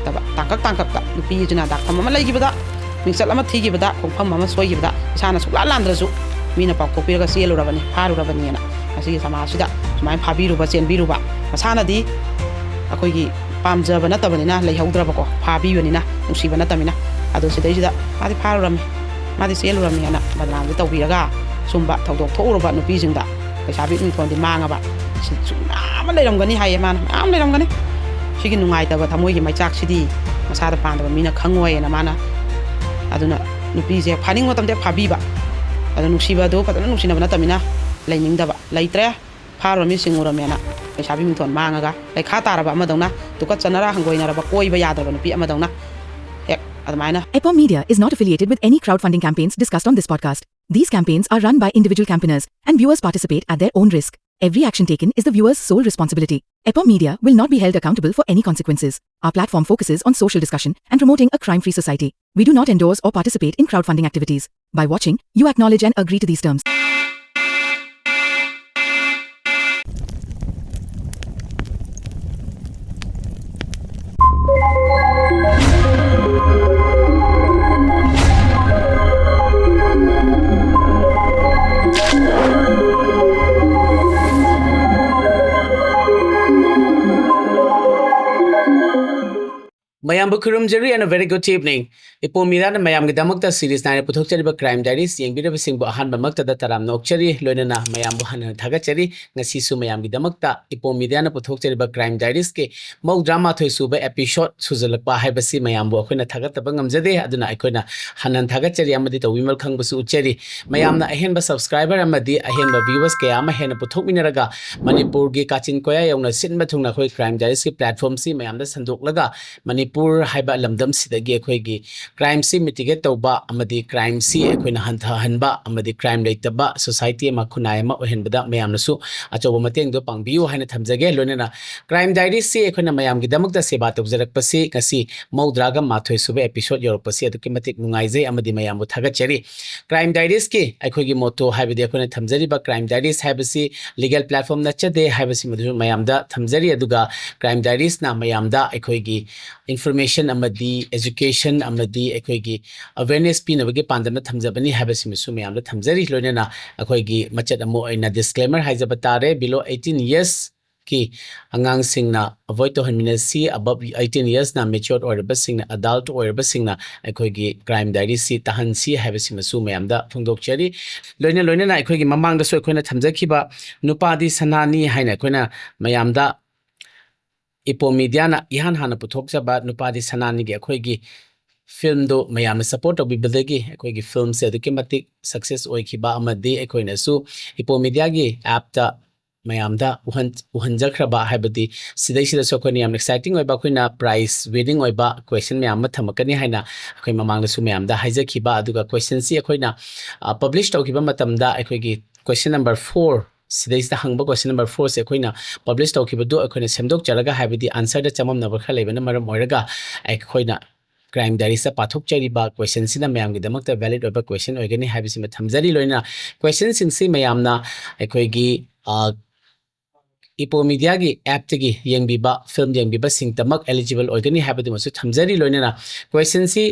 ꯂꯥꯛꯇꯕ ꯇꯥꯡꯀꯛꯇ ꯅꯨꯄꯤꯁꯤꯅ ꯗꯥꯛꯐꯝ ꯑꯃ ꯂꯩꯈꯤꯕꯗ ꯃꯤꯡꯆꯠ ꯑꯃ ꯊꯤꯈꯤꯕꯗ ꯈꯣꯡꯐꯝ ꯑꯃ ꯁꯣꯏꯈꯤꯕꯗ ꯏꯁꯥꯅ ꯁꯨꯛꯂꯥꯟ ꯂꯥꯟꯗ꯭ꯔꯁꯨ ꯃꯤꯅ ꯄꯥꯎꯊꯣꯛꯄꯤꯔꯒ ꯆꯦꯜꯂꯨꯔꯕꯅꯤ ꯐꯥꯔꯨꯔꯕꯅꯤꯅ ꯉꯁꯤꯒꯤ ꯁꯃꯥꯖꯁꯤꯗ ꯁꯨꯃꯥꯏꯅ ꯐꯥꯕꯤꯔꯨꯕ ꯆꯦꯟꯕꯤꯔꯨꯕ ꯃꯁꯥꯅꯗꯤ ꯑꯩꯈꯣꯏꯒꯤ ꯄꯥꯝꯖꯕ ꯅꯠꯇꯕꯅꯤ나 ꯂꯩꯍꯧꯗ꯭ꯔꯕꯀꯣ ꯐꯥꯕꯤꯕꯅꯤꯅ ꯅꯨꯡꯁꯤꯕ ꯅꯠꯇꯕꯅꯤꯅ ꯑꯗꯣ ꯁꯤꯗꯩꯁꯤꯗ ꯃꯥꯗꯤ ꯐꯥꯔꯨꯔꯝꯃꯤ ꯃꯥꯗꯤ ꯆꯦꯜꯂꯨꯔꯝꯃꯤꯅ ꯕꯗꯅꯥꯝꯁꯦ ꯇꯧꯕꯤꯔꯒ ꯁꯨꯝꯕ ꯊꯧꯗꯣꯛ ꯊꯣꯛꯎꯔꯕ ꯅꯨꯄꯤꯁꯤꯡꯗ ꯂꯩꯁꯥꯕꯤ ꯃꯤꯡꯊꯣꯟꯗꯤ ꯃꯥꯡꯉꯕ ꯃꯌꯥꯝ ꯂꯩꯔꯝꯒꯅꯤ ꯍꯥꯏꯌꯦ ꯃꯥꯅ ꯃꯌꯥꯝ ꯂꯩꯔꯝꯒꯅꯤ ꯁꯤꯒꯤ ꯅꯨꯡꯉꯥꯏꯇꯕ ꯊꯃꯣꯏꯒꯤ ꯃꯩꯆꯥꯛꯁꯤꯗꯤ ꯃꯁꯥꯗ ꯄꯥꯟꯗꯕ ꯃꯤꯅ ꯈꯪꯉꯣꯏꯅ ꯃꯥꯅ ꯑꯗꯨꯅ ꯅꯨꯄꯤꯁꯦ ꯐꯥꯅꯤꯡꯕ ꯃꯇꯝꯗ ꯐꯥꯕꯤꯕ ꯑꯗꯣ ꯅꯨꯡꯁꯤꯕꯗꯣ ꯐꯖꯅ ꯅꯨꯡꯁꯤꯅꯕ ꯅꯠꯇꯕꯅꯤꯅ ꯂꯩꯅꯤꯡꯗꯕ ꯂꯩꯇ꯭ꯔꯦ ꯐꯥꯔꯨꯔꯝꯃꯤ ꯁꯤꯡꯉꯨꯔꯝꯃꯦꯅ ꯂꯩꯁꯥꯕꯤ ꯃꯤꯡꯊꯣꯟ ꯃꯥꯡꯉꯒ ꯂꯩꯈꯥ ꯇꯥꯔꯕ ꯑꯃꯗꯧꯅ ꯇꯨꯀꯠꯆꯅꯔ ꯍꯪꯒꯣꯏꯅꯔꯕ ꯀꯣꯏꯕ ꯌꯥꯗ꯭ꯔꯕ ꯅꯨꯄꯤ ꯑꯃꯗꯧꯅ ꯍꯦꯛ ꯑꯗꯨꯃꯥꯏꯅ EPOM Media is not affiliated with any crowdfunding campaigns discussed on this podcast. These campaigns are run by individual campaigners, and viewers participate at their own risk. Every action taken is the viewer's sole responsibility. EPOM Media will not be held accountable for any consequences. Our platform focuses on social discussion and promoting a crime-free society. We do not endorse or participate in crowdfunding activities. By watching, you acknowledge and agree to these terms. Mayambu Kurumjari and a very good evening. Ipomida and Mayam Damakta series 9 Putukari Crime Diaries, Yang Bida Singbo Han Bamakta the Taram Nokchari, Lonana, Mayambu and Tagachari, Nasisu Mayam Damakta, Ipomida and Putukari Crime Diaries, Mo drama to Suba episode, Suzalapa Habasi Mayambu, when a Tagata Bangam Zade, Aduna Ikona, Hanan Tagachari, Amadita, Wimal Kangusu Cherry, Mayamna Ahenba subscriber, Amadi, Ahenba viewers, Kayama Hena Putukminaraga, Manipur Gikachin Koya, Yona Sin Matuna Crime Diaries platform, see Mayam the Sanduk Laga, Manipur haiba lamdam sidagi akhoi crime si mitigate tauba amadi crime si akhoi hantha hanba amadi crime leitaba society ma khunai ma ohenbada mayam su achoba mateng do pangbiu haina thamjage loinana crime diary si akhoi mayam gi damakta seba tawjarak pasi kasi maudraga mathoi sube episode yorok pasi aduki matik nungaijai amadi mayam bu thagachari crime diaries ki akhoi gi motto haibidi akhoi thamjari ba crime diaries haibasi legal platform na chade haibasi madu mayam da thamjari aduga crime diaries na mayam da akhoi gi information amadi education amadi akhoi awareness pinabagi pandana thamjabani habasi misu mayamda thamjari loinana akhoi machat amo aina disclaimer haijabatare below 18 years ki angang singna avoid to hanminasi above 18 years na matured or basing adult or basing na akhoi crime diary si tahan si habasi misu mayamda phongdokchari loinana akhoi mamang da so akhoi na thamjakhiba nupadi sanani haina akhoi na mayamda Ipomedia ihan hana puthok jaba nupadi sanani gi akhoi gi film do mayam support obi bedagi akhoi gi film se aduki matik success oikhiba amadi akhoi na su Ipomedia gi app ta mayam da uhanjakraba haibadi sidai sida so akhoi yam exciting oiba akhoi na prize winning oiba question mayam ma thamakani haina akhoi mamang da su mayam da haijakhiba aduga question si akhoi na publish tawkiba matamda akhoi gi question number 4 Sidais the hangba question number 4 se akhoi na publish tawkiba do akhoi na semdok charaga haibidi answer da chamam na bakha lebana maram oiraga akhoi na crime diary sa pathok chari ba question sina mayam gi damakta valid oba question oigani habisi ma thamjari loina question sing si mayam na akhoi gi Ipomedia gi app tagi yengbiba film yengbiba sing tamak eligible oigani habidi masu thamjari loina question si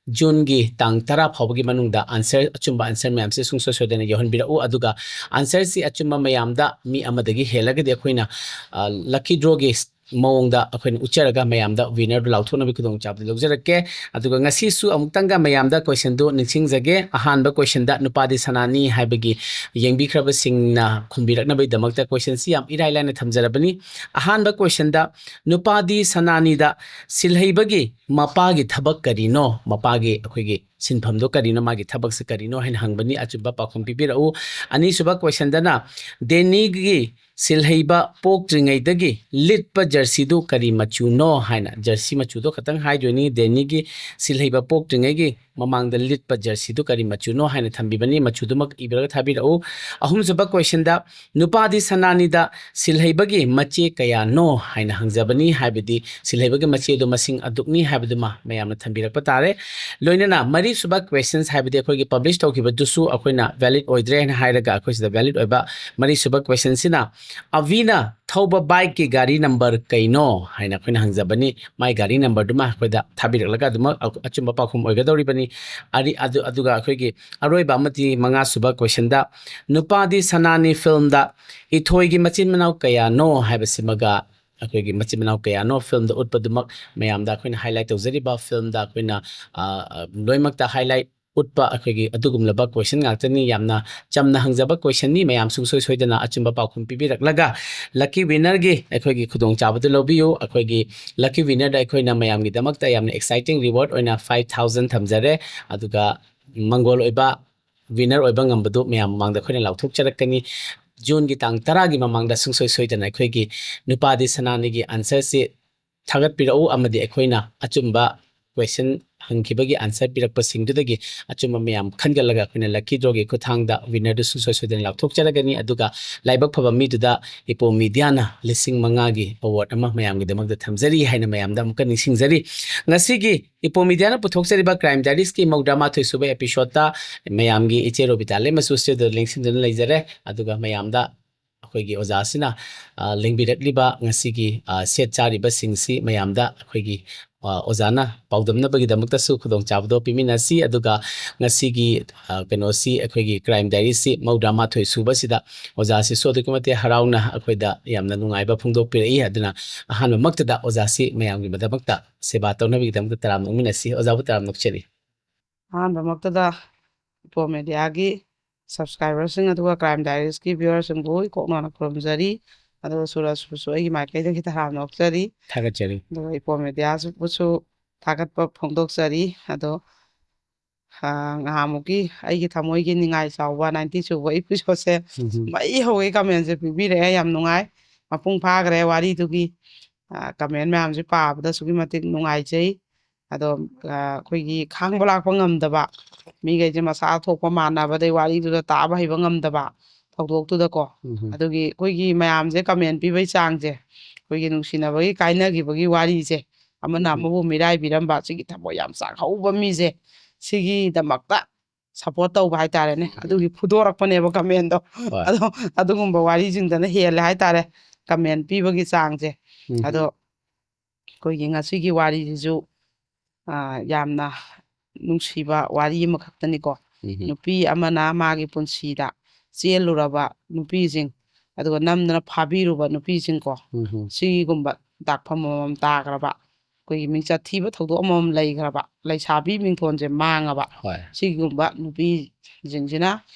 June gi tang tara phawgi manungda answer achumba answer mayam se sungso sodena yohon bira u aduga answer si achumba mayam da mi amadagi helaga de khoina lucky draw gi mawongda akhoi ucharaga mayam da winner do lauthona bi khudong chap logjarake aduga ngasi su amuktanga mayam da question do ningsing jage ahan ba question da nupadi sanani haibagi yengbi khraba singna khumbirakna bai damakta question si am irai laina thamjarabani ahan ba question da nupadi sanani da silheibagi mapagi thabak karino mapagi akhoi gi sinpham do karino magi thabak se karino hain hangbani achuba pakhum pibirau ani suba question dana deni gi silheiba pok tringai dagi litpa jersey do kari machu no haina jersey machu do khatang hai joni deni gi silheiba pok tringai gi mamang da litpa jersey do kari machu no haina thambibani machu do mak ibiraga thabirau ahum suba question da nupadi sanani da silheiba gi mache kaya no haina hangjabani haibidi silheiba gi mache do masing adukni haibiduma mayamna thambirakpa tare loinana mari ꯃꯔꯤꯁꯨꯕ ꯀ꯭ꯋꯦꯁꯟꯁ ꯍꯥꯏꯕꯗꯤ ꯑꯩꯈꯣꯏꯒꯤ publish ꯇꯧꯈꯤꯕꯗꯨꯁꯨ ꯑꯩꯈꯣꯏꯅ valid ꯑꯣꯏꯗ꯭ꯔꯦ ꯍꯥꯏꯅ ꯍꯥꯏꯔꯒ ꯑꯩꯈꯣꯏꯁꯤꯗ valid ꯑꯣꯏꯕ ꯃꯔꯤꯁꯨꯕ ꯀ꯭ꯋꯦꯁꯟꯁꯤꯅ ꯑꯕꯤꯅ ꯊꯧꯕ ꯕꯥꯏꯛꯀꯤ ꯒꯥꯔꯤ ꯅꯝꯕꯔ ꯀꯩꯅꯣ ꯍꯥꯏꯅ ꯑꯩꯈꯣꯏꯅ ꯍꯪꯖꯕꯅꯤ ꯃꯥꯏ ꯒꯥꯔꯤ ꯅꯝꯕꯔꯗꯨꯃ ꯑꯩꯈꯣꯏꯗ ꯊꯥꯕꯤꯔꯛꯂꯒ ꯑꯗꯨꯃꯛ ꯑꯆꯨꯝꯕ ꯄꯥꯎꯈꯨꯝ ꯑꯣꯏꯒꯗꯧꯔꯤꯕꯅꯤ ꯑꯗꯨꯒ ꯑꯩꯈꯣꯏꯒꯤ ꯑꯔꯣꯏꯕ ꯑꯃꯗꯤ ꯃꯉꯥꯁꯨꯕ ꯀ꯭ꯋꯦꯁꯟꯗ ꯅꯨꯄꯥꯗꯤ ꯁꯅꯥꯅꯤ ꯐꯤꯜꯝꯗ ꯏꯊꯣꯏꯒꯤ ꯃꯆꯤꯟ ꯃꯅꯥꯎ ꯀꯌꯥꯅꯣ ꯍꯥꯏꯕꯁꯤꯃꯒ ꯑꯩꯈꯣꯏꯒꯤ ꯃꯆꯤꯟ ꯃꯅꯥꯎ ꯀꯌꯥꯅꯣ ꯐꯤꯜꯝꯗ ꯎꯠꯄꯗꯨꯃꯛ ꯃꯌꯥꯝꯗ ꯑꯩꯈꯣꯏꯅ ꯍꯥꯏꯂꯥꯏꯠ ꯇꯧꯖꯔꯤꯕ ꯐꯤꯜꯝꯗ ꯑꯩꯈꯣꯏꯅ ꯂꯣꯏꯅꯃꯛꯇ ꯍꯥꯏꯂꯥꯏꯠ ꯎꯠꯄ ꯑꯩꯈꯣꯏꯒꯤ ꯑꯗꯨꯒꯨꯝꯂꯕ ꯀ꯭ꯋꯦꯁꯟ ꯉꯥꯛꯇꯅꯤ ꯌꯥꯝꯅ ꯆꯝꯅ ꯍꯪꯖꯕ ꯀ꯭ꯋꯦꯁꯟꯅꯤ ꯃꯌꯥꯝ ꯁꯨꯡꯁꯣꯏ ꯁꯣꯏꯗꯅ ꯑꯆꯨꯝꯕ ꯄꯥꯎꯈꯨꯝ ꯄꯤꯕꯤꯔꯛꯂꯒ ꯂꯛꯀꯤ ꯋꯤꯅꯔꯒꯤ ꯑꯩꯈꯣꯏꯒꯤ ꯈꯨꯗꯣꯡꯆꯥꯕꯗꯨ ꯂꯧꯕꯤꯌꯨ ꯑꯩꯈꯣꯏꯒꯤ ꯂꯛꯀꯤ ꯋꯤꯅꯔꯗ ꯑꯩꯈꯣꯏꯅ ꯃꯌꯥꯝꯒꯤꯗꯃꯛꯇ ꯌꯥꯝꯅ ꯑꯦꯛꯁꯥꯏꯇꯤꯡ ꯔꯤꯋꯥꯔꯗ ꯑꯣꯏꯅ 5,000 ꯊꯝꯖꯔꯦ ꯑꯗꯨꯒ ꯃꯪꯒꯣꯜ ꯑꯣꯏꯕ ꯋꯤꯅꯔ ꯑꯣꯏꯕ ꯉꯝꯕꯗꯨ ꯃꯌꯥꯝ ꯃꯃꯥꯡꯗ ꯑꯩꯈꯣꯏꯅ ꯂꯥꯎꯊꯣꯛꯆꯔꯛꯀꯅꯤ ꯖꯨꯟꯒꯤ ꯇꯥꯡ 10ꯒꯤ ꯃꯃꯥꯡꯗ ꯁꯨꯡꯁꯣꯏ ꯁꯣꯏꯗꯅ ꯑꯩꯈꯣꯏꯒꯤ ꯅꯨꯄꯥꯗꯤ ꯁꯅꯥꯅꯤꯒꯤ ꯑꯟꯁꯔꯁꯤ ꯊꯥꯒꯠꯄꯤꯔꯛꯎ ꯑꯃꯗꯤ ꯑꯩꯈꯣꯏꯅ ꯑꯆꯨꯝꯕ ꯀ꯭ꯋꯦꯁꯟ ꯍꯪꯈꯤꯕꯒꯤ ꯑꯟꯁꯔ ꯄꯤꯔꯛꯄꯁꯤꯡꯗꯨꯗꯒꯤ ꯑꯆꯨꯝꯕ ꯃꯌꯥꯝ ꯈꯟꯒꯠꯂꯒ ꯑꯩꯈꯣꯏꯅ ꯂꯛꯀꯤ ꯗ꯭ꯔꯣꯒꯤ ꯈꯨꯠꯊꯥꯡꯗ ꯋꯤꯅꯔꯗꯨ ꯁꯨꯡꯁꯣꯏ ꯁꯣꯏꯗꯅ ꯂꯥꯎꯊꯣꯛꯆꯔꯒꯅꯤ ꯑꯗꯨꯒ ꯂꯥꯏꯕꯛ ꯐꯕ ꯃꯤꯗꯨꯗ ꯏꯄꯣ ꯃꯤꯗꯤꯌꯥꯅ 5,000ꯒꯤ ꯑꯦꯋꯥꯔꯗ ꯑꯃ ꯃꯌꯥꯝꯒꯤꯗꯃꯛꯇ ꯊꯝꯖꯔꯤ ꯍꯥꯏꯅ ꯃꯌꯥꯝꯗ ꯑꯃꯨꯛꯀ ꯅꯤꯡꯁꯤꯡꯖꯔꯤ ꯉꯁꯤꯒꯤ ꯏꯄꯣ ꯃꯤꯗꯤꯌꯥꯅ ꯄꯨꯊꯣꯛꯆꯔꯤꯕ ꯀ꯭ꯔꯥꯏꯝ ꯗꯥꯏꯔꯤꯁꯀꯤ 61 ꯁꯨꯕ ꯑꯦꯄꯤꯁꯣꯗꯇ ꯃꯌꯥꯝꯒꯤ ꯏꯆꯦ ꯔꯣꯕꯤꯇꯥ ꯂꯩꯃꯁꯨ ꯁ꯭ꯇꯨꯗꯤꯑꯣꯗ ꯂꯦꯡꯁꯤꯟꯗꯨꯅ ꯂꯩꯖꯔꯦ ꯑꯗꯨꯒ ꯃꯌꯥꯝꯗ ꯑꯩꯈꯣꯏꯒꯤ ꯑꯣꯖꯥꯁꯤꯅ ꯂꯦꯡꯕꯤꯔꯛꯂꯤꯕ ꯉꯁꯤꯒꯤ ꯁꯦꯠ ꯆꯥꯔꯤꯕꯁꯤꯡꯁꯤ ꯃꯌꯥꯝꯗ ꯑꯩꯈꯣꯏꯒꯤ ꯑꯣꯖꯥꯅ ꯄꯥꯎꯗꯝꯅꯕꯒꯤꯗꯃꯛꯇꯁꯨ ꯈꯨꯗꯣꯡꯆꯥꯕꯗꯣ ꯄꯤꯃꯤꯟꯅꯁꯤ ꯑꯗꯨꯒ ꯉꯁꯤꯒꯤ ꯀꯩꯅꯣꯁꯤ ꯑꯩꯈꯣꯏꯒꯤ ꯀ꯭ꯔꯥꯏꯝ ꯗꯥꯏꯔꯤꯁꯤ 61 ꯁꯨꯕꯁꯤꯗ ꯑꯣꯖꯥꯁꯤꯁꯨ ꯑꯗꯨꯛꯀꯤ ꯃꯇꯤꯛ ꯍꯔꯥꯎꯅ ꯑꯩꯈꯣꯏꯗ ꯌꯥꯝꯅ ꯅꯨꯡꯉꯥꯏꯕ ꯐꯣꯡꯗꯣꯛꯄꯤꯔꯛꯏ ꯑꯗꯨꯅ ꯑꯍꯥꯟꯕꯃꯛꯇꯗ ꯑꯣꯖꯥꯁꯤ ꯃꯌꯥꯝꯒꯤꯗꯃꯛꯇ ꯁꯦꯕꯥ ꯇꯧꯅꯕꯒꯤꯗꯃꯛꯇ ꯇꯔꯥꯝ ꯅꯣꯛꯃꯤꯟꯅꯁꯤ ꯑꯣꯖꯥꯕꯨ ꯇꯔꯥꯝ ꯅꯣꯛꯆꯔꯤ ꯑꯍꯥꯟꯕꯃꯛꯇꯗ ꯏꯄꯣ ꯃꯦꯗꯤꯌꯥꯒꯤ ꯁꯕꯁꯀ꯭ꯔꯥꯏꯕꯔꯁꯤꯡ ꯑꯗꯨꯒ ꯀ꯭ꯔꯥꯏꯝ ꯗꯥꯏꯔꯤꯁꯀꯤ ꯚ꯭ꯌꯨꯋꯔꯁꯤꯡꯕꯨ ꯏꯀꯣꯛꯅꯅ ꯈꯨꯔꯨꯝꯖꯔꯤ ꯑꯗꯨꯒ ꯁꯨꯔꯖꯄꯨꯁꯨ ꯑꯩꯒꯤ ꯃꯥꯏꯀꯩꯗꯒꯤ ꯇꯔꯥꯝ ꯅꯣꯛꯆꯔꯤ ꯊꯥꯒꯠꯆꯔꯤ ꯑꯗꯨꯒ ꯏꯄꯣ ꯃꯦꯗꯤꯌꯥꯕꯨꯁꯨ ꯊꯥꯒꯠꯄ ꯐꯣꯡꯗꯣꯛꯆꯔꯤ ꯑꯗꯣ ꯉꯍꯥꯟꯃꯨꯛꯀꯤ ꯑꯩꯒꯤ ꯊꯃꯣꯏꯒꯤ ꯅꯤꯡꯉꯥꯏ ꯆꯥꯎꯕ 90 ꯁꯨꯕ ꯏꯄꯤꯁꯣꯠꯁꯦ ꯃꯩ ꯍꯧꯋꯦ ꯀꯃꯦꯟꯁꯦ ꯄꯤꯕꯤꯔꯛꯑꯦ ꯌꯥꯝ ꯅꯨꯡꯉꯥꯏ ꯃꯄꯨꯡ ꯐꯥꯈ꯭ꯔꯦ ꯋꯥꯔꯤꯗꯨꯒꯤ ꯀꯃꯦꯟ ꯃꯌꯥꯝꯁꯦ ꯄꯥꯕꯗ ꯑꯁꯨꯛꯀꯤ ꯃꯇꯤꯛ ꯅꯨꯡꯉꯥꯏꯖꯩ ꯑꯗꯣ ꯑꯩꯈꯣꯏꯒꯤ ꯈꯥꯡꯕ ꯂꯥꯛꯄ ꯉꯝꯗꯕ ꯃꯤꯈꯩꯁꯦ ꯃꯁꯥ ꯊꯣꯛꯄ ꯃꯥꯟꯅꯕꯗꯩ ꯋꯥꯔꯤꯗꯨꯗ ꯇꯥꯕ ꯍꯩꯕ ꯉꯝꯗꯕ ꯊꯧꯗꯣꯛꯇꯨꯗꯀꯣ ꯑꯗꯨꯒꯤ ꯑꯩꯈꯣꯏꯒꯤ ꯃꯌꯥꯝꯁꯦ ꯀꯃꯦꯟ ꯄꯤꯕꯩ ꯆꯥꯡꯁꯦ ꯑꯩꯈꯣꯏꯒꯤ ꯅꯨꯡꯁꯤꯅꯕꯒꯤ ꯀꯥꯏꯅꯈꯤꯕꯒꯤ ꯋꯥꯔꯤꯁꯦ ꯑꯃꯅ ꯑꯃꯕꯨ ꯃꯤꯔꯥꯏꯕꯤꯔꯝꯕ ꯁꯤꯒꯤ ꯊꯃꯣꯏ ꯌꯥꯝ ꯆꯥꯛꯍꯧꯕ ꯃꯤꯁꯦ ꯁꯤꯒꯤꯗꯃꯛꯇ ꯁꯞꯄꯣꯔꯠ ꯇꯧꯕ ꯍꯥꯏꯇꯥꯔꯦꯅꯦ ꯑꯗꯨꯒꯤ ꯐꯨꯗꯣꯔꯛꯄꯅꯦꯕ ꯀꯃꯦꯟꯗꯣ ꯑꯗꯣ ꯑꯗꯨꯒꯨꯝꯕ ꯋꯥꯔꯤꯁꯤꯡꯗꯅ ꯍꯦꯜꯂꯦ ꯍꯥꯏꯇꯥꯔꯦ ꯀꯃꯦꯟ ꯄꯤꯕꯒꯤ ꯆꯥꯡꯁꯦ ꯑꯗꯣ ꯑꯩꯈꯣꯏꯒꯤ ꯉꯁꯤꯒꯤ ꯋꯥꯔꯤꯁꯤꯁꯨ ꯌꯥꯝꯅ ꯅꯨꯡꯁꯤꯕ ꯋꯥꯔꯤ ꯑꯃꯈꯛꯇꯅꯤꯀꯣ ꯅꯨꯄꯤ ꯑꯃꯅ ꯃꯥꯒꯤ ꯄꯨꯟꯁꯤꯗ ꯆꯦꯜꯂꯨꯔꯕ ꯅꯨꯄꯤꯁꯤꯡ ꯑꯗꯨꯒ ꯅꯝꯗꯅ ꯐꯥꯕꯤꯔꯨꯕ ꯅꯨꯄꯤꯁꯤꯡꯀꯣ ꯁꯤꯒꯨꯝꯕ ꯇꯥꯛꯐꯝ ꯑꯃꯃꯝ ꯇꯥꯈ꯭ꯔꯕ ꯑꯩꯈꯣꯏꯒꯤ ꯃꯤꯡꯆꯠ ꯊꯤꯕ ꯊꯧꯗꯣꯛ ꯑꯃꯃꯝ ꯂꯩꯈ꯭ꯔꯕ ꯂꯩꯁꯥꯕꯤ ꯃꯤꯡꯊꯣꯟꯁꯦ ꯃꯥꯡꯉꯕ ꯁꯤꯒꯨꯝꯕ ꯅꯨꯄꯤꯁꯤꯡꯁꯤꯅ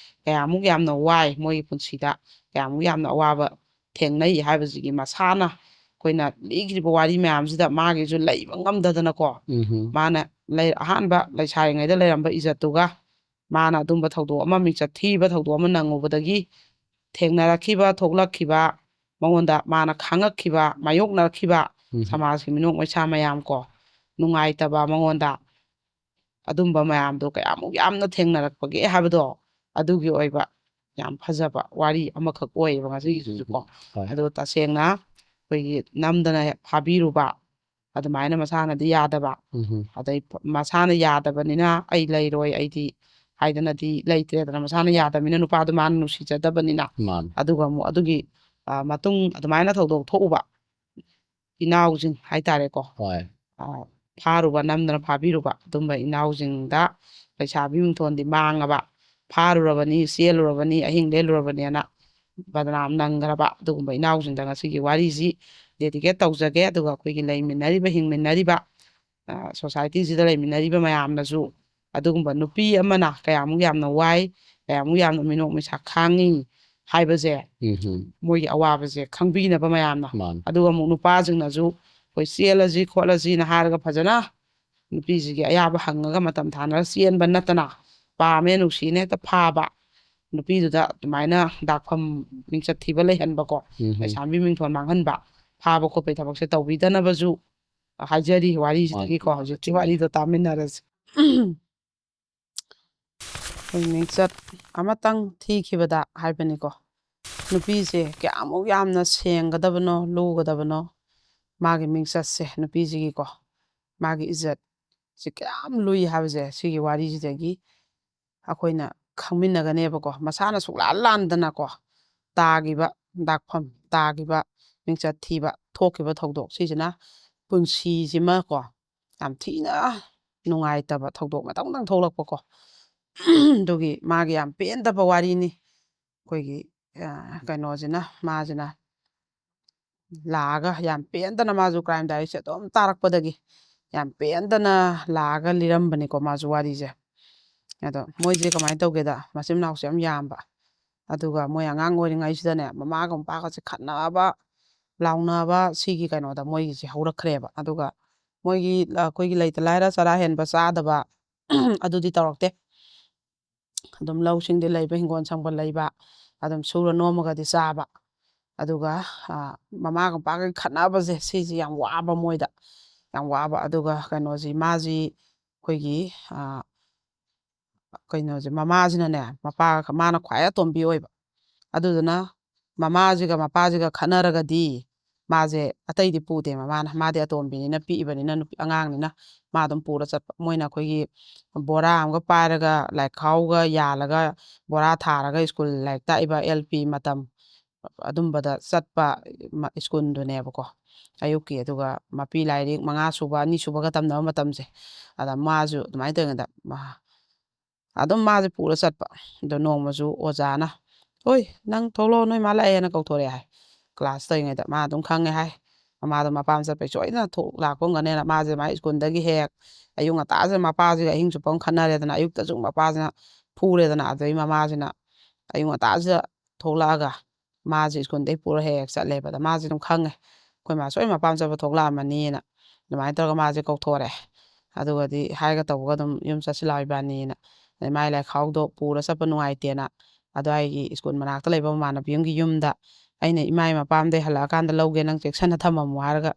ꯀꯌꯥꯃꯨꯛ ꯌꯥꯝꯅ ꯋꯥꯏ ꯃꯣꯏꯒꯤ ꯄꯨꯟꯁꯤꯗ ꯀꯌꯥꯃꯨꯛ ꯌꯥꯝꯅ ꯑꯋꯥꯕ ꯊꯦꯡꯅꯩ ꯍꯥꯏꯕꯁꯤꯒꯤ ꯃꯁꯥꯅ ꯑꯩꯈꯣꯏꯅ ꯂꯤꯈ꯭ꯔꯤꯕ ꯋꯥꯔꯤ ꯃꯌꯥꯝꯁꯤꯗ ꯃꯥꯒꯤꯁꯨ ꯂꯩꯕ ꯉꯝꯗꯗꯅꯀꯣ ꯃꯥꯅ ꯑꯍꯥꯟꯕ ꯂꯩꯁꯥꯔꯤꯉꯩꯗ ꯂꯩꯔꯝꯕ ꯏꯖꯠꯇꯨꯒ ꯃꯥꯅ ꯑꯗꯨꯝꯕ ꯊꯧꯗꯣꯛ ꯑꯃ ꯃꯤꯡꯆꯠ ꯊꯤꯕ ꯊꯧꯗꯣꯛ ꯑꯃ ꯅꯪꯉꯨꯕꯗꯒꯤ ꯊꯦꯡꯅꯔꯛꯈꯤꯕ ꯊꯣꯛꯂꯛꯈꯤꯕ ꯃꯉꯣꯟꯗ ꯃꯥꯅ ꯈꯪꯉꯛꯈꯤꯕ ꯃꯥꯌꯣꯛꯅꯔꯛꯈꯤꯕ ꯁꯃꯥꯖꯀꯤ ꯃꯤꯅꯣꯛ ꯃꯩꯁꯥ ꯃꯌꯥꯝ ꯀꯣ ꯅꯨꯡꯉꯥꯏꯇꯕ ꯃꯉꯣꯟꯗ ꯑꯗꯨꯝꯕ ꯃꯌꯥꯝꯗꯣ ꯀꯌꯥꯃꯨꯛ ꯌꯥꯝꯅ ꯊꯦꯡꯅꯔꯛꯄꯒꯦ ꯍꯥꯏꯕꯗꯣ ꯑꯗꯨꯒꯤ ꯑꯣꯏꯕ ꯌꯥꯝ ꯐꯖꯕ ꯋꯥꯔꯤ ꯑꯃꯈꯛ ꯑꯣꯏꯌꯦꯕ ꯉꯁꯤꯒꯤꯁꯤꯁꯨꯀꯣ ꯑꯗꯣ ꯇꯁꯦꯡꯅ ꯑꯩꯈꯣꯏꯒꯤ ꯅꯝꯗꯅ ꯐꯥꯕꯤꯔꯨꯕ ꯑꯗꯨꯃꯥꯏꯅ ꯃꯁꯥꯅꯗꯤ ꯌꯥꯗꯕ ꯑꯗꯩ ꯃꯁꯥꯅ ꯌꯥꯗꯕꯅꯤꯅ ꯑꯩ ꯂꯩꯔꯣꯏ ꯑꯩꯗꯤ ꯍꯥꯏꯗꯅꯗꯤ ꯂꯩꯇ꯭ꯔꯦꯗꯅ ꯃꯁꯥꯅ ꯌꯥꯗꯕꯅꯤ나 ꯅꯨꯄꯥꯗꯣ ꯃꯥꯅ ꯅꯨꯡꯁꯤꯖꯗꯕꯅꯤꯅ ꯑꯗꯨꯒ ꯑꯃꯨꯛ ꯑꯗꯨꯒꯤ ꯃꯇꯨꯡ ꯑꯗꯨꯃꯥꯏꯅ ꯊꯧꯗꯣꯛ ꯊꯣꯛꯎꯕ ꯏꯅꯥꯎꯁꯤꯡ ꯍꯥꯏꯇꯥꯔꯦꯀꯣ ꯐꯥꯔꯨꯕ ꯅꯝꯗꯅ ꯐꯥꯕꯤꯔꯨꯕ ꯑꯗꯨꯝꯕ ꯏꯅꯥꯎꯁꯤꯡꯗ ꯂꯩꯁꯥꯕꯤ ꯃꯤꯡꯊꯣꯟꯗꯤ ꯃꯥꯡꯉꯕ ꯐꯥꯔꯨꯔꯕꯅꯤ ꯆꯦꯜꯂꯨꯔꯕꯅꯤ ꯑꯍꯤꯡ ꯂꯦꯜꯂꯨꯔꯕꯅꯦꯅ ꯕꯗꯅꯥꯝ ꯅꯪꯈ꯭ꯔꯕ ꯑꯗꯨꯒꯨꯝꯕ ꯏꯅꯥꯎꯁꯤꯡꯗ ꯉꯁꯤꯒꯤ ꯋꯥꯔꯤꯁꯤ ꯗꯦꯗꯤꯀꯦꯠ ꯇꯧꯖꯒꯦ ꯑꯗꯨꯒ ꯑꯩꯈꯣꯏꯒꯤ ꯂꯩꯃꯤꯟꯅꯔꯤꯕ ꯍꯤꯡꯃꯤꯟꯅꯔꯤꯕ ꯁꯣꯁꯥꯏꯇꯤꯁꯤꯗ ꯂꯩꯃꯤꯟꯅꯔꯤꯕ ꯃꯌꯥꯝꯅꯁꯨ ꯑꯗꯨꯒꯨꯝꯕ ꯅꯨꯄꯤ ꯑꯃꯅ ꯀꯌꯥꯃꯨꯛ ꯌꯥꯝꯅ ꯋꯥꯏ ꯀꯌꯥꯃꯨꯛ ꯌꯥꯝꯅ ꯃꯤꯅꯣꯛ ꯃꯩꯁꯥ ꯈꯥꯡꯉꯤ ꯍꯥꯏꯕꯁꯦ ꯃꯣꯏꯒꯤ ꯑꯋꯥꯕꯁꯦ ꯈꯪꯕꯤꯅꯕ ꯃꯌꯥꯝꯅ ꯑꯗꯨꯒ ꯑꯃꯨꯛ ꯅꯨꯄꯥꯁꯤꯡꯅꯁꯨ ꯑꯩꯈꯣꯏ ꯆꯦꯜꯂꯁꯤ ꯈꯣꯠꯂꯁꯤꯅ ꯍꯥꯏꯔꯒ ꯐꯖꯅ ꯅꯨꯄꯤꯁꯤꯒꯤ ꯑꯌꯥꯕ ꯍꯪꯉꯒ ꯃꯇꯝ ꯊꯥꯅꯔꯒ ꯆꯦꯟꯕ ꯅꯠꯇꯅ ꯄꯥꯝꯃꯦ ꯅꯨꯡꯁꯤꯅ ꯍꯦꯛꯇ ꯐꯥꯕ ꯅꯨꯄꯤꯗꯨꯗ ꯑꯗꯨꯃꯥꯏꯅ ꯗꯥꯛꯐꯝ ꯃꯤꯡꯆꯠ ꯊꯤꯕ ꯂꯩꯍꯟꯕꯀꯣ ꯂꯩꯁꯥꯕꯤ ꯃꯤꯡꯊꯣꯟ ꯃꯥꯡꯍꯟꯕ ꯐꯥꯕ ꯈꯣꯠꯄꯒꯤ ꯊꯕꯛꯁꯦ ꯇꯧꯕꯤꯗꯅꯕꯁꯨ ꯍꯥꯏꯖꯔꯤ ꯋꯥꯔꯤꯁꯤꯗꯒꯤꯀꯣ ꯍꯧꯖꯤꯛꯀꯤ ꯋꯥꯔꯤꯗꯣ ꯇꯥꯃꯤꯟꯅꯔꯁꯤ ꯃꯤꯡꯆꯠ ꯑꯃꯇꯪ ꯊꯤꯈꯤꯕꯗ ꯍꯥꯏꯕꯅꯤꯀꯣ ꯅꯨꯄꯤꯁꯦ ꯀꯌꯥꯃꯨꯛ ꯌꯥꯝꯅ ꯁꯦꯡꯒꯗꯕꯅꯣ ꯂꯨꯒꯗꯕꯅꯣ ꯃꯥꯒꯤ ꯃꯤꯡꯆꯠꯁꯦ ꯅꯨꯄꯤꯁꯤꯒꯤꯀꯣ ꯃꯥꯒꯤ ꯏꯖꯠ ꯁꯤ ꯀꯌꯥꯝ ꯂꯨꯏ ꯍꯥꯏꯕꯁꯦ ꯁꯤꯒꯤ ꯋꯥꯔꯤꯁꯤꯗꯒꯤ ꯑꯩꯈꯣꯏꯅ ꯈꯪꯃꯤꯟꯅꯒꯅꯦꯕꯀꯣ ꯃꯁꯥꯅ ꯁꯨꯛꯂꯥꯟ ꯂꯥꯟꯗꯅꯀꯣ ꯇꯥꯈꯤꯕ ꯗꯥꯛꯐꯝ ꯇꯥꯈꯤꯕ ꯃꯤꯡꯆꯠ ꯊꯤꯕ ꯊꯣꯛꯈꯤꯕ ꯊꯧꯗꯣꯛ ꯁꯤꯁꯤꯅ ꯄꯨꯟꯁꯤꯁꯤꯃꯀꯣ ꯌꯥꯝ ꯊꯤꯅ ꯅꯨꯡꯉꯥꯏꯇꯕ ꯊꯧꯗꯣꯛ ꯃꯇꯪ ꯊꯣꯛꯂꯛꯄꯀꯣ ꯑꯗꯨꯒꯤ ꯃꯥꯒꯤ ꯌꯥꯝ ꯄꯦꯟꯗꯕ ꯋꯥꯔꯤꯅꯤ ꯑꯩꯈꯣꯏꯒꯤ ꯀꯩꯅꯣꯁꯤꯅ ꯃꯥꯁꯤꯅ ꯂꯥꯛꯑꯒ ꯌꯥꯝ ꯄꯦꯟꯗꯅ ꯃꯥꯁꯨ ꯀ꯭ꯔꯥꯏꯝ ꯗꯥꯏꯔꯤꯁꯦ ꯑꯗꯨꯝ ꯇꯥꯔꯛꯄꯗꯒꯤ ꯌꯥꯝ ꯄꯦꯟꯗꯅ ꯂꯥꯛꯑꯒ ꯂꯤꯔꯝꯕꯅꯤꯀꯣ ꯃꯥꯁꯨ ꯋꯥꯔꯤꯁꯦ ꯑꯗꯣ ꯃꯣꯏꯁꯦ ꯀꯃꯥꯏꯅ ꯇꯧꯒꯦꯗ ꯃꯆꯤꯟ ꯃꯅꯥꯎꯁꯦ ꯌꯥꯝ ꯌꯥꯝꯕ ꯑꯗꯨꯒ ꯃꯣꯏ ꯑꯉꯥꯡ ꯑꯣꯏꯔꯤꯉꯩꯁꯤꯗꯅꯦ ꯃꯃꯥꯒ ꯃꯄꯥꯒꯁꯦ ꯈꯠꯅꯕ ꯂꯥꯎꯅꯕ ꯁꯤꯒꯤ ꯀꯩꯅꯣꯗ ꯃꯣꯏꯒꯤꯁꯦ ꯍꯧꯔꯛꯈ꯭ꯔꯦꯕ ꯑꯗꯨꯒ ꯃꯣꯏꯒꯤ ꯑꯩꯈꯣꯏꯒꯤ ꯂꯩꯇ ꯂꯥꯏꯔ ꯆꯔꯥ ꯍꯦꯟꯕ ꯆꯥꯗꯕ ꯑꯗꯨꯗꯤ ꯇꯧꯔꯛꯇꯦ ꯑꯗꯨꯝ ꯂꯧꯁꯤꯡꯗꯤ ꯂꯩꯕ ꯍꯤꯡꯒꯣꯜ ꯁꯪꯕ ꯂꯩꯕ ꯑꯗꯨꯝ ꯁꯨꯔ ꯅꯣꯝꯃꯒꯗꯤ ꯆꯥꯕ ꯑꯗꯨꯒ ꯃꯃꯥꯒ ꯃꯄꯥꯒ ꯈꯠꯅꯕꯁꯦ ꯁꯤꯁꯤ ꯌꯥꯝ ꯋꯥꯕ ꯃꯣꯏꯗ ꯌꯥꯝ ꯋꯥꯕ ꯑꯗꯨꯒ ꯀꯩꯅꯣꯁꯤ ꯃꯥꯁꯤ ꯑꯩꯈꯣꯏꯒꯤ ꯀꯩꯅꯣꯁꯦ ꯃꯃꯥꯁꯤꯅꯅꯦ ꯃꯥꯅ ꯈ꯭ꯋꯥꯏ ꯑꯇꯣꯝꯕꯤ ꯑꯣꯏꯕ ꯑꯗꯨꯗꯨꯅ ꯃꯃꯥꯁꯤꯒ ꯃꯄꯥꯁꯤꯒ ꯈꯠꯅꯔꯒꯗꯤ ꯃꯥꯁꯦ ꯑꯇꯩꯗꯤ ꯄꯨꯗꯦ ꯃꯥꯗꯤ ꯑꯇꯣꯝꯕꯤꯅꯤꯅ ꯄꯤꯛꯏꯕꯅꯤ나 ꯅꯨꯄꯤ ꯑꯉꯥꯡꯅꯤꯅ ꯃꯥ ꯑꯗꯨꯝ ꯄꯨꯔ ꯆꯠꯄ ꯃꯣꯏꯅ ꯑꯩꯈꯣꯏꯒꯤ ꯕꯣꯔꯥ ꯑꯃꯒ ꯄꯥꯏꯔꯒ ꯂꯥꯏꯈꯥꯎꯒ ꯌꯥꯜꯂꯒ ꯕꯣꯔꯥ ꯊꯥꯔꯒ ꯁ꯭ꯀꯨꯜ ꯂꯥꯏꯔꯤꯛ ꯇꯥꯛꯏꯕ LP ꯃꯇꯝ ꯑꯗꯨꯝꯕꯗ ꯆꯠꯄ ꯁ꯭ꯀꯨꯜꯗꯨꯅꯦꯕꯀꯣ ꯑꯌꯨꯛꯀꯤ ꯑꯗꯨꯒ ꯃꯄꯤ ꯂꯥꯏꯔꯤꯛ 5 ꯁꯨꯕ 2 ꯁꯨꯕꯒ ꯇꯝꯅꯕ ꯃꯇꯝꯁꯦ ꯑꯗ ꯃꯥꯁꯨ ꯑꯗꯨꯃꯥꯏꯅ ꯇꯧꯔꯤꯉꯩꯗ ꯑꯗꯨꯝ ꯃꯥꯁꯦ ꯄꯨꯔ ꯆꯠꯄ ꯑꯗꯣ ꯅꯣꯡꯃꯁꯨ ꯑꯣꯖꯥꯅ ꯍꯣꯏ ꯅꯪ ꯊꯣꯛꯂꯛꯑꯣ ꯅꯣꯏ ꯃꯥ ꯂꯥꯛꯑꯦꯅ ꯀꯧꯊꯣꯔꯛꯑꯦ ꯍꯥꯏ ꯀ꯭ꯂꯥꯁ ꯇꯧꯔꯤꯉꯩꯗ ꯃꯥ ꯑꯗꯨꯝ ꯈꯪꯉꯦ ꯍꯥꯏ ꯃꯃꯥꯗꯣ ꯃꯄꯥꯝ ꯆꯠꯄꯩ ꯁꯣꯏꯗꯅ ꯂꯥꯛꯄꯒꯅꯦꯅ ꯃꯥꯁꯦ ꯃꯥ ꯁ꯭ꯀꯨꯜꯗꯒꯤ ꯍꯦꯛ ꯑꯌꯨꯛ ꯉꯟꯇꯥꯁꯤꯗ ꯃꯄꯥꯁꯤꯒ ꯑꯍꯤꯡ ꯆꯨꯞꯄ ꯑꯃ ꯈꯠꯅꯔꯦꯗꯅ ꯑꯌꯨꯛꯇꯁꯨ ꯃꯄꯥꯁꯤꯅ ꯐꯨꯔꯦꯗꯅ ꯑꯗꯩ ꯃꯃꯥꯁꯤꯅ ꯑꯌꯨꯛ ꯉꯟꯇꯥꯁꯤꯗ ꯊꯣꯛꯂꯛꯑꯒ ꯃꯥꯁꯦ ꯁ꯭ꯀꯨꯜꯗꯒꯤ ꯄꯨꯔ ꯍꯦꯛ ꯆꯠꯂꯦꯕ ꯑꯗ ꯃꯥꯁꯦ ꯑꯗꯨꯝ ꯈꯪꯉꯦ ꯑꯩꯈꯣꯏ ꯃꯥ ꯁꯣꯏ ꯃꯄꯥꯝ ꯆꯠꯄ ꯊꯣꯛꯂꯛꯑꯝꯃꯅꯤꯅ ꯑꯗꯨꯃꯥꯏꯅ ꯇꯧꯔꯒ ꯃꯥꯁꯦ ꯀꯧꯊꯣꯔꯛꯑꯦ ꯑꯗꯨꯒꯗꯤ ꯍꯥꯏꯒ ꯇꯧꯕꯒ ꯑꯗꯨꯝ ꯌꯨꯝ ꯆꯠꯁꯤꯜꯂꯥꯛꯑꯣ ꯏꯕꯥꯅꯤꯅ ꯑꯗꯩ ꯃꯥꯏ ꯂꯥꯏꯈꯥꯎꯗꯣ ꯄꯨꯔ ꯆꯠꯄ ꯅꯨꯡꯉꯥꯏꯇꯦꯅ ꯑꯗꯨꯋꯥꯏꯒꯤ ꯁ꯭ꯀꯨꯜ ꯃꯅꯥꯛꯇ ꯂꯩꯕ ꯃꯃꯥꯟꯅꯕꯤ ꯑꯃꯒꯤ ꯌꯨꯝꯗ ꯑꯩꯅ ꯏꯃꯥꯏ ꯃꯄꯥꯝꯗꯩ ꯍꯜꯂꯛꯑꯀꯥꯟꯗ ꯂꯧꯒꯦ ꯅꯪ ꯆꯦꯛꯁꯤꯟꯅ ꯊꯝꯃꯝꯃꯨ ꯍꯥꯏꯔꯒ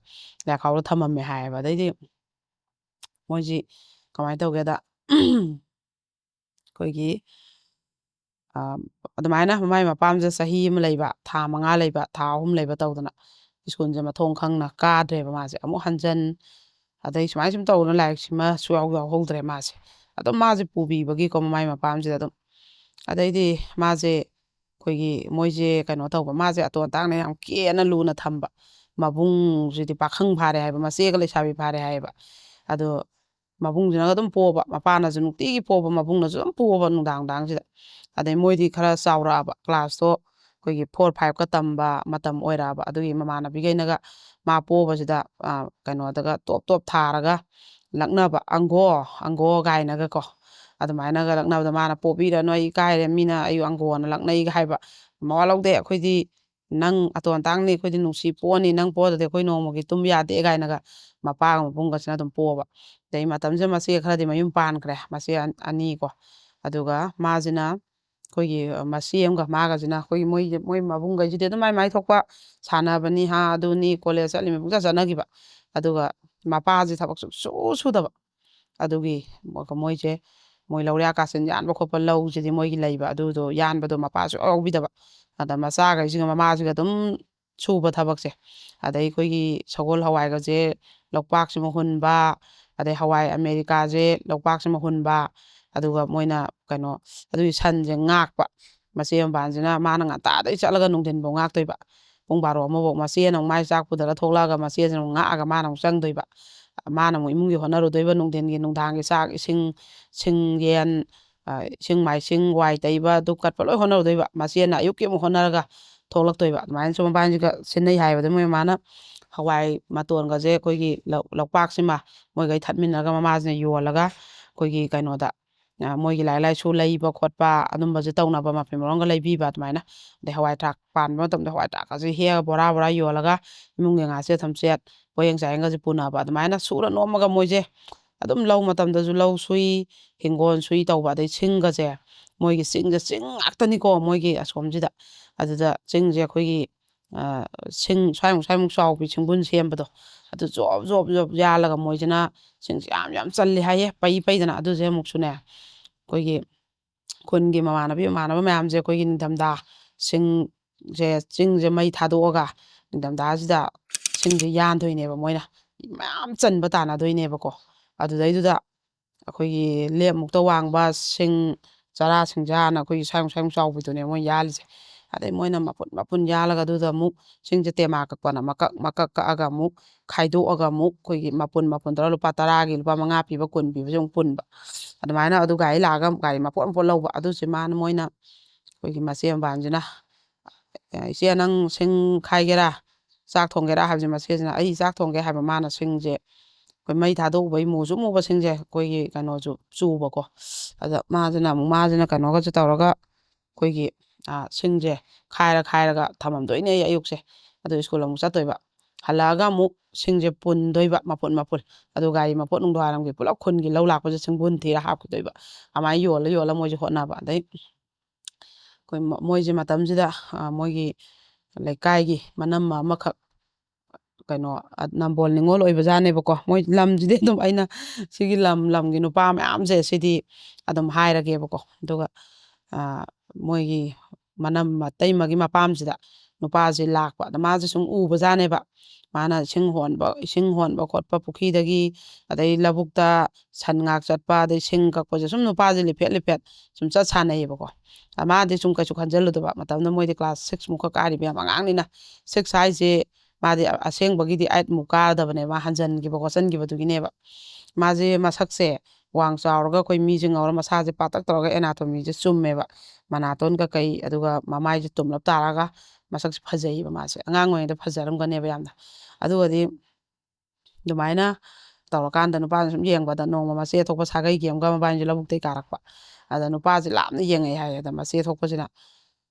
ꯂꯥꯏꯈꯥꯎꯗꯣ ꯊꯝꯃꯝꯃꯦ ꯍꯥꯏꯌꯦꯕ ꯑꯗꯩꯗꯤ ꯃꯣꯏꯁꯤ ꯀꯃꯥꯏꯅ ꯇꯧꯒꯦꯗ ꯑꯩꯈꯣꯏꯒꯤ ꯑꯗꯨꯃꯥꯏꯅ ꯃꯃꯥꯏ ꯃꯄꯥꯝꯁꯦ ꯆꯍꯤ ꯑꯃ ꯂꯩꯕ ꯊꯥ 5 ꯂꯩꯕ ꯊꯥ 3 ꯂꯩꯕ ꯇꯧꯗꯅ ꯁ꯭ꯀꯨꯜꯁꯦ ꯃꯊꯣꯡ ꯈꯪꯅ ꯀꯥꯗ꯭ꯔꯦꯕ ꯃꯥꯁꯦ ꯑꯃꯨꯛ ꯍꯟꯖꯟ ꯑꯗꯩ ꯁꯨꯃꯥꯏꯅ ꯁꯨꯝ ꯇꯧꯗꯅ ꯂꯥꯏꯔꯤꯛꯁꯤꯃ ꯁꯨꯡꯌꯥꯎ ꯌꯥꯎꯍꯧꯗ꯭ꯔꯦ ꯃꯥꯁꯦ ꯑꯗꯨꯝ ꯃꯥꯁꯦ ꯄꯨꯕꯤꯕꯒꯤꯀꯣ ꯃꯃꯥꯏ ꯃꯄꯥꯝꯁꯤꯗ ꯑꯗꯨꯝ ꯑꯗꯩꯗꯤ ꯃꯥꯁꯦ ꯑꯩꯈꯣꯏꯒꯤ ꯃꯣꯏꯁꯦ ꯀꯩꯅꯣ ꯇꯧꯕ ꯃꯥꯁꯦ ꯑꯇꯣꯟ ꯑꯇꯥꯡꯅ ꯌꯥꯝ ꯀꯦꯅ ꯂꯨꯅ ꯊꯝꯕ ꯃꯕꯨꯡꯁꯤꯗꯤ ꯄꯥꯈꯪ ꯐꯥꯔꯦ ꯍꯥꯏꯕ ꯃꯆꯦꯒ ꯂꯩꯁꯥꯕꯤ ꯐꯥꯔꯦ ꯍꯥꯏꯌꯦꯕ ꯑꯗꯣ ꯃꯕꯨꯡꯁꯤꯅꯒ ꯑꯗꯨꯝ ꯄꯣꯕ ꯃꯄꯥꯅꯁꯨ ꯅꯨꯡꯇꯤꯒꯤ ꯄꯣꯕ ꯃꯕꯨꯡꯅꯁꯨ ꯑꯗꯨꯝ ꯄꯣꯕ ꯅꯨꯡꯗꯥꯡꯁꯤꯗ ꯑꯗꯩ ꯃꯣꯏꯗꯤ ꯈꯔ ꯆꯥꯎꯔꯛꯑꯕ ꯀ꯭ꯂꯥꯁꯇꯣ ꯑꯩꯈꯣꯏꯒꯤ 4, 5ꯀ ꯇꯝꯕ ꯃꯇꯝ ꯑꯣꯏꯔꯛꯑꯕ ꯑꯗꯨꯒꯤ ꯃꯃꯥꯟꯅꯕꯤꯈꯩꯅꯒ ꯃꯥ ꯄꯣꯕꯁꯤꯗ ꯀꯩꯅꯣꯗꯒ ꯇꯣꯞ ꯊꯥꯔꯒ ꯂꯛꯅꯕ ꯑꯪꯒꯣ ꯀꯥꯏꯅꯒꯀꯣ ꯑꯗꯨꯃꯥꯏꯅꯒ ꯂꯛꯅꯕꯗ ꯃꯥꯅ ꯄꯣꯕꯤꯔꯅꯨ ꯑꯩ ꯏꯀꯥꯏꯔꯦ ꯃꯤꯅ ꯑꯩ ꯑꯪꯒꯣꯅ ꯂꯛꯅꯩꯒ ꯍꯥꯏꯕ ꯃꯋꯥ ꯂꯧꯗꯦ ꯑꯩꯈꯣꯏꯗꯤ ꯅꯪ ꯑꯇꯣꯟ ꯑꯇꯥꯡꯅꯤ ꯑꯩꯈꯣꯏꯗꯤ ꯅꯨꯡꯁꯤ ꯄꯣꯑꯅꯤ ꯅꯪ ꯄꯣꯗ꯭ꯔꯗꯤ ꯑꯩꯈꯣꯏ ꯅꯣꯡꯃꯒꯤ ꯇꯨꯝ ꯌꯥꯗꯦ ꯀꯥꯏꯅꯒ ꯃꯄꯥꯒ ꯃꯕꯨꯡꯒꯁꯤꯅ ꯑꯗꯨꯝ ꯄꯣꯕ ꯑꯗꯩ ꯃꯇꯝꯁꯤꯗ ꯃꯆꯦ ꯈꯔꯗꯤ ꯃꯌꯨꯝ ꯄꯥꯟꯈ꯭ꯔꯦ ꯃꯆꯦ 2 ꯀꯣ ꯑꯗꯨꯒ ꯃꯥꯁꯤꯅ ꯑꯩꯈꯣꯏꯒꯤ ꯃꯆꯦ ꯑꯃꯒ ꯃꯥꯒꯁꯤꯅ ꯑꯩꯈꯣꯏꯒꯤ ꯃꯣꯏ ꯃꯕꯨꯡꯈꯩꯁꯤꯗꯤ ꯑꯗꯨꯝ ꯃꯥꯏ ꯊꯣꯛꯄ ꯁꯥꯟꯅꯕꯅꯤ ꯑꯗꯨꯅꯤ ꯀꯣꯂꯦꯖ ꯆꯠꯂꯤꯃꯤ ꯄꯨꯡꯆꯠ ꯆꯠꯅꯈꯤꯕ ꯑꯗꯨꯒ ꯃꯄꯥꯁꯤ ꯊꯕꯛ ꯁꯨꯗꯕ ꯑꯗꯨꯒꯤ ꯃꯣꯏꯁꯦ ꯃꯣꯏ ꯂꯧꯔꯤꯌꯥ ꯀꯥꯆꯤꯟ ꯌꯥꯟꯕ ꯈꯣꯠꯄ ꯂꯧꯁꯤꯗꯤ ꯃꯣꯏꯒꯤ ꯂꯩꯕ ꯑꯗꯨꯗꯣ ꯌꯥꯟꯕꯗꯣ ꯃꯄꯥꯁꯨ ꯌꯥꯎꯕꯤꯗꯕ ꯑꯗ ꯃꯆꯥꯈꯩꯁꯤꯒ ꯃꯃꯥꯁꯤꯒ ꯑꯗꯨꯝ ꯁꯨꯕ ꯊꯕꯛꯁꯦ ꯑꯗꯩ ꯑꯩꯈꯣꯏꯒꯤ ꯁꯒꯣꯜ ꯍꯋꯥꯏꯒꯁꯦ ꯂꯧꯄꯥꯛꯁꯤꯃ ꯍꯨꯟꯕ ꯑꯗꯩ ꯍꯋꯥꯏ ꯑꯃꯦꯔꯤꯀꯥꯁꯦ ꯂꯧꯄꯥꯛꯁꯤꯃ ꯍꯨꯟꯕ ꯑꯗꯨꯒ ꯃꯣꯏꯅ ꯀꯩꯅꯣ ꯑꯗꯨꯒꯤ ꯁꯟꯁꯦ ꯉꯥꯛꯄ ꯃꯆꯦ ꯃꯄꯥꯟꯁꯤꯅ ꯃꯥꯅ ꯉꯟꯇꯥꯗꯩ ꯆꯠꯂꯒ ꯅꯨꯡꯊꯤꯟꯐꯥꯎ ꯉꯥꯛꯇꯣꯏꯕ ꯄꯨꯡ 12 1ꯐꯥꯎ ꯃꯆꯦꯅ ꯑꯃꯨꯛ ꯃꯥꯏ ꯆꯥꯛ ꯄꯨꯗꯔ ꯊꯣꯛꯂꯛꯑꯒ ꯃꯆꯦꯁꯤꯅ ꯑꯃꯨꯛ ꯉꯥꯛꯑꯒ ꯃꯥꯅ ꯑꯃꯨꯛ ꯆꯪꯗꯣꯏꯕ ꯃꯥꯅ ꯑꯃꯨꯛ ꯏꯃꯨꯡꯒꯤ ꯍꯣꯠꯅꯔꯨꯗꯣꯏꯕ ꯅꯨꯡꯊꯤꯟꯒꯤ ꯅꯨꯡꯗꯥꯡꯒꯤ ꯆꯥꯛ ꯏꯁꯤꯡ ꯁꯤꯡ ꯌꯦꯟ ꯏꯁꯤꯡ ꯃꯥꯏꯁꯤꯡ ꯋꯥꯏ ꯇꯩꯕ ꯙꯨꯞ ꯀꯠꯄ ꯂꯣꯏ ꯍꯣꯠꯅꯔꯨꯗꯣꯏꯕ ꯃꯆꯦꯅ ꯑꯌꯨꯛꯀꯤ ꯑꯃꯨꯛ ꯍꯣꯠꯅꯔꯒ ꯊꯣꯛꯂꯛꯇꯣꯏꯕ ꯑꯗꯨꯃꯥꯏꯅ ꯁꯨꯝ ꯃꯕꯥꯟꯁꯤꯒ ꯁꯤꯟꯅꯩ ꯍꯥꯏꯕꯗ ꯃꯣꯏ ꯃꯃꯥꯅ ꯍꯋꯥꯏ ꯃꯇꯣꯟꯒꯁꯦ ꯑꯩꯈꯣꯏꯒꯤ ꯂꯧꯄꯥꯛꯁꯤꯃ ꯃꯣꯏꯒꯩ ꯊꯠꯃꯤꯟꯅꯔꯒ ꯃꯃꯥꯁꯤꯅ ꯌꯣꯜꯂꯒ ꯑꯩꯈꯣꯏꯒꯤ ꯀꯩꯅꯣꯗ ꯃꯣꯏꯒꯤ ꯂꯥꯏꯔꯤꯛ ꯂꯥꯏꯁꯨ ꯂꯩꯕ ꯈꯣꯠꯄ ꯑꯗꯨꯝꯕꯁꯦ ꯇꯧꯅꯕ ꯃꯐꯤ ꯃꯔꯣꯟꯒ ꯂꯩꯕꯤꯕ ꯑꯗꯨꯃꯥꯏꯅ ꯑꯗꯩ ꯍꯋꯥꯏ ꯊꯔꯥꯛ ꯄꯥꯟꯕ ꯃꯇꯝꯗ ꯍꯋꯥꯏ ꯊꯔꯥꯛꯀꯁꯦ ꯍꯦꯛꯑꯒ ꯕꯣꯔꯥ ꯌꯣꯜꯂꯒ ꯏꯃꯨꯡꯒꯤ ꯉꯥꯆꯦꯠ ꯊꯝꯆꯦꯠ ꯄꯣꯌꯦꯡ ꯆꯥꯌꯦꯡꯒꯁꯦ ꯄꯨꯅꯕ ꯑꯗꯨꯃꯥꯏꯅ ꯁꯨꯔ ꯅꯣꯝꯃꯒ ꯃꯣꯏꯁꯦ ꯑꯗꯨꯝ ꯂꯧ ꯃꯇꯝꯗꯁꯨ ꯂꯧ ꯁꯨꯏ ꯍꯤꯡꯒꯣꯜ ꯁꯨꯏ ꯇꯧꯕ ꯑꯗꯩ ꯁꯤꯡꯒꯁꯦ ꯃꯣꯏꯒꯤ ꯆꯤꯡꯁꯦ ꯆꯤꯡ ꯉꯥꯛꯇꯅꯤꯀꯣ ꯃꯣꯏꯒꯤ ꯑꯁꯣꯝꯁꯤꯗ ꯑꯗꯨꯗ ꯆꯤꯡꯁꯦ ꯑꯩꯈꯣꯏꯒꯤ ꯁꯤꯡ ꯁ꯭ꯋꯥꯏꯃꯨꯛ ꯆꯥꯎꯕꯤ ꯁꯤꯡꯕꯨꯟ ꯁꯦꯝꯕꯗꯣ ꯑꯗꯨ ꯖꯣꯞ ꯌꯥꯜꯂꯒ ꯃꯣꯏꯁꯤꯅ ꯁꯤꯡꯁꯦ ꯌꯥꯝ ꯆꯜꯂꯤ ꯍꯥꯏꯌꯦ ꯄꯩꯗꯅ ꯑꯗꯨꯁꯦ ꯑꯃꯨꯛꯁꯨꯅꯦ ꯑꯩꯈꯣꯏꯒꯤ ꯈꯨꯟꯒꯤ ꯃꯃꯥꯟꯅꯕ ꯃꯌꯥꯝꯁꯦ ꯑꯩꯈꯣꯏꯒꯤ ꯅꯤꯡꯊꯝꯊꯥ ꯆꯤꯡꯁꯦ ꯃꯩ ꯊꯥꯗꯣꯛꯑꯒ ꯅꯤꯡꯊꯝꯊꯥꯁꯤꯗ ꯁꯤꯡꯁꯦ ꯌꯥꯟꯗꯣꯏꯅꯦꯕ ꯃꯣꯏꯅ ꯃꯌꯥꯝ ꯆꯟꯕ ꯇꯥꯟꯅꯗꯣꯏꯅꯦꯕꯀꯣ ꯑꯗꯨꯗꯩꯗꯨꯗ ꯑꯩꯈꯣꯏꯒꯤ ꯂꯦꯞꯃꯨꯛꯇ ꯋꯥꯡꯕ ꯁꯤꯡ ꯆꯔꯥ ꯁꯤꯡꯖꯥꯅ ꯑꯩꯈꯣꯏꯒꯤ ꯁ꯭ꯋꯥꯏꯃꯨꯛ ꯆꯥꯎꯕꯤꯗꯨꯅꯦ ꯃꯣꯏ ꯌꯥꯜꯂꯤꯁꯦ ꯑꯗꯩ ꯃꯣꯏꯅ ꯃꯄꯨꯟ ꯌꯥꯜꯂꯒ ꯑꯗꯨꯗ ꯑꯃꯨꯛ ꯁꯤꯡꯁꯦ ꯇꯦꯃꯥ ꯀꯛꯄꯅ ꯃꯀꯛ ꯀꯛꯑꯒ ꯑꯃꯨꯛ ꯈꯥꯏꯗꯣꯛꯑꯒ ꯑꯃꯨꯛ ꯑꯩꯈꯣꯏꯒꯤ ꯃꯄꯨꯟ ꯇꯧꯔꯒ ꯂꯨꯄꯥ 10ꯒꯤ ꯂꯨꯄꯥ 5 ꯄꯤꯕ 10 ꯄꯤꯕꯁꯦ ꯑꯃꯨꯛ ꯄꯨꯟꯕ ꯑꯗꯨꯃꯥꯏꯅ ꯑꯗꯨ ꯒꯥꯔꯤ ꯂꯥꯛꯑꯒ ꯒꯥꯔꯤ ꯃꯄꯣꯠ ꯂꯧꯕ ꯑꯗꯨꯁꯦ ꯃꯣꯏꯅ ꯑꯩꯈꯣꯏꯒꯤ ꯃꯆꯦ ꯃꯕꯥꯟꯁꯤꯅ ꯏꯆꯦ ꯅꯪ ꯁꯤꯡ ꯈꯥꯏꯒꯦꯔꯥ ꯆꯥꯛ ꯊꯣꯡꯒꯦꯔꯥ ꯍꯥꯏꯕꯁꯦ ꯃꯆꯦꯁꯤꯅ ꯑꯩ ꯆꯥꯛ ꯊꯣꯡꯒꯦ ꯍꯥꯏꯕ ꯃꯥꯅ ꯁꯤꯡꯁꯦ ꯑꯩꯈꯣꯏ ꯃꯩ ꯊꯥꯗꯣꯛꯎꯕꯩ ꯃꯨꯁꯨ ꯃꯨꯕ ꯁꯤꯡꯁꯦ ꯑꯩꯈꯣꯏꯒꯤ ꯀꯩꯅꯣꯁꯨ ꯆꯨꯕꯀꯣ ꯑꯗ ꯃꯥꯁꯤꯅ ꯀꯩꯅꯣꯒꯁꯨ ꯇꯧꯔꯒ ꯑꯩꯈꯣꯏꯒꯤ ꯁꯤꯡꯁꯦ ꯈꯥꯏꯔꯒ ꯊꯝꯃꯝꯗꯣꯏꯅꯦ ꯑꯌꯨꯛꯁꯦ ꯑꯗꯨ ꯁ꯭ꯀꯨꯜ ꯑꯃꯨꯛ ꯆꯠꯇꯣꯏꯕ ꯍꯜꯂꯛꯑꯒ ꯑꯃꯨꯛ ꯁꯤꯡꯁꯦ ꯄꯨꯟꯗꯣꯏꯕ ꯃꯄꯨꯟ ꯑꯗꯨ ꯒꯥꯔꯤ ꯃꯄꯣꯠ ꯅꯨꯡꯗꯥꯡꯋꯥꯏꯔꯝꯒꯤ ꯄꯨꯂꯞ ꯈꯨꯟꯒꯤ ꯂꯧ ꯂꯥꯛꯄꯁꯦ ꯁꯤꯡꯕꯨꯟ ꯊꯤꯔ ꯍꯥꯞꯈꯤꯗꯣꯏꯕ ꯑꯗꯨꯃꯥꯏꯅ ꯌꯣꯜꯂ ꯃꯣꯏꯁꯦ ꯍꯣꯠꯅꯕ ꯑꯗꯩ ꯑꯩꯈꯣꯏ ꯃꯣꯏꯁꯦ ꯃꯇꯝꯁꯤꯗ ꯃꯣꯏꯒꯤ ꯂꯩꯀꯥꯏꯒꯤ ꯃꯅꯝꯃ ꯑꯃꯈꯛ ꯀꯩꯅꯣ ꯅꯝꯕꯣꯜ ꯅꯤꯉꯣꯜ ꯑꯣꯏꯕꯖꯥꯠꯅꯦꯕꯀꯣ ꯃꯣꯏ ꯂꯝꯁꯤꯗꯤ ꯑꯗꯨꯝ ꯑꯩꯅ ꯁꯤꯒꯤ ꯂꯝꯒꯤ ꯅꯨꯄꯥ ꯃꯌꯥꯝꯁꯦ ꯁꯤꯗꯤ ꯑꯗꯨꯝ ꯍꯥꯏꯔꯒꯦꯕꯀꯣ ꯑꯗꯨꯒ ꯃꯣꯏꯒꯤ ꯃꯇꯩꯃꯒꯤ ꯃꯄꯥꯝꯁꯤꯗ ꯅꯨꯄꯥꯁꯦ ꯂꯥꯛꯄ ꯑꯗ ꯃꯥꯁꯦ ꯁꯨꯝ ꯎꯕꯖꯥꯠꯅꯦꯕ ꯃꯥꯅ ꯏꯁꯤꯡ ꯍꯣꯟꯕ ꯈꯣꯠꯄ ꯄꯨꯈ꯭ꯔꯤꯗꯒꯤ ꯑꯗꯩ ꯂꯧꯕꯨꯛꯇ ꯁꯟ ꯉꯥꯛ ꯆꯠꯄ ꯑꯗꯩ ꯁꯤꯡ ꯀꯛꯄꯁꯦ ꯁꯨꯝ ꯅꯨꯄꯥꯁꯦ ꯂꯤꯐꯦꯠ ꯁꯨꯝ ꯆꯠ ꯁꯥꯟꯅꯩꯌꯦꯕꯀꯣ ꯃꯥꯗꯤ ꯁꯨꯝ ꯀꯩꯁꯨ ꯈꯟꯖꯤꯜꯂꯨꯗꯕ ꯃꯇꯝꯗ ꯃꯣꯏꯗꯤ ꯀ꯭ꯂꯥꯁ 6 ꯀꯥꯔꯤꯕ ꯌꯥꯝ ꯑꯉꯥꯡꯅꯤꯅ 6 ꯍꯥꯏꯁꯦ ꯃꯥꯗꯤ ꯑꯁꯦꯡꯕꯒꯤꯗꯤ 8 ꯀꯥꯔꯗꯕꯅꯦꯕ ꯃꯥ ꯍꯟꯖꯤꯟꯈꯤꯕ ꯈꯣꯠꯆꯟꯈꯤꯕꯗꯨꯒꯤꯅꯦꯕ ꯃꯥꯁꯦ ꯃꯁꯛꯁꯦ ꯋꯥꯡ ꯆꯥꯎꯔꯒ ꯑꯩꯈꯣꯏ ꯃꯤꯁꯦ ꯉꯧꯔ ꯃꯁꯥꯁꯦ ꯄꯥꯛꯇꯛ ꯇꯧꯔꯒ ꯑꯦꯅꯥꯇꯣꯃꯤꯁꯦ ꯆꯨꯝꯃꯦꯕ ꯃꯅꯥꯇꯣꯟ ꯀꯩ ꯑꯗꯨꯒ ꯃꯃꯥꯏꯁꯦ ꯇꯨꯝꯂꯞ ꯇꯥꯔꯒ ꯃꯁꯛꯁꯦ ꯐꯖꯩꯌꯦꯕ ꯃꯥꯁꯦ ꯑꯉꯥꯡ ꯑꯣꯏꯔꯤꯉꯩꯗ ꯐꯖꯔꯝꯒꯅꯦꯕ ꯌꯥꯝꯅ ꯑꯗꯨꯒꯗꯤ ꯑꯗꯨꯃꯥꯏꯅ ꯇꯧꯔꯀꯥꯟꯗ ꯅꯨꯄꯥꯅ ꯁꯨꯝ ꯌꯦꯡꯕꯗ ꯅꯣꯡꯃ ꯃꯆꯦ ꯑꯊꯣꯛꯄ ꯁꯥꯒꯩꯒꯤ ꯑꯃꯒ ꯃꯕꯥꯏꯅꯤꯁꯦ ꯂꯧꯕꯨꯛꯇꯩ ꯀꯥꯔꯛꯄ ꯑꯗ ꯅꯨꯄꯥꯁꯦ ꯂꯥꯞꯅ ꯌꯦꯡꯉꯛꯑꯦ ꯍꯥꯏꯌꯦ ꯑꯗ ꯃꯆꯦ ꯊꯣꯛꯄꯁꯤꯅ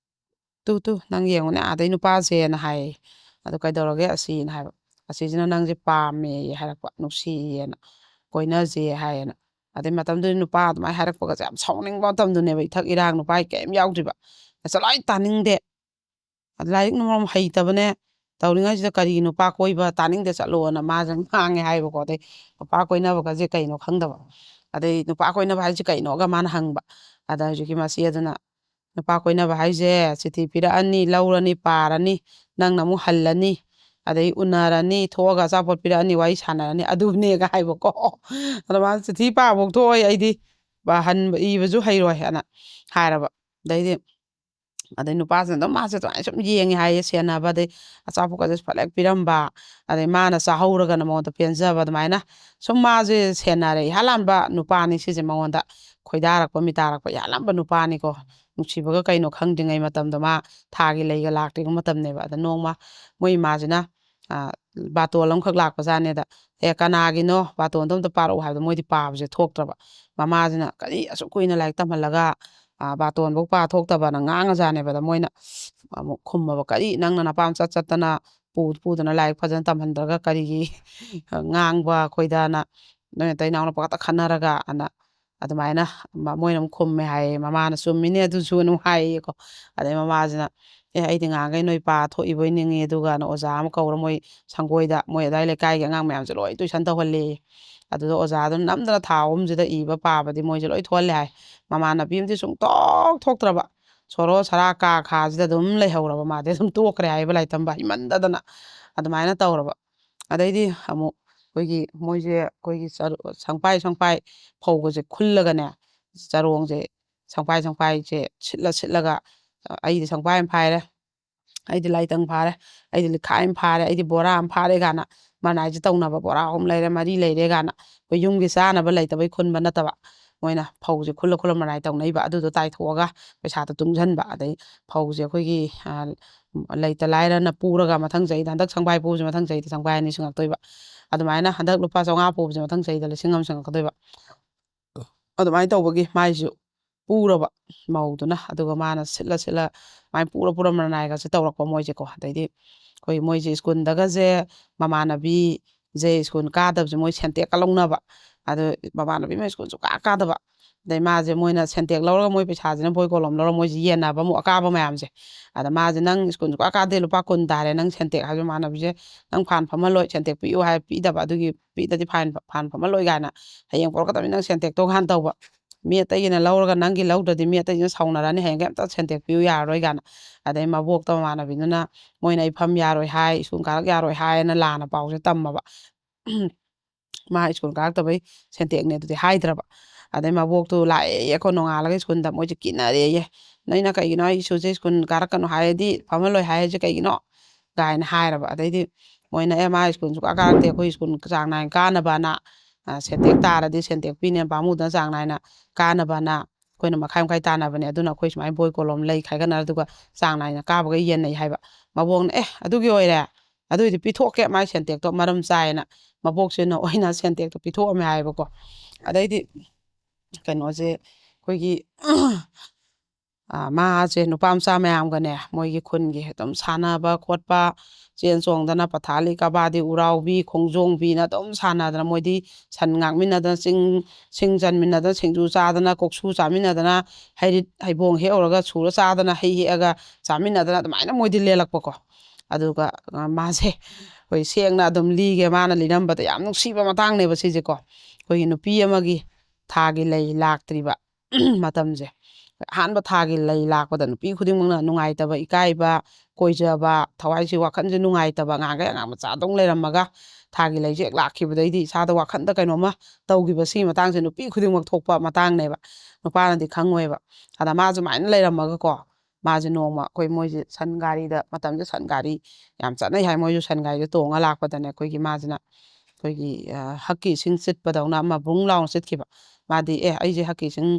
ꯇꯨ ꯅꯪ ꯌꯦꯡꯉꯨꯅꯦ ꯑꯗꯩ ꯅꯨꯄꯥꯁꯦꯅ ꯍꯥꯏꯌꯦ ꯑꯗꯨ ꯀꯩꯗꯧꯔꯒꯦ ꯑꯁꯤꯅ ꯍꯥꯏꯕ ꯑꯁꯤꯁꯤꯅ ꯅꯪꯁꯦ ꯄꯥꯝꯃꯦ ꯍꯥꯏꯔꯛꯄ ꯅꯨꯡꯁꯤꯌꯦꯅ ꯀꯣꯏꯅꯁꯦ ꯍꯥꯏꯌꯦꯅ ꯑꯗꯩ ꯃꯇꯝꯗꯨꯗꯤ ꯅꯨꯄꯥ ꯑꯗꯨꯃꯥꯏꯅ ꯍꯥꯏꯔꯛꯄꯒꯁꯦ ꯌꯥꯝ ꯁꯥꯎꯅꯤꯡꯕ ꯃꯇꯝꯗꯨꯅꯦꯕ ꯏꯊꯛ ꯏꯔꯥꯡ ꯅꯨꯄꯥꯒꯤ ꯀꯩꯝ ꯌꯥꯎꯗ꯭ꯔꯤꯕ ꯆꯠꯂꯣ ꯑꯩ ꯇꯥꯅꯤꯡꯗꯦ ꯂꯥꯏꯔꯤꯛ ꯃꯔꯣꯝ ꯍꯩꯇꯕꯅꯦ ꯇꯧꯔꯤꯉꯩꯁꯤꯗ ꯀꯔꯤ ꯅꯨꯄꯥ ꯀꯣꯏꯕ ꯇꯥꯅꯤꯡꯗꯦ ꯆꯠꯂꯣꯅ ꯃꯥꯁꯦ ꯉꯥꯡꯉꯦ ꯍꯥꯏꯕꯀꯣ ꯑꯗꯩ ꯅꯨꯄꯥ ꯀꯣꯏꯅꯕꯒꯁꯦ ꯀꯩꯅꯣ ꯈꯪꯗꯕ ꯑꯗꯩ ꯅꯨꯄꯥ ꯀꯣꯏꯅꯕ ꯍꯥꯏꯁꯦ ꯀꯩꯅꯣꯒ ꯃꯥꯅ ꯍꯪꯕ ꯑꯗ ꯍꯧꯖꯤꯛꯀꯤ ꯃꯆꯦꯗꯨꯅ ꯅꯨꯄꯥ ꯀꯣꯏꯅꯕ ꯍꯥꯏꯁꯦ ꯆꯤꯊꯤ ꯄꯤꯔꯛꯑꯅꯤ ꯂꯧꯔꯅꯤ ꯄꯥꯔꯅꯤ ꯅꯪꯅ ꯑꯃꯨꯛ ꯍꯜꯂꯅꯤ ꯑꯗꯩ ꯎꯅꯔꯅꯤ ꯊꯣꯛꯑꯒ ꯑꯆꯥꯄꯣꯠ ꯄꯤꯔꯛꯑꯅꯤ ꯋꯥꯔꯤ ꯁꯥꯟꯅꯔꯅꯤ ꯑꯗꯨꯅꯦꯒ ꯍꯥꯏꯕꯀꯣ ꯑꯗ ꯃꯥꯅ ꯆꯤꯊꯤ ꯄꯥꯕꯣꯛ ꯊꯣꯛꯑꯣꯏ ꯑꯩꯗꯤ ꯏꯕꯁꯨ ꯍꯩꯔꯣꯏ ꯍꯥꯏꯅ ꯍꯥꯏꯔꯕ ꯑꯗꯩ ꯅꯨꯄꯥꯁꯤꯅ ꯑꯗꯨꯝ ꯃꯥꯁꯦ ꯑꯗꯨꯃꯥꯏꯅ ꯁꯨꯝ ꯌꯦꯡꯉꯦ ꯍꯥꯏꯌꯦ ꯁꯦꯟꯅꯕ ꯑꯗꯩ ꯑꯆꯥꯄꯣꯠꯀꯁꯦ ꯐꯠꯂꯦꯛ ꯄꯤꯔꯝꯕ ꯑꯗꯩ ꯃꯥꯅ ꯆꯥꯍꯧꯔꯒꯅ ꯃꯉꯣꯟꯗ ꯄꯦꯟꯖꯕ ꯑꯗꯨꯃꯥꯏꯅ ꯁꯨꯝ ꯃꯥꯁꯦ ꯁꯦꯟꯅꯔꯦ ꯏꯍꯥꯟ ꯍꯥꯟꯕ ꯅꯨꯄꯥꯅꯤ ꯁꯤꯁꯦ ꯃꯉꯣꯟꯗ ꯈꯣꯏꯗꯥꯔꯛꯄ ꯃꯤꯇꯥꯔꯛꯄ ꯏꯍꯥꯟ ꯍꯥꯟꯕ ꯅꯨꯄꯥꯅꯤꯀꯣ ꯅꯨꯡꯁꯤꯕꯒ ꯀꯩꯅꯣ ꯈꯪꯗ꯭ꯔꯤꯉꯩ ꯃꯇꯝꯗꯣ ꯃꯥ ꯊꯥꯒꯤ ꯂꯩꯒ ꯂꯥꯛꯇ꯭ꯔꯤꯉꯩ ꯃꯇꯝꯅꯦꯕ ꯑꯗ ꯅꯣꯡꯃ ꯃꯣꯏ ꯏꯃꯥꯁꯤꯅ ꯕꯥꯇꯣꯜ ꯑꯃꯈꯛ ꯂꯥꯛꯄꯖꯥꯠꯅꯦꯗ ꯀꯅꯥꯒꯤꯅꯣ ꯕꯥꯇꯣꯟꯗꯣ ꯑꯝꯇ ꯄꯥꯔꯛꯎ ꯍꯥꯏꯕꯗꯣ ꯃꯣꯏꯗꯤ ꯄꯥꯕꯁꯦ ꯊꯣꯛꯇ꯭ꯔꯕ ꯃꯃꯥꯁꯤꯅ ꯀꯔꯤ ꯑꯁꯨꯛ ꯀꯨꯏꯅ ꯂꯥꯏꯔꯤꯛ ꯇꯝꯍꯜꯂꯒ ꯕꯥꯇꯣꯟꯐꯧ ꯊꯣꯛꯇꯕꯅ ꯉꯥꯡꯉꯖꯥꯠꯅꯦꯕ ꯑꯗ ꯃꯣꯏꯅ ꯑꯃꯨꯛ ꯈꯨꯝꯃꯕ ꯀꯔꯤ ꯅꯪꯅ ꯅꯄꯥꯝ ꯆꯠꯇꯅ ꯄꯨꯗꯅ ꯂꯥꯏꯔꯤꯛ ꯐꯖꯅ ꯇꯝꯍꯟꯗ꯭ꯔꯒ ꯀꯔꯤꯒꯤ ꯉꯥꯡꯕ ꯑꯩꯈꯣꯏꯗꯅ ꯅꯣꯏ ꯅꯇꯩ ꯅꯅꯥꯎꯅ ꯄꯪꯇ ꯈꯟꯅꯔꯒ ꯑꯗꯨꯃꯥꯏꯅ ꯃꯣꯏꯅ ꯑꯃꯨꯛ ꯈꯨꯝꯃꯦ ꯍꯥꯏꯌꯦ ꯃꯃꯥꯅ ꯆꯨꯝꯃꯤꯅꯦ ꯑꯗꯨꯁꯨ ꯑꯗꯨꯝ ꯍꯥꯏꯌꯦꯀꯣ ꯑꯗꯩ ꯃꯃꯥꯁꯤꯅ ꯑꯩꯗꯤ ꯉꯥꯡꯈꯩ ꯅꯣꯏ ꯊꯣꯛꯏꯕꯣꯏ ꯅꯤꯡꯉꯤ ꯑꯗꯨꯒꯅ ꯑꯣꯖꯥ ꯑꯃ ꯀꯧꯔ ꯃꯣꯏ ꯁꯪꯒꯣꯏꯗ ꯃꯣꯏ ꯑꯗꯥꯏ ꯂꯩꯀꯥꯏꯒꯤ ꯑꯉꯥꯡ ꯃꯌꯥꯝꯁꯦ ꯂꯣꯏ ꯇꯨꯏꯁꯟ ꯇꯧꯍꯜꯂꯦ ꯑꯗꯨꯗ ꯑꯣꯖꯥꯗꯨꯅ ꯅꯝꯗꯅ ꯊꯥ 3ꯁꯤꯗ ꯏꯕ ꯄꯥꯕꯗꯤ ꯃꯣꯏꯁꯦ ꯂꯣꯏ ꯊꯣꯛꯍꯜꯂꯦ ꯍꯥꯏ ꯃꯃꯥꯟꯅꯕꯤ ꯑꯃꯗꯤ ꯊꯣꯛꯇ꯭ꯔꯕ ꯁꯣꯔꯣ ꯁꯔꯥ ꯈꯥꯁꯤꯗ ꯑꯗꯨꯝ ꯂꯩꯍꯧꯔꯕ ꯃꯥꯗꯤ ꯑꯗꯨꯝ ꯇꯣꯛꯈ꯭ꯔꯦ ꯍꯥꯏꯕ ꯂꯥꯏꯔꯤꯛ ꯇꯝꯕ ꯍꯩꯃꯟꯗꯗꯅ ꯑꯗꯨꯃꯥꯏꯅ ꯇꯧꯔꯕ ꯑꯗꯩꯗꯤ ꯑꯃꯨꯛ ꯃꯣꯏꯁꯦ ꯑꯩꯈꯣꯏꯒꯤ ꯁꯪꯄꯥꯏ ꯐꯧꯕꯁꯦ ꯈꯨꯜꯂꯒꯅꯦ ꯆꯔꯣꯡꯁꯦ ꯁꯪꯄꯥꯏꯁꯦ ꯁꯤꯠꯂꯒ ꯑꯩꯗꯤ ꯁꯪꯄꯥꯏ ꯑꯃ ꯐꯥꯏꯔꯦ ꯑꯩꯗꯤ ꯂꯥꯏꯇꯪ ꯐꯥꯔꯦ ꯑꯩꯗꯤ ꯂꯤꯈꯥꯏ ꯑꯃ ꯐꯥꯔꯦ ꯑꯩꯗꯤ ꯕꯣꯔꯥ ꯑꯃ ꯐꯥꯔꯦ ꯀꯥꯏꯅ ꯃꯅꯥꯏꯁꯦ ꯇꯧꯅꯕ ꯕꯣꯔꯥ 3 ꯂꯩꯔꯦ 4 ꯂꯩꯔꯦ ꯀꯥꯏꯅ ꯑꯩꯈꯣꯏ ꯌꯨꯝꯒꯤ ꯆꯥꯅꯕ ꯂꯩꯇꯕꯩ ꯈꯨꯟꯕ ꯅꯠꯇꯕ ꯃꯣꯏꯅ ꯐꯧꯁꯦ ꯈꯨꯜꯂ ꯃꯅꯥꯏ ꯇꯧꯅꯩꯕ ꯑꯗꯨꯗꯣ ꯇꯥꯏꯊꯣꯛꯑꯒ ꯄꯩꯁꯥꯗꯣ ꯇꯨꯡꯁꯤꯟꯕ ꯑꯗꯩ ꯐꯧꯁꯦ ꯑꯩꯈꯣꯏꯒꯤ ꯂꯩꯇ ꯂꯥꯏꯔꯅ ꯄꯨꯔꯒ ꯃꯊꯪ ꯆꯍꯤꯗ ꯍꯟꯗꯛ ꯁꯪꯕꯥꯏ ꯄꯨꯕꯁꯦ ꯃꯊꯪ ꯆꯍꯤꯗ ꯁꯪꯕꯥꯏ 2 ꯁꯤꯡꯉꯛꯇꯣꯏꯕ ꯑꯗꯨꯃꯥꯏꯅ ꯍꯟꯗꯛ ꯂꯨꯄꯥ 500 ꯄꯨꯕꯁꯦ ꯃꯊꯪ ꯆꯍꯤꯗ 1,000 ꯁꯤꯡꯉꯛꯀꯗꯣꯏꯕ ꯑꯗꯨꯃꯥꯏꯅ ꯇꯧꯕꯒꯤ ꯃꯥꯏꯁꯨ ꯄꯨꯔꯕ ꯃꯧꯗꯨꯅ ꯑꯗꯨꯒ ꯃꯥꯅ ꯁꯤꯠꯂ ꯃꯥꯏ ꯄꯨꯔ ꯃꯅꯥꯏꯒꯁꯦ ꯇꯧꯔꯛꯄ ꯃꯣꯏꯁꯦꯀꯣ ꯑꯗꯩꯗꯤ ꯑꯩꯈꯣꯏ ꯃꯣꯏꯁꯦ ꯁ꯭ꯀꯨꯜꯗꯒꯁꯦ ꯃꯃꯥꯟꯅꯕꯤꯁꯦ ꯁ꯭ꯀꯨꯜ ꯀꯥꯗꯕꯁꯦ ꯃꯣꯏ ꯁꯦꯟꯇꯦꯛꯀ ꯂꯧꯅꯕ ꯑꯗꯨ ꯃꯃꯥꯟꯅꯕꯤ ꯃꯣꯏ ꯁ꯭ꯀꯨꯜ ꯀꯥꯗꯕ ꯑꯗꯩ ꯃꯥꯁꯦ ꯃꯣꯏꯅ ꯁꯦꯟꯇꯦꯛ ꯂꯧꯔꯒ ꯃꯣꯏ ꯄꯩꯁꯥꯁꯤꯅ ꯕꯣꯏ ꯀꯣꯂꯣꯝ ꯂꯧꯔꯒ ꯃꯣꯏꯁꯦ ꯌꯦꯟꯅꯕ ꯑꯃꯨꯛ ꯑꯀꯥꯕ ꯃꯌꯥꯝꯁꯦ ꯑꯗ ꯃꯥꯁꯦ ꯅꯪ ꯁ꯭ꯀꯨꯜ ꯁꯨꯡꯀꯥ ꯀꯥꯗꯦ ꯂꯨꯄꯥ 10 ꯇꯥꯔꯦ ꯅꯪ ꯁꯦꯟꯇꯦꯛ ꯍꯥꯏꯕ ꯃꯃꯥꯟꯅꯕꯤꯁꯦ ꯅꯪ ꯐꯥꯟ ꯐꯝꯍꯜꯂꯣꯏ ꯁꯦꯟꯇꯦꯛ ꯄꯤꯌꯨ ꯍꯥꯏ ꯄꯤꯗꯕ ꯑꯗꯨꯒꯤ ꯄꯤꯗꯗꯤ ꯐꯥꯟ ꯐꯝꯍꯜꯂꯣꯏ ꯀꯥꯏꯅ ꯍꯌꯦꯡ ꯄꯣꯔꯛꯀꯗꯕꯅꯤ ꯅꯪ ꯁꯦꯟꯇꯦꯛꯇꯣ ꯒꯥꯟ ꯇꯧꯕ ꯃꯤ ꯑꯇꯩꯒꯤꯅ ꯂꯧꯔꯒ ꯅꯪꯒꯤ ꯂꯧꯗ꯭ꯔꯗꯤ ꯃꯤ ꯑꯇꯩꯁꯤꯅ ꯁꯥꯎꯅꯔꯅꯤ ꯍꯌꯦꯡ ꯑꯝꯇ ꯁꯦꯟꯇꯦꯛ ꯄꯤꯌꯨ ꯌꯥꯔꯔꯣꯏ ꯀꯥꯏꯅ ꯑꯗꯩ ꯃꯕꯣꯛꯇ ꯃꯃꯥꯟꯅꯕꯤꯗꯨꯅ ꯃꯣꯏꯅ ꯑꯩ ꯐꯝ ꯌꯥꯔꯣꯏ ꯍꯥꯏ ꯁ꯭ꯀꯨꯜ ꯀꯥꯔꯛ ꯌꯥꯔꯣꯏ ꯍꯥꯏꯅ ꯂꯥꯟꯅ ꯄꯥꯎꯁꯦ ꯇꯝꯃꯕ ꯃꯥ ꯁ꯭ꯀꯨꯜ ꯀꯥꯔꯛꯇꯕꯩ ꯁꯦꯟꯇꯦꯛꯅꯦ ꯑꯗꯨꯗꯤ ꯍꯥꯏꯗ꯭ꯔꯕ ꯑꯗꯩ ꯃꯕꯣꯛꯇꯨ ꯂꯥꯛꯑꯦꯀꯣ ꯅꯣꯡꯉꯥꯜꯂꯒ ꯁ꯭ꯀꯨꯜꯗ ꯃꯣꯏꯁꯦ ꯀꯤꯅꯔꯦꯌꯦ ꯅꯣꯏꯅ ꯀꯩꯒꯤꯅꯣ ꯑꯩ ꯏꯁꯨꯁꯦ ꯁ꯭ꯀꯨꯜ ꯀꯥꯔꯛꯀꯅꯣ ꯍꯥꯏꯔꯗꯤ ꯐꯝꯍꯜꯂꯣꯏ ꯍꯥꯏꯔꯤꯁꯦ ꯀꯩꯒꯤꯅꯣ ꯒꯥꯏꯅ ꯍꯥꯏꯔꯕ ꯑꯗꯩꯗꯤ ꯃꯣꯏꯅ ꯃꯥ ꯁ꯭ꯀꯨꯜ ꯁꯨꯡꯀꯥ ꯀꯥꯔꯛꯇꯦ ꯑꯩꯈꯣꯏ ꯁ꯭ꯀꯨꯜ ꯆꯥꯡ ꯅꯥꯏꯅ ꯀꯥꯅꯕꯅ ꯁꯦꯟꯇꯦꯛ ꯇꯥꯔꯗꯤ ꯁꯦꯟꯇꯦꯛ ꯄꯤꯅꯦ ꯄꯥꯝꯃꯨꯗꯅ ꯆꯥꯡ ꯅꯥꯏꯅ ꯀꯥꯅꯕꯅ ꯑꯩꯈꯣꯏꯅ ꯃꯈꯥꯏ ꯃꯈꯥꯏ ꯇꯥꯟꯅꯕꯅꯦ ꯑꯗꯨꯅ ꯑꯩꯈꯣꯏ ꯁꯨꯃꯥꯏꯅ ꯕꯣꯏ ꯀꯣꯂꯣꯝ ꯂꯩ ꯈꯥꯏꯒꯠꯅꯔ ꯑꯗꯨꯒ ꯆꯥꯡ ꯅꯥꯏꯅ ꯀꯥꯕꯒ ꯌꯦꯟꯅꯩ ꯍꯥꯏꯕ ꯃꯕꯣꯛꯅ ꯑꯗꯨꯒꯤ ꯑꯣꯏꯔꯦ ꯑꯗꯨꯏꯗꯤ ꯄꯤꯊꯣꯛꯀꯦ ꯃꯥꯏ ꯁꯦꯟꯇꯦꯛꯇꯣ ꯃꯔꯝ ꯆꯥꯏꯅ ꯃꯕꯣꯛꯁꯤꯅ ꯑꯣꯏꯅ ꯁꯦꯟꯇꯦꯛꯇꯣ ꯄꯤꯊꯣꯛꯑꯝꯃꯦ ꯍꯥꯏꯕꯀꯣ ꯑꯗꯩꯗꯤ ꯀꯩꯅꯣꯁꯦ ꯑꯩꯈꯣꯏꯒꯤ ꯃꯥꯁꯦ ꯅꯨꯄꯥ ꯃꯆꯥ ꯃꯌꯥꯝꯒꯅꯦ ꯃꯣꯏꯒꯤ ꯈꯨꯟꯒꯤ ꯑꯗꯨꯝ ꯁꯥꯟꯅꯕ ꯈꯣꯠꯄ ꯆꯦꯟ ꯆꯣꯡꯗꯅ ꯄꯊꯥꯂꯤ ꯀꯕꯥꯗꯤ ꯎꯔꯥꯎꯕꯤ ꯈꯣꯡꯖꯣꯡꯕꯤꯅ ꯑꯗꯨꯝ ꯁꯥꯟꯅꯗꯅ ꯃꯣꯏꯗꯤ ꯁꯟ ꯉꯥꯛꯃꯤꯟꯅꯗꯅ ꯁꯤꯡ ꯆꯟꯃꯤꯟꯅꯗꯅ ꯁꯤꯡꯖꯨ ꯆꯥꯗꯅ ꯀꯣꯛꯁꯨ ꯆꯥꯃꯤꯟꯅꯗꯅ ꯍꯩꯔꯤꯠ ꯍꯩꯕꯣꯡ ꯍꯦꯛꯎꯔꯒ ꯁꯨꯔ ꯆꯥꯗꯅ ꯍꯩ ꯍꯦꯛꯑꯒ ꯆꯥꯃꯤꯟꯅꯗꯅ ꯑꯗꯨꯃꯥꯏꯅ ꯃꯣꯏꯗꯤ ꯂꯦꯜꯂꯛꯄꯀꯣ ꯑꯗꯨꯒ ꯃꯥꯁꯦ ꯑꯩꯈꯣꯏ ꯁꯦꯡꯅ ꯑꯗꯨꯝ ꯂꯤꯒꯦ ꯃꯥꯅ ꯂꯤꯔꯝꯕꯗ ꯌꯥꯝ ꯅꯨꯡꯁꯤꯕ ꯃꯇꯥꯡꯅꯦꯕ ꯁꯤꯁꯦꯀꯣ ꯑꯩꯈꯣꯏꯒꯤ ꯅꯨꯄꯤ ꯑꯃꯒꯤ ꯊꯥꯒꯤ ꯂꯩ ꯂꯥꯛꯇ꯭ꯔꯤꯕ ꯃꯇꯝꯁꯦ ꯑꯍꯥꯟꯕ ꯊꯥꯒꯤ ꯂꯩ ꯂꯥꯛꯄꯗ ꯅꯨꯄꯤ ꯈꯨꯗꯤꯡꯃꯛꯅ ꯅꯨꯡꯉꯥꯏꯇꯕ ꯏꯀꯥꯏꯕ ꯀꯣꯏꯖꯕ ꯊꯋꯥꯏꯁꯤ ꯋꯥꯈꯟꯁꯦ ꯅꯨꯡꯉꯥꯏꯇꯕ ꯉꯥꯡꯈꯩ ꯑꯉꯥꯡ ꯃꯆꯥꯗꯧ ꯂꯩꯔꯝꯃꯒ ꯊꯥꯒꯤ ꯂꯩꯁꯦ ꯍꯦꯛ ꯂꯥꯛꯈꯤꯕꯗꯩꯗꯤ ꯏꯁꯥꯗ ꯋꯥꯈꯟꯗ ꯀꯩꯅꯣꯝꯃ ꯇꯧꯈꯤꯕ ꯁꯤꯒꯤ ꯃꯇꯥꯡꯁꯦ ꯅꯨꯄꯤ ꯈꯨꯗꯤꯡꯃꯛ ꯊꯣꯛꯄ ꯃꯇꯥꯡꯅꯦꯕ ꯅꯨꯄꯥꯅꯗꯤ ꯈꯪꯉꯣꯏꯕ ꯑꯗ ꯃꯥ ꯁꯨꯃꯥꯏꯅ ꯂꯩꯔꯝꯃꯒꯀꯣ ꯃꯥꯁꯦ ꯅꯣꯡꯃ ꯑꯩꯈꯣꯏ ꯃꯣꯏꯁꯦ ꯁꯟ ꯒꯥꯔꯤꯗ ꯃꯇꯝꯁꯦ ꯁꯟ ꯒꯥꯔꯤ ꯌꯥꯝ ꯆꯠꯅꯩ ꯍꯥꯏ ꯃꯣꯏꯁꯨ ꯁꯟ ꯒꯥꯔꯤꯗ ꯇꯣꯡꯉ ꯂꯥꯛꯄꯗꯅꯦ ꯑꯩꯈꯣꯏꯒꯤ ꯃꯥꯁꯤꯅ ꯑꯩꯈꯣꯏꯒꯤ ꯍꯛꯀꯤ ꯏꯁꯤꯡ ꯆꯤꯠꯄꯗꯧꯅ ꯑꯃ ꯕꯨꯡ ꯂꯥꯎꯅ ꯆꯤꯠꯈꯤꯕ ꯃꯥꯗꯤ ꯑꯩꯁꯦ ꯍꯛꯀꯤ ꯏꯁꯤꯡ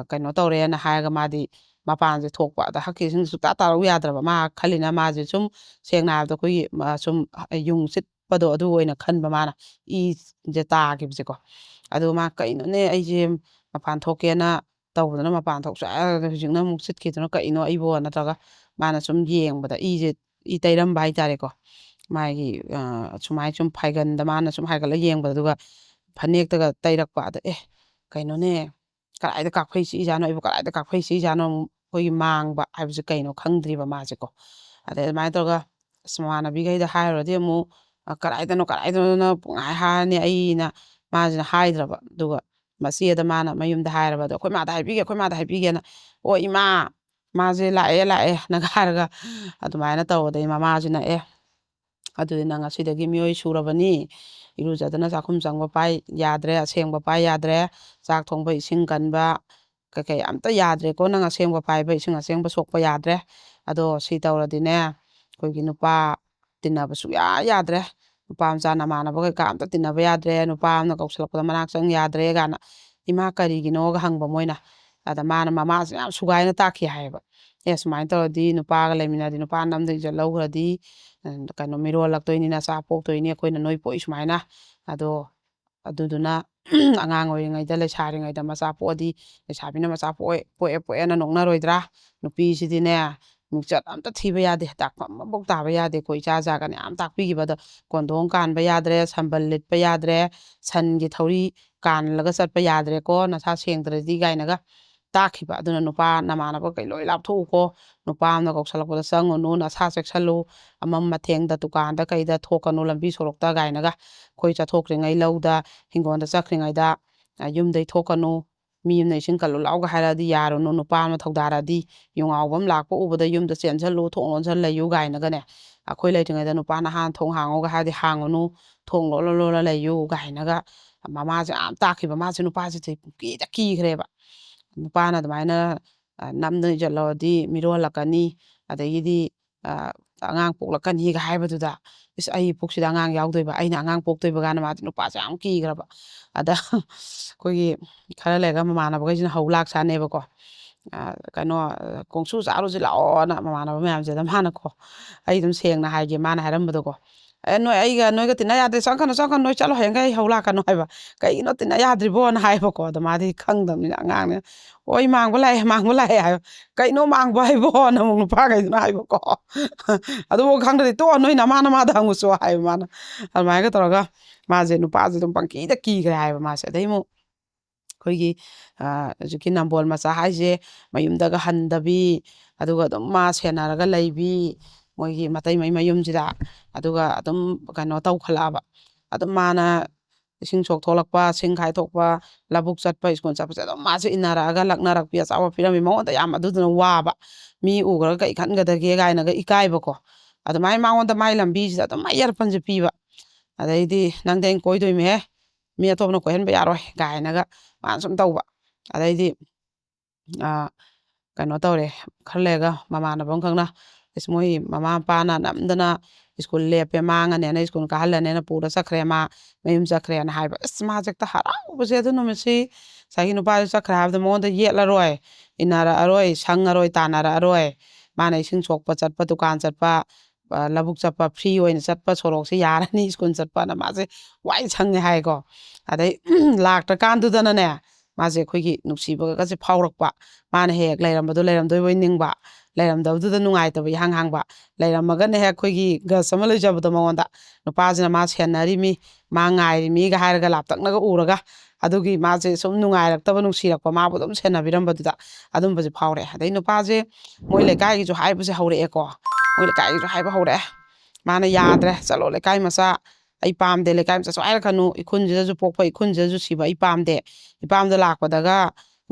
ꯀꯩꯅꯣ ꯇꯧꯔꯦꯅ ꯍꯥꯏꯔꯒ ꯃꯥꯗꯤ ꯃꯄꯥꯟꯁꯦ ꯊꯣꯛꯄ ꯑꯗ ꯍꯛꯀꯤ ꯏꯁꯤꯡ ꯁꯨꯛꯇꯥ ꯇꯥꯔꯛꯎ ꯌꯥꯗ꯭ꯔꯕ ꯃꯥ ꯈꯜꯂꯤꯅ ꯃꯥꯁꯦ ꯁꯨꯝ ꯁꯦꯡꯅ ꯍꯥꯏꯔꯕꯗ ꯑꯩꯈꯣꯏꯒꯤ ꯁꯨꯝ ꯌꯨꯡ ꯆꯤꯠꯄꯗꯣ ꯑꯗꯨ ꯑꯣꯏꯅ ꯈꯟꯕ ꯃꯥꯅ ꯏꯁꯦ ꯇꯥꯈꯤꯕꯁꯦꯀꯣ ꯑꯗꯨ ꯃꯥ ꯀꯩꯅꯣꯅꯦ ꯑꯩꯁꯦ ꯃꯄꯥꯟ ꯊꯣꯛꯀꯦꯅ ꯇꯧꯕꯗꯅ ꯃꯄꯥꯟ ꯊꯣꯛ ꯍꯧꯖꯤꯛꯅ ꯑꯃꯨꯛ ꯆꯤꯠꯈꯤꯗꯨꯅ ꯀꯩꯅꯣ ꯑꯩꯕꯣ ꯅꯠꯇ꯭ꯔꯒ ꯃꯥꯅ ꯁꯨꯝ ꯌꯦꯡꯕꯗ ꯏꯁꯦ ꯏ ꯇꯩꯔꯝꯕ ꯍꯥꯏꯇꯥꯔꯦꯀꯣ ꯃꯥꯒꯤ ꯁꯨꯃꯥꯏꯅ ꯁꯨꯝ ꯐꯥꯏꯒꯟꯗ ꯃꯥꯅ ꯁꯨꯝ ꯍꯥꯏꯒꯠꯂꯒ ꯌꯦꯡꯕꯗ ꯑꯗꯨꯒ ꯐꯅꯦꯛꯇꯒ ꯇꯩꯔꯛꯄ ꯑꯗ ꯀꯩꯅꯣꯅꯦ ꯀꯗꯥꯏꯗ ꯀꯥꯐꯩ ꯆꯤꯛꯏꯖꯥꯠꯅꯣ ꯑꯩꯕꯨ ꯀꯗꯥꯏꯗ ꯀꯥꯐꯩ ꯆꯤꯛꯏꯖꯥꯠꯅꯣ ꯑꯩꯈꯣꯏꯒꯤ ꯃꯥꯡꯕ ꯍꯥꯏꯕꯁꯦ ꯀꯩꯅꯣ ꯈꯪꯗ꯭ꯔꯤꯕ ꯃꯥꯁꯦꯀꯣ ꯑꯗꯩ ꯑꯗꯨꯃꯥꯏꯅ ꯇꯧꯔꯒ ꯃꯃꯥꯟꯅꯕꯤꯈꯩꯗ ꯍꯥꯏꯔꯨꯔꯗꯤ ꯑꯃꯨꯛ ꯀꯗꯥꯏꯗꯅꯣꯅ ꯄꯨꯡꯍꯥꯏ ꯍꯥꯏꯔꯅꯤ ꯑꯩꯅ ꯃꯥꯁꯤꯅ ꯍꯥꯏꯗ꯭ꯔꯕ ꯑꯗꯨꯒ ꯃꯆꯦꯗ ꯃꯥꯅ ꯃꯌꯨꯝꯗ ꯍꯥꯏꯔꯕ ꯑꯗꯣ ꯑꯩꯈꯣꯏ ꯃꯥꯗ ꯍꯥꯏꯕꯤꯒꯦ ꯑꯩꯈꯣꯏ ꯃꯥꯗ ꯍꯥꯏꯕꯤꯒꯦꯅ ꯑꯣ ꯏꯃꯥ ꯃꯥꯁꯦ ꯂꯥꯛꯑꯦ ꯅꯒ ꯍꯥꯏꯔꯒ ꯑꯗꯨꯃꯥꯏꯅ ꯇꯧꯕꯗꯩ ꯃꯃꯥꯁꯤꯅ ꯑꯗꯨꯗꯤ ꯅꯪ ꯉꯁꯤꯗꯒꯤ ꯃꯤꯑꯣꯏ ꯁꯨꯔꯕꯅꯤ ꯏꯔꯨꯖꯗꯅ ꯆꯥꯛꯈꯨꯝ ꯆꯪꯕ ꯄꯥꯏ ꯌꯥꯗ꯭ꯔꯦ ꯑꯁꯦꯡꯕ ꯄꯥꯏ ꯌꯥꯗ꯭ꯔꯦ ꯆꯥꯛ ꯊꯣꯡꯕ ꯏꯁꯤꯡ ꯀꯟꯕ ꯀꯩꯀꯩ ꯑꯝꯇ ꯌꯥꯗ꯭ꯔꯦꯀꯣ ꯅꯪ ꯑꯁꯦꯡꯕ ꯄꯥꯏꯕ ꯏꯁꯤꯡ ꯑꯁꯦꯡꯕ ꯁꯣꯛꯄ ꯌꯥꯗ꯭ꯔꯦ ꯑꯗꯣ ꯁꯤ ꯇꯧꯔꯗꯤꯅꯦ ꯑꯩꯈꯣꯏꯒꯤ ꯅꯨꯄꯥ ꯇꯤꯟꯅꯕ ꯁꯨꯡꯌꯥ ꯌꯥꯗ꯭ꯔꯦ ꯅꯨꯄꯥ ꯃꯆꯥ ꯅꯃꯥꯟꯅꯕ ꯀꯩꯀꯥ ꯑꯝꯇ ꯇꯤꯟꯅꯕ ꯌꯥꯗ꯭ꯔꯦ ꯅꯨꯄꯥ ꯑꯃꯅ ꯀꯧꯁꯤꯜꯂꯛꯄꯗ ꯃꯅꯥꯛ ꯆꯪ ꯌꯥꯗ꯭ꯔꯦ ꯀꯥꯏꯅ ꯏꯃꯥ ꯀꯔꯤꯒꯤꯅꯣꯒ ꯍꯪꯕ ꯃꯣꯏꯅ ꯑꯗ ꯃꯥꯅ ꯃꯃꯥꯁꯦ ꯌꯥꯝ ꯁꯨꯒꯥꯏꯅ ꯇꯥꯛꯈꯤ ꯍꯥꯏꯌꯦꯕ ꯁꯨꯃꯥꯏꯅ ꯇꯧꯔꯗꯤ ꯅꯨꯄꯥꯒ ꯂꯩꯃꯤꯟꯅꯔꯗꯤ ꯅꯨꯄꯥ ꯅꯝꯗ ꯏꯖꯠ ꯂꯧꯈ꯭ꯔꯗꯤ ꯀꯩꯅꯣ ꯃꯤꯔꯣꯜꯂꯛꯇꯣꯏꯅꯤ ꯅꯆꯥ ꯄꯣꯛꯇꯣꯏꯅꯤ ꯑꯩꯈꯣꯏꯅ ꯅꯣꯏ ꯄꯣꯛꯏ ꯁꯨꯃꯥꯏꯅ ꯑꯗꯣ ꯑꯗꯨꯗꯨꯅ ꯑꯉꯥꯡ ꯑꯣꯏꯔꯤꯉꯩꯗ ꯂꯩꯁꯥꯔꯤꯉꯩꯗ ꯃꯆꯥ ꯄꯣꯛꯑꯗꯤ ꯂꯩꯁꯥꯕꯤꯅ ꯃꯆꯥ ꯄꯣꯛꯑꯦꯅ ꯅꯣꯛꯅꯔꯣꯏꯗ꯭ꯔꯥ ꯅꯨꯄꯤꯁꯤꯗꯤꯅꯦ ꯃꯤꯡꯆꯠ ꯑꯝꯇ ꯊꯤꯕ ꯌꯥꯗꯦ ꯇꯥꯛꯐꯝ ꯑꯃꯐꯥꯎ ꯇꯥꯕ ꯌꯥꯗꯦ ꯑꯩꯈꯣꯏ ꯏꯆꯥꯖꯥꯒꯅ ꯌꯥꯝ ꯇꯥꯛꯄꯤꯈꯤꯕꯗ ꯀꯣꯟꯗꯣꯡ ꯀꯥꯟꯕ ꯌꯥꯗ꯭ꯔꯦ ꯁꯝꯕꯜ ꯂꯤꯠꯄ ꯌꯥꯗ꯭ꯔꯦ ꯁꯟꯒꯤ ꯊꯧꯔꯤ ꯀꯥꯜꯂꯒ ꯆꯠꯄ ꯌꯥꯗ꯭ꯔꯦꯀꯣ ꯅꯁꯥ ꯁꯦꯡꯗ꯭ꯔꯗꯤ ꯀꯥꯏꯅꯒ ꯇꯥꯛꯈꯤꯕ ꯑꯗꯨꯅ ꯅꯨꯄꯥ ꯅꯃꯥꯟꯅꯕ ꯀꯩ ꯂꯣꯏ ꯂꯥꯞꯊꯣꯛꯎꯀꯣ ꯅꯨꯄꯥ ꯑꯃꯅ ꯀꯧꯁꯜꯂꯛꯄꯗ ꯆꯪꯉꯨꯅꯨ ꯅꯁꯥ ꯆꯦꯛꯁꯜꯂꯨ ꯑꯃꯝ ꯃꯊꯦꯡꯗ ꯗꯨꯀꯥꯟꯗ ꯀꯩꯗ ꯊꯣꯛꯀꯅꯨ ꯂꯝꯕꯤ ꯁꯣꯔꯣꯛꯇ ꯀꯥꯏꯅꯒ ꯑꯩꯈꯣꯏ ꯆꯠꯊꯣꯛꯇ꯭ꯔꯤꯉꯩ ꯂꯧꯗ ꯍꯤꯡꯒꯣꯜꯗ ꯆꯠꯈ꯭ꯔꯤꯉꯩꯗ ꯌꯨꯝꯗꯩ ꯊꯣꯛꯀꯅꯨ ꯃꯤ ꯑꯃꯅ ꯏꯁꯤꯡ ꯀꯜꯂꯨ ꯂꯥꯎꯒ ꯍꯥꯏꯔꯛꯑꯗꯤ ꯌꯥꯔꯨꯅꯨ ꯅꯨꯄꯥ ꯑꯃꯅ ꯊꯧꯗꯥꯔꯛꯑꯗꯤ ꯌꯨꯉꯥꯎꯕ ꯑꯃ ꯂꯥꯛꯄ ꯎꯕꯗ ꯌꯨꯝꯗ ꯆꯦꯟꯁꯤꯜꯂꯨ ꯊꯣꯡ ꯂꯣꯟꯁꯤꯜ ꯂꯩꯌꯨ ꯀꯥꯏꯅꯒꯅꯦ ꯑꯩꯈꯣꯏ ꯂꯩꯇ꯭ꯔꯤꯉꯩꯗ ꯅꯨꯄꯥꯅ ꯊꯣꯡ ꯍꯥꯡꯉꯨꯒ ꯍꯥꯏꯔꯗꯤ ꯍꯥꯡꯉꯨꯅꯨ ꯊꯣꯡ ꯂꯣꯜꯂ ꯂꯩꯌꯨ ꯀꯥꯏꯅꯒ ꯃꯃꯥꯁꯦ ꯌꯥꯝ ꯇꯥꯛꯈꯤꯕ ꯃꯥꯁꯦ ꯅꯨꯄꯥꯁꯤꯗꯤ ꯀꯤꯗ ꯀꯤꯈ꯭ꯔꯦꯕ ꯅꯨꯄꯥꯅ ꯑꯗꯨꯃꯥꯏꯅ ꯅꯝꯗꯅ ꯏꯖꯠ ꯂꯧꯔꯗꯤ ꯃꯤꯔꯣꯜꯂꯛꯀꯅꯤ ꯑꯗꯒꯤꯗꯤ ꯑꯉꯥꯡ ꯄꯣꯛꯂꯛꯀꯅꯤꯒ ꯍꯥꯏꯕꯗꯨꯗ ꯏꯁ ꯑꯩ ꯄꯨꯛꯁꯤꯗ ꯑꯉꯥꯡ ꯌꯥꯎꯗꯣꯏꯕ ꯑꯩꯅ ꯑꯉꯥꯡ ꯄꯣꯛꯇꯣꯏꯕ ꯀꯥꯟꯗ ꯃꯥꯗꯤ ꯅꯨꯄꯥꯁꯦ ꯌꯥꯝ ꯀꯤꯈ꯭ꯔꯕ ꯑꯗ ꯑꯩꯈꯣꯏꯒꯤ ꯈꯔ ꯂꯩꯔꯒ ꯃꯃꯥꯟꯅꯕꯈꯩꯁꯤꯅ ꯍꯧ ꯂꯥꯛꯁꯥꯅꯦꯕꯀꯣ ꯀꯩꯅꯣ ꯀꯣꯡꯁꯨ ꯆꯥꯔꯨꯁꯤ ꯂꯥꯛꯑꯣꯅ ꯃꯃꯥꯟꯅꯕ ꯃꯌꯥꯝꯁꯤꯗ ꯃꯥꯅꯀꯣ ꯑꯩ ꯑꯗꯨꯝ ꯁꯦꯡꯅ ꯍꯥꯏꯒꯦ ꯃꯥꯅ ꯍꯥꯏꯔꯝꯕꯗꯣꯀꯣ ꯅꯣꯏ ꯑꯩꯒ ꯅꯣꯏꯒ ꯇꯤꯟꯅ ꯌꯥꯗ꯭ꯔꯦ ꯆꯪꯀꯅꯨ ꯅꯣꯏ ꯆꯠꯂꯣ ꯍꯌꯦꯡꯒꯩ ꯑꯩ ꯍꯧ ꯂꯥꯛꯀꯅꯨ ꯍꯥꯏꯕ ꯀꯩꯒꯤꯅꯣ ꯇꯤꯟꯅ ꯌꯥꯗ꯭ꯔꯤꯕꯣꯅ ꯍꯥꯏꯕꯀꯣ ꯑꯗꯣ ꯃꯥꯗꯤ ꯈꯪꯗꯕꯅꯤꯅ ꯑꯉꯥꯡꯅꯤꯅ ꯍꯣꯏ ꯃꯥꯡꯕ ꯂꯥꯛꯑꯦ ꯍꯥꯏꯕ ꯀꯩꯅꯣ ꯃꯥꯡꯕ ꯍꯥꯏꯕꯣꯅ ꯑꯃꯨꯛ ꯅꯨꯄꯥꯈꯩꯗꯨꯅ ꯍꯥꯏꯕꯀꯣ ꯑꯗꯨꯕꯨ ꯈꯪꯗ꯭ꯔꯗꯤ ꯇꯣꯛꯑꯣ ꯅꯣꯏ ꯅꯃꯥꯗ ꯍꯪꯉꯨꯆꯣ ꯍꯥꯏꯕ ꯃꯥꯅ ꯑꯗꯨꯃꯥꯏꯅꯒ ꯇꯧꯔꯒ ꯃꯥꯁꯦ ꯅꯨꯄꯥꯁꯦ ꯑꯗꯨꯝ ꯄꯪꯀꯤꯗ ꯀꯤꯈ꯭ꯔꯦ ꯍꯥꯏꯕ ꯃꯥꯁꯦ ꯑꯗꯩ ꯑꯃꯨꯛ ꯑꯩꯈꯣꯏꯒꯤ ꯍꯧꯖꯤꯛꯀꯤ ꯅꯝꯕꯣꯜ ꯃꯆꯥ ꯍꯥꯏꯁꯦ ꯃꯌꯨꯝꯗꯒ ꯍꯟꯗꯕꯤ ꯑꯗꯨꯒ ꯑꯗꯨꯝ ꯃꯥ ꯁꯦꯟꯅꯔꯒ ꯂꯩꯕꯤ ꯃꯣꯏꯒꯤ ꯃꯇꯩꯃꯩ ꯃꯌꯨꯝꯁꯤꯗ ꯑꯗꯨꯒ ꯑꯗꯨꯝ ꯀꯩꯅꯣ ꯇꯧꯈꯠꯂꯛꯑꯕ ꯑꯗꯨꯝ ꯃꯥꯅ ꯏꯁꯤꯡ ꯁꯣꯛꯊꯣꯛꯂꯛꯄ ꯁꯤꯡ ꯈꯥꯏꯊꯣꯛꯄ ꯂꯧꯕꯨꯛ ꯆꯠꯄ ꯁ꯭ꯀꯨꯜ ꯆꯠꯄꯁꯦ ꯑꯗꯨꯝ ꯃꯥꯁꯨ ꯏꯟꯅꯔꯛꯑꯒ ꯂꯛꯅꯔꯛꯄꯤ ꯑꯆꯥꯄꯣꯠ ꯄꯤꯔꯝꯃꯤ ꯃꯉꯣꯟꯗ ꯌꯥꯝ ꯑꯗꯨꯗꯨꯅ ꯋꯥꯕ ꯃꯤ ꯎꯈ꯭ꯔꯒ ꯀꯩ ꯈꯟꯒꯗꯒꯦ ꯀꯥꯏꯅꯒ ꯏꯀꯥꯏꯕꯀꯣ ꯑꯗꯨꯃꯥꯏꯅ ꯃꯉꯣꯟꯗ ꯃꯥꯏ ꯂꯝꯕꯤꯁꯤꯗ ꯑꯗꯨꯝ ꯃꯥꯏ ꯌꯥꯔꯐꯟꯁꯦ ꯄꯤꯕ ꯑꯗꯩꯗꯤ ꯅꯪꯗꯤ ꯑꯩꯅ ꯀꯣꯏꯗꯣꯏꯃꯦꯍꯦ mi atopna koihan ba yaroi gainaga man sum tauba adaidi kano tawre kharlega mamana bang khangna ismoi mama pana namdana school lepe manga ne na school ka hala ne na pura sakre ma mayum sakre na haiba isma jakta harau buse adu no mesi sagi no pa sakra habda mo da yela roi inara aroi sangaroi tanara aroi mana ising chokpa chatpa dukan chatpa labuk chapa free oina chatpa sorok se yarani school chatpa na ma se wai changne hai ko adai lakta kandu dana ne ma se khoigi nuksiba ka se phaurakpa mana hek leiram do leiram doi boi ningba leiram du da nungai ta bi hang hang ba leiram maga ne hek khoigi ga samal jab do maonda no pa jina ma senari mi ma ngai mi ga har ga lap tak na ga uraga adugi ma se sum nungai rak ta ba nuksirak pa ma bu dum sena biram ba du da adum ba se phaure adai no pa je moi le kai gi jo hai bu se haure e ko moi le kai gi jo hai ba haure mana yadre chalo le kai masa ai pam de le kai masa so ai khanu ikhun je ju pok phai ikhun je ju siba i pam de lak pa daga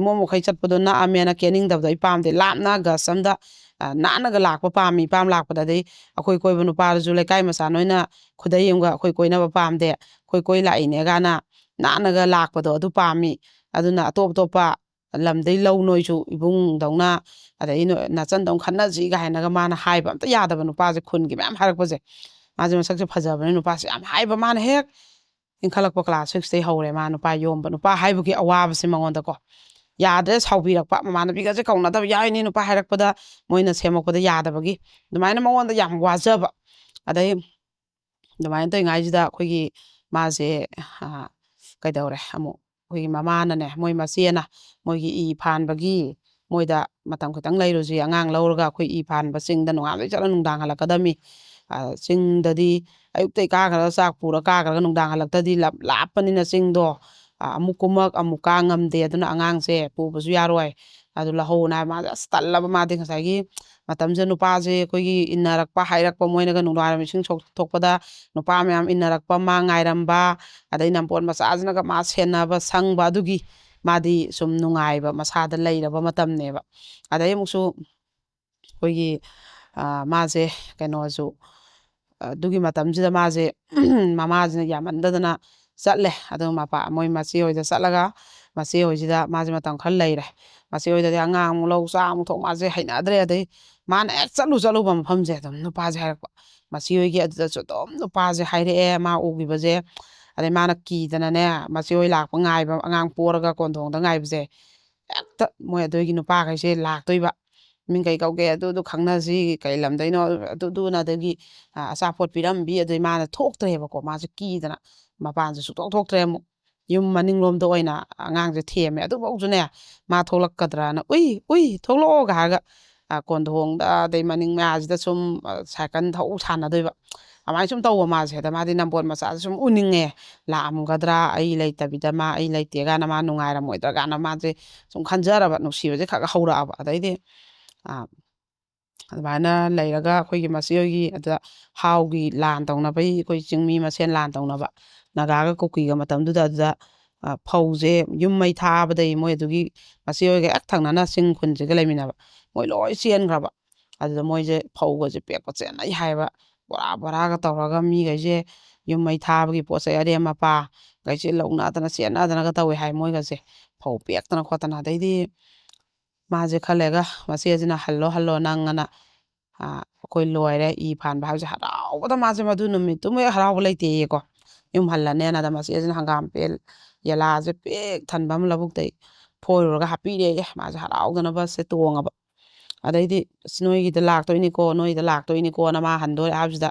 mo mo khai chat pa do na amena kening da i pam de lap na ga samda na na ga lak pa pam mi pam lak pa da dei akoi koi bu nu pa ju le kai masa noina khudai yum ga akoi koi na ba pam de koi la ine ga na ga lak pa do adu pam mi aduna top top pa lam dei lo noi chu ibung dongna ada ino na chan dong khanna ji ga haina ga mana hai ba ta ya da ba nu pa je khun gi mam harak pa je ma je sak je phaja ba nu pa se am hai ba mana hek in khalak pa class 6 dei hore ma nu pa yom ba nu pa hai bu gi awa ba se mangon da ko yadre saubi rak pa mana bi ga je kauna da ya ni nu pa harak pa da moina semak pa da ya da ba gi dumaina mangon da yam waja ba adai dumaina to ngai ji da khoi gi ma je kai daure amu khoi mama na ne moi ma se na moi gi I phan ba gi moi da matam khitang lai ro ji angang lauraga khoi I phan ba sing da nungam dei chala nungdang halak ka da mi sing da di ayuk tei ka ga sak pura ka ga nungdang halak ta di lap pani na sing do amuk kumak amuk ka ngam de aduna angang se pu ba su yaroi adu la ho na ma stalla ba ma de ngasai gi matam je nu pa je khoi gi inarak pa hairak pa moi na ga nungdang mi sing thok pa da nu pa myam inarak pa ma ngai ram ba adai nam pon ma sa ajna ga ma sen na ba sang ba du gi madi sum nungai ba masa da lai ra ba matam ne ba adai muk su khoi gi ma je kaino su dugi matam ji da ma je mama jina yaman da na chatle adu ma pa moi ma si hoi da chatlaga ma si hoi ji da ma je matam khal lai re ma si hoi da angang mu lo sa mu thok ma je haina dre adai mana ek chalu ba pham je dum nu pa je harak pa ma si hoi gi adu da chu dom nu pa je hai re e ma u gi ba je adai mana ki da na ne ma si hoi lak pa ngai ba angang por ga kon thong da ngai ba je ekta moi adu gi nu pa kai se lak toi ba min kai kau ke adu khangna ji kai lam dai no adu na da gi asa pot piram bi adu mana thok tre ba ko ma je ki da na ma pan je su thok tre mu yum maning lom do oina angang je them adu bau ju ne ma tholak kadra na ui tholo ga ga kon thong da dei maning ma ji da sum sakan thau sana doi ba amai sum taw ma je da ma di nam pon ma sa sum uninge la am gadra ai lai ta bi da ma ai lai te ga na ma nungai ra moi da ga na ma je sum khanjara ba nu si ba je kha ga haura ba dai de adana leiraga khoi gi masi gi ada how gi lan tong na bai khoi chingmi ma sen lan tong na ba naga ga ko ki ga matam du da phau je yum mai tha ba dai moi du gi masi ga ak thang na na sing khun je ga lai mi na ba moi loi chen gra ba ada moi je phau ga je pek pa chen ai hai ba bora ga taw ga mi ga je yum mai tha ba gi po se are ma pa ga je lo na ta na sen na da na ga taw hai moi ga je phau pek ta na kho ta na dai di ma je khalega masi ajina hallo nangana koi loire I phan ba ja harau ba da ma je madu numi tu me harau lai te ko yum halla ne na da masi ajina hangam pel yala je pek than bam labuk dei phoi ro ga happy re ma ja harau da na ba se tonga ba adai di snoi gi da lak to ni ko noi da lak to ni ko na ma han do ab da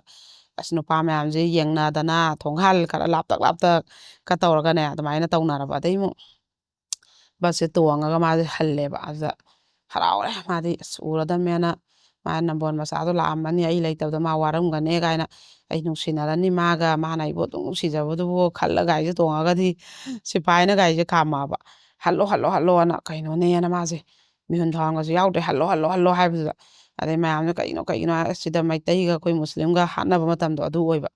asno pa ma am je yeng na da na thong hal kha lap tak ka taw ga ne da mai na taw na ra ba dai mu ba se tonga ga ma halle ba za harau re ma di ura da me na ma na bon ma sa do la am ni ai lai taw da ma waram ga ne ga na ai nu sina ra ni ma ga ma nai bo tung si ja bo do khal la ga je tonga ga di si pai na ga je ka ma ba hallo na kai no ne na ma je mi hun thang ga je yaw de hallo hai bu da adai ma am kai no si da mai tai ga koi muslim ga ha na ba ma tam do adu oi ba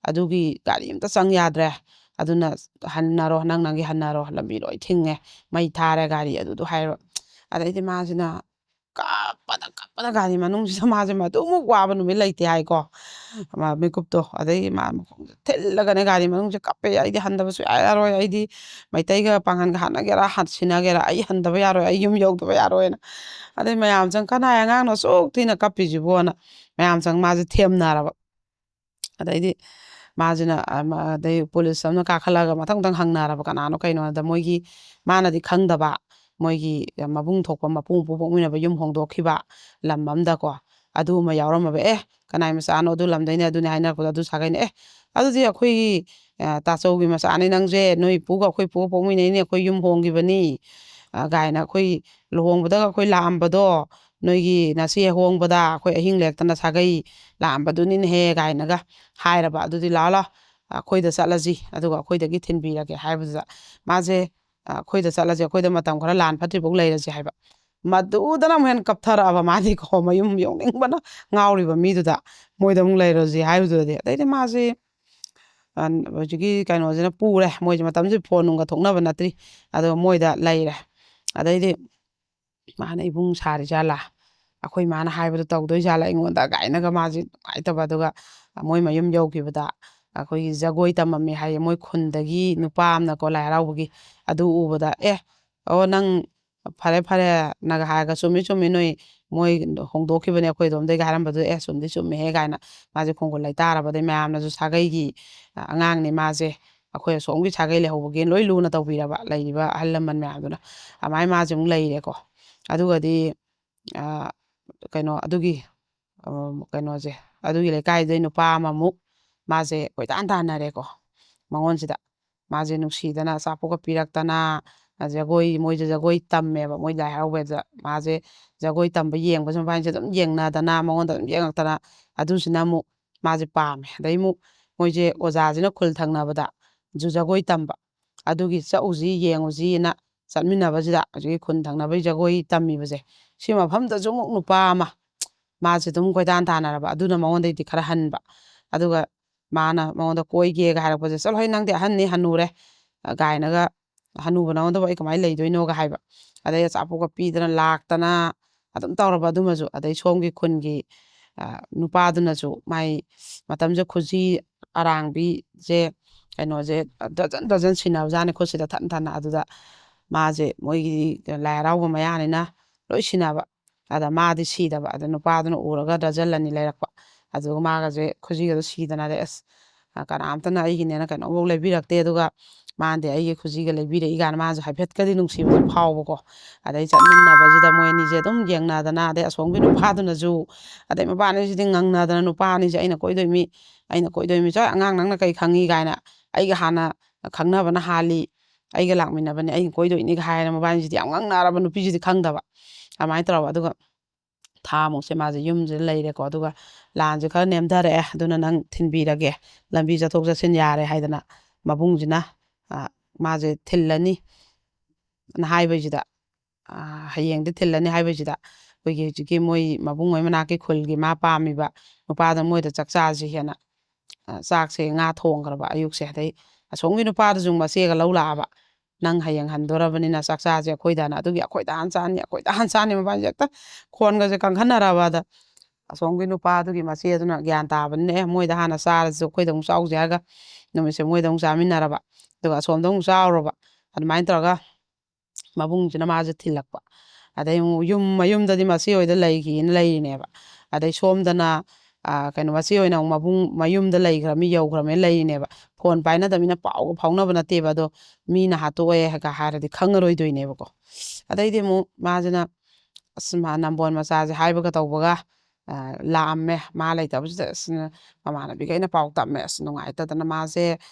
adu gi gari am ta sang ya dre aduna hanna ro nang gi hanna ro lambi roi thinge mai thare gari adu do hai ro adai di ma jina ꯀꯞꯄꯗ ꯒꯥꯔꯤ ꯃꯅꯨꯡꯁꯤꯗ ꯃꯥꯁꯦ ꯃꯗꯨꯃꯨꯛ ꯋꯥꯕ ꯅꯨꯃꯤꯠ ꯂꯩꯇꯦ ꯍꯥꯏꯀꯣ ꯃꯤꯀꯨꯞꯇꯣ ꯑꯗꯩ ꯃꯥ ꯃꯈꯣꯡꯁꯦ ꯊꯤꯜꯂꯒꯅꯦ ꯒꯥꯔꯤ ꯃꯅꯨꯡꯁꯦ ꯀꯞꯄꯦ ꯑꯩꯗꯤ ꯍꯟꯗꯕ ꯁꯨꯡꯌꯥ ꯌꯥꯔꯣꯏ ꯑꯩꯗꯤ ꯃꯩꯇꯩꯒ ꯄꯥꯡꯒꯟꯒ ꯍꯥꯠꯅꯒꯦꯔꯥ ꯁꯤꯟꯅꯒꯦꯔꯥ ꯑꯩ ꯍꯟꯗꯕ ꯌꯥꯔꯣꯏ ꯑꯩ ꯌꯨꯝ ꯌꯧꯗꯕ ꯌꯥꯔꯣꯏꯅ ꯑꯗꯩ ꯃꯌꯥꯝ ꯆꯪ ꯀꯅꯥꯏ ꯑꯉꯥꯡꯅꯣ ꯑꯁꯨꯛ ꯊꯤꯅ ꯀꯞꯄꯤꯁꯤꯕꯣꯅ ꯃꯌꯥꯝ ꯆꯪ ꯃꯥꯁꯦ ꯊꯦꯝꯅꯔꯕ ꯑꯗꯩꯗꯤ ꯃꯥꯁꯤꯅ ꯑꯗꯩ ꯄꯨꯂꯤꯁ ꯑꯃꯅ ꯀꯥꯈꯠꯂꯒ ꯃꯊꯪ ꯍꯪꯅꯔꯕ ꯀꯅꯥꯅꯣ ꯀꯩꯅꯣꯗ ꯃꯣꯏꯒꯤ ꯃꯥꯅꯗꯤ ꯈꯪꯗꯕ ꯃꯣꯏꯒꯤ ꯃꯕꯨꯡ ꯊꯣꯛꯄ ꯃꯄꯨ ꯄꯣꯛꯃꯤꯟꯅꯕ ꯌꯨꯝ ꯍꯣꯡꯗꯣꯛꯈꯤꯕ ꯂꯝ ꯑꯃꯗꯀꯣ ꯑꯗꯨ ꯑꯃ ꯌꯥꯎꯔꯝꯃꯕ ꯀꯅꯥꯏ ꯃꯆꯥꯅꯣ ꯑꯗꯨ ꯂꯝꯗꯩꯅꯦ ꯑꯗꯨꯅꯦ ꯍꯥꯏꯅꯔꯛꯄꯗ ꯑꯗꯨ ꯁꯥꯒꯩꯅꯦ ꯑꯗꯨꯗꯤ ꯑꯩꯈꯣꯏꯒꯤ ꯇꯥꯆꯧꯒꯤ ꯃꯆꯥꯅꯤ ꯅꯪꯁꯦ ꯅꯣꯏ ꯏꯄꯨꯒ ꯑꯩꯈꯣꯏ ꯏꯄꯨꯒ ꯄꯣꯛꯃꯤꯟꯅꯩꯅꯦ ꯑꯩꯈꯣꯏ ꯌꯨꯝ ꯍꯣꯡꯈꯤꯕꯅꯤ ꯒꯥꯏꯅ ꯑꯩꯈꯣꯏ ꯂꯨꯍꯣꯡꯕꯗꯒ ꯑꯩꯈꯣꯏ ꯂꯥꯛꯑꯝꯕꯗꯣ ꯅꯣꯏꯒꯤ ꯅꯆꯦ ꯍꯣꯡꯕꯗ ꯑꯩꯈꯣꯏ ꯑꯍꯤꯡ ꯂꯦꯛꯇꯅ ꯁꯥꯒꯩ ꯂꯥꯛꯑꯝꯕꯗꯨꯅꯤꯅꯦꯍꯦ ꯒꯥꯏꯅꯒ ꯍꯥꯏꯔꯕ ꯑꯗꯨꯗꯤ ꯂꯥꯛꯑꯣ ꯑꯩꯈꯣꯏꯗ ꯆꯠꯂꯁꯤ ꯑꯗꯨꯒ ꯑꯩꯈꯣꯏꯗꯒꯤ ꯊꯤꯟꯕꯤꯔꯒꯦ ꯍꯥꯏꯕꯗꯨꯗ ꯃꯥꯁꯦ ꯑꯩꯈꯣꯏꯗ ꯆꯠꯂꯁꯤ ꯑꯩꯈꯣꯏꯗ ꯃꯇꯝ ꯈꯔ ꯂꯥꯟ ꯐꯠꯇ꯭ꯔꯤꯐꯥꯎ ꯂꯩꯔꯁꯤ ꯍꯥꯏꯕ ꯃꯗꯨꯗꯅ ꯑꯃꯨꯛ ꯍꯦꯟꯅ ꯀꯞꯊꯔꯛꯑꯕ ꯃꯥꯗꯤꯀꯣ ꯃꯌꯨꯝ ꯌꯧꯅꯤꯡꯕꯅ ꯉꯥꯎꯔꯤꯕ ꯃꯤꯗꯨꯗ ꯃꯣꯏꯗ ꯑꯃꯨꯛ ꯂꯩꯔꯁꯤ ꯍꯥꯏꯕꯗꯨꯗꯗꯤ ꯑꯗꯩꯗꯤ ꯃꯥꯁꯤ ꯍꯧꯖꯤꯛꯀꯤ ꯀꯩꯅꯣꯁꯤꯅ ꯄꯨꯔꯦ ꯃꯣꯏꯁꯦ ꯃꯇꯝꯁꯤ ꯐꯣꯟ ꯅꯨꯡꯒ ꯊꯣꯛꯅꯕ ꯅꯠꯇ꯭ꯔꯤ ꯑꯗꯨꯒ ꯃꯣꯏꯗ ꯂꯩꯔꯦ ꯑꯗꯩꯗꯤ ꯃꯥꯅ ꯏꯕꯨꯡ ꯁꯥꯔꯤꯖꯥꯠꯂꯥ ꯑꯩꯈꯣꯏ ꯃꯥꯅ ꯍꯥꯏꯕꯗꯣ ꯇꯧꯗꯣꯏꯖꯥꯠꯂꯥ ꯑꯩꯉꯣꯟꯗ ꯒꯥꯏꯅꯒ ꯃꯥꯁꯤ ꯅꯨꯡꯉꯥꯏꯇꯕ ꯑꯗꯨꯒ ꯃꯣꯏ ꯃꯌꯨꯝ ꯌꯧꯈꯤꯕꯗ ꯑꯩꯈꯣꯏꯒꯤ ꯖꯒꯣꯏ ꯇꯝꯃꯝꯃꯦ ꯍꯥꯏꯌꯦ ꯃꯣꯏ ꯈꯨꯟꯗꯒꯤ ꯅꯨꯄꯥ ꯑꯃꯅꯀꯣ ꯂꯥꯏ ꯍꯔꯥꯎꯕꯒꯤ ꯑꯗꯨ ꯎꯕꯗ ꯑꯣ ꯅꯪ ꯐꯔꯦ ꯅꯒ ꯍꯥꯏꯔꯒ ꯆꯨꯝꯃꯤ ꯅꯣꯏ ꯃꯣꯏ ꯍꯣꯡꯗꯣꯛꯈꯤꯕꯅꯦ ꯑꯩꯈꯣꯏ ꯑꯗꯣꯝꯗꯒꯤ ꯍꯥꯏꯔꯝꯕꯗꯨ ꯆꯨꯝꯗꯤ ꯆꯨꯝꯃꯦꯍꯦ ꯀꯥꯏꯅ ꯃꯥꯁꯦ ꯈꯣꯡꯒꯨꯜ ꯂꯩꯇꯥꯔꯕꯗꯩ ꯃꯌꯥꯝꯅꯁꯨ ꯁꯥꯒꯩꯒꯤ ꯑꯉꯥꯡꯅꯤ ꯃꯥꯁꯦ ꯑꯩꯈꯣꯏ ꯑꯁꯣꯝꯒꯤ ꯁꯥꯒꯩ ꯂꯩꯍꯧꯕꯒꯤ ꯂꯣꯏ ꯂꯨꯅ ꯇꯧꯕꯤꯔꯕ ꯂꯩꯔꯤꯕ ꯑꯍꯜ ꯂꯃꯟ ꯃꯌꯥꯝꯗꯨꯅ ꯑꯗꯨꯃꯥꯏꯅ ꯃꯥꯁꯦ ꯑꯃꯨꯛ ꯂꯩꯔꯦꯀꯣ ꯑꯗꯨꯒꯗꯤ ꯀꯩꯅꯣ ꯑꯗꯨꯒꯤ ꯀꯩꯅꯣꯁꯦ ꯑꯗꯨꯒꯤ ꯂꯩꯀꯥꯏꯗꯩ ꯅꯨꯄꯥ ꯑꯃꯃꯨꯛ ꯃꯥꯁꯦ ꯀꯣꯏꯇꯥꯟ ꯇꯥꯟꯅꯔꯦꯀꯣ ꯃꯉꯣꯟꯁꯤꯗ ꯃꯥꯁꯦ ꯅꯨꯡꯁꯤꯗꯅ ꯑꯆꯥꯄꯣꯠꯀ ꯄꯤꯔꯛꯇꯅ ꯃꯣꯏꯁꯦ ꯖꯒꯣꯏ ꯇꯝꯃꯦꯕ ꯃꯣꯏ ꯂꯥꯏ ꯍꯔꯥꯎꯕꯗ ꯃꯥꯁꯦ ꯖꯒꯣꯏ ꯇꯝꯕ ꯌꯦꯡꯕꯁꯨ ꯃꯕꯥꯅꯤꯁꯦ ꯑꯗꯨꯝ ꯌꯦꯡꯅꯗꯅ ꯃꯉꯣꯟꯗ ꯑꯗꯨꯝ ꯌꯦꯡꯉꯛꯇꯅ ꯑꯗꯨꯁꯤꯅ ꯑꯃꯨꯛ ꯃꯥꯁꯦ ꯄꯥꯝꯃꯦ ꯑꯗꯩ ꯑꯃꯨꯛ ꯃꯣꯏꯁꯦ ꯑꯣꯖꯥꯁꯤꯅ ꯈꯨꯜ ꯊꯪꯅꯕꯗ ꯖꯒꯣꯏ ꯇꯝꯕ ꯑꯗꯨꯒꯤ ꯆꯠꯎꯁꯤ ꯌꯦꯡꯉꯨꯁꯤꯅ ꯆꯠꯃꯤꯟꯅꯕꯁꯤꯗ ꯍꯧꯖꯤꯛꯀꯤ ꯈꯨꯟ ꯊꯪꯅꯕꯒꯤ ꯖꯒꯣꯏ ꯇꯝꯃꯤꯕꯁꯦ ꯁꯤ ꯃꯐꯝꯗꯁꯨ ꯑꯃꯨꯛ ꯅꯨꯄꯥ ꯑꯃ ꯃꯥꯁꯦ ꯑꯗꯨꯝ ꯀꯣꯏꯇꯥꯟ ꯇꯥꯟꯅꯔꯕ ꯑꯗꯨꯅ ꯃꯉꯣꯟꯗꯩꯗꯤ ꯈꯔ ꯍꯟꯕ ꯑꯗꯨꯒ ꯃꯥꯅ ꯃꯉꯣꯟꯗ ꯀꯣꯏꯒꯦꯒ ꯍꯥꯏꯔꯛꯄꯁꯦ ꯆꯠꯂꯣ ꯍꯩ ꯅꯪꯗꯤ ꯑꯍꯟꯅꯤ ꯍꯟꯅꯨꯔꯦ ꯒꯥꯏꯅꯒ ꯍꯟꯅꯨꯕ ꯅꯉꯣꯟꯗꯕꯨ ꯑꯩ ꯀꯃꯥꯏꯅ ꯂꯩꯗꯣꯏꯅꯣꯒ ꯍꯥꯏꯕ ꯑꯗꯩ ꯑꯆꯥꯄꯣꯠꯀ ꯄꯤꯗꯅ ꯂꯥꯛꯇꯅ ꯑꯗꯨꯝ ꯇꯧꯔꯕ ꯑꯗꯨꯃꯁꯨ ꯑꯗꯩ ꯁꯣꯝꯒꯤ ꯈꯨꯟꯒꯤ ꯅꯨꯄꯥꯗꯨꯅꯁꯨ ꯃꯥꯏ ꯃꯇꯝꯁꯦ ꯈꯨꯖꯤ ꯑꯔꯥꯡꯕꯤꯁꯦ ꯀꯩꯅꯣꯁꯦ ꯗꯖꯟ ꯁꯤꯟꯅꯕꯖꯥꯠꯅꯤ ꯈꯨꯠꯁꯤꯗ ꯊꯟ ꯑꯗꯨꯗ ꯃꯥꯁꯦ ꯃꯣꯏꯒꯤ ꯂꯥꯏ ꯍꯔꯥꯎꯕ ꯃꯌꯥꯅꯤꯅ ꯂꯣꯏ ꯁꯤꯟꯅꯕ ꯑꯗ ꯃꯥꯗꯤ ꯁꯤꯗꯕ ꯑꯗ ꯅꯨꯄꯥꯗꯨꯅ ꯎꯔꯒ ꯗꯖꯟ ꯑꯅꯤ ꯂꯩꯔꯛꯄ ꯑꯗꯨꯒ ꯃꯥꯒꯁꯦ ꯈꯨꯖꯤꯒꯗꯣ ꯁꯤꯗꯅ ꯀꯅꯥꯝꯇꯅ ꯑꯩꯒꯤꯅꯦꯅ ꯀꯩꯅꯣꯐꯧ ꯂꯩꯕꯤꯔꯛꯇꯦ ꯑꯗꯨꯒ ꯃꯥꯅꯗꯤ ꯑꯩꯒꯤ ꯈꯨꯖꯤꯒ ꯂꯩꯕꯤꯔꯛꯏ ꯀꯥꯏꯅ ꯃꯥꯁꯨ ꯍꯥꯏꯐꯦꯠꯀꯗꯤ ꯅꯨꯡꯁꯤꯕꯁꯨ ꯐꯥꯎꯕꯀꯣ ꯑꯗꯩ ꯆꯠꯃꯤꯟꯅꯕꯁꯤꯗ ꯃꯣꯏ ꯑꯅꯤꯁꯦ ꯑꯗꯨꯝ ꯌꯦꯡꯅꯗꯅ ꯑꯗꯩ ꯑꯁꯣꯝꯒꯤ ꯅꯨꯄꯥꯗꯨꯅꯁꯨ ꯑꯗꯩ ꯃꯄꯥꯟꯅꯤꯁꯤꯗꯤ ꯉꯪꯅꯗꯅ ꯅꯨꯄꯥ ꯑꯅꯤꯁꯦ ꯑꯩꯅ ꯀꯣꯏꯗꯣꯏꯃꯤ ꯆꯣꯏ ꯑꯉꯥꯡ ꯅꯪꯅ ꯀꯩ ꯈꯪꯉꯤ ꯀꯥꯏꯅ ꯑꯩꯒ ꯍꯥꯟꯅ ꯈꯪꯅꯕꯅ ꯍꯥꯜꯂꯤ ꯑꯩꯒ ꯂꯥꯛꯃꯤꯟꯅꯕꯅꯤ ꯑꯩꯅ ꯀꯣꯏꯗꯣꯏꯅꯤꯒ ꯍꯥꯏꯔ ꯃꯕꯥꯅꯤꯁꯤꯗꯤ ꯌꯥꯝ ꯉꯪꯅꯔꯕ ꯅꯨꯄꯤꯁꯤꯗꯤ ꯈꯪꯗꯕ ꯑꯗꯨꯃꯥꯏꯅ ꯇꯧꯔꯕ ꯑꯗꯨꯒ ꯊꯥꯃꯨꯛꯁꯦ ꯃꯥꯁꯦ ꯌꯨꯝꯁꯤꯗ ꯂꯩꯔꯦꯀꯣ ꯑꯗꯨꯒ ꯂꯥꯟꯁꯦ ꯈꯔ ꯅꯦꯝꯊꯔꯛꯑꯦ ꯑꯗꯨꯅ ꯅꯪ ꯊꯤꯟꯕꯤꯔꯒꯦ ꯂꯝꯕꯤ ꯆꯠꯊꯣꯛ ꯆꯠꯁꯤꯟ ꯌꯥꯔꯦ ꯍꯥꯏꯗꯅ ꯃꯕꯨꯡꯁꯤꯅ ꯃꯥꯁꯦ ꯊꯤꯜꯂꯅꯤ ꯍꯥꯏꯕꯁꯤꯗ ꯍꯌꯦꯡꯗꯤ ꯊꯤꯜꯂꯅꯤ ꯍꯥꯏꯕꯁꯤꯗ ꯑꯩꯈꯣꯏꯒꯤ ꯍꯧꯖꯤꯛꯀꯤ ꯃꯣꯏ ꯃꯕꯨꯡ ꯍꯣꯏ ꯃꯅꯥꯛꯀꯤ ꯈꯨꯜꯒꯤ ꯃꯥ ꯄꯥꯝꯃꯤꯕ ꯅꯨꯄꯥꯗ ꯃꯣꯏꯗ ꯆꯥꯛ ꯆꯥꯁꯤ ꯍꯦꯟꯅ ꯆꯥꯛꯁꯦ ꯉꯥ ꯊꯣꯡꯈ꯭ꯔꯕ ꯑꯌꯨꯛꯁꯦ ꯑꯗꯩ ꯑꯁꯣꯝꯒꯤ ꯅꯨꯄꯥꯗꯨꯁꯨ ꯃꯆꯦꯒ ꯂꯧ ꯂꯥꯛꯑꯕ ꯅꯪ ꯍꯌꯦꯡ ꯍꯟꯗꯣꯔꯕꯅꯤꯅ ꯆꯥꯛ ꯆꯥꯁꯦ ꯑꯩꯈꯣꯏꯗꯅ ꯑꯗꯨꯒꯤ ꯑꯩꯈꯣꯏꯗ ꯍꯥꯟ ꯆꯥꯅꯤ ꯑꯩꯈꯣꯏꯗ ꯍꯥꯟ ꯆꯥꯅꯤ ꯃꯕꯥꯅꯤꯁꯦ ꯍꯦꯛꯇ ꯈꯣꯟꯒꯁꯦ ꯀꯪꯈꯠꯅꯔꯕ ꯑꯗ ꯑꯁꯣꯝꯒꯤ ꯅꯨꯄꯥꯗꯨꯒꯤ ꯃꯆꯦꯗꯨꯅ ꯒ꯭ꯌꯥꯟ ꯇꯥꯕꯅꯤꯅ ꯃꯣꯏꯗ ꯍꯥꯟꯅ ꯆꯥꯔꯁꯨ ꯑꯩꯈꯣꯏꯗ ꯑꯃꯨꯛ ꯆꯥꯎꯁꯦ ꯍꯥꯏꯔꯒ ꯅꯨꯃꯤꯠꯁꯦ ꯃꯣꯏꯗ ꯑꯃꯨꯛ ꯆꯥꯃꯤꯟꯅꯔꯕ ꯑꯗꯨꯒ ꯑꯁꯣꯝꯗ ꯑꯃꯨꯛ ꯆꯥꯎꯔꯕ ꯑꯗꯨꯃꯥꯏꯅ ꯇꯧꯔꯒ ꯃꯕꯨꯡꯁꯤꯅ ꯃꯥꯁꯦ ꯊꯤꯜꯂꯛꯄ ꯑꯗꯩ ꯑꯃꯨꯛ ꯃꯌꯨꯝꯗꯗꯤ ꯃꯆꯦ ꯍꯣꯏꯗ ꯂꯩꯈꯤꯅ ꯂꯩꯔꯤꯅꯦꯕ ꯑꯗꯩ ꯁꯣꯝꯗꯅ ꯀꯩꯅꯣ ꯃꯆꯦ ꯑꯣꯏꯅ ꯑꯃꯨꯛ ꯃꯌꯨꯝꯗ ꯂꯩꯈ꯭ꯔꯃꯤ ꯌꯧꯈ꯭ꯔꯃꯦꯅ ꯂꯩꯔꯤꯅꯦꯕ ꯐꯣꯟ ꯄꯥꯏꯅꯗꯕꯅꯤꯅ ꯄꯥꯎꯒ ꯐꯥꯎꯅꯕ ꯅꯠꯇꯦꯕ ꯑꯗꯣ ꯃꯤꯅ ꯍꯥꯠꯇꯣꯛꯑꯦꯒ ꯍꯥꯏꯔꯗꯤ ꯈꯪꯉꯔꯣꯏꯗꯣꯏꯅꯦꯕꯀꯣ ꯑꯗꯩꯗꯤ ꯑꯃꯨꯛ ꯃꯥꯁꯤꯅ ꯅꯝꯕꯣꯜ ꯃꯆꯥꯁꯦ ꯍꯥꯏꯕꯒ ꯇꯧꯕꯒ ꯂꯥꯛꯑꯝꯃꯦ ꯃꯥ ꯂꯩꯇꯕꯁꯤꯗ ꯃꯃꯥꯟꯅꯕꯤꯈꯩꯅ ꯄꯥꯎ ꯇꯝꯃꯦ ꯅꯨꯡꯉꯥꯏꯇꯗꯅ ꯃꯥꯁꯦ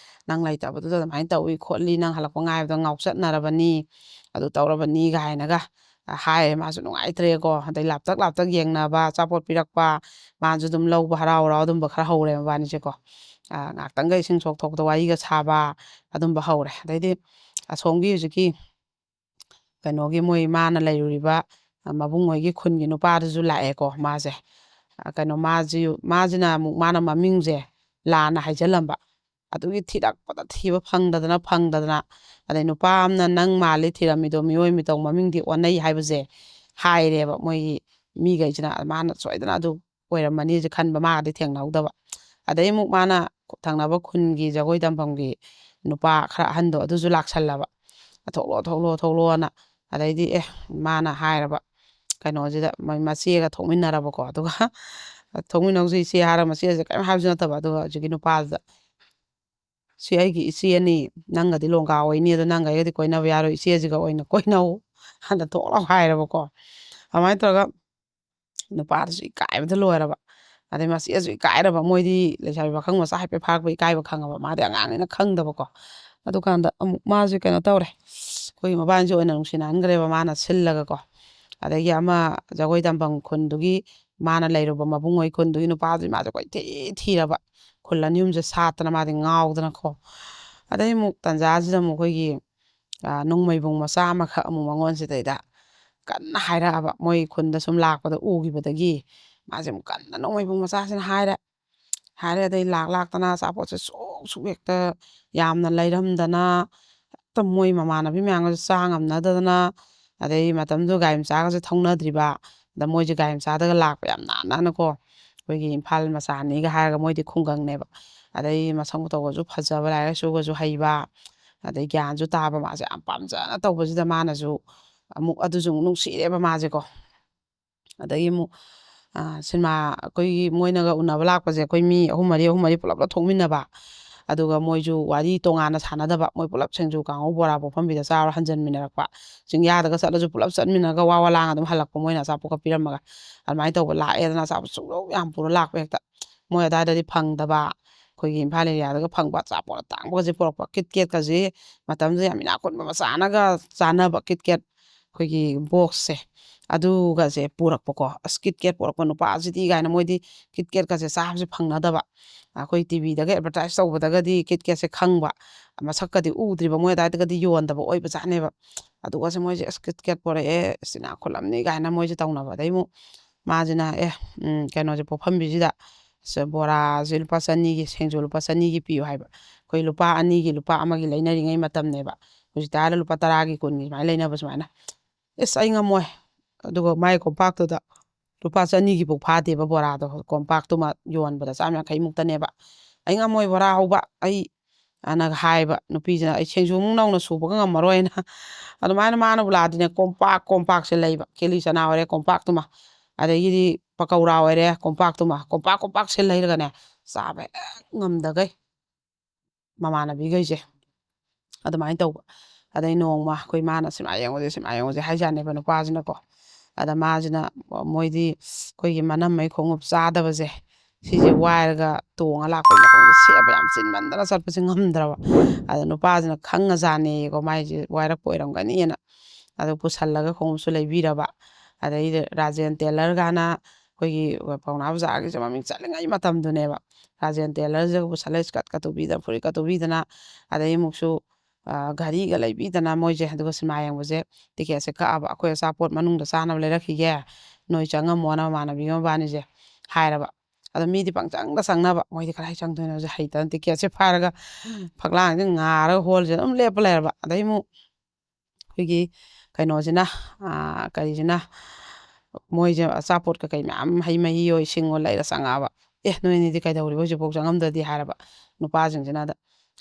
ꯅꯪ ꯂꯩꯇꯕꯗꯨꯗ ꯑꯗꯨꯃꯥꯏꯅ ꯇꯧꯏ ꯈꯣꯠꯂꯤ ꯅꯪ ꯍꯜꯂꯛꯄ ꯉꯥꯏꯕꯗ ꯉꯥꯎꯆꯠꯅꯔꯕꯅꯤ ꯑꯗꯨ ꯇꯧꯔꯕꯅꯤ ꯀꯥꯏꯅꯒ ꯍꯥꯏꯌꯦ ꯃꯥꯁꯨ ꯅꯨꯡꯉꯥꯏꯇ꯭ꯔꯦꯀꯣ ꯑꯗꯩ ꯂꯥꯞꯇꯛ ꯌꯦꯡꯅꯕ ꯑꯆꯥꯄꯣꯠ ꯄꯤꯔꯛꯄ ꯃꯥꯁꯨ ꯑꯗꯨꯝ ꯂꯧꯕ ꯍꯔꯥꯎ ꯑꯗꯨꯝꯕ ꯈꯔ ꯍꯧꯔꯦ ꯃꯕꯥꯅꯤꯁꯦꯀꯣ ꯉꯥꯛꯇꯪꯒ ꯏꯁꯤꯡ ꯊꯣꯛꯄꯗ ꯋꯥꯔꯤꯒ ꯁꯥꯕ ꯑꯗꯨꯝꯕ ꯍꯧꯔꯦ ꯑꯗꯩꯗꯤ ꯑꯁꯣꯝꯒꯤ ꯍꯧꯖꯤꯛꯀꯤ ꯀꯩꯅꯣꯒꯤ ꯃꯣꯏ ꯃꯥꯅ ꯂꯩꯔꯨꯔꯤꯕ ꯃꯕꯨꯡ ꯍꯣꯏꯒꯤ ꯈꯨꯟꯒꯤ ꯅꯨꯄꯥꯗꯨꯁꯨ ꯂꯥꯛꯑꯦꯀꯣ ꯃꯥꯁꯦ ꯀꯩꯅꯣ ꯃꯥꯁꯤꯅ ꯑꯃꯨꯛ ꯃꯥꯅ ꯃꯃꯤꯡꯁꯦ ꯂꯥꯟꯅ ꯍꯥꯏꯖꯜꯂꯝꯕ ꯑꯗꯨꯒꯤ ꯊꯤꯔꯛꯄꯗ ꯊꯤꯕ ꯐꯪꯗꯗꯅ ꯑꯗꯩ ꯅꯨꯄꯥ ꯑꯃꯅ ꯅꯪ ꯃꯥꯜꯂꯤ ꯊꯤꯔꯝꯃꯤꯗꯣ ꯃꯤꯑꯣꯏ ꯃꯤꯇꯧ ꯃꯃꯤꯡꯗꯤ ꯑꯣꯟꯅꯩ ꯍꯥꯏꯕꯁꯦ ꯍꯥꯏꯔꯦꯕ ꯃꯣꯏꯒꯤ ꯃꯤꯈꯩꯁꯤꯅ ꯃꯥꯅ ꯁꯣꯏꯗꯅ ꯑꯗꯨ ꯑꯣꯏꯔꯝꯃꯅꯤꯁꯦ ꯈꯟꯕ ꯃꯥꯒꯗꯤ ꯊꯦꯡꯅꯍꯧꯗꯕ ꯑꯗꯩ ꯑꯃꯨꯛ ꯃꯥꯅ ꯊꯪꯅꯕ ꯈꯨꯟꯒꯤ ꯖꯒꯣꯏ ꯇꯝꯐꯝꯒꯤ ꯅꯨꯄꯥ ꯈꯔ ꯑꯍꯟꯗꯣ ꯑꯗꯨꯁꯨ ꯂꯥꯛꯁꯜꯂꯕ ꯊꯣꯛꯂꯣ ꯑꯗꯩꯗꯤ ꯃꯥꯅ ꯍꯥꯏꯔꯕ ꯀꯩꯅꯣꯁꯤꯗ ꯃꯆꯦꯒ ꯊꯣꯛꯃꯤꯟꯅꯔꯕꯀꯣ ꯑꯗꯨꯒ ꯊꯣꯛꯃꯤꯟꯅꯧꯁꯤ ꯏꯆꯦ ꯍꯥꯏꯔ ꯃꯆꯦꯁꯦ ꯀꯔꯤꯝ ꯍꯥꯏꯕꯁꯨ ꯅꯠꯇꯕ ꯑꯗꯨꯒ ꯍꯧꯖꯤꯛꯀꯤ ꯅꯨꯄꯥꯗꯨꯗ ꯁꯤ ꯑꯩꯒꯤ ꯏꯆꯦꯅꯤ ꯅꯪꯒꯗꯤ ꯂꯣꯡꯒꯥ ꯑꯣꯏꯅꯤ ꯑꯗꯣ ꯅꯪꯒ ꯑꯩꯒꯗꯤ ꯀꯣꯏꯅꯕ ꯌꯥꯔꯣꯏ ꯏꯆꯦꯁꯤꯒ ꯑꯣꯏꯅ ꯀꯣꯏꯅꯧ ꯍꯟꯗ ꯊꯣꯛꯂꯥꯎ ꯍꯥꯏꯔꯕꯀꯣ ꯑꯗꯨꯃꯥꯏꯅ ꯇꯧꯔꯒ ꯅꯨꯄꯥꯗꯨꯁꯨ ꯏꯀꯥꯏꯕꯗ ꯂꯣꯏꯔꯕ ꯑꯗꯩ ꯃꯆꯦꯁꯨ ꯏꯀꯥꯏꯔꯕ ꯃꯣꯏꯗꯤ ꯂꯩꯁꯥꯕꯤ ꯄꯥꯈꯪ ꯃꯆꯥ ꯍꯥꯏꯐꯦꯠ ꯐꯥꯔꯛꯄ ꯏꯀꯥꯏꯕ ꯈꯪꯉꯕ ꯃꯥꯗꯤ ꯑꯉꯥꯡꯅꯤꯅ ꯈꯪꯗꯕꯀꯣ ꯑꯗꯨꯀꯥꯟꯗ ꯑꯃꯨꯛ ꯃꯥꯁꯦ ꯀꯩꯅꯣ ꯇꯧꯔꯦ ꯑꯩꯈꯣꯏꯒꯤ ꯃꯕꯥꯅꯤꯁꯦ ꯑꯣꯏꯅ ꯅꯨꯡꯁꯤꯅꯍꯟꯈ꯭ꯔꯦꯕ ꯃꯥꯅ ꯁꯤꯜꯂꯒꯀꯣ ꯑꯗꯒꯤ ꯑꯃ ꯖꯒꯣꯏ ꯇꯝꯐꯝ ꯈꯨꯟꯗꯨꯒꯤ ꯃꯥꯅ ꯂꯩꯔꯨꯕ ꯃꯕꯨꯡꯉꯣꯏ ꯈꯨꯟꯗꯨꯒꯤ ꯅꯨꯄꯥꯗꯨꯗꯤ ꯃꯥꯁꯦ ꯀꯣꯏꯊꯤ ꯊꯤꯔꯕ ꯈꯨꯜ ꯑꯅꯤ ꯑꯍꯨꯝꯁꯦ ꯁꯥꯠꯇꯅ ꯃꯥꯗꯤ ꯉꯥꯎꯗꯅꯀꯣ ꯑꯗꯩ ꯑꯃꯨꯛ ꯇꯟꯖꯥꯁꯤꯗ ꯑꯃꯨꯛ ꯑꯩꯈꯣꯏꯒꯤ ꯅꯣꯡꯃꯩꯕꯨꯡ ꯃꯆꯥ ꯑꯃꯈꯛ ꯑꯃꯨꯛ ꯃꯉꯣꯟꯁꯤꯗꯩꯗ ꯀꯟꯅ ꯍꯥꯏꯔꯛꯑꯕ ꯃꯣꯏ ꯈꯨꯟꯗ ꯁꯨꯝ ꯂꯥꯛꯄꯗ ꯎꯈꯤꯕꯗꯒꯤ ꯃꯥꯁꯦ ꯑꯃꯨꯛ ꯀꯟꯅ ꯅꯣꯡꯃꯩꯕꯨꯡ ꯃꯆꯥꯁꯤꯅ ꯍꯥꯏꯔꯦ ꯑꯗꯩ ꯂꯥꯛꯇꯅ ꯑꯆꯥꯄꯣꯠꯁꯦ ꯁꯨꯛ ꯍꯦꯛꯇ ꯌꯥꯝꯅ ꯂꯩꯔꯝꯗꯅ ꯍꯦꯛꯇ ꯃꯣꯏ ꯃꯃꯥꯟꯅꯕꯤ ꯃꯌꯥꯝꯒꯁꯨ ꯆꯥ ꯉꯝꯅꯗꯗꯅ ꯑꯗꯩ ꯃꯇꯝꯗꯨ ꯒꯥꯔꯤ ꯃꯆꯥꯒꯁꯦ ꯊꯧꯅꯗ꯭ꯔꯤꯕ ꯑꯗ ꯃꯣꯏꯁꯦ ꯒꯥꯔꯤ ꯃꯆꯥꯗꯒ ꯂꯥꯛꯄ ꯌꯥꯝ ꯅꯥꯟꯅꯀꯣ ꯑꯩꯈꯣꯏꯒꯤ ꯏꯝꯐꯥꯜ ꯃꯆꯥꯅꯤꯒ ꯍꯥꯏꯔꯒ ꯃꯣꯏꯗꯤ ꯈꯨꯡꯒꯪꯅꯦꯕ ꯑꯗꯩ ꯃꯁꯛ ꯃꯇꯧꯒꯁꯨ ꯐꯖꯕ ꯂꯥꯏꯔꯤꯛ ꯂꯥꯏꯁꯨꯒꯁꯨ ꯍꯩꯕ ꯑꯗꯩ ꯒ꯭ꯌꯥꯟꯁꯨ ꯇꯥꯕ ꯃꯥꯁꯦ ꯌꯥꯝ ꯄꯥꯝꯖꯅ ꯇꯧꯕꯁꯤꯗ ꯃꯥꯅꯁꯨ ꯑꯃꯨꯛ ꯑꯗꯨꯁꯨ ꯑꯃꯨꯛ ꯅꯨꯡꯁꯤꯔꯦꯕ ꯃꯥꯁꯦꯀꯣ ꯑꯗꯒꯤ ꯑꯃꯨꯛ ꯁꯤꯅꯦꯃꯥ ꯑꯩꯈꯣꯏꯒꯤ ꯃꯣꯏꯅꯒ ꯎꯅꯕ ꯂꯥꯛꯄꯁꯦ ꯑꯩꯈꯣꯏ ꯃꯤ ꯑꯍꯨꯝ ꯃꯔꯤ ꯄꯨꯂꯞ ꯊꯣꯛꯃꯤꯟꯅꯕ ꯑꯗꯨꯒ ꯃꯣꯏꯁꯨ ꯋꯥꯔꯤ ꯇꯣꯉꯥꯟꯅ ꯁꯥꯟꯅꯗꯕ ꯃꯣꯏ ꯄꯨꯂꯞ ꯁꯤꯡꯖꯨ ꯀꯥꯡꯉꯧ ꯕꯣꯔꯥ ꯄꯣꯐꯝꯕꯤꯗ ꯆꯥꯎꯔ ꯍꯟꯖꯟꯃꯤꯟꯅꯔꯛꯄ ꯆꯤꯡꯌꯥꯗꯒ ꯆꯠꯂꯁꯨ ꯄꯨꯂꯞ ꯆꯠꯃꯤꯟꯅꯔꯒ ꯋꯥ ꯂꯥꯡ ꯑꯗꯨꯝ ꯍꯜꯂꯛꯄ ꯃꯣꯏꯅ ꯑꯆꯥꯄꯣꯠꯀ ꯄꯤꯔꯝꯃꯒ ꯑꯗꯨꯃꯥꯏꯅ ꯇꯧꯕ ꯂꯥꯛꯑꯦꯗꯅ ꯑꯆꯥꯄꯣꯠ ꯁꯨꯛꯌꯧ ꯌꯥꯝ ꯄꯨꯔ ꯂꯥꯛꯄ ꯍꯦꯛꯇ ꯃꯣꯏ ꯑꯗꯨꯋꯥꯏꯗꯗꯤ ꯐꯪꯗꯕ ꯑꯩꯈꯣꯏꯒꯤ ꯏꯝꯐꯥꯜ ꯑꯦꯔꯤꯌꯥꯗꯒ ꯐꯪꯕ ꯑꯆꯥꯄꯣꯠ ꯑꯇꯥꯡꯕꯒꯁꯦ ꯄꯨꯔꯛꯄ ꯀꯤꯠꯀꯦꯠꯀꯁꯦ ꯃꯇꯝꯗꯨꯗ ꯌꯥꯝ ꯏꯅꯥꯛ ꯈꯨꯟꯕ ꯃꯆꯥꯅꯒ ꯆꯥꯅꯕ ꯀꯤꯠꯀꯦꯠ ꯑꯩꯈꯣꯏꯒꯤ ꯕꯣꯛꯁꯁꯦ ꯑꯗꯨꯒꯁꯦ ꯄꯨꯔꯛꯄꯀꯣ ꯑꯁ ꯀꯤꯠꯀꯦꯠ ꯄꯨꯔꯛꯄ ꯅꯨꯄꯥꯁꯤꯗꯤ ꯀꯥꯏꯅ ꯃꯣꯏꯗꯤ ꯀꯤꯠꯀꯦꯠꯀꯁꯦ ꯆꯥꯕꯁꯦ ꯐꯪꯅꯗꯕ ꯑꯩꯈꯣꯏ ꯇꯤꯚꯤꯗꯒ ꯑꯦꯗꯚꯔꯇꯥꯏꯁ ꯇꯧꯕꯗꯒꯗꯤ ꯀꯤꯠꯀꯦꯠꯁꯦ ꯈꯪꯕ ꯃꯁꯛꯀꯗꯤ ꯎꯗ꯭ꯔꯤꯕ ꯃꯣꯏ ꯑꯗꯨꯋꯥꯏꯗꯒꯗꯤ ꯌꯣꯟꯗꯕ ꯑꯣꯏꯕ ꯖꯥꯠꯅꯦꯕ ꯑꯗꯨꯒꯁꯦ ꯃꯣꯏꯁꯦ ꯑꯁ ꯀꯤꯠꯀꯦꯠ ꯄꯨꯔꯛꯑꯦ ꯑꯁ ꯏꯅꯥꯛ ꯈꯨꯜꯂꯝꯅꯤ ꯀꯥꯏꯅ ꯃꯣꯏꯁꯦ ꯇꯧꯅꯕ ꯑꯗꯩ ꯑꯃꯨꯛ ꯃꯥꯁꯤꯅ ꯀꯩꯅꯣꯁꯦ ꯄꯣꯐꯝꯕꯤꯁꯤꯗ ꯕꯣꯔꯥꯁꯦ ꯂꯨꯄꯥ ꯆꯅꯤꯒꯤ ꯁꯤꯡꯖꯨ ꯂꯨꯄꯥ ꯆꯅꯤꯒꯤ ꯄꯤꯌꯨ ꯍꯥꯏꯕ ꯑꯩꯈꯣꯏ ꯂꯨꯄꯥ ꯑꯅꯤꯒꯤ ꯂꯨꯄꯥ ꯑꯃꯒꯤ ꯂꯩꯅꯔꯤꯉꯩ ꯃꯇꯝꯅꯦꯕ ꯍꯧꯖꯤꯛꯇꯤ ꯍꯥꯏꯔ ꯂꯨꯄꯥ 10ꯒꯤ 10ꯒꯤ ꯁꯨꯃꯥꯏꯅ ꯂꯩꯅꯕ ꯁꯨꯃꯥꯏꯅ ꯑꯁ ꯑꯩ ꯉꯝꯃꯣꯏ ꯑꯗꯨꯒ ꯃꯥꯏ ꯀꯣꯝꯄꯥꯛꯇꯨꯗ ꯂꯨꯄꯥ 2ꯒꯤꯐꯥꯎ ꯐꯥꯗꯦꯕ ꯕꯣꯔꯥꯗꯣ ꯀꯣꯝꯄꯥꯛꯇꯨꯃ ꯌꯣꯟꯕꯗ 150 ꯃꯨꯛꯇꯅꯦꯕ ꯑꯩ ꯉꯝꯃꯣꯏ ꯕꯣꯔꯥ ꯍꯧꯕ ꯑꯩ ꯑꯅ ꯍꯥꯏꯕ ꯅꯨꯄꯤꯁꯤꯅ ꯑꯩ ꯁꯤꯡꯖꯨꯃꯨꯛ ꯅꯧꯅ ꯁꯨꯕꯒ ꯉꯝꯃꯔꯣꯏꯅ ꯑꯗꯨꯃꯥꯏꯅ ꯃꯥꯅꯕꯨ ꯂꯥꯛꯑꯗꯤꯅꯦ ꯀꯣꯝꯄꯥꯛꯁꯦ ꯂꯩꯕ ꯀꯦꯂꯤ ꯆꯅꯥ ꯑꯣꯏꯔꯦ ꯀꯣꯝꯄꯥꯛꯇꯨꯃ ꯑꯗꯒꯤꯗꯤ ꯄꯀꯧꯔꯥ ꯑꯣꯏꯔꯦ ꯀꯣꯝꯄꯥꯛꯇꯨꯃ ꯀꯣꯝꯄꯥꯛꯁꯦ ꯂꯩꯔꯒꯅꯦ ꯆꯥꯕ ꯍꯦꯛ ꯉꯝꯗꯈꯩ ꯃꯃꯥꯟꯅꯕꯤꯈꯩꯁꯦ ꯑꯗꯨꯃꯥꯏꯅ ꯇꯧꯕ ꯑꯗꯩ ꯅꯣꯡꯃ ꯑꯩꯈꯣꯏ ꯃꯥꯅ ꯁꯤꯃꯥ ꯌꯦꯡꯉꯨꯁꯦ ꯍꯥꯏꯖꯥꯠꯅꯦꯕ ꯅꯨꯄꯥꯁꯤꯅꯀꯣ ꯑꯗ ꯃꯥꯁꯤꯅ ꯃꯣꯏꯗꯤ ꯑꯩꯈꯣꯏꯒꯤ ꯃꯅꯝꯃꯩ ꯈꯣꯡꯎꯞ ꯆꯥꯗꯕꯁꯦ ꯁꯤꯁꯦ ꯋꯥꯏꯔꯒ ꯇꯣꯡꯉ ꯂꯥꯛꯄꯩ ꯃꯈꯣꯡꯁꯦ ꯁꯦꯠꯕ ꯌꯥꯝ ꯆꯤꯟꯃꯟꯗꯅ ꯆꯠꯄꯁꯦ ꯉꯝꯗ꯭ꯔꯕ ꯑꯗ ꯅꯨꯄꯥꯁꯤꯅ ꯈꯪꯉꯖꯥꯠꯅꯦꯀꯣ ꯃꯥꯏꯁꯦ ꯋꯥꯏꯔꯛꯄ ꯑꯣꯏꯔꯝꯒꯅꯤꯅ ꯑꯗꯣ ꯄꯨꯁꯜꯂꯒ ꯈꯣꯡꯎꯞꯁꯨ ꯂꯩꯕꯤꯔꯕ ꯑꯗꯩꯗꯤ ꯔꯥꯖꯦꯟ ꯇꯦꯂꯔ ꯒꯥꯅ ꯑꯩꯈꯣꯏꯒꯤ ꯄꯥꯎꯅꯥ ꯕꯖꯥꯔꯒꯤꯁꯦ ꯃꯃꯤꯡ ꯆꯠꯂꯤꯉꯩ ꯃꯇꯝꯗꯨꯅꯦꯕ ꯔꯥꯖꯦꯟ ꯇꯦꯂꯔꯁꯤꯒ ꯄꯨꯁꯜꯂ ꯏꯁꯀꯠꯀ ꯇꯨꯕꯤꯗꯅ ꯐꯨꯔꯤꯠꯀ ꯇꯨꯕꯤꯗꯅ ꯑꯗꯩ ꯑꯃꯨꯛꯁꯨ ꯘꯔꯤꯒ ꯂꯩꯕꯤꯗꯅ ꯃꯣꯏꯁꯦ ꯑꯗꯨꯒ ꯁꯤꯅꯦꯃꯥ ꯌꯦꯡꯕꯁꯦ ꯇꯤꯀꯦꯠꯁꯦ ꯀꯛꯑꯕ ꯑꯩꯈꯣꯏ ꯑꯆꯥꯄꯣꯠ ꯃꯅꯨꯡꯗ ꯆꯥꯅꯕ ꯂꯩꯔꯛꯈꯤꯒꯦ ꯅꯣꯏ ꯆꯪꯉꯝꯃꯣꯅ ꯃꯃꯥꯟꯅꯕꯤꯒ ꯃꯕꯥꯅꯤꯁꯦ ꯍꯥꯏꯔꯕ ꯑꯗꯣ ꯃꯤꯗꯤ ꯄꯪꯆꯪꯗ ꯆꯪꯅꯕ ꯃꯣꯏꯗꯤ ꯀꯗꯥꯏ ꯆꯪꯗꯣꯏꯅꯣꯁꯦ ꯍꯩꯇꯅ ꯇꯤꯛꯀꯦꯠꯁꯦ ꯐꯥꯔꯒ ꯐꯛꯂꯥꯡꯁꯦ ꯉꯥꯔꯒ ꯍꯣꯜꯁꯦ ꯑꯗꯨꯝ ꯂꯦꯞꯄ ꯂꯩꯔꯕ ꯑꯗꯩ ꯑꯃꯨꯛ ꯑꯩꯈꯣꯏꯒꯤ ꯀꯩꯅꯣꯁꯤꯅ ꯀꯔꯤꯁꯤꯅ ꯃꯣꯏꯁꯦ ꯑꯆꯥꯄꯣꯠ ꯀꯩ ꯃꯌꯥꯝ ꯍꯩ ꯃꯍꯤꯌꯣ ꯏꯁꯤꯡꯉꯣ ꯂꯩꯔ ꯆꯪꯉꯛꯑꯕ ꯅꯣꯏꯅꯤꯗꯤ ꯀꯩꯗꯧꯔꯤꯕ ꯍꯧꯖꯤꯛꯐꯥꯎ ꯆꯪꯉꯝꯗ꯭ꯔꯗꯤ ꯍꯥꯏꯔꯕ ꯅꯨꯄꯥꯁꯤꯡꯁꯤꯅꯗ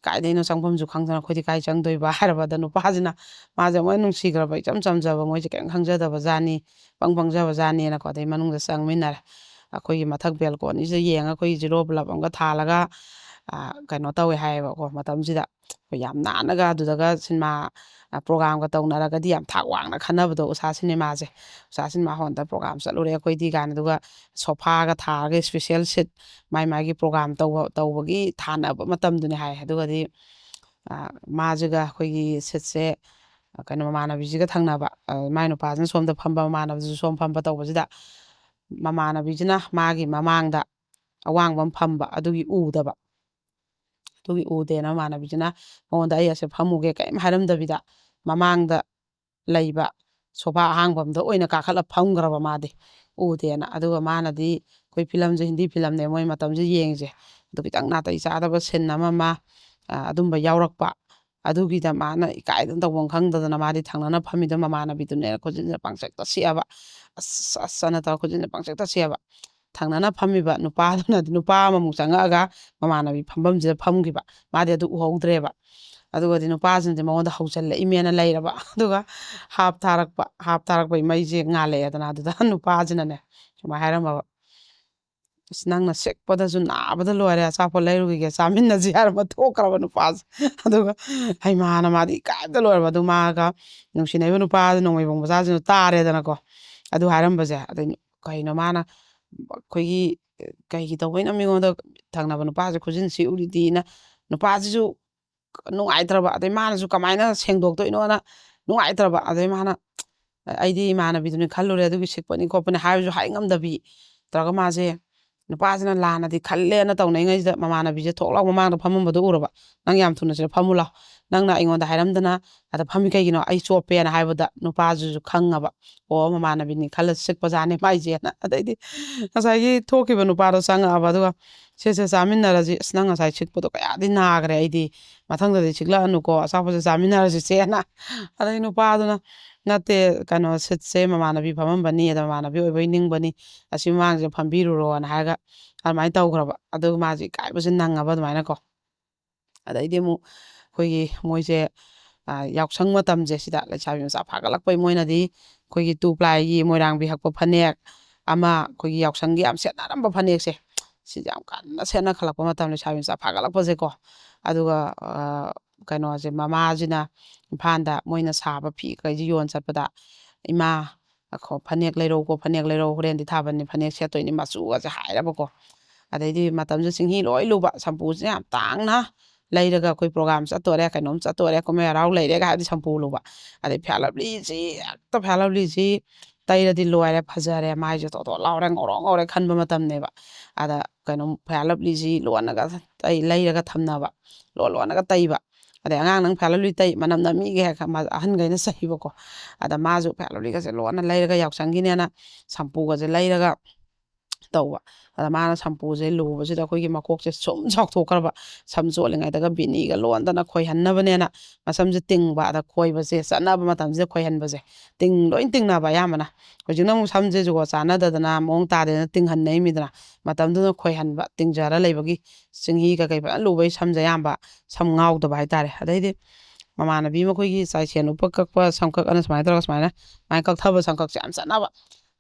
ꯀꯥꯏꯗꯩꯅꯣ ꯆꯪꯐꯝꯁꯨ ꯈꯪꯗꯅ ꯑꯩꯈꯣꯏꯗꯤ ꯀꯥꯏ ꯆꯪꯗꯣꯏꯕ ꯍꯥꯏꯔꯕꯗ ꯅꯨꯄꯥꯁꯤꯅ ꯃꯥꯁꯦ ꯑꯃꯨꯛ ꯅꯨꯡꯁꯤꯈ꯭ꯔꯕ ꯏꯆꯝ ꯆꯝꯖꯕ ꯃꯣꯏꯁꯦ ꯀꯩꯝ ꯈꯪꯖꯗꯕ ꯖꯥꯠꯅꯤ ꯄꯪꯖꯕ ꯖꯥꯠꯅꯦꯅꯀꯣ ꯑꯗꯩ ꯃꯅꯨꯡꯗ ꯆꯪꯃꯤꯟꯅꯔꯦ ꯑꯩꯈꯣꯏꯒꯤ ꯃꯊꯛ ꯕꯦꯜꯀꯣꯅꯤꯁꯤꯗ ꯌꯦꯡꯉꯒ ꯑꯩꯈꯣꯏꯒꯤ ꯖꯤꯔꯣ ꯕꯂꯞ ꯑꯃꯒ ꯊꯥꯜꯂꯒ ꯀꯩꯅꯣ ꯇꯧꯋꯦ ꯍꯥꯏꯌꯦꯕꯀꯣ ꯃꯇꯝꯁꯤꯗ ꯑꯩꯈꯣꯏ ꯌꯥꯝ ꯅꯥꯟꯅꯒ ꯑꯗꯨꯗꯒ ꯁꯤꯅꯦꯃꯥ ꯄ꯭ꯔꯣꯒꯥꯝꯒ ꯇꯧꯅꯔꯒꯗꯤ ꯌꯥꯝ ꯊꯥꯛ ꯋꯥꯡꯅ ꯈꯟꯅꯕꯗꯣ ꯎꯁꯥ ꯁꯤꯅꯦꯃꯥꯁꯦ ꯎꯁꯥ ꯁꯤꯅꯦꯃꯥ ꯍꯣꯜꯗ ꯄ꯭ꯔꯣꯒꯥꯝ ꯆꯠꯂꯨꯔꯦ ꯑꯩꯈꯣꯏꯗꯤ ꯀꯥꯏꯅ ꯑꯗꯨꯒ ꯁꯣꯐꯥꯒ ꯊꯥꯔꯒ ꯏꯁꯄꯤꯁꯦꯜ ꯁꯤꯠ ꯃꯥꯒꯤ ꯄ꯭ꯔꯣꯒꯥꯝ ꯇꯧꯕꯒꯤ ꯊꯥꯅꯕ ꯃꯇꯝꯗꯨꯅꯦ ꯍꯥꯏ ꯑꯗꯨꯒꯗꯤ ꯃꯥꯁꯤꯒ ꯑꯩꯈꯣꯏꯒꯤ ꯁꯤꯠꯁꯦ ꯀꯩꯅꯣ ꯃꯃꯥꯟꯅꯕꯤꯁꯤꯒ ꯊꯪꯅꯕ ꯃꯥꯏ ꯅꯨꯄꯥꯁꯤꯅ ꯁꯣꯝꯗ ꯐꯝꯕ ꯃꯃꯥꯟꯅꯕꯤꯁꯤꯁꯨ ꯁꯣꯝ ꯐꯝꯕ ꯇꯧꯕꯁꯤꯗ ꯃꯃꯥꯟꯅꯕꯤꯁꯤꯅ ꯃꯥꯒꯤ ꯃꯃꯥꯡꯗ ꯑꯋꯥꯡꯕ ꯑꯃ ꯐꯝꯕ ꯑꯗꯨꯒꯤ ꯎꯗꯦꯅ ꯃꯃꯥꯟꯅꯕꯤꯁꯤꯅ ꯃꯉꯣꯟꯗ ꯑꯩ ꯑꯁꯦ ꯐꯝꯃꯨꯒꯦ ꯀꯔꯤꯝ ꯍꯥꯏꯔꯝꯗꯕꯤꯗ ꯃꯃꯥꯡꯗ ꯂꯩꯕ ꯁꯣꯐꯥ ꯑꯍꯥꯡꯕꯝꯗ ꯑꯣꯏꯅ ꯀꯥꯈꯠꯂ ꯐꯝꯈ꯭ꯔꯕ ꯃꯥꯗꯤ ꯎꯗꯦꯅ ꯑꯗꯨꯒ ꯃꯥꯅꯗꯤ ꯑꯩꯈꯣꯏ ꯐꯤꯂꯝꯁꯦ ꯍꯤꯟꯗꯤ ꯐꯤꯂꯝꯅꯦ ꯃꯣꯏ ꯃꯇꯝꯁꯦ ꯌꯦꯡꯉꯤꯁꯦ ꯑꯗꯨ ꯈꯤꯇꯪ ꯅꯥꯇꯩ ꯆꯥꯗꯕ ꯁꯤꯟ ꯑꯃ ꯑꯗꯨꯝꯕ ꯌꯥꯎꯔꯛꯄ ꯑꯗꯨꯒꯤꯗ ꯃꯥꯅ ꯏꯀꯥꯏꯗꯅ ꯇꯧꯐꯝ ꯈꯪꯗꯗꯅ ꯃꯥꯗꯤ ꯊꯪꯅꯅ ꯐꯝꯃꯤꯗꯣ ꯃꯃꯥꯟꯅꯕꯤꯗꯨꯅꯦ ꯈꯨꯖꯤꯟꯁꯦ ꯄꯪꯆꯦꯛꯇ ꯁꯦꯛꯑꯕ ꯑꯁ ꯇꯧꯔ ꯈꯨꯖꯤꯟꯁꯦ ꯄꯪꯆꯦꯛꯇ ꯁꯦꯛꯑꯕ ꯊꯪꯅꯅ ꯐꯝꯃꯤꯕ ꯅꯨꯄꯥꯗꯨꯅꯗꯤ ꯅꯨꯄꯥ ꯑꯃꯃꯨꯛ ꯆꯪꯉꯛꯑꯒ ꯃꯃꯥꯟꯅꯕꯤ ꯐꯝꯐꯝꯁꯤꯗ ꯐꯝꯈꯤꯕ ꯃꯥꯗꯤ ꯑꯗꯨ ꯎꯍꯧꯗ꯭ꯔꯦꯕ ꯑꯗꯨꯒꯗꯤ ꯅꯨꯄꯥꯁꯤꯡꯁꯦ ꯃꯉꯣꯟꯗ ꯍꯧꯖꯤꯜꯂꯛꯏꯃꯦꯅ ꯂꯩꯔꯕ ꯑꯗꯨꯒ ꯍꯥꯞ ꯊꯥꯔꯛꯄꯩ ꯃꯩꯁꯦ ꯉꯥꯜꯂꯛꯑꯦꯗꯅ ꯑꯗꯨꯗ ꯅꯨꯄꯥꯁꯤꯅꯅꯦ ꯁꯨꯃꯥꯏꯅ ꯍꯥꯏꯔꯝꯃꯕ ꯑꯁ ꯅꯪꯅ ꯁꯦꯛꯄꯗꯁꯨ ꯅꯥꯕꯗ ꯂꯣꯏꯔꯦ ꯑꯆꯥꯄꯣꯠ ꯂꯩꯔꯨꯈꯤꯒꯦ ꯆꯥꯃꯤꯟꯅꯁꯤ ꯍꯥꯏꯔꯝꯕ ꯊꯣꯛꯈ꯭ꯔꯕ ꯅꯨꯄꯥꯁꯦ ꯑꯗꯨꯒ ꯍꯩꯃꯥꯅ ꯃꯥꯗꯤ ꯏꯀꯥꯏꯕꯗ ꯂꯣꯏꯔꯕ ꯑꯗꯨ ꯃꯥꯒ ꯅꯨꯡꯁꯤꯅꯔꯤꯕ ꯅꯨꯄꯥꯗꯨ ꯅꯣꯡꯃꯩꯕꯨꯡ ꯃꯆꯥꯁꯤꯅ ꯇꯥꯔꯦꯗꯅꯀꯣ ꯑꯗꯨ ꯍꯥꯏꯔꯝꯕꯁꯦ ꯑꯗꯩ ꯀꯩꯅꯣ ꯃꯥꯅ ꯑꯩꯈꯣꯏꯒꯤ ꯀꯩꯒꯤ ꯇꯧꯕꯩꯅꯣ ꯃꯤꯉꯣꯟꯗ ꯊꯪꯅꯕ ꯅꯨꯄꯥꯁꯦ ꯈꯨꯖꯤꯟ ꯁꯤꯎꯔꯤꯗꯤꯅ ꯅꯨꯄꯥꯁꯤꯁꯨ ꯅꯨꯡꯉꯥꯏꯇ꯭ꯔꯕ ꯑꯗꯩ ꯃꯥꯅꯁꯨ ꯀꯃꯥꯏꯅ ꯁꯦꯡꯗꯣꯛꯇꯣꯏꯅꯣꯅ ꯅꯨꯡꯉꯥꯏꯇ꯭ꯔꯕ ꯑꯗꯩ ꯃꯥꯅ ꯑꯩꯗꯤ ꯏꯃꯥꯟꯅꯕꯤꯗꯨꯅꯤ ꯈꯜꯂꯨꯔꯦ ꯑꯗꯨꯒꯤ ꯁꯤꯛꯄꯅꯤ ꯈꯣꯠꯄꯅꯤ ꯍꯥꯏꯕꯁꯨ ꯍꯥꯏ ꯉꯝꯗꯕꯤ ꯇꯧꯔꯒ ꯃꯥꯁꯦ ꯅꯨꯄꯥꯁꯤꯅ ꯂꯥꯟꯅꯗꯤ ꯈꯜꯂꯦꯅ ꯇꯧꯅꯩꯉꯩꯁꯤꯗ ꯃꯃꯥꯟꯅꯕꯤꯁꯦ ꯊꯣꯛ ꯂꯥꯎ ꯃꯃꯥꯡꯗ ꯐꯝꯃꯝꯕꯗꯣ ꯎꯔꯕ ꯅꯪ ꯌꯥꯝ ꯊꯨꯅ ꯁꯤꯗ ꯐꯝꯃꯨ ꯂꯥꯎ ꯅꯪꯅ ꯑꯩꯉꯣꯟꯗ ꯍꯥꯏꯔꯝꯗꯅ ꯑꯗ ꯐꯝꯃꯤ ꯀꯩꯒꯤꯅꯣ ꯑꯩ ꯆꯣꯞꯄꯦꯅ ꯍꯥꯏꯕꯗ ꯅꯨꯄꯥꯁꯤꯁꯨ ꯈꯪꯉꯕ ꯑꯣ ꯃꯃꯥꯟꯅꯕꯤꯅꯤ ꯈꯜꯂ ꯁꯤꯛꯄꯖꯥꯠꯅꯦ ꯃꯥꯏꯁꯦꯅ ꯑꯗꯩꯗꯤ ꯉꯁꯥꯏꯒꯤ ꯊꯣꯛꯈꯤꯕ ꯅꯨꯄꯥꯗꯣ ꯆꯪꯉꯛꯑꯕ ꯑꯗꯨꯒ ꯁꯦ ꯆꯥꯃꯤꯟꯅꯔꯁꯤ ꯑꯁ ꯅꯪ ꯉꯁꯥꯏ ꯁꯤꯛꯄꯗꯣ ꯀꯌꯥꯗꯤ ꯅꯥꯈ꯭ꯔꯦ ꯑꯩꯗꯤ ꯃꯊꯪꯗꯗꯤ ꯁꯤꯛꯂꯛꯑꯅꯨꯀꯣ ꯑꯆꯥꯄꯣꯠꯁꯦ ꯆꯥꯃꯤꯟꯅꯔꯁꯤ ꯆꯦꯅ ꯑꯗꯩ ꯅꯨꯄꯥꯗꯨꯅ ꯅꯠꯇꯦ ꯀꯩꯅꯣ ꯁꯤꯠꯁꯦ ꯃꯃꯥꯟꯅꯕꯤ ꯐꯝꯃꯝꯕꯅꯤ ꯑꯗ ꯃꯃꯥꯟꯅꯕꯤ ꯑꯣꯏꯕꯩ ꯅꯤꯡꯕꯅꯤ ꯑꯁꯤ ꯃꯃꯥꯡꯁꯦ ꯐꯝꯕꯤꯔꯨꯔꯣꯅ ꯍꯥꯏꯔꯒ ꯑꯗꯨꯃꯥꯏꯅ ꯇꯧꯈ꯭ꯔꯕ ꯑꯗꯨꯒ ꯃꯥꯁꯦ ꯏꯀꯥꯏꯕꯁꯦ ꯅꯪꯉꯕ ꯑꯗꯨꯃꯥꯏꯅꯀꯣ ꯑꯗꯩꯗꯤ ꯑꯃꯨꯛ ꯑꯩꯈꯣꯏꯒꯤ ꯃꯣꯏꯁꯦ ꯌꯥꯎꯁꯪ ꯃꯇꯝꯁꯦ ꯁꯤꯗ ꯂꯩꯁꯥꯕꯤ ꯃꯆꯥ ꯐꯥꯒꯠꯂꯛꯄꯩ ꯃꯣꯏꯅꯗꯤ ꯑꯩꯈꯣꯏꯒꯤ ꯇꯨ ꯄ꯭ꯂꯥꯏꯒꯤ ꯃꯣꯏꯔꯥꯡꯕꯤ ꯍꯛꯄ ꯐꯅꯦꯛ ꯑꯃ ꯑꯩꯈꯣꯏꯒꯤ ꯌꯥꯎꯁꯪꯒꯤ ꯌꯥꯝ ꯁꯦꯠꯅꯔꯝꯕ ꯐꯅꯦꯛꯁꯦ ꯁꯤꯁꯦ ꯌꯥꯝ ꯀꯟꯅ ꯁꯦꯠꯅꯈꯠꯂꯛꯄ ꯃꯇꯝ ꯂꯩꯁꯥꯕꯤ ꯃꯆꯥ ꯐꯥꯒꯠꯂꯛꯄꯁꯦꯀꯣ ꯑꯗꯨꯒ ꯀꯩꯅꯣꯁꯦ ꯃꯃꯥꯁꯤꯅ ꯏꯝꯐꯥꯜꯗ ꯃꯣꯏꯅ ꯁꯥꯕ ꯐꯤ ꯀꯩꯁꯤ ꯌꯣꯟ ꯆꯠꯄꯗ ꯏꯃꯥ ꯐꯅꯦꯛ ꯂꯩꯔꯧꯀꯣ ꯐꯅꯦꯛ ꯂꯩꯔꯧ ꯍꯣꯔꯦꯟꯗꯤ ꯊꯥꯕꯜꯅꯤ ꯐꯅꯦꯛ ꯁꯦꯠꯇꯣꯏꯅꯤ ꯃꯆꯨꯒꯁꯦ ꯍꯥꯏꯔꯕꯀꯣ ꯑꯗꯩꯗꯤ ꯃꯇꯝꯁꯦ ꯆꯤꯡꯍꯤ ꯂꯣꯏ ꯂꯨꯕ ꯁꯝꯄꯨꯁꯦ ꯌꯥꯝ ꯇꯥꯡꯅ ꯂꯩꯔꯒ ꯑꯩꯈꯣꯏ ꯄ꯭ꯔꯣꯒꯥꯝ ꯆꯠꯇꯣꯔꯦ ꯀꯩꯅꯣꯝ ꯆꯠꯇꯣꯔꯦ ꯀꯨꯝꯍꯩ ꯍꯔꯥꯎ ꯂꯩꯔꯦꯒ ꯍꯥꯏꯕꯗꯤ ꯁꯝꯄꯨ ꯂꯨꯕ ꯑꯗꯩ ꯐꯤꯌꯥꯔ ꯂꯚꯂꯤꯁꯤ ꯍꯦꯛꯇ ꯐꯤꯌꯥꯔ ꯂꯚꯂꯤꯁꯤ ꯇꯩꯔꯗꯤ ꯂꯣꯏꯔꯦ ꯐꯖꯔꯦ ꯃꯥꯏꯁꯦ ꯇꯣꯇꯣ ꯂꯥꯎꯔꯦ ꯉꯧꯔꯣꯛ ꯉꯧꯔꯦ ꯈꯟꯕ ꯃꯇꯝꯅꯦꯕ ꯑꯗ ꯀꯩꯅꯣ ꯐꯤꯌꯥꯔ ꯂꯚꯂꯤꯁꯤ ꯂꯣꯟꯅꯒ ꯂꯩꯔꯒ ꯊꯝꯅꯕ ꯂꯣꯟꯅꯒ ꯇꯩꯕ ꯑꯗꯩ ꯑꯉꯥꯡ ꯅꯪ ꯐꯤꯌꯥꯔ ꯂꯚꯂꯤ ꯇꯩ ꯃꯅꯝ ꯅꯝꯃꯤꯒ ꯍꯦꯛ ꯑꯍꯟꯈꯩꯅ ꯆꯩꯕꯀꯣ ꯑꯗ ꯃꯥꯁꯨ ꯐꯤꯌꯥꯔ ꯂꯚꯂꯤꯒꯁꯦ ꯂꯣꯟꯅ ꯂꯩꯔꯒ ꯌꯥꯎꯁꯪꯒꯤꯅꯦꯅ ꯁꯝꯄꯨꯒꯁꯦ ꯂꯩꯔꯒ ꯇꯧꯕ ꯑꯗ ꯃꯥꯅ ꯁꯝꯄꯨꯁꯦ ꯂꯨꯕꯁꯤꯗ ꯑꯩꯈꯣꯏꯒꯤ ꯃꯀꯣꯛꯁꯦ ꯁꯨꯝ ꯆꯥꯎꯊꯣꯛꯈ꯭ꯔꯕ ꯁꯝ ꯆꯣꯠꯂꯤꯉꯩꯗꯒ ꯕꯤꯅꯤꯒ ꯂꯣꯟꯗꯅ ꯈꯣꯏꯍꯟꯅꯕꯅꯦꯅ ꯃꯁꯝꯁꯦ ꯇꯤꯡꯕ ꯑꯗ ꯈꯣꯏꯕꯁꯦ ꯆꯠꯅꯕ ꯃꯇꯝꯁꯤꯗ ꯈꯣꯏꯍꯟꯕꯁꯦ ꯂꯣꯏ ꯇꯤꯡꯅꯕ ꯑꯌꯥꯝꯕꯅ ꯍꯧꯖꯤꯛꯅ ꯑꯃꯨꯛ ꯁꯝꯁꯦ ꯖꯨꯒꯣꯠ ꯆꯥꯟꯅꯗꯗꯅ ꯃꯑꯣꯡ ꯇꯥꯗꯦꯗꯅ ꯇꯤꯡꯍꯟꯅꯩꯃꯤꯗꯅ ꯃꯇꯝꯗꯨꯅ ꯈꯣꯏꯍꯟꯕ ꯇꯤꯡꯖꯔ ꯂꯩꯕꯒꯤ ꯆꯤꯡꯍꯤꯒ ꯀꯩ ꯐꯖꯅ ꯂꯨꯕꯒꯤ ꯁꯝꯁꯦ ꯑꯌꯥꯝꯕ ꯁꯝ ꯉꯥꯎꯗꯕ ꯍꯥꯏꯇꯥꯔꯦ ꯑꯗꯩꯗꯤ ꯃꯃꯥꯟꯅꯕꯤ ꯃꯈꯣꯏꯒꯤ ꯆꯥꯏꯁꯦꯟ ꯎꯞꯄ ꯀꯛꯄ ꯁꯝꯀꯛ ꯑꯅ ꯁꯨꯃꯥꯏꯅ ꯇꯧꯔꯒ ꯁꯨꯃꯥꯏꯅ ꯀꯛꯊꯕ ꯁꯝꯀꯛꯁꯦ ꯌꯥꯝ ꯆꯠꯅꯕ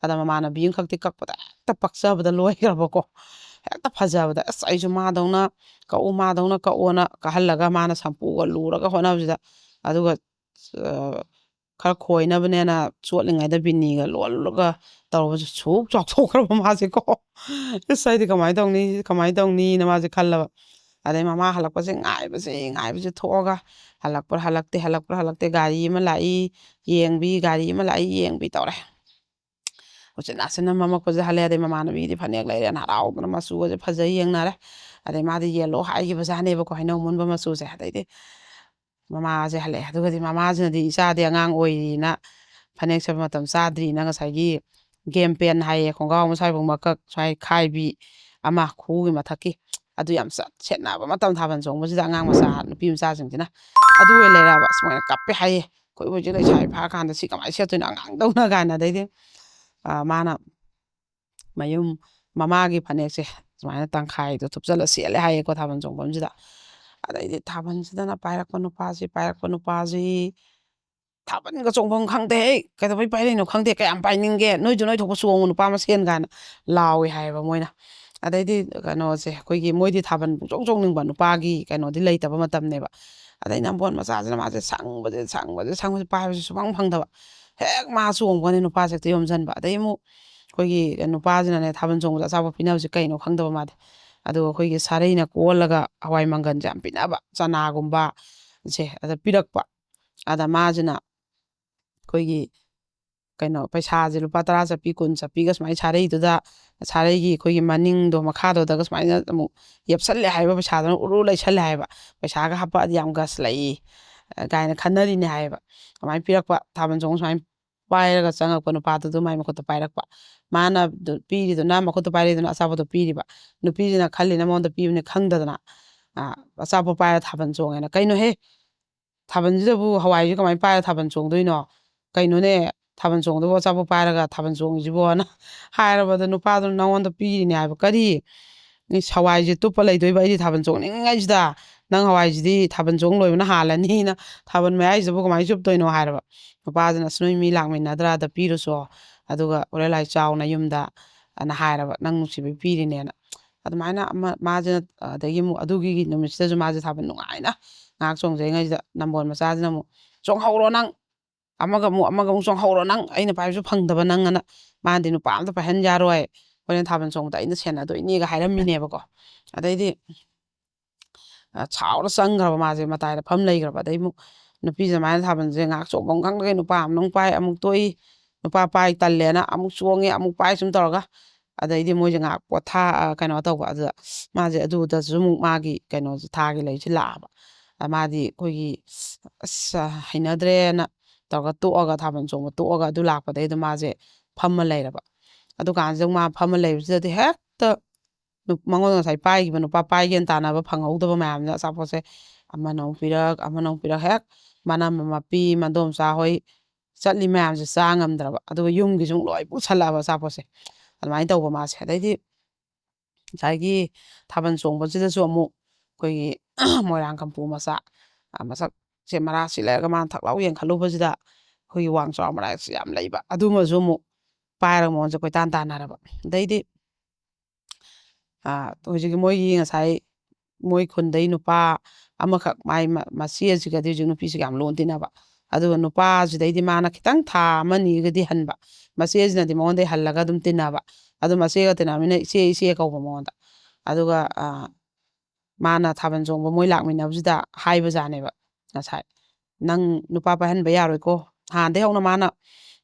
ꯑꯗ ꯃꯃꯥꯟꯅꯕꯤ ꯑꯃꯈꯛꯇꯤ ꯀꯛꯄꯗ ꯍꯦꯛꯇ ꯄꯛꯆꯕꯗ ꯂꯣꯏꯈ꯭ꯔꯕꯀꯣ ꯍꯦꯛꯇ ꯐꯖꯕꯗ ꯑꯁ ꯑꯩꯁꯨ ꯃꯥꯗꯧꯅ ꯀꯛꯑꯣꯅ ꯀꯛꯍꯜꯂꯒ ꯃꯥꯅ ꯁꯝꯄꯨꯒ ꯂꯨꯔꯒ ꯍꯣꯠꯅꯕꯁꯤꯗ ꯑꯗꯨꯒ ꯈꯔ ꯈꯣꯏꯅꯕꯅꯦꯅ ꯆꯣꯠꯂꯤꯉꯩꯗ ꯕꯤꯅꯤꯒ ꯂꯣꯜꯂꯒ ꯇꯧꯔꯕꯁꯨ ꯁꯨꯛ ꯆꯥꯎꯊꯣꯛꯈ꯭ꯔꯕ ꯃꯥꯁꯦꯀꯣ ꯏꯁ ꯑꯩꯗꯤ ꯀꯃꯥꯏꯅ ꯇꯧꯅꯤꯅ ꯃꯥꯁꯦ ꯈꯜꯂꯕ ꯑꯗꯩ ꯃꯃꯥ ꯍꯜꯂꯛꯄꯁꯦ ꯉꯥꯏꯕꯁꯦ ꯊꯣꯛꯑꯒ ꯍꯜꯂꯛꯇꯦ ꯒꯥꯔꯤ ꯑꯃ ꯂꯥꯛꯏ ꯌꯦꯡꯕꯤ ꯒꯥꯔꯤ ꯑꯃ ꯂꯥꯛꯏ ꯌꯦꯡꯕꯤ ꯇꯧꯔꯦ ꯎꯆꯤꯟ ꯅꯥꯆꯤꯟꯅ ꯃꯃꯛꯄꯁꯦ ꯍꯜꯂꯦ ꯑꯗꯩ ꯃꯃꯥꯟꯅꯕꯤꯗꯤ ꯐꯅꯦꯛ ꯂꯩꯔꯦꯅ ꯍꯔꯥꯎꯗꯅ ꯃꯆꯨꯒꯁꯦ ꯐꯖꯩ ꯌꯦꯡꯅꯔꯦ ꯑꯗꯩ ꯃꯥꯗꯤ ꯌꯦꯜꯂꯣ ꯍꯥꯏꯈꯤꯕꯖꯥꯠꯅꯦꯕꯀꯣ ꯍꯩꯅꯧ ꯃꯨꯟꯕ ꯃꯆꯨꯁꯦ ꯑꯗꯩꯗꯤ ꯃꯃꯥꯁꯦ ꯍꯜꯂꯛꯑꯦ ꯑꯗꯨꯒꯗꯤ ꯃꯃꯥꯁꯤꯅꯗꯤ ꯏꯆꯥꯗꯤ ꯑꯉꯥꯡ ꯑꯣꯏꯔꯤꯅ ꯐꯅꯦꯛ ꯁꯦꯠꯄ ꯃꯇꯝ ꯆꯥꯗ꯭ꯔꯤꯅ ꯉꯁꯥꯏꯒꯤ ꯒꯦꯝ ꯄꯦꯟ ꯍꯥꯏꯌꯦ ꯈꯣꯡꯒ꯭ꯔꯥꯎ ꯃꯁꯥꯏꯕꯨꯛ ꯃꯀꯛ ꯁꯨꯃꯥꯏ ꯈꯥꯏꯕꯤ ꯑꯃ ꯈꯨꯎꯒꯤ ꯃꯊꯛꯀꯤ ꯑꯗꯨ ꯌꯥꯝ ꯁꯦꯠꯅꯕ ꯃꯇꯝ ꯊꯥꯕꯜ ꯆꯣꯡꯕꯁꯤꯗ ꯑꯉꯥꯡ ꯃꯆꯥ ꯅꯨꯄꯤ ꯃꯆꯥꯁꯤꯡꯁꯤꯅ ꯑꯗꯨ ꯑꯣꯏꯅ ꯂꯩꯔꯛꯑꯕ ꯑꯁ ꯃꯣꯏꯅ ꯀꯞꯄꯦ ꯍꯥꯏꯌꯦ ꯑꯩꯈꯣꯏ ꯍꯧꯖꯤꯛ ꯂꯩꯁꯥꯕꯤ ꯐꯥꯔꯀꯥꯟꯗ ꯁꯤ ꯀꯃꯥꯏꯅ ꯁꯦꯠꯇꯣꯏꯅꯣ ꯑꯉꯥꯡꯗꯧꯅ ꯀꯥꯏꯅ ꯑꯗꯩꯗꯤ ꯃꯥꯅ ꯃꯃꯥꯒꯤ ꯐꯅꯦꯛꯁꯦ ꯁꯨꯃꯥꯏꯅ ꯇꯪꯈꯥꯏꯗꯣ ꯊꯨꯞꯆꯜꯂ ꯁꯦꯠꯂꯦ ꯍꯥꯏꯌꯦꯀꯣ ꯊꯥꯕꯜ ꯆꯣꯡꯐꯝꯁꯤꯗ ꯑꯗꯩꯗꯤ ꯊꯥꯕꯜꯁꯤꯗꯅ ꯄꯥꯏꯔꯛꯄ ꯅꯨꯄꯥꯁꯤ ꯊꯥꯕꯜꯒ ꯆꯣꯡꯐꯝ ꯈꯪꯗꯦ ꯀꯩꯗꯧꯕꯩ ꯄꯥꯏꯔꯛꯏꯅꯣ ꯈꯪꯗꯦ ꯀꯌꯥꯝ ꯄꯥꯏꯅꯤꯡꯒꯦ ꯅꯣꯏꯁꯨ ꯅꯣꯏ ꯊꯣꯛꯄ ꯆꯣꯡꯉꯨ ꯅꯨꯄꯥ ꯃꯁꯦꯟ ꯀꯥꯏꯅ ꯂꯥꯎꯏ ꯍꯥꯏꯌꯦꯕ ꯃꯣꯏꯅ ꯑꯗꯩꯗꯤ ꯀꯩꯅꯣꯁꯦ ꯑꯩꯈꯣꯏꯒꯤ ꯃꯣꯏꯗꯤ ꯊꯥꯕꯜ ꯄꯨꯡꯆꯣꯡ ꯆꯣꯡꯅꯤꯡꯕ ꯅꯨꯄꯥꯒꯤ ꯀꯩꯅꯣꯗꯤ ꯂꯩꯇꯕ ꯃꯇꯝꯅꯦꯕ ꯑꯗꯩ ꯅꯝꯕꯣꯟ ꯃꯆꯥꯁꯤꯅ ꯃꯥꯁꯦ ꯁꯪꯕꯁꯦ ꯄꯥꯏꯕꯁꯦ ꯁꯨꯐꯪ ꯐꯪꯗꯕ ꯍꯦꯛ ꯃꯥ ꯆꯣꯡꯕꯒꯅꯦ ꯅꯨꯄꯥꯁꯦ ꯍꯦꯛꯇ ꯌꯣꯝꯁꯤꯟꯕ ꯑꯗꯩ ꯑꯃꯨꯛ ꯑꯩꯈꯣꯏꯒꯤ ꯅꯨꯄꯥꯁꯤꯅꯅꯦ ꯊꯥꯕꯜ ꯆꯣꯡꯕꯗ ꯑꯆꯥꯄꯣꯠ ꯄꯤꯅꯕꯁꯦ ꯀꯩꯅꯣ ꯈꯪꯗꯕ ꯃꯥꯗꯤ ꯑꯗꯨꯒ ꯑꯩꯈꯣꯏꯒꯤ ꯁꯥꯔꯩꯅ ꯀꯣꯜꯂꯒ ꯍꯋꯥꯏ ꯃꯪꯒꯜꯁꯦ ꯌꯥꯝ ꯄꯤꯅꯕ ꯆꯅꯥꯒꯨꯝꯕ ꯁꯦ ꯑꯗ ꯄꯤꯔꯛꯄ ꯑꯗ ꯃꯥꯁꯤꯅ ꯑꯩꯈꯣꯏꯒꯤ ꯀꯩꯅꯣ ꯄꯩꯁꯥꯁꯦ ꯂꯨꯄꯥ 10 ꯆꯠꯄꯤ 20 ꯆꯠꯄꯤꯒ ꯁꯨꯃꯥꯏꯅ ꯁꯥꯔꯩꯗꯨꯗ ꯁꯥꯔꯩꯒꯤ ꯑꯩꯈꯣꯏꯒꯤ ꯃꯅꯤꯡꯗꯣ ꯃꯈꯥꯗꯣꯗꯒ ꯁꯨꯃꯥꯏꯅ ꯑꯃꯨꯛ ꯌꯦꯞꯁꯜꯂꯦ ꯍꯥꯏꯕ ꯄꯩꯁꯥꯗꯨꯅ ꯎꯔꯨ ꯂꯩꯁꯜꯂꯦ ꯍꯥꯏꯕ ꯄꯩꯁꯥꯒ ꯍꯥꯞꯄꯛꯑꯗꯤ ꯌꯥꯝ ꯒꯁ ꯂꯩ ꯀꯥꯏꯅ ꯈꯟꯅꯔꯤꯅꯦ ꯍꯥꯏꯌꯦꯕ ꯑꯗꯨꯃꯥꯏꯅ ꯄꯤꯔꯛꯄ ꯊꯥꯕꯜ ꯆꯣꯡ ꯁꯨꯃꯥꯏꯅ ꯄꯥꯏꯔꯒ ꯆꯪꯉꯛꯄ ꯅꯨꯄꯥꯗꯨꯗ ꯃꯥꯏ ꯃꯈꯨꯠꯇ ꯄꯥꯏꯔꯛꯄ ꯃꯥꯅ ꯄꯤꯔꯤꯗꯨꯅ ꯃꯈꯨꯠꯇ ꯄꯥꯏꯔꯤꯗꯨꯅ ꯑꯆꯥꯄꯣꯠꯇꯣ ꯄꯤꯔꯤꯕ ꯅꯨꯄꯤꯁꯤꯅ ꯈꯜꯂꯤꯅ ꯃꯉꯣꯟꯗ ꯄꯤꯕꯅꯤ ꯈꯪꯗꯗꯅ ꯑꯆꯥꯄꯣꯠ ꯄꯥꯏꯔ ꯊꯥꯕꯜ ꯆꯣꯡꯉꯦꯅ ꯀꯩꯅꯣꯍꯦ ꯊꯥꯕꯜꯁꯤꯗꯕꯨ ꯍꯋꯥꯏꯁꯦ ꯀꯃꯥꯏꯅ ꯄꯥꯏꯔ ꯊꯥꯕꯜ ꯆꯣꯡꯗꯣꯏꯅꯣ ꯀꯩꯅꯣꯅꯦ ꯊꯥꯕꯜ ꯆꯣꯡꯗꯕꯨ ꯑꯆꯥꯄꯣꯠ ꯄꯥꯏꯔꯒ ꯊꯥꯕꯜ ꯆꯣꯡꯉꯤꯁꯤꯕꯣꯅ ꯍꯥꯏꯔꯕꯗ ꯅꯨꯄꯥꯗꯨꯅ ꯅꯪꯉꯣꯟꯗ ꯄꯤꯔꯤꯅꯦ ꯍꯥꯏꯕ ꯀꯔꯤ ꯍꯋꯥꯏꯁꯦ ꯇꯨꯞꯄ ꯂꯩꯗꯣꯏꯕ ꯑꯩꯗꯤ ꯊꯥꯕꯜ ꯆꯣꯡꯅꯤꯡꯉꯩꯁꯤꯗ ꯅꯪ ꯍꯋꯥꯏꯁꯤꯗꯤ ꯊꯥꯕꯜ ꯆꯣꯡ ꯂꯣꯏꯕꯅ ꯍꯥꯜꯂꯅꯤꯅ ꯊꯥꯕꯜ ꯃꯌꯥꯏꯁꯤꯗꯕꯨ ꯀꯃꯥꯏꯅ ꯆꯨꯞꯇꯣꯏꯅꯣ ꯍꯥꯏꯔꯕ ꯅꯨꯄꯥꯗꯨꯅ ꯅꯣꯏ ꯃꯤ ꯂꯥꯛꯃꯤꯟꯅꯗ꯭ꯔꯥꯗ ꯄꯤꯔꯨꯁꯣ ꯑꯗꯨꯒ ꯍꯣꯔꯦꯟ ꯂꯥꯏ ꯆꯥꯎꯅ ꯌꯨꯝꯗ ꯑꯅ ꯍꯥꯏꯔꯕ ꯅꯪ ꯅꯨꯡꯁꯤꯕꯩ ꯄꯤꯔꯤꯅꯦꯅ ꯑꯗꯨꯃꯥꯏꯅ ꯃꯥꯁꯤꯅ ꯑꯗꯒꯤ ꯑꯃꯨꯛ ꯑꯗꯨꯒꯤ ꯅꯨꯃꯤꯠꯁꯤꯗꯁꯨ ꯃꯥꯁꯦ ꯊꯥꯕꯜ ꯅꯨꯡꯉꯥꯏꯅ ꯉꯥꯏꯍꯥꯛ ꯆꯣꯡꯖꯩꯉꯩꯁꯤꯗ ꯅꯝꯕꯣꯜ ꯃꯆꯥꯁꯤꯅ ꯑꯃꯨꯛ ꯆꯣꯡꯍꯧꯔꯣ ꯅꯪ ꯑꯃꯒ ꯑꯃꯨꯛ ꯆꯣꯡꯍꯧꯔꯣ ꯅꯪ ꯑꯩꯅ ꯄꯥꯏꯕꯁꯨ ꯐꯪꯗꯕ ꯅꯪ ꯑꯅ ꯃꯥꯗꯤ ꯅꯨꯄꯥ ꯑꯝꯇ ꯄꯥꯏꯍꯟ ꯌꯥꯔꯣꯏ ꯍꯣꯔꯦꯟ ꯊꯥꯕꯜ ꯆꯣꯡꯕꯗ ꯑꯩꯅ ꯁꯦꯟꯅꯗꯣꯏꯅꯦꯒ ꯍꯥꯏꯔꯝꯃꯤꯅꯦꯕꯀோ ꯑꯗꯩꯗꯤ ꯁꯥꯎꯔ ꯆꯪꯈ꯭ꯔꯕ ꯃꯥꯁꯦ ꯃꯇꯥꯏꯗ ꯐꯝ ꯂꯩꯈ꯭ꯔꯕ ꯑꯗꯩ ꯑꯃꯨꯛ ꯅꯨꯄꯤꯁꯦ ꯑꯗꯨꯃꯥꯏꯅ ꯊꯥꯕꯜꯁꯦ ꯉꯥꯏꯍꯥꯛ ꯆꯣꯡꯐꯝ ꯈꯪꯗꯒꯩ ꯅꯨꯄꯥ ꯑꯃꯨꯛ ꯄꯥꯏ ꯑꯃꯨꯛ ꯇꯣꯛꯏ ꯅꯨꯄꯥ ꯄꯥꯏ ꯇꯜꯂꯦꯅ ꯑꯃꯨꯛ ꯆꯣꯡꯉꯦ ꯑꯃꯨꯛ ꯄꯥꯏ ꯁꯨꯝ ꯇꯧꯔꯒ ꯑꯗꯩꯗꯤ ꯃꯣꯏꯁꯦ ꯉꯥꯏꯍꯥꯛ ꯀꯩꯅꯣ ꯇꯧꯕ ꯑꯗꯨꯗ ꯃꯥꯁꯦ ꯑꯗꯨꯗꯁꯨ ꯑꯃꯨꯛ ꯃꯥꯒꯤ ꯀꯩꯅꯣꯁꯦ ꯊꯥꯒꯤ ꯂꯩꯁꯦ ꯂꯥꯛꯑꯕ ꯃꯥꯗꯤ ꯑꯩꯈꯣꯏꯒꯤ ꯑꯁ ꯍꯩꯅꯗ꯭ꯔꯦꯅ ꯇꯧꯔꯒ ꯇꯣꯛꯑꯒ ꯊꯥꯕꯜ ꯆꯣꯡꯕ ꯇꯣꯛꯑꯒ ꯑꯗꯨ ꯂꯥꯛꯄꯗꯩꯗ ꯃꯥꯁꯦ ꯐꯝꯃ ꯂꯩꯔꯕ ꯑꯗꯨꯀꯥꯟꯁꯤꯗ ꯃꯥ ꯐꯝꯃ ꯂꯩꯕꯁꯤꯗꯗꯤ ꯍꯦꯛꯇ ꯃꯉꯣꯟꯗ ꯉꯁꯥꯏ ꯄꯥꯏꯈꯤꯕ ꯅꯨꯄꯥ ꯄꯥꯏꯒꯦꯅ ꯇꯥꯟꯅꯕ ꯐꯪꯍꯧꯗꯕ ꯃꯌꯥꯝꯁꯤꯅ ꯑꯆꯥꯄꯣꯠꯁꯦ ꯑꯃꯅ ꯑꯃꯨꯛ ꯄꯤꯔꯛ ꯑꯃꯅ ꯑꯃꯨꯛ ꯄꯤꯔꯛ ꯍꯦꯛ ꯃꯅꯝ ꯃꯄꯤ ꯃꯗꯣꯝꯆꯥ ꯍꯣꯏ ꯆꯠꯂꯤ ꯃꯌꯥꯝꯁꯦ ꯆꯥ ꯉꯝꯗ꯭ꯔꯕ ꯑꯗꯨꯒ ꯌꯨꯝꯒꯤꯁꯨ ꯂꯣꯏ ꯄꯨꯁꯜꯂꯛꯑꯕ ꯑꯆꯥꯄꯣꯠꯁꯦ ꯑꯗꯨꯃꯥꯏꯅ ꯇꯧꯕ ꯃꯥꯁꯦ ꯑꯗꯩꯗꯤ ꯉꯁꯥꯏꯒꯤ ꯊꯥꯕꯜ ꯆꯣꯡꯕꯁꯤꯗꯁꯨ ꯑꯃꯨꯛ ꯑꯩꯈꯣꯏꯒꯤ ꯃꯣꯏꯔꯥꯡ ꯀꯝꯄꯨ ꯃꯆꯥ ꯃꯁꯛꯁꯦ ꯃꯔꯥꯁꯤ ꯂꯩꯔꯒ ꯃꯥꯅ ꯊꯛꯂꯥꯎ ꯌꯦꯡꯈꯠꯂꯨꯕꯁꯤꯗ ꯑꯩꯈꯣꯏꯒꯤ ꯋꯥꯡ ꯆꯥꯎꯔ ꯃꯔꯥꯁꯤ ꯌꯥꯝ ꯂꯩꯕ ꯑꯗꯨꯃꯁꯨ ꯑꯃꯨꯛ ꯄꯥꯏꯔꯒ ꯃꯉꯣꯟꯁꯦ ꯀꯣꯏꯇꯥꯟ ꯇꯥꯟꯅꯔꯕ ꯑꯗꯩꯗꯤ ꯍꯧꯖꯤꯛꯀꯤ ꯃꯣꯏꯒꯤ ꯉꯁꯥꯏ ꯃꯣꯏ ꯈꯨꯟꯗꯩ ꯅꯨꯄꯥ ꯑꯃꯈꯛ ꯃꯥꯏ ꯃꯆꯦꯁꯤꯒꯗꯤ ꯍꯧꯖꯤꯛ ꯅꯨꯄꯤꯁꯤꯒ ꯌꯥꯝ ꯂꯣꯟ ꯇꯤꯟꯅꯕ ꯑꯗꯨꯒ ꯅꯨꯄꯥꯁꯤꯗꯩꯗꯤ ꯃꯥꯅ ꯈꯤꯇꯪ ꯊꯥ ꯑꯃꯅꯤꯒꯗꯤ ꯍꯟꯕ ꯃꯆꯦꯁꯤꯅꯗꯤ ꯃꯉꯣꯟꯗꯩ ꯍꯜꯂꯒ ꯑꯗꯨꯝ ꯇꯤꯟꯅꯕ ꯑꯗꯨ ꯃꯆꯦꯒ ꯇꯤꯟꯅꯕꯅꯤꯅ ꯏꯆꯦ ꯏꯆꯦ ꯀꯧꯕ ꯃꯉꯣꯟꯗ ꯑꯗꯨꯒ ꯃꯥꯅ ꯊꯥꯕꯜ ꯆꯣꯡꯕ ꯃꯣꯏ ꯂꯥꯛꯃꯤꯟꯅꯕꯁꯤꯗ ꯍꯥꯏꯕꯖꯥꯠꯅꯦꯕ ꯉꯁꯥꯏ ꯅꯪ ꯅꯨꯄꯥ ꯄꯥꯏꯍꯟꯕ ꯌꯥꯔꯣꯏꯀꯣ ꯍꯥꯟꯅꯗꯩ ꯍꯧꯅ ꯃꯥꯅ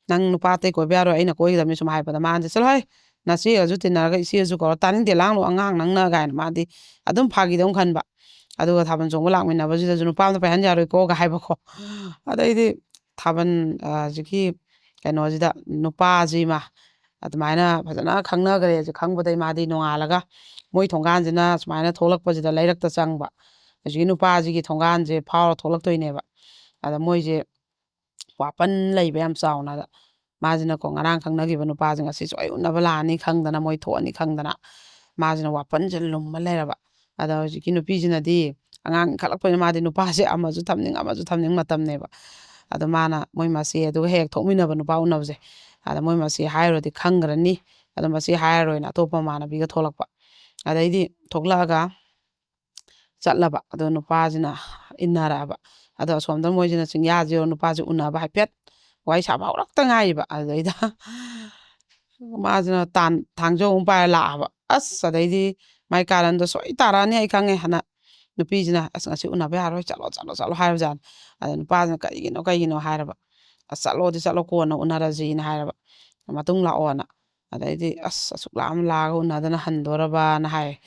ꯅꯪ ꯅꯨꯄꯥ ꯑꯇꯩ ꯀꯣꯏꯕ ꯌꯥꯔꯣꯏ ꯑꯩꯅ ꯀꯣꯏꯒꯗꯕꯅꯤ ꯁꯨꯝ ꯍꯥꯏꯕꯗ ꯃꯥꯅꯁꯦ ꯆꯠꯂꯣꯍꯦ ꯅꯆꯦꯒꯁꯨ ꯇꯤꯟꯅꯔꯒ ꯏꯆꯦꯁꯨ ꯀꯧꯔ ꯇꯥꯅꯤꯡꯗꯦ ꯂꯥꯡꯅꯨ ꯑꯉꯥꯡ ꯅꯪꯅ ꯀꯥꯏꯅ ꯃꯥꯗꯤ ꯑꯗꯨꯝ ꯐꯥꯒꯤꯗꯧ ꯈꯟꯕ ꯑꯗꯨꯒ ꯊꯥꯕꯜ ꯆꯣꯡꯕ ꯂꯥꯛꯃꯤꯟꯅꯕꯁꯤꯗꯁꯨ ꯅꯨꯄꯥ ꯑꯝꯇ ꯄꯥꯏꯍꯟ ꯌꯥꯔꯣꯏꯀꯣꯒ ꯍꯥꯏꯕꯀꯣ ꯑꯗꯩꯗꯤ ꯊꯥꯕꯜ ꯍꯧꯖꯤꯛꯀꯤ ꯀꯩꯅꯣꯁꯤꯗ ꯅꯨꯄꯥꯁꯤꯃ ꯑꯗꯨꯃꯥꯏꯅ ꯐꯖꯅ ꯈꯪꯅꯈ꯭ꯔꯦꯁꯦ ꯈꯪꯕꯗꯩ ꯃꯥꯗꯤ ꯅꯣꯡꯉꯥꯜꯂꯒ ꯃꯣꯏ ꯊꯣꯡꯒꯥꯟꯁꯤꯅ ꯁꯨꯃꯥꯏꯅ ꯊꯣꯛꯂꯛꯄꯁꯤꯗ ꯂꯩꯔꯛꯇ ꯆꯪꯕ ꯍꯧꯖꯤꯛꯀꯤ ꯅꯨꯄꯥꯁꯤꯒꯤ ꯊꯣꯡꯒꯥꯟꯁꯦ ꯐꯥꯎꯔ ꯊꯣꯛꯂꯛꯇꯣꯏꯅꯦꯕ ꯑꯗ ꯃꯣꯏꯁꯦ ꯋꯥꯄꯟ ꯂꯩꯕ ꯌꯥꯝ ꯆꯥꯎꯅ ꯃꯥꯁꯤꯅꯀꯣ ꯉꯔꯥꯡ ꯈꯪꯅꯈꯤꯕ ꯅꯨꯄꯥꯁꯤ ꯉꯁꯤ ꯁꯣꯏ ꯎꯅꯕ ꯂꯥꯛꯑꯅꯤ ꯈꯪꯗꯅ ꯃꯣꯏ ꯊꯣꯛꯑꯅꯤ ꯈꯪꯗꯅ ꯃꯥꯁꯤꯅ ꯋꯥꯄꯟꯁꯦ ꯂꯨꯝꯃ ꯂꯩꯔꯕ ꯑꯗ ꯍꯧꯖꯤꯛꯀꯤ ꯅꯨꯄꯤꯁꯤꯅꯗꯤ ꯑꯉꯥꯡ ꯏꯟꯈꯠꯂꯛꯄꯅꯤꯅ ꯃꯥꯗꯤ ꯅꯨꯄꯥꯁꯦ ꯑꯃꯁꯨ ꯊꯝꯅꯤꯡ ꯃꯇꯝꯅꯦꯕ ꯑꯗꯣ ꯃꯥꯅ ꯃꯣꯏ ꯃꯆꯦ ꯑꯗꯨꯒ ꯍꯦꯛ ꯊꯣꯛꯃꯤꯟꯅꯕ ꯅꯨꯄꯥ ꯎꯅꯕꯁꯦ ꯑꯗ ꯃꯣꯏ ꯃꯆꯦ ꯍꯥꯏꯔꯨꯔꯗꯤ ꯈꯪꯈ꯭ꯔꯅꯤ ꯑꯗꯣ ꯃꯆꯦ ꯍꯥꯏꯔꯔꯣꯏꯅ ꯑꯇꯣꯞꯄ ꯃꯃꯥꯟꯅꯕꯤꯒ ꯊꯣꯛꯂꯛꯄ ꯑꯗꯩꯗꯤ ꯊꯣꯛꯂꯛꯑꯒ ꯆꯠꯂꯕ ꯑꯗꯣ ꯅꯨꯄꯥꯁꯤꯅ ꯏꯟꯅꯔꯛꯑꯕ ꯑꯗꯣ ꯑꯁꯣꯝꯗ ꯃꯣꯏꯁꯤꯅ ꯆꯤꯡꯌꯥꯁꯤ ꯅꯨꯄꯥꯁꯤ ꯎꯅꯕ ꯍꯥꯏꯐꯦꯠ ꯋꯥꯔꯤ ꯁꯥꯕ ꯍꯧꯔꯛꯇ ꯉꯥꯏꯔꯤꯕ ꯑꯗꯨꯗꯩꯗ ꯃꯥꯁꯤꯅ ꯊꯥꯡꯖꯧ ꯑꯃ ꯄꯥꯏꯔ ꯂꯥꯛꯑꯕ ꯑꯁ ꯑꯗꯩꯗꯤ ꯃꯥꯏ ꯀꯥꯔꯟꯗꯣ ꯁꯣꯏ ꯇꯥꯔꯛꯑꯅꯤ ꯑꯩ ꯈꯪꯉꯦ ꯍꯥꯏꯅ ꯅꯨꯄꯤꯁꯤꯅ ꯑꯁ ꯉꯁꯤ ꯎꯅꯕ ꯌꯥꯔꯣꯏ ꯆꯠꯂꯣ ꯍꯥꯏꯕꯖꯥꯠꯅꯤ ꯑꯗ ꯅꯨꯄꯥꯁꯤꯅ ꯀꯩꯒꯤꯅꯣ ꯍꯥꯏꯔꯕ ꯑꯁ ꯆꯠꯂꯣ ꯀꯣꯟꯅ ꯎꯅꯔꯁꯤꯅ ꯍꯥꯏꯔꯕ ꯃꯇꯨꯡ ꯂꯥꯛꯑꯣꯅ ꯑꯗꯩꯗꯤ ꯑꯁ ꯑꯁꯨꯛ ꯂꯥꯞꯅ ꯂꯥꯛꯑꯒ ꯎꯅꯗꯅ ꯍꯟꯗꯣꯔꯕꯅ ꯍꯥꯏ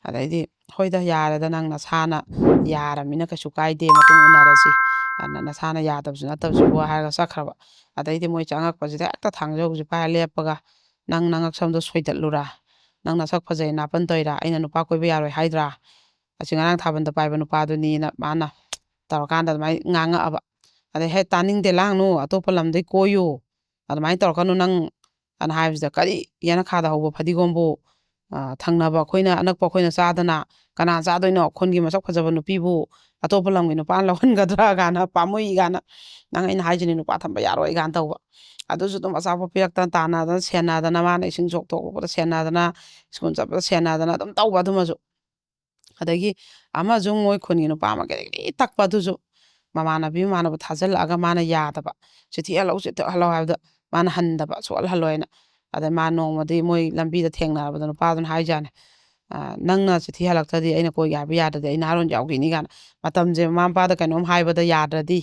ꯑꯗꯩꯗꯤ ꯍꯣꯏꯗ ꯌꯥꯔꯦꯗ ꯅꯪ ꯅꯁꯥꯅ ꯌꯥꯔꯃꯤꯅ ꯀꯩꯁꯨ ꯀꯥꯏꯗꯦ ꯃꯇꯨꯡ ꯎꯅꯔꯁꯤ ꯅꯁꯥꯅ ꯌꯥꯗꯕꯁꯨ ꯅꯠꯇꯕꯁꯤꯕꯨ ꯍꯥꯏꯔꯒ ꯆꯠꯈ꯭ꯔꯕ ꯑꯗꯩꯗꯤ ꯃꯣꯏ ꯆꯪꯉꯛꯄꯁꯤꯗ ꯍꯦꯛꯇ ꯊꯥꯡꯖꯧꯁꯤ ꯄꯥꯏꯔ ꯂꯦꯞꯄꯒ ꯅꯪ ꯉꯛꯁꯝꯗꯣ ꯁꯣꯏꯗꯠꯂꯨꯔꯥ ꯅꯪ ꯅꯁꯛ ꯐꯖꯩ ꯅꯥꯄꯟ ꯇꯣꯏꯔꯥ ꯑꯩꯅ ꯅꯨꯄꯥ ꯀꯣꯏꯕ ꯌꯥꯔꯣꯏ ꯍꯥꯏꯗ꯭ꯔꯥ ꯑꯁꯤ ꯉꯔꯥꯡ ꯊꯥꯕꯜꯗ ꯄꯥꯏꯕ ꯅꯨꯄꯥꯗꯨꯅꯤꯅ ꯃꯥꯅ ꯇꯧꯔꯀꯥꯟꯗ ꯑꯗꯨꯃꯥꯏꯅ ꯉꯥꯡꯉꯛꯑꯕ ꯑꯗꯩ ꯍꯦꯛ ꯇꯥꯅꯤꯡꯗꯦ ꯂꯥꯡꯅꯨ ꯑꯇꯣꯞꯄ ꯂꯝꯗꯩ ꯀꯣꯏꯌꯨ ꯑꯗꯨꯃꯥꯏꯅ ꯇꯧꯔꯛꯀꯅꯨ ꯅꯪ ꯑꯅ ꯍꯥꯏꯕꯁꯤꯗ ꯀꯔꯤ ꯌꯦꯅꯈꯥꯗ ꯍꯧꯕ ꯐꯗꯤꯒꯣꯝꯕꯨ ꯊꯪꯅꯕ ꯑꯩꯈꯣꯏꯅ ꯑꯅꯛꯄ ꯑꯩꯈꯣꯏꯅ ꯆꯥꯗꯅ ꯀꯅꯥ ꯆꯥꯗꯣꯏꯅꯣ ꯈꯨꯟꯒꯤ ꯃꯁꯛ ꯐꯖꯕ ꯅꯨꯄꯤꯕꯨ ꯑꯇꯣꯞꯄ ꯂꯝꯒꯤ ꯅꯨꯄꯥꯅ ꯂꯧꯍꯟꯒꯗ꯭ꯔꯥ ꯀꯥꯏꯅ ꯄꯥꯝꯃꯨꯏ ꯀꯥꯏꯅ ꯅꯪ ꯑꯩꯅ ꯍꯥꯏꯁꯤꯅꯤ ꯅꯨꯄꯥ ꯊꯝꯕ ꯌꯥꯔꯣꯏ ꯀꯥꯏꯅ ꯇꯧꯕ ꯑꯗꯨꯁꯨ ꯑꯗꯨꯝ ꯑꯆꯥꯄꯣꯠ ꯄꯤꯔꯛꯇꯅ ꯇꯥꯟꯅꯗꯅ ꯁꯦꯟꯅꯗꯅ ꯃꯥꯅ ꯏꯁꯤꯡ ꯁꯣꯛꯇꯣꯛꯄꯗ ꯁꯦꯟꯅꯗꯅ ꯁ꯭ꯀꯨꯜ ꯆꯠꯄꯗ ꯁꯦꯟꯅꯗꯅ ꯑꯗꯨꯝ ꯇꯧꯕ ꯑꯗꯨꯃꯁꯨ ꯑꯗꯒꯤ ꯑꯃꯁꯨ ꯃꯣꯏ ꯈꯨꯟꯒꯤ ꯅꯨꯄꯥ ꯑꯃ ꯀꯔꯤ ꯇꯛꯄ ꯑꯗꯨꯁꯨ ꯃꯃꯥꯟꯅꯕ ꯊꯥꯖꯤꯜꯂꯛꯑꯒ ꯃꯥꯅ ꯌꯥꯗꯕ ꯆꯤꯊꯤ ꯍꯜꯂꯧ ꯍꯥꯏꯕꯗ ꯃꯥꯅ ꯍꯟꯗꯕ ꯁꯨꯛꯍꯜꯂꯣꯏꯅ ꯑꯗꯩ ꯃꯥ ꯅꯣꯡꯃꯗꯤ ꯃꯣꯏ ꯂꯝꯕꯤꯗ ꯊꯦꯡꯅꯔꯕꯗ ꯅꯨꯄꯥꯗꯨꯅ ꯍꯥꯏꯖꯥꯅꯦ ꯅꯪꯅ ꯆꯤꯊꯤ ꯍꯜꯂꯛꯇ꯭ꯔꯗꯤ ꯑꯩꯅ ꯀꯣꯏꯒꯦ ꯍꯥꯏꯕ ꯌꯥꯗ꯭ꯔꯗꯤ ꯑꯩ ꯅꯍꯥꯔꯣꯟ ꯌꯥꯎꯈꯤꯅꯤ ꯀꯥꯏꯅ ꯃꯇꯝꯁꯦ ꯃꯃꯥ ꯃꯄꯥꯗ ꯀꯩꯅꯣꯝ ꯍꯥꯏꯕꯗ ꯌꯥꯗ꯭ꯔꯗꯤ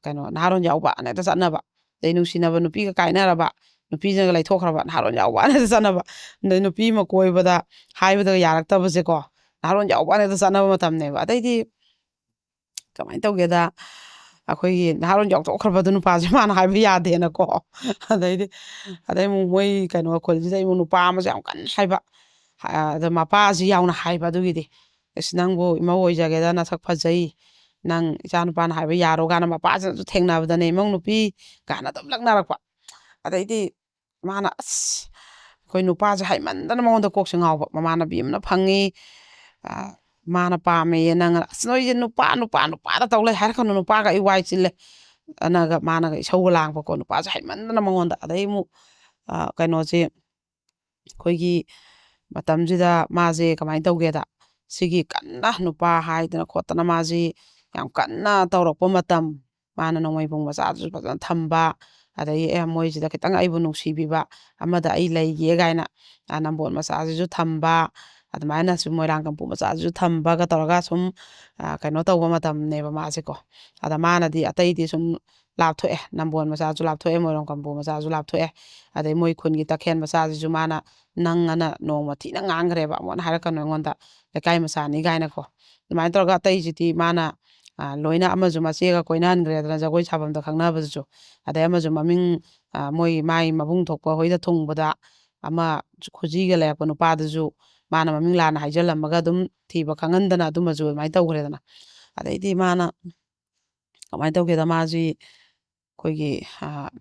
ꯀꯩꯅꯣ ꯅꯍꯥꯔꯣꯟ ꯌꯥꯎꯕꯅ ꯍꯦꯛꯇ ꯆꯠꯅꯕ ꯑꯗꯩ ꯅꯨꯡꯁꯤꯅꯕ ꯅꯨꯄꯤꯒ ꯀꯥꯏꯅꯔꯕ ꯅꯨꯄꯤꯁꯤꯅꯒ ꯂꯩꯊꯣꯛꯈ꯭ꯔꯕ ꯅꯍꯥꯔꯣꯟ ꯌꯥꯎꯕꯅ ꯍꯦꯛꯇ ꯆꯠꯅꯕ ꯑꯗꯩ ꯅꯨꯄꯤ ꯑꯃ ꯀꯣꯏꯕꯗ ꯍꯥꯏꯕꯗꯒ ꯌꯥꯔꯛꯇꯕꯁꯦꯀꯣ ꯅꯍꯥꯔꯣꯟ ꯌꯥꯎꯕꯅ ꯍꯦꯛꯇ ꯆꯠꯅꯕ ꯃꯇꯝꯅꯦꯕ ꯑꯗꯩꯗꯤ ꯀꯃꯥꯏꯅ ꯇꯧꯒꯦꯗ ꯑꯩꯈꯣꯏꯒꯤ ꯅꯍꯥꯔꯣꯟ ꯌꯥꯎꯊꯣꯛꯈ꯭ꯔꯕꯗꯨ ꯅꯨꯄꯥꯁꯦ ꯃꯥꯅ ꯍꯥꯏꯕ ꯌꯥꯗꯦꯅꯀꯣ ꯑꯗꯩꯗꯤ ꯑꯗꯩ ꯑꯃꯨꯛ ꯃꯣꯏ ꯀꯩꯅꯣ ꯈꯨꯜꯁꯤꯗ ꯑꯃꯨꯛ ꯅꯨꯄꯥ ꯑꯃꯁꯨ ꯌꯥꯝ ꯀꯟꯅ ꯍꯥꯏꯕ ꯑꯗ ꯃꯄꯥꯁꯤ ꯌꯥꯎꯅ ꯍꯥꯏꯕ ꯑꯗꯨꯒꯤꯗꯤ ꯑꯁ ꯅꯪꯕꯨ ꯏꯃꯧ ꯑꯣꯏꯖꯒꯦꯗ ꯅꯁꯛ ꯐꯖꯩ ꯅꯪ ꯏꯆꯥꯅꯨꯄꯥꯅ ꯍꯥꯏꯕ ꯌꯥꯔꯣ ꯀꯥꯟꯅ ꯃꯄꯥꯁꯤꯅꯁꯨ ꯊꯦꯡꯅꯕꯗꯅꯦ ꯏꯃꯧ ꯅꯨꯄꯤ ꯀꯥꯏꯅ ꯑꯗꯨꯝ ꯂꯛꯅꯔꯛꯄ ꯑꯗꯩꯗꯤ ꯃꯥꯅ ꯑꯁ ꯑꯩꯈꯣꯏ ꯅꯨꯄꯥꯁꯦ ꯍꯥꯏꯃꯟꯗꯅ ꯃꯉꯣꯟꯗ ꯀꯣꯛꯁꯦ ꯉꯥꯎꯕ ꯃꯃꯥꯟꯅꯕꯤ ꯑꯃꯅ ꯐꯪꯉꯤ ꯃꯥꯅ ꯄꯥꯝꯃꯦꯌꯦ ꯅꯪ ꯑꯁ ꯅꯣꯏꯁꯦ ꯅꯨꯄꯥꯗ ꯇꯧ ꯂꯩ ꯍꯥꯏꯔꯛꯀꯅꯨ ꯅꯨꯄꯥꯒ ꯑꯩ ꯋꯥꯏ ꯆꯤꯜꯂꯦ ꯑꯅꯒ ꯃꯥꯅꯒ ꯏꯁꯧꯒ ꯂꯥꯡꯕꯀꯣ ꯅꯨꯄꯥꯁꯦ ꯍꯩꯃꯟꯗꯅ ꯃꯉꯣꯟꯗ ꯑꯗꯩ ꯑꯃꯨꯛ ꯀꯩꯅꯣꯁꯦ ꯑꯩꯈꯣꯏꯒꯤ ꯃꯇꯝꯁꯤꯗ ꯃꯥꯁꯦ ꯀꯃꯥꯏꯅ ꯇꯧꯒꯦꯗ ꯁꯤꯒꯤ ꯀꯟꯅ ꯅꯨꯄꯥ ꯍꯥꯏꯗꯅ ꯈꯣꯠꯇꯅ ꯃꯥꯁꯤ ꯌꯥꯝ ꯀꯟꯅ ꯇꯧꯔꯛꯄ ꯃꯇꯝ ꯃꯥꯅ ꯅꯣꯡꯃꯩꯕꯨꯡ ꯃꯆꯥꯗꯨꯁꯨ ꯐꯖꯅ ꯊꯝꯕ ꯑꯗꯒꯤ ꯃꯣꯏꯁꯤꯗ ꯈꯤꯇꯪ ꯑꯩꯕꯨ ꯅꯨꯡꯁꯤꯕꯤꯕ ꯑꯃꯗ ꯑꯩ ꯂꯩꯒꯦ ꯀꯥꯏꯅ ꯅꯝꯕꯣꯜ ꯃꯆꯥꯁꯤꯁꯨ ꯊꯝꯕ ꯑꯗꯨꯃꯥꯏꯅ ꯁꯨꯝ ꯃꯣꯏꯔꯥꯡ ꯀꯝꯄꯨ ꯃꯆꯥꯁꯤꯁꯨ ꯊꯝꯕꯒ ꯇꯧꯔꯒ ꯁꯨꯝ ꯀꯩꯅꯣ ꯇꯧꯕ ꯃꯇꯝꯅꯦꯕ ꯃꯥꯁꯦꯀꯣ ꯑꯗ ꯃꯥꯅꯗꯤ ꯑꯇꯩꯗꯤ ꯁꯨꯝ ꯂꯥꯞꯊꯣꯛꯑꯦ ꯅꯝꯕꯣꯜ ꯃꯆꯥꯁꯨ ꯂꯥꯞꯊꯣꯛꯑꯦ ꯃꯣꯏꯔꯥꯡ ꯀꯝꯄꯨ ꯃꯆꯥꯁꯨ ꯂꯥꯞꯊꯣꯛꯑꯦ ꯑꯗꯩ ꯃꯣꯏ ꯈꯨꯟꯒꯤ ꯇꯈꯦꯜ ꯃꯆꯥꯁꯤꯁꯨ ꯃꯥꯅ ꯅꯪꯑꯅ ꯅꯣꯡꯃ ꯊꯤꯅ ꯉꯥꯡꯈ꯭ꯔꯦꯕ ꯑꯃꯨꯛ ꯍꯥꯏꯔꯛꯀꯅꯨ ꯑꯩꯉꯣꯟꯗ ꯂꯩꯀꯥꯏ ꯃꯆꯥꯅꯤ ꯀꯥꯏꯅꯀꯣ ꯑꯗꯨꯃꯥꯏꯅ ꯇꯧꯔꯒ ꯑꯇꯩꯁꯤꯗꯤ ꯃꯥꯅ ꯂꯣꯏꯅ ꯑꯃꯁꯨ ꯃꯆꯦꯒ ꯀꯣꯏꯅꯍꯟꯈ꯭ꯔꯦꯗꯅ ꯖꯒꯣꯏ ꯁꯥꯐꯝꯗ ꯈꯪꯅꯕꯗꯨꯁꯨ ꯑꯗꯩ ꯑꯃꯁꯨ ꯃꯃꯤꯡ ꯃꯥꯏ ꯃꯕꯨꯡ ꯊꯣꯛꯄ ꯍꯣꯏꯗ ꯊꯨꯡꯕꯗ ꯑꯃ ꯈꯨꯖꯤꯒ ꯂꯩꯔꯛꯄ ꯅꯨꯄꯥꯗꯨꯁꯨ ꯃꯥꯅ ꯃꯃꯤꯡ ꯂꯥꯟꯅ ꯍꯥꯏꯖꯤꯜꯂꯝꯃꯒ ꯑꯗꯨꯝ ꯊꯤꯕ ꯈꯪꯍꯟꯗꯅ ꯑꯗꯨꯃꯁꯨ ꯑꯗꯨꯃꯥꯏꯅ ꯇꯧꯈ꯭ꯔꯦꯗꯅ ꯑꯗꯩꯗꯤ ꯃꯥꯅ ꯀꯃꯥꯏꯅ ꯇꯧꯒꯦꯗ ꯃꯥꯁꯤ ꯑꯩꯈꯣꯏꯒꯤ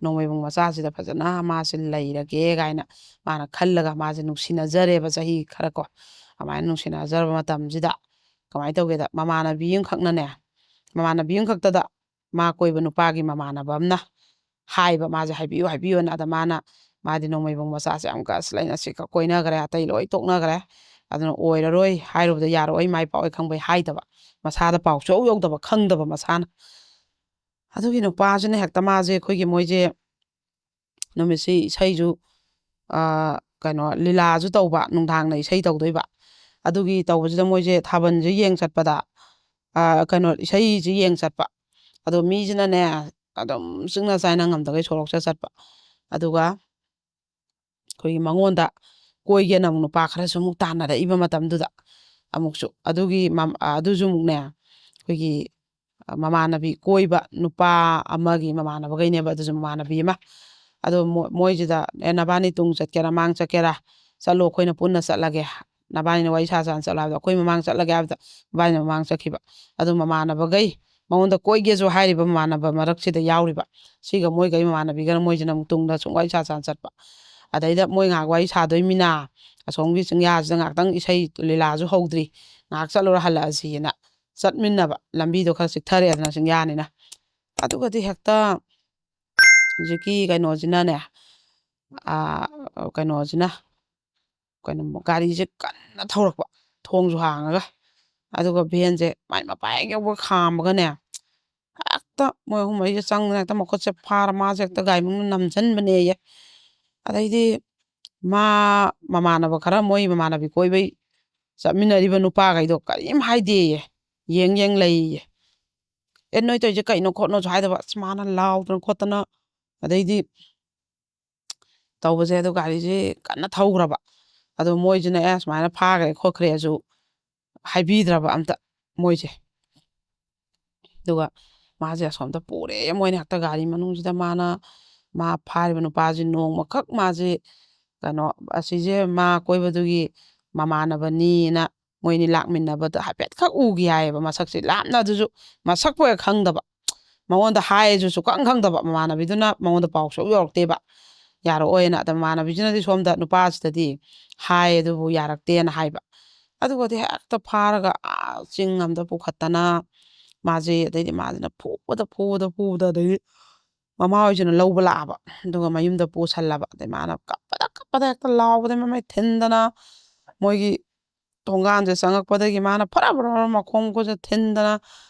ꯅꯣꯡꯃꯩꯕꯨꯡ ꯃꯆꯥꯁꯤꯗ ꯐꯖꯅ ꯃꯥꯁꯤ ꯂꯩꯔꯒꯦ ꯀꯥꯏꯅ ꯃꯥꯅ ꯈꯜꯂꯒ ꯃꯥꯁꯦ ꯅꯨꯡꯁꯤꯅꯖꯔꯦꯕ ꯆꯍꯤ ꯈꯔ ꯀꯣ ꯑꯗꯨꯃꯥꯏꯅ ꯅꯨꯡꯁꯤꯅꯖꯔꯕ ꯃꯇꯝꯁꯤꯗ ꯀꯃꯥꯏꯅ ꯇꯧꯒꯦꯗ ꯃꯃꯥꯟꯅꯕꯤ ꯑꯃꯈꯛꯅꯅꯦ ꯃꯃꯥꯟꯅꯕꯤ ꯑꯃꯈꯛꯇꯗ ꯃꯥ ꯀꯣꯏꯕ ꯅꯨꯄꯥꯒꯤ ꯃꯃꯥꯟꯅꯕ ꯑꯃꯅ ꯍꯥꯏꯕ ꯃꯥꯁꯦ ꯍꯥꯏꯕꯤꯌꯨ ꯍꯥꯏꯕꯤꯌꯨꯅ ꯑꯗ ꯃꯥꯗꯤ ꯅꯣꯡꯃꯩꯕꯨꯡ ꯃꯆꯥꯁꯦ ꯑꯃꯨꯛꯀ ꯑꯁ ꯂꯩꯅ ꯁꯤꯀ ꯀꯣꯏꯅꯈ꯭ꯔꯦ ꯑꯇꯩ ꯂꯣꯏ ꯇꯣꯛꯅꯈ꯭ꯔꯦ ꯑꯗꯨꯅ ꯑꯣꯏꯔꯔꯣꯏ ꯍꯥꯏꯔꯨꯕꯗ ꯌꯥꯔꯣꯏ ꯃꯥꯏ ꯄꯥꯎ ꯈꯪꯕꯩ ꯍꯥꯏꯗꯕ ꯃꯁꯥꯗ ꯄꯥꯎ ꯁꯨꯡꯌꯧ ꯌꯧꯗꯕ ꯈꯪꯗꯕ ꯃꯁꯥꯅ ꯑꯗꯨꯒꯤ ꯅꯨꯄꯥꯁꯤꯅ ꯍꯦꯛꯇ ꯃꯥꯁꯦ ꯑꯩꯈꯣꯏꯒꯤ ꯃꯣꯏꯁꯦ ꯅꯨꯃꯤꯠꯁꯤ ꯏꯁꯩꯁꯨ ꯀꯩꯅꯣ ꯂꯤꯂꯥꯁꯨ ꯇꯧꯕ ꯅꯨꯡꯗꯥꯡꯅ ꯏꯁꯩ ꯇꯧꯗꯣꯏꯕ ꯑꯗꯨꯒꯤ ꯇꯧꯕꯁꯤꯗ ꯃꯣꯏꯁꯦ ꯊꯥꯕꯜꯁꯦ ꯌꯦꯡ ꯆꯠꯄꯗ ꯀꯩꯅꯣ ꯏꯁꯩꯁꯤ ꯌꯦꯡ ꯆꯠꯄ ꯑꯗꯣ ꯃꯤꯁꯤꯅꯅꯦ ꯑꯗꯨꯝ ꯆꯤꯡꯅ ꯆꯥꯏꯅ ꯉꯝꯗꯒꯩ ꯁꯣꯔꯣꯛꯁꯦ ꯆꯠꯄ ꯑꯗꯨꯒ ꯑꯩꯈꯣꯏꯒꯤ ꯃꯉꯣꯟꯗ ꯀꯣꯏꯒꯦꯅ ꯑꯃꯨꯛ ꯅꯨꯄꯥ ꯈꯔꯁꯨ ꯑꯃꯨꯛ ꯇꯥꯟꯅꯔꯛꯏꯕ ꯃꯇꯝꯗꯨꯗ ꯑꯃꯨꯛꯁꯨ ꯑꯗꯨꯁꯨ ꯑꯃꯨꯛꯅꯦ ꯑꯩꯈꯣꯏꯒꯤ ꯃꯃꯥꯟꯅꯕꯤ ꯀꯣꯏꯕ ꯅꯨꯄꯥ ꯑꯃꯒꯤ ꯃꯃꯥꯟꯅꯕꯈꯩꯅꯦꯕ ꯑꯗꯨꯁꯨ ꯃꯃꯥꯟꯅꯕꯤ ꯑꯃ ꯑꯗꯣ ꯃꯣꯏꯁꯤꯗ ꯅꯕꯥꯅꯤ ꯇꯨꯡ ꯆꯠꯀꯦꯔꯥ ꯃꯥꯡ ꯆꯠꯀꯦꯔꯥ ꯆꯠꯂꯣ ꯑꯩꯈꯣꯏꯅ ꯄꯨꯟꯅ ꯆꯠꯂꯒꯦ ꯅꯕꯥꯅꯤꯅ ꯋꯥꯔꯤ ꯁꯥꯅ ꯆꯠꯂꯣ ꯍꯥꯏꯕꯗꯣ ꯑꯩꯈꯣꯏ ꯃꯃꯥꯡ ꯆꯠꯂꯒꯦ ꯍꯥꯏꯕꯗ ꯃꯕꯥꯅꯤꯅ ꯃꯃꯥꯡ ꯆꯠꯈꯤꯕ ꯑꯗꯨ ꯃꯃꯥꯟꯅꯕꯈꯩ ꯃꯉꯣꯟꯗ ꯀꯣꯏꯒꯦꯁꯨ ꯍꯥꯏꯔꯤꯕ ꯃꯃꯥꯟꯅꯕ ꯃꯔꯛꯁꯤꯗ ꯌꯥꯎꯔꯤꯕ ꯁꯤꯒ ꯃꯣꯏꯒꯩ ꯃꯃꯥꯟꯅꯕꯤꯒꯅ ꯃꯣꯏꯁꯤꯅ ꯑꯃꯨꯛ ꯇꯨꯡꯗ ꯁꯨꯝ ꯋꯥꯔꯤ ꯁꯥꯅ ꯆꯠꯄ ꯑꯗꯩꯗ ꯃꯣꯏ ꯉꯥꯏꯍꯥꯛ ꯋꯥꯔꯤ ꯁꯥꯗꯣꯏꯃꯤꯅ ꯑꯁꯣꯝꯒꯤ ꯆꯤꯡꯌꯥꯁꯤꯗ ꯉꯥꯏꯍꯥꯛꯇꯪ ꯏꯁꯩ ꯂꯤꯂꯥꯁꯨ ꯍꯧꯗ꯭ꯔꯤ ꯉꯥꯏꯍꯥꯛ ꯆꯠꯂꯨꯔ ꯍꯜꯂꯛꯑꯁꯤꯅ ꯆꯠꯃꯤꯟꯅꯕ ꯂꯝꯕꯤꯗꯣ ꯈꯔ ꯆꯤꯛꯊꯔꯛꯑꯦꯗꯅ ꯆꯤꯡꯌꯥꯅꯤꯅ ꯑꯗꯨꯒꯗꯤ ꯍꯦꯛꯇ ꯍꯧꯖꯤꯛꯀꯤ ꯀꯩꯅꯣꯁꯤꯅꯅꯦ ꯀꯩꯅꯣꯁꯤꯅ ꯒꯥꯔꯤꯁꯦ ꯀꯟꯅ ꯊꯧꯔꯛꯄ ꯊꯣꯡꯁꯨ ꯍꯥꯡꯉꯒ ꯑꯗꯨꯒ ꯚꯦꯟꯁꯦ ꯃꯥꯏ ꯃꯄꯥ ꯍꯦꯛ ꯌꯧꯕ ꯈꯥꯝꯃꯒꯅꯦ ꯍꯦꯛꯇ ꯃꯣꯏ ꯑꯍꯨꯝ ꯃꯔꯤꯁꯦ ꯆꯪꯗꯅ ꯍꯦꯛꯇ ꯃꯈꯨꯠꯁꯦ ꯐꯥꯔ ꯃꯥꯁꯦ ꯍꯦꯛꯇ ꯒꯥꯔꯤ ꯃꯅꯨꯡꯗ ꯅꯝꯁꯤꯟꯕꯅꯦꯌꯦ ꯑꯗꯩꯗꯤ ꯃꯃꯥꯟꯅꯕ ꯈꯔ ꯃꯣꯏ ꯃꯃꯥꯟꯅꯕꯤ ꯀꯣꯏꯕꯩ ꯆꯠꯃꯤꯟꯅꯔꯤꯕ ꯅꯨꯄꯥꯈꯩꯗꯣ ꯀꯔꯤꯝ ꯍꯥꯏꯗꯦꯌꯦ ꯌꯦꯡ ꯂꯩꯌꯦ ꯅꯣꯏ ꯇꯧꯔꯤꯁꯦ ꯀꯩꯅꯣ ꯈꯣꯠꯅꯣꯁꯨ ꯍꯥꯏꯗꯕ ꯑꯁ ꯃꯥꯅ ꯂꯥꯎꯗꯅ ꯈꯣꯠꯇꯅ ꯑꯗꯩꯗꯤ ꯇꯧꯕꯁꯦ ꯑꯗꯨ ꯒꯥꯔꯤꯁꯦ ꯀꯟꯅ ꯊꯧꯈ꯭ꯔꯕ ꯑꯗꯣ ꯃꯣꯏꯁꯤꯅ ꯁꯨꯃꯥꯏꯅ ꯐꯥꯈ꯭ꯔꯦ ꯈꯣꯠꯈ꯭ꯔꯦꯁꯨ ꯍꯥꯏꯕꯤꯗ꯭ꯔꯕ ꯑꯝꯇ ꯃꯣꯏꯁꯦ ꯑꯗꯨꯒ ꯃꯥꯁꯦ ꯑꯁꯣꯝꯗ ꯄꯨꯔꯦ ꯃꯣꯏꯅ ꯍꯦꯛꯇ ꯒꯥꯔꯤ ꯃꯅꯨꯡꯁꯤꯗ ꯃꯥ ꯐꯥꯔꯤꯕ ꯅꯨꯄꯥꯁꯤ ꯅꯣꯡꯃꯈꯛ ꯃꯥꯁꯦ ꯀꯩꯅꯣ ꯑꯁꯤꯁꯦ ꯃꯥ ꯀꯣꯏꯕꯗꯨꯒꯤ ꯃꯃꯥꯟꯅꯕꯅꯤꯅ ꯃꯣꯏꯅꯤ ꯂꯥꯛꯃꯤꯟꯅꯕꯗ ꯍꯥꯏꯐꯦꯠꯈꯛ ꯎꯈꯤ ꯍꯥꯏꯌꯦꯕ ꯃꯁꯛꯁꯦ ꯂꯥꯞꯅ ꯑꯗꯨꯁꯨ ꯃꯁꯛꯄꯨ ꯍꯦꯛ ꯈꯪꯗꯕ ꯃꯉꯣꯟꯗ ꯍꯥꯏꯌꯦꯁꯨ ꯁꯨꯛꯈꯪ ꯈꯪꯗꯕ ꯃꯃꯥꯟꯅꯕꯤꯗꯨꯅ ꯃꯉꯣꯟꯗ ꯄꯥꯎ ꯁꯨꯡꯌꯧ ꯌꯧꯔꯛꯇꯦꯕ ꯌꯥꯔꯛꯑꯣꯏꯅ ꯑꯗ ꯃꯃꯥꯟꯅꯕꯤꯁꯤꯅꯗꯤ ꯁꯣꯝꯗ ꯅꯨꯄꯥꯁꯤꯗꯗꯤ ꯍꯥꯏ ꯑꯗꯨꯕꯨ ꯌꯥꯔꯛꯇꯦꯅ ꯍꯥꯏꯕ ꯑꯗꯨꯒꯗꯤ ꯍꯦꯛꯇ ꯐꯥꯔꯒ ꯆꯤꯡ ꯑꯃꯗ ꯄꯨꯈꯠꯇꯅ ꯃꯥꯁꯦ ꯑꯗꯩꯗꯤ ꯃꯥꯁꯤꯅ ꯐꯨꯕꯗ ꯑꯗꯩꯗꯤ ꯃꯃꯥ ꯍꯣꯏꯁꯤꯅ ꯂꯧꯕ ꯂꯥꯛꯑꯕ ꯑꯗꯨꯒ ꯃꯌꯨꯝꯗ ꯄꯨꯁꯜꯂꯕ ꯑꯗꯩ ꯃꯥꯅ ꯀꯞꯄꯗ ꯍꯦꯛꯇ ꯂꯥꯎꯕꯗꯩ ꯃꯃꯩ ꯊꯤꯟꯗꯅ ꯃꯣꯏꯒꯤ ꯊꯣꯡꯒꯥꯟꯁꯦ ꯆꯪꯉꯛꯄꯗꯒꯤ ꯃꯥꯅ ꯐꯔꯕ꯭ꯔ ꯃꯈꯣꯡ ꯃꯈꯨꯠꯁꯦ ꯊꯤꯟꯗꯅ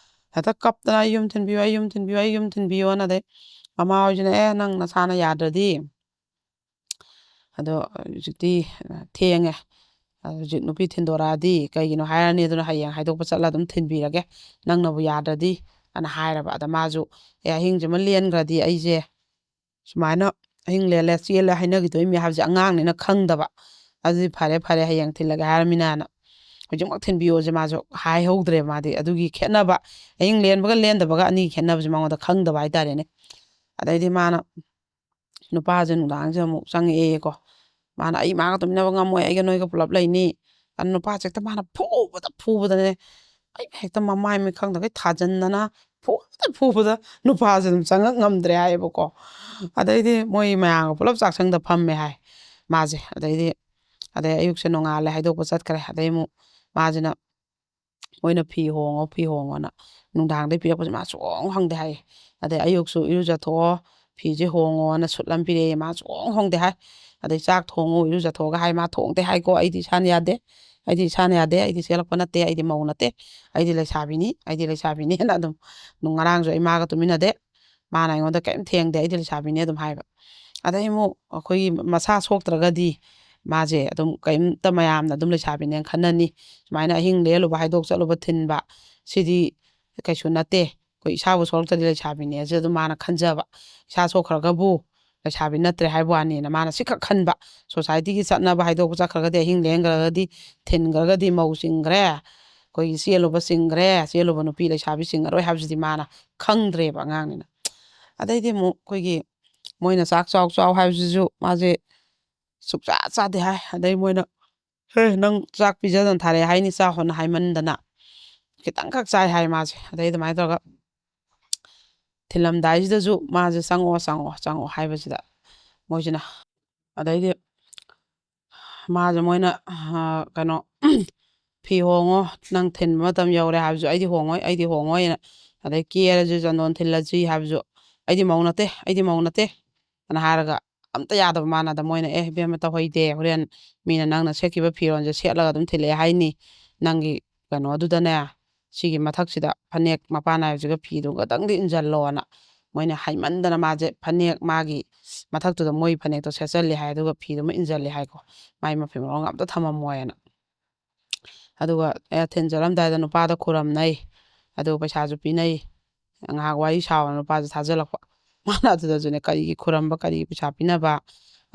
ꯍꯦꯛꯇ ꯀꯞꯇꯅ ꯑꯩ ꯌꯨꯝ ꯊꯤꯟꯕꯤꯌꯨ ꯑꯩ ꯌꯨꯝ ꯊꯤꯟꯕꯤꯌꯨ ꯑꯩ ꯌꯨꯝ ꯊꯤꯟꯕꯤꯌꯣꯅ ꯑꯗꯩ ꯃꯃꯥ ꯍꯣꯏꯁꯤꯅ ꯅꯪ ꯅꯁꯥꯅ ꯌꯥꯗ꯭ꯔꯗꯤ ꯑꯗꯣ ꯍꯧꯖꯤꯛꯇꯤ ꯊꯦꯡꯉꯦ ꯍꯧꯖꯤꯛ ꯅꯨꯄꯤ ꯊꯤꯟꯗꯣꯔꯛꯑꯗꯤ ꯀꯩꯒꯤꯅꯣ ꯍꯥꯏꯔꯅꯤ ꯑꯗꯨꯅ ꯍꯌꯦꯡ ꯍꯥꯏꯗꯣꯛꯄ ꯆꯠꯂ ꯑꯗꯨꯝ ꯊꯤꯟꯕꯤꯔꯒꯦ ꯅꯪꯅꯕꯨ ꯌꯥꯗ꯭ꯔꯗꯤ ꯑꯅ ꯍꯥꯏꯔꯕ ꯑꯗ ꯃꯥꯁꯨ ꯑꯍꯤꯡꯁꯤꯃ ꯂꯦꯟꯈ꯭ꯔꯗꯤ ꯑꯩꯁꯦ ꯁꯨꯃꯥꯏꯅ ꯑꯍꯤꯡ ꯂꯦꯜꯂꯦ ꯆꯦꯜꯂꯦ ꯍꯥꯏꯅꯈꯤꯗꯣꯏꯅꯤ ꯍꯥꯏꯕꯁꯦ ꯑꯉꯥꯡꯅꯤꯅ ꯈꯪꯗꯕ ꯑꯗꯨꯗꯤ ꯐꯔꯦ ꯍꯌꯦꯡ ꯊꯤꯜꯂꯒꯦ ꯍꯥꯏꯔꯃꯤꯅꯅ ꯍꯧꯖꯤꯛꯃꯛ ꯊꯤꯟꯕꯤꯌꯣꯁꯦ ꯃꯥꯁꯨ ꯍꯥꯏꯍꯧꯗ꯭ꯔꯦꯕ ꯃꯥꯗꯤ ꯑꯗꯨꯒꯤ ꯈꯦꯠꯅꯕ ꯑꯍꯤꯡ ꯂꯦꯟꯕꯒ ꯂꯦꯟꯗꯕꯒ ꯑꯅꯤꯒꯤ ꯈꯦꯠꯅꯕꯁꯦ ꯃꯉꯣꯟꯗ ꯈꯪꯗꯕ ꯍꯥꯏꯇꯥꯔꯦꯅꯦ ꯑꯗꯩꯗꯤ ꯃꯥꯅ ꯅꯨꯄꯥꯁꯦ ꯅꯨꯡꯗꯥꯡꯁꯦ ꯑꯃꯨꯛ ꯆꯪꯉꯛꯑꯦꯀꯣ ꯃꯥꯅ ꯑꯩ ꯃꯥꯒ ꯇꯨꯃꯤꯟꯅꯕ ꯉꯝꯃꯣꯏ ꯑꯩꯒ ꯅꯣꯏꯒ ꯄꯨꯂꯞ ꯂꯩꯅꯤ ꯑꯗꯨ ꯅꯨꯄꯥꯁꯦ ꯍꯦꯛꯇ ꯃꯥꯅ ꯐꯨꯕꯗꯅꯦ ꯑꯩ ꯍꯦꯛꯇ ꯃꯃꯥꯏ ꯃꯤꯠ ꯈꯪꯗꯒꯩ ꯊꯥꯖꯟꯗꯅ ꯐꯨꯕꯗ ꯅꯨꯄꯥꯁꯦ ꯑꯗꯨꯝ ꯆꯪꯉꯛ ꯉꯝꯗ꯭ꯔꯦ ꯍꯥꯏꯌꯦꯕꯀꯣ ꯑꯗꯩꯗꯤ ꯃꯣꯏ ꯃꯌꯥꯝꯒ ꯄꯨꯂꯞ ꯆꯥꯛꯁꯪꯗ ꯐꯝꯃꯦ ꯍꯥꯏ ꯃꯥꯁꯦ ꯑꯗꯩ ꯑꯌꯨꯛꯁꯦ ꯅꯣꯡꯉꯥꯜꯂꯦ ꯍꯥꯏꯗꯣꯛꯄ ꯆꯠꯈ꯭ꯔꯦ ꯑꯗꯩ ꯑꯃꯨꯛ ꯃꯥꯁꯤꯅ ꯃꯣꯏꯅ ꯐꯤ ꯍꯣꯡꯉꯣꯅ ꯅꯨꯡꯗꯥꯡꯗꯩ ꯄꯤꯔꯛꯄꯁꯦ ꯃꯥ ꯁꯨꯡꯍꯣꯡ ꯍꯣꯡꯗꯦ ꯍꯥꯏꯌꯦ ꯑꯗꯩ ꯑꯌꯨꯛꯁꯨ ꯏꯔꯨꯖꯊꯣꯛꯑꯣ ꯐꯤꯁꯦ ꯍꯣꯡꯉꯣꯅ ꯁꯨꯠ ꯑꯃ ꯄꯤꯔꯛꯑꯦ ꯃꯥ ꯁꯨꯡꯍꯣꯡ ꯍꯣꯡꯗꯦ ꯍꯥꯏ ꯑꯗꯩ ꯆꯥꯛ ꯊꯣꯡꯉꯨ ꯏꯔꯨꯖꯊꯣꯛꯑꯒ ꯍꯥꯏ ꯃꯥ ꯊꯣꯡꯗꯦ ꯍꯥꯏꯀꯣ ꯑꯩꯗꯤ ꯏꯁꯥꯅ ꯌꯥꯗꯦ ꯑꯩꯗꯤ ꯆꯦꯜꯂꯛꯄ ꯅꯠꯇꯦ ꯑꯩꯗꯤ ꯃꯧ ꯅꯠꯇꯦ ꯑꯩꯗꯤ ꯂꯩꯁꯥꯕꯤꯅꯤꯅ ꯑꯗꯨꯝ ꯉꯔꯥꯡꯁꯨ ꯑꯩ ꯃꯥꯒ ꯇꯨꯃꯤꯟꯅꯗꯦ ꯃꯥꯅ ꯑꯩꯉꯣꯟꯗ ꯀꯔꯤꯝ ꯊꯦꯡꯗꯦ ꯑꯩꯗꯤ ꯂꯩꯁꯥꯕꯤꯅꯤ ꯑꯗꯨꯝ ꯍꯥꯏꯕ ꯑꯗꯩ ꯑꯃꯨꯛ ꯑꯩꯈꯣꯏꯒꯤ ꯃꯁꯥ ꯁꯣꯛꯇ꯭ꯔꯒꯗꯤ ꯃꯥꯁꯦ ꯑꯗꯨꯝ ꯀꯔꯤꯝꯇ ꯃꯌꯥꯝꯅ ꯑꯗꯨꯝ ꯂꯩꯁꯥꯕꯤꯅꯦꯅ ꯈꯟꯅꯅꯤ ꯁꯨꯃꯥꯏꯅ ꯑꯍꯤꯡ ꯂꯦꯜꯂꯨꯕ ꯍꯥꯏꯗꯣꯛ ꯆꯠꯂꯨꯕ ꯊꯤꯟꯕ ꯁꯤꯗꯤ ꯀꯩꯁꯨ ꯅꯠꯇꯦ ꯑꯩꯈꯣꯏ ꯏꯁꯥꯕꯨ ꯁꯣꯛꯂꯛꯇ꯭ꯔꯗꯤ ꯂꯩꯁꯥꯕꯤꯅꯦꯁꯦ ꯑꯗꯨꯝ ꯃꯥꯅ ꯈꯟꯖꯕ ꯏꯁꯥ ꯁꯣꯛꯈ꯭ꯔꯒꯕꯨ ꯂꯩꯁꯥꯕꯤ ꯅꯠꯇ꯭ꯔꯦ ꯍꯥꯏꯕ ꯋꯥꯅꯤꯅ ꯃꯥꯅ ꯁꯤꯈꯛ ꯈꯟꯕ ꯁꯣꯁꯥꯏꯇꯤꯒꯤ ꯆꯠꯅꯕ ꯍꯥꯏꯗꯣꯛꯄ ꯆꯠꯈ꯭ꯔꯒꯗꯤ ꯑꯍꯤꯡ ꯂꯦꯡꯈ꯭ꯔꯒꯗꯤ ꯊꯤꯟꯈ꯭ꯔꯒꯗꯤ ꯃꯧ ꯆꯤꯡꯈ꯭ꯔꯦ ꯑꯩꯈꯣꯏꯒꯤ ꯆꯦꯜꯂꯨꯕ ꯅꯨꯄꯤ ꯂꯩꯁꯥꯕꯤ ꯆꯤꯡꯉꯔꯣꯏ ꯍꯥꯏꯕꯁꯤꯗꯤ ꯃꯥꯅ ꯈꯪꯗ꯭ꯔꯦꯕ ꯑꯉꯥꯡꯅꯤꯅ ꯑꯗꯩꯗꯤ ꯑꯃꯨꯛ ꯑꯩꯈꯣꯏꯒꯤ ꯃꯣꯏꯅ ꯆꯥꯛ ꯆꯥꯎ ꯍꯥꯏꯕꯁꯤꯁꯨ ꯃꯥꯁꯦ ꯁꯨꯛꯆꯥ ꯆꯥꯗꯦ ꯍꯥꯏ ꯑꯗꯩ ꯃꯣꯏꯅ ꯅꯪ ꯆꯥꯛ ꯄꯤꯖꯗꯅ ꯊꯥꯔꯛꯑꯦ ꯍꯥꯏꯅꯤ ꯆꯥꯎꯅ ꯍꯥꯏꯃꯟꯗꯅ ꯈꯤꯇꯪꯈꯛ ꯆꯥꯏ ꯍꯥꯏ ꯃꯥꯁꯦ ꯑꯗꯩ ꯑꯗꯨꯃꯥꯏꯅ ꯇꯧꯔꯒ ꯊꯤꯜꯂꯝꯗꯥꯏꯁꯤꯗꯁꯨ ꯃꯥꯁꯦ ꯆꯪꯉꯛꯑꯣ ꯍꯥꯏꯕꯁꯤꯗ ꯃꯣꯏꯁꯤꯅ ꯑꯗꯩꯗꯤ ꯃꯥꯁꯦ ꯃꯣꯏꯅ ꯀꯩꯅꯣ ꯐꯤ ꯍꯣꯡꯉꯣ ꯅꯪ ꯊꯤꯟꯕ ꯃꯇꯝ ꯌꯧꯔꯦ ꯍꯥꯏꯕꯁꯨ ꯑꯩꯗꯤ ꯍꯣꯡꯉꯣꯏꯅ ꯑꯗꯩ ꯀꯦꯔꯁꯨ ꯆꯟꯗꯣꯟ ꯊꯤꯜꯂꯁꯤ ꯍꯥꯏꯕꯁꯨ ꯑꯩꯗꯤ ꯃꯧ ꯅꯠꯇꯦ ꯑꯅ ꯍꯥꯏꯔꯒ ꯑꯝꯇ ꯌꯥꯗꯕ ꯃꯥꯅꯗ ꯃꯣꯏꯅ ꯏꯕꯦꯝꯃ ꯇꯧꯍꯩꯗꯦ ꯍꯣꯔꯦꯟ ꯃꯤꯅ ꯅꯪꯅ ꯁꯦꯠꯈꯤꯕ ꯐꯤꯔꯣꯜꯁꯦ ꯁꯦꯠꯂꯒ ꯑꯗꯨꯝ ꯊꯤꯜꯂꯛꯑꯦ ꯍꯥꯏꯅꯤ ꯅꯪꯒꯤ ꯀꯩꯅꯣꯗꯨꯗꯅꯦ ꯁꯤꯒꯤ ꯃꯊꯛꯁꯤꯗ ꯐꯅꯦꯛ ꯃꯄꯥꯟ ꯅꯥꯏꯕꯁꯤꯒ ꯐꯤꯗꯨꯒꯗꯪꯗꯤ ꯏꯟꯁꯤꯜꯂꯣꯅ ꯃꯣꯏꯅ ꯍꯥꯏꯃꯟꯗꯅ ꯃꯥꯁꯦ ꯐꯅꯦꯛ ꯃꯥꯒꯤ ꯃꯊꯛꯇꯨꯗ ꯃꯣꯏ ꯐꯅꯦꯛꯇꯣ ꯁꯦꯠꯆꯜꯂꯤ ꯍꯥꯏ ꯑꯗꯨꯒ ꯐꯤꯗꯨꯃ ꯏꯟꯁꯤꯜꯂꯤ ꯍꯥꯏꯀꯣ ꯃꯥꯏ ꯃꯐꯤ ꯃꯔꯣꯡ ꯑꯝꯇ ꯊꯝꯃꯝꯃꯣꯏꯅ ꯑꯗꯨꯒ ꯊꯤꯟ ꯆꯠꯂꯝꯗꯥꯏꯗ ꯅꯨꯄꯥꯗ ꯈꯨꯔꯝꯅꯩ ꯑꯗꯨꯒ ꯄꯩꯁꯥꯁꯨ ꯄꯤꯅꯩ ꯉꯥꯏꯍꯥꯛ ꯋꯥꯔꯤ ꯁꯥꯎꯅ ꯅꯨꯄꯥꯁꯦ ꯊꯥꯖꯤꯜꯂꯛꯄ ꯃꯥꯅ ꯑꯗꯨꯗꯁꯨꯅꯦ ꯀꯔꯤꯒꯤ ꯈꯨꯔꯝꯕ ꯀꯔꯤꯒꯤ ꯄꯩꯁꯥ ꯄꯤꯅꯕ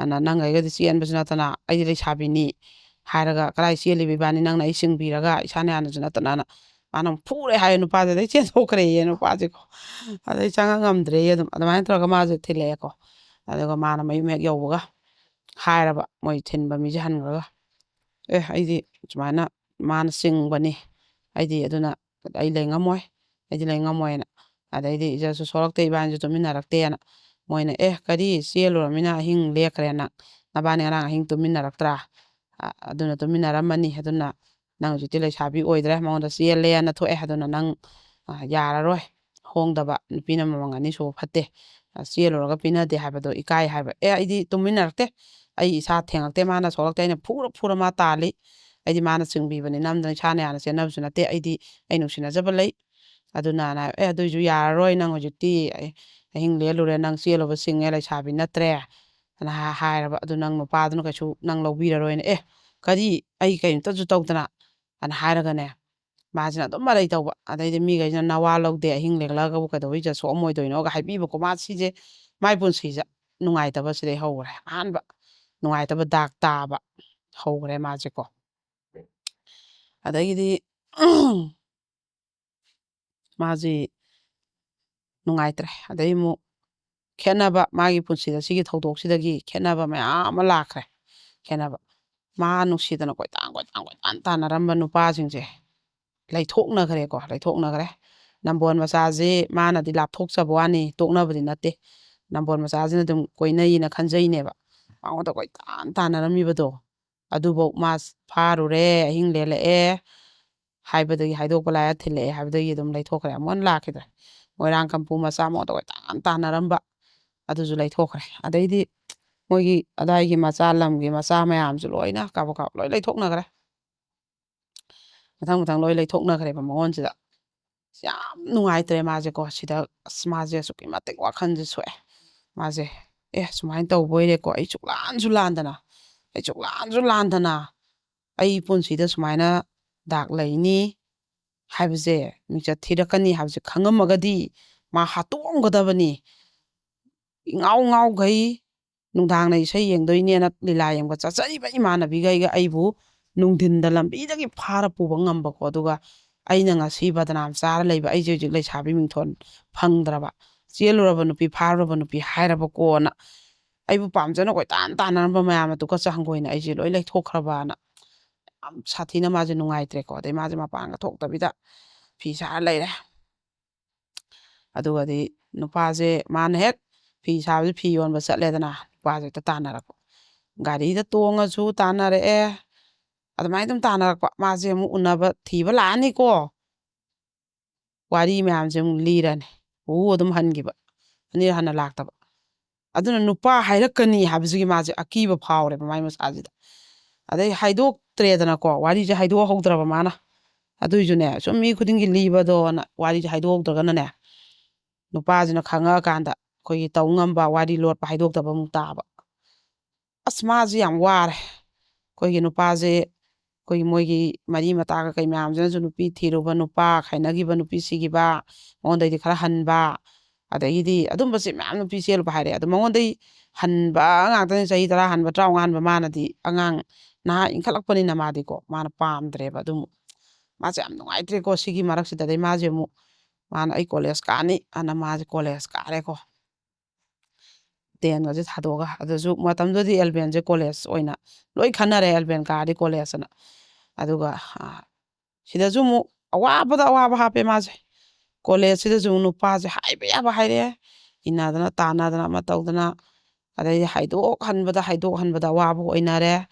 ꯑꯅ ꯅꯪꯒꯩꯒꯗꯤ ꯆꯦꯟꯕꯁꯨ ꯅꯠꯇꯅ ꯑꯩꯗꯤ ꯂꯩꯁꯥꯕꯤꯅꯤ ꯍꯥꯏꯔꯒ ꯀꯗꯥꯏ ꯆꯦꯜꯂꯤꯕ ꯏꯕꯥꯅꯤ ꯅꯪꯅ ꯑꯩ ꯆꯤꯡꯕꯤꯔꯒ ꯏꯁꯥꯅ ꯌꯥꯅꯁꯨ ꯅꯠꯇꯅ ꯃꯥꯅ ꯐꯨꯔꯦ ꯍꯥꯏꯌꯦ ꯅꯨꯄꯥꯁꯦ ꯑꯗꯩ ꯆꯦꯟꯊꯣꯛꯈ꯭ꯔꯦꯌꯦ ꯅꯨꯄꯥꯁꯦꯀꯣ ꯑꯗꯩ ꯉꯝꯗ꯭ꯔꯦ ꯑꯗꯨꯃꯥꯏꯅ ꯇꯧꯔꯒ ꯃꯥꯁꯦ ꯊꯤꯜꯂꯛꯑꯦꯀꯣ ꯑꯗꯨꯒ ꯃꯥꯅ ꯃꯌꯨꯝ ꯍꯦꯛ ꯌꯧꯕꯒ ꯍꯥꯏꯔꯕ ꯃꯣꯏ ꯊꯤꯟꯕ ꯃꯤꯁꯦ ꯍꯟꯈ꯭ꯔꯒ ꯑꯩꯗꯤ ꯁꯨꯃꯥꯏꯅ ꯃꯥꯅ ꯆꯤꯡꯕꯅꯤ ꯑꯗꯨꯅ ꯑꯩ ꯂꯩ ꯉꯝꯃꯣꯏꯅ ꯑꯗꯩꯗꯤ ꯏꯖꯠꯁꯨ ꯁꯣꯛꯂꯛꯇꯦ ꯏꯕꯥꯅꯤꯁꯨ ꯇꯨꯃꯤꯟꯅꯔꯛꯇꯦꯅ ꯃꯣꯏꯅ ꯀꯔꯤ ꯆꯦꯜꯂꯨꯔꯃꯤꯅ ꯑꯍꯤꯡ ꯂꯦꯛꯈ꯭ꯔꯦ ꯅꯕꯥꯅꯤ ꯉꯔꯥꯡ ꯑꯍꯤꯡ ꯇꯨꯃꯤꯟꯅꯔꯛꯇ꯭ꯔꯥ ꯑꯗꯨꯅ ꯇꯨꯃꯤꯟꯅꯔꯝꯃꯅꯤ ꯑꯗꯨꯅ ꯅꯪ ꯍꯧꯖꯤꯛꯇꯤ ꯂꯩꯁꯥꯕꯤ ꯑꯣꯏꯗ꯭ꯔꯦ ꯃꯉꯣꯟꯗ ꯆꯦꯜꯂꯦꯅ ꯊꯣꯛꯑꯦ ꯑꯗꯨꯅ ꯅꯪ ꯌꯥꯔꯔꯣꯏ ꯍꯣꯡꯗꯕ ꯅꯨꯄꯤꯅ ꯃꯃꯜ ꯑꯅꯤ ꯁꯨꯕ ꯐꯠꯇꯦ ꯆꯦꯜꯂꯨꯔꯒ ꯄꯤꯅꯗꯦ ꯍꯥꯏꯕꯗꯣ ꯏꯀꯥꯏ ꯍꯥꯏꯕ ꯑꯩꯗꯤ ꯇꯨꯃꯤꯟꯅꯔꯛꯇꯦ ꯑꯩ ꯏꯁꯥ ꯊꯦꯡꯉꯛꯇꯦ ꯃꯥꯅ ꯁꯣꯛꯂꯛꯇꯦ ꯑꯩꯅ ꯐꯨꯔ ꯃꯥ ꯇꯥꯜꯂꯤ ꯑꯩꯗꯤ ꯃꯥꯅ ꯆꯤꯡꯕꯤꯕꯅꯤ ꯅꯝꯗꯅ ꯏꯁꯥꯅ ꯌꯥꯅ ꯆꯦꯟꯅꯕꯁꯨ ꯅꯠꯇꯦ ꯑꯩ ꯅꯨꯡꯁꯤꯅꯖꯕ ꯂꯩ ꯑꯗꯨꯅ ꯑꯗꯨꯏꯁꯨ ꯌꯥꯔꯔꯣꯏ ꯅꯪ ꯍꯧꯖꯤꯛꯇꯤ ꯑꯍꯤꯡ ꯂꯦꯜꯂꯨꯔꯦ ꯅꯪ ꯆꯦꯜꯂꯨꯕ ꯆꯤꯡꯉꯦ ꯂꯩꯁꯥꯕꯤ ꯅꯠꯇ꯭ꯔꯦ ꯑꯅ ꯍꯥꯏꯔꯕ ꯑꯗꯨ ꯅꯪ ꯅꯨꯄꯥꯗꯨꯅ ꯀꯩꯁꯨ ꯅꯪ ꯂꯧꯕꯤꯔꯔꯣꯏꯅ ꯀꯔꯤ ꯑꯩ ꯀꯔꯤꯝꯇꯁꯨ ꯇꯧꯗꯅ ꯑꯅ ꯍꯥꯏꯔꯒꯅꯦ ꯃꯥꯁꯤꯅ ꯑꯗꯨꯝ ꯃꯔꯩ ꯇꯧꯕ ꯑꯗꯩꯗꯤ ꯃꯤꯈꯩꯁꯤꯅ ꯅꯋꯥ ꯂꯧꯗꯦ ꯑꯍꯤꯡ ꯂꯦꯛꯂꯛꯑꯒꯕꯨ ꯀꯩꯗꯧꯕꯩ ꯏꯖꯠ ꯁꯣꯛꯑꯝꯃꯣꯏꯗꯣꯏꯅꯣꯒ ꯍꯥꯏꯕꯤꯕꯀꯣ ꯃꯥ ꯁꯤꯁꯦ ꯃꯥꯏ ꯄꯨꯟꯁꯤꯁꯦ ꯅꯨꯡꯉꯥꯏꯇꯕ ꯁꯤꯗꯩ ꯍꯧꯈ꯭ꯔꯦ ꯑꯍꯥꯟꯕ ꯅꯨꯡꯉꯥꯏꯇꯕ ꯗꯥꯛ ꯇꯥꯕ ꯍꯧꯈ꯭ꯔꯦ ꯃꯥꯁꯦꯀꯣ ꯑꯗꯒꯤꯗꯤ ꯃꯥꯁꯤ ꯅꯨꯡꯉꯥꯏꯇ꯭ꯔꯦ ꯑꯗꯩ ꯑꯃꯨꯛ ꯈꯦꯠꯅꯕ ꯃꯥꯒꯤ ꯄꯨꯟꯁꯤꯗ ꯁꯤꯒꯤ ꯊꯧꯗꯣꯛꯁꯤꯗꯒꯤ ꯈꯦꯠꯅꯕ ꯃꯌꯥꯝ ꯑꯃ ꯂꯥꯛꯈ꯭ꯔꯦ ꯃꯥ ꯅꯨꯡꯁꯤꯗꯅ ꯀꯣꯏꯇꯥꯟ ꯇꯥꯟꯅꯔꯝꯕ ꯅꯨꯄꯥꯁꯤꯡꯁꯦ ꯂꯩꯊꯣꯛꯅꯈ꯭ꯔꯦ ꯅꯝꯕꯣꯜ ꯃꯆꯥꯁꯦ ꯃꯥꯅꯗꯤ ꯂꯥꯞꯊꯣꯛꯆꯕ ꯋꯥꯅꯤ ꯇꯣꯛꯅꯕꯗꯤ ꯅꯠꯇꯦ ꯅꯝꯕꯣꯜ ꯃꯆꯥꯁꯤꯅ ꯑꯗꯨꯝ ꯀꯣꯏꯅꯩꯅ ꯈꯟꯖꯩꯅꯦꯕ ꯃꯉꯣꯟꯗ ꯀꯣꯏꯇꯥꯟ ꯇꯥꯟꯅꯔꯝꯃꯤꯕꯗꯣ ꯑꯗꯨꯐꯧ ꯃꯥ ꯐꯥꯔꯨꯔꯦ ꯑꯍꯤꯡ ꯂꯦꯜꯂꯛꯑꯦ ꯍꯥꯏꯕꯗꯒꯤ ꯍꯥꯏꯗꯣꯛꯄ ꯂꯥꯏꯔ ꯊꯤꯜꯂꯛꯑꯦ ꯍꯥꯏꯕꯗꯒꯤ ꯑꯗꯨꯝ ꯂꯩꯊꯣꯛꯈ꯭ꯔꯦ ꯑꯃꯨꯛ ꯍꯟꯅ ꯂꯥꯛꯈꯤꯗ꯭ꯔꯦ ꯃꯣꯏꯔꯥꯡ ꯀꯝꯄꯨ ꯃꯆꯥ ꯃꯉꯣꯟꯗ ꯀꯣꯏꯇꯥꯟ ꯇꯥꯟꯅꯔꯝꯕ ꯑꯗꯨꯁꯨ ꯂꯩꯊꯣꯛꯈ꯭ꯔꯦ ꯑꯗꯩꯗꯤ ꯃꯣꯏꯒꯤ ꯑꯗꯥꯏꯒꯤ ꯃꯆꯥ ꯂꯝꯒꯤ ꯃꯆꯥ ꯃꯌꯥꯝꯁꯨ ꯂꯣꯏꯅ ꯀꯥꯕꯛ ꯂꯣꯏ ꯂꯩꯊꯣꯛꯅꯈ꯭ꯔꯦ ꯃꯊꯪ ꯂꯣꯏ ꯂꯩꯊꯣꯛꯅꯈ꯭ꯔꯦꯕ ꯃꯉꯣꯟꯁꯤꯗ ꯌꯥꯝ ꯅꯨꯡꯉꯥꯏꯇ꯭ꯔꯦ ꯃꯥꯁꯦꯀꯣ ꯁꯤꯗ ꯃꯥꯁꯦ ꯑꯁꯨꯛꯀꯤ ꯃꯇꯤꯛ ꯋꯥꯈꯜꯁꯦ ꯁꯣꯛꯑꯦ ꯃꯥꯁꯦ ꯁꯨꯃꯥꯏꯅ ꯇꯧꯕꯣꯏꯔꯦꯀꯣ ꯑꯩ ꯁꯨꯛꯂꯥꯟꯁꯨ ꯂꯥꯟꯗꯅ ꯑꯩ ꯄꯨꯟꯁꯤꯗ ꯁꯨꯃꯥꯏꯅ ꯗꯥꯛ ꯂꯩꯅꯤ ꯍꯥꯏꯕꯁꯦ ꯃꯤꯡꯆꯠ ꯊꯤꯔꯛꯀꯅꯤ ꯍꯥꯏꯕꯁꯦ ꯈꯪꯉꯝꯃꯒꯗꯤ ꯃꯥ ꯍꯥꯠꯇꯣꯛꯑꯝꯒꯗꯕꯅꯤ ꯉꯥꯎꯈꯩ ꯅꯨꯡꯗꯥꯡꯅ ꯏꯁꯩ ꯌꯦꯡꯗꯣꯏꯅꯦꯅ ꯂꯤꯂꯥ ꯌꯦꯡꯕ ꯆꯠꯆꯔꯤꯕ ꯏꯃꯥꯟꯅꯕꯤꯈꯩꯒ ꯑꯩꯕꯨ ꯅꯨꯡꯊꯤꯟꯗ ꯂꯝꯕꯤꯗꯒꯤ ꯐꯥꯔ ꯄꯨꯕ ꯉꯝꯕꯀꯣ ꯑꯗꯨꯒ ꯑꯩꯅ ꯉꯁꯤ ꯕꯗꯅꯥꯝ ꯆꯥꯔ ꯂꯩꯕ ꯑꯩꯁꯦ ꯍꯧꯖꯤꯛ ꯂꯩꯁꯥꯕꯤ ꯃꯤꯡꯊꯣꯟ ꯐꯪꯗ꯭ꯔꯕ ꯆꯦꯜꯂꯨꯔꯕ ꯅꯨꯄꯤ ꯐꯥꯔꯨꯔꯕ ꯅꯨꯄꯤ ꯍꯥꯏꯔꯕꯀꯣꯅ ꯑꯩꯕꯨ ꯄꯥꯝꯖꯅ ꯀꯣꯏꯇꯥꯟ ꯇꯥꯟꯅꯔꯝꯕ ꯃꯌꯥꯝ ꯑꯗꯨꯒ ꯍꯪꯒꯣꯏꯅ ꯑꯩꯁꯦ ꯂꯣꯏ ꯂꯩꯊꯣꯛꯈ꯭ꯔꯕꯅ ꯌꯥꯝ ꯁꯥꯊꯤꯅ ꯃꯥꯁꯦ ꯅꯨꯡꯉꯥꯏꯇ꯭ꯔꯦꯀꯣ ꯑꯗꯩ ꯃꯥꯁꯦ ꯃꯄꯥꯟꯒ ꯊꯣꯛꯇꯕꯤꯗ ꯐꯤ ꯁꯥꯔ ꯂꯩꯔꯦ ꯑꯗꯨꯒꯗꯤ ꯅꯨꯄꯥꯁꯦ ꯃꯥꯅ ꯍꯦꯛ ꯐꯤ ꯁꯥꯕꯁꯦ ꯐꯤ ꯌꯣꯟꯕ ꯆꯠꯂꯦꯗꯅ ꯅꯨꯄꯥꯁꯦ ꯍꯦꯛꯇ ꯇꯥꯟꯅꯔꯛꯄ ꯒꯥꯔꯤꯗ ꯇꯣꯡꯉꯁꯨ ꯇꯥꯟꯅꯔꯛꯑꯦ ꯑꯗꯨꯃꯥꯏꯅ ꯑꯗꯨꯝ ꯇꯥꯟꯅꯔꯛꯄ ꯃꯥꯁꯦ ꯑꯃꯨꯛ ꯎꯅꯕ ꯊꯤꯕ ꯂꯥꯛꯑꯅꯤꯀꯣ ꯋꯥꯔꯤ ꯃꯌꯥꯝꯁꯦ ꯑꯃꯨꯛ ꯂꯤꯔꯅꯤ ꯑꯗꯨꯝ ꯍꯟꯈꯤꯕ ꯑꯅꯤꯔꯛ ꯍꯟꯅ ꯂꯥꯛꯇꯕ ꯑꯗꯨꯅ ꯅꯨꯄꯥ ꯍꯥꯏꯔꯛꯀꯅꯤ ꯍꯥꯏꯕꯁꯤꯒꯤ ꯃꯥꯁꯦ ꯑꯀꯤꯕ ꯐꯥꯎꯔꯦꯕ ꯃꯥꯏ ꯃꯁꯥꯁꯤꯗ ꯑꯗꯩ ꯍꯥꯏꯗꯣꯛꯇ꯭ꯔꯦꯗꯅꯀꯣ ꯋꯥꯔꯤꯁꯦ ꯍꯥꯏꯗꯣꯛꯍꯧꯗ꯭ꯔꯕ ꯃꯥꯅ ꯑꯗꯨꯏꯁꯨꯅꯦ ꯁꯨꯝ ꯃꯤ ꯈꯨꯗꯤꯡꯒꯤ ꯂꯤꯕꯗꯣꯅ ꯋꯥꯔꯤꯁꯦ ꯍꯥꯏꯗꯣꯛꯍꯧꯗ꯭ꯔꯒꯅꯅꯦ ꯅꯨꯄꯥꯁꯤꯅ ꯈꯪꯉꯛꯑꯀꯥꯟꯗ ꯑꯩꯈꯣꯏꯒꯤ ꯇꯧ ꯉꯝꯕ ꯋꯥꯔꯤ ꯂꯣꯠꯄ ꯍꯥꯏꯗꯣꯛꯇꯕ ꯑꯃꯨꯛ ꯇꯥꯕ ꯑꯁ ꯃꯥꯁꯦ ꯌꯥꯝ ꯋꯥꯔꯦ ꯑꯩꯈꯣꯏꯒꯤ ꯅꯨꯄꯥꯁꯦ ꯑꯩꯈꯣꯏꯒꯤ ꯃꯣꯏꯒꯤ ꯃꯔꯤ ꯃꯇꯥꯒ ꯀꯩ ꯃꯌꯥꯝꯁꯤꯅꯁꯨ ꯅꯨꯄꯤ ꯊꯤꯔꯨꯕ ꯅꯨꯄꯥ ꯈꯥꯏꯅꯈꯤꯕ ꯅꯨꯄꯤ ꯁꯤꯈꯤꯕ ꯃꯉꯣꯟꯗꯩꯗꯤ ꯈꯔ ꯍꯟꯕ ꯑꯗꯒꯤꯗꯤ ꯑꯗꯨꯝꯕꯁꯦ ꯃꯌꯥꯝ ꯅꯨꯄꯤ ꯆꯦꯜꯂꯨꯕ ꯍꯥꯏꯔꯦ ꯑꯗꯣ ꯃꯉꯣꯟꯗꯩ ꯍꯟꯕ ꯉꯥꯛꯇꯅꯤ ꯆꯍꯤ 10 ꯍꯟꯕ 25 ꯍꯟꯕ ꯃꯥꯅꯗꯤ ꯑꯉꯥꯡ ꯅꯍꯥ ꯏꯟꯈꯠꯂꯛꯄꯅꯤꯅ ꯃꯥꯗꯤꯀꯣ ꯃꯥꯅ ꯄꯥꯝꯗ꯭ꯔꯦꯕ ꯑꯗꯨꯝ ꯃꯥꯁꯦ ꯌꯥꯝ ꯅꯨꯡꯉꯥꯏꯇ꯭ꯔꯦꯀꯣ ꯁꯤꯒꯤ ꯃꯔꯛꯁꯤꯗꯗꯤ ꯃꯥꯁꯦ ꯑꯃꯨꯛ ꯃꯥꯅ ꯑꯩ ꯀꯣꯂꯦꯖ ꯀꯥꯅꯤ ꯑꯅ ꯃꯥꯁꯦ ꯀꯣꯂꯦꯖ ꯀꯥꯔꯦꯀꯣ 10ꯒꯁꯦ ꯊꯥꯗꯣꯛꯑꯒ ꯑꯗꯨꯁꯨ ꯃꯇꯝꯗꯨꯗꯤ ꯑꯦꯜꯕꯦꯟꯁꯦ ꯀꯣꯂꯦꯖ ꯑꯣꯏꯅ ꯂꯣꯏ ꯈꯟꯅꯔꯦ ꯑꯦꯜꯕꯦꯟ ꯀꯥꯔꯗꯤ ꯀꯣꯂꯦꯖꯑꯅ ꯑꯗꯨꯒ ꯁꯤꯗꯁꯨ ꯑꯃꯨꯛ ꯑꯋꯥꯕꯗ ꯑꯋꯥꯕ ꯍꯥꯞꯄꯦ ꯃꯥꯁꯦ ꯀꯣꯂꯦꯖꯁꯤꯗꯁꯨ ꯅꯨꯄꯥꯁꯦ ꯍꯥꯏꯕ ꯌꯥꯕ ꯍꯥꯏꯔꯛꯑꯦ ꯏꯟꯅꯗꯅ ꯇꯥꯟꯅꯗꯅ ꯑꯃ ꯇꯧꯗꯅ ꯑꯗꯩꯗꯤ ꯍꯥꯏꯗꯣꯛꯍꯟꯕꯗ ꯑꯋꯥꯕ ꯑꯣꯏꯅꯔꯦ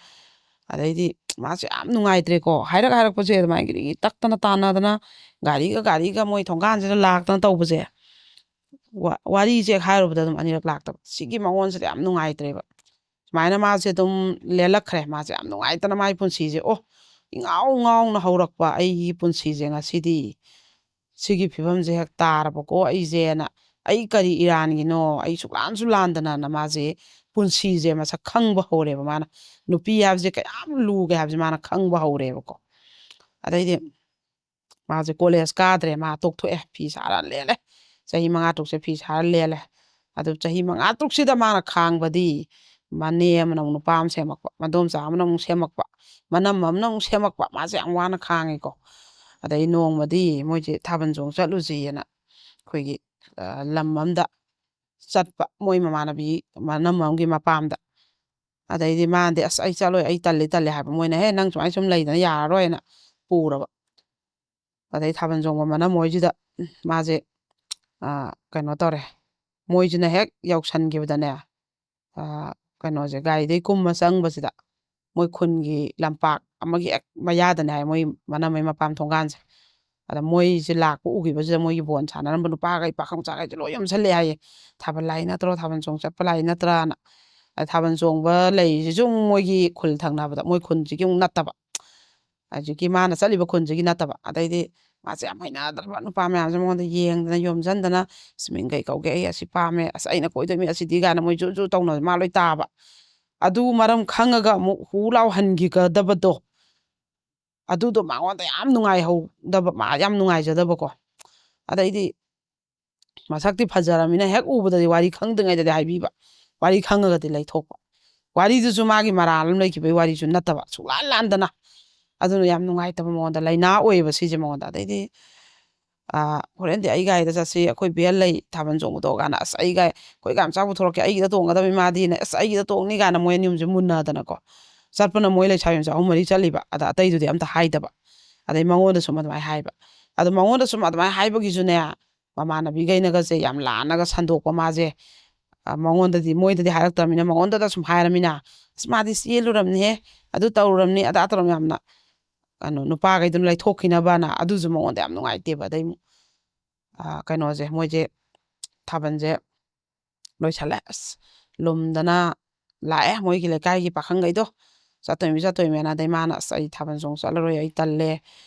ꯑꯗꯩꯗꯤ ꯃꯥꯁꯦ ꯌꯥꯝ ꯅꯨꯡꯉꯥꯏꯇ꯭ꯔꯦꯀꯣ ꯍꯥꯏꯔꯛꯄꯁꯦ ꯑꯗꯨꯃꯥꯏꯅ ꯇꯛꯇꯅ ꯇꯥꯟꯅꯗꯅ ꯒꯥꯔꯤꯒ ꯃꯣꯏ ꯊꯣꯡꯒꯥꯟꯁꯤꯗ ꯂꯥꯛꯇꯅ ꯇꯧꯕꯁꯦ ꯋꯥꯔꯤꯁꯦ ꯍꯥꯏꯔꯨꯕꯗ ꯑꯗꯨꯝ ꯑꯅꯤꯔꯛ ꯂꯥꯛꯇꯕ ꯁꯤꯒꯤ ꯃꯉꯣꯟꯁꯤꯗ ꯌꯥꯝ ꯅꯨꯡꯉꯥꯏꯇ꯭ꯔꯦꯕ ꯁꯨꯃꯥꯏꯅ ꯃꯥꯁꯦ ꯑꯗꯨꯝ ꯂꯦꯜꯂꯛꯈ꯭ꯔꯦ ꯃꯥꯁꯦ ꯌꯥꯝ ꯅꯨꯡꯉꯥꯏꯇꯅ ꯃꯥꯒꯤ ꯄꯨꯟꯁꯤꯁꯦ ꯏꯉꯥꯎ ꯉꯥꯎꯅ ꯍꯧꯔꯛꯄ ꯑꯩꯒꯤ ꯄꯨꯟꯁꯤꯁꯦ ꯉꯁꯤꯗꯤ ꯁꯤꯒꯤ ꯐꯤꯕꯝꯁꯦ ꯍꯦꯛ ꯇꯥꯔꯕꯀꯣ ꯑꯩꯁꯦꯅ ꯑꯩ ꯀꯔꯤ ꯏꯔꯥꯟꯒꯤꯅꯣ ꯑꯩ ꯁꯨꯛꯂꯥꯟꯁꯨ ꯂꯥꯟꯗꯅ ꯃꯥꯁꯦ ꯄꯨꯟꯁꯤꯁꯦ ꯃꯁꯛ ꯈꯪꯕ ꯍꯧꯔꯦꯕ ꯃꯥꯅ ꯅꯨꯄꯤ ꯍꯥꯏꯕꯁꯦ ꯀꯌꯥꯝ ꯂꯨꯒꯦ ꯍꯥꯏꯕꯁꯦ ꯃꯥꯅ ꯈꯪꯕ ꯍꯧꯔꯦꯕꯀꯣ ꯑꯗꯩꯗꯤ ꯃꯥꯁꯦ ꯀꯣꯂꯦꯖ ꯀꯥꯗ꯭ꯔꯦ ꯃꯥ ꯇꯣꯛꯊꯣꯛꯑꯦ ꯐꯤ ꯁꯥꯔ ꯂꯦꯜꯂꯦ ꯆꯍꯤ 5 ꯇꯔꯨꯛꯁꯦ ꯐꯤ ꯁꯥꯔ ꯂꯦꯜꯂꯦ ꯑꯗꯨ ꯆꯍꯤ 5 ꯇꯔꯨꯛꯁꯤꯗ ꯃꯥꯅ ꯈꯥꯡꯕꯗꯤ ꯃꯅꯦ ꯑꯃꯅ ꯑꯃꯨꯛ ꯅꯨꯄꯥ ꯑꯃ ꯁꯦꯝꯃꯛꯄ ꯃꯗꯣꯝꯆꯥ ꯑꯃꯅ ꯑꯃꯨꯛ ꯁꯦꯝꯃꯛꯄ ꯃꯅꯝ ꯑꯃꯅ ꯑꯃꯨꯛ ꯁꯦꯝꯃꯛꯄ ꯃꯥꯁꯦ ꯌꯥꯝ ꯋꯥꯅ ꯈꯥꯡꯉꯤꯀꯣ ꯑꯗꯩ ꯅꯣꯡꯃꯗꯤ ꯃꯣꯏꯁꯦ ꯊꯥꯕꯜ ꯆꯣꯡ ꯆꯠꯂꯨꯁꯤꯅ ꯑꯩꯈꯣꯏꯒꯤ ꯂꯝ ꯑꯃꯗ ꯆꯠꯄ ꯃꯣꯏ ꯃꯃꯥꯟꯅꯕꯤ ꯃꯅꯝ ꯑꯃꯒꯤ ꯃꯄꯥꯝꯗ ꯑꯗꯩꯗꯤ ꯃꯥꯅꯗꯤ ꯑꯁ ꯑꯩ ꯆꯠꯂꯣꯏ ꯑꯩ ꯇꯜꯂꯤ ꯍꯥꯏꯕ ꯃꯣꯏꯅ ꯅꯪ ꯁꯨꯃꯥꯏꯅ ꯁꯨꯝ ꯂꯩꯗꯅ ꯌꯥꯔꯔꯣꯏꯅ ꯄꯨꯔꯕ ꯑꯗꯩ ꯊꯥꯕꯜ ꯆꯣꯡꯕ ꯃꯅꯝ ꯃꯣꯏꯁꯤꯗ ꯃꯥꯁꯦ ꯀꯩꯅꯣ ꯇꯧꯔꯦ ꯃꯣꯏꯁꯤꯅ ꯍꯦꯛ ꯌꯧꯁꯟꯈꯤꯕꯗꯅꯦ ꯀꯩꯅꯣꯁꯦ ꯒꯥꯔꯤꯗꯩ ꯀꯨꯝꯃ ꯆꯪꯕꯁꯤꯗ ꯃꯣꯏ ꯈꯨꯟꯒꯤ ꯂꯝꯄꯥꯛ ꯑꯃꯒꯤ ꯍꯦꯛ ꯃꯌꯥꯗꯅꯦ ꯍꯥꯏ ꯃꯣꯏ ꯃꯅꯝꯃꯩ ꯃꯄꯥꯝ ꯊꯣꯡꯒꯥꯟꯁꯦ ꯑꯗ ꯃꯣꯏꯁꯦ ꯂꯥꯛꯄ ꯎꯈꯤꯕꯁꯤꯗ ꯃꯣꯏꯒꯤ ꯕꯣꯟ ꯁꯥꯟꯅꯔꯝꯕ ꯅꯨꯄꯥꯈꯩ ꯄꯥꯈꯪ ꯃꯆꯥꯈꯩꯁꯦ ꯂꯣꯏ ꯌꯣꯝꯁꯜꯂꯦ ꯍꯥꯏꯌꯦ ꯊꯥꯕꯜ ꯂꯥꯛꯏ ꯅꯠꯇ꯭ꯔꯣ ꯊꯥꯕꯜ ꯆꯣꯡ ꯆꯠꯄ ꯂꯥꯛꯏ ꯅꯠꯇ꯭ꯔꯥꯅ ꯊꯥꯕꯜ ꯆꯣꯡꯕ ꯂꯩꯔꯤꯁꯤꯁꯨ ꯃꯣꯏꯒꯤ ꯈꯨꯜ ꯊꯪꯅꯕꯗ ꯃꯣꯏ ꯈꯨꯟꯁꯤꯒꯤ ꯑꯃꯨꯛ ꯅꯠꯇꯕ ꯍꯧꯖꯤꯛꯀꯤ ꯃꯥꯅ ꯆꯠꯂꯤꯕ ꯈꯨꯟꯁꯤꯒꯤ ꯅꯠꯇꯕ ꯑꯗꯩꯗꯤ ꯃꯥꯁꯦ ꯌꯥꯝ ꯍꯩꯅꯗ꯭ꯔꯕ ꯅꯨꯄꯥ ꯃꯌꯥꯝꯁꯦ ꯃꯉꯣꯟꯗ ꯌꯦꯡꯗꯅ ꯌꯣꯝꯁꯤꯟꯗꯅ ꯃꯤꯡ ꯀꯩ ꯀꯧꯒꯦ ꯑꯩ ꯑꯁꯤ ꯄꯥꯝꯃꯦ ꯑꯁ ꯑꯩꯅ ꯀꯣꯏꯗꯣꯏꯅꯤ ꯑꯁꯤꯗꯤ ꯀꯥꯏꯅ ꯃꯣꯏ ꯖꯨ ꯇꯧꯅꯕ ꯃꯥ ꯂꯣꯏ ꯇꯥꯕ ꯑꯗꯨ ꯃꯔꯝ ꯈꯪꯉꯒ ꯑꯃꯨꯛ ꯍꯨ ꯂꯥꯎꯍꯟꯈꯤꯒꯗꯕꯗꯣ ꯑꯗꯨꯗꯣ ꯃꯉꯣꯟꯗ ꯌꯥꯝ ꯅꯨꯡꯉꯥꯏꯍꯧꯗꯕ ꯃꯥ ꯌꯥꯝ ꯅꯨꯡꯉꯥꯏꯖꯗꯕꯀꯣ ꯑꯗꯩꯗꯤ ꯃꯁꯛꯇꯤ ꯐꯖꯔꯝꯃꯤꯅ ꯍꯦꯛ ꯎꯕꯗꯗꯤ ꯋꯥꯔꯤ ꯈꯪꯗ꯭ꯔꯤꯉꯩꯗꯗꯤ ꯍꯥꯏꯕꯤꯕ ꯋꯥꯔꯤ ꯈꯪꯉꯒꯗꯤ ꯂꯩꯊꯣꯛꯄ ꯋꯥꯔꯤꯗꯨꯁꯨ ꯃꯥꯒꯤ ꯃꯔꯥꯜ ꯑꯃ ꯂꯩꯈꯤꯕꯒꯤ ꯋꯥꯔꯤꯁꯨ ꯅꯠꯇꯕ ꯁꯨꯛꯂꯥꯟ ꯂꯥꯟꯗꯅ ꯑꯗꯨꯅ ꯌꯥꯝ ꯅꯨꯡꯉꯥꯏꯇꯕ ꯃꯉꯣꯟꯗ ꯂꯩꯅꯥ ꯑꯣꯏꯌꯦꯕ ꯁꯤꯁꯦ ꯃꯉꯣꯟꯗ ꯑꯗꯩꯗꯤ ꯍꯣꯔꯦꯟꯗꯤ ꯑꯩ ꯒꯥꯔꯤꯗ ꯆꯠꯁꯤ ꯑꯩꯈꯣꯏ ꯚꯦꯟ ꯂꯩ ꯊꯥꯕꯜ ꯆꯣꯡꯕꯗꯣ ꯀꯥꯟꯗ ꯑꯁ ꯑꯩꯈꯣꯏ ꯒꯥꯔꯤ ꯄꯨꯊꯣꯔꯛꯀꯦ ꯑꯩꯒꯤꯗ ꯇꯣꯡꯒꯗꯕ ꯃꯥꯗꯤꯅꯦ ꯑꯁ ꯑꯩꯒꯤꯗ ꯇꯣꯡꯅꯤ ꯀꯥꯏꯅ ꯃꯣꯏ ꯑꯅꯤ ꯑꯍꯨꯝꯁꯦ ꯃꯨꯟꯅꯗꯅꯀꯣ ꯆꯠꯄꯅ ꯃꯣꯏ ꯂꯩꯁꯥꯕꯤ ꯃꯆꯥ 3 4 ꯆꯠꯂꯤꯕ ꯑꯗ ꯑꯇꯩꯗꯨꯗꯤ ꯑꯝꯇ ꯍꯥꯏꯗꯕ ꯑꯗꯩ ꯃꯉꯣꯟꯗ ꯁꯨꯝ ꯑꯗꯨꯃꯥꯏꯅ ꯍꯥꯏꯕ ꯑꯗꯣ ꯃꯉꯣꯟꯗ ꯁꯨꯝ ꯑꯗꯨꯃꯥꯏꯅ ꯍꯥꯏꯕꯒꯤꯁꯨꯅꯦ ꯃꯃꯥꯟꯅꯕꯤꯈꯩꯅꯒꯁꯦ ꯌꯥꯝ ꯂꯥꯟꯅꯒ ꯁꯟꯗꯣꯛꯄ ꯃꯥꯁꯦ ꯃꯉꯣꯟꯗꯗꯤ ꯃꯣꯏꯗꯗꯤ ꯍꯥꯏꯔꯛꯇ꯭ꯔꯕꯅꯤꯅ ꯃꯉꯣꯟꯗꯗ ꯁꯨꯝ ꯍꯥꯏꯔꯃꯤꯅ ꯑꯁ ꯃꯥꯗꯤ ꯆꯦꯜꯂꯨꯔꯕꯅꯤꯍꯦ ꯑꯗꯨ ꯇꯧꯔꯨꯔꯕꯅꯤ ꯑꯗꯥ ꯇꯧꯔꯝ ꯌꯥꯝꯅ ꯀꯩꯅꯣ ꯅꯨꯄꯥꯈꯩꯗꯨꯅ ꯂꯩꯊꯣꯛꯈꯤꯅꯕꯅ ꯑꯗꯨꯁꯨ ꯃꯉꯣꯟꯗ ꯌꯥꯝ ꯅꯨꯡꯉꯥꯏꯇꯦꯕ ꯑꯗꯩ ꯀꯩꯅꯣꯁꯦ ꯃꯣꯏꯁꯦ ꯊꯥꯕꯜꯁꯦ ꯂꯣꯏꯁꯜꯂꯦ ꯑꯁ ꯂꯨꯝꯗꯅ ꯂꯥꯛꯑꯦ ꯃꯣꯏꯒꯤ ꯂꯩꯀꯥꯏꯒꯤ ꯄꯥꯈꯪꯈꯩꯗꯣ ꯆꯠꯇꯣꯏꯃꯦꯅ ꯑꯗꯩ ꯃꯥꯅ ꯑꯁ ꯑꯩ ꯊꯥꯕꯜ ꯆꯣꯡ ꯆꯠꯂꯔꯣꯏ ꯑꯩ ꯇꯜꯂꯦ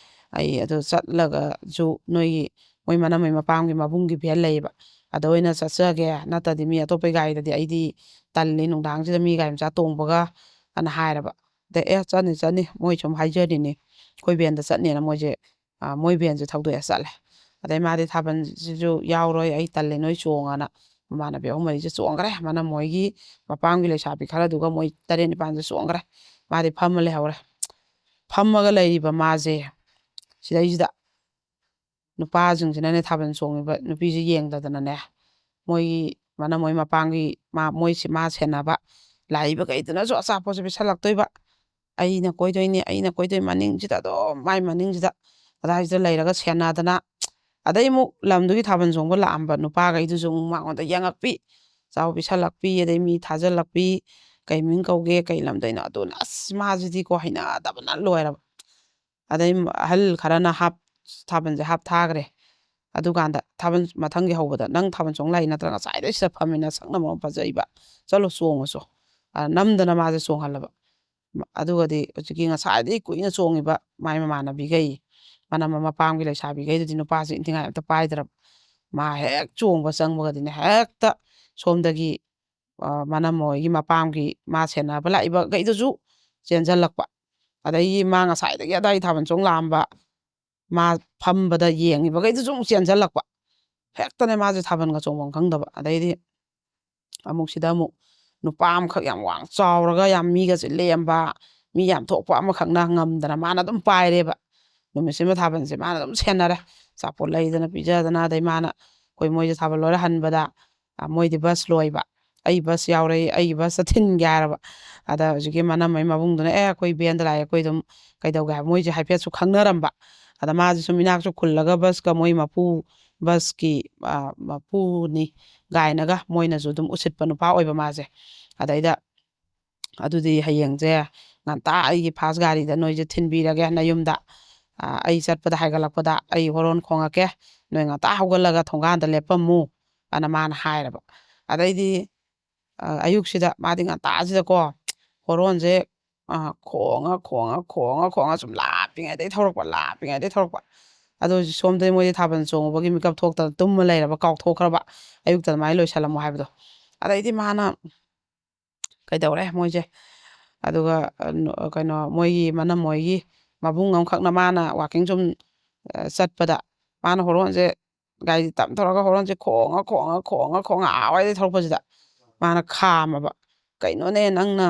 ꯑꯩ ꯑꯗꯨ ꯆꯠꯂꯒꯁꯨ ꯅꯣꯏꯒꯤ ꯃꯣꯏ ꯃꯅꯝꯃꯩ ꯃꯄꯥꯝꯒꯤ ꯃꯕꯨꯡꯒꯤ ꯚꯦꯟ ꯂꯩꯌꯦꯕ ꯑꯗ ꯑꯣꯏꯅ ꯆꯠꯆꯒꯦ ꯅꯠꯇ꯭ꯔꯗꯤ ꯃꯤ ꯑꯇꯣꯞꯄꯒꯤ ꯒꯥꯔꯤꯗꯗꯤ ꯑꯩꯗꯤ ꯇꯜꯂꯤ ꯅꯨꯡꯗꯥꯡꯁꯤꯗ ꯃꯤ ꯒꯥꯔꯤ ꯃꯆꯥ ꯇꯣꯡꯕꯒ ꯑꯅ ꯍꯥꯏꯔꯕ ꯑꯗꯩ ꯆꯠꯅꯤ ꯃꯣꯏ ꯁꯨꯝ ꯍꯥꯏꯖꯔꯤꯅꯤ ꯑꯩꯈꯣꯏ ꯚꯦꯟꯗ ꯆꯠꯅꯦꯅ ꯃꯣꯏꯁꯦ ꯃꯣꯏ ꯚꯦꯟꯁꯦ ꯊꯧꯗꯣꯛꯑꯦ ꯆꯠꯂꯦ ꯑꯗꯩ ꯃꯥꯗꯤ ꯊꯥꯕꯜꯁꯤꯁꯨ ꯌꯥꯎꯔꯣꯏ ꯑꯩ ꯇꯜꯂꯦ ꯅꯣꯏ ꯆꯣꯡꯉꯅ ꯃꯃꯥꯟꯅꯕꯤ 3 4ꯁꯦ ꯆꯣꯡꯈ꯭ꯔꯦ ꯃꯅꯝ ꯃꯣꯏꯒꯤ ꯃꯄꯥꯝꯒꯤ ꯂꯩꯁꯥꯕꯤ ꯈꯔꯗꯨꯒ ꯃꯣꯏ 7 9ꯁꯦ ꯆꯣꯡꯈ꯭ꯔꯦ ꯃꯥꯗꯤ ꯐꯝꯃ ꯂꯩꯍꯧꯔꯦ ꯐꯝꯃꯒ ꯂꯩꯔꯤꯕ ꯃꯥꯁꯦ ꯁꯤꯗꯩꯁꯤꯗ ꯅꯨꯄꯥꯁꯤꯡꯁꯤꯅꯅꯦ ꯊꯥꯕꯜ ꯆꯣꯡꯉꯤꯕ ꯅꯨꯄꯤꯁꯦ ꯌꯦꯡꯗꯗꯅꯅꯦ ꯃꯣꯏꯒꯤ ꯃꯣꯏ ꯃꯄꯥꯝꯒꯤ ꯃꯥ ꯁꯦꯟꯅꯕ ꯂꯥꯛꯏꯕꯈꯩꯗꯨꯅꯁꯨ ꯑꯆꯥꯄꯣꯠꯁꯦ ꯄꯤꯁꯜꯂꯛꯇꯣꯏꯕ ꯑꯩꯅ ꯀꯣꯏꯗꯣꯏꯅꯤ ꯃꯅꯤꯡꯁꯤꯗ ꯑꯗꯨꯝ ꯃꯥꯏ ꯃꯅꯤꯡꯁꯤꯗ ꯑꯗꯥꯏꯁꯤꯗ ꯂꯩꯔꯒ ꯁꯦꯟꯅꯗꯅ ꯑꯗꯩ ꯑꯃꯨꯛ ꯂꯝꯗꯨꯒꯤ ꯊꯥꯕꯜ ꯆꯣꯡꯕ ꯂꯥꯛꯑꯝꯕ ꯅꯨꯄꯥꯈꯩꯗꯨꯁꯨ ꯑꯃꯨꯛ ꯃꯉꯣꯟꯗ ꯌꯦꯡꯉꯛꯄꯤ ꯆꯥꯎ ꯄꯤꯁꯜꯂꯛꯄꯤ ꯑꯗꯩ ꯃꯤ ꯊꯥꯖꯤꯜꯂꯛꯄꯤ ꯀꯩ ꯃꯤꯡ ꯀꯧꯒꯦ ꯀꯩ ꯂꯝꯗꯩꯅꯣ ꯑꯗꯨꯅ ꯑꯁ ꯃꯥꯁꯤꯗꯤꯀꯣ ꯍꯩꯅꯗꯕꯅ ꯂꯣꯏꯔꯕ ꯑꯗꯩ ꯑꯍꯜ ꯈꯔꯅ ꯊꯥꯕꯜꯁꯦ ꯊꯥꯈ꯭ꯔꯦ ꯑꯗꯨꯀꯥꯟꯗ ꯊꯥꯕꯜ ꯃꯊꯪꯒꯤ ꯍꯧꯕꯗ ꯅꯪ ꯊꯥꯕꯜ ꯆꯣꯡ ꯂꯥꯛꯏ ꯅꯠꯇ꯭ꯔꯒ ꯉꯁꯥꯏꯗꯩ ꯁꯤꯗ ꯐꯝꯃꯤꯅ ꯁꯛꯅ ꯃꯔꯣꯟ ꯐꯖꯩꯕ ꯆꯠꯂꯣ ꯆꯣꯡꯉꯨꯆꯣ ꯅꯝꯗꯅ ꯃꯥꯁꯦ ꯆꯣꯡꯍꯜꯂꯕ ꯑꯗꯨꯒꯗꯤ ꯍꯧꯖꯤꯛꯀꯤ ꯉꯁꯥꯏꯗꯒꯤ ꯀꯨꯏꯅ ꯆꯣꯡꯉꯤꯕ ꯃꯥꯏ ꯃꯃꯥꯟꯅꯕꯤꯈꯩ ꯃꯅꯝ ꯃꯄꯥꯝꯒꯤ ꯂꯩꯁꯥꯕꯤꯈꯩꯗꯨꯗꯤ ꯅꯨꯄꯥꯁꯦ ꯏꯟꯊꯤꯉꯥꯏ ꯑꯝꯇ ꯄꯥꯏꯗ꯭ꯔꯕ ꯃꯥ ꯍꯦꯛ ꯆꯣꯡꯕ ꯆꯪꯕꯒꯗꯤꯅꯦ ꯍꯦꯛꯇ ꯁꯣꯝꯗꯒꯤ ꯃꯅꯝ ꯃꯣꯏꯒꯤ ꯃꯄꯥꯝꯒꯤ ꯃꯥ ꯁꯦꯟꯅꯕ ꯂꯥꯛꯏꯕꯈꯩꯗꯨꯁꯨ ꯆꯦꯟꯁꯤꯜꯂꯛꯄ ꯑꯗꯒꯤ ꯃꯥ ꯉꯁꯥꯏꯗꯒꯤ ꯑꯗꯥꯏ ꯊꯥꯕꯜ ꯆꯣꯡ ꯂꯥꯛꯑꯝꯕ ꯃꯥ ꯐꯝꯕꯗ ꯌꯦꯡꯉꯤꯕꯈꯩꯗꯨꯁꯨ ꯑꯃꯨꯛ ꯆꯦꯟꯁꯤꯜꯂꯛꯄ ꯍꯦꯛꯇꯅꯦ ꯃꯥꯁꯦ ꯊꯥꯕꯜꯒ ꯆꯣꯡꯐꯝ ꯈꯪꯗꯕ ꯑꯗꯩꯗꯤ ꯑꯃꯨꯛ ꯁꯤꯗ ꯑꯃꯨꯛ ꯅꯨꯄꯥ ꯑꯃꯈꯛ ꯌꯥꯝ ꯋꯥꯡ ꯆꯥꯎꯔꯒ ꯌꯥꯝ ꯃꯤꯒꯁꯦ ꯂꯦꯝꯕ ꯃꯤ ꯌꯥꯝ ꯊꯣꯛꯄ ꯑꯃꯈꯛꯅ ꯉꯝꯗꯅ ꯃꯥꯅ ꯑꯗꯨꯝ ꯄꯥꯏꯔꯦꯕ ꯅꯨꯃꯤꯠꯁꯤꯃ ꯊꯥꯕꯜꯁꯦ ꯃꯥꯅ ꯑꯗꯨꯝ ꯁꯦꯟꯅꯔꯦ ꯑꯆꯥꯄꯣꯠ ꯂꯩꯗꯅ ꯄꯤꯖꯗꯅ ꯑꯗꯩ ꯃꯥꯅ ꯑꯩꯈꯣই ꯃꯣꯏꯁꯦ ꯊꯥꯕꯜ ꯂꯣꯏꯔ ꯍꯟꯕꯗ ꯃꯣꯏꯗꯤ ꯕꯁ ꯂꯣꯏꯕ ꯑꯩ ꯕꯁ ꯌꯥꯎꯔꯛꯏ ꯑꯩꯒꯤ ꯕꯁꯇ ꯊꯤꯟꯒꯦ ꯍꯥꯏꯔꯕ ꯑꯗ ꯍꯧꯖꯤꯛꯀꯤ ꯃꯅꯝꯃꯩ ꯃꯕꯨꯡꯗꯨꯅ ꯑꯩꯈꯣꯏ ꯚꯦꯟꯗ ꯂꯥꯛꯑꯦ ꯑꯩꯈꯣꯏ ꯑꯗꯨꯝ ꯀꯩꯗꯧꯒꯦ ꯍꯥꯏꯕ ꯃꯣꯏꯁꯦ ꯍꯥꯏꯐꯦꯠꯁꯨ ꯈꯪꯅꯔꯝꯕ ꯑꯗ ꯃꯥꯁꯦ ꯁꯨꯝ ꯏꯅꯥꯛꯁꯨ ꯈꯨꯜꯂꯒ ꯕꯁꯀ ꯃꯣꯏ ꯃꯄꯨ ꯕꯁꯀꯤ ꯃꯄꯨꯅꯤ ꯒꯥꯏꯅꯒ ꯃꯣꯏꯅꯁꯨ ꯑꯗꯨꯝ ꯎꯁꯤꯠꯄ ꯅꯨꯄꯥ ꯑꯣꯏꯕ ꯃꯥꯁꯦ ꯑꯗꯩꯗ ꯑꯗꯨꯗꯤ ꯍꯌꯦꯡꯁꯦ ꯉꯟꯇꯥ ꯑꯩꯒꯤ ꯐꯥꯁ ꯒꯥꯔꯤꯗ ꯅꯣꯏꯁꯦ ꯊꯤꯟꯕꯤꯔꯒꯦ ꯅꯌꯨꯝꯗ ꯑꯩ ꯆꯠꯄꯗ ꯍꯥꯏꯒꯠꯂꯛꯄꯗ ꯑꯩ ꯍꯣꯔꯣꯟ ꯈꯣꯡꯉꯛꯀꯦ ꯅꯣꯏ ꯉꯟꯇꯥ ꯍꯧꯒꯠꯂꯒ ꯊꯣꯡꯒꯥꯟꯗ ꯂꯦꯞꯄꯝꯃꯨ ꯑꯅ ꯃꯥꯅ ꯍꯥꯏꯔꯕ ꯑꯗꯩꯗꯤ ꯑꯌꯨꯛꯁꯤꯗ ꯃꯥꯗꯤ ꯉꯟꯇꯥꯁꯤꯗꯀꯣ ꯍꯣꯔꯣꯟꯁꯦ ꯈꯣꯡꯉ ꯁꯨꯝ ꯂꯥꯞꯄꯤꯉꯩꯗꯩ ꯊꯧꯔꯛꯄ ꯑꯗꯣ ꯁꯣꯝꯗꯗꯤ ꯃꯣꯏꯗꯤ ꯊꯥꯕꯜ ꯆꯣꯡꯉꯨꯕꯒꯤ ꯃꯤꯀꯞ ꯊꯣꯛꯇꯅ ꯇꯨꯝꯃ ꯂꯩꯔꯕ ꯀꯥꯎꯊꯣꯛꯈ꯭ꯔꯕ ꯑꯌꯨꯛꯇ ꯑꯗꯨꯃꯥꯏꯅ ꯂꯣꯏꯁꯜꯂꯝꯃꯣ ꯍꯥꯏꯕꯗꯣ ꯑꯗꯩꯗꯤ ꯃꯥꯅ ꯀꯩꯗꯧꯔꯦ ꯃꯣꯏꯁꯦ ꯑꯗꯨꯒ ꯀꯩꯅꯣ ꯃꯣꯏꯒꯤ ꯃꯅꯝ ꯃꯣꯏꯒꯤ ꯃꯕꯨꯡ ꯑꯃꯈꯛꯅ ꯃꯥꯅ ꯋꯥꯛꯀꯤꯡ ꯁꯨꯝ ꯆꯠꯄꯗ ꯃꯥꯅ ꯍꯣꯔꯣꯟꯁꯦ ꯒꯥꯔꯤ ꯇꯞ ꯊꯧꯔꯒ ꯍꯣꯔꯣꯟꯁꯦ ꯈꯣꯡꯉ ꯑꯥꯋꯥꯏꯗꯩ ꯊꯧꯔꯛꯄꯁꯤꯗ ꯃꯥꯅ ꯈꯥꯝꯃꯕ ꯀꯩꯅꯣꯅꯦ ꯅꯪꯅ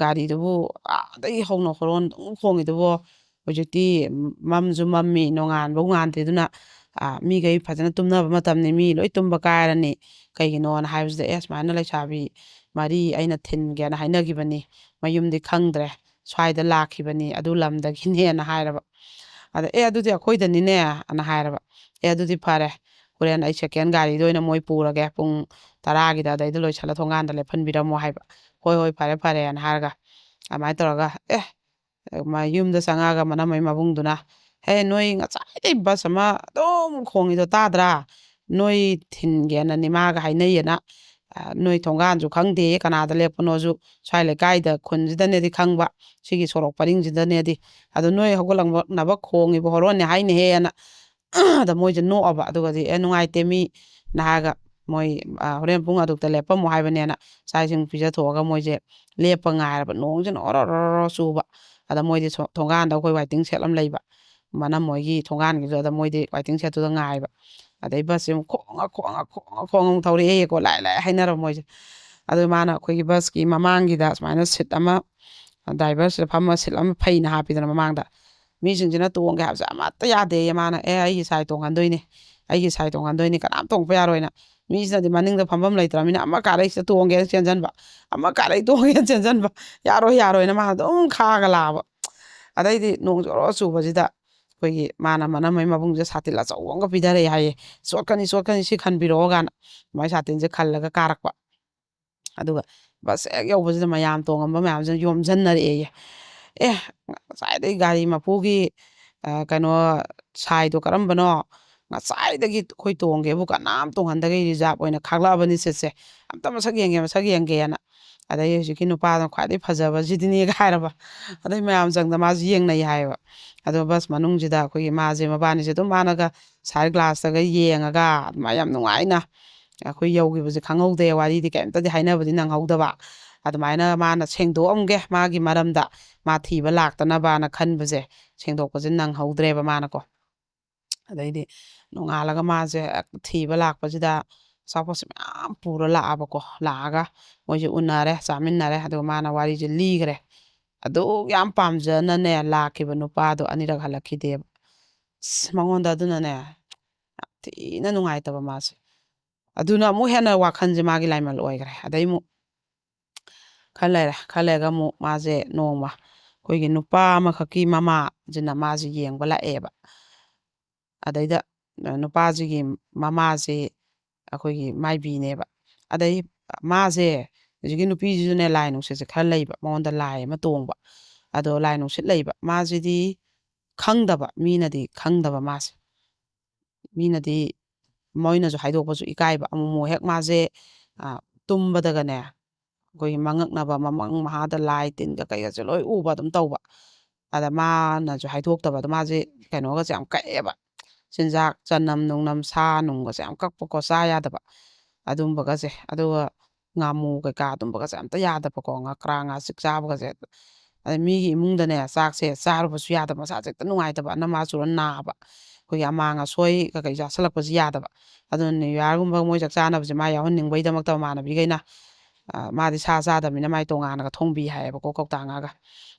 ꯒꯥꯔꯤꯗꯨꯕꯨ ꯑꯥꯗꯒꯤ ꯍꯧꯅ ꯍꯣꯔꯣꯟ ꯑꯗꯨꯝ ꯈꯣꯡꯉꯤꯗꯨꯕꯣ ꯍꯧꯖꯤꯛꯇꯤ ꯃꯝꯁꯨ ꯃꯝꯃꯤ ꯅꯣꯡꯉꯥꯟꯕꯧ ꯉꯥꯟꯗꯦ ꯑꯗꯨꯅ ꯃꯤꯈꯩ ꯐꯖꯅ ꯇꯨꯝꯅꯕ ꯃꯇꯝꯅꯤ ꯃꯤ ꯂꯣꯏ ꯇꯨꯝꯕ ꯀꯥꯏꯔꯅꯤ ꯀꯩꯒꯤꯅꯣꯅ ꯍꯥꯏꯕꯁꯤꯗ ꯁꯨꯃꯥꯏꯅ ꯂꯩꯁꯥꯕꯤ ꯃꯔꯤ ꯑꯩꯅ ꯊꯤꯟꯒꯦꯅ ꯍꯥꯏꯅꯈꯤꯕꯅꯤ ꯃꯌꯨꯝꯗꯤ ꯈꯪꯗ꯭ꯔꯦ ꯁ꯭ꯋꯥꯏꯗ ꯂꯥꯛꯈꯤꯕꯅꯤ ꯑꯗꯨ ꯂꯝꯗꯒꯤꯅꯦꯅ ꯍꯥꯏꯔꯕ ꯑꯗ ꯑꯗꯨꯗꯤ ꯑꯩꯈꯣꯏꯗꯅꯤꯅꯦ ꯑꯅ ꯍꯥꯏꯔꯕ ꯑꯗꯨꯗꯤ ꯐꯔꯦ ꯍꯣꯔꯦꯟ ꯑꯩ ꯁꯦꯀꯦꯟ ꯒꯥꯔꯤꯗ ꯑꯣꯏꯅ ꯃꯣꯏ ꯄꯨꯔꯒꯦ ꯄꯨꯡ 10ꯒꯤꯗ ꯑꯗꯩꯗ ꯂꯣꯏꯁꯜꯂ ꯊꯣꯡꯒꯥꯟꯗ ꯂꯦꯞꯍꯟꯕꯤꯔꯝꯃꯣ ꯍꯥꯏꯕ ꯍꯣꯏ ꯐꯔꯦꯅ ꯍꯥꯏꯔꯒ ꯑꯗꯨꯃꯥꯏꯅ ꯇꯧꯔꯒ ꯌꯨꯝꯗ ꯆꯪꯉꯛꯑꯒ ꯃꯅꯝꯃꯩ ꯃꯕꯨꯡꯗꯨꯅ ꯅꯣꯏ ꯉꯁꯥꯏꯗꯩ ꯕꯁ ꯑꯃ ꯑꯗꯨꯝ ꯈꯣꯡꯉꯤꯗꯣ ꯇꯥꯗ꯭ꯔꯥ ꯅꯣꯏ ꯊꯤꯟꯒꯦꯅꯅꯦ ꯃꯥꯒ ꯍꯥꯏꯅꯩꯌꯦꯅ ꯅꯣꯏ ꯊꯣꯡꯒꯥꯟꯁꯨ ꯈꯪꯗꯦ ꯀꯅꯥꯗ ꯂꯦꯞꯄꯅꯣꯁꯨ ꯁ꯭ꯋꯥꯏ ꯂꯩꯀꯥꯏꯗ ꯈꯨꯟꯁꯤꯗꯅꯦꯗꯤ ꯈꯪꯕ ꯁꯤꯒꯤ ꯁꯣꯔꯣꯛ ꯄꯔꯤꯡꯁꯤꯗꯅꯦꯗꯤ ꯑꯗꯣ ꯅꯣꯏ ꯍꯧꯒꯠꯂꯛꯅꯕ ꯈꯣꯡꯉꯤꯕ ꯍꯣꯔꯣꯟꯅꯦ ꯍꯥꯏꯅꯦꯍꯦꯅ ꯑꯗ ꯃꯣꯏꯁꯦ ꯅꯣꯛꯑꯕ ꯑꯗꯨꯒꯗꯤ ꯅꯨꯡꯉꯥꯏꯇꯦ ꯃꯤ ꯅꯍꯥꯒ ꯃꯣꯏ ꯍꯣꯔꯦꯟ ꯄꯨꯡ ꯑꯗꯨꯛꯇ ꯂꯦꯞꯄꯝꯃꯨ ꯍꯥꯏꯕꯅꯦꯅ ꯆꯥꯛ ꯏꯁꯤꯡ ꯄꯤꯖꯊꯣꯛꯑꯒ ꯃꯣꯏꯁꯦ ꯂꯦꯞꯄ ꯉꯥꯏꯔꯕ ꯅꯣꯡꯁꯤꯅ ꯑꯣꯔꯣ ꯆꯨꯕ ꯑꯗ ꯃꯣꯏꯗꯤ ꯊꯣꯡꯒꯥꯟꯗ ꯑꯩꯈꯣꯏ ꯋꯥꯏꯇꯤꯡ ꯁꯦꯠ ꯑꯃ ꯂꯩꯕ ꯃꯅꯝ ꯃꯣꯏꯒꯤ ꯊꯣꯡꯒꯥꯟꯒꯤꯗꯨꯗ ꯃꯣꯏꯗꯤ ꯋꯥꯏꯇꯤꯡ ꯁꯦꯠꯇꯨꯗ ꯉꯥꯏꯕ ꯑꯗꯩ ꯕꯁꯁꯦ ꯑꯃꯨꯛ ꯈꯣꯡꯉ ꯊꯧꯔꯛꯑꯦꯀꯣ ꯂꯥꯛꯑꯦ ꯍꯥꯏꯅꯔꯕ ꯃꯣꯏꯁꯦ ꯑꯗꯨ ꯃꯥꯅ ꯑꯩꯈꯣꯏꯒꯤ ꯕꯁꯀꯤ ꯃꯃꯥꯡꯒꯤꯗ ꯁꯨꯃꯥꯏꯅ ꯁꯤꯠ ꯑꯃ ꯗ꯭ꯔꯥꯏꯚꯔꯁꯤꯗ ꯐꯝꯃ ꯁꯤꯠ ꯑꯃ ꯐꯩꯅ ꯍꯥꯞꯄꯤꯗꯅ ꯃꯃꯥꯡꯗ ꯃꯤꯁꯤꯡꯁꯤꯅ ꯇꯣꯡꯒꯦ ꯍꯥꯏꯕꯁꯦ ꯑꯃꯠꯇ ꯌꯥꯗꯦꯌꯦ ꯃꯥꯅ ꯑꯩꯒꯤ ꯁꯥꯏ ꯇꯣꯡꯍꯟꯗꯣꯏꯅꯤ ꯀꯅꯥꯝ ꯇꯣꯡꯉꯛꯄ ꯌꯥꯔꯣꯏꯅ ꯃꯤꯁꯤꯅꯗꯤ ꯃꯅꯤꯡꯗ ꯐꯝꯐꯝ ꯂꯩꯇ꯭ꯔꯕꯅꯤꯅ ꯑꯃ ꯀꯥꯔꯛꯏꯁꯤꯗ ꯇꯣꯡꯒꯦꯅ ꯆꯦꯟꯁꯤꯟꯕ ꯑꯃ ꯀꯥꯔꯛꯏ ꯇꯣꯡꯒꯦꯅ ꯆꯦꯟꯁꯤꯟꯕ ꯌꯥꯔꯣꯏꯅ ꯃꯥꯅ ꯑꯗꯨꯝ ꯈꯥꯒ ꯂꯥꯛꯑꯕ ꯑꯗꯩꯗꯤ ꯅꯣꯡ ꯖꯣꯔꯣ ꯆꯨꯕꯁꯤꯗ ꯑꯩꯈꯣꯏꯒꯤ ꯃꯥꯅ ꯃꯅꯝꯃꯩ ꯃꯕꯨꯡꯁꯦ ꯁꯥꯇꯤꯟ ꯑꯆꯧꯕ ꯑꯃꯒ ꯄꯤꯊꯔꯛꯑꯦ ꯍꯥꯏꯌꯦ ꯆꯣꯠꯀꯅꯤ ꯁꯤ ꯈꯟꯕꯤꯔꯛꯑꯣ ꯒꯥꯅ ꯃꯥꯏ ꯁꯥꯇꯤꯟꯁꯦ ꯈꯜꯂꯒ ꯀꯥꯔꯛꯄ ꯑꯗꯨꯒ ꯕꯁ ꯍꯦꯛ ꯌꯧꯕꯁꯤꯗ ꯃꯌꯥꯝ ꯇꯣꯡꯉꯝꯕ ꯃꯌꯥꯝꯁꯤꯅ ꯌꯣꯝꯁꯤꯟꯅꯔꯛꯑꯦꯌꯦ ꯉꯁꯥꯏꯗꯒꯤ ꯒꯥꯔꯤ ꯃꯄꯨꯒꯤ ꯀꯩꯅꯣ ꯁꯥꯏꯗꯣ ꯀꯔꯝꯕꯅꯣ ꯉꯁꯥꯏꯗꯒꯤ ꯑꯩꯈꯣꯏ ꯇꯣꯡꯒꯦꯕꯨ ꯀꯅꯥꯝ ꯇꯣꯡꯍꯟꯗꯒꯩ ꯔꯤꯖꯥꯕ ꯑꯣꯏꯅ ꯈꯥꯛꯂꯛꯑꯕꯅꯤ ꯁꯤꯠꯁꯦ ꯑꯝꯇ ꯃꯁꯛ ꯌꯦꯡꯒꯦꯅ ꯑꯗꯩ ꯍꯧꯖꯤꯛꯀꯤ ꯅꯨꯄꯥꯗꯣ ꯈ꯭ꯋꯥꯏꯗꯒꯤ ꯐꯖꯕꯁꯤꯗꯤꯅꯦꯒ ꯍꯥꯏꯔꯕ ꯑꯗꯩ ꯃꯌꯥꯝ ꯆꯪꯗ ꯃꯥꯁꯤ ꯌꯦꯡꯅꯩ ꯍꯥꯏꯌꯦꯕ ꯑꯗꯣ ꯕꯁ ꯃꯅꯨꯡꯁꯤꯗ ꯑꯩꯈꯣꯏꯒꯤ ꯃꯥꯁꯦ ꯃꯕꯥꯅꯤꯁꯦ ꯑꯗꯨꯝ ꯃꯥꯅꯒ ꯁꯥꯏꯠ ꯒ꯭ꯂꯥꯁꯇꯒ ꯌꯦꯡꯉꯒ ꯑꯗꯨꯃꯥꯏꯅ ꯌꯥꯝ ꯅꯨꯡꯉꯥꯏꯅ ꯑꯩꯈꯣই ꯌꯧꯈꯤꯕꯁꯦ ꯈꯪꯍꯧꯗꯦ ꯋꯥꯔꯤꯗꯤ ꯀꯩꯝꯇꯗꯤ ꯍꯥꯏꯅꯕꯗꯤ ꯅꯪꯍꯧꯗꯕ ꯑꯗꯨꯃꯥꯏꯅ ꯃꯥꯅ ꯁꯦꯡꯗꯣꯛꯑꯝꯒꯦ ꯃꯥꯒꯤ ꯃꯔꯝꯗ ꯃꯥ ꯊꯤꯕ ꯂꯥꯛꯇꯅꯕꯅ ꯈꯟꯕꯁꯦ ꯁꯦꯡꯗꯣꯛꯄꯁꯦ ꯅꯪꯍꯧꯗ꯭ꯔꯦꯕ ꯃꯥꯅꯀꯣ ꯑꯗꯩꯗꯤ ꯅꯣꯡꯉꯥꯜꯂꯒ ꯃꯥꯁꯦ ꯊꯤꯕ ꯂꯥꯛꯄꯁꯤꯗ ꯑꯆꯥꯄꯣꯠꯁꯦ ꯃꯌꯥꯝ ꯄꯨꯔ ꯂꯥꯛꯑꯕꯀꯣ ꯂꯥꯛꯑꯒ ꯃꯣꯏꯁꯦ ꯎꯅꯔꯦ ꯆꯥꯃꯤꯟꯅꯔꯦ ꯑꯗꯨꯒ ꯃꯥꯅ ꯋꯥꯔꯤꯁꯦ ꯂꯤꯈ꯭ꯔꯦ ꯑꯗꯨꯛ ꯌꯥꯝ ꯄꯥꯝꯖꯅꯅꯦ ꯂꯥꯛꯈꯤꯕ ꯅꯨꯄꯥꯗꯣ ꯑꯅꯤꯔꯛ ꯍꯜꯂꯛꯈꯤꯗꯦꯕ ꯃꯉꯣꯟꯗ ꯑꯗꯨꯅꯅꯦ ꯌꯥꯝ ꯊꯤꯅ ꯅꯨꯡꯉꯥꯏꯇꯕ ꯃꯥꯁꯦ ꯑꯗꯨꯅ ꯑꯃꯨꯛ ꯍꯦꯟꯅ ꯋꯥꯈꯜꯁꯦ ꯃꯥꯒꯤ ꯂꯥꯏꯃꯜ ꯑꯣꯏꯈ꯭ꯔꯦ ꯑꯗꯩ ꯑꯃꯨꯛ ꯈꯔ ꯂꯩꯔꯒ ꯑꯃꯨꯛ ꯃꯥꯁꯦ ꯅꯣꯡꯃ ꯑꯩꯈꯣꯏꯒꯤ ꯅꯨꯄꯥ ꯑꯃꯈꯛꯀꯤ ꯃꯃꯥꯁꯤꯅ ꯃꯥꯁꯦ ꯌꯦꯡꯕ ꯂꯥꯛꯑꯦꯕ ꯑꯗꯩꯗ ꯅꯨꯄꯥꯁꯤꯒꯤ ꯃꯃꯥꯁꯦ ꯑꯩꯈꯣꯏꯒꯤ ꯃꯥꯏꯕꯤꯅꯦꯕ ꯑꯗꯩ ꯃꯥꯁꯦ ꯍꯧꯖꯤꯛꯀꯤ ꯅꯨꯄꯤꯁꯤꯁꯨꯅꯦ ꯂꯥꯏ ꯅꯨꯡꯁꯤꯠꯁꯦ ꯈꯔ ꯂꯩꯕ ꯃꯉꯣꯟꯗ ꯂꯥꯏ ꯑꯃ ꯇꯣꯡꯕ ꯑꯗꯣ ꯂꯥꯏ ꯅꯨꯡꯁꯤꯠ ꯂꯩꯕ ꯃꯥꯁꯤꯗꯤ ꯈꯪꯗꯕ ꯃꯤꯅꯗꯤ ꯈꯪꯗꯕ ꯃꯥꯁꯦ ꯃꯤꯅꯗꯤ ꯃꯣꯏꯅꯁꯨ ꯍꯥꯏꯗꯣꯛꯄꯁꯨ ꯏꯀꯥꯏꯕ ꯑꯃꯨꯛ ꯍꯦꯛ ꯃꯥꯁꯦ ꯇꯨꯝꯕꯗꯒꯅꯦ ꯑꯩꯈꯣꯏꯒꯤ ꯃꯉꯛꯅꯕ ꯃꯃꯪ ꯃꯍꯥꯗ ꯂꯥꯏ ꯇꯤꯟꯒ ꯀꯩꯒꯁꯦ ꯂꯣꯏ ꯎꯕ ꯑꯗꯨꯝ ꯇꯧꯕ ꯑꯗ ꯃꯥꯅꯁꯨ ꯍꯥꯏꯗꯣꯛꯇꯕ ꯑꯗꯣ ꯃꯥꯁꯦ ꯀꯩꯅꯣꯒꯁꯦ ꯌꯥꯝ ꯀꯛꯑꯦꯕ ꯆꯤꯟꯖꯥꯛ ꯆꯅꯝ ꯅꯨꯡꯅꯝ ꯁꯥ ꯅꯨꯡꯒꯁꯦ ꯌꯥꯝ ꯀꯛꯄꯀꯣ ꯆꯥ ꯌꯥꯗꯕ ꯑꯗꯨꯝꯕꯒꯁꯦ ꯑꯗꯨꯒ ꯉꯥꯃꯨ ꯀꯩꯀꯥ ꯑꯗꯨꯝꯕꯒꯁꯦ ꯑꯝꯇ ꯌꯥꯗꯕꯀꯣ ꯉꯀ꯭ꯔꯥ ꯉꯥꯆꯤꯛ ꯆꯥꯕꯒꯁꯦ ꯑꯗꯩ ꯃꯤꯒꯤ ꯏꯃꯨꯡꯗꯅꯦ ꯆꯥꯛꯁꯦ ꯆꯥꯔꯨꯕꯁꯨ ꯌꯥꯗꯕ ꯃꯁꯥꯁꯦ ꯍꯦꯛꯇ ꯅꯨꯡꯉꯥꯏꯇꯕ ꯑꯅꯝ ꯑꯆꯨꯔ ꯅꯥꯕ ꯑꯩꯈꯣꯏꯒꯤ ꯑꯃꯥꯡ ꯑꯁꯣꯏ ꯀꯩꯀꯩ ꯆꯥꯁꯤꯜꯂꯛꯄꯁꯤ ꯌꯥꯗꯕ ꯑꯗꯨꯅ ꯅ꯭ꯌꯨ ꯌꯥꯔꯒꯨꯝꯕ ꯃꯣꯏ ꯆꯥꯛ ꯆꯥꯅꯕꯁꯦ ꯃꯥ ꯌꯥꯎꯍꯟꯅꯤꯡꯕꯩꯗꯃꯛꯇ ꯃꯃꯥꯟꯅꯕꯤꯈꯩꯅ ꯃꯥꯗꯤ ꯁꯥ ꯆꯥꯗꯕꯅꯤꯅ ꯃꯥꯏ ꯇꯣꯉꯥꯟꯅꯒ ꯊꯣꯡꯕꯤ ꯍꯥꯏꯌꯦꯕꯀꯣ ꯀꯧꯇꯥ ꯉꯥꯒ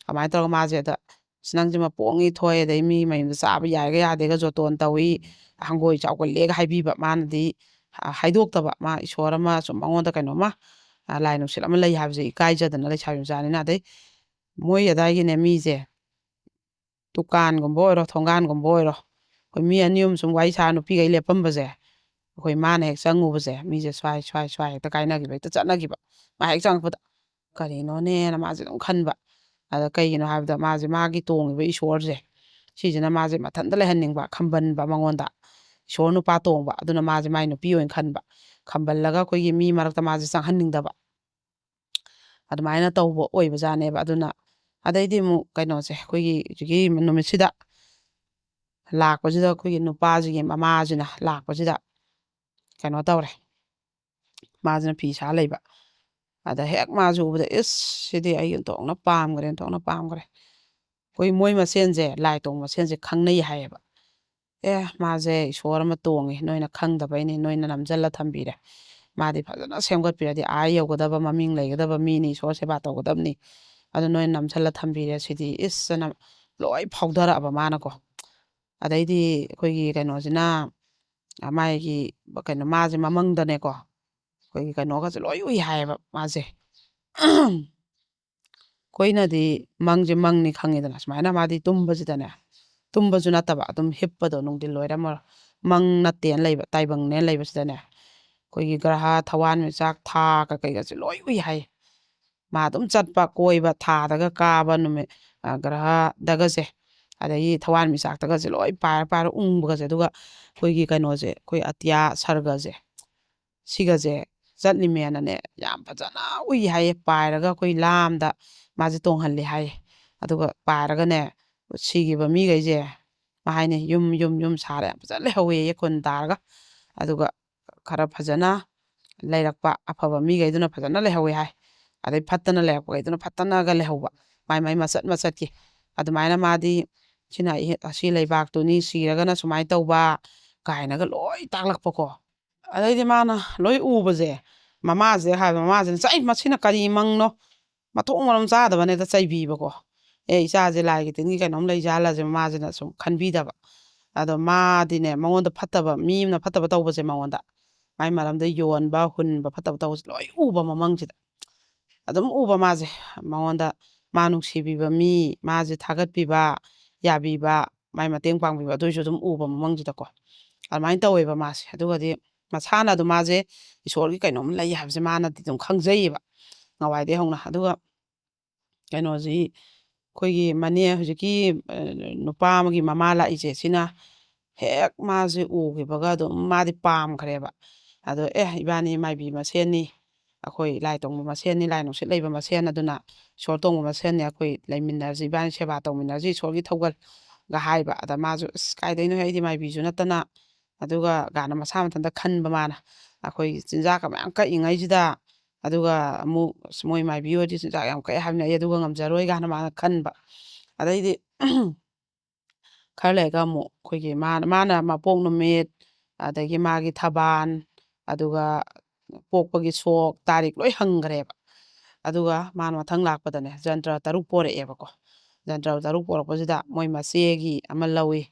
ꯑꯗꯨꯃꯥꯏꯅ ꯇꯧꯔꯒ ꯃꯥꯁꯦ ꯑꯗ ꯅꯪꯁꯦ ꯃꯄꯣꯡꯉꯤ ꯊꯣꯛꯑꯦ ꯑꯗꯩ ꯃꯤ ꯃꯌꯨꯝꯗ ꯆꯥꯕ ꯌꯥꯏꯒ ꯌꯥꯗꯦꯒ ꯖꯣꯇꯣꯟ ꯇꯧꯏ ꯍꯪꯒꯣꯏ ꯆꯥꯎꯒꯜꯂꯦꯒ ꯍꯥꯏꯕꯤꯕ ꯃꯥꯅꯗꯤ ꯍꯥꯏꯗꯣꯛꯇꯕ ꯃꯥ ꯏꯁꯣꯔ ꯑꯃ ꯁꯨꯝ ꯃꯉꯣꯟꯗ ꯀꯩꯅꯣꯝꯃ ꯂꯥꯏ ꯅꯨꯡꯁꯤꯠ ꯑꯃ ꯂꯩ ꯍꯥꯏꯕꯁꯦ ꯏꯀꯥꯏꯖꯗꯅ ꯂꯩꯁꯥꯕꯤ ꯃꯆꯥꯅꯤꯅ ꯑꯗꯩ ꯃꯣꯏ ꯑꯗꯥꯏꯒꯤꯅꯦ ꯃꯤꯁꯦ ꯗꯨꯀꯥꯟꯒꯨꯝꯕ ꯑꯣꯏꯔꯣ ꯊꯣꯡꯒꯥꯟꯒꯨꯝꯕ ꯑꯣꯏꯔꯣ ꯑꯩꯈꯣꯏ ꯃꯤ ꯑꯅꯤ ꯑꯍꯨꯝ ꯁꯨꯝ ꯋꯥꯔꯤ ꯁꯥꯔ ꯅꯨꯄꯤꯈꯩ ꯂꯦꯞꯄꯝꯕꯁꯦ ꯑꯩꯈꯣꯏ ꯃꯥꯅ ꯍꯦꯛ ꯆꯪꯉꯨꯕꯁꯦ ꯃꯤꯁꯦ ꯁ꯭ꯋꯥꯏ ꯁ꯭ꯋꯥꯏ ꯁ꯭ꯋꯥꯏ ꯍꯦꯛꯇ ꯀꯥꯏꯅꯈꯤꯕ ꯍꯦꯛꯇ ꯆꯠꯅꯈꯤꯕ ꯃꯥ ꯍꯦꯛ ꯆꯪꯉꯛꯄꯗ ꯀꯔꯤꯅꯣꯅꯦꯅ ꯃꯥꯁꯦ ꯑꯗꯨꯝ ꯈꯟꯕ ꯑꯗ ꯀꯩꯒꯤꯅꯣ ꯍꯥꯏꯕꯗ ꯃꯥꯁꯦ ꯃꯥꯒꯤ ꯇꯣꯡꯉꯤꯕ ꯏꯁꯣꯔꯁꯦ ꯁꯤꯁꯤꯅ ꯃꯥꯁꯦ ꯃꯊꯟꯇ ꯂꯩꯍꯟꯅꯤꯡꯕ ꯈꯝꯕꯟꯕ ꯃꯉꯣꯟꯗ ꯏꯁꯣꯔ ꯅꯨꯄꯥ ꯇꯣꯡꯕ ꯑꯗꯨꯅꯃꯥꯁꯦ ꯃꯥꯏ ꯅꯨꯄꯤ ꯑꯣꯏꯅ ꯈꯟꯕ ꯈꯝꯕꯜꯂꯒ ꯑꯩꯈꯣꯏꯒꯤ ꯃꯤ ꯃꯔꯛꯇ ꯃꯥꯁꯦ ꯆꯪꯍꯟꯅꯤꯡꯗꯕ ꯑꯗꯨꯃꯥꯏꯅ ꯇꯧꯕ ꯑꯣꯏꯕꯖꯥꯠꯅꯦꯕ ꯑꯗꯨꯅ ꯑꯗꯩꯗꯤ ꯑꯃꯨꯛ ꯀꯩꯅꯣꯁꯦ ꯑꯩꯈꯣꯏꯒꯤ ꯍꯧꯖꯤꯛꯀꯤ ꯅꯨꯃꯤꯠꯁꯤꯗ ꯂꯥꯛꯄꯁꯤꯗ ꯑꯩꯈꯣꯏꯒꯤ ꯅꯨꯄꯥꯁꯤꯒꯤ ꯃꯃꯥꯁꯤꯅ ꯂꯥꯛꯄꯁꯤꯗ ꯀꯩꯅꯣ ꯇꯧꯔꯦ ꯃꯥꯁꯤꯅ ꯐꯤ ꯁꯥ ꯂꯩꯕ ꯑꯗ ꯍꯦꯛ ꯃꯥꯁꯨ ꯎꯕꯗ ꯏꯁ ꯁꯤꯗꯤ ꯑꯩ ꯑꯣꯟꯊꯣꯛꯅ ꯄꯥꯝꯈ꯭ꯔꯦ ꯑꯣꯟꯊꯣꯛꯅ ꯄꯥꯝꯈ꯭ꯔꯦ ꯑꯩꯈꯣꯏ ꯃꯣꯏ ꯃꯁꯦꯟꯁꯦ ꯂꯥꯏ ꯇꯣꯡꯕ ꯃꯁꯦꯟꯁꯦ ꯈꯪꯅꯩ ꯍꯥꯏꯌꯦꯕ ꯃꯥꯁꯦ ꯏꯁꯣꯔ ꯑꯃ ꯇꯣꯡꯉꯤ ꯅꯣꯏꯅ ꯈꯪꯗꯕꯩꯅꯤ ꯅꯣꯏꯅ ꯅꯝꯁꯤꯜꯂ ꯊꯝꯕꯤꯔꯦ ꯃꯥꯗꯤ ꯐꯖꯅ ꯁꯦꯝꯒꯠꯄꯤꯔꯗꯤ ꯌꯧꯒꯗꯕ ꯃꯃꯤꯡ ꯂꯩꯒꯗꯕ ꯃꯤꯅꯤ ꯏꯁꯣꯔ ꯁꯦꯕꯥ ꯇꯧꯒꯗꯕꯅꯤ ꯑꯗꯨ ꯅꯣꯏꯅ ꯅꯝꯁꯤꯜꯂ ꯊꯝꯕꯤꯔꯦ ꯁꯤꯗꯤ ꯏꯁꯁꯅ ꯂꯣꯏ ꯐꯥꯎꯊꯔꯛꯑꯕ ꯃꯥꯅꯀꯣ ꯑꯗꯩꯗꯤ ꯑꯩꯈꯣꯏꯒꯤ ꯀꯩꯅꯣꯁꯤꯅ ꯃꯥꯒꯤ ꯀꯩꯅꯣ ꯃꯥꯁꯦ ꯃꯃꯪꯗꯅꯦꯀꯣ ꯑꯩꯈꯣꯏꯒꯤ ꯀꯩꯅꯣꯒꯁꯦ ꯂꯣꯏ ꯎꯏ ꯍꯥꯏꯌꯦꯕ ꯃꯥꯁꯦ ꯑꯩꯈꯣꯏꯅꯗꯤ ꯃꯪꯁꯦ ꯃꯪꯅꯤ ꯈꯪꯉꯤꯗꯅ ꯁꯨꯃꯥꯏꯅ ꯃꯥꯗꯤ ꯇꯨꯝꯕꯁꯤꯗꯅꯦ ꯇꯨꯝꯕꯁꯨ ꯅꯠꯇꯕ ꯑꯗꯨꯝ ꯍꯤꯞꯄꯗꯣ ꯅꯨꯡꯊꯤꯟ ꯂꯣꯏꯔꯝꯃ ꯃꯪ ꯅꯠꯇꯦꯅ ꯂꯩꯕ ꯇꯥꯏꯕꯪꯅꯦꯅ ꯂꯩꯕꯁꯤꯗꯅꯦ ꯑꯩꯈꯣꯏꯒꯤ ꯒ꯭ꯔꯍ ꯊꯋꯥꯟꯃꯤꯆꯥꯛ ꯊꯥ ꯀꯩꯀꯩꯒꯁꯦ ꯂꯣꯏ ꯎꯏ ꯍꯥꯏꯌꯦ ꯃꯥ ꯑꯗꯨꯝ ꯆꯠꯄ ꯀꯣꯏꯕ ꯊꯥꯗꯒ ꯀꯥꯕ ꯅꯨꯃꯤꯠ ꯒ꯭ꯔꯍꯗꯒꯁꯦ ꯑꯗꯒꯤ ꯊꯋꯥꯟꯃꯤꯆꯥꯛꯇꯒꯁꯦ ꯂꯣꯏ ꯄꯥꯏꯔ ꯄꯥꯏꯔ ꯎꯪꯕꯒꯁꯦ ꯑꯗꯨꯒ ꯑꯩꯈꯣꯏꯒꯤ ꯀꯩꯅꯣꯁꯦ ꯑꯩꯈꯣꯏ ꯑꯇꯤꯌꯥ ꯁꯔꯒꯁꯦ ꯁꯤꯒꯁꯦ ꯆꯠꯂꯤꯃꯦꯅꯅꯦ ꯌꯥꯝ ꯐꯖꯅ ꯎꯏ ꯍꯥꯏꯌꯦ ꯄꯥꯏꯔꯒ ꯑꯩꯈꯣই ꯂꯥꯝꯗ ꯃꯥꯁꯦ ꯇꯣꯡꯍꯜꯂꯤ ꯍꯥꯏꯌꯦ ꯑꯗꯨꯒ ꯄꯥꯏꯔꯒꯅꯦ ꯁꯤꯈꯤꯕ ꯃꯤꯈꯩꯁꯦ ꯃꯥ ꯍꯥꯏꯅꯤ ꯌꯨꯝ ꯌꯨꯝ ꯌꯨꯝ ꯁꯥꯔ ꯌꯥꯝ ꯐꯖꯅ ꯂꯩꯍꯧꯋꯦꯌꯦ ꯈꯨꯟ ꯇꯥꯔꯒ ꯑꯗꯨꯒ ꯈꯔ ꯐꯖꯅ ꯂꯩꯔꯛꯄ ꯑꯐꯕ ꯃꯤꯈꯩꯗꯨꯅ ꯐꯖꯅ ꯂꯩꯍꯧꯋꯦ ꯍꯥꯏ ꯑꯗꯩ ꯐꯠꯇꯅ ꯂꯩꯔꯛꯄꯈꯩꯗꯨꯅ ꯐꯠꯇꯅꯒ ꯂꯩꯍꯧꯕ ꯃꯥꯏ ꯃꯥꯏ ꯃꯆꯠ ꯃꯆꯠꯀꯤ ꯑꯗꯨꯃꯥꯏꯅ ꯃꯥꯗꯤ ꯁꯤꯅ ꯑꯁꯤ ꯂꯩꯕꯥꯛꯇꯨꯅꯤ ꯁꯤꯔꯒꯅ ꯁꯨꯃꯥꯏꯅ ꯇꯧꯕ ꯀꯥꯏꯅꯒ ꯂꯣꯏ ꯇꯥꯛꯂꯛꯄꯀꯣ ꯑꯗꯩꯗꯤ ꯃꯥꯅ ꯂꯣꯏ ꯎꯕꯁꯦ ꯃꯃꯥꯁꯦ ꯍꯥꯏꯕ ꯃꯃꯥꯁꯤꯅ ꯆꯩ ꯃꯁꯤꯅ ꯀꯔꯤ ꯃꯪꯅꯣ ꯃꯊꯣꯡ ꯃꯔꯝ ꯆꯥꯗꯕꯅꯦꯗ ꯆꯩꯕꯤꯕꯀꯣ ꯏꯆꯥꯁꯦ ꯂꯥꯏꯒꯤ ꯇꯤꯟꯒꯤ ꯀꯩꯅꯣꯝ ꯂꯩꯖꯥꯜꯂꯁꯦ ꯃꯃꯥꯁꯤꯅ ꯁꯨꯝ ꯈꯟꯕꯤꯗꯕ ꯑꯗꯣ ꯃꯥꯗꯤꯅꯦ ꯃꯉꯣꯟꯗ ꯐꯠꯇꯕ ꯃꯤ ꯑꯃꯅ ꯐꯠꯇꯕ ꯇꯧꯕꯁꯦ ꯃꯉꯣꯟꯗ ꯃꯥꯏ ꯃꯔꯝꯗ ꯌꯣꯟꯕ ꯍꯨꯟꯕ ꯐꯠꯇꯕ ꯇꯧꯕꯁꯦ ꯂꯣꯏ ꯎꯕ ꯃꯃꯪꯁꯤꯗ ꯑꯗꯨꯝ ꯎꯕ ꯃꯥꯁꯦ ꯃꯉꯣꯟꯗ ꯃꯥ ꯅꯨꯡꯁꯤꯕꯤꯕ ꯃꯤ ꯃꯥꯁꯦ ꯊꯥꯒꯠꯄꯤꯕ ꯌꯥꯕꯤꯕ ꯃꯥꯏ ꯃꯇꯦꯡ ꯄꯥꯡꯕꯤꯕ ꯑꯗꯨꯏꯁꯨ ꯑꯗꯨꯝ ꯎꯕ ꯃꯃꯪꯁꯤꯗꯀꯣ ꯑꯗꯨꯃꯥꯏꯅ ꯇꯧꯋꯦꯕ ꯃꯥꯁꯦ ꯑꯗꯨꯒꯗꯤ ꯃꯁꯥꯅ ꯑꯗꯨꯝ ꯃꯥꯁꯦ ꯏꯁꯣꯔꯒꯤ ꯀꯩꯅꯣꯝ ꯂꯩ ꯍꯥꯏꯕꯁꯦ ꯃꯥꯅꯗꯤ ꯑꯗꯨꯝ ꯈꯪꯖꯩꯌꯦꯕ ꯅꯋꯥꯏꯗꯩ ꯍꯧꯅ ꯑꯗꯨꯒ ꯀꯩꯅꯣꯁꯤ ꯑꯩꯈꯣꯏꯒꯤ ꯃꯅꯦ ꯍꯧꯖꯤꯛꯀꯤ ꯅꯨꯄꯥ ꯑꯃꯒꯤ ꯃꯃꯥ ꯂꯥꯛꯏꯁꯦ ꯁꯤꯅ ꯍꯦꯛ ꯃꯥꯁꯦ ꯎꯈꯤꯕꯒ ꯑꯗꯨꯝ ꯃꯥꯗꯤ ꯄꯥꯝꯈ꯭ꯔꯦꯕ ꯑꯗꯣ ꯏꯕꯥꯅꯤ ꯃꯥꯏꯕꯤ ꯃꯁꯦꯟꯅꯤ ꯑꯩꯈꯣꯏ ꯂꯥꯏ ꯇꯣꯡꯕ ꯃꯁꯦꯟꯅꯤ ꯂꯥꯏ ꯅꯨꯡꯁꯤꯠ ꯂꯩꯕ ꯃꯁꯦꯟ ꯑꯗꯨꯅ ꯏꯁꯣꯔ ꯇꯣꯡꯕ ꯃꯁꯦꯟꯅꯤ ꯑꯩꯈꯣꯏ ꯂꯩꯃꯤꯟꯅꯔꯁꯤ ꯏꯕꯥꯅꯤ ꯁꯦꯕꯥ ꯇꯧꯃꯤꯟꯅꯔꯁꯤ ꯏꯁꯣꯔꯒꯤ ꯊꯧꯒꯜꯒ ꯍꯥꯏꯕ ꯑꯗ ꯃꯥꯁꯨ ꯑꯁ ꯀꯥꯏꯗꯩꯅꯣ ꯑꯩꯗꯤ ꯃꯥꯏꯕꯤꯁꯨ ꯅꯠꯇꯅ ꯑꯗꯨꯒ ꯒꯥꯅ ꯃꯁꯥ ꯃꯊꯟꯇ ꯈꯟꯕ ꯃꯥꯅ ꯑꯩꯈꯣꯏ ꯆꯤꯟꯖꯥꯛꯀ ꯃꯌꯥꯝ ꯀꯛꯏꯉꯩꯁꯤꯗ ꯑꯗꯨꯒ ꯑꯃꯨꯛ ꯃꯣꯏ ꯃꯥꯏꯕꯤ ꯑꯣꯏꯔꯗꯤ ꯆꯤꯟꯖꯥꯛ ꯌꯥꯝ ꯀꯛꯑꯦ ꯍꯥꯏꯕꯅꯤ ꯑꯩ ꯑꯗꯨꯒ ꯉꯝꯖꯔꯣꯏ ꯀꯥꯏꯅ ꯃꯥꯅ ꯈꯟꯕ ꯑꯗꯩꯗꯤ ꯈꯔ ꯂꯩꯔꯒ ꯑꯃꯨꯛ ꯑꯩꯈꯣꯏꯒꯤ ꯃꯥꯅ ꯃꯄꯣꯛ ꯅꯨꯃꯤꯠ ꯑꯗꯒꯤ ꯃꯥꯒꯤ ꯊꯕꯥꯜ ꯑꯗꯨꯒ ꯄꯣꯛꯄꯒꯤ ꯁꯣꯛ ꯇꯥꯔꯤꯛ ꯂꯣꯏ ꯍꯪꯈ꯭ꯔꯦꯕ ꯑꯗꯨꯒ ꯃꯥꯅ ꯃꯊꯪ ꯂꯥꯛꯄꯗꯅꯦ ꯖꯟꯇ꯭ꯔ 3 ꯄꯣꯔꯛꯑꯦꯕꯀꯣ ꯖꯟꯇ꯭ꯔ 3 ꯄꯣꯔꯛꯄꯁꯤꯗ ꯃꯣꯏ ꯃꯆꯦꯒꯤ ꯑꯃ ꯂꯧꯏ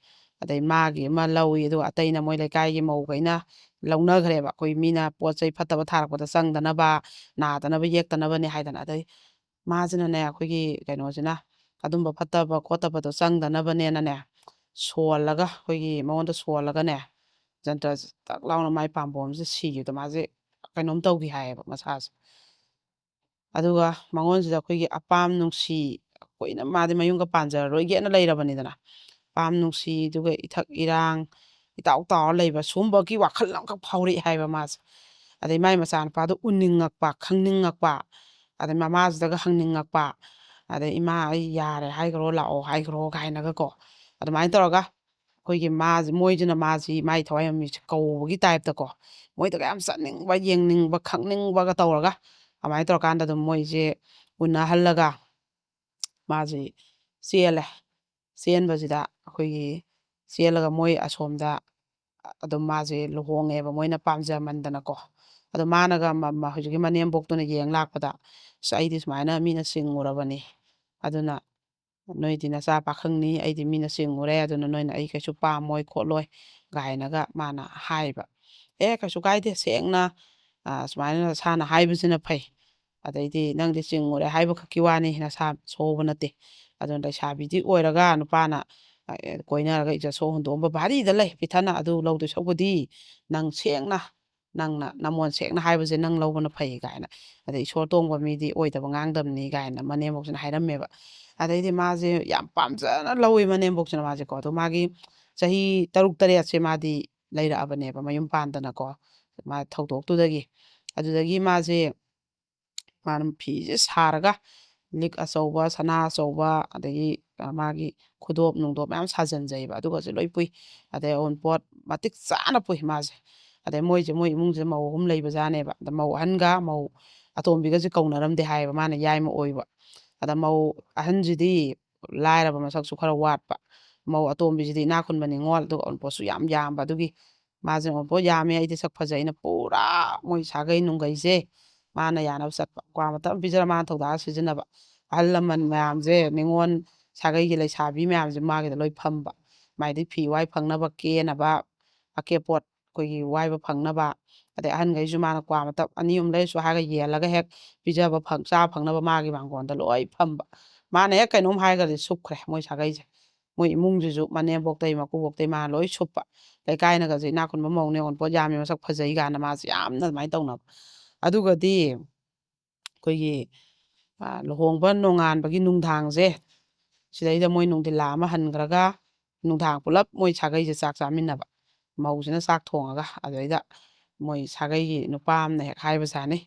ꯑꯗꯩ ꯃꯥꯒꯤ ꯑꯃ ꯂꯧꯏ ꯑꯗꯨꯒ ꯑꯇꯩꯅ ꯃꯣꯏ ꯂꯩꯀꯥꯏꯒꯤ ꯃꯧꯈꯩꯅ ꯂꯧꯅꯈ꯭ꯔꯦꯕ ꯑꯩꯈꯣই ꯃꯤꯅ ꯄꯣꯠ ꯆꯩ ꯐꯠꯇꯕ ꯊꯥꯔꯛꯄꯗ ꯆꯪꯗꯅꯕ ꯅꯥꯗꯅꯕ ꯌꯦꯛꯇꯅꯕꯅꯦ ꯍꯥꯏꯗꯅ ꯑꯗꯩ ꯃꯥꯁꯤꯅꯅꯦ ꯑꯩꯈꯣꯏꯒꯤ ꯀꯩꯅꯣꯁꯤꯅ ꯑꯗꯨꯝꯕ ꯐꯠꯇꯕ ꯈꯣꯠꯇꯕꯗꯣ ꯆꯪꯗꯅꯕꯅꯦꯅꯅꯦ ꯁꯣꯜꯂꯒ ꯑꯩꯈꯣꯏꯒꯤ ꯃꯉꯣꯟꯗ ꯁꯣꯜꯂꯒꯅꯦ ꯖꯟꯇ꯭ꯔ ꯇꯛ ꯂꯥꯎꯅ ꯃꯥꯏ ꯄꯥꯝꯕꯣꯝꯁꯦ ꯁꯤꯈꯤꯕꯗ ꯃꯥꯁꯦ ꯀꯩꯅꯣꯝ ꯇꯧꯈꯤ ꯍꯥꯏꯌꯦꯕ ꯃꯁꯥꯁꯦ ꯑꯗꯨꯒ ꯃꯉꯣꯟꯁꯤꯗ ꯑꯩꯈꯣꯏꯒꯤ ꯑꯄꯥꯝ ꯅꯨꯡꯁꯤ ꯀꯨꯏꯅ ꯃꯥꯗꯤ ꯃꯌꯨꯝꯒ ꯄꯥꯟꯖꯔꯔꯣꯏꯒꯦꯅ ꯂꯩꯔꯕꯅꯤꯗꯅ ꯑꯄꯥꯝ ꯅꯨꯡꯁꯤ ꯑꯗꯨꯒ ꯏꯊꯛ ꯏꯔꯥꯡ ꯏꯇꯥꯎ ꯇꯥꯎꯔ ꯂꯩꯕ ꯁꯨꯝꯕꯒꯤ ꯋꯥꯈꯜ ꯑꯃꯈꯛ ꯐꯥꯎꯔꯛꯏ ꯍꯥꯏꯕ ꯃꯥꯁꯦ ꯑꯗꯩ ꯃꯥꯏ ꯃꯆꯥꯅꯨꯄꯥꯗꯣ ꯎꯅꯤꯡꯉꯛꯄ ꯈꯪꯅꯤꯡꯉꯛꯄ ꯑꯗꯩ ꯃꯃꯥꯁꯤꯗꯒ ꯍꯪꯅꯤꯡꯉꯛꯄ ꯑꯗꯩ ꯏꯃꯥ ꯑꯩ ꯌꯥꯔꯦ ꯍꯥꯏꯈ꯭ꯔꯣ ꯂꯥꯛꯑꯣ ꯍꯥꯏꯈ꯭ꯔꯣ ꯀꯥꯏꯅꯒꯀꯣ ꯑꯗꯨꯃꯥꯏꯅ ꯇꯧꯔꯒ ꯑꯩꯈꯣꯏꯒꯤ ꯃꯥꯁꯤ ꯃꯣꯏꯁꯤꯅ ꯃꯥꯁꯤ ꯃꯥꯒꯤ ꯊꯋꯥꯏ ꯃꯃꯤꯁꯦ ꯀꯧꯕꯒꯤ ꯇꯥꯏꯞꯇꯀꯣ ꯃꯣꯏꯗꯒ ꯌꯥꯝ ꯆꯠꯅꯤꯡꯕ ꯌꯦꯡꯅꯤꯡꯕ ꯈꯪꯅꯤꯡꯕꯒ ꯇꯧꯔꯒ ꯑꯗꯨꯃꯥꯏꯅ ꯇꯧꯔꯀꯥꯟꯗ ꯑꯗꯨꯝ ꯃꯣꯏꯁꯦ ꯎꯅꯍꯜꯂꯒ ꯃꯥꯁꯤ ꯆꯦꯜꯂꯦ ꯆꯦꯟꯕꯁꯤꯗ ꯑꯩꯈꯣꯏꯒꯤ ꯆꯦꯜꯂꯒ ꯃꯣꯏ ꯑꯁꯣꯝꯗ ꯑꯗꯨꯝ ꯃꯥꯁꯦ ꯂꯨꯍꯣꯡꯉꯦꯕ ꯃꯣꯏꯅ ꯄꯥꯝꯖꯃꯟꯗꯅꯀꯣ ꯑꯗꯣ ꯃꯥꯅꯒ ꯍꯧꯖꯤꯛꯀꯤ ꯃꯅꯦꯝꯕꯣꯛꯇꯨꯅ ꯌꯦꯡ ꯂꯥꯛꯄꯗ ꯑꯩꯗꯤ ꯁꯨꯃꯥꯏꯅ ꯃꯤꯅ ꯆꯤꯡꯉꯨꯔꯕꯅꯤ ꯑꯗꯨꯅ ꯅꯣꯏꯗꯤ ꯅꯆꯥ ꯄꯥꯈꯪꯅꯤ ꯑꯩꯗꯤ ꯃꯤꯅ ꯆꯤꯡꯉꯨꯔꯦ ꯑꯗꯨꯅ ꯅꯣꯏꯅ ꯑꯩ ꯀꯩꯁꯨ ꯄꯥꯝꯃꯣꯏ ꯈꯣꯠꯂꯣꯏ ꯒꯥꯏꯅꯒ ꯃꯥꯅ ꯍꯥꯏꯕ ꯀꯩꯁꯨ ꯀꯥꯏꯗꯦ ꯁꯦꯡꯅ ꯁꯨꯃꯥꯏꯅ ꯅꯁꯥꯅ ꯍꯥꯏꯕꯁꯤꯅ ꯐꯩ ꯑꯗꯩꯗꯤ ꯅꯪꯗꯤ ꯆꯤꯡꯉꯨꯔꯦ ꯍꯥꯏꯕ ꯈꯛꯀꯤ ꯋꯥꯅꯤ ꯅꯁꯥ ꯁꯣꯛꯕ ꯅꯠꯇꯦ ꯑꯗꯨꯅ ꯂꯩꯁꯥꯕꯤꯗꯤ ꯑꯣꯏꯔꯒ ꯅꯨꯄꯥꯅ ꯀꯣꯏꯅꯔꯒ ꯏꯖꯠ ꯁꯣꯛ ꯍꯨꯟꯗꯣꯛꯑꯝꯕ ꯚꯥꯔꯤꯗ ꯂꯩ ꯄꯤꯊꯅ ꯑꯗꯨ ꯂꯧꯗꯣꯏ ꯁꯧꯕꯗꯤ ꯅꯪ ꯁꯦꯡꯅ ꯅꯪꯅ ꯅꯃꯣꯟ ꯁꯦꯡꯅ ꯍꯥꯏꯕꯁꯦ ꯅꯪ ꯂꯧꯕꯅ ꯐꯩ ꯀꯥꯏꯅ ꯑꯗꯩ ꯏꯁꯣꯔ ꯇꯣꯡꯕ ꯃꯤꯗꯤ ꯑꯣꯏꯗꯕ ꯉꯥꯡꯗꯕꯅꯤ ꯀꯥꯏꯅ ꯃꯅꯦꯝꯕꯣꯛꯁꯤꯅ ꯍꯥꯏꯔꯝꯃꯦꯕ ꯑꯗꯩꯗꯤ ꯃꯥꯁꯦ ꯌꯥꯝ ꯄꯥꯝꯖꯅ ꯂꯧꯋꯤ ꯃꯅꯦꯝꯕꯣꯛꯁꯤꯅ ꯃꯥꯁꯦꯀꯣ ꯑꯗꯣ ꯃꯥꯒꯤ ꯆꯍꯤ 6-7ꯁꯦ ꯃꯥꯗꯤ ꯂꯩꯔꯛꯑꯕꯅꯦꯕ ꯃꯌꯨꯝ ꯄꯥꯟꯗꯅꯀꯣ ꯃꯥ ꯊꯧꯗꯣꯛꯇꯨꯗꯒꯤ ꯑꯗꯨꯗꯒꯤ ꯃꯥꯁꯦ ꯃꯥꯅ ꯐꯤꯁꯦ ꯁꯥꯔꯒ ꯂꯤꯛ ꯑꯆꯧꯕ ꯁꯅꯥ ꯑꯆꯧꯕ ꯑꯗꯒꯤ ꯃꯥꯒꯤ ꯈꯨꯗꯣꯞ ꯅꯨꯡꯗꯣꯞ ꯃꯌꯥꯝ ꯁꯥꯖꯟꯖꯩꯕ ꯑꯗꯨꯒꯁꯨ ꯂꯣꯏ ꯄꯨꯏ ꯑꯗꯩ ꯑꯎꯟꯄꯣꯠ ꯃꯇꯤꯛ ꯆꯥꯅ ꯄꯨꯏ ꯃꯥꯁꯦ ꯑꯗꯩ ꯃꯣꯏ ꯏꯃꯨꯡꯁꯦ ꯃꯧ 3 ꯂꯩꯕꯖꯥꯠꯅꯦꯕ ꯑꯗ ꯃꯧ ꯑꯍꯟꯒ ꯃꯧ ꯑꯇꯣꯝꯕꯤꯒꯁꯦ ꯀꯧꯅꯔꯝꯗꯦ ꯍꯥꯏꯌꯦꯕ ꯃꯥꯅ ꯌꯥꯏꯃ ꯑꯣꯏꯕ ꯑꯗ ꯃꯧ ꯑꯍꯟꯁꯤꯗꯤ ꯂꯥꯏꯔꯕ ꯃꯁꯛꯁꯨ ꯈꯔ ꯋꯥꯠꯄ ꯃꯧ ꯑꯇꯣꯝꯕꯤꯁꯤꯗꯤ ꯏꯅꯥꯛ ꯈꯨꯟꯕ ꯅꯤꯡꯉꯣꯜ ꯑꯗꯨꯒ ꯑꯎꯟꯄꯣꯠꯁꯨ ꯌꯥꯝ ꯌꯥꯝꯕ ꯑꯗꯨꯒꯤ ꯃꯥꯁꯦ ꯑꯎꯟꯄꯣꯠ ꯌꯥꯝꯃꯦ ꯑꯩꯗꯤ ꯁꯛ ꯐꯖꯩꯅ ꯄꯨꯔꯥ ꯃꯣꯏ ꯁꯥꯒꯩ ꯅꯨꯡꯒꯩꯁꯦ ꯃꯥꯅ ꯌꯥꯅꯕ ꯆꯠꯄ ꯀ꯭ꯋꯥ ꯃꯇꯞ ꯑꯃ ꯄꯤꯖꯔ ꯃꯥꯅ ꯊꯧꯗꯥꯑ ꯁꯤꯖꯤꯟꯅꯕ ꯑꯍꯜ ꯂꯃꯟ ꯃꯌꯥꯝꯁꯦ ꯅꯤꯡꯉꯣꯜ ꯁꯥꯒꯩꯒꯤ ꯂꯩꯁꯥꯕꯤ ꯃꯌꯥꯝꯁꯦ ꯃꯥꯒꯤꯗ ꯂꯣꯏ ꯐꯝꯕ ꯃꯥꯏꯗꯤ ꯐꯤ ꯋꯥꯏ ꯐꯪꯅꯕ ꯀꯦꯅꯕ ꯑꯀꯦꯄꯣꯠ ꯑꯩꯈꯣꯏꯒꯤ ꯋꯥꯏꯕ ꯐꯪꯅꯕ ꯑꯗꯩ ꯑꯍꯟꯈꯩꯁꯨ ꯃꯥꯅ ꯀ꯭ꯋꯥ ꯃꯇꯞ 2-3 ꯂꯩꯔꯁꯨ ꯍꯥꯏꯔꯒ ꯌꯦꯜꯂꯒ ꯍꯦꯛ ꯄꯤꯖꯕ ꯆꯥꯕ ꯐꯪꯅꯕ ꯃꯥꯒꯤ ꯃꯥꯡꯒꯣꯟꯗ ꯂꯣꯏ ꯐꯝꯕ ꯃꯥꯅ ꯍꯦꯛ ꯀꯩꯅꯣꯝ ꯍꯥꯏꯔꯒꯗꯤ ꯁꯨꯞꯈ꯭ꯔꯦ ꯃꯣꯏ ꯁꯥꯒꯩꯁꯦ ꯃꯣꯏ ꯏꯃꯨꯡꯁꯤꯁꯨ ꯃꯅꯦꯝꯕꯣꯛꯇꯩ ꯃꯀꯨꯕꯣꯛꯇꯩ ꯃꯥ ꯂꯣꯏ ꯁꯨꯞꯄ ꯂꯩꯀꯥꯏꯅꯒꯁꯦ ꯏꯅꯥꯛ ꯈꯨꯟꯕ ꯃꯧꯅꯦ ꯑꯎꯟꯄꯣꯠ ꯌꯥꯝꯃꯤ ꯃꯁꯛ ꯐꯖꯩ ꯀꯥꯟꯅ ꯃꯥꯁꯦ ꯌꯥꯝꯅ ꯑꯗꯨꯃꯥꯏꯅ ꯇꯧꯅꯕ ꯑꯗꯨꯒꯗꯤ ꯑꯩꯈꯣꯏꯒꯤ ꯂꯨꯍꯣꯡꯕ ꯅꯣꯡꯉꯥꯟꯕꯒꯤ ꯅꯨꯡꯗꯥꯡꯁꯦ ꯁꯤꯗꯩꯗ ꯃꯣꯏ ꯅꯨꯡꯊꯤꯜꯂꯥ ꯑꯃ ꯍꯟꯈ꯭ꯔꯒ ꯅꯨꯡꯗꯥꯡ ꯄꯨꯂꯞ ꯃꯣꯏ ꯁꯥꯒꯩꯁꯦ ꯆꯥꯛ ꯆꯥꯃꯤꯟꯅꯕ ꯃꯧꯁꯤꯅ ꯆꯥꯛ ꯊꯣꯡꯉꯒ ꯑꯗꯨꯗꯩꯗ ꯃꯣꯏ ꯁꯥꯒꯩꯒꯤ ꯅꯨꯄꯥ ꯑꯃꯅ ꯍꯦꯛ ꯍꯥꯏꯕꯖꯥꯠꯅꯤ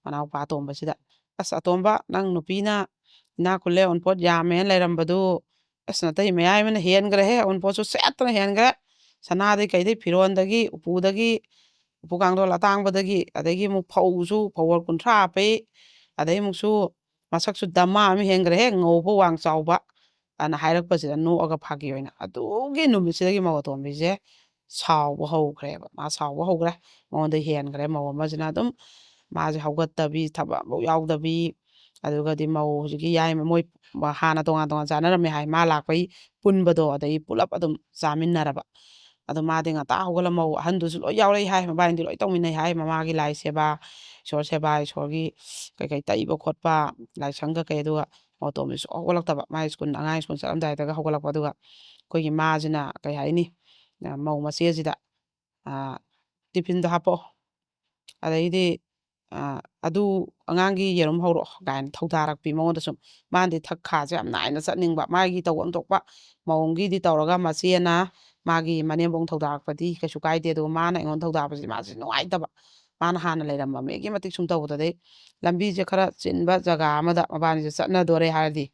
ꯃꯅꯥꯎꯄꯥ ꯑꯇꯣꯝꯕꯁꯤꯗ ꯑꯁ ꯑꯇꯣꯝꯕ ꯅꯪ ꯅꯨꯄꯤꯅ ꯏꯅꯥꯛ ꯈꯨꯜꯂꯦ ꯑꯎꯟꯄꯣꯠ ꯌꯥꯝꯃꯦꯅ ꯂꯩꯔꯝꯕꯗꯨ ꯑꯁ ꯅꯇꯩ ꯃꯌꯥꯏꯃꯅ ꯍꯦꯟꯈ꯭ꯔꯦꯍꯦ ꯑꯎꯟꯄꯣꯠꯁꯨ ꯁꯦꯠꯇꯅ ꯍꯦꯟꯈ꯭ꯔꯦ ꯁꯅꯥꯗꯩ ꯀꯩꯗꯩ ꯐꯤꯔꯣꯟꯗꯒꯤ ꯎꯄꯨꯗꯒꯤ ꯎꯄꯨ ꯀꯥꯡꯊꯣꯜ ꯑꯇꯥꯡꯕꯗꯒꯤ ꯑꯗꯒꯤ ꯑꯃꯨꯛ ꯐꯧꯁꯨ ꯐꯧꯕꯣꯜ 30 ꯍꯥꯞꯄꯤ ꯑꯗꯩ ꯑꯃꯨꯛꯁꯨ ꯃꯁꯛꯁꯨ ꯗꯃꯥ ꯑꯃ ꯍꯦꯟꯈ꯭ꯔꯦꯍꯦ ꯉꯧꯕ ꯋꯥꯡ ꯆꯥꯎꯕ ꯑꯅ ꯍꯥꯏꯔꯛꯄꯁꯤꯗ ꯅꯣꯛꯑꯒ ꯐꯥꯒꯤ ꯑꯣꯏꯅ ꯑꯗꯨꯒꯤ ꯅꯨꯃꯤꯠꯁꯤꯗꯒꯤ ꯃꯧ ꯑꯇꯣꯝꯕꯤꯁꯦ ꯁꯥꯎꯕ ꯍꯧꯈ꯭ꯔꯦꯕ ꯃꯥ ꯁꯥꯎꯕ ꯍꯧꯈ꯭ꯔꯦ ꯃꯉꯣꯟꯗ ꯍꯦꯟꯈ꯭ꯔꯦ ꯃꯧ ꯑꯃꯁꯤꯅ ꯑꯗꯨꯝ ꯃꯥꯁꯦ ꯍꯧꯒꯠꯇꯕꯤ ꯊꯕꯛ ꯑꯃꯐꯥꯎ ꯌꯥꯎꯗꯕꯤ ꯑꯗꯨꯒꯗꯤ ꯃꯧ ꯍꯧꯖꯤꯛꯀꯤ ꯌꯥꯏꯃ ꯃꯣꯏ ꯍꯥꯟꯅ ꯇꯣꯉꯥꯟ ꯇꯣꯉꯥꯟ ꯆꯥꯅꯔꯝꯃꯦ ꯍꯥꯏ ꯃꯥ ꯂꯥꯛꯄꯩ ꯄꯨꯟꯕꯗꯣ ꯑꯗꯒꯤ ꯄꯨꯂꯞ ꯑꯗꯨꯝ ꯆꯥꯃꯤꯟꯅꯔꯕ ꯑꯗꯣ ꯃꯥꯗꯤ ꯉꯟꯇꯥ ꯍꯧꯒꯠꯂ ꯃꯧ ꯑꯍꯟꯗꯨꯁꯨ ꯂꯣꯏ ꯌꯥꯎꯔꯛꯏ ꯍꯥꯏ ꯃꯕꯥꯏꯅꯤꯗꯤ ꯂꯣꯏ ꯇꯧꯃꯤꯟꯅꯩ ꯍꯥꯏ ꯃꯃꯥꯒꯤ ꯂꯥꯏ ꯁꯦꯕꯥ ꯏꯁꯣꯔ ꯁꯦꯕꯥ ꯏꯁꯣꯔꯒꯤ ꯀꯩꯀꯩ ꯇꯩꯕ ꯈꯣꯠꯄ ꯂꯥꯏꯁꯪ ꯀꯩꯀꯩ ꯑꯗꯨꯒ ꯃꯧ ꯑꯇꯣꯝꯕꯤꯁꯨ ꯍꯧꯒꯠꯂꯛꯇꯕ ꯃꯥꯒꯤ ꯑꯉꯥꯡ ꯁ꯭ꯀꯨꯜ ꯆꯠꯂꯝꯗꯥꯏꯗꯒ ꯍꯧꯒꯠꯂꯛꯄ ꯑꯗꯨꯒ ꯑꯩꯈꯣꯏꯒꯤ ꯃꯥꯁꯤꯅ ꯀꯩ ꯍꯥꯏꯅꯤ ꯃꯧ ꯃꯆꯦꯁꯤꯗ ꯇꯤꯐꯤꯟꯗꯣ ꯍꯥꯞꯄꯛꯑꯣ ꯑꯗꯩꯗꯤ ꯑꯗꯨ ꯑꯉꯥꯡꯒꯤ ꯌꯦꯔꯨꯝ ꯍꯧꯔꯛꯑꯣ ꯀꯥꯏꯅ ꯊꯧꯗꯥꯔꯛꯄꯤ ꯃꯉꯣꯟꯗ ꯁꯨꯝ ꯃꯥꯅꯗꯤ ꯊꯛ ꯈꯥꯁꯦ ꯌꯥꯝ ꯅꯥꯏꯅ ꯆꯠꯅꯤꯡꯕ ꯃꯥꯒꯤ ꯇꯧꯐꯝ ꯊꯣꯛꯄ ꯃꯧꯒꯤꯗꯤ ꯇꯧꯔꯒ ꯃꯆꯦꯅ ꯃꯥꯒꯤ ꯃꯅꯦꯝꯕꯣꯡ ꯊꯧꯗꯥꯔꯛꯄꯗꯤ ꯀꯩꯁꯨ ꯀꯥꯏꯗꯦ ꯑꯗꯨꯒ ꯃꯥꯅ ꯑꯩꯉꯣꯟꯗ ꯊꯧꯗꯥꯔꯛꯄꯁꯤꯗꯤ ꯃꯥꯁꯦ ꯅꯨꯡꯉꯥꯏꯇꯕ ꯃꯥꯅ ꯍꯥꯟꯅ ꯂꯩꯔꯝꯕ ꯃꯦꯒꯤ ꯃꯇꯤꯛ ꯁꯨꯝ ꯇꯧꯕꯗꯩ ꯂꯝꯕꯤꯁꯦ ꯈꯔ ꯆꯤꯟꯕ ꯖꯒꯥ ꯑꯃꯗ ꯃꯕꯥꯅꯤꯁꯦ ꯆꯠꯅꯗꯣꯔꯦ ꯍꯥꯏꯔꯗꯤ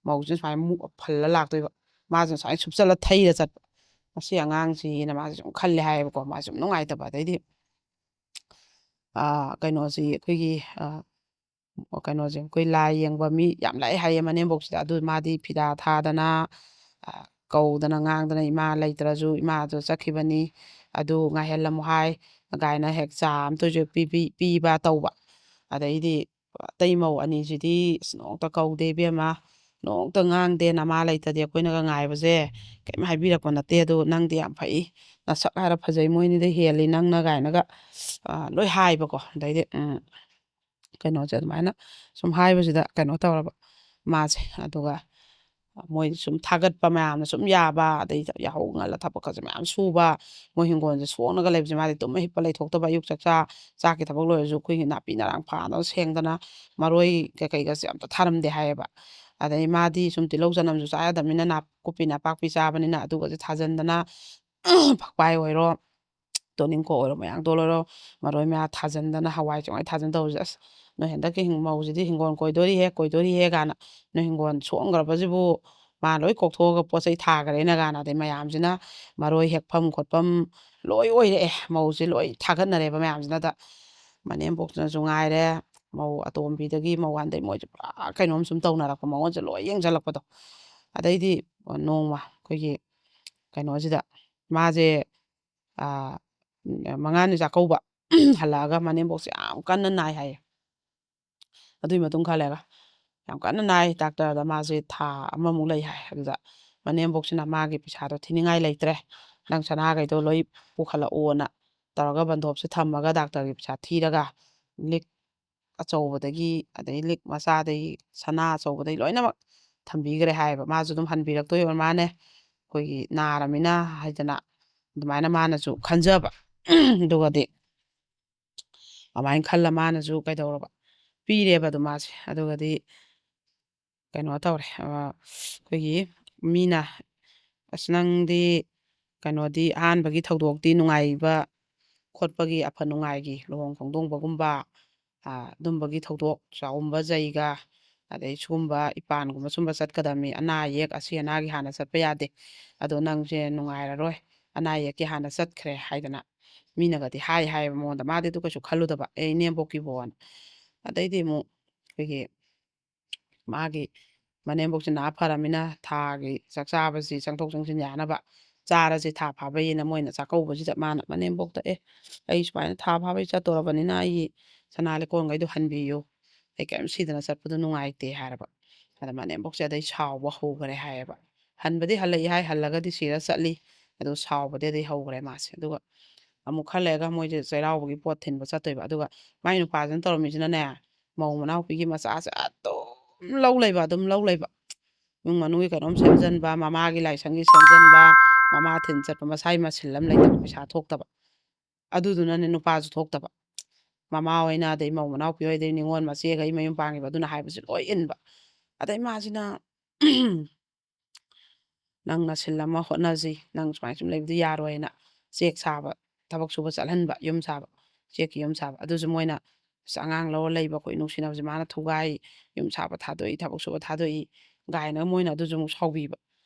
ꯃꯧꯁꯤꯅ ꯁꯨꯃꯥꯏꯅ ꯐꯜꯂ ꯂꯥꯛꯇꯣꯏꯕ ꯃꯥꯁꯤꯅ ꯁꯨꯃꯥꯏꯅ ꯁꯨꯞꯆꯜꯂ ꯊꯩꯔ ꯆꯠꯄ ꯃꯁꯤ ꯑꯉꯥꯡꯁꯤꯅ ꯃꯥꯁꯦ ꯁꯨꯝ ꯈꯜꯂꯦ ꯍꯥꯏꯌꯦꯕꯀꯣ ꯃꯥꯁꯦ ꯁꯨꯝ ꯅꯨꯡꯉꯥꯏꯇꯕ ꯑꯗꯩꯗꯤ ꯀꯩꯅꯣꯁꯤ ꯑꯩꯈꯣꯏꯒꯤ ꯀꯩꯅꯣꯁꯦ ꯑꯩꯈꯣꯏ ꯂꯥꯏ ꯌꯦꯡꯕ ꯃꯤ ꯌꯥꯝ ꯂꯥꯛꯑꯦ ꯍꯥꯏꯌꯦ ꯃꯅꯦꯝꯕꯣꯛꯁꯤꯗ ꯑꯗꯨ ꯃꯥꯗꯤ ꯐꯤꯗꯥ ꯊꯥꯗꯅ ꯀꯧꯗꯅ ꯉꯥꯡꯗꯅ ꯏꯃꯥ ꯂꯩꯇ꯭ꯔꯁꯨ ꯏꯃꯥꯗꯣ ꯆꯠꯈꯤꯕꯅꯤ ꯑꯗꯨ ꯉꯥꯏꯍꯜꯂꯝꯃꯨ ꯍꯥꯏ ꯒꯥꯏꯅ ꯍꯦꯛ ꯆꯥ ꯑꯝꯇꯁꯨ ꯄꯤꯕ ꯇꯧꯕ ꯑꯗꯩꯗꯤ ꯑꯇꯩ ꯃꯧ ꯑꯅꯤꯁꯤꯗꯤ ꯑꯁ ꯅꯣꯡꯇ ꯀꯧꯗꯦ ꯏꯕꯦꯝꯃ ꯅꯣꯡꯇ ꯉꯥꯡꯗꯦ ꯅꯃꯥ ꯂꯩꯇꯗꯤ ꯑꯩꯈꯣꯏꯅꯒ ꯉꯥꯏꯕꯁꯦ ꯀꯩꯝ ꯍꯥꯏꯕꯤꯔꯛꯄ ꯅꯠꯇꯦ ꯑꯗꯣ ꯅꯪꯗꯤ ꯌꯥꯝ ꯐꯩ ꯅꯁꯛ ꯍꯥꯏꯔ ꯐꯖꯩ ꯃꯣꯏꯅꯤꯗ ꯍꯦꯜꯂꯤ ꯅꯪꯅ ꯀꯥꯏꯅꯒ ꯂꯣꯏ ꯍꯥꯏꯕꯀꯣ ꯑꯗꯩꯗꯤ ꯀꯩꯅꯣꯁꯦ ꯑꯗꯨꯃꯥꯏꯅ ꯁꯨꯝ ꯍꯥꯏꯕꯁꯤꯗ ꯀꯩꯅꯣ ꯇꯧꯔꯕ ꯃꯥꯁꯦ ꯑꯗꯨꯒ ꯃꯣꯏ ꯁꯨꯝ ꯊꯥꯒꯠꯄ ꯃꯌꯥꯝꯅ ꯁꯨꯝ ꯌꯥꯕ ꯑꯗꯩ ꯌꯥꯍꯧ ꯉꯜꯂ ꯊꯕꯛꯀꯁꯦ ꯃꯌꯥꯝ ꯁꯨꯕ ꯃꯣꯏ ꯍꯤꯡꯒꯣꯜꯁꯦ ꯁꯣꯛꯅꯒ ꯂꯩꯕꯁꯦ ꯃꯥꯗꯤ ꯇꯨꯝꯃ ꯍꯤꯞꯄ ꯂꯩꯊꯣꯛꯇꯕ ꯑꯌꯨꯛ ꯆꯥꯛꯀꯤ ꯊꯕꯛ ꯂꯣꯏꯔꯁꯨ ꯑꯩꯈꯣꯏꯒꯤ ꯅꯥꯄꯤ ꯅꯔꯥꯡ ꯐꯥꯅꯕ ꯁꯦꯡꯗꯅ ꯃꯔꯣꯏ ꯀꯩꯀꯩꯒꯁꯦ ꯑꯝꯇ ꯊꯥꯔꯝꯗꯦ ꯍꯥꯏꯌꯦꯕ ꯑꯗꯩ ꯃꯥꯗꯤ ꯁꯨꯝ ꯇꯤꯜꯍꯧ ꯆꯅꯝꯁꯨ ꯆꯥ ꯌꯥꯗꯕꯅꯤꯅ ꯅꯥꯀꯨꯞꯄꯤ ꯅꯥꯄꯥꯛꯄꯤ ꯆꯥꯕꯅꯤꯅ ꯑꯗꯨꯒꯁꯦ ꯊꯥꯖꯟꯗꯅ ꯐꯛꯄꯥꯏ ꯑꯣꯏꯔꯣ ꯇꯣꯅꯤꯡꯈꯣꯛ ꯑꯣꯏꯔꯣ ꯃꯌꯥꯡꯇꯣꯜ ꯑꯣꯏꯔꯣ ꯃꯔꯣꯏ ꯃꯌꯥ ꯊꯥꯖꯟꯗꯅ ꯍꯋꯥꯏ ꯆꯦꯡꯋꯥꯏ ꯊꯥꯖꯟ ꯇꯧꯔꯤꯁꯦ ꯑꯁ ꯅꯣꯏ ꯍꯟꯗꯛꯀꯤ ꯃꯧꯁꯤꯗꯤ ꯍꯤꯡꯒꯣꯜ ꯀꯣꯏꯗꯣꯔꯤꯍꯦ ꯀꯥꯏꯅ ꯅꯣꯏ ꯍꯤꯡꯒꯣꯜ ꯁꯣꯡꯈ꯭ꯔꯕꯁꯤꯕꯨ ꯃꯥ ꯂꯣꯏ ꯀꯣꯛꯊꯣꯛꯑꯒ ꯄꯣꯠ ꯆꯩ ꯊꯥꯈ꯭ꯔꯦꯅ ꯀꯥꯟꯅ ꯑꯗꯩ ꯃꯌꯥꯝꯁꯤꯅ ꯃꯔꯣꯏ ꯍꯦꯛꯐꯝ ꯈꯣꯠꯐꯝ ꯂꯣꯏ ꯑꯣꯏꯔꯛꯑꯦ ꯃꯧꯁꯦ ꯂꯣꯏ ꯊꯥꯒꯠꯅꯔꯦꯕ ꯃꯌꯥꯝꯁꯤꯅꯗ ꯃꯅꯦꯝꯄꯣꯛꯇꯨꯅꯁꯨ ꯉꯥꯏꯔꯦ ꯃꯧ ꯑꯇꯣꯝꯕꯤꯗꯒꯤ ꯃꯧ ꯋꯥꯟꯗꯩ ꯃꯣꯏꯁꯦ ꯄꯨꯔꯥ ꯀꯩꯅꯣꯝ ꯁꯨꯝ ꯇꯧꯅꯔꯛꯄ ꯃꯉꯣꯟꯁꯦ ꯂꯣꯏ ꯌꯦꯡꯁꯤꯜꯂꯛꯄꯗꯣ ꯑꯗꯩꯗꯤ ꯅꯣꯡꯃ ꯑꯩꯈꯣꯏꯒꯤ ꯀꯩꯅꯣꯁꯤꯗ ꯃꯥꯁꯦ ꯃꯉꯥꯅꯤ ꯆꯥꯛꯀꯧꯕ ꯍꯜꯂꯛꯑꯒ ꯃꯅꯦꯝꯄꯣꯛꯁꯦ ꯌꯥꯝ ꯀꯟꯅ ꯅꯥꯏ ꯍꯥꯏꯌꯦ ꯑꯗꯨꯒꯤ ꯃꯇꯨꯡ ꯈꯔ ꯌꯥꯝ ꯀꯟꯅ ꯅꯥꯏ ꯗꯥꯛꯇꯔꯗ ꯃꯥꯁꯦ ꯊꯥ ꯑꯃꯃꯨꯛ ꯂꯩ ꯍꯥꯏ ꯑꯗꯨꯗ ꯃꯅꯦꯝꯄꯣꯛꯁꯤꯅ ꯃꯥꯒꯤ ꯄꯩꯁꯥꯗꯣ ꯊꯤꯅꯤꯡꯉꯥꯏ ꯂꯩꯇ꯭ꯔꯦ ꯅꯪ ꯁꯅꯥꯈꯩꯗꯣ ꯂꯣꯏ ꯄꯨꯈꯠꯂꯛꯑꯣꯅ ꯇꯧꯔꯒ ꯕꯟꯗꯣꯞꯁꯦ ꯊꯝꯃꯒ ꯗꯥꯛꯇꯔꯒꯤ ꯄꯩꯁꯥ ꯊꯤꯔꯒ ꯂꯤꯛ ꯑꯆꯧꯕꯗꯒꯤ ꯑꯗꯩ ꯂꯤꯛ ꯃꯆꯥꯗꯒꯤ ꯁꯅꯥ ꯑꯆꯧꯕꯗꯒꯤ ꯂꯣꯏꯅꯃꯛ ꯊꯝꯕꯤꯈ꯭ꯔꯦ ꯍꯥꯏꯌꯦꯕ ꯃꯥꯁꯨ ꯑꯗꯨꯝ ꯍꯟꯕꯤꯔꯛꯇꯣꯏ ꯑꯣꯏꯔ ꯃꯥꯅꯦ ꯑꯩꯈꯣꯏꯒꯤ ꯅꯥꯔꯃꯤꯅ ꯍꯥꯏꯗꯅ ꯑꯗꯨꯃꯥꯏꯅ ꯃꯥꯅꯁꯨ ꯈꯟꯖꯕ ꯑꯗꯨꯒꯗꯤ ꯑꯗꯨꯃꯥꯏꯅ ꯈꯜꯂ ꯃꯥꯅꯁꯨ ꯀꯩꯗꯧꯔꯕ ꯄꯤꯔꯦꯕ ꯑꯗꯨ ꯃꯥꯁꯦ ꯑꯗꯨꯒꯗꯤ ꯀꯩꯅꯣ ꯇꯧꯔꯦ ꯑꯩꯈꯣꯏꯒꯤ ꯃꯤꯅ ꯑꯁ ꯅꯪꯗꯤ ꯀꯩꯅꯣꯗꯤ ꯑꯍꯥꯟꯕꯒꯤ ꯊꯧꯗꯣꯛꯇꯤ ꯅꯨꯡꯉꯥꯏꯕ ꯈꯣꯠꯄꯒꯤ ꯑꯐ ꯅꯨꯡꯉꯥꯏꯒꯤ ꯂꯨꯍꯣꯡ ꯈꯣꯡꯗꯣꯡꯕꯒꯨꯝꯕ ꯑꯗꯨꯝꯕꯒꯤ ꯊꯧꯗꯣꯛ ꯆꯥꯎꯝꯕ ꯖꯩꯒ ꯑꯗꯩ ꯁꯨꯒꯨꯝꯕ ꯏꯄꯥꯟꯒꯨꯝꯕ ꯁꯨꯝꯕ ꯆꯠꯀꯗꯕꯅꯤ ꯑꯅꯥ ꯑꯌꯦꯛ ꯑꯁꯤ ꯑꯅꯥꯒꯤ ꯍꯥꯟꯅ ꯆꯠꯄ ꯌꯥꯗꯦ ꯑꯗꯣ ꯅꯪꯁꯦ ꯅꯨꯡꯉꯥꯏꯔꯔꯣꯏ ꯑꯅꯥ ꯑꯌꯦꯛꯀꯤ ꯍꯥꯟꯅ ꯆꯠꯈ꯭ꯔꯦ ꯍꯥꯏꯗꯅ ꯃꯤꯅꯒꯗꯤ ꯍꯥꯏꯌꯦꯕ ꯃꯉꯣꯟꯗ ꯃꯥꯗꯤ ꯑꯗꯨ ꯀꯩꯁꯨ ꯈꯜꯂꯨꯗꯕ ꯏꯅꯦꯝꯄꯣꯛꯀꯤꯕꯣꯅ ꯑꯗꯩꯗꯤ ꯑꯃꯨꯛ ꯑꯩꯈꯣꯏꯒꯤ ꯃꯥꯒꯤ ꯃꯅꯦꯝꯄꯣꯛꯁꯤ ꯅꯥ ꯐꯔꯃꯤꯅ ꯊꯥꯒꯤ ꯆꯥꯛ ꯆꯥꯕꯁꯤ ꯆꯪꯊꯣꯛ ꯆꯪꯁꯤꯟ ꯌꯥꯅꯕ ꯆꯥꯔꯁꯤ ꯊꯥ ꯐꯥꯕꯩꯅ ꯃꯣꯏꯅ ꯆꯥꯛꯀꯧꯕꯁꯤꯗ ꯃꯥꯅ ꯃꯅꯦꯝꯄꯣꯛꯇ ꯑꯩ ꯁꯨꯃꯥꯏꯅ ꯊꯥ ꯐꯥꯕꯩ ꯆꯠꯇꯧꯔꯕꯅꯤꯅ ꯑꯩꯒꯤ ꯁꯅꯥ ꯂꯩꯀꯣꯜꯈꯩꯗꯣ ꯍꯟꯕꯤꯌꯨ ꯑꯩ ꯀꯔꯤꯝ ꯁꯤꯗꯅ ꯆꯠꯄꯗꯣ ꯅꯨꯡꯉꯥꯏꯇꯦ ꯍꯥꯏꯔꯕ ꯑꯗ ꯃꯅꯦꯝꯄꯣꯛꯁꯦ ꯑꯗꯩ ꯁꯥꯎꯕ ꯍꯧꯈ꯭ꯔꯦ ꯍꯥꯏꯌꯦꯕ ꯍꯟꯕꯗꯤ ꯍꯜꯂꯛꯏ ꯍꯥꯏ ꯍꯜꯂꯒꯗꯤ ꯁꯤꯔ ꯆꯠꯂꯤ ꯑꯗꯨ ꯁꯥꯎꯕꯗꯤ ꯑꯗꯩ ꯍꯧꯈ꯭ꯔꯦ ꯃꯥꯁꯦ ꯑꯗꯨꯒ ꯑꯃꯨꯛ ꯈꯔ ꯂꯩꯔꯒ ꯃꯣꯏꯁꯦ ꯆꯩꯔꯥꯎꯕꯒꯤ ꯄꯣꯠ ꯊꯤꯟꯕ ꯆꯠꯇꯣꯏꯕ ꯑꯗꯨꯒ ꯃꯥꯏ ꯅꯨꯄꯥꯁꯤꯅ ꯇꯧꯔꯝꯃꯤꯁꯤꯅꯅꯦ ꯃꯧ ꯃꯅꯥꯎꯄꯤꯒꯤ ꯃꯆꯥꯁꯦ ꯑꯗꯨꯝ ꯂꯧ ꯂꯩꯕ ꯏꯃꯨꯡ ꯃꯅꯨꯡꯒꯤ ꯀꯩꯅꯣꯝ ꯁꯦꯝꯖꯤꯟꯕ ꯃꯃꯥꯒꯤ ꯂꯥꯏꯁꯪꯒꯤ ꯁꯦꯝꯖꯤꯟꯕ ꯃꯃꯥ ꯊꯤꯟ ꯆꯠꯄ ꯃꯁꯥꯒꯤ ꯃꯁꯤꯜ ꯑꯃ ꯂꯩꯇꯕ ꯄꯩꯁꯥ ꯊꯣꯛꯇꯕ ꯑꯗꯨꯗꯨꯅꯅꯦ ꯅꯨꯄꯥꯁꯨ ꯊꯣꯛꯇꯕ ꯃꯃꯥ ꯍꯣꯏꯅ ꯑꯗꯩ ꯃꯧ ꯃꯅꯥꯎꯄꯤ ꯍꯣꯏ ꯑꯗꯩ ꯅꯤꯉꯣꯜ ꯃꯆꯦꯈꯩ ꯃꯌꯨꯝ ꯄꯥꯟꯈꯤꯕ ꯑꯗꯨꯅ ꯍꯥꯏꯕꯁꯤ ꯂꯣꯏ ꯏꯟꯕ ꯑꯗꯩ ꯃꯥꯁꯤꯅ ꯅꯪ ꯅꯁꯤꯜ ꯑꯃ ꯍꯣꯠꯅꯁꯤ ꯅꯪ ꯁꯨꯃꯥꯏꯅ ꯁꯨꯝ ꯂꯩꯕꯗꯤ ꯌꯥꯔꯣꯏꯅ ꯆꯦꯛ ꯁꯥꯕ ꯊꯕꯛ ꯁꯨꯕ ꯆꯠꯍꯟꯕ ꯌꯨꯝ ꯁꯥꯕ ꯆꯦꯛꯀꯤ ꯌꯨꯝ ꯁꯥꯕ ꯑꯗꯨꯁꯨ ꯃꯣꯏꯅ ꯑꯉꯥꯡ ꯂꯧꯔ ꯂꯩꯕ ꯑꯩꯈꯣꯏ ꯅꯨꯡꯁꯤꯅꯕꯁꯦ ꯃꯥꯅ ꯊꯨꯒꯥꯏ ꯌꯨꯝ ꯁꯥꯕ ꯊꯥꯗꯣꯛꯏ ꯊꯕꯛ ꯁꯨꯕ ꯊꯥꯗꯣꯛꯏ ꯒꯥꯏꯅ ꯃꯣꯏꯅ ꯑꯗꯨꯁꯨ ꯑꯃꯨꯛ ꯁꯥꯎꯕꯤꯕ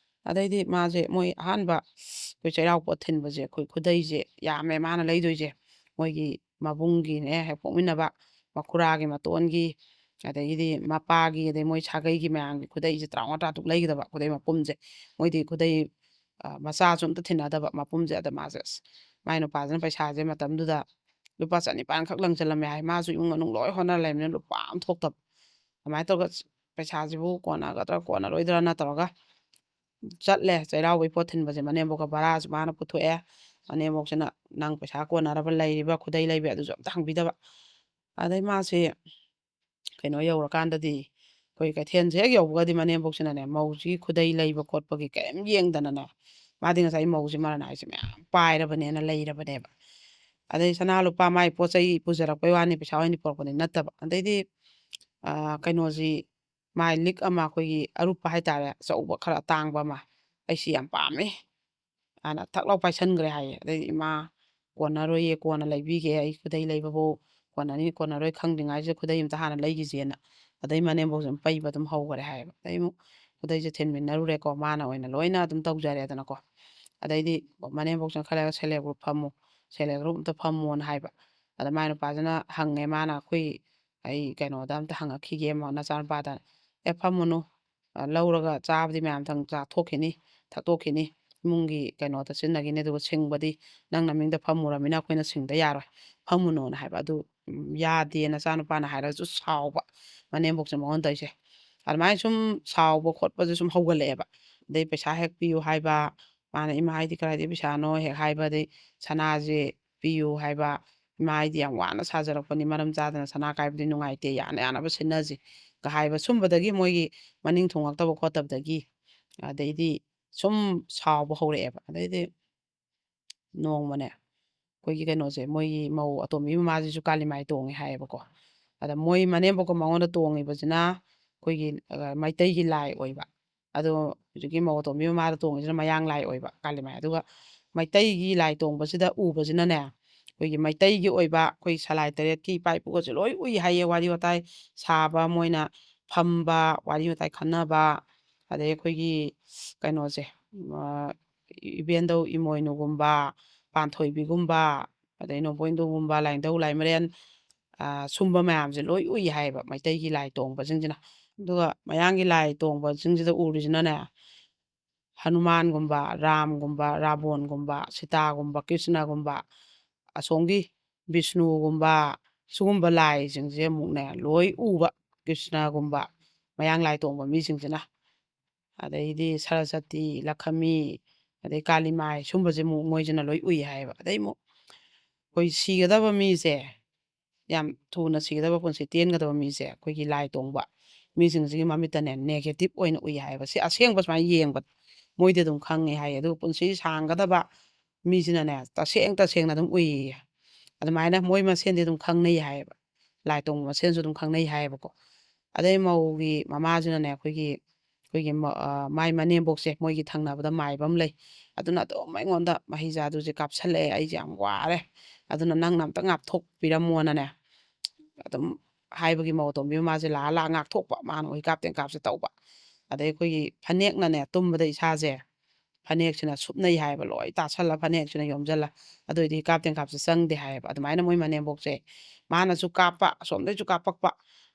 ꯑꯗꯩꯗꯤ ꯃꯥꯁꯦ ꯃꯣꯏ ꯑꯍꯥꯟꯕ ꯑꯩꯈꯣꯏ ꯆꯩꯔꯥꯎꯕ ꯊꯤꯟꯕꯁꯦ ꯑꯩꯈꯣꯏ ꯈꯨꯗꯩꯁꯦ ꯌꯥꯝꯃꯦ ꯃꯥꯅ ꯂꯩꯗꯣꯏꯁꯦ ꯃꯣꯏꯒꯤ ꯃꯕꯨꯡꯒꯤꯅꯦ ꯍꯦꯛ ꯄꯣꯛꯃꯤꯟꯅꯕ ꯃꯈꯨꯔꯥꯒꯤ ꯃꯇꯣꯟꯒꯤ ꯑꯗꯒꯤꯗꯤ ꯃꯄꯥꯒꯤ ꯑꯗꯩ ꯃꯣꯏ ꯁꯥꯒꯩꯒꯤ ꯃꯌꯥꯝꯒꯤ ꯈꯨꯗꯩꯁꯦ 35 ꯂꯩꯒꯗꯕ ꯈꯨꯗꯩ ꯃꯄꯨꯝꯁꯦ ꯃꯣꯏꯗꯤ ꯈꯨꯗꯩ ꯃꯆꯥꯁꯨ ꯑꯝꯇ ꯊꯤꯟꯅꯗꯕ ꯃꯄꯨꯝꯁꯦ ꯑꯗ ꯃꯥꯁꯦ ꯃꯥꯏ ꯅꯨꯄꯥꯁꯤꯅ ꯄꯩꯁꯥꯁꯦ ꯃꯇꯝꯗꯨꯗ ꯂꯨꯄꯥ 1,400ꯈꯛ ꯂꯪꯁꯤꯜꯂꯝꯃꯦ ꯍꯥꯏ ꯃꯥꯁꯨ ꯏꯃꯨꯡ ꯃꯅꯨꯡ ꯂꯣꯏ ꯍꯣꯠꯅ ꯂꯩꯕꯅꯤꯅ ꯂꯨꯄꯥ ꯑꯃ ꯊꯣꯛꯇꯕ ꯑꯗꯨꯃꯥꯏꯅ ꯇꯧꯔꯒ ꯄꯩꯁꯥꯁꯤꯕꯨ ꯀꯣꯟꯅꯒꯗ꯭ꯔꯥ ꯀꯣꯟꯅꯔꯣꯏꯗ꯭ꯔꯅ ꯇꯧꯔꯒ ꯆꯠꯂꯦ ꯆꯩꯔꯥꯎꯕꯒꯤ ꯄꯣꯠ ꯊꯤꯟꯕꯁꯦ ꯃꯅꯦꯝꯕꯣꯛꯀ ꯚꯔꯥꯁꯨ ꯃꯥꯅ ꯄꯨꯊꯣꯛꯑꯦ ꯃꯅꯦꯝꯕꯣꯛꯁꯤꯅ ꯅꯪ ꯄꯩꯁꯥ ꯀꯣꯟꯅꯔꯕ ꯂꯩꯔꯤꯕ ꯈꯨꯗꯩ ꯂꯩꯕ ꯑꯗꯨꯁꯨ ꯑꯝꯇ ꯍꯪꯕꯤꯗꯕ ꯑꯗꯩ ꯃꯥꯁꯦ ꯀꯩꯅꯣ ꯌꯧꯔꯀꯥꯟꯗꯗꯤ ꯑꯩꯈꯣꯏ ꯀꯩꯊꯦꯜꯁꯦ ꯍꯦꯛ ꯌꯧꯕꯒꯗꯤ ꯃꯅꯦꯝꯄꯣꯛꯁꯤꯅꯅꯦ ꯃꯧꯁꯤꯒꯤ ꯈꯨꯗꯩ ꯂꯩꯕ ꯈꯣꯠꯄꯒꯤ ꯀꯔꯤꯝ ꯌꯦꯡꯗꯅꯅꯦ ꯃꯥꯗꯤ ꯉꯁꯥꯏ ꯃꯧꯁꯤ ꯃꯔꯟ ꯍꯥꯏꯁꯦ ꯃꯌꯥꯝ ꯄꯥꯏꯔꯕꯅꯦꯅ ꯂꯩꯔꯕꯅꯦꯕ ꯑꯗꯩ ꯁꯅꯥ ꯂꯨꯄꯥ ꯃꯥꯏ ꯄꯣꯠ ꯆꯩ ꯄꯨꯖꯔꯛꯄꯩ ꯋꯥꯅꯤ ꯄꯩꯁꯥ ꯑꯣꯏꯅ ꯄꯨꯔꯛꯄꯅꯤ ꯅꯠꯇꯕ ꯑꯗꯩꯗꯤ ꯀꯩꯅꯣꯁꯤ ꯃꯥꯏ ꯂꯤꯛ ꯑꯃ ꯑꯩꯈꯣꯏꯒꯤ ꯑꯔꯨꯞꯄ ꯍꯥꯏꯇꯥꯔꯦ ꯑꯆꯧꯕ ꯈꯔ ꯑꯇꯥꯡꯕ ꯑꯃ ꯑꯩꯁꯤ ꯌꯥꯝ ꯄꯥꯝꯃꯦ ꯍꯥꯟꯅ ꯊꯛ ꯂꯥꯎ ꯄꯥꯏꯁꯟꯈ꯭ꯔꯦ ꯍꯥꯏꯌꯦ ꯑꯗꯩꯗꯤ ꯏꯃꯥ ꯀꯣꯟꯅꯔꯣꯏꯌꯦ ꯀꯣꯟꯅ ꯂꯩꯕꯤꯒꯦ ꯑꯩ ꯈꯨꯗꯩ ꯂꯩꯕꯕꯨ ꯀꯣꯟꯅꯅꯤ ꯀꯣꯟꯅꯔꯣꯏ ꯈꯪꯗ꯭ꯔꯤꯉꯩꯁꯤꯗ ꯈꯨꯗꯩ ꯑꯝꯇ ꯍꯥꯟꯅ ꯂꯩꯈꯤꯁꯦꯅ ꯑꯗꯩ ꯃꯅꯦꯝꯕꯣꯛꯁꯨ ꯄꯩꯕ ꯑꯗꯨꯝ ꯍꯧꯈꯔꯦ ꯍꯥꯏꯌꯦꯕ ꯑꯗꯩ ꯑꯃꯨꯛ ꯈꯨꯗꯩꯁꯦ ꯊꯤꯟꯃꯤꯟꯅꯔꯨꯔꯦꯀꯣ ꯃꯥꯅ ꯑꯣꯏꯅ ꯂꯣꯏꯅ ꯑꯗꯨꯝ ꯇꯧꯖꯔꯦꯗꯅꯀꯣ ꯑꯗꯩꯗꯤ ꯃꯅꯦꯝꯕꯣꯛꯁꯤꯅ ꯈꯔ ꯂꯩꯔꯒ ꯁꯦꯜꯐ ꯍꯦꯜꯞ ꯒ꯭ꯔꯨꯞ ꯐꯝꯃꯨ ꯁꯦꯜꯐ ꯍꯦꯜꯞ ꯒ꯭ꯔꯨꯞ ꯑꯝꯇ ꯐꯝꯃꯣꯅ ꯍꯥꯏꯕ ꯑꯗ ꯃꯥꯏ ꯅꯨꯄꯥꯁꯤꯅ ꯍꯪꯉꯦ ꯃꯥꯅ ꯑꯩ ꯀꯩꯅꯣꯗ ꯑꯝꯇ ꯍꯪꯉꯛꯈꯤꯒꯦ ꯅꯆꯥꯅꯨꯄꯥꯗ ꯐꯝꯃꯨꯅꯨ ꯂꯧꯔꯒ ꯆꯥꯕꯗꯤ ꯃꯌꯥꯝ ꯆꯥꯊꯣꯛꯈꯤꯅꯤ ꯊꯛꯇꯣꯛꯈꯤꯅꯤ ꯏꯃꯨꯡꯒꯤ ꯀꯩꯅꯣꯗ ꯁꯤꯖꯤꯟꯅꯈꯤꯅꯤ ꯑꯗꯨꯒ ꯁꯤꯡꯕꯗꯤ ꯅꯪ ꯅꯃꯤꯡꯗ ꯐꯝꯃꯨꯔꯃꯤꯅ ꯑꯩꯈꯣꯏꯅ ꯁꯤꯡꯗ ꯌꯥꯔꯣꯏ ꯐꯝꯃꯨꯅꯣꯅ ꯍꯥꯏꯕ ꯑꯗꯨ ꯌꯥꯗꯦ ꯅꯆꯥꯅꯨꯄꯥꯅ ꯍꯥꯏꯔꯁꯨ ꯁꯥꯎꯕ ꯃꯅꯦꯝꯕꯣꯛꯁꯦ ꯃꯉꯣꯟ ꯇꯧꯔꯤꯁꯦ ꯑꯗꯨꯃꯥꯏꯅ ꯁꯨꯝ ꯁꯥꯎꯕ ꯈꯣꯠꯄꯁꯦ ꯁꯨꯝ ꯍꯧꯒꯠꯂꯛꯑꯦꯕ ꯑꯗꯩ ꯄꯩꯁꯥ ꯍꯦꯛ ꯄꯤꯌꯨ ꯍꯥꯏꯕ ꯃꯥꯅ ꯏꯃꯥ ꯑꯩꯗꯤ ꯀꯗꯥꯏꯗꯩ ꯄꯩꯁꯥꯅꯣ ꯍꯦꯛ ꯍꯥꯏꯕ ꯑꯗꯩ ꯁꯅꯥꯁꯦ ꯄꯤꯌꯨ ꯍꯥꯏꯕ ꯏꯃꯥ ꯑꯩꯗꯤ ꯌꯥꯝ ꯋꯥꯅ ꯁꯥꯖꯔꯛꯄꯅꯤ ꯃꯔꯝ ꯆꯥꯗꯅ ꯁꯅꯥ ꯀꯥꯏꯕꯗꯤ ꯅꯨꯡꯉꯥꯏꯇꯦ ꯌꯥꯅ ꯌꯥꯅꯕ ꯁꯤꯟꯅꯁꯤ ꯍꯥꯏꯕ ꯁꯨꯝꯕꯗꯒꯤ ꯃꯣꯏꯒꯤ ꯃꯅꯤꯡ ꯊꯨꯡꯉꯛꯇꯕ ꯈꯣꯠꯇꯕꯗꯒꯤ ꯑꯗꯩꯗꯤ ꯁꯨꯝ ꯁꯥꯎꯕ ꯍꯧꯔꯛꯑꯦꯕ ꯑꯗꯩꯗꯤ ꯅꯣꯡꯃꯅꯦ ꯑꯩꯈꯣꯏꯒꯤ ꯀꯩꯅꯣꯁꯦ ꯃꯣꯏꯒꯤ ꯃꯧ ꯑꯇꯣꯝꯕꯤ ꯃꯃꯥꯁꯤꯁꯨ ꯀꯥꯂꯤꯃꯥꯏ ꯇꯣꯡꯉꯦ ꯍꯥꯏꯌꯦꯕꯀꯣ ꯑꯗ ꯃꯣꯏ ꯃꯅꯦꯝꯄꯣꯛꯀ ꯃꯉꯣꯟꯗ ꯇꯣꯡꯉꯤꯕꯁꯤꯅ ꯑꯩꯈꯣꯏꯒꯤ ꯃꯩꯇꯩꯒꯤ ꯂꯥꯏ ꯑꯣꯏꯕ ꯑꯗꯣ ꯍꯧꯖꯤꯛꯀꯤ ꯃꯧ ꯑꯇꯣꯝꯕꯤ ꯃꯃꯥꯗ ꯇꯣꯡꯉꯤꯁꯤꯅ ꯃꯌꯥꯡ ꯂꯥꯏ ꯑꯣꯏꯕ ꯀꯥꯂꯤꯃꯥꯏ ꯑꯗꯨꯒ ꯃꯩꯇꯩꯒꯤ ꯂꯥꯏ ꯇꯣꯡꯕꯁꯤꯗ ꯎꯕꯁꯤꯅꯅꯦ ꯑꯩꯈꯣꯏꯒꯤ ꯃꯩꯇꯩꯒꯤ ꯑꯣꯏꯕ ꯑꯩꯈꯣꯏ ꯁꯂꯥꯏ ꯇꯔꯦꯠꯀꯤ ꯏꯄꯥ ꯏꯄꯨꯒꯁꯦ ꯂꯣꯏ ꯎꯏ ꯍꯥꯏꯌꯦ ꯋꯥꯔꯤ ꯋꯥꯇꯥꯏ ꯁꯥꯕ ꯃꯣꯏꯅ ꯐꯝꯕ ꯋꯥꯔꯤ ꯋꯥꯇꯥꯏ ꯈꯟꯅꯕ ꯑꯗꯩ ꯑꯩꯈꯣꯏꯒꯤ ꯀꯩꯅꯣꯁꯦ ꯏꯕꯦꯟꯗꯧ ꯏꯃꯣꯏꯅꯨꯒꯨꯝꯕ ꯄꯥꯟꯊꯣꯏꯕꯤꯒꯨꯝꯕ ꯑꯗꯩ ꯅꯣꯡꯄꯣꯛꯗꯧꯒꯨꯝꯕ ꯂꯥꯏꯙꯧ ꯂꯥꯏꯃꯔꯦꯟ ꯁꯨꯝꯕ ꯃꯌꯥꯝꯁꯦ ꯂꯣꯏ ꯎꯏ ꯍꯥꯏꯌꯦꯕ ꯃꯩꯇꯩꯒꯤ ꯂꯥꯏ ꯇꯣꯡꯕꯁꯤꯡꯁꯤꯅ ꯑꯗꯨꯒ ꯃꯌꯥꯡꯒꯤ ꯂꯥꯏ ꯇꯣꯡꯕꯁꯤꯡꯁꯤꯗ ꯎꯔꯤꯁꯤꯅꯅꯦ ꯍꯅꯨꯃꯥꯟꯒꯨꯝꯕ ꯔꯥꯝꯒꯨꯝꯕ ꯔꯥꯕꯣꯟꯒꯨꯝꯕ ꯁꯤꯇꯥꯒꯨꯝꯕ ꯀ꯭ꯔꯤꯁꯅꯒꯨꯝꯕ ꯑꯁꯣꯝꯒꯤ ꯕꯤꯁꯅꯨꯒꯨꯝꯕ ꯁꯤꯒꯨꯝꯕ ꯂꯥꯏꯁꯤꯡꯁꯦ ꯑꯃꯨꯛꯅꯦ ꯂꯣꯏ ꯎꯕ ꯀ꯭ꯔꯤꯁꯅꯒꯨꯝꯕ ꯃꯌꯥꯡ ꯂꯥꯏ ꯇꯣꯡꯕ ꯃꯤꯁꯤꯡꯁꯤꯅ ꯑꯗꯩꯗꯤ ꯁꯔꯁꯇꯤ ꯂꯛꯈꯃꯤ ꯑꯗꯩ ꯀꯥꯂꯤꯃꯥꯏ ꯁꯨꯝꯕꯁꯦ ꯑꯃꯨꯛ ꯃꯣꯏꯁꯤꯅ ꯂꯣꯏ ꯎꯏ ꯍꯥꯏꯌꯦꯕ ꯑꯗꯩ ꯑꯃꯨꯛ ꯑꯩꯈꯣই ꯁꯤꯒꯗꯕ ꯃꯤꯁꯦ ꯌꯥꯝ ꯊꯨꯅ ꯁꯤꯒꯗꯕ ꯄꯨꯟꯁꯤ ꯇꯦꯟꯒꯗꯕ ꯃꯤꯁꯦ ꯑꯩꯈꯣꯏꯒꯤ ꯂꯥꯏ ꯇꯣꯡꯕ ꯃꯤꯁꯤꯡꯁꯤꯒꯤ ꯃꯃꯤꯠꯇꯅꯦ ꯅꯦꯒꯦꯇꯤꯞ ꯑꯣꯏꯅ ꯎꯏ ꯍꯥꯏꯌꯦꯕ ꯁꯤ ꯑꯁꯦꯡꯕ ꯁꯨꯃꯥꯏꯅ ꯌꯦꯡꯕ ꯃꯣꯏꯗꯤ ꯑꯗꯨꯝ ꯈꯪꯉꯦ ꯍꯥꯏꯌꯦ ꯑꯗꯨꯒ ꯄꯨꯟꯁꯤ ꯁꯥꯡꯒꯗꯕ ꯃꯤꯁꯤꯅꯅꯦ ꯇꯁꯦꯡꯅ ꯑꯗꯨꯝ ꯎꯏꯌꯦ ꯑꯗꯨꯃꯥꯏꯅ ꯃꯣꯏ ꯃꯁꯦꯟꯗꯤ ꯑꯗꯨꯝ ꯈꯪꯅꯩ ꯍꯥꯏꯌꯦꯕ ꯂꯥꯏ ꯇꯣꯡꯕ ꯃꯁꯦꯟꯁꯨ ꯑꯗꯨꯝ ꯈꯪꯅꯩ ꯍꯥꯏꯌꯦꯕꯀꯣ ꯑꯗꯩ ꯃꯧꯒꯤ ꯃꯃꯥꯁꯤꯅꯅꯦ ꯑꯩꯈꯣꯏꯒꯤ ꯃꯥꯏ ꯃꯅꯦꯝꯕꯣꯛꯁꯦ ꯃꯣꯏꯒꯤ ꯊꯪꯅꯕꯗ ꯃꯥꯏꯕ ꯑꯃ ꯂꯩ ꯑꯗꯨꯅ ꯑꯗꯨꯝ ꯑꯩꯉꯣꯟꯗ ꯃꯍꯤꯖꯥꯗꯨꯁꯦ ꯀꯥꯞꯁꯜꯂꯛꯑꯦ ꯑꯩꯁꯦ ꯌꯥꯝ ꯋꯥꯔꯦ ꯑꯗꯨꯅ ꯅꯪꯅ ꯑꯝꯇ ꯉꯥꯛꯊꯣꯛꯄꯤꯔꯝꯃꯣꯅꯅꯦ ꯑꯗꯨꯝ ꯍꯥꯏꯕꯒꯤ ꯃꯧ ꯑꯇꯣꯝꯕꯤ ꯃꯥꯁꯦ ꯂꯥꯛꯑ ꯉꯥꯛꯊꯣꯛꯄ ꯃꯥꯅ ꯑꯣꯏ ꯀꯥꯞ ꯇꯦꯡꯀꯥꯞꯁꯦ ꯇꯧꯕ ꯑꯗꯩ ꯑꯩꯈꯣꯏꯒꯤ ꯐꯅꯦꯛꯅꯅꯦ ꯇꯨꯝꯕꯗ ꯏꯁꯥꯁꯦ ꯐꯅꯦꯛꯁꯤꯅ ꯁꯨꯞꯅꯩ ꯍꯥꯏꯌꯦꯕ ꯂꯣꯏ ꯇꯥꯁꯜꯂ ꯐꯅꯦꯛꯁꯤꯅ ꯌꯣꯝꯁꯤꯜꯂ ꯑꯗꯨꯑꯣꯏꯗꯤ ꯀꯥꯞ ꯇꯦꯡꯀꯥꯞꯁꯦ ꯆꯪꯗꯦ ꯍꯥꯏꯌꯦꯕ ꯑꯗꯨꯃꯥꯏꯅ ꯃꯣꯏ ꯃꯅꯦꯝꯕꯣꯛꯁꯦ ꯃꯥꯅꯁꯨ ꯀꯥꯞꯄ ꯑꯁꯣꯝꯗꯩꯁꯨ ꯀꯥꯞꯄꯛꯄ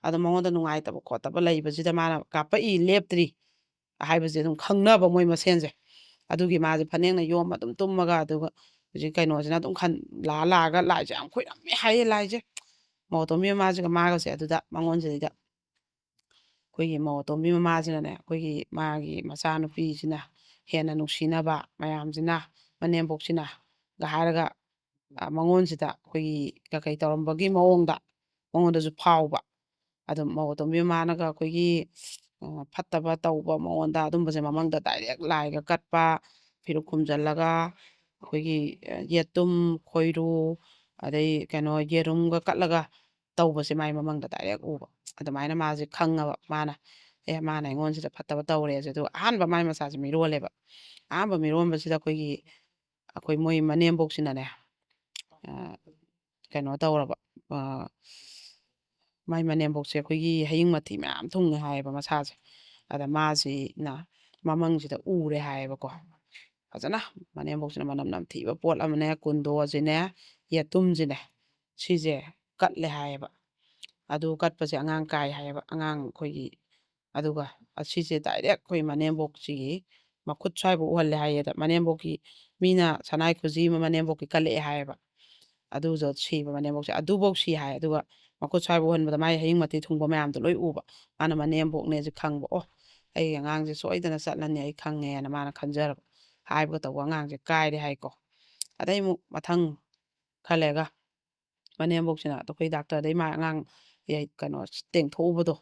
ꯑꯗꯣ ꯃꯉꯣꯟꯗ ꯅꯨꯡꯉꯥꯏꯇꯕ ꯈꯣꯠꯇꯕ ꯂꯩꯕꯁꯤꯗ ꯃꯥꯅ ꯀꯥꯞꯄꯛꯏ ꯂꯦꯞꯇ꯭ꯔꯤ ꯍꯥꯏꯕꯁꯦ ꯑꯗꯨꯝ ꯈꯪꯅꯕ ꯃꯣꯏ ꯃꯁꯦꯟꯁꯦ ꯑꯗꯨꯒꯤ ꯃꯥꯁꯦ ꯐꯅꯦꯛꯅ ꯌꯣꯝꯃ ꯑꯗꯨꯝ ꯇꯨꯝꯃꯒ ꯑꯗꯨꯒ ꯍꯧꯖꯤꯛ ꯀꯩꯅꯣꯁꯤꯅ ꯑꯗꯨꯝ ꯂꯥꯛꯑꯒ ꯂꯥꯏꯁꯦ ꯌꯥꯝ ꯈꯣꯏꯔꯝꯃꯦ ꯍꯥꯏꯌꯦ ꯂꯥꯏꯁꯦ ꯃꯧ ꯑꯇꯣꯝꯕꯤ ꯃꯃꯥꯁꯤꯒ ꯃꯥꯒꯁꯦ ꯑꯗꯨꯗ ꯃꯉꯣꯟꯁꯤꯗ ꯑꯩꯈꯣꯏꯒꯤ ꯃꯧ ꯑꯇꯣꯝꯕꯤ ꯃꯃꯥꯁꯤꯅꯅꯦ ꯑꯩꯈꯣꯏꯒꯤ ꯃꯥꯒꯤ ꯃꯆꯥꯅꯨꯄꯤꯁꯤꯅ ꯍꯦꯟꯅ ꯅꯨꯡꯁꯤꯅꯕ ꯃꯌꯥꯝꯁꯤꯅ ꯃꯅꯦꯝꯕꯣꯛꯁꯤꯅꯒ ꯍꯥꯏꯔꯒ ꯃꯉꯣꯟꯁꯤꯗ ꯑꯩꯈꯣꯏꯒꯤ ꯀꯩ ꯇꯧꯔꯝꯕꯒꯤ ꯃꯑꯣꯡꯗ ꯃꯉꯣꯟꯗꯁꯨ ꯐꯥꯎꯕ ꯑꯗꯨꯝ ꯃꯧ ꯑꯇꯣꯝꯕꯤ ꯃꯃꯥꯅꯒ ꯑꯩꯈꯣꯏꯒꯤ ꯐꯠꯇꯕ ꯇꯧꯕ ꯃꯉꯣꯟꯗ ꯑꯗꯨꯝꯕꯁꯦ ꯃꯃꯪꯗ ꯗꯥꯏꯔꯦꯛ ꯂꯥꯏꯒ ꯀꯠꯄ ꯐꯤꯔꯨꯛ ꯈꯨꯝꯖꯤꯜꯂꯒ ꯑꯩꯈꯣꯏꯒꯤ ꯌꯦꯇꯨꯝ ꯈꯣꯏꯔꯨ ꯑꯗꯩ ꯀꯩꯅꯣ ꯌꯦꯔꯨꯝꯒ ꯀꯠꯂꯒ ꯇꯧꯕꯁꯦ ꯃꯥꯏ ꯃꯃꯪꯗ ꯗꯥꯏꯔꯦꯛ ꯎꯕ ꯑꯗꯨꯃꯥꯏꯅ ꯃꯥꯁꯦ ꯈꯪꯉꯕ ꯃꯥꯅ ꯃꯥꯅ ꯑꯩꯉꯣꯟꯁꯤꯗ ꯐꯠꯇꯕ ꯇꯧꯔꯦꯁꯦ ꯑꯗꯨꯒ ꯑꯍꯥꯟꯕ ꯃꯥꯏ ꯃꯆꯥꯁꯦ ꯃꯤꯔꯣꯜꯂꯦꯕ ꯑꯍꯥꯟꯕ ꯃꯤꯔꯣꯟꯕꯁꯤꯗ ꯑꯩꯈꯣꯏ ꯃꯣꯏ ꯃꯅꯦꯝꯕꯣꯛꯁꯤꯅꯅꯦ ꯀꯩꯅꯣ ꯇꯧꯔꯕ ꯃꯥꯏ ꯃꯅꯦꯝꯕꯣꯛꯁꯦ ꯑꯩꯈꯣꯏꯒꯤ ꯍꯌꯤꯡ ꯃꯊꯤ ꯃꯌꯥꯝ ꯊꯨꯡꯉꯦ ꯍꯥꯏꯌꯦꯕ ꯃꯁꯥꯁꯦ ꯑꯗ ꯃꯥꯁꯤꯅ ꯃꯃꯪꯁꯤꯗ ꯎꯔꯦ ꯍꯥꯏꯌꯦꯕꯀꯣ ꯐꯖꯅ ꯃꯅꯦꯝꯕꯣꯛꯁꯤꯅ ꯃꯅꯝ ꯅꯝꯊꯤꯕ ꯄꯣꯠ ꯑꯃꯅꯦ ꯀꯨꯟꯗꯣꯁꯤꯅꯦ ꯌꯦꯇꯨꯝꯁꯤꯅꯦ ꯁꯤꯁꯦ ꯀꯠꯂꯦ ꯍꯥꯏꯌꯦꯕ ꯑꯗꯨ ꯀꯠꯄꯁꯦ ꯑꯉꯥꯡ ꯀꯥꯏ ꯍꯥꯏꯌꯦꯕ ꯑꯉꯥꯡ ꯑꯩꯈꯣꯏꯒꯤ ꯑꯗꯨꯒ ꯑꯁꯤꯁꯦ ꯗꯥꯏꯔꯦꯛ ꯑꯩꯈꯣই ꯃꯅꯦꯝꯕꯣꯛꯁꯤꯒꯤ ꯃꯈꯨꯠ ꯁ꯭ꯋꯥꯏꯕ ꯎꯍꯜꯂꯦ ꯍꯥꯏꯌꯦꯗ ꯃꯅꯦꯝꯕꯣꯛꯀꯤ ꯃꯤꯅ ꯁꯅꯥꯏ ꯈꯨꯖꯤ ꯑꯃ ꯃꯅꯦꯝꯕꯣꯛꯀꯤ ꯀꯠꯂꯛꯑꯦ ꯍꯥꯏꯌꯦꯕ ꯑꯗꯨꯁꯨ ꯁꯤꯕ ꯃꯅꯦꯝꯕꯣꯛꯁꯦ ꯑꯗꯨꯐꯧ ꯁꯤ ꯍꯥꯏ ꯑꯗꯨꯒ ꯃꯈꯨꯠ ꯁ꯭ꯋꯥꯏꯕ ꯎꯍꯟꯕꯗ ꯃꯥꯏ ꯍꯌꯤꯡ ꯃꯊꯤ ꯊꯨꯡꯕ ꯃꯌꯥꯝꯗꯣ ꯂꯣꯏ ꯎꯕ ꯃꯥꯅ ꯃꯅꯦꯝꯕꯣꯛꯅꯦꯁꯦ ꯈꯪꯕ ꯑꯣ ꯑꯩ ꯑꯉꯥꯡꯁꯦ ꯁꯣꯏꯗꯅ ꯆꯠꯂꯅꯤ ꯑꯩ ꯈꯪꯉꯦꯅ ꯃꯥꯅ ꯈꯟꯖꯔꯕ ꯍꯥꯏꯕꯒ ꯇꯧꯕ ꯑꯉꯥꯡꯁꯦ ꯀꯥꯏꯔꯦ ꯍꯥꯏꯀꯣ ꯑꯗꯩ ꯑꯃꯨꯛ ꯃꯊꯪ ꯈꯜꯂꯦꯒ ꯃꯅꯦꯝꯕꯣꯛꯁꯤꯅ ꯑꯩꯈꯣꯏ ꯗꯥꯛꯇꯔꯗꯩ ꯃꯥ ꯑꯉꯥꯡ ꯀꯩꯅꯣ ꯇꯦꯡꯊꯣꯛꯎꯕꯗꯣ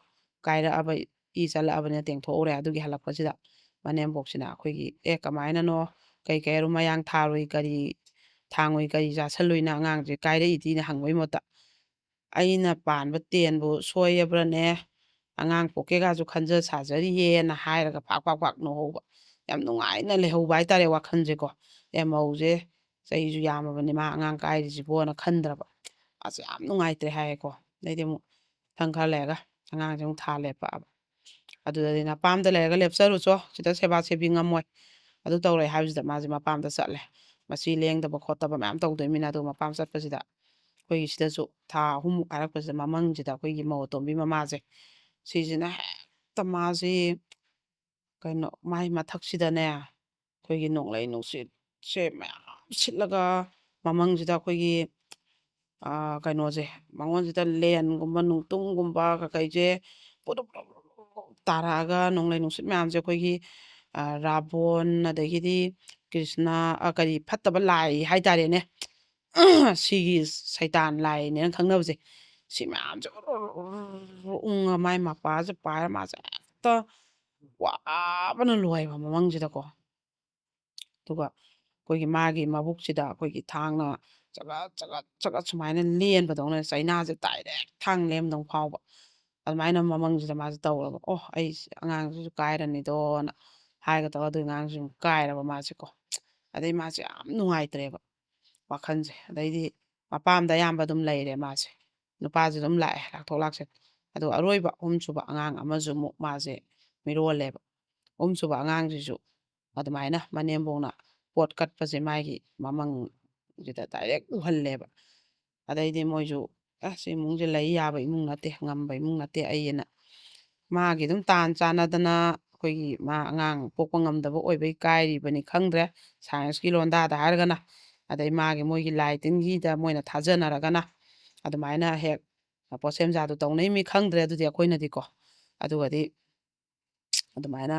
ꯀꯥꯏꯔꯛꯑꯕ ꯏ ꯆꯠꯂꯛꯑꯕꯅꯤꯅ ꯇꯦꯡꯊꯣꯛꯎꯔꯦ ꯑꯗꯨꯒꯤ ꯍꯜꯂꯛꯄꯁꯤꯗ ꯃꯅꯦꯝꯕꯣꯛꯁꯤꯅ ꯑꯩꯈꯣꯏꯒꯤ ꯀꯃꯥꯏꯅꯅꯣ ꯀꯩ ꯑꯔꯨꯝ ꯃꯌꯥꯡ ꯊꯥꯔꯨꯏ ꯀꯔꯤ ꯊꯥꯡꯉꯨꯏ ꯀꯔꯤ ꯆꯥꯁꯜꯂꯨꯏꯅ ꯑꯉꯥꯡꯁꯦ ꯀꯥꯏꯔꯛꯏꯗꯤꯅ ꯍꯪꯕꯩ ꯃꯍꯨꯠꯇ ꯑꯩꯅ ꯄꯥꯟꯕ ꯇꯦꯟꯕꯨ ꯁꯣꯏꯌꯕ꯭ꯔꯅꯦ ꯑꯉꯥꯡ ꯄꯣꯛꯀꯦꯒꯁꯨ ꯈꯟꯖ ꯁꯥꯖꯔꯤꯌꯦꯅ ꯍꯥꯏꯔꯒ ꯄꯥꯛ ꯅꯣꯍꯧꯕ ꯌꯥꯝ ꯅꯨꯡꯉꯥꯏꯅ ꯂꯩꯍꯧꯕ ꯍꯥꯏꯇꯥꯔꯦ ꯋꯥꯈꯜꯁꯦꯀꯣ ꯃꯧꯁꯦ ꯆꯍꯤꯁꯨ ꯌꯥꯝꯃꯕꯅꯤ ꯃꯥ ꯑꯉꯥꯡ ꯀꯥꯏꯔꯤꯁꯤꯕꯣꯅ ꯈꯟꯗ꯭ꯔꯕ ꯑꯁ ꯌꯥꯝ ꯅꯨꯡꯉꯥꯏꯇ꯭ꯔꯦ ꯍꯥꯏꯌꯦꯀꯣ ꯑꯗꯩꯗꯤ ꯑꯃꯨꯛ ꯃꯊꯪ ꯈꯔ ꯂꯩꯔꯒ ꯑꯉꯥꯡꯁꯦ ꯑꯃꯨꯛ ꯊꯥ ꯂꯦꯞꯄꯛꯑꯕ ꯑꯗꯨꯗꯗꯤ ꯅꯄꯥꯝꯗ ꯂꯩꯔꯒ ꯂꯦꯞꯆꯔꯨꯆꯣ ꯁꯤꯗ ꯁꯦꯕꯥ ꯁꯦꯕꯤ ꯉꯝꯃꯣꯏ ꯑꯗꯨ ꯇꯧꯔꯦ ꯍꯥꯏꯕꯁꯤꯗ ꯃꯥꯁꯦ ꯃꯄꯥꯝꯗ ꯆꯠꯂꯦ ꯃꯆꯤ ꯂꯦꯡꯗꯕ ꯈꯣꯠꯇꯕ ꯃꯌꯥꯝ ꯇꯧꯗꯣꯏꯅꯤꯅ ꯑꯗꯨ ꯃꯄꯥꯝ ꯆꯠꯄꯁꯤꯗ ꯑꯩꯈꯣꯏꯒꯤ ꯁꯤꯗꯁꯨ ꯊꯥ ꯑꯍꯨꯝꯃꯨꯛ ꯍꯥꯏꯔꯛꯄꯁꯤꯗ ꯃꯃꯪꯁꯤꯗ ꯑꯩꯈꯣꯏꯒꯤ ꯃꯧ ꯑꯇꯣꯝꯕꯤ ꯃꯃꯥꯁꯦ ꯁꯤꯁꯤꯅ ꯍꯦꯛꯇ ꯃꯥꯁꯤ ꯀꯩꯅꯣ ꯃꯥꯏ ꯃꯊꯛꯁꯤꯗꯅꯦ ꯑꯩꯈꯣꯏꯒꯤ ꯅꯣꯡꯂꯩ ꯅꯨꯡꯁꯤꯠꯁꯦ ꯃꯌꯥꯝ ꯁꯤꯠꯂꯒ ꯃꯃꯪꯁꯤꯗ ꯑꯩꯈꯣꯏꯒꯤ ꯀꯩꯅꯣꯁꯦ ꯃꯉꯣꯟꯁꯤꯗ ꯂꯦꯟꯒꯨꯝꯕ ꯅꯨꯡꯇꯨꯡꯒꯨꯝꯕ ꯀꯩꯀꯩꯁꯦ ꯄꯨꯗꯨꯞ ꯇꯥꯔꯛꯑꯒ ꯅꯣꯡꯂꯩ ꯅꯨꯡꯁꯤꯠ ꯃꯌꯥꯝꯁꯦ ꯑꯩꯈꯣꯏꯒꯤ ꯔꯥꯕꯣꯟ ꯑꯗꯒꯤꯗꯤ ꯀ꯭ꯔꯤꯁꯅ ꯀꯔꯤ ꯐꯠꯇꯕ ꯂꯥꯏ ꯍꯥꯏꯇꯥꯔꯦꯅꯦ ꯁꯤꯒꯤ ꯁꯩꯇꯥꯟ ꯂꯥꯏꯅꯦꯅ ꯈꯪꯅꯕꯁꯦ ꯁꯤ ꯃꯌꯥꯝꯁꯦ ꯎꯪꯉ ꯃꯥꯏ ꯃꯄꯥꯁꯦ ꯄꯥꯏꯔ ꯃꯥꯁꯦ ꯍꯦꯛꯇ ꯋꯥꯕꯅ ꯂꯣꯏꯕ ꯃꯃꯪꯁꯤꯗꯀꯣ ꯑꯗꯨꯒ ꯑꯩꯈꯣꯏꯒꯤ ꯃꯥꯒꯤ ꯃꯕꯨꯛꯁꯤꯗ ꯑꯩꯈꯣꯏꯒꯤ ꯊꯥꯡꯅ ꯆꯒꯠ ꯁꯨꯃꯥꯏꯅ ꯂꯦꯟꯕꯗꯧꯅ ꯆꯩꯅꯥꯁꯦ ꯗꯥꯏꯔꯦꯛ ꯊꯥꯡ ꯂꯦꯝꯗꯧ ꯐꯥꯎꯕ ꯑꯗꯨꯃꯥꯏꯅ ꯃꯃꯪꯁꯤꯗ ꯃꯥꯁꯦ ꯇꯧꯔꯕ ꯑꯣ ꯑꯩ ꯑꯉꯥꯡꯁꯤꯁꯨ ꯀꯥꯏꯔꯅꯤꯗꯣꯅ ꯍꯥꯏꯒꯗꯧꯕ ꯑꯗꯨꯒꯤ ꯑꯉꯥꯡꯁꯤ ꯀꯥꯏꯔꯕ ꯃꯥꯁꯦꯀꯣ ꯑꯗꯩ ꯃꯥꯁꯦ ꯌꯥꯝ ꯅꯨꯡꯉꯥꯏꯇ꯭ꯔꯦꯕ ꯋꯥꯈꯜꯁꯦ ꯑꯗꯩꯗꯤ ꯃꯄꯥꯝꯗ ꯑꯌꯥꯝꯕ ꯑꯗꯨꯝ ꯂꯩꯔꯦ ꯃꯥꯁꯦ ꯅꯨꯄꯥꯁꯦ ꯑꯗꯨꯝ ꯂꯥꯛꯑꯦ ꯂꯥꯛꯊꯣꯛ ꯂꯥꯛꯁꯤꯟ ꯑꯗꯣ ꯑꯔꯣꯏꯕ ꯑꯍꯨꯝꯁꯨꯕ ꯑꯉꯥꯡ ꯑꯃꯁꯨ ꯑꯃꯨꯛ ꯃꯥꯁꯦ ꯃꯤꯔꯣꯜꯂꯦꯕ ꯑꯍꯨꯝꯁꯨꯕ ꯑꯉꯥꯡꯁꯤꯁꯨ ꯑꯗꯨꯃꯥꯏꯅ ꯃꯅꯦꯝꯕꯣꯛꯅ ꯄꯣꯠ ꯀꯠꯄꯁꯦ ꯃꯥꯒꯤ ꯃꯃꯪꯁꯤꯗ ꯗꯥꯏꯔꯦꯛ ꯎꯍꯜꯂꯦꯕ ꯑꯗꯩꯗꯤ ꯃꯣꯏꯁꯨ ꯑꯁ ꯏꯃꯨꯡꯁꯦ ꯂꯩ ꯌꯥꯕ ꯏꯃꯨꯡ ꯅꯠꯇꯦ ꯉꯝꯕ ꯏꯃꯨꯡ ꯅꯠꯇꯦ ꯑꯩꯅ ꯃꯥꯒꯤ ꯑꯗꯨꯝ ꯇꯥꯟ ꯆꯥꯟꯅꯗꯅ ꯑꯩꯈꯣꯏꯒꯤ ꯃꯥ ꯑꯉꯥꯡ ꯄꯣꯛꯄ ꯉꯝꯗꯕ ꯑꯣꯏꯕꯩ ꯀꯥꯏꯔꯤꯕꯅꯤ ꯈꯪꯗ꯭ꯔꯦ ꯁꯥꯏꯟꯁꯀꯤ ꯂꯣꯟꯗꯥꯗ ꯍꯥꯏꯔꯒꯅ ꯑꯗꯩ ꯃꯥꯒꯤ ꯃꯣꯏꯒꯤ ꯂꯥꯏ ꯇꯤꯟꯒꯤꯗ ꯃꯣꯏꯅ ꯊꯥꯖꯅꯔꯒꯅ ꯑꯗꯨꯃꯥꯏꯅ ꯍꯦꯛ ꯄꯣꯠꯁꯦꯝꯖꯥꯗꯨ ꯇꯧꯅꯩ ꯈꯪꯗ꯭ꯔꯦ ꯑꯗꯨꯗꯤ ꯑꯩꯈꯣꯏꯅꯗꯤꯀꯣ ꯑꯗꯨꯒꯗꯤ ꯑꯗꯨꯃꯥꯏꯅ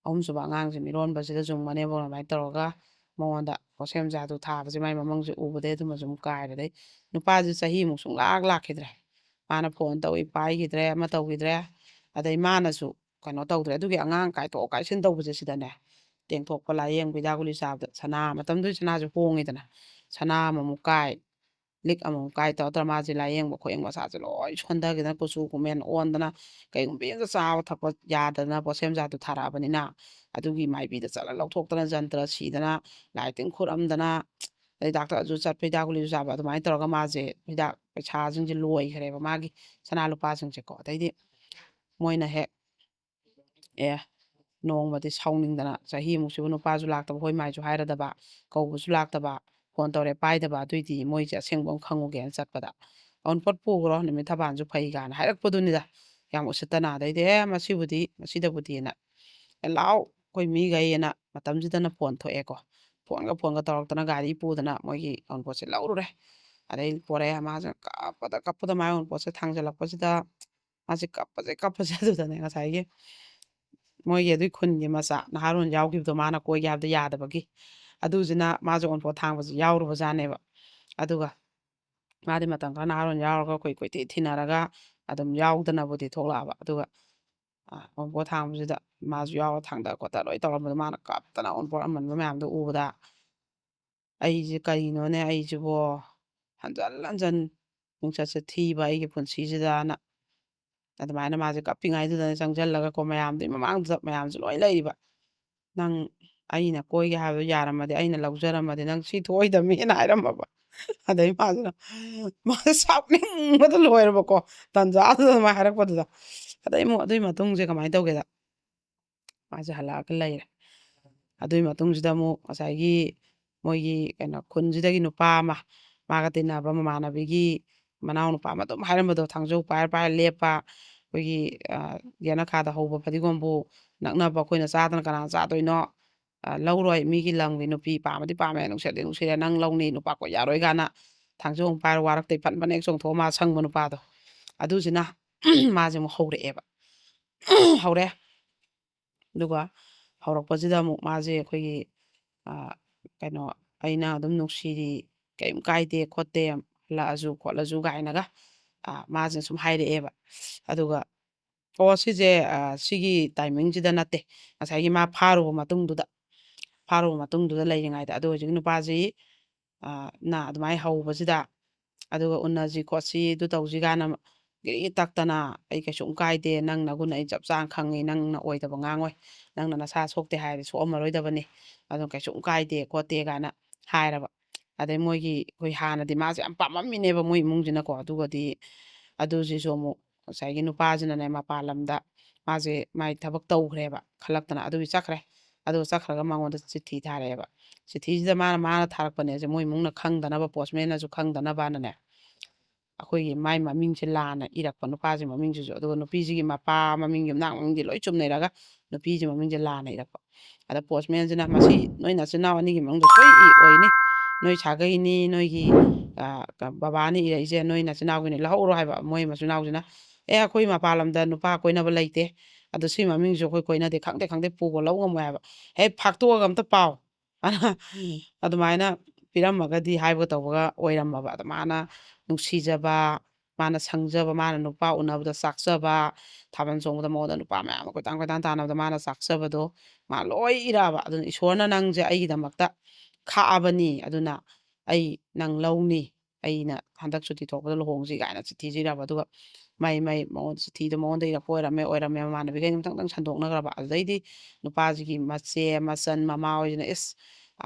ꯑꯍꯨꯝꯁꯨꯕ ꯑꯉꯥꯡꯁꯦ ꯃꯤꯔꯣꯟꯕꯁꯤꯗꯁꯨ ꯃꯅꯦꯝꯕꯣꯛꯅ ꯑꯗꯨꯃꯥꯏꯅ ꯇꯧꯔꯒ ꯃꯉꯣꯟꯗ ꯄꯣꯠꯁꯦꯝꯖꯥꯗꯨ ꯊꯥꯕꯁꯦ ꯃꯥꯏ ꯃꯃꯪꯁꯦ ꯎꯕꯗꯩ ꯑꯗꯨꯃꯁꯨ ꯑꯃꯨꯛ ꯀꯥꯏꯔꯦ ꯑꯗꯩ ꯅꯨꯄꯥꯁꯦ ꯆꯍꯤꯃꯨꯛ ꯁꯨꯡꯂꯥꯛ ꯂꯥꯛꯈꯤꯗ꯭ꯔꯦ ꯃꯥꯅ ꯐꯣꯟ ꯇꯧꯏ ꯄꯥꯏꯈꯤꯗ꯭ꯔꯦ ꯑꯃ ꯇꯧꯈꯤꯗ꯭ꯔꯦ ꯑꯗꯩ ꯃꯥꯅꯁꯨ ꯀꯩꯅꯣ ꯇꯧꯗ꯭ꯔꯦ ꯑꯗꯨꯒꯤ ꯑꯉꯥꯡ ꯀꯥꯏꯊꯣꯛ ꯀꯥꯏꯁꯤꯟ ꯇꯧꯕꯁꯦ ꯁꯤꯗꯅꯦ ꯇꯦꯡꯊꯣꯛꯄ ꯂꯥꯏꯌꯦꯡꯕ ꯍꯤꯗꯥꯛ ꯒꯨꯂꯤ ꯆꯥꯕꯗ ꯁꯅꯥ ꯃꯇꯝꯗꯨꯗꯤ ꯁꯅꯥꯁꯨ ꯍꯣꯡꯉꯤꯗꯅ ꯁꯅꯥ ꯑꯃꯃꯨꯛ ꯀꯥꯏ ꯂꯤꯛ ꯑꯃꯃꯨꯛ ꯀꯥꯏ ꯇꯧꯔ ꯃꯥꯁꯦ ꯂꯥꯏꯌꯦꯡꯕ ꯈꯣꯠꯌꯦꯡ ꯃꯁꯥꯁꯦ ꯂꯣꯏ ꯁꯣꯟꯊꯈꯤꯗꯅ ꯀꯨꯆꯨ ꯀꯨꯃꯦꯟ ꯑꯣꯟꯗꯅ ꯀꯩꯒꯨꯝꯕ ꯑꯃꯇ ꯆꯥꯕ ꯊꯛꯄ ꯌꯥꯗꯅ ꯄꯣꯠꯁꯦꯝꯖꯥꯗꯨ ꯊꯥꯔꯛꯑꯕꯅꯤꯅ ꯑꯗꯨꯒꯤ ꯃꯥꯏꯕꯤꯗ ꯆꯠꯂ ꯂꯧꯊꯣꯛꯇꯅ ꯖꯟꯇ꯭ꯔ ꯁꯤꯗꯅ ꯂꯥꯏ ꯇꯤꯟ ꯈꯨꯔꯝꯗꯅ ꯑꯗꯩ ꯗꯥꯛꯇꯔꯁꯨ ꯆꯠꯄ ꯍꯤꯗꯥꯛ ꯒꯨꯂꯤꯁꯨ ꯆꯥꯕ ꯑꯗꯨꯃꯥꯏꯅ ꯇꯧꯔꯒ ꯃꯥꯁꯦ ꯍꯤꯗꯥꯛ ꯄꯩꯁꯥꯁꯤꯡꯁꯦ ꯂꯣꯏꯈ꯭ꯔꯦꯕ ꯃꯥꯒꯤ ꯁꯅꯥ ꯂꯨꯄꯥꯁꯤꯡꯁꯦꯀꯣ ꯑꯗꯩꯗꯤ ꯃꯣꯏꯅ ꯍꯦꯛ ꯑꯦ ꯅꯣꯡꯃꯗꯤ ꯁꯥꯎꯅꯤꯡꯗꯅ ꯆꯍꯤꯃꯨꯛꯁꯤꯕꯨ ꯅꯨꯄꯥꯁꯨ ꯂꯥꯛꯇꯕ ꯍꯣꯏ ꯃꯥꯏꯁꯨ ꯍꯥꯏꯔꯗꯕ ꯀꯧꯕꯁꯨ ꯂꯥꯛꯇꯕ ꯐꯣꯟ ꯇꯧꯔꯦ ꯄꯥꯏꯗꯕ ꯑꯗꯨꯏꯗꯤ ꯃꯣꯏꯁꯦ ꯑꯁꯦꯡꯕ ꯑꯃ ꯈꯪꯉꯨꯒꯦꯅ ꯆꯠꯄꯗ ꯑꯎꯟꯄꯣꯠ ꯄꯨꯈ꯭ꯔꯣ ꯅꯨꯃꯤꯠ ꯊꯕꯥꯜꯁꯨ ꯐꯩ ꯀꯥꯏꯅ ꯍꯥꯏꯔꯛꯄꯗꯨꯅꯤꯗ ꯌꯥꯝ ꯎꯁꯤꯠꯇꯅ ꯑꯗꯩꯗꯤ ꯃꯁꯤꯗꯕꯨꯗꯤꯅ ꯂꯥꯛꯑꯣ ꯑꯩꯈꯣꯏ ꯃꯤꯈꯩꯅ ꯃꯇꯝꯁꯤꯗꯅ ꯐꯣꯟ ꯊꯣꯛꯑꯦꯀꯣ ꯐꯣꯟꯒ ꯇꯧꯔꯛꯇꯅ ꯒꯥꯔꯤ ꯄꯨꯗꯅ ꯃꯣꯏꯒꯤ ꯑꯎꯟꯄꯣꯠꯁꯦ ꯂꯧꯔꯨꯔꯦ ꯑꯗꯩ ꯄꯣꯔꯛꯑꯦ ꯃꯥꯁꯦ ꯀꯞꯄꯗ ꯃꯥꯏ ꯑꯎꯟꯄꯣꯠꯁꯦ ꯊꯥꯡꯖꯜꯂꯛꯄꯁꯤꯗ ꯃꯥꯁꯦ ꯀꯞꯄꯁꯦ ꯑꯗꯨꯗꯅꯦ ꯉꯁꯥꯏꯒꯤ ꯃꯣꯏꯒꯤ ꯑꯗꯨꯏ ꯈꯨꯟꯒꯤ ꯃꯆꯥ ꯅꯍꯥꯔꯣꯟ ꯌꯥꯎꯈꯤꯕꯗꯣ ꯃꯥꯅ ꯀꯣꯏꯒꯦ ꯍꯥꯏꯕꯗꯣ ꯌꯥꯗꯕꯒꯤ ꯑꯗꯨꯁꯤꯅ ꯃꯥꯁꯨ ꯑꯎꯟꯄꯣꯠ ꯊꯥꯡꯕꯁꯤ ꯌꯥꯎꯔꯨꯕꯖꯥꯠꯅꯦꯕ ꯑꯗꯨꯒ ꯃꯥꯗꯤ ꯃꯇꯝ ꯈꯔ ꯅꯍꯥꯔꯣꯟ ꯌꯥꯎꯔꯒ ꯑꯩꯈꯣꯏ ꯀꯣꯏꯊꯤ ꯊꯤꯅꯔꯒ ꯑꯗꯨꯝ ꯌꯥꯎꯗꯅꯕꯨꯗꯤ ꯊꯣꯛꯂꯛꯑꯕ ꯑꯗꯨꯒ ꯑꯎꯟꯄꯣꯠ ꯊꯥꯡꯕꯁꯤꯗ ꯃꯥꯁꯨ ꯌꯥꯎꯔ ꯊꯥꯡꯗ ꯈꯣꯠꯇ ꯂꯣꯏ ꯇꯧꯔꯝꯕꯗꯣ ꯃꯥꯅ ꯀꯞꯇꯅ ꯑꯎꯟꯄꯣꯠ ꯑꯃꯟꯕ ꯃꯌꯥꯝꯗꯣ ꯎꯕꯗ ꯑꯩꯁꯦ ꯀꯔꯤꯅꯣꯅꯦ ꯑꯩꯁꯤꯕꯣ ꯍꯟꯖꯟ ꯍꯟꯖꯟ ꯃꯤꯡꯆꯠꯁꯦ ꯊꯤꯕ ꯑꯩꯒꯤ ꯄꯨꯟꯁꯤꯁꯤꯗꯅ ꯑꯗꯨꯃꯥꯏꯅ ꯃꯥꯁꯦ ꯀꯞꯄꯤꯉꯩꯗꯨꯗꯅꯦ ꯆꯪꯁꯤꯜꯂꯒꯀꯣ ꯃꯌꯥꯝꯗꯨꯒꯤ ꯃꯃꯥꯡꯗꯨꯗ ꯃꯌꯥꯝꯁꯨ ꯂꯣꯏ ꯂꯩꯔꯤꯕ ꯅꯪ ꯑꯩꯅ ꯀꯣꯏꯒꯦ ꯍꯥꯏꯕꯗꯣ ꯌꯥꯔꯝꯃꯗꯤ ꯑꯩꯅ ꯂꯧꯖꯔꯝꯃꯗꯤ ꯅꯪ ꯁꯤ ꯊꯣꯛꯑꯣꯏꯗꯕꯅꯤꯅ ꯍꯥꯏꯔꯝꯃꯕ ꯑꯗꯩ ꯃꯥꯁꯦ ꯁꯥꯎꯅꯤꯡꯕꯗ ꯂꯣꯏꯔꯕꯀꯣ ꯇꯟꯖꯥꯗꯨꯗ ꯑꯗꯨꯃꯥꯏꯅ ꯍꯥꯏꯔꯛꯄꯗꯨꯗ ꯑꯗꯩ ꯑꯃꯨꯛ ꯑꯗꯨꯏ ꯃꯇꯨꯡꯁꯦ ꯀꯃꯥꯏꯅ ꯇꯧꯒꯦꯗ ꯃꯥꯁꯦ ꯍꯜꯂꯛꯑꯒ ꯂꯩꯔꯦ ꯑꯗꯨꯏ ꯃꯇꯨꯡꯁꯤꯗ ꯑꯃꯨꯛ ꯉꯁꯥꯏꯒꯤ ꯃꯣꯏꯒꯤ ꯀꯩꯅꯣ ꯈꯨꯟꯁꯤꯗꯒꯤ ꯅꯨꯄꯥ ꯑꯃ ꯃꯥꯒ ꯇꯤꯟꯅꯕ ꯃꯃꯥꯟꯅꯕꯤꯒꯤ ꯃꯅꯥꯎ ꯅꯨꯄꯥ ꯑꯃ ꯑꯗꯨꯝ ꯍꯥꯏꯔꯝꯕꯗꯣ ꯊꯥꯡꯖꯧ ꯄꯥꯏꯔ ꯂꯦꯞꯄ ꯑꯩꯈꯣꯏꯒꯤ ꯌꯦꯅꯈꯥꯗ ꯍꯧꯕ ꯐꯗꯤꯒꯣꯝꯕꯨ ꯅꯛꯅꯕ ꯑꯩꯈꯣꯏꯅ ꯆꯥꯗꯅ ꯀꯅꯥꯅ ꯆꯥꯗꯣꯏꯅꯣ ꯂꯧꯔꯣꯏ ꯃꯤꯒꯤ ꯂꯝꯒꯤ ꯅꯨꯄꯤ ꯄꯥꯝꯃꯗꯤ ꯄꯥꯝꯃꯦ ꯅꯨꯡꯁꯤꯔꯗꯤ ꯅꯨꯡꯁꯤꯔꯦ ꯅꯪ ꯂꯧꯅꯤ ꯅꯨꯄꯥ ꯀꯣꯏ ꯌꯥꯔꯣꯏ ꯀꯥꯏꯅ ꯊꯥꯡꯖꯧ ꯑꯃꯨꯛ ꯄꯥꯏꯔ ꯋꯥꯔꯛꯇꯩ ꯐꯟ ꯍꯦꯛ ꯆꯣꯡꯊꯣꯛꯑ ꯃꯥ ꯁꯪꯕ ꯅꯨꯄꯥꯗꯣ ꯑꯗꯨꯁꯤꯅ ꯃꯥꯁꯦ ꯑꯃꯨꯛ ꯍꯧꯔꯛꯑꯦꯕ ꯍꯧꯔꯛꯑꯦ ꯑꯗꯨꯒ ꯍꯧꯔꯛꯄꯁꯤꯗ ꯑꯃꯨꯛ ꯃꯥꯁꯦ ꯑꯩꯈꯣꯏꯒꯤ ꯀꯩꯅꯣ ꯑꯩꯅ ꯑꯗꯨꯝ ꯅꯨꯡꯁꯤꯔꯤ ꯀꯩꯝ ꯀꯥꯏꯗꯦ ꯈꯣꯠꯇꯦ ꯍꯜꯂꯛꯑꯁꯨ ꯈꯣꯠꯂꯁꯨ ꯀꯥꯏꯅꯒ ꯃꯥꯁꯦ ꯁꯨꯝ ꯍꯥꯏꯔꯛꯑꯦꯕ ꯑꯗꯨꯒ ꯑꯣ ꯁꯤꯁꯦ ꯁꯤꯒꯤ ꯇꯥꯏꯃꯤꯡꯁꯤꯗ ꯅꯠꯇꯦ ꯉꯁꯥꯏꯒꯤ ꯃꯥ ꯐꯥꯔꯨꯕ ꯃꯇꯨꯡꯗꯨꯗ ꯂꯩꯔꯤꯉꯩꯗ ꯑꯗꯣ ꯍꯧꯖꯤꯛ ꯅꯨꯄꯥꯁꯤ ꯅ ꯑꯗꯨꯃꯥꯏꯅ ꯍꯧꯕꯁꯤꯗ ꯑꯗꯨꯒ ꯎꯅꯁꯤ ꯈꯣꯠꯁꯤ ꯑꯗꯨ ꯇꯧꯁꯤ ꯀꯥꯏꯅ ꯒꯤꯔꯤ ꯇꯛꯇꯅ ꯑꯩ ꯀꯩꯁꯨꯝ ꯀꯥꯏꯗꯦ ꯅꯪ ꯅꯒꯨꯟ ꯑꯩ ꯆꯞ ꯆꯥꯅ ꯈꯪꯉꯤ ꯅꯪꯅ ꯑꯣꯏꯗꯕ ꯉꯥꯡꯉꯣꯏ ꯅꯪꯅ ꯅꯁꯥ ꯁꯣꯛꯇꯦ ꯍꯥꯏꯔꯗꯤ ꯁꯣꯛꯑꯝꯃꯔꯣꯏꯗꯕꯅꯤ ꯑꯗꯨ ꯀꯩꯁꯨꯝ ꯀꯥꯏꯗꯦ ꯈꯣꯠꯇꯦ ꯀꯥꯏꯅ ꯍꯥꯏꯔꯕ ꯑꯗꯩ ꯃꯣꯏꯒꯤ ꯑꯩꯈꯣꯏ ꯍꯥꯟꯅꯗꯤ ꯃꯥꯁꯦ ꯌꯥꯝ ꯄꯥꯝꯃꯝꯃꯤꯅꯦꯕ ꯃꯣꯏ ꯏꯃꯨꯡꯁꯤꯅꯀꯣ ꯑꯗꯨꯒꯗꯤ ꯑꯗꯨꯁꯤꯁꯨ ꯑꯃꯨꯛ ꯉꯁꯥꯏꯒꯤ ꯅꯨꯄꯥꯁꯤꯅꯅꯦ ꯃꯄꯥꯟ ꯂꯝꯗ ꯃꯥꯁꯦ ꯃꯥꯏ ꯊꯕꯛ ꯇꯧꯈ꯭ꯔꯦꯕ ꯈꯜꯂꯛꯇꯅ ꯑꯗꯨꯒꯤ ꯆꯠꯈ꯭ꯔꯦ ꯑꯗꯨꯒ ꯆꯠꯈ꯭ꯔꯒ ꯃꯉꯣꯟꯗ ꯆꯤꯊꯤ ꯊꯥꯔꯛꯑꯦꯕ ꯆꯤꯊꯤꯁꯤꯗ ꯃꯥꯅ ꯊꯥꯔꯛꯄꯅꯦꯁꯦ ꯃꯣꯏ ꯏꯃꯨꯡꯅ ꯈꯪꯗꯅꯕ ꯄꯣꯁꯃꯦꯟꯅꯁꯨ ꯈꯪꯗꯅꯕꯅꯅꯦ ꯑꯩꯈꯣꯏꯒꯤ ꯃꯥꯏ ꯃꯃꯤꯡꯁꯦ ꯂꯥꯟꯅ ꯏꯔꯛꯄ ꯅꯨꯄꯥꯁꯤ ꯃꯃꯤꯡꯁꯤꯁꯨ ꯑꯗꯨꯒ ꯅꯨꯄꯤꯁꯤꯒꯤ ꯃꯄꯥ ꯃꯃꯤꯡ ꯌꯨꯝꯅꯥꯛ ꯃꯃꯤꯡꯗꯤ ꯂꯣꯏ ꯆꯨꯝꯅꯩꯔꯒ ꯅꯨꯄꯤꯁꯤ ꯃꯃꯤꯡꯁꯦ ꯂꯥꯟꯅ ꯏꯔꯛꯄ ꯑꯗ ꯄꯣꯁꯃꯦꯟꯁꯤꯅ ꯃꯁꯤ ꯅꯣꯏ ꯅꯆꯤꯟ ꯏꯅꯥꯎ ꯑꯅꯤꯒꯤ ꯃꯅꯨꯡꯗ ꯁꯣꯏ ꯑꯣꯏꯅꯤ ꯅꯣꯏ ꯁꯥꯒꯩꯅꯤ ꯅꯣꯏꯒꯤ ꯕꯕꯥꯅ ꯏꯔꯛꯏꯁꯦ ꯅꯣꯏ ꯅꯆꯤꯟ ꯏꯅꯥꯎꯒꯤꯅꯤ ꯂꯧꯍꯧꯔꯣ ꯍꯥꯏꯕ ꯃꯣꯏ ꯃꯆꯤꯟ ꯏꯅꯥꯎꯁꯤꯅ ꯑꯩꯈꯣꯏ ꯃꯄꯥꯟ ꯂꯝꯗ ꯅꯨꯄꯥ ꯀꯣꯏꯅꯕ ꯂꯩꯇꯦ ꯑꯗꯣ ꯁꯤ ꯃꯃꯤꯡꯁꯨ ꯑꯩꯈꯣꯏ ꯀꯣꯏꯅꯗꯦ ꯈꯪꯗꯦ ꯄꯨꯕ ꯂꯧ ꯉꯝꯃꯣꯏ ꯍꯥꯏꯕ ꯍꯦꯛ ꯐꯥꯛꯇꯣꯛꯑꯒ ꯑꯝꯇ ꯄꯥꯎ ꯑꯗꯨꯃꯥꯏꯅ ꯄꯤꯔꯝꯃꯒꯗꯤ ꯍꯥꯏꯕꯒ ꯇꯧꯕꯒ ꯑꯣꯏꯔꯝꯃꯕ ꯑꯗ ꯃꯥꯅ ꯅꯨꯡꯁꯤꯖꯕ ꯃꯥꯅ ꯁꯪꯖꯕ ꯃꯥꯅ ꯅꯨꯄꯥ ꯎꯅꯕꯗ ꯆꯥꯛꯆꯕ ꯊꯥꯕꯜ ꯆꯣꯡꯕꯗ ꯃꯉꯣꯟꯗ ꯅꯨꯄꯥ ꯃꯌꯥꯝ ꯑꯃ ꯀꯣꯏꯇꯥꯟ ꯇꯥꯟꯅꯕꯗ ꯃꯥꯅ ꯆꯥꯛꯆꯕꯗꯣ ꯃꯥ ꯂꯣꯏ ꯏꯔꯛꯑꯕ ꯑꯗꯨꯅ ꯏꯁꯣꯔꯅ ꯅꯪꯁꯦ ꯑꯩꯒꯤꯗꯃꯛꯇ ꯈꯥꯛꯑꯕꯅꯤ ꯑꯗꯨꯅ ꯑꯩ ꯅꯪ ꯂꯧꯅꯤ ꯑꯩꯅ ꯍꯟꯗꯛ ꯁꯨꯇꯤ ꯊꯣꯛꯄꯗ ꯂꯨꯍꯣꯡꯁꯤ ꯀꯥꯏꯅ ꯆꯤꯊꯤꯁꯤ ꯏꯔꯛꯑꯕ ꯑꯗꯨꯒ ꯃꯉꯣꯟꯗ ꯆꯤꯊꯤꯗꯣ ꯃꯉꯣꯟꯗ ꯏꯔꯛꯄ ꯑꯣꯏꯔꯝꯃꯦ ꯃꯃꯥꯟꯅꯕꯤꯈꯩ ꯑꯃꯇꯪ ꯁꯟꯗꯣꯛꯅꯈ꯭ꯔꯕ ꯑꯗꯨꯗꯩꯗꯤ ꯅꯨꯄꯥꯁꯤꯒꯤ ꯃꯆꯦ ꯃꯆꯟ ꯃꯃꯥ ꯍꯣꯏꯁꯤꯅ ꯏꯁ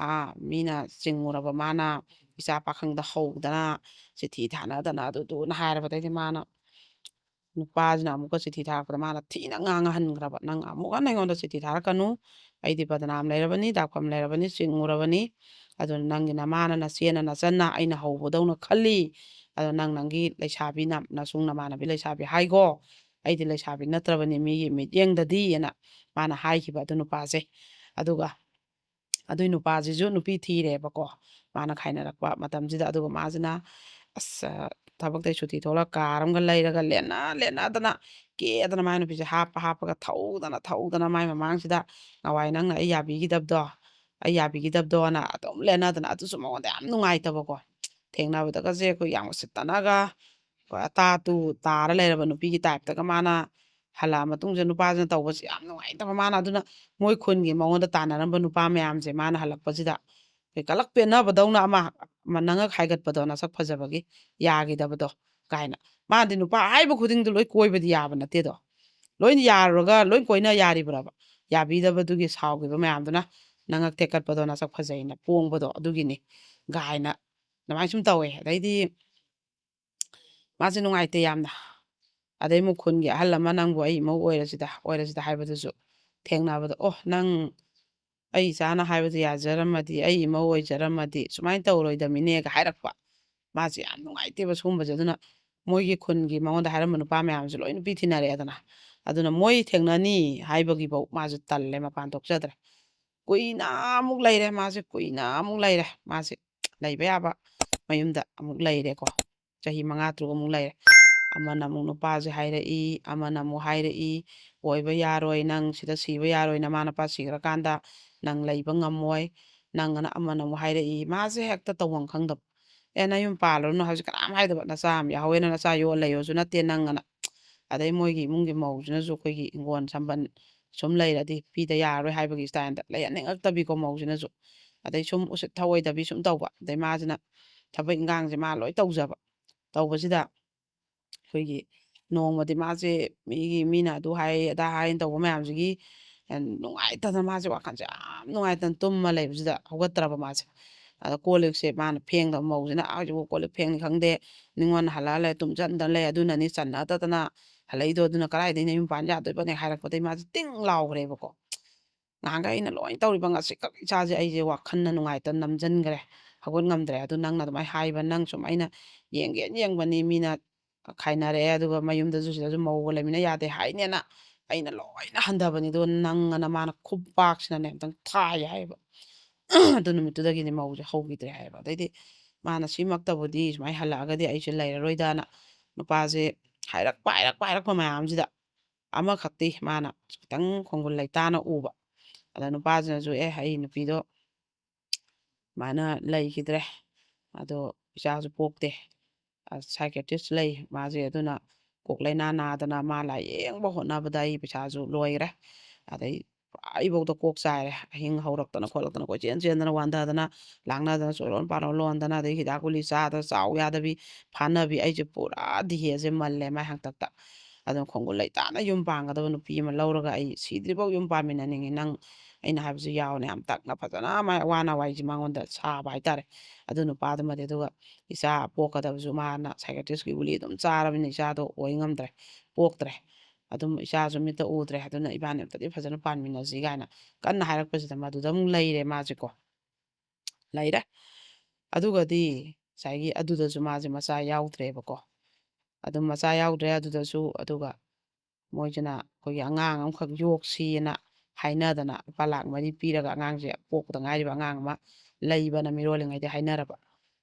ꯃꯤꯅ ꯆꯤꯡꯉꯨꯔꯕ ꯃꯥꯅ ꯏꯆꯥ ꯄꯥꯈꯪꯗ ꯍꯧꯗꯅ ꯆꯤꯊꯤ ꯊꯥꯅꯗꯅ ꯑꯗꯨꯗꯨꯅ ꯍꯥꯏꯔꯕꯗꯩꯗꯤ ꯃꯥꯅ ꯅꯨꯄꯥꯁꯤꯅ ꯑꯃꯨꯛꯀ ꯆꯤꯊꯤ ꯊꯥꯔꯛꯄꯗ ꯃꯥꯅ ꯊꯤꯅ ꯉꯥꯡꯉꯍꯟꯈ꯭ꯔꯕ ꯅꯪ ꯑꯃꯨꯛ ꯍꯟꯅ ꯑꯩꯉꯣꯟꯗ ꯆꯤꯊꯤ ꯊꯥꯔꯛꯀꯅꯨ ꯑꯩꯗꯤ ꯕꯗꯅꯥꯝ ꯂꯩꯔꯕꯅꯤ ꯗꯥꯛꯐꯝ ꯂꯩꯔꯕꯅꯤ ꯆꯤꯡꯉꯨꯔꯕꯅꯤ ꯑꯗꯨꯅ ꯅꯪꯒꯤ ꯅꯃꯥꯅ ꯅꯆꯦꯅ ꯅꯆꯟꯅ ꯑꯩꯅ ꯍꯧꯕꯗꯧꯅ ꯈꯜꯂꯤ ꯑꯗꯣ ꯅꯪꯒꯤ ꯂꯩꯁꯥꯕꯤ ꯅꯁꯨꯡ ꯅꯃꯥꯟꯅꯕꯤ ꯂꯩꯁꯥꯕꯤ ꯍꯥꯏꯈꯣ ꯑꯩꯗꯤ ꯂꯩꯁꯥꯕꯤ ꯅꯠꯇ꯭ꯔꯕꯅꯤ ꯃꯤꯒꯤ ꯃꯤꯠꯌꯦꯡꯗꯗꯤ ꯑꯅ ꯃꯥꯅ ꯍꯥꯏꯈꯤꯕ ꯑꯗꯨ ꯅꯨꯄꯥꯁꯦ ꯑꯗꯨꯒ ꯑꯗꯨꯏ ꯅꯨꯄꯥꯁꯤꯁꯨ ꯅꯨꯄꯤ ꯊꯤꯔꯦꯕꯀꯣ ꯃꯥꯅ ꯈꯥꯏꯅꯔꯛꯄ ꯃꯇꯝꯁꯤꯗ ꯑꯗꯨꯒ ꯃꯥꯁꯤꯅ ꯑꯁ ꯊꯕꯛꯇꯩ ꯁꯨꯇꯤ ꯊꯣꯛꯂꯒ ꯀꯥꯔ ꯑꯃꯒ ꯂꯩꯔꯒ ꯂꯦꯟꯅꯗꯅ ꯀꯦꯗꯅ ꯃꯥꯏ ꯅꯨꯄꯤꯁꯦ ꯍꯥꯞꯄꯒ ꯊꯧꯗꯅ ꯃꯥꯏ ꯃꯃꯥꯡꯁꯤꯗ ꯅꯋꯥꯏ ꯅꯪꯅ ꯑꯩ ꯌꯥꯕꯤꯈꯤꯗꯕꯗꯣꯅ ꯑꯗꯨꯝ ꯂꯦꯟꯅꯗꯅ ꯑꯗꯨꯁꯨ ꯃꯉꯣꯟꯗ ꯌꯥꯝ ꯅꯨꯡꯉꯥꯏꯇꯕꯀꯣ ꯊꯦꯡꯅꯕꯗꯒꯁꯦ ꯑꯩꯈꯣই ꯌꯥꯝ ꯎꯁꯤꯠꯇꯅꯒ ꯇꯥꯔ ꯂꯩꯔꯕ ꯅꯨꯄꯤꯒꯤ ꯇꯥꯏꯞꯇꯒ ꯃꯥꯅ ꯍꯜꯂꯛꯑ ꯃꯇꯨꯡꯁꯤꯗ ꯅꯨꯄꯥꯁꯤꯅ ꯇꯧꯕꯁꯤ ꯌꯥꯝ ꯅꯨꯡꯉꯥꯏꯇꯕ ꯃꯥꯅ ꯑꯗꯨꯅ ꯃꯣꯏ ꯈꯨꯟꯒꯤ ꯃꯉꯣꯟꯗ ꯇꯥꯟꯅꯔꯝꯕ ꯅꯨꯄꯥ ꯃꯌꯥꯝꯁꯦ ꯃꯥꯅ ꯍꯜꯂꯛꯄꯁꯤꯗ ꯀꯂꯛ ꯄꯦꯟꯅꯕꯗꯧꯅ ꯑꯃ ꯅꯉꯛ ꯍꯥꯏꯒꯠꯄꯗꯣ ꯅꯁꯛ ꯐꯖꯕꯒꯤ ꯌꯥꯈꯤꯗꯕꯗꯣ ꯀꯥꯏꯅ ꯃꯥꯗꯤ ꯅꯨꯄꯥ ꯍꯥꯏꯕ ꯈꯨꯗꯤꯡꯗꯣ ꯂꯣꯏ ꯀꯣꯏꯕꯗꯤ ꯌꯥꯕ ꯅꯠꯇꯦꯗꯣ ꯂꯣꯏꯅ ꯌꯥꯔꯨꯔꯒ ꯂꯣꯏ ꯀꯣꯏꯅ ꯌꯥꯔꯤꯕ꯭ꯔꯕ ꯌꯥꯕꯤꯗꯕꯗꯨꯒꯤ ꯁꯥꯎꯈꯤꯕ ꯃꯌꯥꯝꯗꯨꯅ ꯅꯉꯛ ꯊꯦꯛꯀꯠꯄꯗꯣ ꯅꯁꯛ ꯐꯖꯩꯅ ꯄꯣꯡꯕꯗꯣ ꯑꯗꯨꯒꯤꯅꯤ ꯒꯥꯏꯅ ꯑꯗꯨꯃꯥꯏꯅ ꯁꯨꯝ ꯇꯧꯋꯦ ꯑꯗꯩꯗꯤ ꯃꯥꯁꯦ ꯅꯨꯡꯉꯥꯏꯇꯦ ꯌꯥꯝꯅ ꯑꯗꯩ ꯑꯃꯨꯛ ꯈꯨꯟꯒꯤ ꯑꯍꯜ ꯑꯃ ꯅꯪꯕꯨ ꯑꯩ ꯏꯃꯧ ꯑꯣꯏꯔꯁꯤꯗ ꯍꯥꯏꯕꯗꯨꯁꯨ ꯊꯦꯡꯅꯕꯗ ꯑꯣ ꯅꯪ ꯑꯩ ꯏꯆꯥꯅ ꯍꯥꯏꯕꯗꯨ ꯌꯥꯖꯔꯝꯃꯗꯤ ꯑꯩ ꯏꯃꯧ ꯑꯣꯏꯖꯔꯝꯃꯗꯤ ꯁꯨꯃꯥꯏꯅ ꯇꯧꯔꯣꯏꯗꯃꯤꯅꯦꯒ ꯍꯥꯏꯔꯛꯄ ꯃꯥꯁꯦ ꯌꯥꯝ ꯅꯨꯡꯉꯥꯏꯇꯦꯕ ꯁꯤꯒꯨꯝꯕꯁꯦ ꯑꯗꯨꯅ ꯃꯣꯏꯒꯤ ꯈꯨꯟꯒꯤ ꯃꯉꯣꯟꯗ ꯍꯥꯏꯔꯝꯕ ꯅꯨꯄꯥ ꯃꯌꯥꯝꯁꯨ ꯂꯣꯏ ꯅꯨꯄꯤ ꯊꯤꯅꯔꯛꯑꯦꯗꯅ ꯑꯗꯨꯅ ꯃꯣꯏ ꯊꯦꯡꯅꯅꯤ ꯍꯥꯏꯕꯒꯤꯐꯧ ꯃꯥꯁꯨ ꯇꯜꯂꯦ ꯃꯄꯥꯟ ꯊꯣꯛꯆꯗ꯭ꯔꯦ ꯀꯨꯏꯅ ꯑꯃꯨꯛ ꯂꯩꯔꯦ ꯃꯥꯁꯦ ꯃꯥꯁꯦ ꯂꯩꯕ ꯌꯥꯕ ꯃꯌꯨꯝꯗ ꯑꯃꯨꯛ ꯂꯩꯔꯦꯀꯣ ꯆꯍꯤ 5-6 ꯑꯃꯨꯛ ꯂꯩꯔꯦ ꯑꯃꯅ ꯑꯃꯨꯛ ꯅꯨꯄꯥꯁꯦ ꯍꯥꯏꯔꯛꯏ ꯑꯃꯅ ꯑꯃꯨꯛ ꯍꯥꯏꯔꯛꯏ ꯑꯣꯏꯕ ꯌꯥꯔꯣꯏ ꯅꯪ ꯁꯤꯗ ꯁꯤꯕ ꯌꯥꯔꯣꯏ ꯅꯃꯥ ꯅꯄꯥ ꯁꯤꯈ꯭ꯔꯀꯥꯟꯗ ꯅꯪ ꯂꯩꯕ ꯉꯝꯃꯣꯏ ꯅꯪꯅ ꯑꯃꯅ ꯑꯃꯨꯛ ꯍꯥꯏꯔꯛꯏ ꯃꯥꯁꯦ ꯍꯦꯛꯇ ꯇꯧꯐꯝ ꯈꯪꯗꯕ ꯅꯌꯨꯝ ꯄꯥꯜꯂꯨꯔꯅꯨ ꯍꯧꯖꯤꯛ ꯀꯅꯥꯝ ꯍꯥꯏꯗꯕ ꯅꯆꯥ ꯑꯃ ꯌꯥꯎꯍꯧꯋꯦꯅ ꯅꯆꯥ ꯌꯣꯛꯑ ꯂꯩꯌꯣꯁꯨ ꯅꯠꯇꯦ ꯅꯪꯑꯅ ꯑꯗꯩ ꯃꯣꯏꯒꯤ ꯏꯃꯨꯡꯒꯤ ꯃꯧꯁꯤꯅꯁꯨ ꯑꯩꯈꯣꯏꯒꯤ ꯍꯤꯡꯒꯣꯜ ꯁꯝꯕꯟ ꯁꯨꯝ ꯂꯩꯔꯗꯤ ꯄꯤꯗ ꯌꯥꯔꯔꯣꯏ ꯍꯥꯏꯕꯒꯤ ꯁ꯭ꯇꯥꯏꯜꯗ ꯂꯩꯍꯟꯅꯤꯡꯉꯛꯇꯕꯤꯀꯣ ꯃꯧꯁꯤꯅꯁꯨ ꯑꯗꯩ ꯁꯨꯝ ꯎꯁꯤꯠ ꯊꯑꯣꯏꯗꯕꯤ ꯁꯨꯝ ꯇꯧꯕ ꯑꯗꯩ ꯃꯥꯁꯤꯅ ꯊꯕꯛ ꯏꯟꯈꯥꯡꯁꯦ ꯃꯥ ꯂꯣꯏ ꯇꯧꯖꯕ ꯇꯧꯕꯁꯤꯗ ꯑꯩꯈꯣꯏꯒꯤ ꯅꯣꯡꯃꯗꯤ ꯃꯥꯁꯦ ꯃꯤꯅ ꯑꯗꯨ ꯍꯥꯏ ꯑꯗꯥ ꯍꯥꯏꯅ ꯇꯧꯕ ꯃꯌꯥꯝꯁꯤꯒꯤ ꯅꯨꯡꯉꯥꯏꯇꯗꯅ ꯃꯥꯁꯦ ꯋꯥꯈꯜꯁꯦ ꯌꯥꯝ ꯅꯨꯡꯉꯥꯏꯇꯅ ꯇꯨꯝꯃ ꯂꯩꯕꯁꯤꯗ ꯍꯧꯒꯠꯇ꯭ꯔꯕ ꯃꯥꯁꯦ ꯑꯗ ꯀꯣꯜ ꯂꯤꯛꯁꯦ ꯃꯥꯅ ꯐꯦꯡꯗꯕ ꯃꯧꯁꯤꯅ ꯍꯧꯖꯤꯛꯐꯥꯎ ꯀꯣꯜ ꯂꯤꯛ ꯐꯦꯡꯅꯤ ꯈꯪꯗꯦ ꯅꯤꯡꯉꯣꯟꯅ ꯍꯜꯂꯛꯑ ꯂꯩ ꯇꯨꯝꯁꯤꯟꯗꯅ ꯂꯩ ꯑꯗꯨꯅꯅꯤ ꯆꯟꯅꯗꯗꯅ ꯍꯜꯂꯛꯏꯗꯣ ꯑꯗꯨꯅ ꯀꯗꯥꯏꯗꯒꯤ ꯅꯌꯨꯝ ꯄꯥꯟ ꯌꯥꯗꯣꯏꯕꯅꯦ ꯍꯥꯏꯔꯛꯄꯗꯩ ꯃꯥꯁꯦ ꯇꯤꯡ ꯂꯥꯎꯈ꯭ꯔꯦꯕꯀꯣ ꯅꯍꯥꯟꯒꯩ ꯑꯩꯅ ꯂꯣꯏ ꯇꯧꯔꯤꯕ ꯉꯁꯤꯈꯛ ꯏꯆꯥꯁꯦ ꯑꯩꯁꯦ ꯋꯥꯈꯜꯅ ꯅꯨꯡꯉꯥꯏꯇꯅ ꯅꯝꯁꯤꯟꯈ꯭ꯔꯦ ꯍꯧꯒꯠ ꯉꯝꯗ꯭ꯔꯦ ꯑꯗꯨ ꯅꯪꯅ ꯑꯗꯨꯃꯥꯏꯅ ꯍꯥꯏꯕ ꯅꯪ ꯁꯨꯝ ꯑꯩꯅ ꯌꯦꯡꯕꯅꯤ ꯃꯤꯅ ꯈꯥꯏꯅꯔꯛꯑꯦ ꯑꯗꯨꯒ ꯃꯌꯨꯝꯗꯁꯨ ꯁꯤꯗꯁꯨ ꯃꯧꯒ ꯂꯩꯃꯤꯟꯅ ꯌꯥꯗꯦ ꯍꯥꯏꯅꯦꯅ ꯑꯩꯅ ꯂꯣꯏꯅ ꯍꯟꯊꯕꯅꯤ ꯑꯗꯨꯒ ꯅꯪꯑꯅ ꯃꯥꯅ ꯈꯨꯄꯥꯛꯁꯤꯅꯅꯦ ꯑꯝꯇꯪ ꯊꯥꯏ ꯍꯥꯏꯌꯦꯕ ꯑꯗꯨ ꯅꯨꯃꯤꯠꯇꯨꯗꯒꯤꯗꯤ ꯃꯧꯁꯦ ꯍꯧꯈꯤꯗ꯭ꯔꯦ ꯍꯥꯏꯌꯦꯕ ꯑꯗꯩꯗꯤ ꯃꯥꯅ ꯁꯤꯃꯛꯇꯕꯨꯗꯤ ꯁꯨꯃꯥꯏꯅ ꯍꯜꯂꯛꯑꯒꯗꯤ ꯑꯩꯁꯦ ꯂꯩꯔꯔꯣꯏꯗꯅ ꯅꯨꯄꯥꯁꯦ ꯍꯥꯏꯔꯛꯄ ꯃꯌꯥꯝꯁꯤꯗ ꯑꯃꯈꯛꯇꯤ ꯃꯥꯅ ꯈꯤꯇꯪ ꯈꯣꯡꯒꯨꯜ ꯂꯩꯇꯥꯅ ꯎꯕ ꯑꯗ ꯅꯨꯄꯥꯁꯤꯅꯁꯨ ꯑꯩ ꯅꯨꯄꯤꯗꯣ ꯁꯨꯃꯥꯏꯅ ꯂꯩꯈꯤꯗ꯭ꯔꯦ ꯑꯗꯣ ꯏꯆꯥꯁꯨ ꯄꯣꯛꯇꯦ ꯁꯥꯏꯀꯦꯇ꯭ꯔꯤꯁ ꯂꯩ ꯃꯥꯁꯦ ꯑꯗꯨꯅ ꯀꯣꯛ ꯂꯥꯏꯅꯥ ꯅꯥꯗꯅ ꯃꯥ ꯂꯥꯏꯌꯦꯡꯕ ꯍꯣꯠꯅꯕꯗ ꯑꯩ ꯄꯩꯁꯥꯁꯨ ꯂꯣꯏꯈ꯭ರೆ ꯑꯗꯩ ꯑꯩꯐꯧꯗ ꯀꯣꯛ ꯆꯥꯏꯔꯦ ꯑꯍꯤꯡ ꯍꯧꯔꯛꯇꯅ ꯈꯣꯠꯂꯛꯇꯅ ꯀꯣꯏꯆꯦꯟ ꯆꯦꯟꯗꯅ ꯋꯥꯟꯊꯗꯅ ꯂꯥꯡꯅꯗꯅ ꯆꯣꯏꯔꯣꯟ ꯄꯥꯔꯣꯟ ꯂꯣꯟꯗꯅ ꯑꯗꯩ ꯍꯤꯗꯥꯛ ꯒꯨꯂꯤ ꯆꯥꯗꯅ ꯆꯥꯎ ꯌꯥꯗꯕꯤ ꯐꯥꯅꯕꯤ ꯑꯩꯁꯦ ꯄꯨꯔꯥ ꯗꯤꯍꯦꯁꯦ ꯃꯜꯂꯦ ꯃꯥꯏ ꯍꯥꯛꯇꯛꯇ ꯑꯗꯨꯅ ꯈꯣꯡꯒꯨꯜ ꯂꯩꯇꯥꯅ ꯌꯨꯝ ꯄꯥꯟꯒꯗꯕ ꯅꯨꯄꯤ ꯑꯃ ꯂꯧꯔꯒ ꯑꯩ ꯁꯤꯗ꯭ꯔꯤꯐꯥꯎ ꯌꯨꯝ ꯄꯥꯟꯃꯤꯟꯅꯅꯤꯡꯉꯤ ꯅꯪ ꯑꯩꯅ ꯍꯥꯏꯕꯁꯨ ꯌꯥꯎꯅ ꯌꯥꯝ ꯇꯛꯅ ꯐꯖꯅ ꯃꯥꯏ ꯑꯋꯥ ꯑꯋꯥꯏꯁꯦ ꯃꯉꯣꯟꯗ ꯁꯥꯕ ꯍꯥꯏꯇꯥꯔꯦ ꯑꯗꯨ ꯅꯨꯄꯥꯗꯨꯃꯗꯤ ꯑꯗꯨꯒ ꯏꯆꯥ ꯄꯣꯛꯀꯗꯕꯁꯨ ꯃꯥꯅ ꯁꯥꯏꯀꯦꯇ꯭ꯔꯤꯁꯀꯤ ꯒꯨꯂꯤ ꯑꯗꯨꯝ ꯆꯥꯔꯕꯅꯤꯅ ꯏꯆꯥꯗꯣ ꯑꯣꯏ ꯉꯝꯗ꯭ꯔꯦ ꯄꯣꯛꯇ꯭ꯔꯦ ꯑꯗꯨꯝ ꯏꯆꯥꯁꯨ ꯃꯤꯠꯇ ꯎꯗ꯭ꯔꯦ ꯑꯗꯨꯅ ꯏꯕꯥꯅꯤ ꯑꯝꯇꯗꯤ ꯐꯖꯅ ꯄꯥꯟꯃꯤꯟꯅꯁꯤ ꯀꯥꯏꯅ ꯀꯟꯅ ꯍꯥꯏꯔꯛꯄꯁꯤꯗ ꯃꯗꯨꯗ ꯑꯃꯨꯛ ꯂꯩꯔꯦ ꯃꯥꯁꯦꯀꯣ ꯂꯩꯔꯦ ꯑꯗꯨꯒꯗꯤ ꯉꯁꯥꯏꯒꯤ ꯑꯗꯨꯗꯁꯨ ꯃꯥꯁꯦ ꯃꯆꯥ ꯌꯥꯎꯗ꯭ꯔꯦꯕꯀꯣ ꯑꯗꯨꯝ ꯃꯆꯥ ꯌꯥꯎꯗ꯭ꯔꯦ ꯑꯗꯨꯗꯁꯨ ꯑꯗꯨꯒ ꯃꯣꯏꯁꯤꯅ ꯑꯩꯈꯣꯏꯒꯤ ꯑꯉꯥꯡ ꯑꯃꯈꯛ ꯌꯣꯛꯁꯤꯅ ꯍꯥꯏꯅꯗꯅ ꯂꯨꯄꯥ 1,00,000 ꯄꯤꯔꯒ ꯑꯉꯥꯡꯁꯦ ꯄꯣꯛꯄꯗ ꯉꯥꯏꯔꯤꯕ ꯑꯉꯥꯡ ꯑꯃ ꯂꯩꯕꯅ ꯃꯤꯔꯣꯜꯂꯤꯉꯩꯗꯤ ꯍꯥꯏꯅꯔꯕ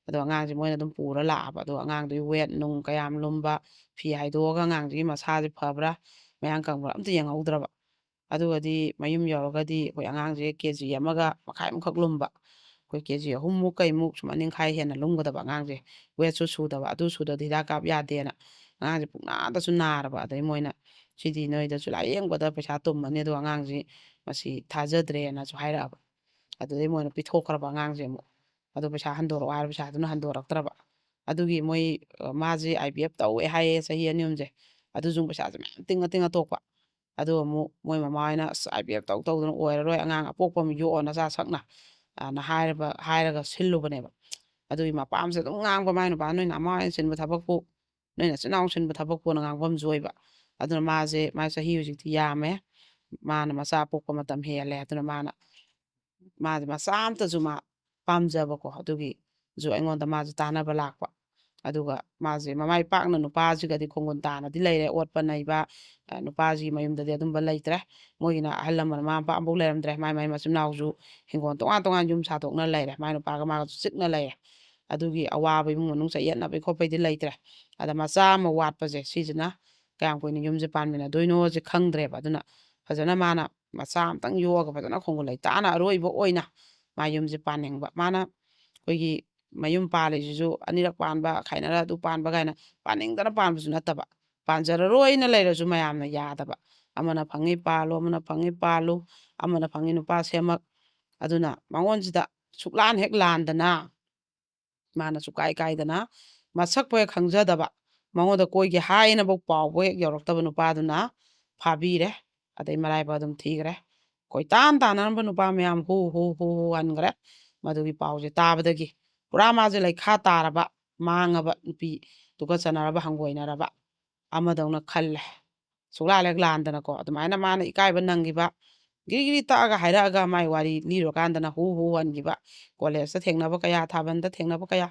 ꯑꯗꯣ ꯑꯉꯥꯡꯁꯦ ꯃꯣꯏꯅ ꯑꯗꯨꯝ ꯄꯨꯔ ꯂꯥꯛꯑꯕ ꯑꯗꯣ ꯑꯉꯥꯡꯗꯨꯒꯤ ꯋꯦꯠ ꯅꯨꯡ ꯀꯌꯥꯝ ꯂꯨꯝꯕ ꯐꯤ ꯍꯥꯏꯗꯣꯛꯑꯒ ꯑꯉꯥꯡꯁꯤꯒꯤ ꯃꯁꯥꯁꯦ ꯐꯕ꯭ꯔꯥ ꯃꯌꯥꯡ ꯀꯪꯕ꯭ꯔꯥ ꯑꯝꯇ ꯌꯦꯡꯍꯧꯗ꯭ꯔꯕ ꯑꯗꯨꯒꯗꯤ ꯃꯌꯨꯝ ꯌꯧꯔꯒꯗꯤ ꯑꯩꯈꯣꯏ ꯑꯉꯥꯡꯁꯦ KG 1.5 ꯃꯨꯛꯈꯛ ꯂꯨꯝꯕ ꯑꯩꯈꯣꯏ ꯀꯦꯖꯤ 3ꯃꯨꯛ ꯀꯩꯃꯨꯛ ꯁꯨꯝ ꯑꯅꯤꯡꯈꯥꯏ ꯍꯦꯟꯅ ꯂꯨꯝꯒꯗꯕ ꯑꯉꯥꯡꯁꯦ ꯋꯦꯠꯁꯨ ꯁꯨꯗꯕ ꯑꯗꯨ ꯁꯨꯗꯗꯤ ꯍꯤꯗꯥꯛ ꯀꯥꯞ ꯌꯥꯗꯦꯅ ꯑꯉꯥꯡꯁꯦ ꯄꯨꯡꯅꯥꯗꯁꯨ ꯅꯥꯔꯕ ꯑꯗꯩ ꯃꯣꯏꯅ ꯁꯤꯗꯤ ꯅꯣꯏꯗꯁꯨ ꯂꯥꯏꯌꯦꯡꯕꯗ ꯄꯩꯁꯥ ꯇꯨꯝꯃꯅꯤ ꯑꯗꯨꯒ ꯑꯉꯥꯡꯁꯤ ꯃꯁꯤ ꯊꯥꯖꯗ꯭ꯔꯦꯅꯁꯨ ꯍꯥꯏꯔꯛꯑꯕ ꯑꯗꯨꯗꯩ ꯃꯣꯏꯅ ꯄꯤꯊꯣꯛꯈ꯭ꯔꯕ ꯑꯉꯥꯡꯁꯦ ꯑꯃꯨꯛ ꯑꯗꯣ ꯄꯩꯁꯥ ꯍꯟꯗꯣꯔꯛꯑꯣ ꯍꯥꯏꯔ ꯄꯩꯁꯥꯗꯨꯅ ꯍꯟꯗꯣꯔꯛꯇ꯭ꯔꯕ ꯑꯗꯨꯒꯤ ꯃꯣꯏ ꯃꯥꯁꯦ IVF ꯇꯧꯋꯦ ꯍꯥꯏꯌꯦ ꯆꯍꯤ 2-3ꯁꯦ ꯑꯗꯨꯁꯨ ꯄꯩꯁꯥꯁꯦ ꯃꯌꯥꯝ ꯇꯤꯡꯉ ꯇꯣꯛꯄ ꯑꯗꯨ ꯑꯃꯨꯛ ꯃꯣꯏ ꯃꯃꯥ ꯍꯣꯏꯅ ꯑꯁ IVF ꯇꯧꯗꯅ ꯑꯣꯏꯔꯔꯣꯏ ꯑꯉꯥꯡ ꯑꯄꯣꯛꯄ ꯑꯃ ꯌꯣꯛꯑꯣ ꯅꯆꯥ ꯁꯛꯅ ꯍꯥꯏꯔꯒ ꯁꯤꯜꯂꯨꯕꯅꯦꯕ ꯑꯗꯨꯒꯤ ꯃꯄꯥꯝꯁꯦ ꯑꯗꯨꯝ ꯉꯥꯡꯕ ꯃꯥꯏ ꯅꯨꯄꯥ ꯅꯣꯏ ꯅꯃꯥ ꯍꯣꯏꯅ ꯁꯤꯟꯕ ꯊꯕꯛꯄꯨ ꯅꯣꯏ ꯅꯆꯤꯟ ꯅꯅꯥꯎ ꯁꯤꯟꯕ ꯊꯕꯛꯄꯨꯅ ꯉꯥꯡꯐꯝꯁꯨ ꯑꯣꯏꯕ ꯑꯗꯨꯅ ꯃꯥꯁꯦ ꯆꯍꯤ ꯍꯧꯖꯤꯛꯇꯤ ꯌꯥꯝꯃꯦ ꯃꯥꯅ ꯃꯆꯥ ꯄꯣꯛꯄ ꯃꯇꯝ ꯍꯦꯜꯂꯦ ꯑꯗꯨꯅ ꯃꯥꯁꯦ ꯃꯆꯥ ꯑꯝꯇꯁꯨ ꯃꯥ ꯄꯥꯝꯖꯕꯀꯣ ꯑꯗꯨꯒꯤꯁꯨ ꯑꯩꯉꯣꯟꯗ ꯃꯥꯁꯦ ꯇꯥꯟꯅꯕ ꯂꯥꯛꯄ ꯑꯗꯨꯒ ꯃꯥꯁꯦ ꯃꯃꯥꯏ ꯄꯥꯛꯅ ꯅꯨꯄꯥꯁꯤꯒꯗꯤ ꯈꯣꯡꯒꯨꯟ ꯇꯥꯅꯗꯤ ꯂꯩꯔꯦ ꯑꯣꯠꯄ ꯅꯩꯕ ꯅꯨꯄꯥꯁꯤꯒꯤ ꯃꯌꯨꯝꯗꯗꯤ ꯑꯗꯨꯝꯕ ꯂꯩꯇ꯭ꯔꯦ ꯃꯣꯏꯒꯤꯅ ꯑꯍꯜ ꯂꯃꯟ ꯃꯃꯥ ꯃꯄꯥ ꯑꯃꯐꯥꯎ ꯂꯩꯔꯝꯗ꯭ꯔꯦ ꯃꯥꯏ ꯃꯆꯤꯟ ꯃꯅꯥꯎꯁꯨ ꯍꯤꯡꯒꯣꯜ ꯇꯣꯉꯥꯟ ꯌꯨꯝ ꯁꯥꯗꯣꯛꯅ ꯂꯩꯔꯦ ꯃꯥꯏ ꯅꯨꯄꯥꯒ ꯃꯥꯒꯁꯨ ꯆꯤꯛꯅ ꯂꯩꯔꯦ ꯑꯗꯨꯒꯤ ꯑꯋꯥꯕ ꯏꯃꯨꯡ ꯃꯅꯨꯡ ꯆꯌꯦꯠꯅꯕꯩ ꯈꯣꯠꯄꯩꯗꯤ ꯂꯩꯇ꯭ꯔꯦ ꯑꯗ ꯃꯆꯥ ꯑꯃ ꯋꯥꯠꯄꯁꯦ ꯁꯤꯁꯤꯅ ꯀꯌꯥꯝ ꯀꯨꯏꯅ ꯌꯨꯝꯁꯦ ꯄꯥꯟꯃꯤꯟꯅꯗꯣꯏꯅꯣꯁꯦ ꯈꯪꯗ꯭ꯔꯦꯕ ꯑꯗꯨꯅ ꯐꯖꯅ ꯃꯥꯅ ꯃꯆꯥ ꯑꯃꯇꯪ ꯌꯣꯛꯑꯒ ꯐꯖꯅ ꯈꯣꯡꯒꯨꯟ ꯂꯩꯇꯥꯅ ꯑꯔꯣꯏꯕ ꯑꯣꯏꯅ ꯃꯥ ꯌꯨꯝꯁꯦ ꯄꯥꯅꯤꯡꯕ ꯃꯥꯅ ꯑꯩꯈꯣꯏꯒꯤ ꯃꯌꯨꯝ ꯄꯥꯜꯂꯤꯁꯤꯁꯨ ꯑꯅꯤꯔꯛ ꯄꯥꯟꯕ ꯈꯥꯏꯅꯔ ꯑꯗꯨ ꯄꯥꯟꯕ ꯀꯥꯏꯅ ꯄꯥꯅꯤꯡꯗꯅ ꯄꯥꯟꯕꯁꯨ ꯅꯠꯇꯕ ꯄꯥꯟꯖꯔꯔꯣꯏꯅ ꯂꯩꯔꯁꯨ ꯃꯌꯥꯝꯅ ꯌꯥꯗꯕ ꯑꯃꯅ ꯐꯪꯉꯤ ꯄꯥꯜꯂꯨ ꯑꯃꯅ ꯐꯪꯉꯤ ꯄꯥꯜꯂꯨ ꯑꯃꯅ ꯐꯪꯉꯤ ꯅꯨꯄꯥ ꯁꯦꯝꯃꯛ ꯑꯗꯨꯅ ꯃꯉꯣꯟꯁꯤꯗ ꯁꯨꯛꯂꯥꯟ ꯍꯦꯛ ꯂꯥꯟꯗꯅ ꯃꯥꯅ ꯁꯨꯀꯥꯏ ꯀꯥꯏꯗꯅ ꯃꯁꯛꯄꯨ ꯍꯦꯛ ꯈꯪꯖꯗꯕ ꯃꯉꯣꯟꯗ ꯀꯣꯏꯒꯦ ꯍꯥꯏꯅꯐꯧ ꯄꯥꯎꯕ ꯍꯦꯛ ꯌꯧꯔꯛꯇꯕ ꯅꯨꯄꯥꯗꯨꯅ ꯐꯥꯕꯤꯔꯦ ꯑꯗꯩ ꯃꯔꯥꯏꯕꯛ ꯑꯗꯨꯝ ꯊꯤꯈ꯭ꯔꯦ ꯀꯣꯏꯇꯥꯟ ꯇꯥꯟꯅꯔꯝꯕ ꯅꯨꯄꯥ ꯃꯌꯥꯝ ꯍꯨ ꯍꯟꯈ꯭ꯔꯦ ꯃꯗꯨꯒꯤ ꯄꯥꯎꯁꯦ ꯇꯥꯕꯗꯒꯤ ꯄꯨꯔꯥ ꯃꯥꯁꯦ ꯂꯩꯈꯥ ꯇꯥꯔꯕ ꯃꯥꯡꯉꯕ ꯅꯨꯄꯤ ꯇꯨꯀꯠꯆꯅꯔꯕ ꯍꯪꯒꯣꯏꯅꯔꯕ ꯑꯃꯗꯧꯅ ꯈꯜꯂꯦ ꯁꯨꯛꯂꯥꯟ ꯍꯦꯛ ꯂꯥꯟꯗꯅꯀꯣ ꯑꯗꯨꯃꯥꯏꯅ ꯃꯥꯅ ꯏꯀꯥꯏꯕ ꯅꯪꯈꯤꯕ ꯒꯤꯔꯤ ꯇꯛꯑꯒ ꯍꯥꯏꯔꯛꯑꯒ ꯃꯥꯏ ꯋꯥꯔꯤ ꯂꯤꯔꯨꯀꯥꯟꯗꯅ ꯍꯨ ꯍꯟꯈꯤꯕ ꯀꯣꯂꯦꯖꯇ ꯊꯦꯡꯅꯕ ꯀꯌꯥ ꯊꯥꯕꯜꯗ ꯊꯦꯡꯅꯕ ꯀꯌꯥ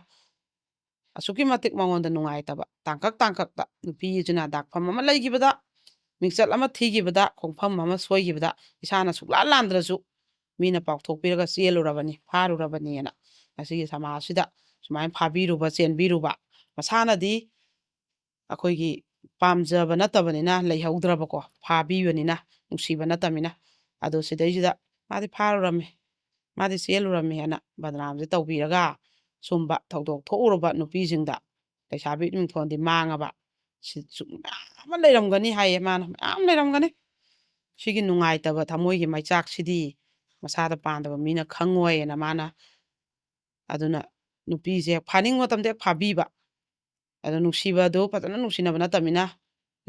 ꯑꯁꯨꯛꯀꯤ ꯃꯇꯤꯛ ꯃꯉꯣꯟꯗ ꯅꯨꯡꯉꯥꯏꯇꯕ ꯇꯥꯡꯀꯛꯇ ꯅꯨꯄꯤꯁꯤꯅ ꯗꯥꯛꯐꯝ ꯑꯃ ꯂꯩꯈꯤꯕꯗ ꯃꯤꯡꯆꯠ ꯑꯃ ꯊꯤꯈꯤꯕꯗ ꯈꯣꯡꯐꯝ ꯑꯃ ꯁꯣꯏꯈꯤꯕꯗ ꯏꯁꯥꯅ ꯁꯨꯛꯂꯥꯟ ꯂꯥꯟꯗ꯭ꯔꯁꯨ ꯃꯤꯅ ꯄꯥꯎꯊꯣꯛꯄꯤꯔꯒ ꯆꯦꯜꯂꯨꯔꯕꯅꯤ ꯐꯥꯔꯨꯔꯕꯅꯤꯅ ꯉꯁꯤꯒꯤ ꯁꯃꯥꯖꯁꯤꯗ ꯁꯨꯃꯥꯏꯅ ꯐꯥꯕꯤꯔꯨꯕ ꯆꯦꯟꯕꯤꯔꯨꯕ ꯃꯁꯥꯅꯗꯤ ꯑꯩꯈꯣꯏꯒꯤ ꯄꯥꯝꯖꯕ ꯅꯠꯇꯕꯅꯤꯅ ꯂꯩꯍꯧꯗ꯭ꯔꯕꯀꯣ ꯐꯥꯕꯤꯕꯅꯤꯅ ꯅꯨꯡꯁꯤꯕ ꯅꯠꯇꯕꯅꯤ나 ꯑꯗꯣ ꯁꯤꯗꯩꯁꯤꯗ ꯃꯥꯗꯤ ꯐꯥꯔꯨꯔꯝꯃꯤ ꯃꯥꯗꯤ ꯆꯦꯜꯂꯨꯔꯝꯃꯦꯅ ꯕꯗꯅꯥꯝꯁꯦ ꯇꯧꯕꯤꯔꯒ ꯁꯨꯝꯕ ꯊꯧꯗꯣꯛ ꯊꯣꯛꯎꯔꯕ ꯅꯨꯄꯤꯁꯤꯡꯗ ꯂꯩꯁꯥꯕꯤ ꯃꯤꯡꯊꯣꯟꯗꯤ ꯃꯥꯡꯉꯕ ꯃꯌꯥꯝ ꯑꯃ ꯂꯩꯔꯝꯒꯅꯤ ꯍꯥꯏꯌꯦ ꯃꯥꯅ ꯃꯌꯥꯝ ꯂꯩꯔꯝꯒꯅꯤ ꯁꯤꯒꯤ ꯅꯨꯡꯉꯥꯏꯇꯕ ꯊꯃꯣꯏꯒꯤ ꯃꯩꯆꯥꯛꯁꯤꯗꯤ ꯃꯁꯥꯗ ꯄꯥꯟꯗꯕ ꯃꯤꯅ ꯈꯪꯉꯣꯏꯅ ꯃꯥꯅ ꯑꯗꯨꯅ ꯅꯨꯄꯤꯁꯦ ꯐꯥꯅꯤꯡꯕ ꯃꯇꯝꯗ ꯍꯦꯛ ꯐꯥꯕꯤꯕ ꯑꯗꯣ ꯅꯨꯡꯁꯤꯕꯗꯨ ꯐꯖꯅ ꯅꯨꯡꯁꯤꯅꯕ ꯅꯠꯇꯕꯅꯤꯅ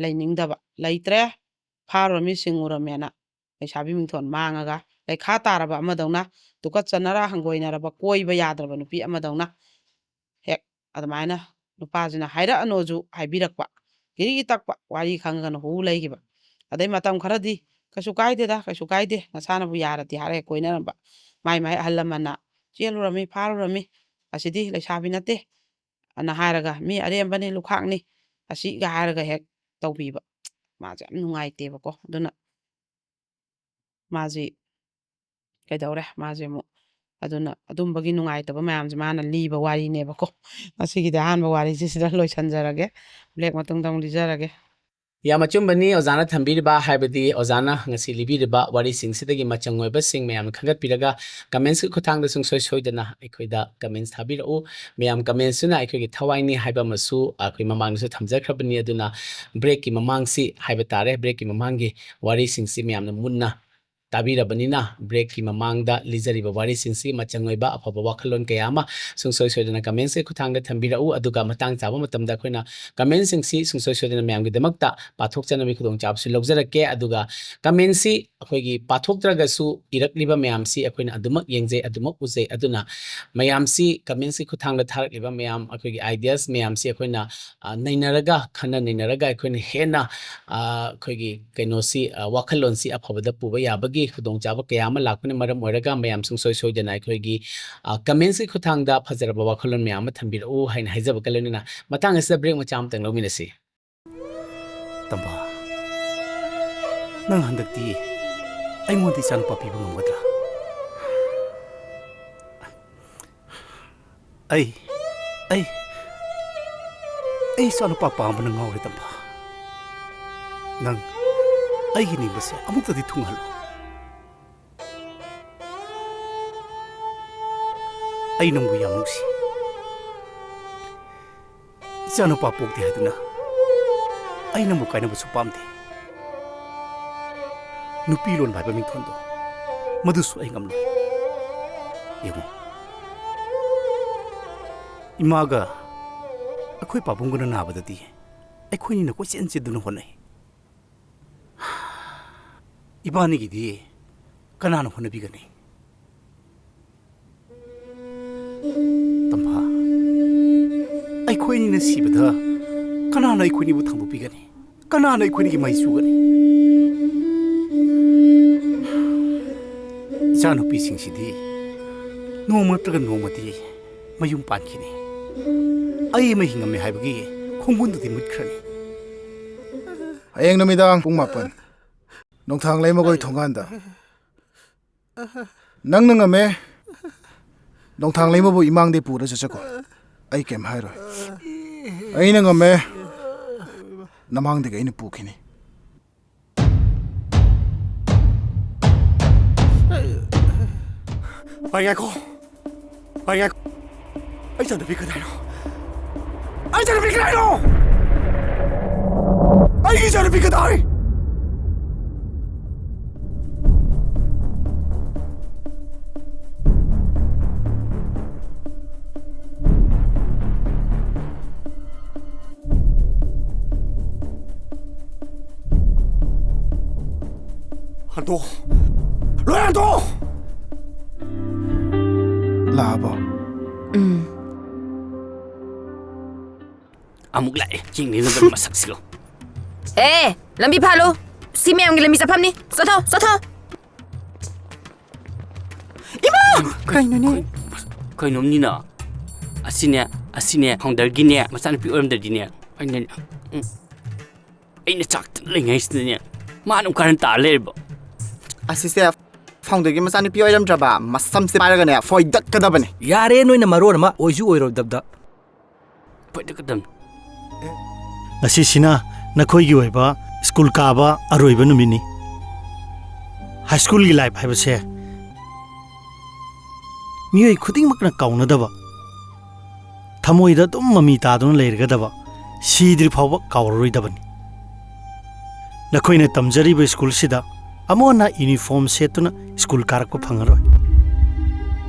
ꯂꯩꯅꯤꯡꯗꯕ ꯂꯩꯇ꯭ꯔꯦ ꯐꯥꯔꯨꯔꯝꯃꯤ ꯁꯤꯡꯉꯨꯔꯝꯃꯦꯅ ꯂꯩꯁꯥꯕꯤ ꯃꯤꯡꯊꯣꯟ ꯃꯥꯡꯉꯒ ꯂꯩꯈꯥ ꯇꯥꯔꯕ ꯑꯃꯗꯧꯅ ꯇꯨꯀꯠꯆꯅꯔ ꯍꯪꯒꯣꯏꯅꯔꯕ ꯀꯣꯏꯕ ꯌꯥꯗ꯭ꯔꯕ ꯅꯨꯄꯤ ꯑꯃꯗꯧꯅ ꯍꯦꯛ ꯑꯗꯨꯃꯥꯏꯅ ꯅꯨꯄꯥꯁꯤꯅ ꯍꯥꯏꯔꯛꯑꯅꯣꯁꯨ ꯍꯥꯏꯕꯤꯔꯛꯄ ꯒꯤꯔꯤ ꯇꯛꯄ ꯋꯥꯔꯤ ꯈꯪꯉꯒꯅ ꯍꯨ ꯂꯩꯈꯤꯕ ꯑꯗꯩ ꯃꯇꯝ ꯈꯔꯗꯤ ꯀꯩꯁꯨ ꯀꯥꯏꯗꯦꯗ ꯀꯩꯁꯨ ꯀꯥꯏꯗꯦ ꯅꯁꯥꯅꯕꯨ ꯌꯥꯔꯗꯤ ꯍꯥꯏꯔꯒ ꯀꯣꯏꯅꯔꯝꯕ ꯃꯥꯏ ꯑꯍꯜ ꯂꯃꯟꯅ ꯆꯦꯜꯂꯨꯔꯝꯃꯤ ꯐꯥꯔꯨꯔꯝꯃꯤ ꯑꯁꯤꯗꯤ ꯂꯩꯁꯥꯕꯤ ꯅꯠꯇꯦ ꯑꯅ ꯍꯥꯏꯔꯒ ꯃꯤ ꯑꯔꯦꯝꯕꯅꯤ ꯂꯨꯈꯥꯛꯅꯤ ꯑꯁꯤꯒ ꯍꯥꯏꯔꯒ ꯍꯦꯛ ꯇꯧꯕꯤꯕ ꯃꯥꯁꯦ ꯌꯥꯝ ꯅꯨꯡꯉꯥꯏꯇꯦꯕꯀꯣ ꯑꯗꯨꯅ ꯃꯥꯁꯤ ꯀꯩꯗꯧꯔꯦ ꯃꯥꯁꯦ ꯑꯃꯨꯛ ꯑꯗꯨꯅ ꯑꯗꯨꯝꯕꯒꯤ ꯅꯨꯡꯉꯥꯏꯇꯕ ꯃꯌꯥꯝꯁꯦ ꯃꯥꯅ ꯂꯤꯕ ꯋꯥꯔꯤꯅꯦꯕꯀꯣ ꯑꯁꯤꯒꯤꯗꯤ ꯑꯍꯥꯟꯕ ꯋꯥꯔꯤꯁꯤ ꯁꯤꯗ ꯂꯣꯏꯁꯤꯟꯖꯔꯒꯦ ꯕ꯭ꯔꯦꯛ ꯃꯇꯨꯡꯗ ꯑꯃꯨꯛ ꯂꯤꯖꯔꯒꯦ ꯌꯥꯝ ꯑꯆꯨꯝꯕꯅꯤ ꯑꯣꯖꯥꯅ ꯊꯝꯕꯤꯔꯤꯕ ꯍꯥꯏꯕꯗꯤ ꯑꯣꯖꯥꯅ ꯉꯁꯤ ꯂꯤꯕꯤꯔꯤꯕ ꯋꯥꯔꯤꯁꯤꯡꯁꯤꯗꯒꯤ ꯃꯆꯪ ꯑꯣꯏꯕꯁꯤꯡ ꯃꯌꯥꯝꯅ ꯈꯟꯒꯠꯄꯤꯔꯒ ꯀꯃꯦꯟꯠꯁꯀꯤ ꯈꯨꯠꯊꯥꯡꯗ ꯁꯨꯡꯁꯣꯏ ꯁꯣꯏꯗꯅ ꯑꯩꯈꯣꯏꯗ ꯀꯃꯦꯟꯠꯁ ꯊꯥꯕꯤꯔꯛꯎ ꯃꯌꯥꯝ ꯀꯃꯦꯟꯠꯁꯇꯨꯅ ꯑꯩꯈꯣꯏꯒꯤ ꯊꯋꯥꯏꯅꯤ ꯍꯥꯏꯕ ꯑꯃꯁꯨ ꯑꯩꯈꯣꯏ ꯃꯃꯥꯡꯗꯁꯨ ꯊꯝꯖꯈ꯭ꯔꯕꯅꯤ ꯑꯗꯨꯅ ꯕ꯭ꯔꯦꯛꯀꯤ ꯃꯃꯥꯡꯁꯤ ꯍꯥꯏꯕ ꯇꯥꯔꯦ ꯕ꯭ꯔꯦꯛꯀꯤ ꯃꯃꯥꯡꯒꯤ ꯋꯥꯔꯤꯁꯤꯡꯁꯤ ꯃꯌꯥꯝꯅ ꯃꯨꯟꯅ ꯇꯥꯕꯤꯔꯕꯅꯤꯅ ꯕ꯭ꯔꯦꯛꯀꯤ ꯃꯃꯥꯡꯗ ꯂꯤꯖꯔꯤꯕ ꯋꯥꯔꯤꯁꯤꯡꯁꯤ ꯃꯆꯪ ꯑꯣꯏꯕ ꯑꯐꯕ ꯋꯥꯈꯜꯂꯣꯟ ꯀꯌꯥ ꯑꯃ ꯁꯨꯡꯁꯣꯏ ꯁꯣꯏꯗꯅ ꯀꯃꯦꯟꯠꯁꯀꯤ ꯈꯨꯠꯊꯥꯡꯗ ꯊꯝꯕꯤꯔꯛꯎ ꯑꯗꯨꯒ ꯃꯇꯥꯡ ꯆꯥꯕ ꯃꯇꯝꯗ ꯑꯩꯈꯣꯏꯅ ꯀꯃꯦꯟꯠꯁꯤꯡꯁꯤ ꯁꯨꯡꯁꯣꯏ ꯁꯣꯏꯗꯅ ꯃꯌꯥꯝꯒꯤꯗꯃꯛꯇ ꯄꯥꯊꯣꯛꯆꯅꯕꯒꯤ ꯈꯨꯗꯣꯡꯆꯥꯕꯁꯨ ꯂꯧꯖꯔꯛꯀꯦ ꯑꯗꯨꯒ ꯀꯃꯦꯟꯠꯁꯤ ꯑꯩꯈꯣꯏꯒꯤ ꯄꯥꯊꯣꯛꯇ꯭ꯔꯒꯁꯨ ꯏꯔꯛꯂꯤꯕ ꯃꯌꯥꯝꯁꯤ ꯑꯩꯈꯣꯏꯅ ꯑꯗꯨꯃꯛ ꯌꯦꯡꯖꯩ ꯑꯗꯨꯃꯛ ꯎꯖꯩ ꯑꯗꯨꯅ ꯃꯌꯥꯝꯁꯤ ꯀꯃꯦꯟꯠꯁꯀꯤ ꯈꯨꯠꯊꯥꯡꯗ ꯊꯥꯔꯛꯂꯤꯕ ꯃꯌꯥꯝ ꯑꯩꯈꯣꯏꯒꯤ ꯑꯥꯏꯗꯤꯌꯥꯁ ꯃꯌꯥꯝꯁꯤ ꯑꯩꯈꯣꯏꯅ ꯅꯩꯅꯔꯒ ꯈꯟꯅ ꯅꯩꯅꯔꯒ ꯑꯩꯈꯣꯏꯅ ꯍꯦꯟꯅ ꯑꯩꯈꯣꯏꯒꯤ ꯀꯩꯅꯣꯁꯤ ꯋꯥꯈꯜꯂꯣꯟꯁꯤ ꯑꯐꯕꯗ ꯄꯨꯕ ꯌꯥꯕꯒꯤ ꯈꯨꯗꯣꯡꯆꯥꯕ ꯀꯌꯥ ꯑꯃ ꯂꯥꯛꯄꯅ ꯃꯔꯝ ꯑꯣꯏꯔꯒ ꯃꯌꯥꯝ ꯁꯨꯡꯁꯣꯏ ꯁꯣꯏꯗꯅ ꯑꯩꯈꯣꯏꯒꯤ ꯀꯃꯦꯟꯠꯁꯀꯤ ꯈꯨꯠꯊꯥꯡꯗ ꯐꯖꯔꯕ ꯋꯥꯈꯜꯂꯣꯟ ꯃꯌꯥꯝ ꯑꯃ ꯊꯝꯕꯤꯔꯛꯎ ꯍꯥꯏꯅ ꯍꯥꯏꯖꯕꯒ ꯂꯣꯏꯅꯅ ꯃꯇꯥꯡ ꯑꯁꯤꯗ ꯕ꯭ꯔꯦꯛ ꯃꯆꯥ ꯑꯃꯇꯪ ꯂꯧꯃꯤꯟꯅꯁꯤ ꯇꯝꯕꯥ ꯅꯪ ꯍꯟꯗꯛꯇꯤ ꯑꯩꯉꯣꯟꯗ ꯏꯆꯥꯅꯨꯄꯥ ꯄꯤꯕ ꯉꯝꯒꯗ꯭ꯔꯥ? ꯑꯩ ꯏꯆꯥꯅꯨꯄꯥ ꯄꯥꯝꯕꯅ ꯉꯥꯎꯔꯦ ꯇꯝꯕꯥ꯫ ꯅꯪ ꯑꯩꯒꯤ ꯅꯤꯡꯕꯁꯦ ꯑꯃꯨꯛꯇꯗꯤ ꯊꯨꯡꯍꯜꯂꯣ꯫ ꯑꯩ ꯅꯪꯕꯨ ꯌꯥꯝ ꯅꯨꯡꯁꯤ ꯏꯆꯥꯅꯨꯄꯥ ꯄꯣꯛꯇꯦ ꯍꯥꯏꯗꯨꯅ ꯑꯩ ꯅꯪꯕꯨ ꯀꯥꯏꯅꯕꯁꯨ ꯄꯥꯝꯗꯦ ꯅꯨꯄꯤ ꯂꯣꯟꯕ ꯍꯥꯏꯕ ꯃꯤꯡꯊꯣꯟꯗꯣ ꯃꯗꯨꯁꯨ ꯑꯩ ꯉꯝꯂꯣꯏ ꯌꯦꯡꯉꯨ ꯏꯃꯥꯒ ꯑꯩꯈꯣꯏ ꯄꯥꯕꯨꯡꯒꯅ ꯅꯥꯕꯗꯗꯤ ꯑꯩꯈꯣꯏꯅꯤꯅ ꯀꯣꯏꯆꯦꯟ ꯆꯦꯟꯗꯨꯅ ꯍꯣꯠꯅꯩ ꯏꯕꯥꯅꯤꯒꯤꯗꯤ ꯀꯅꯥꯅ ꯍꯣꯠꯅꯕꯤꯒꯅꯤ ꯇꯝꯐꯥ ꯑꯩꯈꯣꯏꯅꯤꯅ ꯁꯤꯕꯗ ꯀꯅꯥꯅ ꯑꯩꯈꯣꯏꯅꯤꯕꯨ ꯊꯥꯡꯗꯣꯛꯄꯤꯒꯅꯤ ꯀꯅꯥꯅ ꯑꯩꯈꯣꯏꯅꯤꯒꯤ ꯃꯩ ꯆꯨꯒꯅꯤ ꯏꯆꯥꯅꯨꯄꯤꯁꯤꯡꯁꯤꯗꯤ ꯅꯣꯡꯃ ꯅꯠꯇ꯭ꯔꯒ ꯅꯣꯡꯃꯗꯤ ꯃꯌꯨꯝ ꯄꯥꯟꯈꯤꯅꯤ ꯑꯩ ꯑꯃ ꯍꯤꯡꯉꯝꯃꯦ ꯍꯥꯏꯕꯒꯤ ꯈꯣꯡꯒꯨꯟꯗꯨꯗꯤ ꯃꯨꯠꯈ꯭ꯔꯅꯤ ꯍꯌꯦꯡ ꯅꯨꯃꯤꯗꯥꯡ ꯄꯨꯡ 9 ꯅꯣꯡꯊꯥꯡ ꯂꯩꯃꯒꯣꯏ ꯊꯣꯡꯒꯥꯟꯗ ꯅꯪꯅ ꯉꯝꯃꯦ ꯅꯣꯡꯊꯥꯡ ꯂꯩꯃꯕꯨ ꯏꯃꯥꯡꯗꯩ ꯄꯨꯔ ꯆꯠꯆꯀꯣ ꯑꯩ ꯀꯩꯝ ꯍꯥꯏꯔꯣꯏ ꯑꯩꯅ ꯉꯝꯃꯦ ꯅꯃꯥꯡꯗꯒꯤ ꯑꯩꯅ ꯄꯨꯈꯤꯅꯤ ꯉꯥꯏꯈꯣ ꯉꯥꯏꯈꯣ ꯑꯩ ꯏꯆꯥꯅꯨꯄꯤ ꯀꯗꯥꯏꯅꯣ ꯑꯩ ꯏꯆꯥꯅꯨꯄꯤ ꯀꯗꯥꯏꯅꯣ ꯑꯩꯒꯤ ꯏꯆꯥꯅꯨꯄꯤ ꯀꯗꯥꯏ 한도 로얀도 ꯂꯥꯛꯑꯕꯣ ꯑꯃꯨꯛ ꯂꯥꯛꯑꯦ ꯆꯤꯡꯅꯤꯅꯕ ꯃꯁꯛꯁꯤꯒ 에 람비 팔로 시메양기 람비 사팜니 쏘터 이모 ꯀꯩꯅꯣꯅꯦ ꯀꯩꯅꯣꯝꯅꯤꯅ ꯑꯁꯤꯅꯦ ꯐꯥꯎꯟꯗꯔꯒꯤꯅꯦ ꯃꯆꯥꯅꯨꯄꯤ ꯑꯣꯏꯔꯝꯗ꯭ꯔꯗꯤꯅꯦ ꯑꯩꯅ ꯆꯥꯛꯇ ꯂꯩꯉꯩꯁꯤꯗꯅꯦ ꯃꯥꯅ ꯀꯔꯟ ꯇꯥ ꯂꯩꯔꯤꯕ ꯑꯁꯤꯁꯦ ꯐꯥꯎꯟꯗꯔꯒꯤ ꯃꯆꯥꯅꯨꯄꯤ ꯑꯣꯏꯔꯝꯗ꯭ꯔꯕ ꯃꯁꯝꯁꯦ ꯄꯥꯏꯔꯒꯅꯦ ꯐꯣꯏꯗꯠꯀꯗꯕꯅꯤ ꯌꯥꯔꯦ ꯅꯣꯏꯅ ꯃꯔꯣꯟ ꯑꯃ ꯑꯣꯏꯁꯨ ꯑꯣꯏꯔꯣꯏꯗꯕꯗ ꯐꯣꯏꯗꯠꯀꯗꯕꯅꯤ ꯉꯁꯤꯁꯤꯅ ꯅꯈꯣꯏꯒꯤ ꯑꯣꯏꯕ ꯁ꯭ꯀꯨꯜ ꯀꯥꯕ ꯑꯔꯣꯏꯕ ꯅꯨꯃꯤꯠꯅꯤ ꯍꯥꯏ ꯁ꯭ꯀꯨꯜꯒꯤ ꯂꯥꯏꯐ ꯍꯥꯏꯕꯁꯦ ꯃꯤꯑꯣꯏ ꯈꯨꯗꯤꯡꯃꯛꯅ ꯀꯥꯎꯅꯗꯕ ꯊꯃꯣꯏꯗ ꯑꯗꯨꯝ ꯃꯃꯤ ꯇꯥꯗꯨꯅ ꯂꯩꯔꯒꯗꯕ ꯁꯤꯗ꯭ꯔꯤ ꯐꯥꯎꯕ ꯀꯥꯎꯔꯔꯣꯏꯗꯕꯅꯤ ꯅꯈꯣꯏꯅ ꯇꯝꯖꯔꯤꯕ ꯁ꯭ꯀꯨꯜꯁꯤꯗ ꯑꯃꯨꯛ ꯍꯟꯅ ꯌꯨꯅꯤꯐꯣꯔꯝ ꯁꯦꯠꯇꯨꯅ ꯁ꯭ꯀꯨꯜ ꯀꯥꯔꯛꯄ ꯐꯪꯉꯔꯣꯏ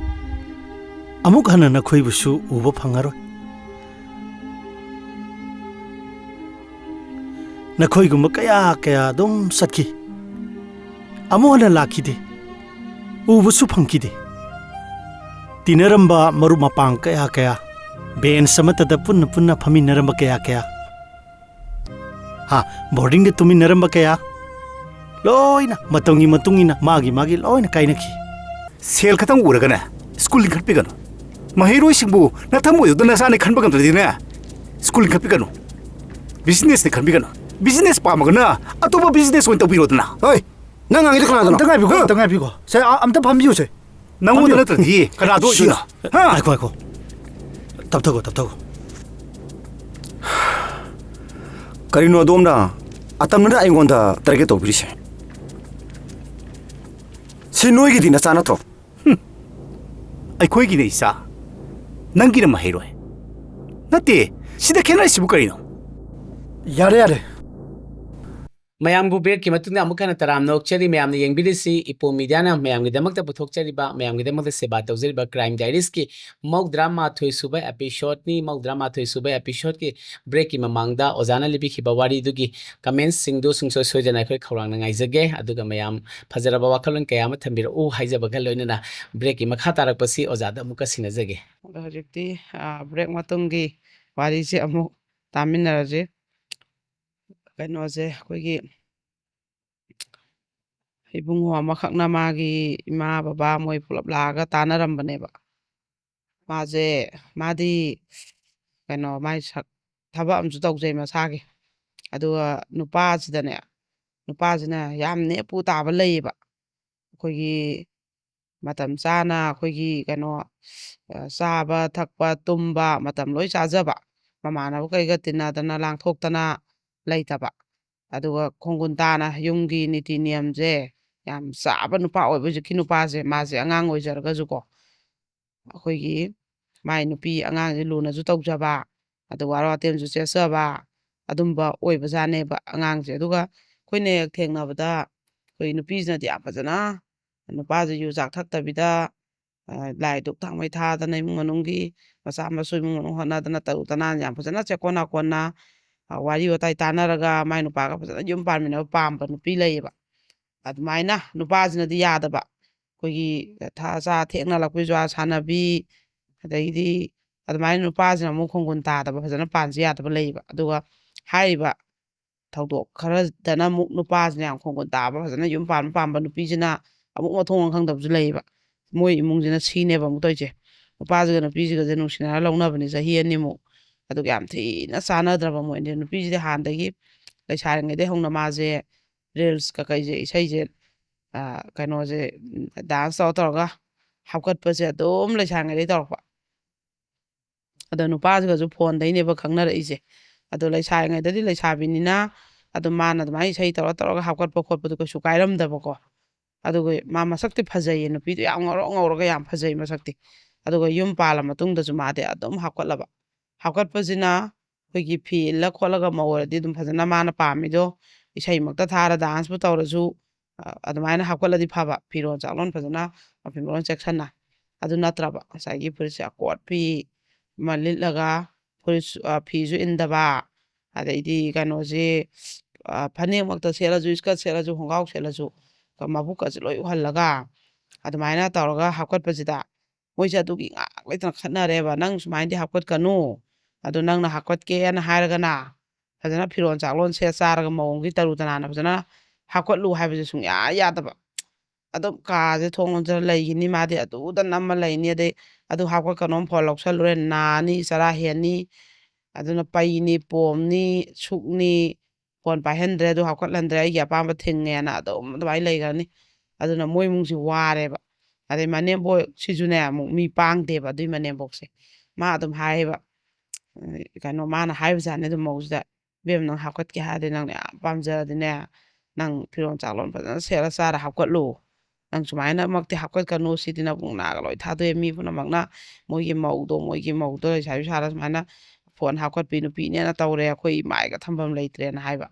ꯑꯃꯨꯛ ꯍꯟꯅ ꯅꯈꯣꯏꯕꯨꯁꯨ ꯎꯕ ꯐꯪꯉꯔꯣꯏ ꯅꯈꯣꯏꯒꯨꯝꯕ ꯀꯌꯥ ꯑꯗꯨꯝ ꯆꯠꯈꯤ ꯑꯃꯨꯛ ꯍꯟꯅ ꯂꯥꯛꯈꯤꯗꯦ ꯎꯕꯁꯨ ꯐꯪꯈꯤꯗꯦ ꯇꯤꯟꯅꯔꯝꯕ ꯃꯔꯨꯞ ꯃꯄꯥꯡ ꯀꯌꯥ ꯕꯦꯟꯁ ꯑꯃꯠꯇꯗ ꯄꯨꯟꯅ ꯐꯝꯃꯤꯟꯅꯔꯝꯕ ꯀꯌꯥ ꯕꯣꯔꯗꯤꯡꯗ ꯇꯨꯃꯤꯟꯅꯔꯝꯕ ꯀꯌꯥ ꯂꯣꯏꯅ ꯃꯇꯝꯒꯤ ꯃꯇꯨꯡ ꯏꯟꯅ ꯃꯥꯒꯤ ꯂꯣꯏꯅ ꯀꯥꯏꯅꯈꯤ ꯁꯦꯜ ꯈꯛꯇꯪ ꯎꯔꯒꯅꯦ ꯁ꯭ꯀꯨꯜ ꯂꯤꯡꯈꯠꯄꯤꯒꯅꯨ ꯃꯍꯩꯔꯣꯏꯁꯤꯡꯕꯨ ꯅꯊꯃꯣꯏꯗꯨꯗ ꯅꯁꯥꯅ ꯈꯟꯕ ꯉꯝꯗ꯭ꯔꯗꯤꯅꯦ ꯁ꯭ꯀꯨꯜ ꯂꯤꯡꯈꯠꯄꯤꯒꯅꯨ ꯕꯤꯖꯤꯅꯦꯁꯅꯤ ꯈꯟꯕꯤꯒꯅꯨ ꯕꯤꯖꯤꯅꯦꯁ ꯄꯥꯝꯃꯒꯅ ꯑꯇꯣꯞꯄ ꯕꯤꯖꯤꯅꯦꯁ ꯑꯣꯏꯅ ꯇꯧꯕꯤꯔꯣꯗꯅ ꯍꯣꯏ ꯅꯪ ꯉꯥꯡꯉꯤꯗꯣ ꯀꯅꯥꯗꯅꯣ ꯑꯝꯇ ꯉꯥꯏꯕꯤꯈꯣ ꯁꯦ ꯑꯝꯇ ꯐꯝꯕꯤꯌꯨꯁꯦ ꯅꯪꯉꯣꯟꯗ ꯅꯠꯇ꯭ꯔꯗꯤ ꯀꯅꯥꯗ ꯑꯣꯏꯗꯣꯏꯅꯣ ꯉꯥꯏꯈꯣ ꯇꯞꯊꯒꯣ ꯀꯔꯤꯅꯣ ꯑꯗꯣꯝꯅ ꯑꯇꯝꯅꯅ ꯑꯩꯉꯣꯟꯗ ꯇꯔꯒꯦꯠ ꯇꯧꯕꯤꯔꯤꯁꯦ ꯁꯤ ꯅꯣꯏꯒꯤꯗꯤ ꯅꯆꯥ ꯅꯠꯇ꯭ꯔꯣ ꯑꯩꯈꯣꯏꯒꯤꯅ ꯏꯆꯥ ꯅꯪꯒꯤꯅ ꯃꯍꯩꯔꯣꯏ ꯅꯠꯇꯦ ꯁꯤꯗ ꯈꯦꯠꯅꯔꯤꯁꯤꯕꯨ ꯀꯔꯤꯅꯣ ꯌꯥꯔꯦ ꯃꯌꯥꯝꯕꯨ ꯕ꯭ꯔꯦꯛꯀꯤ ꯃꯇꯨꯡꯗ ꯑꯃꯨꯛ ꯍꯟꯅ ꯇꯔꯥꯝꯅ ꯑꯣꯛꯆꯔꯤ ꯃꯌꯥꯝꯅ ꯌꯦꯡꯕꯤꯔꯤꯁꯤ ꯏꯄꯣ ꯃꯤꯗꯤꯌꯥꯅ ꯃꯌꯥꯝꯒꯤꯗꯃꯛꯇ ꯄꯨꯊꯣꯛꯆꯔꯤꯕ ꯃꯌꯥꯝꯒꯤꯗꯃꯛꯇ ꯁꯦꯕꯥ ꯇꯧꯖꯔꯤꯕ ꯀ꯭ꯔꯥꯏꯝ ꯗꯥꯏꯔꯤꯁꯀꯤ 32 ꯁꯨꯕ ꯑꯦꯄꯤꯁꯣꯗꯅꯤ 32 ꯁꯨꯕ ꯑꯦꯄꯤꯁꯣꯗꯀꯤ ꯕ꯭ꯔꯦꯛꯀꯤ ꯃꯃꯥꯡꯗ ꯑꯣꯖꯥꯅ ꯂꯤꯕꯤꯈꯤꯕ ꯋꯥꯔꯤꯗꯨꯒꯤ ꯀꯃꯦꯟꯠꯁꯤꯡꯗꯨ ꯁꯨꯡꯁꯣꯏ ꯁꯣꯏꯗꯅ ꯑꯩꯈꯣꯏ ꯈꯧꯔꯥꯡꯅ ꯉꯥꯏꯖꯒꯦ ꯑꯗꯨꯒ ꯃꯌꯥꯝ ꯐꯖꯔꯕ ꯋꯥꯈꯜꯂꯣꯟ ꯀꯌꯥ ꯑꯃ ꯊꯝꯕꯤꯔꯛꯎ ꯍꯥꯏꯖꯕꯒ ꯂꯣꯏꯅꯅ ꯕ꯭ꯔꯦꯛꯀꯤ ꯃꯈꯥ ꯇꯥꯔꯛꯄꯁꯤ ꯑꯣꯖꯥꯗ ꯑꯃꯨꯛꯀ ꯁꯤꯟꯅꯖꯒꯦ ꯑꯗꯣ ꯍꯧꯖꯤꯛꯇꯤ ꯕ꯭ꯔꯦꯛ ꯃꯇꯨꯡꯒꯤ ꯋꯥꯔꯤꯁꯦ ꯑꯃꯨꯛ ꯇꯥꯃꯤꯟꯅꯔꯁꯤ ꯀꯩꯅꯣꯁꯦ ꯑꯩꯈꯣꯏꯒꯤ ꯏꯕꯨꯡꯉꯣ ꯑꯃꯈꯛꯅ ꯃꯥꯒꯤ ꯏꯃꯥ ꯕꯕꯥ ꯃꯣꯏ ꯄꯨꯂꯞ ꯂꯥꯛꯑꯒ ꯇꯥꯟꯅꯔꯝꯕꯅꯦꯕ ꯃꯥꯗꯤ ꯀꯩꯅꯣ ꯃꯥꯏ ꯊꯕꯛ ꯑꯃꯁꯨ ꯇꯧꯖꯩ ꯃꯁꯥꯒꯤ ꯑꯗꯨꯒ ꯅꯨꯄꯥꯁꯤꯅ ꯌꯥꯝ ꯅꯦꯄꯨ ꯇꯥꯕ ꯂꯩꯌꯦꯕ ꯑꯩꯈꯣꯏꯒꯤ ꯃꯇꯝ ꯆꯥꯅ ꯑꯩꯈꯣꯏꯒꯤ ꯀꯩꯅꯣ ꯆꯥꯕ ꯊꯛꯄ ꯇꯨꯝꯕ ꯃꯇꯝ ꯂꯣꯏ ꯆꯥꯖꯕ ꯃꯃꯥꯟꯅꯕ ꯀꯩꯒ ꯇꯤꯟꯅꯗꯅ ꯂꯥꯡꯊꯣꯛꯇꯅ ꯂꯩꯇꯕ ꯑꯗꯨꯒ ꯈꯣꯡꯒꯨꯟ ꯇꯥꯅ ꯌꯨꯝꯒꯤ ꯅꯤꯇꯤ ꯅꯤꯌꯝꯁꯦ ꯌꯥꯝ ꯆꯥꯕ ꯅꯨꯄꯥ ꯑꯣꯏꯕ ꯍꯧꯖꯤꯛꯀꯤ ꯅꯨꯄꯥꯁꯦ ꯃꯥꯁꯦ ꯑꯉꯥꯡ ꯑꯣꯏꯖꯔꯒꯁꯨꯀꯣ ꯑꯩꯈꯣꯏꯒꯤ ꯃꯥꯏ ꯅꯨꯄꯤ ꯑꯉꯥꯡꯁꯦ ꯂꯨꯅꯁꯨ ꯇꯧꯖꯕ ꯑꯗꯨ ꯋꯥꯔ ꯋꯥꯇꯦꯝꯁꯨ ꯆꯦꯠꯆꯕ ꯑꯗꯨꯝꯕ ꯑꯣꯏꯕꯖꯥꯠꯅꯦꯕ ꯑꯉꯥꯡꯁꯦ ꯑꯗꯨꯒ ꯑꯩꯈꯣꯏꯅ ꯍꯦꯛ ꯊꯦꯡꯅꯕꯗ ꯑꯩꯈꯣꯏ ꯅꯨꯄꯤꯁꯤꯅꯗꯤ ꯌꯥꯝ ꯐꯖꯅ ꯅꯨꯄꯥꯁꯦ ꯌꯨ ꯆꯥꯛ ꯊꯛꯇꯕꯤꯗ ꯂꯥꯏ ꯗꯨꯛ ꯊꯥꯡꯃꯩ ꯊꯥꯗꯅ ꯏꯃꯨꯡ ꯃꯅꯨꯡꯒꯤ ꯃꯆꯥ ꯃꯁꯨ ꯏꯃꯨꯡ ꯃꯅꯨꯡ ꯍꯣꯠꯅꯗꯅ ꯇꯔꯨ ꯇꯅꯥꯟ ꯌꯥꯝ ꯐꯖꯅ ꯆꯦꯛꯀꯣꯟ ꯅꯥꯀꯣꯟꯅ ꯋꯥꯔꯤ ꯋꯥꯇꯥꯏ ꯇꯥꯟꯅꯔꯒ ꯃꯥꯏ ꯅꯨꯄꯥꯒ ꯐꯖꯅ ꯌꯨꯝ ꯄꯥꯟꯃꯤꯟꯅꯕ ꯄꯥꯝꯕ ꯅꯨꯄꯤ ꯂꯩꯌꯦꯕ ꯑꯗꯨꯃꯥꯏꯅ ꯅꯨꯄꯥꯁꯤꯅꯗꯤ ꯌꯥꯗꯕ ꯑꯩꯈꯣꯏꯒꯤ ꯆꯥ ꯊꯦꯛꯅ ꯖꯨꯋꯥ ꯁꯥꯟꯅꯕꯤ ꯑꯗꯩꯗꯤ ꯑꯗꯨꯃꯥꯏꯅ ꯅꯨꯄꯥꯁꯤꯅ ꯑꯃꯨꯛ ꯈꯣꯡꯒꯨꯟ ꯇꯥꯗꯕ ꯐꯖꯅ ꯄꯥꯟꯁꯤ ꯌꯥꯗꯕ ꯂꯩꯌꯦꯕ ꯑꯗꯨꯒ ꯍꯥꯏꯔꯤꯕ ꯊꯧꯗꯣꯛ ꯈꯔꯗꯅ ꯑꯃꯨꯛ ꯅꯨꯄꯥꯁꯤꯅ ꯌꯥꯝ ꯈꯣꯡꯒꯨꯟ ꯇꯥꯕ ꯐꯖꯅ ꯌꯨꯝ ꯄꯥꯟꯕ ꯄꯥꯝꯕ ꯅꯨꯄꯤꯁꯤꯅ ꯑꯃꯨꯛ ꯃꯊꯣꯡ ꯃꯔꯝ ꯈꯪꯗꯕꯁꯨ ꯂꯩꯌꯦꯕ ꯃꯣꯏ ꯏꯃꯨꯡꯁꯤꯅ ꯁꯤꯅꯦꯕ ꯑꯃꯨꯛ ꯇꯧꯔꯤꯁꯦ ꯅꯨꯄꯥꯁꯤꯒ ꯅꯨꯄꯤꯁꯤꯒꯁꯦ ꯅꯨꯡꯁꯤꯅꯔ ꯂꯧꯅꯕꯅꯤ ꯆꯍꯤ ꯑꯅꯤꯃꯨꯛ ꯑꯗꯨꯒ ꯌꯥꯝ ꯊꯤꯅ ꯆꯥꯟꯅꯗ꯭ꯔꯕ ꯃꯣꯏꯅꯦ ꯅꯨꯄꯤꯁꯤꯗꯤ ꯍꯥꯟꯅꯗꯒꯤ ꯂꯩꯁꯥꯔꯤꯉꯩꯗꯩ ꯍꯧꯅ ꯃꯥꯁꯦ ꯔꯤꯜꯁ ꯀꯩꯁꯦ ꯏꯁꯩꯁꯦ ꯀꯩꯅꯣꯁꯦ ꯗꯥꯟꯁ ꯇꯧꯔꯒ ꯍꯥꯞꯀꯠꯄꯁꯦ ꯑꯗꯨꯝ ꯂꯩꯁꯥꯔꯤꯉꯩꯗꯩ ꯇꯧꯔꯛꯄ ꯑꯗꯣ ꯅꯨꯄꯥꯁꯤꯒꯁꯨ ꯐꯣꯟꯗꯩꯅꯦꯕ ꯈꯪꯅꯔꯛꯏꯁꯦ ꯑꯗꯣ ꯂꯩꯁꯥꯔꯤꯉꯩꯗꯗꯤ ꯂꯩꯁꯥꯕꯤꯅꯤꯅ ꯑꯗꯨ ꯃꯥꯅ ꯑꯗꯨꯃꯥꯏꯅ ꯏꯁꯩ ꯇꯧꯔꯒ ꯍꯥꯞꯀꯠꯄ ꯈꯣꯠꯄꯗꯣ ꯀꯩꯁꯨ ꯀꯥꯏꯔꯝꯗꯕꯀꯣ ꯑꯗꯨꯒ ꯃꯥ ꯃꯁꯛꯇꯤ ꯐꯖꯩꯌꯦ ꯅꯨꯄꯤꯗꯣ ꯌꯥꯝ ꯉꯧꯔꯒ ꯌꯥꯝ ꯐꯖꯩ ꯃꯁꯛꯇꯤ ꯑꯗꯨꯒ ꯌꯨꯝ ꯄꯥꯜꯂ ꯃꯇꯨꯡꯗꯁꯨ ꯃꯥꯗꯤ ꯑꯗꯨꯝ ꯍꯥꯞꯀꯠꯂꯕ ꯍꯥꯞꯀꯠꯄꯁꯤꯅ ꯑꯩꯈꯣꯏꯒꯤ ꯐꯤ ꯏꯜꯂ ꯈꯣꯠꯂꯒ ꯃꯧ ꯑꯣꯏꯔꯗꯤ ꯑꯗꯨꯝ ꯐꯖꯅ ꯃꯥꯅ ꯄꯥꯝꯃꯤꯗꯣ ꯏꯁꯩꯃꯛꯇ ꯊꯥꯔ ꯗꯥꯟꯁꯄꯨ ꯇꯧꯔꯁꯨ ꯑꯗꯨꯃꯥꯏꯅ ꯍꯥꯞꯀꯠꯂꯗꯤ ꯐꯕ ꯐꯤꯔꯣꯜ ꯆꯥꯛꯂꯣꯟ ꯐꯖꯅ ꯃꯐꯤ ꯃꯔꯣꯟ ꯆꯦꯛꯁꯟꯅ ꯑꯗꯨ ꯅꯠꯇ꯭ꯔꯕ ꯉꯁꯥꯏꯒꯤ ꯐꯨꯔꯤꯠꯁꯦ ꯑꯀꯣꯠꯄꯤ ꯑꯃ ꯂꯤꯠꯂꯒ ꯐꯨꯔꯤꯠ ꯐꯤꯁꯨ ꯏꯟꯗꯕ ꯑꯗꯩꯗꯤ ꯀꯩꯅꯣꯁꯦ ꯐꯅꯦꯛꯃꯛꯇ ꯁꯦꯠꯂꯁꯨ ꯏꯁꯀꯔꯠ ꯁꯦꯠꯂꯁꯨ ꯈꯣꯡꯒ꯭ꯔꯥꯎ ꯁꯦꯠꯂꯁꯨ ꯃꯕꯨꯛꯀꯁꯦ ꯂꯣꯏ ꯎꯍꯜꯂꯒ ꯑꯗꯨꯃꯥꯏꯅ ꯇꯧꯔꯒ ꯍꯥꯞꯀꯠꯄꯁꯤꯗ ꯃꯣꯏꯁꯦ ꯑꯗꯨꯒꯤ ꯉꯥꯛ ꯂꯩꯇꯅ ꯈꯠꯅꯔꯦꯕ ꯅꯪ ꯁꯨꯃꯥꯏꯅꯗꯤ ꯍꯥꯞꯀꯠꯀꯅꯨ ꯑꯗꯨ ꯅꯪꯅ ꯍꯥꯞꯀꯠꯀꯦꯅ ꯍꯥꯏꯔꯒꯅ ꯐꯖꯅ ꯐꯤꯔꯣꯜ ꯆꯥꯛꯂꯣꯟ ꯁꯦꯠ ꯆꯥꯔꯒ ꯃꯑꯣꯡꯒꯤ ꯇꯔꯨ ꯇꯅꯥꯟꯅ ꯐꯖꯅ ꯍꯥꯞꯀꯠꯂꯨ ꯍꯥꯏꯕꯁꯦ ꯁꯨꯡꯌꯥ ꯌꯥꯗꯕ ꯑꯗꯨꯝ ꯀꯥꯁꯦ ꯊꯣꯡ ꯂꯣꯟꯖꯔ ꯂꯩꯈꯤꯅꯤ ꯃꯥꯗꯤ ꯑꯗꯨꯗ ꯅꯝꯃ ꯂꯩꯅꯤ ꯑꯗꯩ ꯑꯗꯨ ꯍꯥꯞꯀꯠꯀꯅꯣ ꯐꯣꯟ ꯂꯧꯁꯜꯂꯨꯔꯦ ꯅꯥꯅꯤ ꯆꯔꯥ ꯍꯦꯟꯅꯤ ꯑꯗꯨꯅ ꯄꯩꯅꯤ ꯄꯣꯝꯅꯤ ꯁꯨꯛꯅꯤ ꯐꯣꯟ ꯄꯥꯏꯍꯟꯗ꯭ꯔꯦ ꯑꯗꯨ ꯍꯥꯞꯀꯠꯍꯟꯗ꯭ꯔꯦ ꯑꯩꯒꯤ ꯑꯄꯥꯝꯕ ꯊꯤꯡꯉꯦꯅ ꯑꯗꯨꯝ ꯑꯗꯨꯃꯥꯏꯅ ꯂꯩꯈ꯭ꯔꯅꯤ ꯑꯗꯨꯅ ꯃꯣꯏ ꯏꯃꯨꯡꯁꯤ ꯋꯥꯔꯦꯕ ꯑꯗꯩ ꯃꯅꯦꯝꯕꯣꯛ ꯁꯤꯁꯨꯅꯦ ꯑꯃꯨꯛ ꯃꯤ ꯄꯥꯡꯗꯦꯕ ꯑꯗꯨꯏ ꯃꯅꯦꯝꯕꯣꯛꯁꯦ ꯃꯥ ꯑꯗꯨꯝ ꯍꯥꯏꯌꯦꯕ ꯀꯩꯅꯣ ꯃꯥꯅ ꯍꯥꯏꯕꯖꯥꯠꯅꯦ ꯑꯗꯨꯝ ꯃꯧꯁꯤꯗ ꯏꯕꯦꯝ ꯅꯪ ꯍꯥꯞꯀꯠꯀꯦ ꯍꯥꯏꯔꯗꯤ ꯅꯪꯅ ꯌꯥꯝ ꯄꯥꯝꯖꯔꯗꯤꯅꯦ ꯅꯪ ꯐꯤꯔꯣꯜ ꯆꯥꯛꯂꯣꯟ ꯐꯖꯅ ꯁꯦꯠꯂ ꯆꯥꯔ ꯍꯥꯞꯀꯠꯂꯨ ꯅꯪ ꯁꯨꯃꯥꯏꯅꯃꯛꯇꯤ ꯍꯥꯞꯀꯠꯀꯅꯨ ꯁꯤꯗꯤ ꯅꯕꯨꯡ ꯅꯥꯒ ꯂꯣꯏ ꯊꯥꯗꯣꯛꯑꯦ ꯃꯤ ꯄꯨꯝꯅꯃꯛꯅ ꯃꯣꯏꯒꯤ ꯃꯧꯗꯣ ꯂꯩꯁꯥꯕꯤ ꯁꯥꯔ ꯁꯨꯃꯥꯏꯅ ꯐꯣꯟ ꯍꯥꯞꯀꯠꯄꯤ ꯅꯨꯄꯤꯅꯦꯅ ꯇꯧꯔꯦ ꯑꯩꯈꯣꯏ ꯏꯃꯥꯏꯒ ꯊꯝꯐꯝ ꯂꯩꯇ꯭ꯔꯦꯅ ꯍꯥꯏꯕ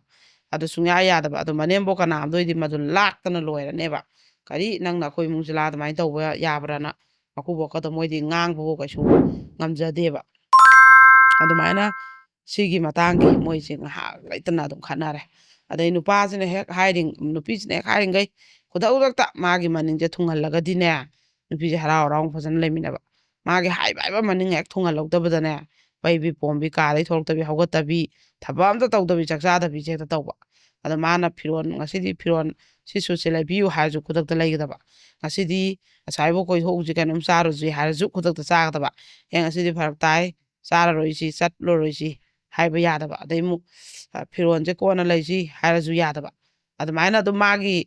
ꯑꯗꯨ ꯁꯨꯡꯌꯥ ꯌꯥꯗꯕ ꯑꯗꯨ ꯃꯅꯦꯝꯕꯣꯛ ꯀꯅꯥꯝꯗꯣꯏꯗꯤ ꯃꯗꯨ ꯂꯥꯛꯇꯅ ꯂꯣꯏꯔꯅꯦꯕ ꯀꯔꯤ ꯅꯪꯅ ꯑꯩꯈꯣꯏ ꯏꯃꯨꯡꯁꯤ ꯂꯥ ꯑꯗꯨꯃꯥꯏꯅ ꯇꯧꯕ ꯌꯥꯕ꯭ꯔꯥꯅ ꯃꯀꯨꯕꯣꯛꯀꯗꯣ ꯃꯣꯏꯗꯤ ꯉꯥꯡꯕꯕꯨ ꯀꯩꯁꯨ ꯉꯝꯖꯗꯦꯕ ꯑꯗꯨꯃꯥꯏꯅ ꯁꯤꯒꯤ ꯃꯇꯥꯡꯒꯤ ꯃꯣꯏꯁꯦ ꯉꯥꯏꯍꯥꯛ ꯂꯩꯇꯅ ꯑꯗꯨꯝ ꯈꯠꯅꯔꯦ ꯑꯗꯩ ꯅꯨꯄꯤꯁꯤꯅ ꯍꯦꯛ ꯍꯥꯏꯔꯤꯈꯩ ꯈꯨꯗꯛꯇ ꯃꯥꯒꯤ ꯃꯅꯤꯡꯁꯦ ꯊꯨꯡꯍꯜꯂꯒꯗꯤꯅꯦ ꯅꯨꯄꯤꯁꯦ ꯍꯔꯥꯎ ꯍꯔꯥꯎ ꯐꯖꯅ ꯂꯩꯃꯤꯟꯅꯕ ꯃꯥꯒꯤ ꯍꯥꯏꯕ ꯃꯅꯤꯡ ꯍꯦꯛ ꯊꯨꯡꯍꯜꯍꯧꯗꯕꯗꯅꯦ ꯄꯩꯕꯤ ꯄꯣꯝꯕꯤ ꯀꯥꯗꯩ ꯊꯣꯛꯂꯛꯇꯕꯤ ꯍꯧꯒꯠꯇꯕꯤ ꯊꯕꯛ ꯑꯝꯇ ꯇꯧꯗꯕꯤ ꯆꯥꯛ ꯆꯥꯗꯕꯤꯁꯦ ꯍꯦꯛꯇ ꯇꯧꯕ ꯑꯗꯣ ꯃꯥꯅ ꯉꯁꯤꯗꯤ ꯐꯤꯔꯣꯜ ꯁꯤ ꯁꯨꯠꯁꯦ ꯂꯩꯕꯤꯌꯨ ꯍꯥꯏꯔꯁꯨ ꯈꯨꯗꯛꯇ ꯂꯩꯒꯗꯕ ꯉꯁꯤꯗꯤ ꯑꯁꯥꯏꯐꯥꯎ ꯀꯣꯏꯊꯣꯛꯎꯁꯤ ꯀꯩꯅꯣꯝ ꯆꯥꯔꯨꯁꯤ ꯍꯥꯏꯔꯁꯨ ꯈꯨꯗꯛꯇ ꯆꯥꯒꯗꯕ ꯉꯁꯤꯗꯤ ꯐꯔꯛ ꯇꯥꯏ ꯆꯥꯔꯔꯣꯏꯁꯤ ꯆꯠꯂꯔꯣꯏꯁꯤ ꯍꯥꯏꯕ ꯌꯥꯗꯕ ꯑꯗꯩ ꯑꯃꯨꯛ ꯐꯤꯔꯣꯜꯁꯦ ꯀꯣꯟꯅ ꯂꯩꯁꯤ ꯍꯥꯏꯔꯁꯨ ꯌꯥꯗꯕ ꯑꯗꯨꯃꯥꯏꯅ ꯑꯗꯨꯝ ꯃꯥꯒꯤ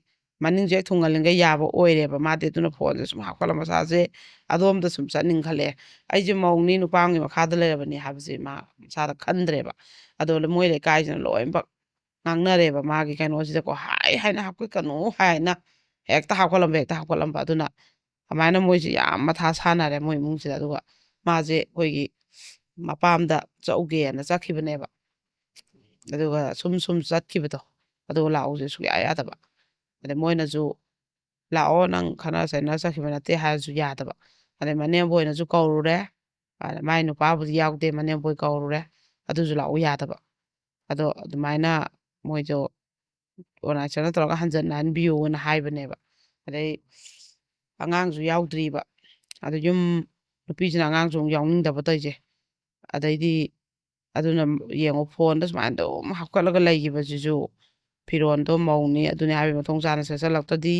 ꯃꯅꯤꯡꯁꯦ ꯍꯦꯛ ꯊꯨꯡꯍꯜꯂꯤꯉꯩ ꯌꯥꯕ ꯑꯣꯏꯔꯦꯕ ꯃꯥꯗꯤ ꯑꯗꯨꯅ ꯐꯣꯟꯁꯦ ꯁꯨꯝ ꯍꯥꯞꯀꯠꯂ ꯃꯁꯥꯁꯦ ꯑꯗꯣꯝꯗ ꯁꯨꯝ ꯆꯠꯅꯤꯡꯈꯠꯂꯛꯑꯦ ꯑꯩꯁꯦ ꯃꯧꯅꯤ ꯅꯨꯄꯥꯝꯒꯤ ꯃꯈꯥꯗ ꯂꯩꯔꯕꯅꯤ ꯍꯥꯏꯕꯁꯦ ꯃꯥ ꯃꯁꯥꯗ ꯈꯟꯗ꯭ꯔꯦꯕ ꯑꯗꯣ ꯃꯣꯏ ꯂꯩꯀꯥꯏꯁꯤꯅ ꯂꯣꯏꯅꯃꯛ ꯉꯥꯡꯅꯔꯦꯕ ꯃꯥꯒꯤ ꯀꯩꯅꯣꯁꯤꯗꯀꯣ ꯍꯥꯏꯅ ꯍꯥꯞꯀꯠꯀꯅꯨ ꯍꯥꯏꯅ ꯍꯦꯛꯇ ꯍꯥꯞꯀꯠꯂꯝꯕ ꯑꯗꯨꯅ ꯑꯗꯨꯃꯥꯏꯅ ꯃꯣꯏꯁꯦ ꯌꯥꯝ ꯃꯊꯥ ꯁꯥꯟꯅꯔꯦ ꯃꯣꯏ ꯏꯃꯨꯡꯁꯤꯗ ꯑꯗꯨꯒ ꯃꯥꯁꯦ ꯑꯩꯈꯣꯏꯒꯤ ꯃꯄꯥꯝꯗ ꯆꯠꯎꯒꯦꯅ ꯆꯠꯈꯤꯕꯅꯦꯕ ꯑꯗꯨꯒ ꯁꯨꯝ ꯆꯠꯈꯤꯕꯗꯣ ꯑꯗꯨꯒ ꯂꯥꯛꯎꯁꯦ ꯁꯨꯡꯌꯥ ꯌꯥꯗꯕ ꯑꯗꯩ ꯃꯣꯏꯅꯁꯨ ꯂꯥꯛꯑꯣ ꯅꯪ ꯈꯠꯅ ꯆꯩꯅ ꯆꯠꯈꯤꯕ ꯅꯠꯇꯦ ꯍꯥꯏꯔꯁꯨ ꯌꯥꯗꯕ ꯑꯗꯩ ꯃꯅꯦꯝꯕꯣꯏꯅꯁꯨ ꯀꯧꯔꯨꯔꯦ ꯃꯥꯏ ꯅꯨꯄꯥꯕꯨꯗꯤ ꯌꯥꯎꯗꯦ ꯃꯅꯦꯝꯕꯣꯏ ꯀꯧꯔꯨꯔꯦ ꯑꯗꯨꯁꯨ ꯂꯥꯛꯎ ꯌꯥꯗꯕ ꯑꯗꯣ ꯑꯗꯨꯃꯥꯏꯅ ꯃꯣꯏꯗꯣ ꯑꯣꯔꯒꯅꯥꯏꯖꯔꯅ ꯇꯧꯔꯒ ꯍꯟꯖꯟꯅꯍꯟꯕꯤꯌꯨꯅ ꯍꯥꯏꯕꯅꯦꯕ ꯑꯗꯩ ꯑꯉꯥꯡꯁꯨ ꯌꯥꯎꯗ꯭ꯔꯤꯕ ꯑꯗꯨ ꯅꯨꯄꯤꯁꯤꯅ ꯑꯉꯥꯡꯁꯨ ꯑꯃꯨꯛ ꯌꯥꯎꯅꯤꯡꯗꯕ ꯇꯧꯏꯁꯦ ꯑꯗꯩꯗꯤ ꯑꯗꯨꯅ ꯌꯦꯡꯉꯣ ꯐꯣꯟꯗ ꯁꯨꯃꯥꯏꯅ ꯑꯗꯨꯝ ꯍꯥꯞꯀꯠꯂꯒ ꯂꯩꯈꯤꯕꯁꯤꯁꯨ ꯐꯤꯔꯣꯟꯗꯣ ꯃꯧꯅꯤ ꯑꯗꯨꯅꯤ ꯍꯥꯏꯕꯒꯤ ꯃꯊꯣꯡ ꯆꯥꯅ ꯁꯦꯠꯆꯜꯂꯛꯇꯗꯤ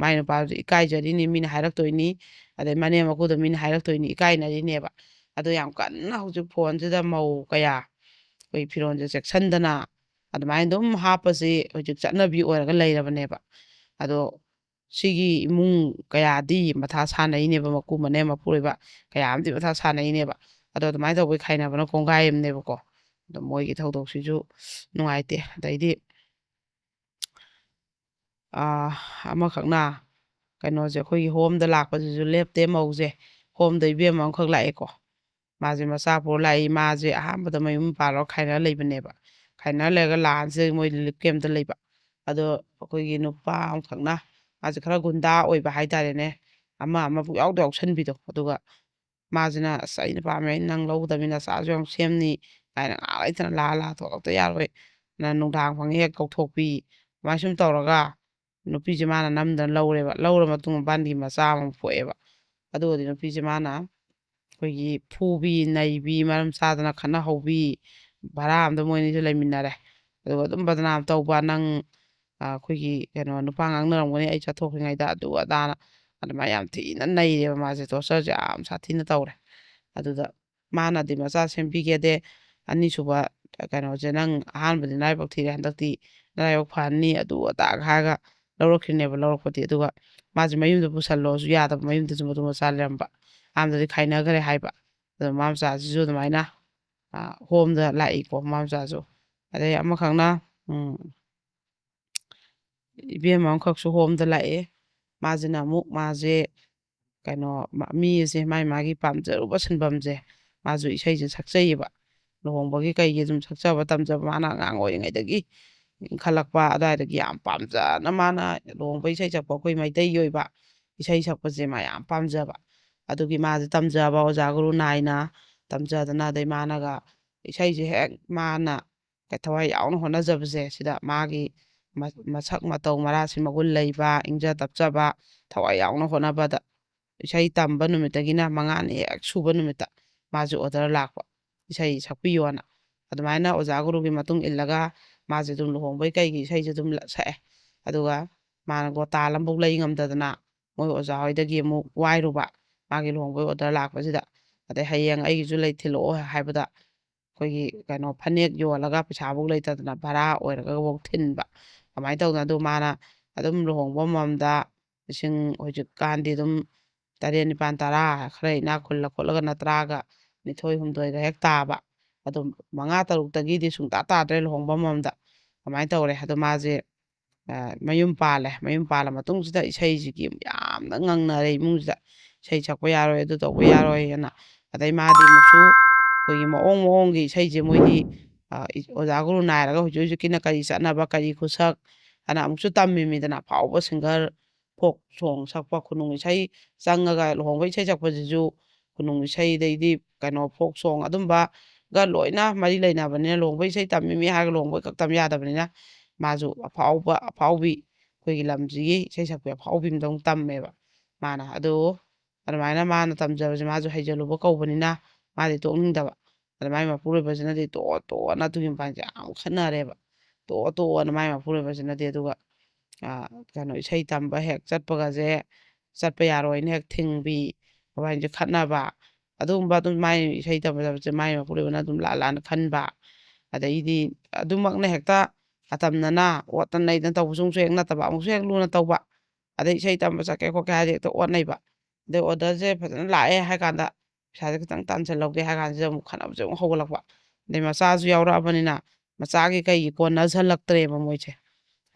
ꯃꯥꯏ ꯅꯨꯄꯥꯗꯨꯁꯨ ꯏꯀꯥꯏꯖꯔꯤꯅꯤ ꯃꯤꯅ ꯍꯥꯏꯔꯛꯇꯣꯏꯅꯤ ꯑꯗꯩ ꯃꯅꯦꯝ ꯃꯀꯨꯗ ꯃꯤꯅ ꯍꯥꯏꯔꯛꯇꯣꯏꯅꯤ ꯏꯀꯥꯏꯅꯔꯤꯅꯦꯕ ꯑꯗꯣ ꯌꯥꯝ ꯀꯟꯅ ꯍꯧꯖꯤꯛ ꯐꯣꯟꯁꯤꯗ ꯃꯧ ꯀꯌꯥ ꯑꯩꯈꯣꯏ ꯐꯤꯔꯣꯟꯁꯦ ꯆꯦꯛꯁꯤꯟꯗꯅ ꯑꯗꯨꯃꯥꯏꯅ ꯑꯗꯨꯝ ꯍꯥꯞꯄꯁꯤ ꯍꯧꯖꯤꯛ ꯆꯠꯅꯕꯤ ꯑꯣꯏꯔꯒ ꯂꯩꯔꯕꯅꯦꯕ ꯑꯗꯣ ꯁꯤꯒꯤ ꯏꯃꯨꯡ ꯀꯌꯥꯗꯤ ꯃꯊꯥ ꯁꯥꯟꯅꯩꯅꯦꯕ ꯃꯀꯨ ꯃꯅꯦꯝ ꯃꯄꯨꯔꯣꯏꯕ ꯀꯌꯥ ꯑꯃꯗꯤ ꯃꯊꯥ ꯁꯥꯟꯅꯩꯅꯦꯕ ꯑꯗꯣ ꯑꯗꯨꯃꯥꯏꯅ ꯇꯧꯕꯩ ꯈꯥꯏꯅꯕꯅ ꯀꯣꯡꯒꯥꯏ ꯑꯃꯅꯦꯕꯀꯣ ꯑꯗꯣ ꯃꯣꯏꯒꯤ ꯊꯧꯗꯣꯛꯁꯤꯁꯨ ꯅꯨꯡꯉꯥꯏꯇꯦ ꯑꯗꯩꯗꯤ ꯑꯃꯈꯛꯅ ꯀꯩꯅꯣꯁꯦ ꯑꯩꯈꯣꯏꯒꯤ ꯍꯣꯝꯗ ꯂꯥꯛꯄꯁꯤꯁꯨ ꯂꯦꯞꯇꯦ ꯃꯧꯁꯦ ꯍꯣꯝꯗ ꯏꯕꯦꯝ ꯑꯃꯈꯛ ꯂꯥꯛꯑꯦꯀꯣ ꯃꯥꯁꯦ ꯃꯆꯥ ꯄꯨꯔ ꯂꯥꯛꯏ ꯃꯥꯁꯦ ꯑꯍꯥꯟꯕꯗ ꯃꯌꯨꯝ ꯄꯥꯜꯂꯒ ꯈꯥꯏꯅꯔ ꯂꯩꯕꯅꯦꯕ ꯈꯥꯏꯅꯔ ꯂꯩꯔꯒ ꯂꯥꯟꯁꯤꯗ ꯃꯣꯏ ꯔꯤꯂꯤꯐ ꯀꯦꯝꯞꯇ ꯂꯩꯕ ꯑꯗꯣ ꯑꯩꯈꯣꯏꯒꯤ ꯅꯨꯄꯥ ꯑꯃꯈꯛꯅ ꯃꯥꯁꯦ ꯈꯔ ꯒꯨꯟꯗꯥ ꯑꯣꯏꯕ ꯍꯥꯏꯇꯥꯔꯦꯅꯦ ꯑꯃ ꯄꯨꯡꯌꯥꯎꯗ ꯌꯥꯎꯁꯟꯕꯤꯗꯣ ꯑꯗꯨꯒ ꯃꯥꯁꯤꯅ ꯑꯁ ꯑꯩꯅ ꯄꯥꯝꯃꯦ ꯅꯪ ꯂꯧꯒꯗꯕꯅꯤꯅ ꯆꯥꯁꯨ ꯌꯥꯝ ꯁꯦꯝꯅꯤ ꯀꯥꯏꯅ ꯉꯥꯏꯍꯥꯛ ꯂꯩꯇꯅ ꯂꯥꯛꯑ ꯊꯣꯛꯂꯛꯇ ꯌꯥꯔꯣꯏ ꯅꯨꯡꯗꯥꯡ ꯐꯪꯉꯤ ꯍꯦꯛ ꯀꯧꯊꯣꯛꯄꯤ ꯑꯗꯨꯃꯥꯏꯅ ꯁꯨꯝ ꯇꯧꯔꯒ ꯅꯨꯄꯤꯁꯦ ꯃꯥꯅ ꯅꯝꯗꯅ ꯂꯧꯔꯦꯕ ꯂꯧꯔ ꯃꯇꯨꯡ ꯃꯕꯥꯟꯒꯤ ꯃꯆꯥ ꯑꯃ ꯄꯣꯛꯑꯦꯕ ꯑꯗꯨꯒꯗꯤ ꯅꯨꯄꯤꯁꯦ ꯃꯥꯅ ꯑꯩꯈꯣꯏꯒꯤ ꯐꯨꯕꯤ ꯅꯩꯕꯤ ꯃꯔꯝ ꯆꯥꯗꯅ ꯈꯠꯅꯍꯧꯕꯤ ꯚꯔꯥ ꯑꯝꯗ ꯃꯣꯏ ꯑꯅꯤꯁꯨ ꯂꯩꯃꯤꯟꯅꯔꯦ ꯑꯗꯨꯒ ꯑꯗꯨꯝ ꯕꯗꯅꯥꯝ ꯇꯧꯕ ꯅꯪ ꯑꯩꯈꯣꯏꯒꯤ ꯀꯩꯅꯣ ꯅꯨꯄꯥ ꯉꯥꯡꯅꯔꯝꯒꯅꯤ ꯑꯩ ꯆꯠꯊꯣꯛꯈ꯭ꯔꯤꯉꯩꯗ ꯑꯗꯨ ꯑꯗꯥꯅ ꯑꯗꯨꯃꯥꯏꯅ ꯌꯥꯝ ꯊꯤꯅ ꯅꯩꯔꯦꯕ ꯃꯥꯁꯦ ꯇꯣꯔꯆꯔꯁꯦ ꯌꯥꯝ ꯁꯥꯊꯤꯅ ꯇꯧꯔꯦ ꯑꯗꯨꯗ ꯃꯥꯅꯗꯤ ꯃꯆꯥ ꯁꯦꯝꯕꯤꯒꯦꯗꯦ ꯑꯅꯤꯁꯨꯕ ꯀꯩꯅꯣꯁꯦ ꯅꯪ ꯑꯍꯥꯟꯕꯗꯤ ꯅꯔꯥꯏꯕꯛ ꯊꯤꯔꯦ ꯍꯟꯗꯛꯇꯤ ꯅꯔꯥꯏꯕꯛ ꯐꯍꯟꯅꯤ ꯑꯗꯨ ꯑꯗꯥꯒ ꯍꯥꯏꯔꯒ ꯂꯧꯔꯛꯈꯤꯅꯦꯕ ꯂꯧꯔꯛꯄꯗꯤ ꯑꯗꯨꯒ ꯃꯥꯁꯦ ꯃꯌꯨꯝꯗ ꯄꯨꯁꯜꯂꯣꯁꯨ ꯌꯥꯗꯕ ꯃꯌꯨꯝꯗꯁꯨ ꯃꯇꯨ ꯃꯆꯥ ꯂꯩꯔꯝꯕ ꯑꯍꯥꯟꯕꯗꯗꯤ ꯈꯥꯏꯅꯈ꯭ꯔꯦ ꯍꯥꯏꯕ ꯑꯗꯣ ꯃꯃꯥ ꯃꯆꯥꯁꯤꯁꯨ ꯑꯗꯨꯃꯥꯏꯅ ꯍꯣꯝꯗ ꯂꯥꯛꯏꯀꯣ ꯃꯃꯥ ꯃꯆꯥꯁꯨ ꯑꯗꯩ ꯑꯃꯈꯛꯅ ꯏꯕꯦꯝ ꯑꯃꯈꯛꯁꯨ ꯍꯣꯝꯗ ꯂꯥꯛꯑꯦ ꯃꯥꯁꯤꯅ ꯑꯃꯨꯛ ꯃꯥꯁꯦ ꯀꯩꯅꯣ ꯃꯤꯁꯦ ꯃꯥꯒꯤ ꯄꯥꯝꯖꯔꯨꯕ ꯁꯤꯟꯐꯝꯁꯦ ꯃꯥꯁꯨ ꯏꯁꯩꯁꯦ ꯁꯛꯆꯩꯌꯦꯕ ꯂꯨꯍꯣꯡꯕꯒꯤ ꯀꯩꯒꯤ ꯑꯗꯨꯝ ꯁꯛꯆꯕ ꯇꯝꯖꯕ ꯃꯥꯅ ꯑꯉꯥꯡ ꯑꯣꯏꯔꯤꯉꯩꯗꯒꯤ ꯏꯟꯈꯠꯂꯛꯄ ꯑꯗꯨꯋꯥꯏꯗꯒꯤ ꯌꯥꯝ ꯄꯥꯝꯖꯅ ꯃꯥꯅ ꯂꯨꯍꯣꯡꯕ ꯏꯁꯩ ꯁꯛꯄ ꯑꯩꯈꯣꯏ ꯃꯩꯇꯩꯒꯤ ꯑꯣꯏꯕ ꯏꯁꯩ ꯁꯛꯄꯁꯦ ꯃꯥ ꯌꯥꯝ ꯄꯥꯝꯖꯕ ꯑꯗꯨꯒꯤ ꯃꯥꯁꯦ ꯇꯝꯖꯕ ꯑꯣꯖꯥ ꯒꯨꯔꯨ ꯅꯥꯏꯅ ꯇꯝꯖꯗꯅ ꯑꯗꯩ ꯃꯥꯅꯒ ꯏꯁꯩꯁꯦ ꯍꯦꯛ ꯃꯥꯅ ꯊꯋꯥꯏ ꯌꯥꯎꯅ ꯍꯣꯠꯅꯖꯕꯁꯦ ꯁꯤꯗ ꯃꯥꯒꯤ ꯃꯁꯛ ꯃꯇꯧ ꯃꯔꯥꯁꯤ ꯃꯒꯨꯟ ꯂꯩꯕ ꯏꯪꯖ ꯇꯞꯆꯕ ꯊꯋꯥꯏ ꯌꯥꯎꯅ ꯍꯣꯠꯅꯕꯗ ꯏꯁꯩ ꯇꯝꯕ ꯅꯨꯃꯤꯠꯇꯒꯤꯅ ꯃꯉꯥꯅꯤ ꯍꯦꯛ ꯁꯨꯕ ꯅꯨꯃꯤꯠꯇ ꯃꯥꯁꯨ ꯑꯣꯔꯗꯔ ꯂꯥꯛꯄ ꯏꯁꯩ ꯁꯛꯄꯤꯌꯣꯅ ꯑꯗꯨꯃꯥꯏꯅ ꯑꯣꯖꯥ ꯒꯨꯔꯨꯒꯤ ꯃꯇꯨꯡ ꯏꯜꯂꯒ ꯃꯥꯁꯦ ꯑꯗꯨꯝ ꯂꯨꯍꯣꯡꯕꯩ ꯀꯩꯒꯤ ꯏꯁꯩꯁꯦ ꯑꯗꯨꯝ ꯁꯛꯑꯦ ꯑꯗꯨꯒ ꯃꯥꯅ ꯒꯣꯇꯥꯜ ꯑꯃꯐꯥꯎ ꯂꯩ ꯉꯝꯗꯗꯅ ꯃꯣꯏ ꯑꯣꯖꯥ ꯍꯣꯏꯗꯒꯤ ꯑꯃꯨꯛ ꯋꯥꯏꯔꯨꯕ ꯃꯥꯒꯤ ꯂꯨꯍꯣꯡꯕꯩ ꯑꯣꯔꯗꯔ ꯂꯥꯛꯄꯁꯤꯗ ꯑꯗꯩ ꯍꯌꯦꯡ ꯑꯩꯒꯤꯁꯨ ꯂꯩ ꯊꯤꯜꯂꯛꯑꯣ ꯍꯥꯏꯕꯗ ꯑꯩꯈꯣꯏꯒꯤ ꯀꯩꯅꯣ ꯐꯅꯦꯛ ꯌꯣꯜꯂꯒ ꯄꯩꯁꯥꯐꯧ ꯂꯩꯇꯗꯅ ꯚꯔꯥ ꯑꯣꯏꯔꯒꯐꯧ ꯊꯤꯟꯕ ꯀꯃꯥꯏꯅ ꯇꯧꯗꯅ ꯑꯗꯨ ꯃꯥꯅ ꯑꯗꯨꯝ ꯂꯨꯍꯣꯡꯕ ꯃꯇꯝꯗ ꯂꯤꯁꯤꯡ ꯍꯧꯖꯤꯛꯀꯥꯟꯗꯤ ꯑꯗꯨꯝ 8 9 10 ꯈꯔ ꯏꯅꯥꯛ ꯈꯨꯜꯂ ꯈꯣꯠꯂꯒꯅ 10ꯒ 2 3ꯒ ꯍꯦꯛ ꯇꯥꯕ ꯑꯗꯨꯝ 5 6ꯇꯒꯤꯗꯤ ꯁꯨꯡꯇꯥ ꯇꯥꯗ꯭ꯔꯦ ꯂꯨꯍꯣꯡꯕ ꯃꯇꯝꯗ ꯀꯃꯥꯏꯅ ꯇꯧꯔꯦ ꯑꯗꯣ ꯃꯥꯁꯦ ꯃꯌꯨꯝ ꯄꯥꯜꯂꯦ ꯃꯌꯨꯝ ꯄꯥꯜꯂ ꯃꯇꯨꯡꯁꯤꯗ ꯏꯁꯩꯁꯤꯒꯤ ꯌꯥꯝꯅ ꯉꯪꯅꯔꯦ ꯏꯃꯨꯡꯁꯤꯗ ꯏꯁꯩ ꯁꯛꯄ ꯌꯥꯔꯣꯏ ꯑꯗꯨ ꯇꯧꯕ ꯌꯥꯔꯣꯏꯅ ꯑꯗꯩ ꯃꯥꯗꯤ ꯑꯃꯨꯛꯁꯨ ꯑꯩꯈꯣꯏꯒꯤ ꯃꯑꯣꯡ ꯃꯑꯣꯡꯒꯤ ꯏꯁꯩꯁꯦ ꯃꯣꯏꯗꯤ ꯑꯣꯖꯥ ꯒꯨꯔꯨ ꯅꯥꯏꯔꯒ ꯍꯧꯖꯤꯛ ꯍꯧꯖꯤꯛꯀꯤꯅ ꯀꯔꯤ ꯆꯠꯅꯕ ꯀꯔꯤ ꯈꯨꯁꯛ ꯑꯅ ꯑꯃꯨꯛꯁꯨ ꯇꯝꯃꯤꯃꯤꯗꯅ ꯑꯐꯥꯎꯕ ꯁꯤꯡꯒꯔ ꯐꯣꯛ ꯁꯣꯡ ꯁꯛꯄ ꯈꯨꯅꯨꯡ ꯏꯁꯩ ꯆꯪꯉꯒ ꯂꯨꯍꯣꯡꯕ ꯏꯁꯩ ꯁꯛꯄꯁꯤꯁꯨ ꯈꯨꯅꯨꯡ ꯏꯁꯩꯗꯩꯗꯤ ꯀꯩꯅꯣ ꯐꯣꯛ ꯁꯣꯡ ꯑꯗꯨꯝꯕꯒ ꯂꯣꯏꯅ ꯃꯔꯤ ꯂꯩꯅꯕꯅꯤꯅ ꯂꯨꯍꯣꯡꯕ ꯏꯁꯩ ꯇꯝꯃꯤꯃꯤ ꯍꯥꯏꯔꯒ ꯂꯨꯍꯣꯡꯕ ꯈꯛ ꯇꯝ ꯌꯥꯗꯕꯅꯤꯅ ꯃꯥꯁꯨ ꯑꯐꯥꯎꯕꯤ ꯑꯩꯈꯣꯏꯒꯤ ꯂꯝꯁꯤꯒꯤ ꯏꯁꯩ ꯁꯛꯄꯤ ꯑꯐꯥꯎꯕꯤ ꯑꯃꯗ ꯑꯃꯨꯛ ꯇꯝꯃꯦꯕ ꯃꯥꯅ ꯑꯗꯨ ꯑꯗꯨꯃꯥꯏꯅ ꯃꯥꯅ ꯇꯝꯖꯕꯁꯦ ꯃꯥꯁꯨ ꯍꯩꯖꯜꯂꯨꯕ ꯀꯧꯕꯅꯤꯅꯃꯥꯗꯤ ꯇꯣꯛꯅꯤꯡꯗꯕ ꯑꯗꯨꯃꯥꯏꯅ ꯃꯄꯨꯔꯣꯏꯕꯁꯤꯅꯗꯤ ꯇꯣꯛꯑꯣ ꯇꯣꯛꯑꯣꯅ ꯑꯗꯨꯒꯤ ꯃꯄꯥꯟꯁꯦ ꯌꯥꯝ ꯈꯠꯅꯔꯦꯕ ꯇꯣꯛꯑꯣ ꯇꯣꯛꯑꯣꯅ ꯃꯥꯏ ꯃꯄꯨꯔꯣꯏꯕꯁꯤꯅꯗꯤ ꯑꯗꯨꯒ ꯀꯩꯅꯣ ꯏꯁꯩ ꯇꯝꯕ ꯍꯦꯛ ꯆꯠꯄꯒꯁꯦ ꯆꯠꯄ ꯌꯥꯔꯣꯏꯅ ꯍꯦꯛ ꯊꯤꯡꯕꯤ ꯃꯕꯥꯏꯁꯦ ꯈꯠꯅꯕ ꯑꯗꯨꯒꯨꯝꯕ ꯑꯗꯨꯝ ꯃꯥꯏ ꯏꯁꯩ ꯇꯝꯕ ꯆꯠꯄꯁꯦ ꯃꯥꯏ ꯃꯄꯨꯔꯣꯏꯕꯅ ꯑꯗꯨꯝ ꯂꯥꯟꯅ ꯈꯟꯕ ꯑꯗꯩꯗꯤ ꯑꯗꯨꯃꯛꯅ ꯍꯦꯛꯇ ꯑꯇꯝꯅꯅ ꯑꯣꯠꯇꯅ ꯅꯩꯗꯅ ꯇꯧꯕꯁꯨ ꯑꯃꯨꯛꯁꯨ ꯍꯦꯛ ꯅꯠꯇꯕ ꯑꯃꯨꯛꯁꯨ ꯍꯦꯛ ꯂꯨꯅ ꯇꯧꯕ ꯑꯗꯩ ꯏꯁꯩ ꯇꯝꯕ ꯆꯠꯀꯦ ꯈꯣꯠꯀꯦ ꯍꯥꯏꯔꯗꯤ ꯍꯦꯛꯇ ꯑꯣꯠꯅꯩꯕ ꯑꯗꯩ ꯑꯣꯔꯗꯔꯁꯦ ꯐꯖꯅ ꯂꯥꯛꯑꯦ ꯍꯥꯏ ꯀꯥꯟꯗ ꯄꯩꯁꯥꯁꯦ ꯈꯤꯇꯪ ꯇꯥꯟꯁꯤꯜꯍꯧꯒꯦ ꯍꯥꯏ ꯀꯥꯟꯁꯤꯗ ꯑꯃꯨꯛ ꯈꯠꯅꯕꯁꯦ ꯑꯃꯨꯛ ꯍꯧꯒꯠꯂꯛꯄ ꯑꯗꯩ ꯃꯆꯥꯁꯨ ꯌꯥꯎꯔꯛꯑꯕꯅꯤꯅ ꯃꯆꯥꯒꯤ ꯀꯩꯒꯤ ꯀꯣꯟꯅꯁꯜꯂꯛꯇ꯭ꯔꯦꯕ ꯃꯣꯏꯁꯦ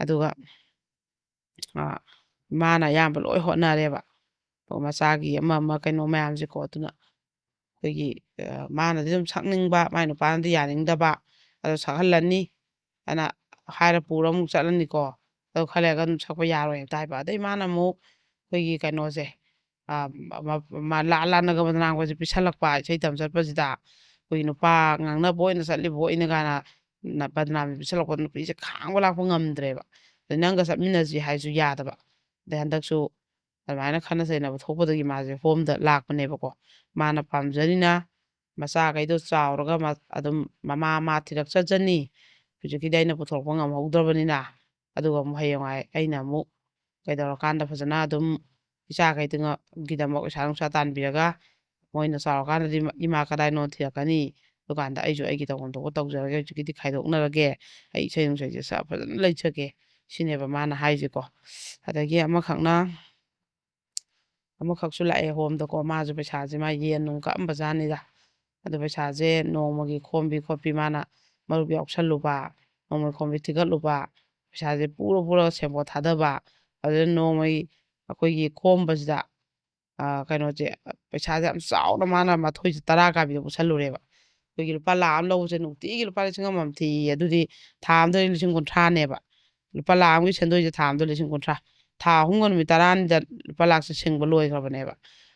ꯑꯗꯨꯒ ꯃꯥꯅ ꯑꯌꯥꯝꯕ ꯂꯣꯏ ꯍꯣꯠꯅꯔꯦꯕ ꯃꯆꯥꯒꯤ ꯑꯃ ꯀꯩꯅꯣ ꯃꯌꯥꯝꯁꯦꯀꯣ ꯑꯗꯨꯅ ꯑꯩꯈꯣꯏꯒꯤ ꯃꯥꯅꯗꯤ ꯑꯗꯨꯝ ꯁꯛꯅꯤꯡꯕ ꯃꯥꯏ ꯅꯨꯄꯥꯅꯗꯤ ꯌꯥꯅꯤꯡꯗꯕ ꯑꯗꯣ ꯁꯛꯍꯜꯂꯅꯤ ꯑꯅ ꯍꯥꯏꯔ ꯄꯨꯔ ꯑꯃꯨꯛ ꯆꯠꯂꯅꯤꯀꯣ ꯑꯗꯨ ꯈꯔ ꯂꯩꯔꯒ ꯑꯗꯨꯝ ꯁꯛꯄ ꯌꯥꯔꯣꯏ ꯍꯦꯛꯇ ꯍꯥꯏꯕ ꯑꯗꯩ ꯃꯥꯅ ꯑꯃꯨꯛ ꯑꯩꯈꯣꯏꯒꯤ ꯀꯩꯅꯣꯁꯦ ꯂꯥꯟꯅꯒ ꯕꯗꯅꯥꯝꯒꯁꯦ ꯄꯤꯁꯜꯂꯛꯄ ꯏꯁꯩ ꯇꯝ ꯆꯠꯄꯁꯤꯗ ꯑꯩꯈꯣꯏ ꯅꯨꯄꯥ ꯉꯥꯡꯅꯕ ꯑꯣꯏꯅ ꯆꯠꯂꯤꯕ ꯑꯣꯏꯅ ꯀꯥꯏꯅ ꯕꯗꯅꯥꯝꯁꯦ ꯄꯤꯁꯜꯂꯛꯄ ꯅꯨꯄꯤꯁꯦ ꯈꯥꯡꯕ ꯂꯥꯛꯄ ꯉꯝꯗ꯭ꯔꯦꯕ ꯑꯗꯩ ꯅꯪꯒ ꯆꯠꯃꯤꯟꯅꯁꯤ ꯍꯥꯏꯁꯨ ꯌꯥꯗꯕ ꯑꯗꯩ ꯍꯟꯗꯛꯁꯨ ꯑꯗꯨꯃꯥꯏꯅ ꯈꯠꯅ ꯆꯩꯅꯕ ꯊꯣꯛꯄꯗꯒꯤ ꯃꯥꯁꯦ ꯍꯣꯝꯗ ꯂꯥꯛꯄꯅꯦꯕꯀꯣ ꯃꯥꯅ ꯄꯥꯝꯖꯔꯤꯅ ꯃꯆꯥꯈꯩꯗꯣ ꯆꯥꯎꯔꯒ ꯑꯗꯨꯝ ꯃꯥ ꯊꯤꯔꯛꯆꯖꯅꯤ ꯍꯧꯖꯤꯛꯀꯤꯗꯤ ꯑꯩꯅ ꯄꯨꯊꯣꯔꯛꯄ ꯉꯝꯍꯧꯗ꯭ꯔꯕꯅꯤ나 ꯑꯗꯨꯒ ꯑꯃꯨꯛ ꯍꯌꯦꯡꯋꯥꯏ ꯑꯩꯅ ꯑꯃꯨꯛ ꯀꯩꯗꯧꯔꯀꯥꯟꯗ ꯐꯖꯅ ꯑꯗꯨꯝ ꯏꯆꯥꯈꯩꯗꯨꯒꯤꯗꯃꯛ ꯄꯩꯁꯥ ꯅꯨꯡꯁꯥ ꯇꯥꯟꯕꯤꯔꯒ ꯃꯣꯏꯅ ꯆꯥꯎꯔꯀꯥꯟꯗꯗꯤ ꯏꯃꯥ ꯀꯗꯥꯏꯅꯣ ꯊꯤꯔꯛꯀꯅꯤ ꯑꯗꯨꯀꯥꯟꯗ ꯑꯩꯁꯨ ꯑꯩꯒꯤ ꯇꯧꯐꯝ ꯊꯣꯛꯄ ꯇꯧꯖꯔꯒꯦ ꯍꯧꯖꯤꯛꯀꯤꯗꯤ ꯈꯥꯏꯗꯣꯛꯅꯔꯒꯦ ꯑꯩ ꯏꯁꯩ ꯅꯨꯡꯁꯩꯁꯦ ꯐꯖꯅ ꯂꯩꯖꯒꯦ ꯁꯤꯅꯦꯕ ꯃꯥꯅ ꯍꯥꯏꯁꯦꯀꯣ ꯑꯗꯒꯤ ꯑꯃꯈꯛꯁꯨ ꯂꯥꯛꯑꯦ ꯍꯣꯝꯗꯀꯣ ꯃꯥꯁꯨ ꯄꯩꯁꯥꯁꯦ ꯃꯥ ꯌꯦꯟ ꯅꯨꯡ ꯀꯛꯑꯝꯕ ꯖꯥꯠꯅꯤꯗ ꯑꯗꯨ ꯄꯩꯁꯥꯁꯦ ꯅꯣꯡꯃꯒꯤ ꯈꯣꯝꯕꯤ ꯈꯣꯠꯄꯤ ꯃꯥꯅ ꯃꯔꯨꯞ ꯌꯥꯎꯁꯜꯂꯨꯕ ꯅꯣꯡꯃꯒꯤ ꯈꯣꯝꯕꯤ ꯊꯤꯒꯠꯂꯨꯕ ꯄꯩꯁꯥꯁꯦ ꯄꯨꯔ ꯊꯥꯗꯕ ꯑꯗꯨꯗ ꯅꯣꯡꯃꯒꯤ ꯑꯩꯈꯣꯏꯒꯤ ꯈꯣꯝꯕꯁꯤꯗ ꯀꯩꯅꯣꯁꯦ ꯄꯩꯁꯥꯁꯦ ꯌꯥꯝ ꯆꯥꯎꯅ ꯃꯥꯅ ꯃꯊꯣꯏꯁꯦ 10 ꯀꯥꯕꯤꯗ ꯄꯨꯁꯜꯂꯨꯔꯦꯕ ꯑꯩꯈꯣꯏꯒꯤ ꯂꯨꯄꯥ ꯂꯥꯛ ꯑꯃ ꯂꯧꯕꯁꯦ ꯅꯨꯡꯇꯤꯒꯤ ꯂꯨꯄꯥ 1,000 ꯊꯤꯌꯦ ꯑꯗꯨꯗꯤ ꯊꯥ ꯑꯝꯗ 30,000ꯅꯦꯕ ꯂꯨꯄꯥ ꯂꯥꯛ ꯑꯃꯒꯤ ꯁꯦꯟꯗꯣꯏꯁꯦꯊꯥ ꯑꯝꯗ 30,000 ꯊꯥ 3ꯒ ꯅꯨꯃꯤꯠ 10ꯅꯤꯗ ꯂꯨꯄꯥ ꯂꯥꯛꯁꯦ ꯁꯤꯡꯕ ꯂꯣꯏꯈ꯭ꯔꯕꯅꯦꯕ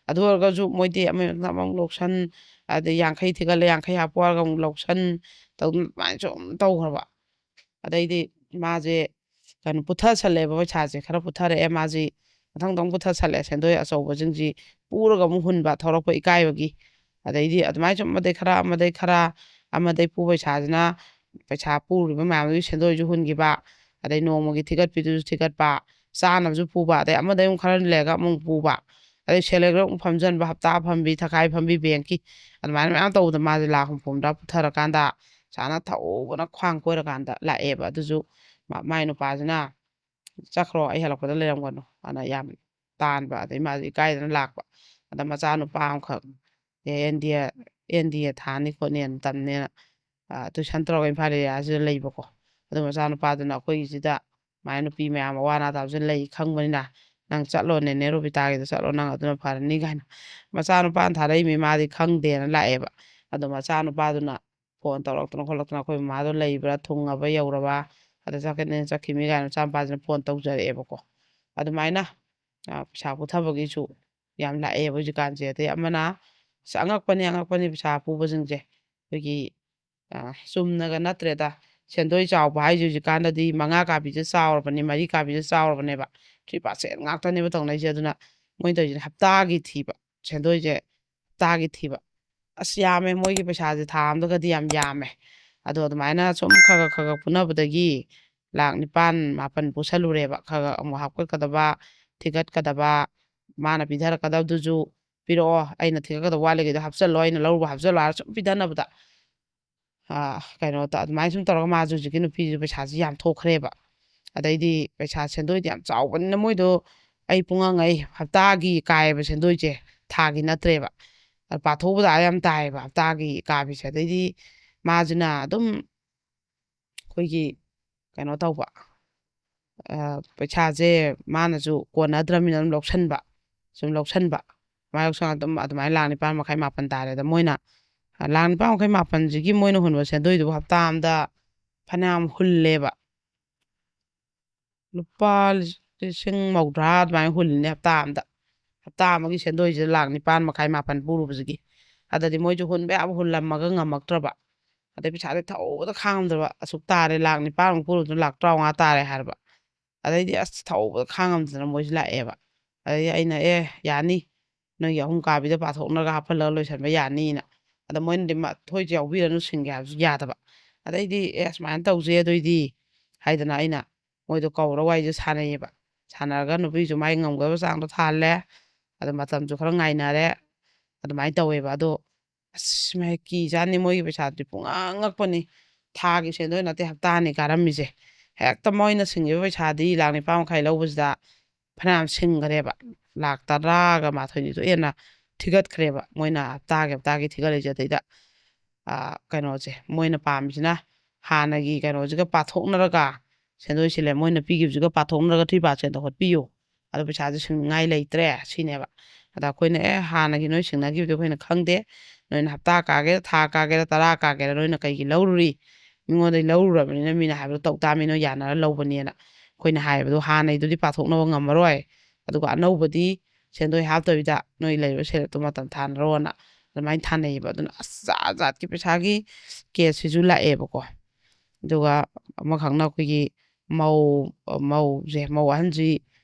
ꯑꯗꯨ ꯑꯣꯏꯔꯒꯁꯨ ꯃꯣꯏꯗꯤ ꯑꯃꯨꯛ ꯂꯧꯁꯟ ꯑꯗꯩ 50 ꯊꯤꯒꯠꯂꯦ 50 ꯍꯥꯞꯄꯨ ꯍꯥꯏꯔꯒ ꯑꯃꯨꯛ ꯂꯧꯁꯟ ꯑꯗꯨꯃꯥꯏꯅ ꯁꯨꯝ ꯇꯧꯈ꯭ꯔꯕ ꯑꯗꯩꯗꯤ ꯃꯥꯁꯦ ꯀꯩꯅꯣ ꯄꯨꯊꯁꯜꯂꯦꯕ ꯄꯩꯁꯥꯁꯦ ꯈꯔ ꯄꯨꯊꯔꯛꯑꯦ ꯃꯥꯁꯤ ꯃꯊꯪ ꯄꯨꯊꯁꯜꯂꯦ ꯁꯦꯟꯗꯣꯏ ꯑꯆꯧꯕꯁꯤꯡꯁꯤ ꯄꯨꯔꯒ ꯑꯃꯨꯛ ꯍꯨꯟꯕ ꯊꯧꯔꯛꯄ ꯏꯀꯥꯏꯕꯒꯤ ꯑꯗꯩꯗꯤ ꯑꯗꯨꯃꯥꯏꯅ ꯁꯨꯝ ꯑꯃꯗꯩ ꯄꯨꯕ ꯄꯩꯁꯥꯁꯤꯅ ꯄꯩꯁꯥ ꯄꯨꯔꯤꯕ ꯃꯌꯥꯝꯗꯨꯒꯤ ꯁꯦꯟꯗꯣꯏꯁꯨ ꯍꯨꯟꯈꯤꯕ ꯑꯗꯩ ꯅꯣꯡꯃꯒꯤ ꯊꯤꯒꯠꯄꯤꯗꯨꯁꯨ ꯊꯤꯒꯠꯄ ꯆꯥꯅꯕꯁꯨ ꯄꯨꯕ ꯑꯗꯩ ꯑꯃꯗꯩ ꯑꯃꯨꯛ ꯈꯔ ꯂꯩꯔꯒ ꯑꯃꯨꯛ ꯄꯨꯕ ꯑꯗꯩ ꯁꯦꯜꯐ ꯍꯦꯜꯞ ꯒ꯭ꯔꯨꯞ ꯑꯃꯨꯛ ꯐꯝꯖꯤꯟꯕ ꯍꯞꯇꯥ ꯐꯝꯕꯤ ꯊꯈꯥꯏ ꯐꯝꯕꯤ ꯕꯦꯡꯀꯤ ꯑꯗꯨꯃꯥꯏꯅ ꯃꯌꯥꯝ ꯇꯧꯕꯗ ꯃꯥꯁꯦ ꯂꯥꯛ 60 ꯄꯨꯊꯔꯀꯥꯟꯗ ꯆꯥꯅ ꯊꯧꯕꯅ ꯈ꯭ꯋꯥꯡ ꯀꯣꯏꯔꯀꯥꯟꯗ ꯂꯥꯛꯑꯦꯕ ꯑꯗꯨꯁꯨ ꯃꯥꯏ ꯅꯨꯄꯥꯁꯤꯅ ꯆꯠꯈ꯭ꯔꯣ ꯑꯩ ꯍꯜꯂꯛꯄꯗ ꯂꯩꯔꯝꯒꯅꯨ ꯑꯅ ꯌꯥꯝ ꯇꯥꯟꯕ ꯑꯗꯩ ꯃꯥꯁꯦ ꯏꯀꯥꯏꯗꯅ ꯂꯥꯛꯄ ꯑꯗ ꯃꯆꯥꯅꯨꯄꯥ ꯑꯃꯈꯛ NDA ꯊꯥꯅꯤ ꯈꯣꯠꯅꯦꯅ ꯇꯝꯅꯦꯅ ꯇꯨꯏꯁꯟ ꯇꯧꯔꯒ ꯏꯝꯐꯥꯜ ꯑꯦꯔꯤꯌꯥꯁꯤꯗ ꯂꯩꯕꯀꯣ ꯑꯗꯨ ꯃꯆꯥꯅꯨꯄꯥꯗꯨꯅ ꯑꯩꯈꯣꯏꯒꯤꯁꯤꯗ ꯃꯥꯏ ꯅꯨꯄꯤ ꯃꯌꯥꯝ ꯑꯋꯥ ꯑꯅꯥ ꯇꯥꯕꯁꯤ ꯂꯩ ꯈꯪꯕꯅꯤꯅ ꯅꯪ ꯆꯠꯂꯣ ꯅꯦꯅꯦ ꯔꯣꯕꯤꯇꯥꯒꯤꯗ ꯆꯠꯂꯣ ꯅꯪ ꯑꯗꯨꯅ ꯐꯔꯅꯤ ꯀꯥꯏꯅ ꯃꯆꯥꯅꯨꯄꯥꯅ ꯊꯥꯔꯛꯏꯃꯤ ꯃꯥꯗꯤ ꯈꯪꯗꯦꯅ ꯂꯥꯛꯑꯦꯕ ꯑꯗꯣ ꯃꯆꯥꯅꯨꯄꯥꯗꯨꯅ ꯐꯣꯟ ꯇꯧꯔꯛꯇꯅ ꯈꯣꯠꯂꯛꯇꯅ ꯑꯩꯈꯣꯏ ꯃꯃꯥꯗꯣ ꯂꯩꯕ꯭ꯔꯥ ꯊꯨꯡꯉꯕ ꯌꯧꯔꯕ ꯑꯗ ꯆꯠꯈꯤꯃꯤ ꯀꯥꯏꯅ ꯃꯆꯥꯅꯨꯄꯥꯁꯤꯅ ꯐꯣꯟ ꯇꯧꯖꯔꯛꯑꯦꯕꯀꯣ ꯑꯗꯨꯃꯥꯏꯅ ꯄꯩꯁꯥ ꯄꯨꯊꯕꯒꯤꯁꯨ ꯌꯥꯝ ꯂꯥꯛꯑꯦꯕ ꯍꯧꯖꯤꯛꯀꯥꯟꯁꯦ ꯑꯗꯩ ꯑꯃꯅ ꯑꯉꯛꯄꯅꯤ ꯄꯩꯁꯥ ꯄꯨꯕꯁꯤꯡꯁꯦ ꯑꯩꯈꯣꯏꯒꯤ ꯆꯨꯝꯅꯒ ꯅꯠꯇ꯭ꯔꯦꯗ ꯁꯦꯟꯗꯣꯏ ꯆꯥꯎꯕ ꯍꯥꯏꯁꯦ ꯍꯧꯖꯤꯛꯀꯥꯟꯗꯗꯤ 5 ꯀꯥꯕꯤꯁꯦ ꯆꯥꯎꯔꯕꯅꯤ 4 ꯀꯥꯕꯤꯁꯦ ꯆꯥꯎꯔꯕꯅꯦꯕ 3% ꯉꯥꯛꯇꯅꯦꯕ ꯇꯧꯅꯩꯁꯦ ꯑꯗꯨꯅ ꯃꯣꯏꯅ ꯇꯧꯔꯤꯁꯤꯅ ꯍꯞꯇꯥꯒꯤ ꯊꯤꯕ ꯁꯦꯟꯗꯣꯏꯁꯦ ꯍꯞꯇꯥꯒꯤ ꯊꯤꯕ ꯑꯁ ꯌꯥꯝꯃꯦ ꯃꯣꯏꯒꯤ ꯄꯩꯁꯥꯁꯦ ꯊꯥ ꯑꯝꯗꯒꯗꯤ ꯌꯥꯝ ꯌꯥꯝꯃꯦ ꯑꯗꯣ ꯑꯗꯨꯃꯥꯏꯅ ꯁꯨꯝ ꯈꯒ ꯄꯨꯅꯕꯗꯒꯤ ꯂꯥꯛ 9-10 ꯄꯨꯁꯜꯂꯨꯔꯦꯕ ꯈꯒ ꯑꯃꯨꯛ ꯍꯥꯞꯀꯠꯀꯗꯕ ꯊꯤꯒꯠꯀꯗꯕ ꯃꯥꯅ ꯄꯤꯊꯔꯛꯀꯗꯕꯗꯨꯁꯨ ꯄꯤꯔꯛꯑꯣ ꯑꯩꯅ ꯊꯤꯒꯠꯀꯗꯕ ꯋꯥꯠꯂꯤꯉꯩꯗꯣ ꯍꯥꯞꯆꯜꯂꯣ ꯑꯩꯅ ꯂꯧꯔꯨꯕ ꯍꯥꯞꯆꯜꯂꯣ ꯍꯥꯏꯔ ꯁꯨꯝ ꯄꯤꯊꯅꯕꯗ ꯑꯗꯨꯃꯥꯏꯅ ꯁꯨꯝ ꯇꯧꯔꯒ ꯃꯥꯁꯨ ꯍꯧꯖꯤꯛꯀꯤ ꯅꯨꯄꯤꯁꯨ ꯄꯩꯁꯥꯁꯤ ꯌꯥꯝ ꯊꯣꯛꯈ꯭ꯔꯦꯕ ꯑꯗꯩꯗꯤ ꯄꯩꯁꯥ ꯁꯦꯟꯗꯣꯏꯗꯤ ꯌꯥꯝ ꯆꯥꯎꯕꯅꯤꯅ ꯃꯣꯏꯗꯣ ꯑꯩ ꯄꯨꯡꯉꯉꯩ ꯍꯞꯇꯥꯒꯤ ꯀꯥꯏꯌꯦꯕ ꯁꯦꯟꯗꯣꯏꯁꯦ ꯊꯥꯒꯤ ꯅꯠꯇ꯭ꯔꯦꯕ ꯄꯥꯊꯣꯛꯄꯗ ꯌꯥꯝ ꯇꯥꯏꯌꯦꯕ ꯍꯞꯇꯥꯒꯤ ꯀꯥꯕꯤꯁꯦ ꯑꯗꯩꯗꯤ ꯃꯥꯁꯤꯅ ꯑꯗꯨꯝ ꯑꯩꯈꯣꯏꯒꯤ ꯀꯩꯅꯣ ꯇꯧꯕ ꯄꯩꯁꯥꯁꯦ ꯃꯥꯅꯁꯨ ꯀꯣꯟꯅꯗ꯭ꯔꯕꯅꯤꯅ ꯑꯗꯨꯝ ꯂꯧꯁꯟꯕ ꯑꯗꯨꯝ ꯑꯗꯨꯃꯥꯏꯅ ꯂꯥꯛ 9.5-10 ꯇꯥꯔꯦꯗ ꯃꯣꯏꯅ ꯂꯥꯛ 9.5-10ꯁꯤꯒꯤ ꯃꯣꯏꯅ ꯍꯨꯟꯕ ꯁꯦꯟꯗꯣꯏꯗꯨꯕꯨ ꯍꯞꯇꯥ ꯑꯝꯗ ꯐꯅꯌꯥꯝ ꯍꯨꯜꯂꯦꯕ ꯂꯨꯄꯥ 30,000 ꯑꯗꯨꯃꯥꯏꯅ ꯍꯨꯜꯂꯤꯅꯦ ꯍꯞꯇꯥ ꯑꯃꯒꯤ ꯁꯦꯟꯗꯣꯏꯁꯤꯗ ꯂꯥꯛ 9.5-10 ꯄꯨꯔꯨꯕꯁꯤꯒꯤ ꯑꯗꯗꯤ ꯃꯣꯏꯁꯨ ꯍꯨꯟꯕ ꯌꯥꯕ ꯍꯨꯜꯂꯝꯃꯒ ꯉꯝꯃꯛꯇ꯭ꯔꯕ ꯑꯗꯩ ꯄꯩꯁꯥꯁꯦ ꯊꯧꯕꯗ खांꯉꯝꯗ꯭ꯔꯕ ꯑꯁꯨꯛ ꯇꯥꯔꯦ ꯂꯥꯛ 9 ꯄꯨꯔꯨꯕꯗꯨꯅ ꯂꯥꯛ 25 ꯇꯥꯔꯦ ꯍꯥꯏꯔꯕ ꯑꯗꯩꯗꯤ ꯑꯁ ꯊꯧꯕꯗ खांꯉꯝꯗꯅ ꯃꯣꯏꯁꯤ ꯂꯥꯛꯑꯦꯕ ꯑꯗꯩꯗꯤ ꯑꯩꯅ यानी ꯅꯣꯏꯒꯤ 3 ꯀꯥꯕꯤꯗ ꯄꯥꯊꯣꯛꯅꯔꯒ ꯍꯥꯞꯍꯜꯂꯒ ꯂꯣꯏꯁꯟꯕ ꯌꯥꯅꯤꯅ ꯑꯗ ꯃꯣꯏꯅꯗꯤ ꯃꯊꯣꯏꯁꯦ ꯌꯥꯎꯕꯤꯔꯅꯨ ꯁꯤꯡꯒꯦ ꯍꯥꯏꯕꯁꯨ ꯌꯥꯗꯕ ꯑꯗꯩꯗꯤ ꯁꯨꯃꯥꯏꯅ ꯇꯧꯁꯦ ꯑꯗꯨꯏꯗꯤ ꯍꯥꯏꯗꯅ ꯑꯩꯅ ꯃꯣꯏꯗꯣ ꯀꯧꯔ ꯋꯥꯔꯤꯁꯦ ꯁꯥꯟꯅꯩꯌꯦꯕ ꯁꯥꯟꯅꯔꯒ ꯅꯨꯄꯤꯁꯨ ꯃꯥꯏ ꯉꯝꯒꯗꯕ ꯆꯥꯡꯗꯣ ꯊꯥꯍꯜꯂꯦ ꯑꯗ ꯃꯇꯝꯁꯨ ꯈꯔ ꯉꯥꯏꯅꯔꯦ ꯑꯗꯨꯃꯥꯏꯅ ꯇꯧꯋꯦꯕ ꯑꯗꯣ ꯑꯁ ꯃꯥꯏ ꯀꯤꯖꯥꯠꯅꯤ ꯃꯣꯏꯒꯤ ꯄꯩꯁꯥꯗꯨꯗꯤ ꯉꯛꯄꯅꯤ ꯊꯥꯒꯤ ꯁꯦꯟꯗꯣꯏ ꯅꯠꯇꯦ ꯍꯞꯇꯥꯅꯤ ꯀꯥꯔꯝꯃꯤꯁꯦ ꯍꯦꯛꯇ ꯃꯣꯏꯅ ꯁꯤꯡꯉꯤꯕ ꯄꯩꯁꯥꯗꯤ ꯂꯥꯛ 9.5 ꯂꯧꯕꯁꯤꯗ ꯐꯅꯌꯥꯝ ꯁꯤꯡꯈ꯭ꯔꯦꯕ ꯂꯥꯛ 10-12 ꯍꯦꯟꯅ ꯊꯤꯒꯠꯈ꯭ꯔꯦꯕ ꯃꯣꯏꯅ ꯍꯞꯇꯥꯒꯤ ꯊꯤꯒꯠꯂꯤꯁꯦ ꯑꯗꯩꯗ ꯀꯩꯅꯣꯁꯦ ꯃꯣꯏꯅ ꯄꯥꯝꯃꯤꯁꯤꯅ ꯍꯥꯟꯅꯒꯤ ꯀꯩꯅꯣꯁꯤꯒ ꯄꯥꯊꯣꯛꯅꯔꯒ ꯁꯦꯟꯗꯣꯏ ꯁꯤꯜꯂꯦ ꯃꯣꯏꯅ ꯄꯤꯈꯤꯕꯁꯤꯒ ꯄꯥꯊꯣꯛꯅꯔꯒ 3% ꯍꯣꯠꯄꯤꯌꯨ ꯑꯗꯣ ꯄꯩꯁꯥꯁꯦ ꯁꯤꯡꯅꯤꯡꯉꯥꯏ ꯂꯩꯇ꯭ꯔꯦ ꯁꯤꯅꯦꯕ ꯑꯗ ꯑꯩꯈꯣꯏꯅ ꯍꯥꯟꯅꯒꯤ ꯅꯣꯏ ꯁꯤꯡꯅꯈꯤꯕꯗꯣ ꯑꯩꯈꯣꯏꯅ ꯈꯪꯗꯦ ꯅꯣꯏꯅ ꯍꯞꯇꯥ ꯀꯥꯒꯦꯔꯥ ꯊꯥ ꯀꯥꯒꯦꯔꯥ 10 ꯀꯥꯒꯦꯔꯥ ꯅꯣꯏꯅ ꯀꯩꯒꯤ ꯂꯧꯔꯨꯔꯤ ꯃꯤꯉꯣꯟꯗꯒꯤ ꯂꯧꯔꯨꯔꯕꯅꯤꯅ ꯃꯤꯅ ꯍꯥꯏꯕꯗꯣ ꯇꯧ ꯇꯥꯃꯤ ꯅꯣꯏ ꯌꯥꯅꯔ ꯂꯧꯕꯅꯦꯅ ꯑꯩꯈꯣꯏꯅ ꯍꯥꯏꯕꯗꯣ ꯍꯥꯟꯅꯩꯗꯨꯗꯤ ꯄꯥꯊꯣꯛꯅꯕ ꯉꯝꯃꯔꯣꯏ ꯑꯗꯨꯒ ꯑꯅꯧꯕꯗꯤ ꯁꯦꯟꯗꯣꯏ ꯍꯥꯞꯇꯕꯤꯗ ꯅꯣꯏ ꯂꯩꯔꯤꯕ ꯁꯦꯜꯞꯇꯣ ꯃꯇꯝ ꯊꯥꯅꯔꯣꯅ ꯑꯗꯨꯃꯥꯏꯅ ꯊꯥꯅꯩꯌꯦꯕ ꯑꯗꯨꯅ ꯑꯁ ꯖꯥꯠꯀꯤ ꯄꯩꯁꯥꯒꯤ ꯀꯦꯁꯁꯤꯁꯨ ꯂꯥꯛꯑꯦꯕꯀꯣ ꯑꯗꯨꯒ ꯑꯃꯈꯛꯅ ꯑꯩꯈꯣꯏꯒꯤ ꯃꯧ ꯑꯍꯟꯁꯤ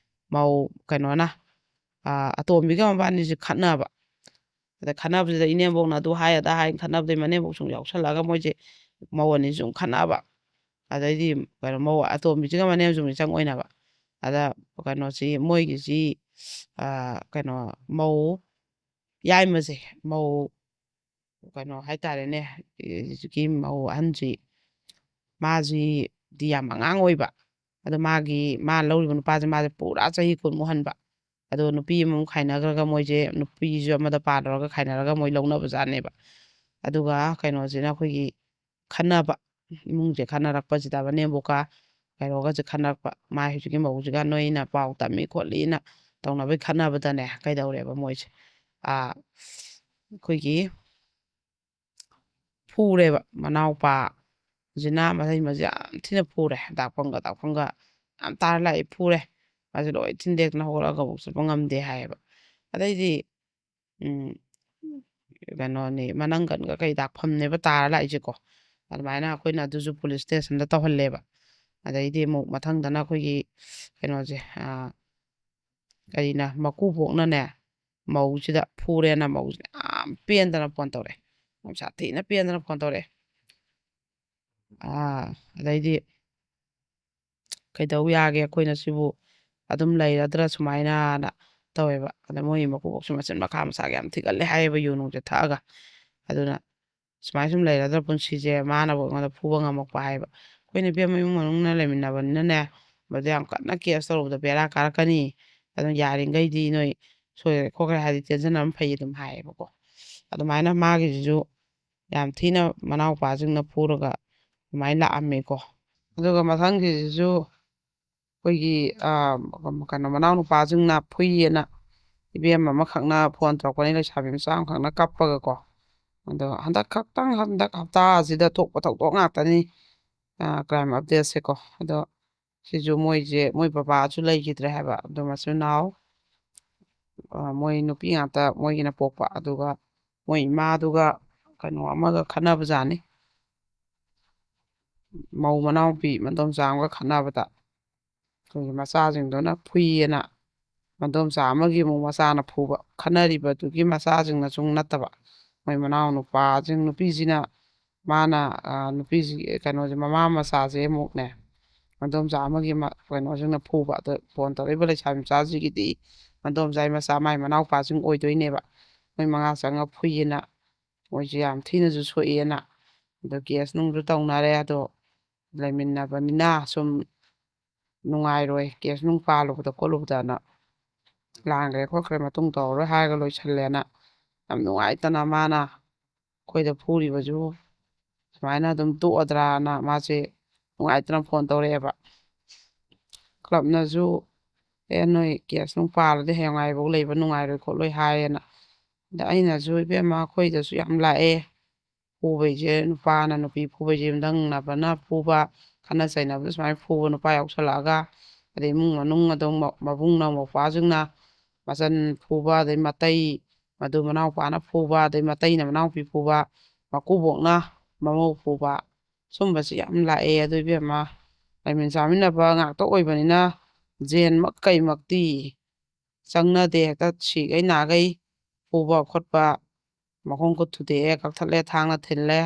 ꯃꯧ ꯀꯩꯅꯣꯅ ꯑꯇꯣꯝꯕꯤꯒ ꯃꯕꯥꯅꯤꯁꯤ ꯈꯠꯅꯕ ꯑꯗ ꯈꯠꯅꯕꯁꯤꯗ ꯏꯅꯦꯝꯕꯣꯛꯅ ꯑꯗꯨ ꯍꯥꯏ ꯑꯗꯥ ꯍꯥꯏ ꯈꯠꯅꯕꯗꯩ ꯃꯅꯦꯝꯕꯣꯛ ꯁꯨꯝ ꯌꯥꯎꯁꯜꯂꯛꯑꯒ ꯃꯣꯏꯁꯦ ꯃꯧ ꯑꯅꯤ ꯁꯨꯝ ꯈꯠꯅꯕ ꯑꯗꯩꯗꯤ ꯀꯩꯅꯣ ꯃꯧ ꯑꯇꯣꯝꯕꯤꯁꯤꯒ ꯃꯅꯦꯝꯁꯨ ꯃꯤꯆꯪ ꯑꯣꯏꯅꯕ ꯑꯗ ꯀꯩꯅꯣꯁꯤ ꯃꯣꯏꯒꯤꯁꯤ ꯀꯩꯅꯣ ꯃꯧ ꯌꯥꯏꯃꯁꯦ ꯃꯧ ꯀꯩꯅꯣ ꯍꯥꯏꯇꯥꯔꯦꯅꯦ ꯍꯧꯖꯤꯛꯀꯤ ꯃꯧ ꯑꯍꯟꯁꯤ ꯃꯥꯁꯤꯗꯤ ꯌꯥꯝ ꯑꯉꯥꯡ ꯑꯣꯏꯕ ꯑꯗꯣ ꯃꯥ ꯂꯧꯔꯤꯕ ꯅꯨꯄꯥꯁꯦ ꯃꯥꯁꯦ ꯄꯨꯔꯥ ꯆꯍꯤ 10 ꯍꯟꯕ ꯑꯗꯣ ꯅꯨꯄꯤ ꯑꯃꯃꯨꯛ ꯈꯥꯏꯅꯈ꯭ꯔꯒ ꯃꯣꯏꯁꯦ ꯅꯨꯄꯤꯁꯨ ꯑꯃꯗ ꯄꯥꯜꯂꯨꯔꯒ ꯈꯥꯏꯅꯔꯒ ꯃꯣꯏ ꯂꯧꯅꯕꯖꯥꯠꯅꯦꯕ ꯑꯗꯨꯒ ꯀꯩꯅꯣꯁꯤꯅ ꯑꯩꯈꯣꯏꯒꯤ ꯈꯟꯅꯕ ꯏꯃꯨꯡꯁꯦ ꯈꯟꯅꯔꯛꯄꯁꯤꯗ ꯃꯅꯦꯝꯕꯣꯛꯀ ꯀꯩꯅꯣꯒꯁꯦ ꯈꯟꯅꯔꯛꯄ ꯃꯥꯏ ꯍꯧꯖꯤꯛꯀꯤ ꯃꯧꯁꯤꯒ ꯅꯣꯏꯅ ꯄꯥꯎ ꯇꯝꯃꯤ ꯈꯣꯠꯂꯤꯅ ꯇꯧꯅꯕꯩ ꯈꯠꯅꯕꯗꯅꯦ ꯀꯩꯗꯧꯔꯦꯕ ꯃꯣꯏꯁꯦ ꯑꯩꯈꯣꯏꯒꯤ ꯐꯨꯔꯦꯕ ꯃꯅꯥꯎꯄꯥꯁꯤꯅ ꯃꯁꯦ ꯌꯥꯝ ꯊꯤꯅ ꯐꯨꯔꯦ ꯗꯥꯛꯐꯝꯒ ꯌꯥꯝ ꯇꯥꯔ ꯂꯥꯛꯏ ꯐꯨꯔꯦ ꯃꯥꯁꯦ ꯂꯣꯏ ꯊꯤꯟꯗꯦꯛꯇꯅ ꯍꯧꯒꯠꯂꯒꯕꯨ ꯆꯠꯄ ꯉꯝꯗꯦ ꯍꯥꯏꯌꯦꯕ ꯑꯗꯩꯗꯤ ꯀꯩꯅꯣꯅꯤ ꯃꯅꯪꯒꯟꯒ ꯀꯩ ꯗꯥꯛꯐꯝꯅꯦꯕ ꯇꯥꯔ ꯂꯥꯛꯏꯁꯦꯀꯣ ꯑꯗꯨꯃꯥꯏꯅ ꯑꯩꯈꯣꯏꯅ ꯑꯗꯨꯁꯨ ꯄꯨꯂꯤꯁ ꯁ꯭ꯇꯦꯁꯟꯗ ꯇꯧꯍꯜꯂꯦꯕ ꯑꯗꯩꯗꯤ ꯑꯃꯨꯛ ꯃꯊꯪꯗꯅ ꯑꯩꯈꯣꯏꯒꯤ ꯀꯩꯅꯣꯁꯦ ꯀꯔꯤꯅ ꯃꯀꯨꯕꯣꯛꯅꯅꯦ ꯃꯧꯁꯤꯗ ꯐꯨꯔꯦꯅ ꯃꯧꯁꯤꯅ ꯌꯥꯝ ꯄꯦꯟꯗꯅ ꯐꯣꯟ ꯇꯧꯔꯛꯑꯦ ꯌꯥꯝ ꯁꯥꯊꯤꯅ ꯄꯦꯟꯗꯅ ꯐꯣꯟ ꯇꯧꯔꯛꯑꯦ ꯑꯗꯩꯗꯤ ꯀꯩꯗꯧ ꯌꯥꯒꯦ ꯑꯩꯈꯣꯏꯅ ꯁꯤꯕꯨ ꯑꯗꯨꯝ ꯂꯩꯔꯗ꯭ꯔꯥ ꯁꯨꯃꯥꯏꯅꯅ ꯇꯧꯋꯦꯕ ꯑꯗ ꯃꯣꯏ ꯃꯀꯨꯕꯣꯛꯁꯨ ꯃꯆꯤꯟ ꯃꯈꯥ ꯃꯁꯥꯒ ꯌꯥꯝ ꯊꯤꯒꯠꯂꯦ ꯍꯥꯏꯌꯦꯕ ꯌꯨ ꯅꯨꯡꯁꯦ ꯊꯛꯑꯒ ꯑꯗꯨꯅ ꯁꯨꯃꯥꯏꯅ ꯁꯨꯝ ꯂꯩꯔꯗ꯭ꯔꯥ ꯄꯨꯟꯁꯤꯁꯦ ꯃꯥꯅꯕꯨ ꯑꯩꯉꯣꯟꯗ ꯐꯨꯕ ꯉꯝꯃꯛꯄ ꯍꯥꯏꯕ ꯑꯩꯈꯣꯏꯅ ꯏꯕꯦꯝꯃ ꯏꯃꯨꯡ ꯃꯅꯨꯡꯅ ꯂꯩꯃꯤꯟꯅꯕꯅꯤꯅꯅꯦ ꯃꯗꯨ ꯌꯥꯝ ꯀꯟꯅ ꯀꯦꯁ ꯇꯧꯔꯨꯕꯗ ꯕꯦꯔꯥ ꯀꯥꯔꯛꯀꯅꯤ ꯑꯗꯨꯅ ꯌꯥꯔꯤꯈꯩꯗꯤ ꯅꯣꯏ ꯁꯣꯏꯈ꯭ꯔꯦ ꯈꯣꯠꯈ꯭ꯔꯦ ꯍꯥꯏꯗꯤ ꯇꯦꯟꯁꯟꯅꯕ ꯐꯩ ꯑꯗꯨꯝ ꯍꯥꯏꯌꯦꯕꯀꯣ ꯑꯗꯨꯃꯥꯏꯅ ꯃꯥꯒꯤꯁꯤꯁꯨ ꯌꯥꯝ ꯊꯤꯅ ꯃꯅꯥꯎꯄꯥꯁꯤꯡꯅ ꯐꯨꯔꯒ ꯑꯗꯨꯃꯥꯏꯅ ꯂꯥꯛꯑꯝꯃꯦꯀꯣ ꯑꯗꯨꯒ ꯃꯊꯪꯒꯤꯁꯤꯁꯨ ꯑꯩꯈꯣꯏꯒꯤ ꯀꯩꯅꯣ ꯃꯅꯥꯎꯅꯨꯄꯥꯁꯤꯡꯅ ꯐꯨꯏꯌꯦꯅ ꯏꯕꯦꯝ ꯑꯃꯈꯛꯅ ꯐꯣꯟ ꯇꯧꯔꯛꯄꯅꯤ ꯂꯩꯁꯥꯕꯤ ꯃꯆꯥ ꯑꯃꯈꯛꯅ ꯀꯞꯄꯒꯀꯣ ꯑꯗꯣ ꯍꯟꯗꯛ ꯍꯞꯇꯥꯁꯤꯗ ꯊꯣꯛꯄ ꯊꯧꯗꯣꯛ ꯉꯥꯛꯇꯅꯤ ꯀ꯭ꯔꯥꯏꯝ ꯑꯞꯗꯦꯠꯁꯦꯀꯣ ꯑꯗꯣ ꯁꯤꯁꯨ ꯃꯣꯏ ꯕꯕꯥꯁꯨ ꯂꯩꯈꯤꯗ꯭ꯔꯦ ꯍꯥꯏꯕ ꯑꯗꯣ ꯃꯆꯤꯟ ꯃꯅꯥꯎ ꯃꯣꯏ ꯅꯨꯄꯤ ꯉꯥꯛꯇ ꯃꯣꯏꯒꯤꯅ ꯄꯣꯛꯄ ꯑꯗꯨꯒ ꯃꯣꯏ ꯏꯃꯥꯗꯨꯒ ꯀꯩꯅꯣ ꯑꯃꯒ ꯈꯠꯅꯕꯖꯥꯠꯅꯤ ꯃꯧ ꯃꯅꯥꯎꯄꯤ ꯃꯗꯣꯝꯆꯥ ꯑꯃꯒ ꯈꯠꯅꯕꯗ ꯑꯩꯈꯣꯏꯒꯤ ꯃꯆꯥꯁꯤꯡꯗꯨꯅ ꯐꯨꯏꯌꯦꯅ ꯃꯗꯣꯝꯆꯥ ꯑꯃꯒꯤ ꯑꯃꯨꯛ ꯃꯆꯥꯅ ꯐꯨꯕ ꯈꯠꯅꯔꯤꯕꯗꯨꯒꯤ ꯃꯆꯥꯁꯤꯡꯅꯁꯨ ꯅꯠꯇꯕ ꯃꯣꯏ ꯃꯅꯥꯎ ꯅꯨꯄꯥꯁꯤꯡ ꯅꯨꯄꯤꯁꯤꯅ ꯃꯥꯅ ꯅꯨꯄꯤꯁꯤ ꯀꯩꯅꯣꯁꯦ ꯃꯃꯥ ꯃꯆꯥꯁꯦ ꯑꯃꯨꯛꯅꯦ ꯃꯗꯣꯝꯆꯥ ꯑꯃꯒꯤ ꯀꯩꯅꯣꯁꯤꯡꯅ ꯐꯨꯕ ꯑꯗꯣ ꯐꯣꯟ ꯇꯧꯔꯛꯏꯕ ꯂꯩꯁꯥꯕꯤ ꯃꯆꯥꯁꯤꯒꯤꯗꯤ ꯃꯗꯣꯝꯆꯥꯒꯤ ꯃꯆꯥ ꯃꯥꯏ ꯃꯅꯥꯎꯄꯥꯁꯤꯡ ꯑꯣꯏꯗꯣꯏꯅꯦꯕ ꯃꯣꯏ 5 ꯆꯪꯉ ꯐꯨꯏꯌꯦꯅ ꯃꯣꯏꯁꯦ ꯌꯥꯝ ꯊꯤꯅꯁꯨ ꯁꯣꯛꯑꯦꯅ ꯑꯗꯣ ꯀꯦꯁ ꯅꯨꯡꯁꯨ ꯇꯧꯅꯔꯦ ꯑꯗꯣ ꯂꯩꯃꯤꯟꯅꯕꯅꯤꯅ ꯁꯨꯝ ꯅꯨꯡꯉꯥꯏꯔꯣꯏ ꯀꯦꯁ ꯅꯨꯡ ꯄꯥꯜꯂꯨꯕꯗ ꯈꯣꯠꯂꯨꯕꯗꯅ ꯂꯥꯟꯈ꯭ꯔꯦ ꯈꯣꯠꯈ꯭ꯔꯦ ꯃꯇꯨꯡ ꯇꯧꯔꯔꯣꯏ ꯍꯥꯏꯔꯒ ꯂꯣꯏꯁꯜꯂꯦꯅ ꯌꯥꯝ ꯅꯨꯡꯉꯥꯏꯇꯅ ꯃꯥꯅ ꯑꯩꯈꯣꯏꯗ ꯐꯨꯔꯤꯕꯁꯨ ꯁꯨꯃꯥꯏꯅ ꯑꯗꯨꯝ ꯇꯣꯛꯑꯗ꯭ꯔꯥꯅ ꯃꯥꯁꯦ ꯅꯨꯡꯉꯥꯏꯇꯅ ꯐꯣꯟ ꯇꯧꯔꯛꯑꯦꯕ ꯀ꯭ꯂꯕꯅꯁꯨ ꯅꯣꯏ ꯀꯦꯁ ꯅꯨꯡ ꯄꯥꯜꯂꯗꯤ ꯍꯌꯦꯡꯋꯥꯏꯐꯥꯎ ꯂꯩꯕ ꯅꯨꯡꯉꯥꯏꯔꯣꯏ ꯈꯣꯠꯂꯣꯏ ꯍꯥꯏꯌꯦꯅ ꯑꯗ ꯑꯩꯅꯁꯨ ꯏꯕꯦꯝꯃ ꯑꯩꯈꯣꯏꯗꯁꯨ ꯌꯥꯝ ꯂꯥꯛꯑꯦ ꯐꯨꯕꯩꯁꯦ ꯅꯨꯄꯥꯅ ꯅꯨꯄꯤ ꯐꯨꯕꯩꯁꯦ ꯌꯨꯝꯊꯪꯅꯕꯅ ꯐꯨꯕ ꯈꯠꯅ ꯆꯩꯅꯕꯗ ꯁꯨꯃꯥꯏꯅ ꯐꯨꯕ ꯅꯨꯄꯥ ꯌꯥꯎꯁꯜꯂꯛꯑꯒ ꯑꯗꯩ ꯏꯃꯨꯡ ꯃꯅꯨꯡ ꯑꯗꯨꯝ ꯃꯕꯨꯡꯅ ꯃꯧꯄ꯭ꯋꯥꯁꯤꯡꯅ ꯃꯆꯟ ꯐꯨꯕ ꯑꯗꯩ ꯃꯇꯩ ꯃꯗꯨ ꯃꯅꯥꯎꯄꯥꯅ ꯐꯨꯕ ꯑꯗꯩ ꯃꯇꯩꯅ ꯃꯅꯥꯎꯄꯤ ꯐꯨꯕ ꯃꯀꯨꯕꯣꯛꯅ ꯃꯃꯧ ꯐꯨꯕ ꯁꯨꯝꯕꯁꯤ ꯌꯥꯝ ꯂꯥꯛꯑꯦ ꯑꯗꯨ ꯏꯕꯦꯝꯃ ꯂꯩꯃꯤꯟ ꯆꯥꯃꯤꯟꯅꯕ ꯉꯥꯛꯇ ꯑꯣꯏꯕꯅꯤꯅ ꯖꯦꯟꯃꯛ ꯀꯩꯃꯛꯇꯤ ꯆꯪꯅꯗꯦ ꯍꯦꯛꯇ ꯁꯤꯈꯩ ꯅꯥꯈꯩ ꯐꯨꯕ ꯈꯣꯠꯄ ꯃꯈꯣꯡ ꯈꯨꯠ ꯊꯨꯗꯦꯛꯑꯦ ꯀꯛꯊꯠꯂꯦ ꯊꯥꯡꯅ ꯊꯤꯜꯂꯦ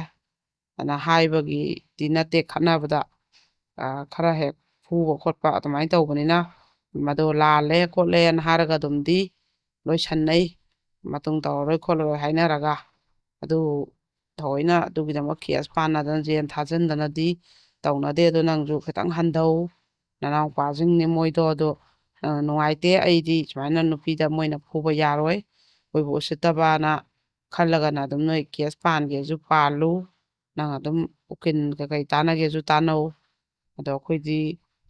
ꯑꯗꯨꯅ ꯍꯥꯏꯕꯒꯤꯗꯤ ꯅꯠꯇꯦ ꯈꯠꯅꯕꯗ ꯈꯔ ꯍꯦꯛ ꯐꯨꯕ ꯈꯣꯠꯄ ꯑꯗꯨꯃꯥꯏꯅ ꯇꯧꯕꯅꯤꯅ ꯃꯗꯣ ꯂꯥꯜꯂꯦ ꯈꯣꯠꯂꯦꯅ ꯍꯥꯏꯔꯒ ꯑꯗꯨꯝꯗꯤ ꯂꯣꯏꯁꯟꯅꯩ ꯃꯇꯨꯡ ꯇꯧꯔꯔꯣꯏ ꯈꯣꯠꯂꯔꯣꯏ ꯍꯥꯏꯅꯔꯒ ꯑꯗꯨ ꯊꯑꯣꯏꯅ ꯑꯗꯨꯒꯤꯗꯃꯛ ꯀꯦꯁ ꯄꯥꯟꯅꯗꯅ ꯖꯦꯜ ꯊꯥꯖꯤꯟꯗꯅꯗꯤ ꯇꯧꯅꯗꯦ ꯑꯗꯣ ꯅꯪꯁꯨꯈꯤꯇꯪ ꯍꯟꯊꯧ ꯅꯅꯥꯎꯄꯥꯁꯤꯡꯅꯦ ꯃꯣꯏꯗꯣ ꯑꯗꯣ ꯅꯨꯡꯉꯥꯏꯇꯦ ꯑꯩꯗꯤ ꯁꯨꯃꯥꯏꯅ ꯅꯨꯄꯤꯗ ꯃꯣꯏꯅ ꯐꯨꯕ ꯌꯥꯔꯣꯏ ꯑꯩꯈꯣꯏꯕꯨ ꯎꯁꯤꯠꯇꯕꯅ ꯈꯜꯂꯒꯅ ꯑꯗꯨꯝ ꯅꯣꯏ ꯀꯦꯁ ꯄꯥꯟꯒꯦꯁꯨ ꯄꯥꯜꯂꯨ ꯅꯪ ꯑꯗꯨꯝ ꯎꯀꯤꯜ ꯀꯩꯀꯩ ꯇꯥꯟꯅꯒꯦꯁꯨ ꯇꯥꯟꯅꯧ ꯑꯗꯣ ꯑꯩꯈꯣꯏꯗꯤ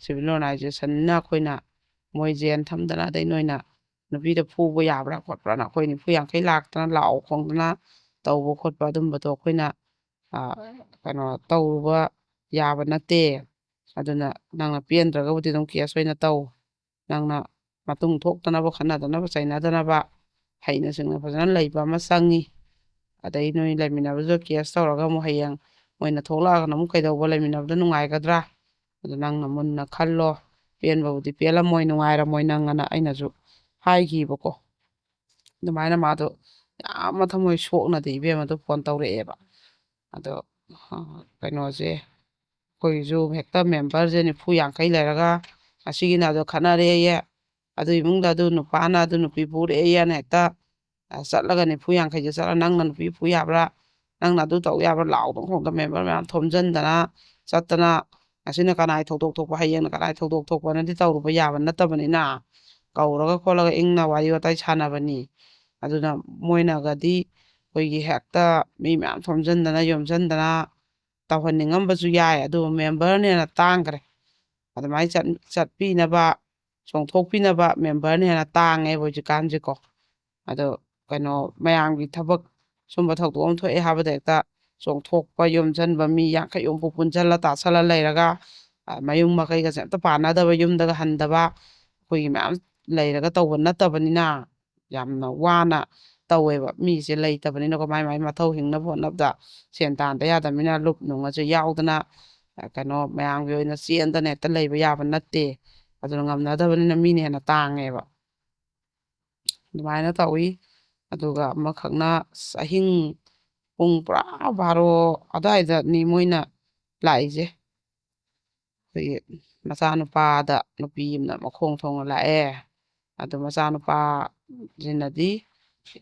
ꯁꯤꯚꯤꯜ ꯑꯣꯔꯒꯅꯥꯏꯖꯦꯁꯟꯅꯤꯅ ꯑꯩꯈꯣꯏꯅ ꯃꯣꯏ ꯖꯦꯜ ꯊꯝꯗꯅ ꯑꯗꯩ ꯅꯣꯏꯅ ꯅꯨꯄꯤꯗ ꯐꯨꯕ ꯌꯥꯕ꯭ꯔꯥ ꯈꯣꯠꯄ꯭ꯔꯥꯅ ꯑꯩꯈꯣই ꯅꯤꯐꯨ ꯌꯥꯡꯈꯩ ꯂꯥꯛꯇꯅ ꯂꯥꯎ ꯈꯣꯡꯗꯅ ꯇꯧꯕ ꯈꯣꯠꯄ ꯑꯗꯨꯝꯕꯗꯣ ꯑꯩꯈꯣꯏꯅ ꯀꯩꯅꯣ ꯇꯧꯔꯨꯕ ꯌꯥꯕ ꯅꯠꯇꯦ ꯑꯗꯨꯅ ꯅꯪꯅ ꯄꯦꯟꯗ꯭ꯔꯒꯕꯨꯗꯤ ꯑꯗꯨꯝ ꯀꯦꯁ ꯑꯣꯏꯅ ꯇꯧ ꯅꯪꯅ ꯃꯇꯨꯡ ꯊꯣꯛꯇꯅꯕ ꯈꯠꯅꯗꯅꯕ ꯆꯩꯅꯗꯅꯕ ꯍꯩꯅ ꯁꯤꯡꯅ ꯐꯖꯅ ꯂꯩꯕ ꯑꯃ ꯆꯪꯉꯤ ꯑꯗꯩ ꯅꯣꯏ ꯂꯩꯃꯤꯟꯅꯕꯗꯨꯗ ꯀꯦꯁ ꯇꯧꯔꯒ ꯑꯃꯨꯛ ꯍꯌꯦꯡ ꯃꯣꯏꯅ ꯊꯣꯛꯂꯛꯑꯒꯅ ꯑꯃꯨꯛ ꯀꯩꯗꯧꯕ ꯂꯩꯃꯤꯟꯅꯕꯗ ꯅꯨꯡꯉꯥꯏꯒꯗ꯭ꯔꯥ ꯑꯗꯨ ꯅꯪꯅ ꯃꯨꯟꯅ ꯈꯜꯂꯣ ꯄꯦꯟꯕꯕꯨꯗꯤ ꯄꯦꯜꯂꯝꯃꯣꯏ ꯅꯨꯡꯉꯥꯏꯔꯝꯃꯣꯏ ꯅꯪ ꯑꯅ ꯑꯩꯅꯁꯨ ꯍꯥꯏꯈꯤꯕꯀꯣ ꯑꯗꯨꯃꯥꯏꯅ ꯃꯥꯗꯣ ꯌꯥꯝꯅ ꯊꯃꯣꯏ ꯁꯣꯛꯅꯗꯤ ꯏꯕꯦꯝꯃꯗꯣ ꯐꯣꯟ ꯇꯧꯔꯛꯑꯦꯕ ꯑꯗꯣ ꯀꯩꯅꯣꯁꯦ ꯑꯩꯈꯣꯏꯒꯤꯁꯨ ꯍꯦꯛꯇ ꯃꯦꯝꯕꯔꯁꯦ 40-50 ꯂꯩꯔꯒ ꯑꯁꯤꯒꯤꯅ ꯑꯗꯣ ꯈꯠꯅꯔꯦꯌꯦ ꯑꯗꯨ ꯏꯃꯨꯡꯗ ꯑꯗꯨ ꯅꯨꯄꯥꯅ ꯑꯗꯨ ꯅꯨꯄꯤ ꯐꯨꯔꯛꯑꯦꯌꯦꯅ ꯍꯦꯛꯇ ꯆꯠꯂꯒ 40-50ꯁꯦ ꯆꯠꯂ ꯅꯪꯅ ꯅꯨꯄꯤ ꯐꯨ ꯌꯥꯕ꯭ꯔꯥ ꯅꯪꯅ ꯑꯗꯨ ꯇꯧ ꯌꯥꯕ꯭ꯔꯥ ꯂꯥꯎꯗꯅ ꯈꯣꯡꯗꯅ ꯃꯦꯝꯕꯔ ꯃꯌꯥꯝ ꯊꯣꯝꯖꯤꯟꯗꯅ ꯆꯠꯇꯅ ꯑꯁꯤꯅ ꯀꯅꯥꯏ ꯊꯧꯗꯣꯛ ꯊꯣꯛꯄ ꯍꯌꯦꯡꯅ ꯀꯅꯥꯏ ꯊꯧꯗꯣꯛ ꯊꯣꯛꯄꯅꯗꯤ ꯇꯧꯔꯨꯕ ꯌꯥꯕ ꯅꯠꯇꯕꯅꯤꯅ ꯀꯧꯔꯒ ꯈꯣꯠꯂꯒ ꯏꯪꯅ ꯋꯥꯔꯤ ꯋꯥꯇꯥꯏ ꯁꯥꯟꯅꯕꯅꯤ ꯑꯗꯨꯅ ꯃꯣꯏꯅꯒꯗꯤ ꯑꯩꯈꯣꯏꯒꯤ ꯍꯦꯛꯇ ꯃꯤ ꯃꯌꯥꯝ ꯊꯣꯝꯖꯤꯟꯗꯅ ꯌꯣꯝꯁꯤꯟꯗꯅ ꯇꯧꯍꯟꯅꯤꯡꯉꯝꯕꯁꯨ ꯌꯥꯏ ꯑꯗꯨꯕꯨ ꯃꯦꯝꯕꯔꯅꯦꯅ ꯇꯥꯡꯈ꯭ꯔꯦ ꯑꯗꯨꯃꯥꯏꯅ ꯆꯠꯄꯤꯅꯕ ꯆꯣꯡꯊꯣꯛꯄꯤꯅꯕ ꯃꯦꯝꯕꯔꯅ ꯍꯦꯟꯅ ꯇꯥꯡꯉꯦꯕ ꯍꯧꯖꯤꯛꯀꯥꯟꯁꯦꯀꯣ ꯑꯗꯣ ꯀꯩꯅꯣ ꯃꯌꯥꯝꯒꯤ ꯊꯕꯛ ꯁꯨꯝꯕ ꯊꯧꯗꯣꯛ ꯑꯃ ꯊꯣꯛꯑꯦ ꯍꯥꯏꯕꯗ ꯍꯦꯛꯇ ꯆꯣꯡꯊꯣꯛꯄ ꯌꯣꯝꯁꯤꯟꯕ ꯃꯤ ꯌꯥꯡꯈꯩ ꯍꯨꯝꯐꯨ ꯄꯨꯟꯁꯤꯜꯂ ꯇꯥꯁꯜꯂ ꯂꯩꯔꯒ ꯃꯌꯨꯝ ꯃꯀꯩꯒꯁꯦ ꯑꯝꯇ ꯄꯥꯟꯅꯗꯕ ꯌꯨꯝꯗꯒ ꯍꯟꯗꯕ ꯑꯩꯈꯣꯏꯒꯤ ꯃꯌꯥꯝ ꯂꯩꯔꯒ ꯇꯧꯕ ꯅꯠꯇꯕꯅꯤꯅ ꯌꯥꯝꯅ ꯋꯥꯅ ꯇꯧꯋꯦꯕ ꯃꯤꯁꯦ ꯂꯩꯇꯕꯅꯤꯅꯀꯣ ꯃꯥꯏ ꯃꯥꯏ ꯃꯊꯧ ꯍꯤꯡꯅꯕ ꯍꯣꯠꯅꯕꯗ ꯁꯦꯟ ꯇꯥꯟꯗ ꯌꯥꯗꯕꯅꯤꯅ ꯂꯨꯞ ꯅꯨꯡꯉꯁꯨ ꯌꯥꯎꯗꯅ ꯀꯩꯅꯣ ꯃꯌꯥꯝꯒꯤ ꯑꯣꯏꯅ ꯆꯦꯟꯗꯅ ꯍꯦꯛꯇ ꯂꯩꯕ ꯌꯥꯕ ꯅꯠꯇꯦ ꯑꯗꯨꯅ ꯉꯝꯅꯗꯕꯅꯤ나 ꯃꯤꯅ ꯍꯦꯟꯅ ꯇꯥꯡꯉꯦꯕ ꯑꯗꯨꯃꯥꯏꯅ ꯇꯧꯋꯤ ꯑꯗꯨꯒ ꯑꯃꯈꯛꯅ ꯑꯍꯤꯡ ꯄꯨꯡ ꯄꯨꯔꯥ ꯕꯥꯔꯣ ꯑꯗꯨꯋꯥꯏꯗꯅꯤ ꯃꯣꯏꯅ ꯂꯥꯛꯏꯁꯦ ꯑꯩꯈꯣꯏꯒꯤ ꯃꯆꯥꯅꯨꯄꯥꯗ ꯅꯨꯄꯤ ꯑꯃꯅ ꯃꯈꯣꯡ ꯊꯣꯡꯅ ꯂꯥꯛꯑꯦ ꯑꯗꯨ ꯃꯆꯥꯅꯨꯄꯥꯁꯤꯅꯗꯤ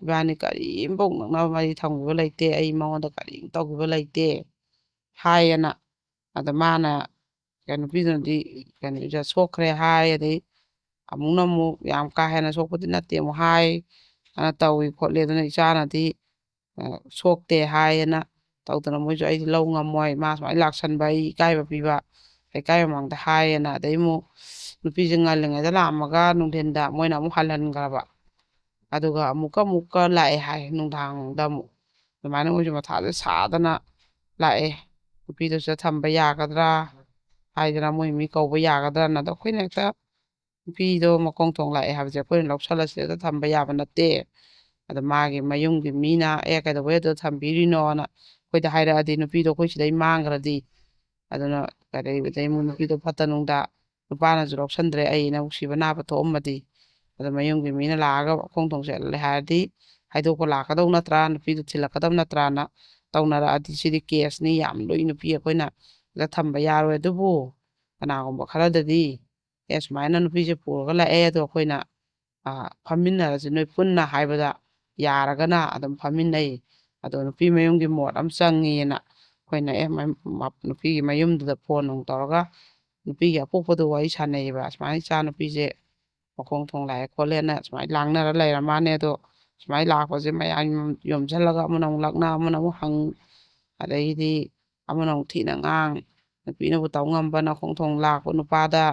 ꯏꯕꯥꯅꯤ ꯀꯔꯤꯝꯐꯥꯎ ꯅꯛꯅꯕ ꯃꯔꯤ ꯊꯝꯈꯤꯕ ꯂꯩꯇꯦ ꯑꯩ ꯃꯉꯣꯟꯗ ꯀꯔꯤꯝ ꯇꯧꯈꯤꯕ ꯂꯩꯇꯦ ꯍꯥꯏꯌꯦꯅ ꯑꯗ ꯃꯥꯅ ꯅꯨꯄꯤꯗꯨꯅꯗꯤ ꯀꯩꯅꯣ ꯁꯣꯛꯈ꯭ꯔꯦ ꯍꯥꯏ ꯑꯗꯩ ꯑꯃꯨꯛꯅ ꯑꯃꯨꯛ ꯌꯥꯝ ꯀꯥ ꯍꯦꯟꯅ ꯁꯣꯛꯄꯗꯤ ꯅꯠꯇꯦ ꯑꯃꯨꯛ ꯍꯥꯏ ꯇꯧꯏ ꯈꯣꯠꯂꯤ ꯑꯗꯨꯅ ꯏꯆꯥꯅꯗꯤ ꯁꯣꯛꯇꯦ ꯍꯥꯏꯌꯦꯅ ꯇꯧꯗꯅ ꯃꯣꯏꯁꯨ ꯑꯩꯗꯤ ꯂꯧ ꯉꯝꯃꯣꯏ ꯃꯥ ꯁꯨꯃꯥꯏꯅ ꯂꯥꯛꯁꯟꯕ ꯑꯩ ꯏꯀꯥꯏꯕ ꯄꯤꯕ ꯂꯩꯀꯥꯏ ꯃꯃꯥꯡꯗ ꯍꯥꯏꯌꯦꯅ ꯑꯗꯩ ꯑꯃꯨꯛ ꯅꯨꯄꯤꯁꯦ ꯉꯜꯂꯤꯉꯩꯗ ꯂꯥꯛꯑꯝꯃꯒ ꯅꯨꯡꯊꯤꯟꯗ ꯃꯣꯏꯅ ꯑꯃꯨꯛ ꯍꯜꯍꯟꯈ꯭ꯔꯕ ꯑꯗꯨꯒ ꯑꯃꯨꯛꯀ ꯂꯥꯛꯑꯦ ꯍꯥꯏ ꯅꯨꯡꯗꯥꯡꯗ ꯑꯃꯨꯛ ꯑꯗꯨꯃꯥꯏꯅ ꯃꯣꯏꯁꯨ ꯃꯊꯥꯁꯦ ꯁꯥꯗꯅ ꯂꯥꯛꯑꯦ ꯅꯨꯄꯤꯗꯨꯁꯨ ꯊꯝꯕ ꯌꯥꯒꯗ꯭ꯔꯥ ꯍꯥꯏꯗꯅ ꯃꯣꯏ ꯃꯤ ꯀꯧꯕ ꯌꯥꯒꯗ꯭ꯔꯅ ꯑꯗꯣ ꯑꯩꯈꯣꯏꯅ ꯍꯦꯛꯇ ꯅꯨꯄꯤꯗꯣ ꯃꯈꯣꯡ ꯊꯣꯡ ꯂꯥꯛꯑꯦ ꯍꯥꯏꯕꯁꯦ ꯑꯩꯈꯣꯏꯅ ꯂꯧꯁꯜꯂꯁꯤꯗ ꯊꯝꯕ ꯌꯥꯕ ꯅꯠꯇꯦ ꯑꯗ ꯃꯥꯒꯤ ꯃꯌꯨꯝꯒꯤ ꯃꯤꯅ ꯀꯩꯗꯧꯕꯩ ꯑꯗꯨ ꯊꯝꯕꯤꯔꯤꯅꯣꯅ ꯑꯩꯈꯣꯏꯗ ꯍꯥꯏꯔꯛꯑꯗꯤ ꯅꯨꯄꯤꯗꯣ ꯑꯩꯈꯣꯏ ꯁꯤꯗꯩ ꯃꯥꯡꯈ꯭ꯔꯗꯤ ꯑꯗꯨꯅ ꯀꯔꯤꯗꯩ ꯅꯨꯄꯤꯗꯣ ꯐꯠꯇ ꯅꯨꯡꯗ ꯅꯨꯄꯥꯅꯁꯨ ꯂꯧꯁꯟꯗ꯭ꯔꯦ ꯑꯩꯅ ꯅꯨꯡꯁꯤꯕ ꯅꯥꯕ ꯊꯣꯛꯑꯝꯃꯗꯤ ꯑꯗ ꯃꯌꯨꯝꯒꯤ ꯃꯤꯅ ꯂꯥꯛꯑꯒ ꯃꯈꯣꯡ ꯊꯣꯡ ꯆꯠꯂꯦ ꯍꯥꯏꯔꯗꯤ ꯍꯥꯏꯗꯣꯛꯄ ꯂꯥꯛꯀꯗꯧ ꯅꯠꯇ꯭ꯔꯥ ꯅꯨꯄꯤꯗꯨ ꯊꯤꯜꯂꯛꯀꯗꯧ ꯅꯠꯇ꯭ꯔꯥꯅ ꯇꯧꯅꯔꯛꯑꯗꯤ ꯁꯤꯗꯤ ꯀꯦꯁꯅꯤ ꯌꯥꯝ ꯂꯨꯏ ꯅꯨꯄꯤ ꯑꯩꯈꯣꯏꯅ ꯊꯝꯕ ꯌꯥꯔꯣꯏ ꯑꯗꯨꯕꯨ ꯀꯅꯥꯒꯨꯝꯕ ꯈꯔꯗꯗꯤ ꯁꯨꯃꯥꯏꯅ ꯅꯨꯄꯤꯁꯦ ꯄꯨꯔꯒ ꯂꯥꯛꯑꯦ ꯑꯗꯣ ꯑꯩꯈꯣꯏꯅ ꯐꯝꯃꯤꯟꯅꯔꯁꯤ ꯅꯣꯏ ꯄꯨꯟꯅ ꯍꯥꯏꯕꯗ ꯌꯥꯔꯒꯅ ꯑꯗꯨꯝ ꯐꯝꯃꯤꯟꯅꯩ ꯑꯗꯣ ꯅꯨꯄꯤ ꯃꯌꯨꯝꯒꯤ ꯃꯣꯠ ꯑꯃ ꯆꯪꯉꯤꯅ ꯑꯩꯈꯣꯏꯅ ꯅꯨꯄꯤꯒꯤ ꯃꯌꯨꯝꯗꯨꯗ ꯐꯣꯟ ꯅꯨꯡ ꯇꯧꯔꯒ ꯅꯨꯄꯤꯒꯤ ꯑꯄꯣꯛꯄꯗꯨ ꯋꯥꯔꯤ ꯁꯥꯟꯅꯩꯌꯦꯕ ꯁꯨꯃꯥꯏꯅ ꯏꯆꯥ ꯅꯨꯄꯤꯁꯦ ꯃꯈꯣꯡ ꯊꯣꯡ ꯂꯥꯛꯑꯦ ꯈꯣꯠꯂꯦꯅ ꯁꯨꯃꯥꯏꯅ ꯂꯥꯡꯅꯔ ꯂꯩꯔ ꯃꯥꯅꯦ ꯑꯗꯣ ꯁꯨꯃꯥꯏꯅ ꯂꯥꯛꯄꯁꯦ ꯃꯌꯥꯝ ꯌꯣꯝꯁꯤꯜꯂꯒ ꯑꯃꯅ ꯑꯃꯨꯛ ꯂꯛꯅ ꯑꯃꯅ ꯑꯃꯨꯛ ꯍꯪ ꯑꯗꯩꯗꯤ ꯑꯃꯅ ꯑꯃꯨꯛ ꯊꯤꯅ ꯉꯥꯡ ꯅꯨꯄꯤꯅꯕꯨ ꯇꯧ ꯉꯝꯕ ꯅꯈꯣꯡ ꯊꯣꯡ ꯂꯥꯛꯄ ꯅꯨꯄꯥꯗ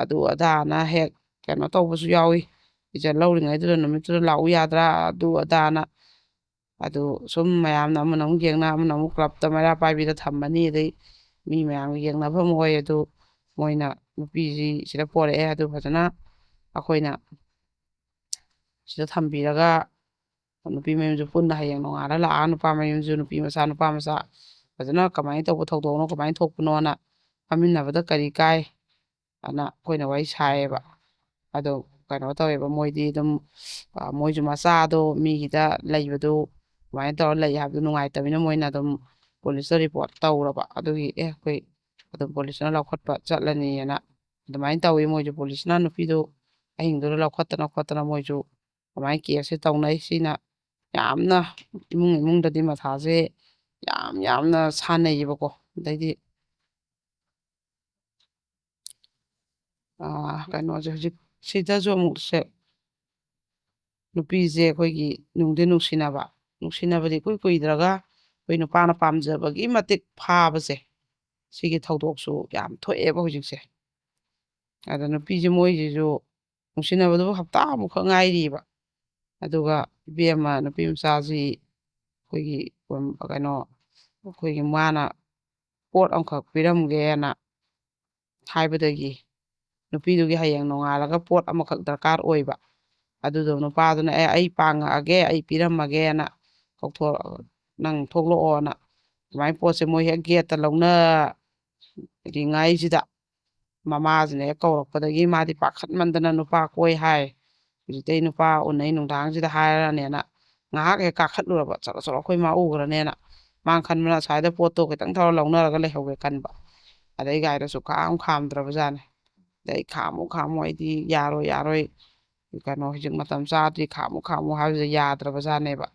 ꯑꯗꯨ ꯑꯗꯥꯅ ꯍꯦꯛ ꯀꯩꯅꯣ ꯇꯧꯕꯁꯨ ꯌꯥꯎꯏ ꯏꯖꯠ ꯂꯧꯔꯤꯉꯩꯗꯨꯗ ꯅꯨꯃꯤꯠꯇꯨꯗ ꯂꯥꯛꯎ ꯌꯥꯗ꯭ꯔꯥ ꯑꯗꯨ ꯑꯗꯥꯅ ꯑꯗꯨ ꯁꯨꯝ ꯃꯌꯥꯝꯅ ꯑꯃꯅ ꯑꯃꯨꯛ ꯌꯦꯡꯅ ꯑꯃꯅ ꯑꯃꯨꯛ ꯀ꯭ꯂꯞꯇ ꯃꯩꯔꯥ ꯄꯥꯏꯕꯤꯗ ꯊꯝꯃꯅꯤ ꯑꯗꯩ ꯃꯤ ꯃꯌꯥꯝꯒ ꯌꯦꯡꯅꯐꯝ ꯑꯣꯏ ꯑꯗꯨ ꯃꯣꯏꯅ ꯅꯨꯄꯤꯁꯤ ꯁꯤꯗ ꯄꯣꯔꯛꯑꯦ ꯑꯗꯨ ꯐꯖꯅ ꯑꯩꯈꯣꯏꯅ ꯁꯤꯗ ꯊꯝꯕꯤꯔꯒ ꯅꯨꯄꯤ ꯃꯌꯨꯝꯁꯨ ꯄꯨꯟꯅ ꯍꯌꯦꯡ ꯅꯣꯡꯉꯥꯜꯂ ꯂꯥꯛꯑꯒ ꯅꯨꯄꯥ ꯃꯌꯨꯝꯁꯨ ꯅꯨꯄꯤ ꯃꯆꯥ ꯅꯨꯄꯥ ꯃꯆꯥ ꯐꯖꯅ ꯀꯃꯥꯏꯅ ꯇꯧꯕ ꯊꯧꯗꯣꯛꯅꯣ ꯀꯃꯥꯏꯅ ꯊꯣꯛꯄꯅꯣꯅ ꯐꯝꯃꯤꯟꯅꯕꯗ ꯀꯔꯤ ꯀꯥꯏ ꯑꯅ ꯑꯩꯈꯣꯏꯅ ꯋꯥꯔꯤ ꯁꯥꯏꯌꯦꯕ ꯑꯗꯣ ꯀꯩꯅꯣ ꯇꯧꯋꯦꯕ ꯃꯣꯏꯗꯤ ꯑꯗꯨꯝ ꯃꯣꯏꯁꯨ ꯃꯆꯥꯗꯣ ꯃꯤꯒꯤꯗ ꯂꯩꯕꯗꯨ ꯑꯗꯨꯃꯥꯏꯅ ꯇꯧꯔ ꯂꯩ ꯍꯥꯏꯕꯗꯨ ꯅꯨꯡꯉꯥꯏꯇꯕꯅꯤ나 ꯃꯣꯏꯅ ꯑꯗꯨꯝ ꯄꯨꯂꯤꯁꯇ ꯔꯤꯄꯣꯔꯠ ꯇꯧꯔꯕ ꯑꯗꯨꯒꯤ ꯑꯩꯈꯣꯏ ꯑꯗꯨꯝ ꯄꯨꯂꯤꯁꯅ ꯂꯧꯈꯠꯄ ꯆꯠꯂꯅꯤꯅ ꯑꯗꯨꯃꯥꯏꯅ ꯇꯧꯋꯤ ꯃꯣꯏꯁꯨ ꯄꯨꯂꯤꯁꯅ ꯅꯨꯄꯤꯗꯨ ꯑꯍꯤꯡꯗꯨꯗ ꯂꯧꯈꯠꯇꯅ ꯈꯣꯠꯇꯅ ꯃꯣꯏꯁꯨ ꯑꯗꯨꯃꯥꯏꯅ ꯀꯦꯁꯁꯦ ꯇꯧꯅꯩ ꯁꯤꯅ ꯌꯥꯝꯅ ꯏꯃꯨꯡꯗꯗꯤ ꯃꯊꯥꯁꯦ ꯌꯥꯝꯅ ꯁꯥꯟꯅꯩꯌꯦꯕꯀꯣ ꯑꯗꯩꯗꯤ ꯀꯩꯅꯣꯁꯦ ꯍꯧꯖꯤꯛ ꯁꯤꯗꯁꯨ ꯑꯃꯨꯛꯁꯦ ꯅꯨꯄꯤꯁꯦ ꯑꯩꯈꯣꯏꯒꯤ ꯅꯨꯡꯗꯤ ꯅꯨꯡꯁꯤꯅꯕꯗꯤ ꯀꯨꯏꯗ꯭ꯔꯒ ꯑꯩꯈꯣই ꯅꯨꯄꯥꯅ ꯄꯥꯝꯖꯕꯒꯤ ꯃꯇꯤꯛ ꯐꯥꯕꯁꯦ ꯁꯤꯒꯤ ꯊꯧꯗꯣꯛꯁꯨ ꯌꯥꯝ ꯊꯣꯛꯑꯦꯕ ꯍꯧꯖꯤꯛꯁꯦ ꯑꯗ ꯅꯨꯄꯤꯁꯦ ꯃꯣꯏꯁꯤꯁꯨ ꯅꯨꯡꯁꯤꯅꯕꯗꯨꯕꯨ ꯍꯞꯇꯥꯃꯨꯛꯈꯛ ꯉꯥꯏꯔꯤꯕ ꯑꯗꯨꯒ ꯏꯕꯦꯝꯃ ꯅꯨꯄꯤ ꯃꯆꯥꯁꯤ ꯑꯩꯈꯣꯏꯒꯤ ꯀꯩꯅꯣ ꯑꯩꯈꯣꯏꯒꯤ ꯃꯥꯅ ꯄꯣꯠ ꯑꯃꯈꯛ ꯄꯤꯔꯝꯒꯦꯅ ꯍꯥꯏꯕꯗꯒꯤ ꯅꯨꯄꯤꯗꯨꯒꯤ ꯍꯌꯦꯡ ꯅꯣꯡꯉꯥꯜꯂꯒ ꯄꯣꯠ ꯑꯃꯈꯛ ꯗꯔꯀꯥꯔ ꯑꯣꯏꯕ ꯑꯗꯨꯗꯣ ꯅꯨꯄꯥꯗꯨꯅ ꯑꯩ ꯄꯥꯡꯉꯛꯑꯒꯦ ꯑꯩ ꯄꯤꯔꯝꯃꯒꯦꯅ ꯅꯪ ꯊꯣꯛꯂꯛꯑꯣꯅ ꯑꯗꯨꯃꯥꯏꯅ ꯄꯣꯠꯁꯦ ꯃꯣꯏ ꯍꯦꯛ ꯒꯦꯠꯇ ꯂꯧꯅꯔꯤꯉꯩꯁꯤꯗ ꯃꯃꯥꯁꯤꯅ ꯍꯦꯛ ꯀꯧꯔꯛꯄꯗꯒꯤ ꯃꯥꯗꯤ ꯄꯥꯈꯠꯃꯟꯗꯅ ꯅꯨꯄꯥ ꯀꯣꯏ ꯍꯥꯏ ꯍꯧꯖꯤꯛꯇꯩ ꯅꯨꯄꯥ ꯎꯅꯩ ꯅꯨꯡꯗꯥꯡꯁꯤꯗ ꯍꯥꯏꯔꯅꯦꯅ ꯉꯥꯏꯍꯥꯛ ꯍꯦꯛ ꯀꯥꯈꯠꯂꯨꯔꯕ ꯆꯠꯂꯣ ꯑꯩꯈꯣꯏ ꯃꯥ ꯎꯈ꯭ꯔꯅꯦꯅ ꯃꯥꯅ ꯈꯟꯕꯅ ꯑꯁ꯭ꯋꯥꯏꯗ ꯄꯣꯠꯇꯣ ꯈꯤꯇꯪ ꯊꯧꯔ ꯂꯧꯅꯔꯒ ꯂꯩꯍꯧꯒꯦ ꯈꯟꯕ ꯑꯗꯩ ꯒꯥꯏꯗꯁꯨ ꯈꯥꯝꯗ꯭ꯔꯕꯖꯥꯠꯅꯦ ꯑꯗꯩ ꯈꯥꯝꯃꯨ ꯑꯩꯗꯤ ꯌꯥꯔꯣꯏ ꯀꯩꯅꯣ ꯍꯧꯖꯤꯛ ꯃꯇꯝ ꯆꯥꯗ꯭ꯔꯤ ꯈꯥꯝꯃꯨ ꯍꯥꯏꯕꯁꯤꯗ ꯌꯥꯗ꯭ꯔꯕꯖꯥꯠꯅꯦꯕ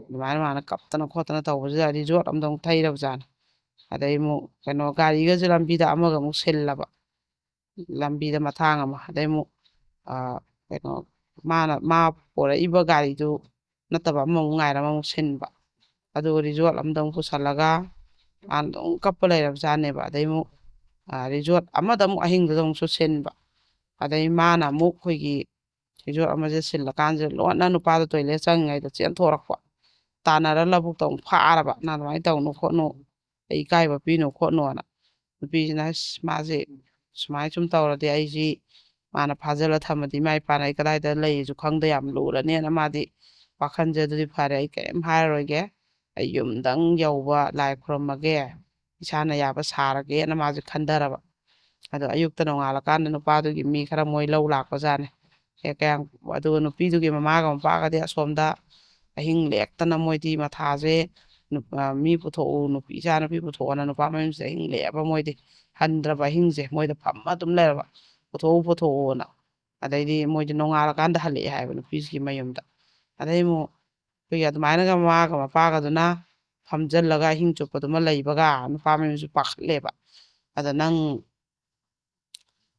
ꯑꯗꯨꯃꯥꯏꯅ ꯃꯥꯅ ꯀꯞꯇꯅ ꯈꯣꯠꯇꯅ ꯇꯧꯕꯁꯤꯗ ꯔꯤꯖꯣꯔꯠ ꯑꯃꯗ ꯑꯃꯨꯛ ꯊꯩꯔꯕꯖꯥꯠꯅꯦ ꯑꯗꯩ ꯑꯃꯨꯛ ꯀꯩꯅꯣ ꯒꯥꯔꯤꯒꯁꯦ ꯂꯝꯕꯤꯗ ꯑꯃꯒ ꯑꯃꯨꯛ ꯁꯤꯜꯂꯕ ꯂꯝꯕꯤꯗ ꯃꯊꯥꯡ ꯑꯃ ꯑꯗꯩ ꯑꯃꯨꯛ ꯀꯩꯅꯣ ꯃꯥ ꯄꯣꯔꯛꯏꯕ ꯒꯥꯔꯤꯗꯨ ꯅꯠꯇꯕ ꯑꯃꯃꯨꯛ ꯉꯥꯏꯔꯝ ꯑꯃꯨꯛ ꯁꯤꯟꯕ ꯑꯗꯨꯒ ꯔꯤꯖꯣꯔꯠ ꯑꯃꯗ ꯑꯃꯨꯛ ꯄꯨꯁꯜꯂꯒ ꯃꯥꯅ ꯑꯗꯨꯝ ꯀꯞꯄ ꯂꯩꯔꯕꯖꯥꯠꯅꯦꯕ ꯑꯗꯩ ꯑꯃꯨꯛ ꯔꯤꯖꯣꯔꯠ ꯑꯃꯗ ꯑꯃꯨꯛ ꯑꯍꯤꯡꯗꯨꯗ ꯑꯃꯨꯛꯁꯨ ꯁꯤꯟꯕ ꯑꯗꯩ ꯃꯥꯅ ꯑꯃꯨꯛ ꯑꯩꯈꯣꯏꯒꯤ ꯔꯤꯖꯣꯔꯠ ꯑꯃꯁꯦ ꯁꯤꯜꯂꯀꯥꯟꯁꯤꯗ ꯂꯣꯟꯅ ꯅꯨꯄꯥꯗꯣ ꯇꯣꯏꯂꯦꯠ ꯆꯪꯉꯤꯉꯩꯗ ꯆꯦꯟꯊꯣꯔꯛꯄ ꯇꯥꯟꯅꯔ ꯂꯧꯕꯨꯛꯇ ꯑꯃꯨꯛ ꯐꯥꯔꯕ ꯅꯪ ꯑꯗꯨꯃꯥꯏꯅ ꯇꯧꯅꯨ ꯈꯣꯠꯅꯨ ꯑꯩ ꯏꯀꯥꯏꯕ ꯄꯤꯅꯨ ꯈꯣꯠꯅꯨꯅ ꯅꯨꯄꯤꯁꯤꯅ ꯑꯁ ꯃꯥꯁꯦ ꯁꯨꯃꯥꯏꯅ ꯁꯨꯝ ꯇꯧꯔꯗꯤ ꯑꯩꯁꯤ ꯃꯥꯅ ꯐꯥꯖꯤꯜꯂ ꯊꯝꯃꯗꯤ ꯏꯃꯥ ꯏꯄꯥꯅ ꯑꯩ ꯀꯗꯥꯏꯗ ꯂꯩꯁꯨ ꯈꯪꯗ ꯌꯥꯝ ꯂꯨꯔꯅꯦꯅ ꯃꯥꯗꯤ ꯋꯥꯈꯜꯁꯦ ꯑꯗꯨꯗꯤ ꯐꯔꯦ ꯑꯩ ꯀꯔꯤꯝ ꯍꯥꯏꯔꯔꯣꯏꯒꯦ ꯑꯩ ꯌꯨꯝꯗꯪ ꯌꯧꯕ ꯂꯥꯏ ꯈꯨꯔꯝꯃꯒꯦ ꯏꯁꯥꯅ ꯌꯥꯕ ꯁꯥꯔꯒꯦꯅ ꯃꯥꯁꯦ ꯈꯟꯊꯔꯕ ꯑꯗꯣ ꯑꯌꯨꯛꯇ ꯅꯣꯡꯉꯥꯜꯂꯀꯥꯟꯗ ꯅꯨꯄꯥꯗꯨꯒꯤ ꯃꯤ ꯈꯔ ꯃꯣꯏ ꯂꯧ ꯂꯥꯛꯄꯖꯥꯠꯅꯦ ꯀꯌꯥꯝ ꯑꯗꯨꯒ ꯅꯨꯄꯤꯗꯨꯒꯤ ꯃꯃꯥꯒ ꯃꯄꯥꯒꯗꯤ ꯑꯁꯣꯝꯗ ꯑꯍꯤꯡ ꯂꯦꯛꯇꯅ ꯃꯣꯏꯗꯤ ꯃꯊꯥꯁꯦ ꯃꯤ ꯄꯨꯊꯣꯛꯎ ꯅꯨꯄꯤ ꯏꯆꯥ ꯅꯨꯄꯤ ꯄꯨꯊꯣꯛꯑꯅ ꯅꯨꯄꯥ ꯃꯌꯨꯝꯁꯦ ꯑꯍꯤꯡ ꯂꯦꯛꯑꯕ ꯃꯣꯏꯗꯤ ꯍꯟꯗ꯭ꯔꯕ ꯑꯍꯤꯡꯁꯦ ꯃꯣꯏꯗ ꯐꯝꯃ ꯑꯗꯨꯝ ꯂꯩꯔꯕ ꯄꯨꯊꯣꯛꯎ ꯄꯨꯊꯣꯛꯎꯅ ꯑꯗꯩꯗꯤ ꯃꯣꯏꯁꯦ ꯅꯣꯡꯉꯥꯜꯂꯀꯥꯟꯗ ꯍꯜꯂꯛꯑꯦ ꯍꯥꯏꯕ ꯅꯨꯄꯤꯁꯤꯒꯤ ꯃꯌꯨꯝꯗ ꯑꯗꯩ ꯑꯃꯨꯛ ꯑꯩꯈꯣꯏꯒꯤ ꯑꯗꯨꯃꯥꯏꯅꯒ ꯃꯃꯥꯒ ꯃꯄꯥꯒꯗꯨꯅ ꯐꯝꯖꯤꯜꯂꯒ ꯑꯍꯤꯡ ꯆꯨꯞꯄꯗꯨꯃ ꯂꯩꯕꯒ ꯅꯨꯄꯥ ꯃꯌꯨꯝꯁꯨ ꯄꯥꯈꯠꯂꯦꯕ ꯑꯗ ꯅꯪ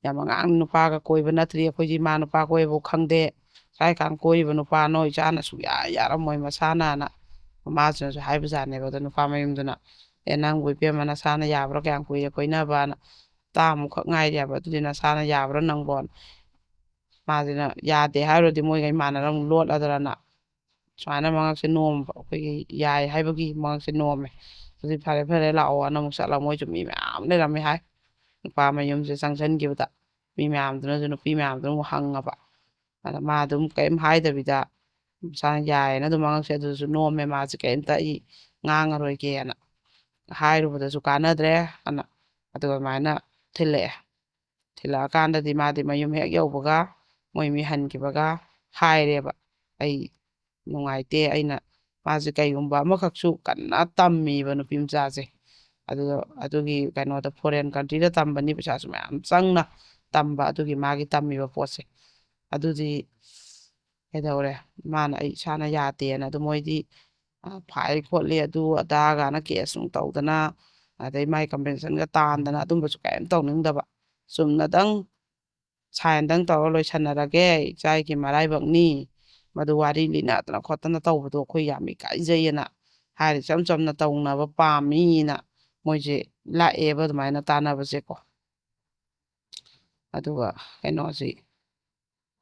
ꯌꯥꯝ ꯑꯉꯥꯡ ꯅꯨꯄꯥꯒ ꯀꯣꯏꯕ ꯅꯠꯇ꯭ꯔꯤ ꯑꯩꯈꯣꯏꯁꯤ ꯏꯃꯥ ꯅꯨꯄꯥ ꯀꯣꯏꯕꯐꯥꯎ ꯈꯪꯗꯦ ꯀꯥꯏ ꯀꯣꯏꯔꯤꯕ ꯅꯨꯄꯥꯅꯣ ꯏꯆꯥꯅ ꯁꯨꯛꯌꯥ ꯌꯥꯔꯝꯃꯣꯏ ꯃꯁꯥꯅꯅ ꯃꯃꯥꯁꯤꯅꯁꯨ ꯍꯥꯏꯕꯖꯥꯠꯅꯦꯕ ꯑꯗꯣ ꯅꯨꯄꯥ ꯃꯌꯨꯝꯗꯨꯅ ꯅꯪꯕꯨ ꯏꯕꯦꯝꯃ ꯅꯁꯥꯅ ꯌꯥꯕ꯭ꯔꯥ ꯀꯌꯥꯝ ꯀꯨꯏꯔꯦ ꯀꯣꯏꯅꯕꯅ ꯇꯥꯃꯨꯛꯈꯛ ꯉꯥꯏꯔꯦꯕ ꯑꯗꯨꯗꯤ ꯅꯁꯥꯅ ꯌꯥꯕ꯭ꯔꯥ ꯅꯪꯕꯣꯅ ꯃꯥꯁꯤꯅ ꯌꯥꯗꯦ ꯍꯥꯏꯔꯨꯔꯗꯤ ꯃꯣꯏꯒ ꯏꯃꯥꯟꯅꯔ ꯑꯃꯨꯛ ꯂꯣꯠꯂꯗ꯭ꯔꯅ ꯁꯨꯃꯥꯏꯅ ꯃꯉꯛꯁꯦ ꯅꯣꯝꯕ ꯑꯩꯈꯣꯏꯒꯤ ꯌꯥꯏ ꯍꯥꯏꯕꯒꯤ ꯃꯉꯛꯁꯦ ꯅꯣꯝꯃꯦ ꯑꯗꯨꯗꯤ ꯐꯔꯦ ꯐꯔꯦ ꯂꯥꯛꯑꯣꯅ ꯑꯃꯨꯛ ꯆꯠꯂꯒ ꯃꯣꯏꯁꯨ ꯃꯤ ꯃꯌꯥꯝ ꯂꯩꯔꯝꯃꯦ ꯍꯥꯏ ꯅꯨꯄꯥ ꯃꯌꯨꯝꯁꯦ ꯆꯪꯁꯤꯟꯈꯤꯕꯗ ꯃꯤ ꯃꯌꯥꯝꯗꯨꯅꯁꯨ ꯅꯨꯄꯤ ꯃꯌꯥꯝꯗꯨꯅ ꯑꯃꯨꯛ ꯍꯪꯉꯕ ꯑꯗ ꯃꯥ ꯑꯗꯨꯝ ꯀꯔꯤꯝ ꯍꯥꯏꯗꯕꯤꯗ ꯃꯁꯥꯅ ꯌꯥꯏꯌꯦꯅ ꯑꯗꯨꯝ ꯃꯉꯛꯁꯦ ꯑꯗꯨꯁꯨ ꯅꯣꯝꯃꯦ ꯃꯥꯁꯦ ꯀꯔꯤꯝꯇ ꯑꯩ ꯉꯥꯡꯉꯔꯣꯏꯒꯦꯅ ꯍꯥꯏꯔꯨꯕꯗꯁꯨ ꯀꯥꯟꯅꯗ꯭ꯔꯦ ꯑꯅ ꯑꯗꯨꯒ ꯑꯗꯨꯃꯥꯏꯅ ꯊꯤꯜꯂꯛꯑꯦ ꯊꯤꯜꯂꯛꯑꯀꯥꯟꯗꯗꯤ ꯃꯥꯗꯤ ꯃꯌꯨꯝ ꯍꯦꯛ ꯌꯧꯕꯒ ꯃꯣꯏ ꯃꯤ ꯍꯟꯈꯤꯕꯒ ꯍꯥꯏꯔꯦꯕ ꯑꯩ ꯅꯨꯡꯉꯥꯏꯇꯦ ꯑꯩꯅ ꯃꯥꯁꯦ ꯀꯩꯒꯨꯝꯕ ꯑꯃꯈꯛꯁꯨ ꯀꯟꯅ ꯇꯝꯃꯤꯕ ꯅꯨꯄꯤ ꯃꯆꯥꯁꯦ ꯑꯗꯨꯒ ꯑꯗꯨꯒꯤ ꯀꯩꯅꯣꯗ ꯐꯣꯔꯦꯟ ꯀꯟꯇ꯭ꯔꯤꯗ ꯇꯝꯕꯅꯤ ꯄꯩꯁꯥꯁꯨ ꯃꯌꯥꯝ ꯆꯪꯅ ꯇꯝꯕ ꯑꯗꯨꯒꯤ ꯃꯥꯒꯤ ꯇꯝꯃꯤꯕ ꯄꯣꯠꯁꯦ ꯑꯗꯨꯗꯤ ꯀꯩꯗꯧꯔꯦ ꯃꯥꯅ ꯑꯩ ꯏꯁꯥꯅ ꯌꯥꯗꯦꯅ ꯑꯗꯨ ꯃꯣꯏꯗꯤ ꯐꯥꯏ ꯈꯣꯠꯂꯤ ꯑꯗꯨ ꯑꯗꯥꯒꯥꯅ ꯀꯦꯁ ꯅꯨꯡ ꯇꯧꯗꯅ ꯑꯗꯩ ꯃꯥꯏ ꯀꯝꯄꯦꯟꯁꯟꯒ ꯇꯥꯟꯗꯅ ꯑꯗꯨꯝꯕꯁꯨ ꯀꯔꯤꯝ ꯇꯧꯅꯤꯡꯗꯕ ꯆꯨꯝꯅꯗꯪ ꯁꯥꯏꯟꯗꯪ ꯇꯧꯔ ꯂꯣꯏꯁꯟꯅꯔꯒꯦ ꯏꯆꯥꯒꯤ ꯃꯔꯥꯏꯕꯛꯅꯤ ꯃꯗꯨ ꯋꯥꯔꯤ ꯂꯤꯅꯗꯅ ꯈꯣꯠꯇꯅ ꯇꯧꯕꯗꯣ ꯑꯩꯈꯣꯏ ꯌꯥꯝ ꯏꯀꯥꯏꯖꯩꯌꯦꯅ ꯍꯥꯏꯔꯤ ꯏꯆꯝ ꯆꯝꯅ ꯇꯧꯅꯕ ꯄꯥꯝꯃꯤꯅ ꯃꯣꯏꯁꯦ ꯂꯥꯛꯑꯦꯕ ꯑꯗꯨꯃꯥꯏꯅ ꯇꯥꯟꯅꯕꯁꯦꯀꯣ ꯑꯗꯨꯒ ꯀꯩꯅꯣꯁꯤ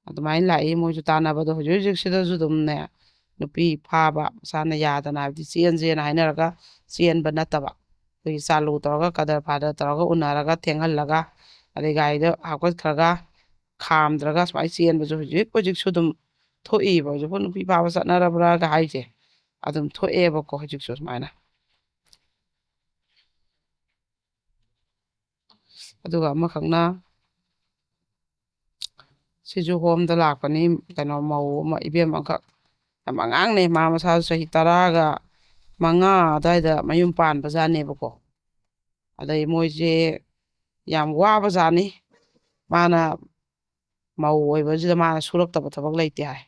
ꯑꯗꯨꯃꯥꯏꯅ ꯂꯥꯛꯏ ꯃꯣꯏꯁꯨ ꯇꯥꯟꯅꯕꯗꯣ ꯍꯧꯖꯤꯛ ꯍꯧꯖꯤꯛꯁꯤꯗꯁꯨ ꯑꯗꯨꯝꯅꯦ ꯅꯨꯄꯤ ꯐꯥꯕ ꯃꯁꯥꯅ ꯌꯥꯗꯅ ꯍꯥꯏꯕꯗꯤ ꯆꯦꯟꯁꯦꯅ ꯍꯥꯏꯅꯔꯒ ꯆꯦꯟꯕ ꯅꯠꯇꯕ ꯑꯩꯈꯣꯏꯒꯤ ꯆꯥꯂꯨ ꯇꯧꯔꯒ ꯀꯗꯔ ꯐꯥꯗꯔ ꯇꯧꯔꯒ ꯎꯅꯔꯒ ꯊꯦꯡꯍꯜꯂꯒ ꯑꯗꯩ ꯒꯥꯔꯤꯗ ꯍꯥꯞꯀꯠꯈ꯭ꯔꯒ ꯈꯥꯝꯗ꯭ꯔꯒ ꯁꯨꯃꯥꯏꯅ ꯆꯦꯟꯕꯁꯨ ꯍꯧꯖꯤꯛ ꯍꯧꯖꯤꯛꯁꯨ ꯑꯗꯨꯝ ꯊꯣꯛꯏꯕ ꯍꯧꯖꯤꯛꯄꯨ ꯅꯨꯄꯤ ꯐꯥꯕ ꯆꯠꯅꯔꯕ꯭ꯔꯥꯒ ꯍꯥꯏꯁꯦ ꯑꯗꯨꯝ ꯊꯣꯛꯑꯦꯕꯀꯣ ꯍꯧꯖꯤꯛꯁꯨ ꯁꯨꯃꯥꯏꯅ ꯑꯗꯨꯒ ꯑꯃꯈꯛꯅ ꯁꯤꯁꯨ ꯍꯣꯝꯗ ꯂꯥꯛꯄꯅꯤ ꯀꯩꯅꯣ ꯃꯧ ꯑꯃ ꯏꯕꯦꯝ ꯑꯃꯈꯛ ꯌꯥꯝ ꯑꯉꯥꯡꯅꯦ ꯃꯥ ꯃꯁꯥꯁꯨ ꯆꯍꯤ 15 ꯑꯗꯨꯋꯥꯏꯗ ꯃꯌꯨꯝ ꯄꯥꯟꯕꯖꯥꯠꯅꯦꯕꯀꯣ ꯑꯗꯩ ꯃꯣꯏꯁꯦ ꯌꯥꯝ ꯋꯥꯕꯖꯥꯠꯅꯤ ꯃꯥꯅ ꯃꯧ ꯑꯣꯏꯕꯁꯤꯗ ꯃꯥꯅ ꯁꯨꯔꯛꯇꯕ ꯊꯕꯛ ꯂꯩꯇꯦ ꯍꯥꯏ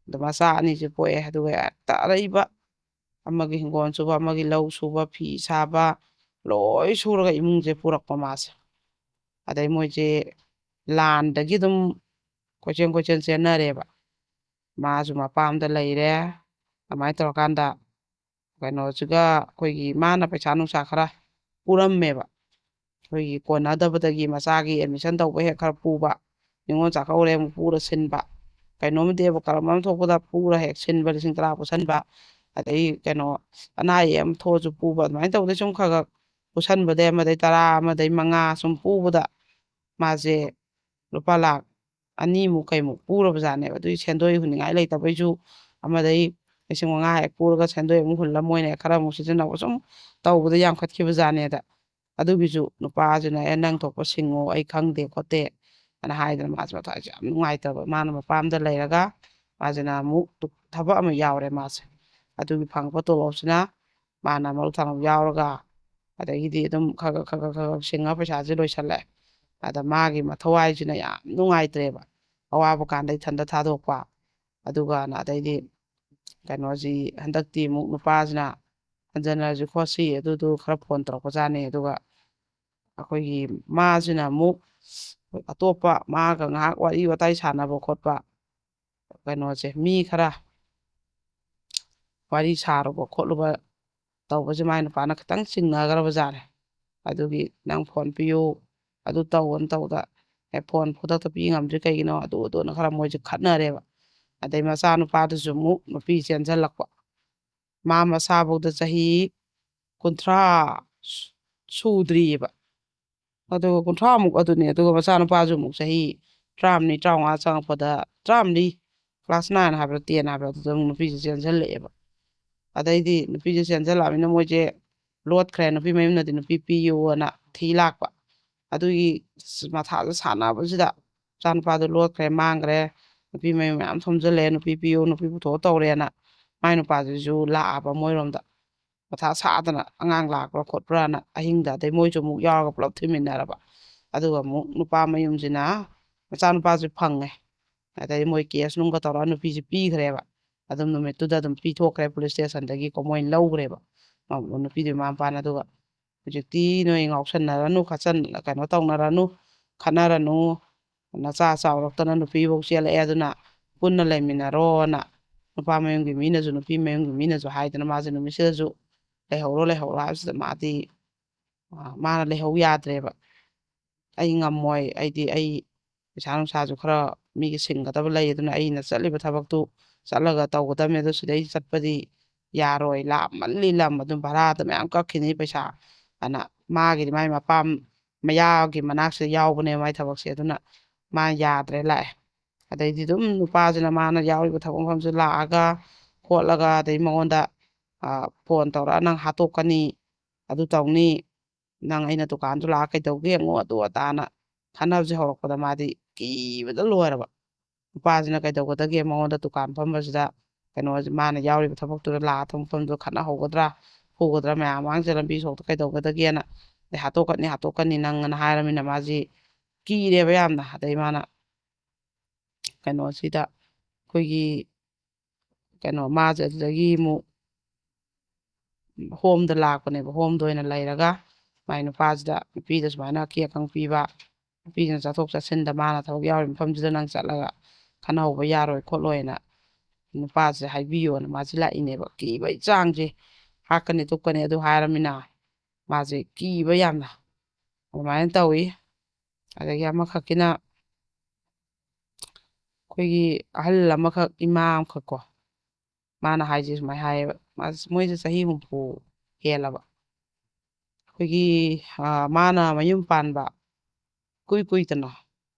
ꯑꯗꯣ ꯃꯆꯥ ꯑꯅꯤꯁꯦ ꯄꯣꯛꯑꯦ ꯑꯗꯨꯒ ꯍꯦꯛꯇ ꯑꯔꯩꯕ ꯑꯃꯒꯤ ꯍꯤꯡꯒꯣꯜ ꯁꯨꯕ ꯑꯃꯒꯤ ꯂꯧ ꯁꯨꯕ ꯐꯤ ꯁꯥꯕ ꯂꯣꯏ ꯁꯨꯔꯒ ꯏꯃꯨꯡꯁꯦ ꯄꯨꯔꯛꯄ ꯃꯥꯁꯦ ꯑꯗꯩ ꯃꯣꯏꯁꯦ ꯂꯥꯟꯗꯒꯤ ꯑꯗꯨꯝ ꯀꯣꯏꯆꯦꯟ ꯆꯦꯟꯅꯔꯦꯕ ꯃꯥꯁꯨ ꯃꯄꯥꯝꯗ ꯂꯩꯔꯦ ꯑꯗꯨꯃꯥꯏꯅ ꯇꯧꯔꯀꯥꯟꯗ ꯀꯩꯅꯣꯁꯤꯒ ꯑꯩꯈꯣꯏꯒꯤ ꯃꯥꯅ ꯄꯩꯁꯥ ꯅꯨꯡꯁꯥ ꯈꯔ ꯄꯨꯔꯝꯃꯦꯕ ꯑꯩꯈꯣꯏꯒꯤ ꯀꯣꯟꯅꯗꯕꯗꯒꯤ ꯃꯆꯥꯒꯤ ꯑꯦꯗꯃꯤꯁꯟ ꯇꯧꯕ ꯍꯦꯛ ꯈꯔ ꯄꯨꯕ ꯅꯤꯉꯣꯜ ꯆꯥꯛꯀꯧꯔꯦ ꯑꯃꯨꯛ ꯄꯨꯔ ꯁꯤꯟꯕ ꯀꯩꯅꯣꯝꯃꯗꯤꯕ ꯀꯔꯝ ꯑꯃ ꯊꯣꯛꯄꯗ ꯄꯨꯔ ꯍꯦꯛ ꯁꯤꯟꯕ 10,000 ꯄꯨꯁꯟꯕ ꯑꯗꯩ ꯀꯩꯅꯣ ꯑꯅꯥ ꯑꯌꯦꯛ ꯑꯃ ꯊꯣꯛꯑꯁꯨ ꯄꯨꯕ ꯑꯗꯨꯃꯥꯏꯅ ꯇꯧꯕꯗꯩ ꯁꯨꯝ ꯈꯔ ꯄꯨꯁꯟꯕꯗꯩ ꯑꯃꯗꯩ 10 ꯑꯃꯗꯩ 5 ꯁꯨꯝ ꯄꯨꯕꯗ ꯃꯥꯁꯦ ꯂꯨꯄꯥ 1,2,000 ꯀꯩꯃꯨꯛ ꯄꯨꯔꯕꯖꯥꯠꯅꯦꯕ ꯑꯗꯨꯒꯤ ꯁꯦꯟꯗꯣꯏ ꯍꯨꯟꯅꯤꯡꯉꯥꯏ ꯂꯩꯇꯕꯩꯁꯨ ꯑꯃꯗꯩ 5,000 ꯍꯦꯛ ꯄꯨꯔꯒ ꯁꯦꯟꯗꯣꯏ ꯑꯃꯨꯛ ꯍꯨꯜꯂ ꯃꯣꯏꯅ ꯈꯔ ꯑꯃꯨꯛ ꯁꯤꯖꯤꯟꯅꯕ ꯁꯨꯝ ꯇꯧꯕꯗ ꯌꯥꯝꯈꯠꯈꯤꯕꯖꯥꯠꯅꯦꯗ ꯑꯗꯨꯒꯤꯁꯨ ꯅꯨꯄꯥꯁꯤꯅ ꯅꯪ ꯊꯣꯛꯄ ꯁꯤꯡꯉꯣ ꯑꯩ ꯈꯪꯗꯦ ꯈꯣꯠꯇꯦ ꯑꯅ ꯍꯥꯏꯗꯅ ꯃꯥꯁꯦ ꯃꯊ꯭ꯋꯥꯏꯁꯦ ꯌꯥꯝ ꯅꯨꯡꯉꯥꯏꯇꯕ ꯃꯥꯅ ꯃꯄꯥꯝꯗ ꯂꯩꯔꯒ ꯃꯥꯁꯤꯅ ꯑꯃꯨꯛ ꯊꯕꯛ ꯑꯃ ꯌꯥꯎꯔꯦ ꯃꯥꯁꯦ ꯑꯗꯨꯒꯤ ꯐꯪꯕ ꯇꯣꯂꯣꯞꯁꯤꯅ ꯃꯥꯅ ꯃꯔꯨꯞ ꯊꯥꯡꯒꯞ ꯌꯥꯎꯔꯒ ꯑꯗꯒꯤꯗꯤ ꯑꯗꯨꯝ ꯈꯔ ꯁꯤꯡꯉ ꯄꯩꯁꯥꯁꯦ ꯂꯣꯏꯁꯜꯂꯛꯑꯦ ꯑꯗ ꯃꯥꯒꯤ ꯃꯊꯋꯥꯏꯁꯤꯅ ꯌꯥꯝ ꯅꯨꯡꯉꯥꯏꯇ꯭ꯔꯦꯕ ꯑꯋꯥꯕ ꯀꯥꯟꯗ ꯏꯊꯟꯇ ꯊꯥꯗꯣꯛꯄ ꯑꯗꯨꯒ ꯑꯗꯩꯗꯤ ꯀꯩꯅꯣꯁꯤ ꯍꯟꯗꯛꯇꯤ ꯑꯃꯨꯛ ꯅꯨꯄꯥꯁꯤꯅ ꯍꯟꯖꯟꯅꯔꯁꯤ ꯈꯣꯠꯁꯤ ꯑꯗꯨꯗꯨ ꯈꯔ ꯐꯣꯟ ꯇꯧꯔꯛꯄꯖꯥꯠꯅꯤ ꯑꯗꯨꯒ ꯑꯩꯈꯣꯏꯒꯤ ꯃꯥꯁꯤꯅ ꯑꯃꯨꯛ ꯑꯇꯣꯞꯄ ꯃꯥꯒ ꯉꯥꯏꯍꯥꯛ ꯋꯥꯔꯤ ꯋꯥꯇꯥꯏ ꯁꯥꯟꯅꯕ ꯈꯣꯠꯄ ꯀꯩꯅꯣꯁꯦ ꯃꯤ ꯈꯔ ꯋꯥꯔꯤ ꯁꯥꯔꯨꯕ ꯈꯣꯠꯂꯨꯕ ꯇꯧꯕꯁꯦ ꯃꯥꯏ ꯅꯨꯄꯥꯅ ꯈꯤꯇꯪ ꯆꯤꯡꯅꯈ꯭ꯔꯕꯖꯥꯠꯅꯦ ꯑꯗꯨꯒꯤ ꯅꯪ ꯐꯣꯟ ꯄꯤꯌꯨ ꯑꯗꯨ ꯇꯧꯑꯣꯅ ꯇꯧꯗ ꯐꯣꯟ ꯈꯨꯗꯛꯇ ꯄꯤ ꯉꯝꯗ꯭ꯔꯤ ꯀꯩꯒꯤꯅꯣ ꯑꯗꯨꯅ ꯈꯔ ꯃꯣꯏꯁꯦ ꯈꯠꯅꯔꯦꯕ ꯑꯗꯩ ꯃꯆꯥꯅꯨꯄꯥꯗꯨꯁꯨ ꯑꯃꯨꯛ ꯅꯨꯄꯤ ꯆꯦꯟꯁꯤꯜꯂꯛꯄ ꯃꯥ ꯃꯁꯥꯐꯧꯗ ꯆꯍꯤ 30 ꯁꯨꯗ꯭ꯔꯤꯑꯕ ꯑꯗꯨꯒ 30ꯃꯨꯛ ꯑꯗꯨꯅꯤ ꯑꯗꯨꯒ ꯃꯆꯥꯅꯨꯄꯥꯁꯨ ꯑꯃꯨꯛ ꯆꯍꯤ 12 15 ꯆꯪꯉꯛꯄꯗ 12 ꯀ꯭ꯂꯥꯁ 9 ꯍꯥꯏꯕ꯭ꯔꯥ 10 ꯍꯥꯏꯕ꯭ꯔꯥ ꯑꯗꯨꯗ ꯑꯃꯨꯛ ꯅꯨꯄꯤꯁꯦ ꯆꯦꯟꯁꯤꯜꯂꯛꯑꯦꯕ ꯑꯗꯩꯗꯤ ꯅꯨꯄꯤꯁꯦ ꯆꯦꯟꯁꯤꯜꯂꯛꯑꯕꯅꯤꯅ ꯃꯣꯏꯁꯦ ꯂꯣꯠꯈ꯭ꯔꯦ ꯅꯨꯄꯤ ꯃꯌꯨꯝꯅꯗꯤ ꯅꯨꯄꯤ ꯄꯤꯌꯨꯅ ꯊꯤ ꯂꯥꯛꯄ ꯑꯗꯨꯒꯤ ꯃꯊꯥꯁꯦ ꯁꯥꯟꯅꯕꯁꯤꯗ ꯃꯆꯥꯅꯨꯄꯥꯗꯣ ꯂꯣꯠꯈ꯭ꯔꯦ ꯃꯥꯡꯈ꯭ꯔꯦ ꯅꯨꯄꯤ ꯃꯌꯨꯝ ꯃꯌꯥꯝ ꯊꯣꯝꯖꯤꯜꯂꯛꯑꯦ ꯅꯨꯄꯤ ꯄꯤꯌꯨ ꯅꯨꯄꯤ ꯄꯨꯊꯣꯛꯑ ꯇꯧꯔꯦꯅ ꯃꯥꯏ ꯅꯨꯄꯥꯗꯨꯁꯨ ꯂꯥꯛꯑꯕ ꯃꯣꯏꯔꯣꯝꯗ ꯃꯊꯥ ꯁꯥꯗꯅ ꯑꯉꯥꯡ ꯂꯥꯛꯄ꯭ꯔꯥ ꯈꯣꯠꯄ꯭ꯔꯥꯅ ꯑꯍꯤꯡꯗ ꯑꯗꯩ ꯃꯣꯏꯁꯨ ꯑꯃꯨꯛ ꯌꯥꯎꯔꯒ ꯄꯨꯂꯞ ꯊꯤꯃꯤꯟꯅꯔꯕ ꯑꯗꯨꯒ ꯑꯃꯨꯛ ꯅꯨꯄꯥ ꯃꯌꯨꯝꯁꯤꯅ ꯃꯆꯥꯅꯨꯄꯥꯁꯨ ꯐꯪꯉꯦ ꯑꯗꯩ ꯃꯣꯏ ꯀꯦꯁ ꯅꯨꯡꯒ ꯇꯧꯔꯒ ꯅꯨꯄꯤꯁꯤ ꯄꯤꯈ꯭ꯔꯦꯕ ꯑꯗꯨꯝ ꯅꯨꯃꯤꯠꯇꯨꯗ ꯑꯗꯨꯝ ꯄꯤꯊꯣꯛꯈ꯭ꯔꯦ ꯄꯨꯂꯤꯁ ꯁ꯭ꯇꯦꯁꯟꯗꯒꯤꯀꯣ ꯃꯣꯏꯅ ꯂꯧꯈ꯭ꯔꯦꯕ ꯅꯨꯄꯤꯗꯨꯒꯤ ꯃꯃꯥ ꯃꯄꯥꯅ ꯑꯗꯨꯒ ꯍꯧꯖꯤꯛꯇꯤ ꯅꯣꯏ ꯉꯥꯎꯁꯟꯅꯔꯅꯨ ꯀꯩꯅꯣ ꯇꯧꯅꯔꯅꯨ ꯈꯠꯅꯔꯅꯨ ꯅꯆꯥ ꯆꯥꯎꯔꯛꯇꯅ ꯅꯨꯄꯤꯐꯧ ꯆꯦꯜꯂꯛꯑꯦ ꯑꯗꯨꯅ ꯄꯨꯟꯅ ꯂꯩꯃꯤꯟꯅꯔꯣꯅ ꯅꯨꯄꯥ ꯃꯌꯨꯝꯒꯤ ꯃꯤꯅꯁꯨ ꯅꯨꯄꯤ ꯃꯌꯨꯝꯒꯤ ꯃꯤꯅꯁꯨ ꯍꯥꯏꯗꯅ ꯃꯥꯁꯦ ꯅꯨꯃꯤꯠꯁꯤꯗꯁꯨ ꯂꯩꯍꯧꯔꯣ ꯍꯥꯏꯕꯁꯤꯗ ꯃꯥꯗꯤ ꯃꯥꯅ ꯂꯩꯍꯧ ꯌꯥꯗ꯭ꯔꯦꯕ ꯑꯩ ꯉꯝꯃꯣꯏ ꯑꯩ ꯄꯩꯁꯥ ꯅꯨꯡꯁꯥꯁꯨ ꯈꯔ ꯃꯤꯒꯤ ꯁꯤꯡꯒꯗꯕ ꯂꯩ ꯑꯗꯨꯅ ꯑꯩꯅ ꯆꯠꯂꯤꯕ ꯊꯕꯛꯇꯨ ꯆꯠꯂꯒ ꯇꯧꯒꯗꯕꯅꯤ ꯑꯗꯨ ꯁꯤꯗꯩ ꯆꯠꯄꯗꯤ ꯌꯥꯔꯣꯏ ꯂꯥꯞꯃꯜꯂꯤ ꯂꯝ ꯑꯗꯨꯝ ꯚꯔꯥꯗ ꯃꯌꯥꯝ ꯀꯛꯈꯤꯅꯤ ꯄꯩꯁꯥ ꯑꯅ ꯃꯥꯒꯤꯗꯤ ꯃꯥꯏ ꯃꯄꯥꯝ ꯃꯌꯥꯒꯤ ꯃꯅꯥꯛꯁꯤꯗ ꯌꯥꯎꯕꯅꯦꯕ ꯃꯥꯏ ꯊꯕꯛꯁꯦ ꯑꯗꯨꯅ ꯃꯥ ꯌꯥꯗ꯭ꯔꯦ ꯂꯥꯛꯑꯦ ꯑꯗꯩꯗꯤ ꯑꯗꯨꯝ ꯅꯨꯄꯥꯁꯤꯅ ꯃꯥꯅ ꯌꯥꯎꯔꯤꯕ ꯊꯕꯛ ꯃꯐꯝꯁꯤ ꯂꯥꯛꯑꯒ ꯈꯣꯠꯂꯒ ꯑꯗꯩ ꯃꯉꯣꯟꯗ ꯐꯣꯟ ꯇꯧꯔꯛꯑ ꯅꯪ ꯍꯥꯠꯇꯣꯛꯀꯅꯤ ꯑꯗꯨ ꯇꯧꯅꯤ ꯅꯪ ꯑꯩꯅ ꯗꯨꯀꯥꯟꯗꯨ ꯂꯥꯛꯑ ꯀꯩꯗꯧꯒꯦ ꯌꯦꯡꯉꯣ ꯑꯗꯨ ꯑꯗꯥꯅ ꯈꯟꯅꯕꯁꯦ ꯍꯧꯔꯛꯄꯗ ꯃꯥꯗꯤ ꯀꯤꯕꯗ ꯂꯣꯏꯔꯕ ꯅꯨꯄꯥꯁꯤꯅ ꯀꯩꯗꯧꯒꯗꯒꯦ ꯃꯉꯣꯟꯗ ꯗꯨꯀꯥꯟ ꯐꯝꯕꯁꯤꯗ ꯀꯩꯅꯣꯁꯦ ꯃꯥꯅ ꯌꯥꯎꯔꯤꯕ ꯊꯕꯛꯇꯨꯗ ꯂꯥꯛꯑ ꯊꯕꯛ ꯃꯐꯝꯗꯨꯗ ꯈꯠꯅꯍꯧꯒꯗ꯭ꯔꯥ ꯐꯨꯒꯗ꯭ꯔꯥ ꯃꯌꯥꯝ ꯃꯥꯡꯁꯦ ꯂꯝꯕꯤ ꯁꯣꯛꯇ ꯀꯩꯗꯧꯒꯗꯒꯦꯅ ꯑꯗꯩ ꯍꯥꯠꯇꯣꯛꯀꯅꯤ ꯅꯪꯅ ꯍꯥꯏꯔꯃꯤꯅ ꯃꯥꯁꯤ ꯀꯤꯔꯦꯕ ꯌꯥꯝꯅ ꯑꯗꯩ ꯃꯥꯅ ꯀꯩꯅꯣꯁꯤꯗ ꯑꯩꯈꯣꯏꯒꯤ ꯀꯩꯅꯣ ꯃꯥꯁꯦ ꯑꯗꯨꯗꯒꯤ ꯑꯃꯨꯛ ꯍꯣꯝꯗ ꯂꯥꯛꯄꯅꯦꯕ ꯍꯣꯝꯗ ꯑꯣꯏꯅ ꯂꯩꯔꯒ ꯃꯥꯏ ꯅꯨꯄꯥꯁꯤꯗ ꯅꯨꯄꯤꯗ ꯁꯨꯃꯥꯏꯅ ꯑꯀꯤ ꯑꯈꯪ ꯄꯤꯕ ꯅꯨꯄꯤꯁꯤꯅ ꯆꯠꯊꯣꯛ ꯆꯠꯁꯤꯟꯗ ꯃꯥꯅ ꯊꯕꯛ ꯌꯥꯎꯔꯤꯕ ꯃꯐꯝꯁꯤꯗ ꯅꯪ ꯆꯠꯂꯒ ꯈꯠꯅꯍꯧꯕ ꯌꯥꯔꯣꯏ ꯈꯣꯠꯂꯣꯏꯅ ꯅꯨꯄꯥꯁꯦ ꯍꯥꯏꯕꯤꯌꯣꯅ ꯃꯥꯁꯦ ꯂꯥꯛꯏꯅꯦꯕ ꯀꯤꯕꯩ ꯆꯥꯡꯁꯦ ꯍꯥꯠꯀꯅꯤ ꯇꯨꯞꯀꯅꯤ ꯑꯗꯨ ꯍꯥꯏꯔꯃꯤꯅ ꯃꯥꯁꯦ ꯀꯤꯕ ꯌꯥꯝꯅ ꯑꯗꯨꯃꯥꯏꯅ ꯇꯧꯋꯤ ꯑꯗꯒꯤ ꯑꯃꯈꯛꯀꯤꯅ ꯑꯩꯈꯣꯏꯒꯤ ꯑꯍꯜ ꯑꯃꯈꯛ ꯏꯃꯥ ꯑꯃꯈꯛ ꯀꯣ ꯃꯥꯅ ꯍꯥꯏꯁꯦ ꯁꯨꯃꯥꯏꯅ ꯍꯥꯏꯌꯦꯕ ꯃꯣꯏꯁꯦ ꯆꯍꯤ 30 ꯍꯦꯜꯂꯕ ꯑꯩꯈꯣꯏꯒꯤ ꯃꯥꯅ ꯃꯌꯨꯝ ꯄꯥꯟꯕ ꯀꯨꯏꯗꯅ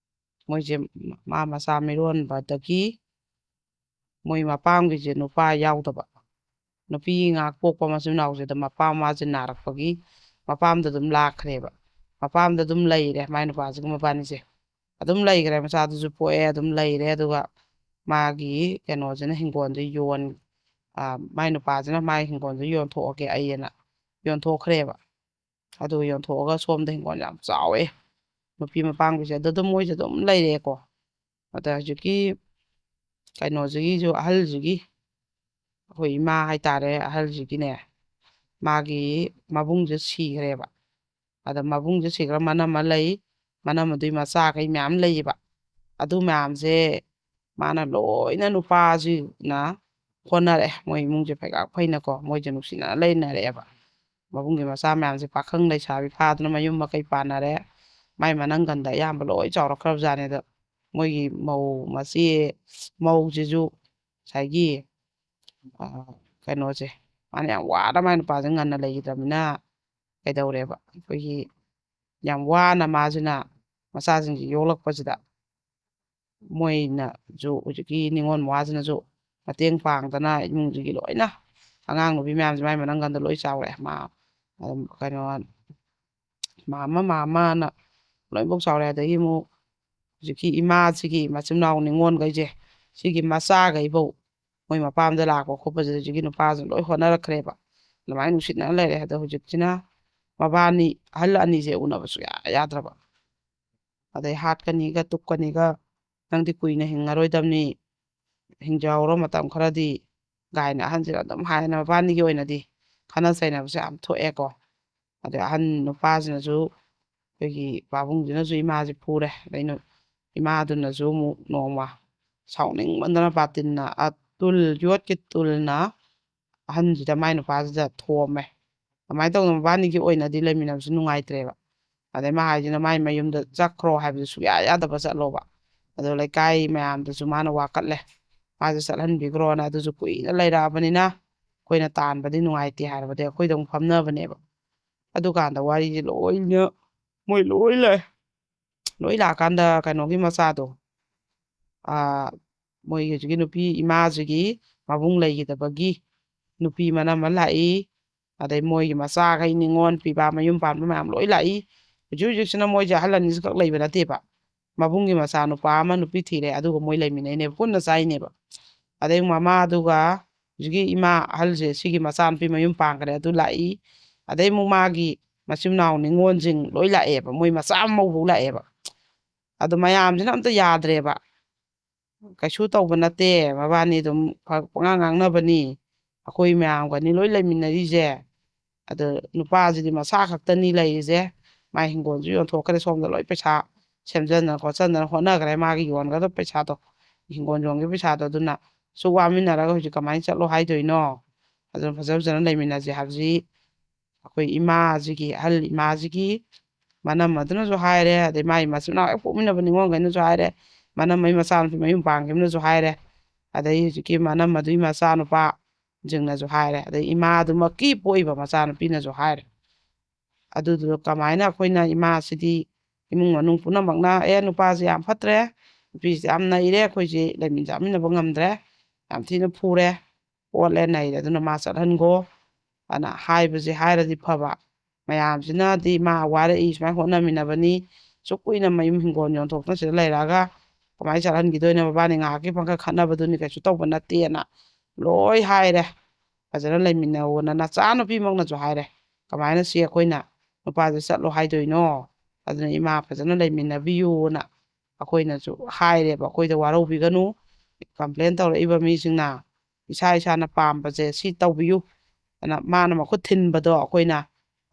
ꯃꯣꯏꯁꯦ ꯃꯆꯥ ꯃꯤꯔꯣꯟꯕꯗꯒꯤ ꯃꯣꯏ ꯃꯄꯥꯝꯒꯤꯁꯦ ꯅꯨꯄꯥ ꯌꯥꯎꯗꯕ ꯅꯨꯄꯤ ꯉꯥꯛ ꯄꯣꯛꯄ ꯃꯆꯤꯟ ꯃꯅꯥꯎꯁꯤꯗ ꯃꯥꯁꯦ ꯅꯥꯔꯛꯄꯒꯤ ꯃꯄꯥꯝꯗ ꯑꯗꯨꯝ ꯂꯥꯛꯈ꯭ꯔꯦꯕ ꯃꯄꯥꯝꯗ ꯑꯗꯨꯝ ꯂꯩꯔꯦ ꯃꯥꯏ ꯅꯨꯄꯥꯁꯤꯒ ꯃꯕꯥꯅꯤꯁꯦ ꯑꯗꯨꯝ ꯂꯩꯈ꯭ꯔꯦ ꯃꯆꯥꯗꯨꯁꯨ ꯄꯣꯛꯑꯦ ꯑꯗꯨꯝ ꯂꯩꯔꯦ ꯑꯗꯨꯒ ꯃꯥꯒꯤ ꯀꯩꯅꯣꯁꯤꯅ ꯍꯤꯡꯒꯣꯜꯁꯦ ꯃꯥꯏ ꯅꯨꯄꯥꯁꯤꯅ ꯃꯥꯒꯤ ꯍꯤꯡꯒꯣꯜꯁꯦ ꯌꯣꯟꯊꯣꯛꯑꯒꯦ ꯑꯩꯅ ꯌꯣꯟꯊꯣꯛꯈ꯭ꯔꯦꯕ ꯑꯗꯨ ꯌꯣꯟꯊꯣꯛꯑꯒ ꯁꯣꯝꯗ ꯍꯤꯡꯒꯣꯜ ꯌꯥꯝ ꯆꯥꯎꯋꯦ ꯅꯨꯄꯤ ꯃꯄꯥꯝꯒꯤꯁꯦ ꯑꯗꯨꯝ ꯃꯣꯏꯁꯦ ꯑꯗꯨꯝ ꯂꯩꯔꯦꯀꯣ ꯑꯗ ꯍꯧꯖꯤꯛꯀꯤ ꯀꯩꯅꯣꯁꯤꯒꯤꯁꯨ ꯑꯍꯜꯁꯤꯒꯤ ꯑꯩꯈꯣꯏ ꯏꯃꯥ ꯍꯥꯏꯇꯥꯔꯦ ꯑꯍꯜꯁꯤꯒꯤꯅꯦ ꯃꯥꯒꯤ ꯃꯕꯨꯡꯁꯦ ꯁꯤꯈ꯭ꯔꯦꯕ ꯑꯗ ꯃꯕꯨꯡꯁꯦ ꯁꯤꯈ꯭ꯔ ꯃꯅꯝ ꯑꯃ ꯂꯩ ꯃꯅꯝ ꯑꯗꯨꯒꯤ ꯃꯆꯥꯈꯩ ꯃꯌꯥꯝ ꯂꯩꯌꯦꯕ ꯑꯗꯨ ꯃꯌꯥꯝꯁꯦ ꯃꯥꯅ ꯂꯣꯏꯅ ꯅꯨꯄꯥꯁꯤꯅ ꯍꯣꯠꯅꯔꯛꯑꯦ ꯃꯣꯏ ꯏꯃꯨꯡꯁꯦ ꯐꯩꯒꯥꯛ ꯐꯩꯅꯀꯣ ꯃꯣꯏꯁꯦ ꯅꯨꯡꯁꯤꯅꯅ ꯂꯩꯅꯔꯛꯑꯦꯕ ꯃꯕꯨꯡꯒꯤ ꯃꯆꯥ ꯃꯌꯥꯝꯁꯦ ꯄꯥꯈꯪ ꯂꯩꯁꯥꯕꯤ ꯐꯥꯗꯅ ꯃꯌꯨꯝ ꯃꯀꯩ ꯄꯥꯟꯅꯔꯦ ꯃꯥꯏ ꯃꯅꯪꯒꯟꯗ ꯑꯌꯥꯝꯕ ꯂꯣꯏ ꯆꯥꯎꯔꯛꯈ꯭ꯔꯕꯖꯥꯠꯅꯦ ꯑꯗ ꯃꯣꯏꯒꯤ ꯃꯧꯁꯤꯁꯨ ꯉꯁꯥꯏꯒꯤ ꯀꯩꯅꯣꯁꯦ ꯃꯥꯅ ꯌꯥꯝ ꯋꯥꯅ ꯃꯥꯏ ꯅꯨꯄꯥꯁꯦ ꯉꯟꯅ ꯂꯩꯈꯤꯗ꯭ꯔꯕꯅꯤꯅ ꯀꯩꯗꯧꯔꯦꯕ ꯑꯩꯈꯣꯏꯒꯤ ꯌꯥꯝ ꯋꯥꯅ ꯃꯥꯁꯤꯅ ꯃꯆꯥꯁꯤꯡꯁꯤ ꯌꯣꯛꯂꯛꯄꯁꯤꯗ ꯃꯣꯏꯅꯁꯨ ꯍꯧꯖꯤꯛꯀꯤ ꯅꯤꯉꯣꯜ ꯃꯋꯥꯁꯤꯅꯁꯨ ꯃꯇꯦꯡ ꯄꯥꯡꯗꯅ ꯏꯃꯨꯡꯁꯤꯒꯤ ꯂꯣꯏꯅ ꯑꯉꯥꯡ ꯅꯨꯄꯤ ꯃꯌꯥꯝꯁꯦ ꯃꯥꯏ ꯃꯅꯪꯒꯟꯗ ꯂꯣꯏ ꯆꯥꯎꯔꯛꯑꯦ ꯀꯩꯅꯣ ꯃꯥꯃꯅ ꯂꯣꯏꯅꯐꯧ ꯆꯥꯎꯔꯦ ꯑꯗꯒꯤ ꯑꯃꯨꯛ ꯍꯧꯖꯤꯛꯀꯤ ꯏꯃꯥꯁꯤꯒꯤ ꯃꯆꯤꯟ ꯃꯅꯥꯎ ꯅꯤꯉꯣꯜꯈꯩꯁꯦ ꯁꯤꯒꯤ ꯃꯆꯥꯈꯩꯐꯧ ꯃꯣꯏ ꯃꯄꯥꯝꯗ ꯂꯥꯛꯄ ꯈꯣꯠꯄꯁꯤꯗ ꯍꯧꯖꯤꯛꯀꯤ ꯅꯨꯄꯥꯁꯤꯅ ꯂꯣꯏ ꯍꯣꯠꯅꯔꯛꯈ꯭ꯔꯦꯕ ꯑꯗꯨꯃꯥꯏꯅ ꯅꯨꯡꯁꯤꯅꯅ ꯂꯩꯔꯦ ꯑꯗꯣ ꯍꯧꯖꯤꯛꯁꯤꯅ ꯃꯕꯥꯅꯤ ꯑꯍꯜ ꯑꯅꯤꯁꯦ ꯎꯅꯕ ꯁꯨꯡꯌꯥ ꯌꯥꯗ꯭ꯔꯕ ꯑꯗꯩ ꯍꯥꯠꯀꯅꯤꯒ ꯇꯨꯞꯀꯅꯤꯒ ꯅꯪꯗꯤ ꯀꯨꯏꯅ ꯍꯤꯡꯉꯔꯣꯏꯗꯕꯅꯤ ꯍꯤꯡꯖꯍꯧꯔꯣ ꯃꯇꯝ ꯈꯔꯗꯤ ꯒꯥꯏꯅ ꯑꯍꯟꯁꯤꯅ ꯑꯗꯨꯝ ꯍꯥꯏꯅ ꯃꯕꯥꯅꯤꯒꯤ ꯑꯣꯏꯅꯗꯤ ꯈꯠꯅ ꯆꯩꯅꯕꯁꯦ ꯌꯥꯝ ꯊꯣꯛꯑꯦꯀꯣ ꯑꯗꯩ ꯑꯍꯟ ꯅꯨꯄꯥꯁꯤꯅꯁꯨ ꯑꯩꯈꯣꯏꯒꯤ ꯄꯥꯕꯨꯡꯁꯤꯅꯁꯨ ꯏꯃꯥꯁꯦ ꯐꯨꯔꯦ ꯑꯗꯩ ꯏꯃꯥꯗꯨꯅꯁꯨ ꯑꯃꯨꯛ ꯅꯣꯡꯃ ꯁꯥꯎꯅꯤꯡꯃꯟꯗꯅ ꯕꯥꯇꯤꯟꯅ ꯌꯣꯠꯀꯤ ꯇꯨꯜꯅ ꯑꯍꯟꯁꯤꯗ ꯃꯥꯏ ꯅꯨꯄꯥꯁꯤꯗ ꯊꯣꯝꯃꯦ ꯑꯗꯨꯃꯥꯏꯅ ꯇꯧꯗꯅ ꯃꯕꯥꯅꯤꯒꯤ ꯑꯣꯏꯅꯗꯤ ꯂꯩꯃꯤꯟꯅꯕꯁꯨ ꯅꯨꯡꯉꯥꯏꯇ꯭ꯔꯦꯕ ꯑꯗꯩ ꯃꯥ ꯍꯥꯏꯁꯤꯅ ꯃꯥꯏ ꯃꯌꯨꯝꯗ ꯆꯠꯈ꯭ꯔꯣ ꯍꯥꯏꯕꯗꯨ ꯁꯨꯡꯌꯥ ꯌꯥꯗꯕ ꯆꯠꯂꯣꯕ ꯑꯗꯣ ꯂꯩꯀꯥꯏ ꯃꯌꯥꯝꯗꯁꯨ ꯃꯥꯅ ꯋꯥꯀꯠꯂꯦ ꯃꯥꯁꯦ ꯆꯠꯍꯟꯕꯤꯈ꯭ꯔꯣꯅ ꯑꯗꯨꯁꯨ ꯀꯨꯏꯅ ꯂꯩꯔꯛꯑꯕꯅꯤꯅ ꯑꯩꯈꯣꯏꯅ ꯇꯥꯟꯕꯗꯤ ꯅꯨꯡꯉꯥꯏꯇꯦ ꯍꯥꯏꯔꯕꯗꯤ ꯑꯩꯈꯣꯏꯗ ꯑꯃꯨꯛ ꯐꯝꯅꯕꯅꯦꯕ ꯑꯗꯨꯀꯥꯟꯗ ꯋꯥꯔꯤꯁꯦ ꯂꯣꯏꯅ ꯃꯣꯏ ꯂꯣꯏ ꯂꯥꯛꯑꯦ ꯂꯣꯏ ꯂꯥꯛꯑꯀꯥꯟꯗ ꯀꯩꯅꯣꯒꯤ ꯃꯆꯥꯗꯣ ꯃꯣꯏ ꯍꯧꯖꯤꯛꯀꯤ ꯅꯨꯄꯤ ꯏꯃꯥꯁꯤꯒꯤ ꯃꯕꯨꯡ ꯂꯩꯈꯤꯗꯕꯒꯤ ꯅꯨꯄꯤ ꯃꯅꯝ ꯑꯃ ꯂꯥꯛꯏ ꯑꯗꯩ ꯃꯣꯏꯒꯤ ꯃꯆꯥꯈꯩ ꯅꯤꯉꯣꯜ ꯄꯤꯕ ꯃꯌꯨꯝ ꯄꯥꯟꯕ ꯃꯌꯥꯝ ꯂꯣꯏ ꯂꯥꯛꯏ ꯍꯧꯖꯤꯛ ꯍꯧꯖꯤꯛꯁꯤꯅ ꯃꯣꯏꯁꯦ ꯑꯍꯜ ꯑꯅꯤꯁꯨ ꯈꯛ ꯂꯩꯕ ꯅꯠꯇꯦꯕ ꯃꯕꯨꯡꯒꯤ ꯃꯆꯥ ꯅꯨꯄꯥ ꯑꯃ ꯅꯨꯄꯤ ꯊꯤꯔꯦ ꯑꯗꯨꯒ ꯃꯣꯏ ꯂꯩꯃꯤꯟꯅꯩꯅꯦꯕ ꯄꯨꯟꯅ ꯆꯥꯏꯅꯦꯕ ꯑꯗꯩ ꯃꯃꯥꯗꯨꯒ ꯍꯧꯖꯤꯛꯀꯤ ꯏꯃꯥ ꯑꯍꯜꯁꯦ ꯁꯤꯒꯤ ꯃꯆꯥꯅꯨꯄꯤ ꯃꯌꯨꯝ ꯄꯥꯟꯈ꯭ꯔꯦ ꯑꯗꯨ ꯂꯥꯛꯏ ꯑꯗꯩ ꯑꯃꯨꯛ ꯃꯥꯒꯤ ꯃꯆꯤꯟ ꯃꯅꯥꯎ ꯅꯤꯉꯣꯜꯁꯤꯡ ꯂꯣꯏ ꯂꯥꯛꯑꯦꯕ ꯃꯣꯏ ꯃꯆꯥ ꯃꯧꯐꯧ ꯂꯥꯛꯑꯦꯕ ꯑꯗꯣ ꯃꯌꯥꯝꯁꯤꯅ ꯑꯝꯇ ꯌꯥꯗ꯭ꯔꯦꯕ ꯀꯩꯁꯨ ꯇꯧꯕ ꯅꯠꯇꯦ ꯃꯕꯥꯅꯤ ꯑꯗꯨꯝ ꯄꯉꯥꯡ ꯉꯥꯡꯅꯕꯅꯤ ꯑꯩꯈꯣꯏ ꯃꯌꯥꯝꯒꯅꯤ ꯂꯣꯏ ꯂꯩꯃꯤꯟꯅꯔꯤꯁꯦ ꯑꯗ ꯅꯨꯄꯥꯁꯤꯗꯤ ꯃꯁꯥ ꯈꯛꯇꯅꯤ ꯂꯩꯔꯤꯁꯦ ꯃꯥꯏ ꯍꯤꯡꯒꯣꯜꯁꯨ ꯌꯣꯟꯊꯣꯛꯈ꯭ꯔꯦ ꯁꯣꯝꯗ ꯂꯣꯏ ꯄꯩꯁꯥ ꯁꯦꯝꯖꯟꯗꯅ ꯈꯣꯠꯆꯟꯗꯅ ꯍꯣꯠꯅꯈ꯭ꯔꯦ ꯃꯥꯒꯤ ꯌꯣꯟꯒꯗꯕ ꯄꯩꯁꯥꯗꯣ ꯍꯤꯡꯒꯣꯜ ꯌꯣꯟꯈꯤꯕ ꯄꯩꯁꯥꯗꯣ ꯑꯗꯨꯅ ꯁꯨ ꯋꯥꯃꯤꯟꯅꯔꯒ ꯍꯧꯖꯤꯛ ꯀꯃꯥꯏꯅ ꯆꯠꯂꯣ ꯍꯥꯏꯗꯣꯏꯅꯣ ꯑꯗꯨꯅ ꯐꯖ ꯐꯖꯅ ꯂꯩꯃꯤꯟꯅꯁꯦ ꯍꯥꯏꯕꯁꯤ ꯑꯩꯈꯣꯏ ꯏꯃꯥꯁꯤꯒꯤ ꯑꯍꯜ ꯏꯃꯥꯁꯤꯒꯤ ꯃꯅꯝ ꯑꯗꯨꯅꯁꯨ ꯍꯥꯏꯔꯦ ꯑꯗꯩ ꯃꯥꯒꯤ ꯃꯆꯤꯟ ꯃꯅꯥꯎ ꯍꯦꯛ ꯄꯣꯛꯃꯤꯟꯅꯕ ꯅꯤꯉꯣꯜꯈꯩꯅꯁꯨ ꯍꯥꯏꯔꯦ ꯃꯅꯝ ꯑꯩ ꯃꯆꯥꯅꯨꯄꯤ ꯃꯌꯨꯝ ꯄꯥꯟꯈꯤꯕꯅꯁꯨ ꯍꯥꯏꯔꯦ ꯑꯗꯩ ꯍꯧꯖꯤꯛꯀꯤ ꯃꯅꯝ ꯑꯗꯨꯒꯤ ꯃꯆꯥꯅꯨꯄꯥꯁꯤꯡꯅꯁꯨ ꯍꯥꯏꯔꯦ ꯑꯗꯩ ꯏꯃꯥꯗꯨꯃꯛꯀꯤ ꯄꯣꯛꯏꯕ ꯃꯆꯥꯅꯨꯄꯤꯅꯁꯨ ꯍꯥꯏꯔꯦ ꯑꯗꯨꯗꯨ ꯀꯃꯥꯏꯅ ꯑꯩꯈꯣꯏꯅ ꯏꯃꯥꯁꯤꯗꯤ ꯏꯃꯨꯡ ꯃꯅꯨꯡ ꯄꯨꯝꯅꯃꯛꯅ ꯅꯨꯄꯥꯁꯦ ꯌꯥꯝ ꯐꯠꯇ꯭ꯔꯦ ꯅꯨꯄꯤꯁꯦ ꯌꯥꯝ ꯅꯩꯔꯦ ꯑꯩꯈꯣꯏꯁꯦ ꯂꯩꯃꯤꯟ ꯆꯥꯃꯤꯟꯅꯕ ꯉꯝꯗ꯭ꯔꯦ ꯌꯥꯝ ꯊꯤꯅ ꯐꯨꯔꯦ ꯑꯣꯠꯂꯦ ꯅꯩꯔꯦ ꯑꯗꯨꯅ ꯃꯥ ꯆꯠꯍꯟꯈꯣ ꯑꯅ ꯍꯥꯏꯕꯁꯦ ꯍꯥꯏꯔꯗꯤ ꯐꯕ ꯃꯌꯥꯝꯁꯤꯅꯗꯤ ꯃꯥ ꯋꯥꯔꯛꯏ ꯁꯨꯃꯥꯏꯅ ꯍꯣꯠꯅꯃꯤꯟꯅꯕꯅꯤ ꯁꯨꯛ ꯀꯨꯏꯅ ꯃꯌꯨꯝ ꯍꯤꯡꯒꯣꯜ ꯌꯣꯟꯊꯣꯛꯇꯅ ꯁꯤꯗ ꯂꯩꯔꯛꯑꯒ ꯀꯃꯥꯏꯅ ꯆꯠꯍꯟꯈꯤꯗꯣꯏꯅꯣ ꯃꯕꯥꯅꯤ ꯉꯥꯏꯍꯥꯛꯀꯤ ꯄꯪꯈꯠ ꯈꯠꯅꯕꯗꯨꯅꯤ ꯀꯩꯁꯨ ꯇꯧꯕ ꯅꯠꯇꯦꯅ ꯂꯣꯏ ꯍꯥꯏꯔꯦ ꯐꯖꯅ ꯂꯩꯃꯤꯟꯅꯧꯅ ꯅꯆꯥꯅꯨꯄꯤꯃꯛꯅꯁꯨ ꯍꯥꯏꯔꯦ ꯀꯃꯥꯏꯅ ꯁꯤ ꯑꯩꯈꯣꯏꯅ ꯅꯨꯄꯥꯁꯦ ꯆꯠꯂꯣ ꯍꯥꯏꯗꯣꯏꯅꯣ ꯑꯗꯨꯅ ꯏꯃꯥ ꯐꯖꯅ ꯂꯩꯃꯤꯟꯅꯕꯤꯌꯨꯅ ꯑꯩꯈꯣꯏꯅꯁꯨ ꯍꯥꯏꯔꯦꯕ ꯑꯩꯈꯣꯏꯗ ꯋꯥꯔꯧꯕꯤꯒꯅꯨ ꯀꯝꯄ꯭ꯂꯦꯟ ꯇꯧꯔꯛꯏꯕ ꯃꯤꯁꯤꯡꯅ ꯏꯁꯥꯅ ꯄꯥꯝꯕꯁꯦ ꯁꯤ ꯇꯧꯕꯤꯌꯨ ꯑꯗꯨꯅ ꯃꯥꯅ ꯃꯈꯨꯠ ꯊꯤꯟꯕꯗꯣ ꯑꯩꯈꯣꯏꯅ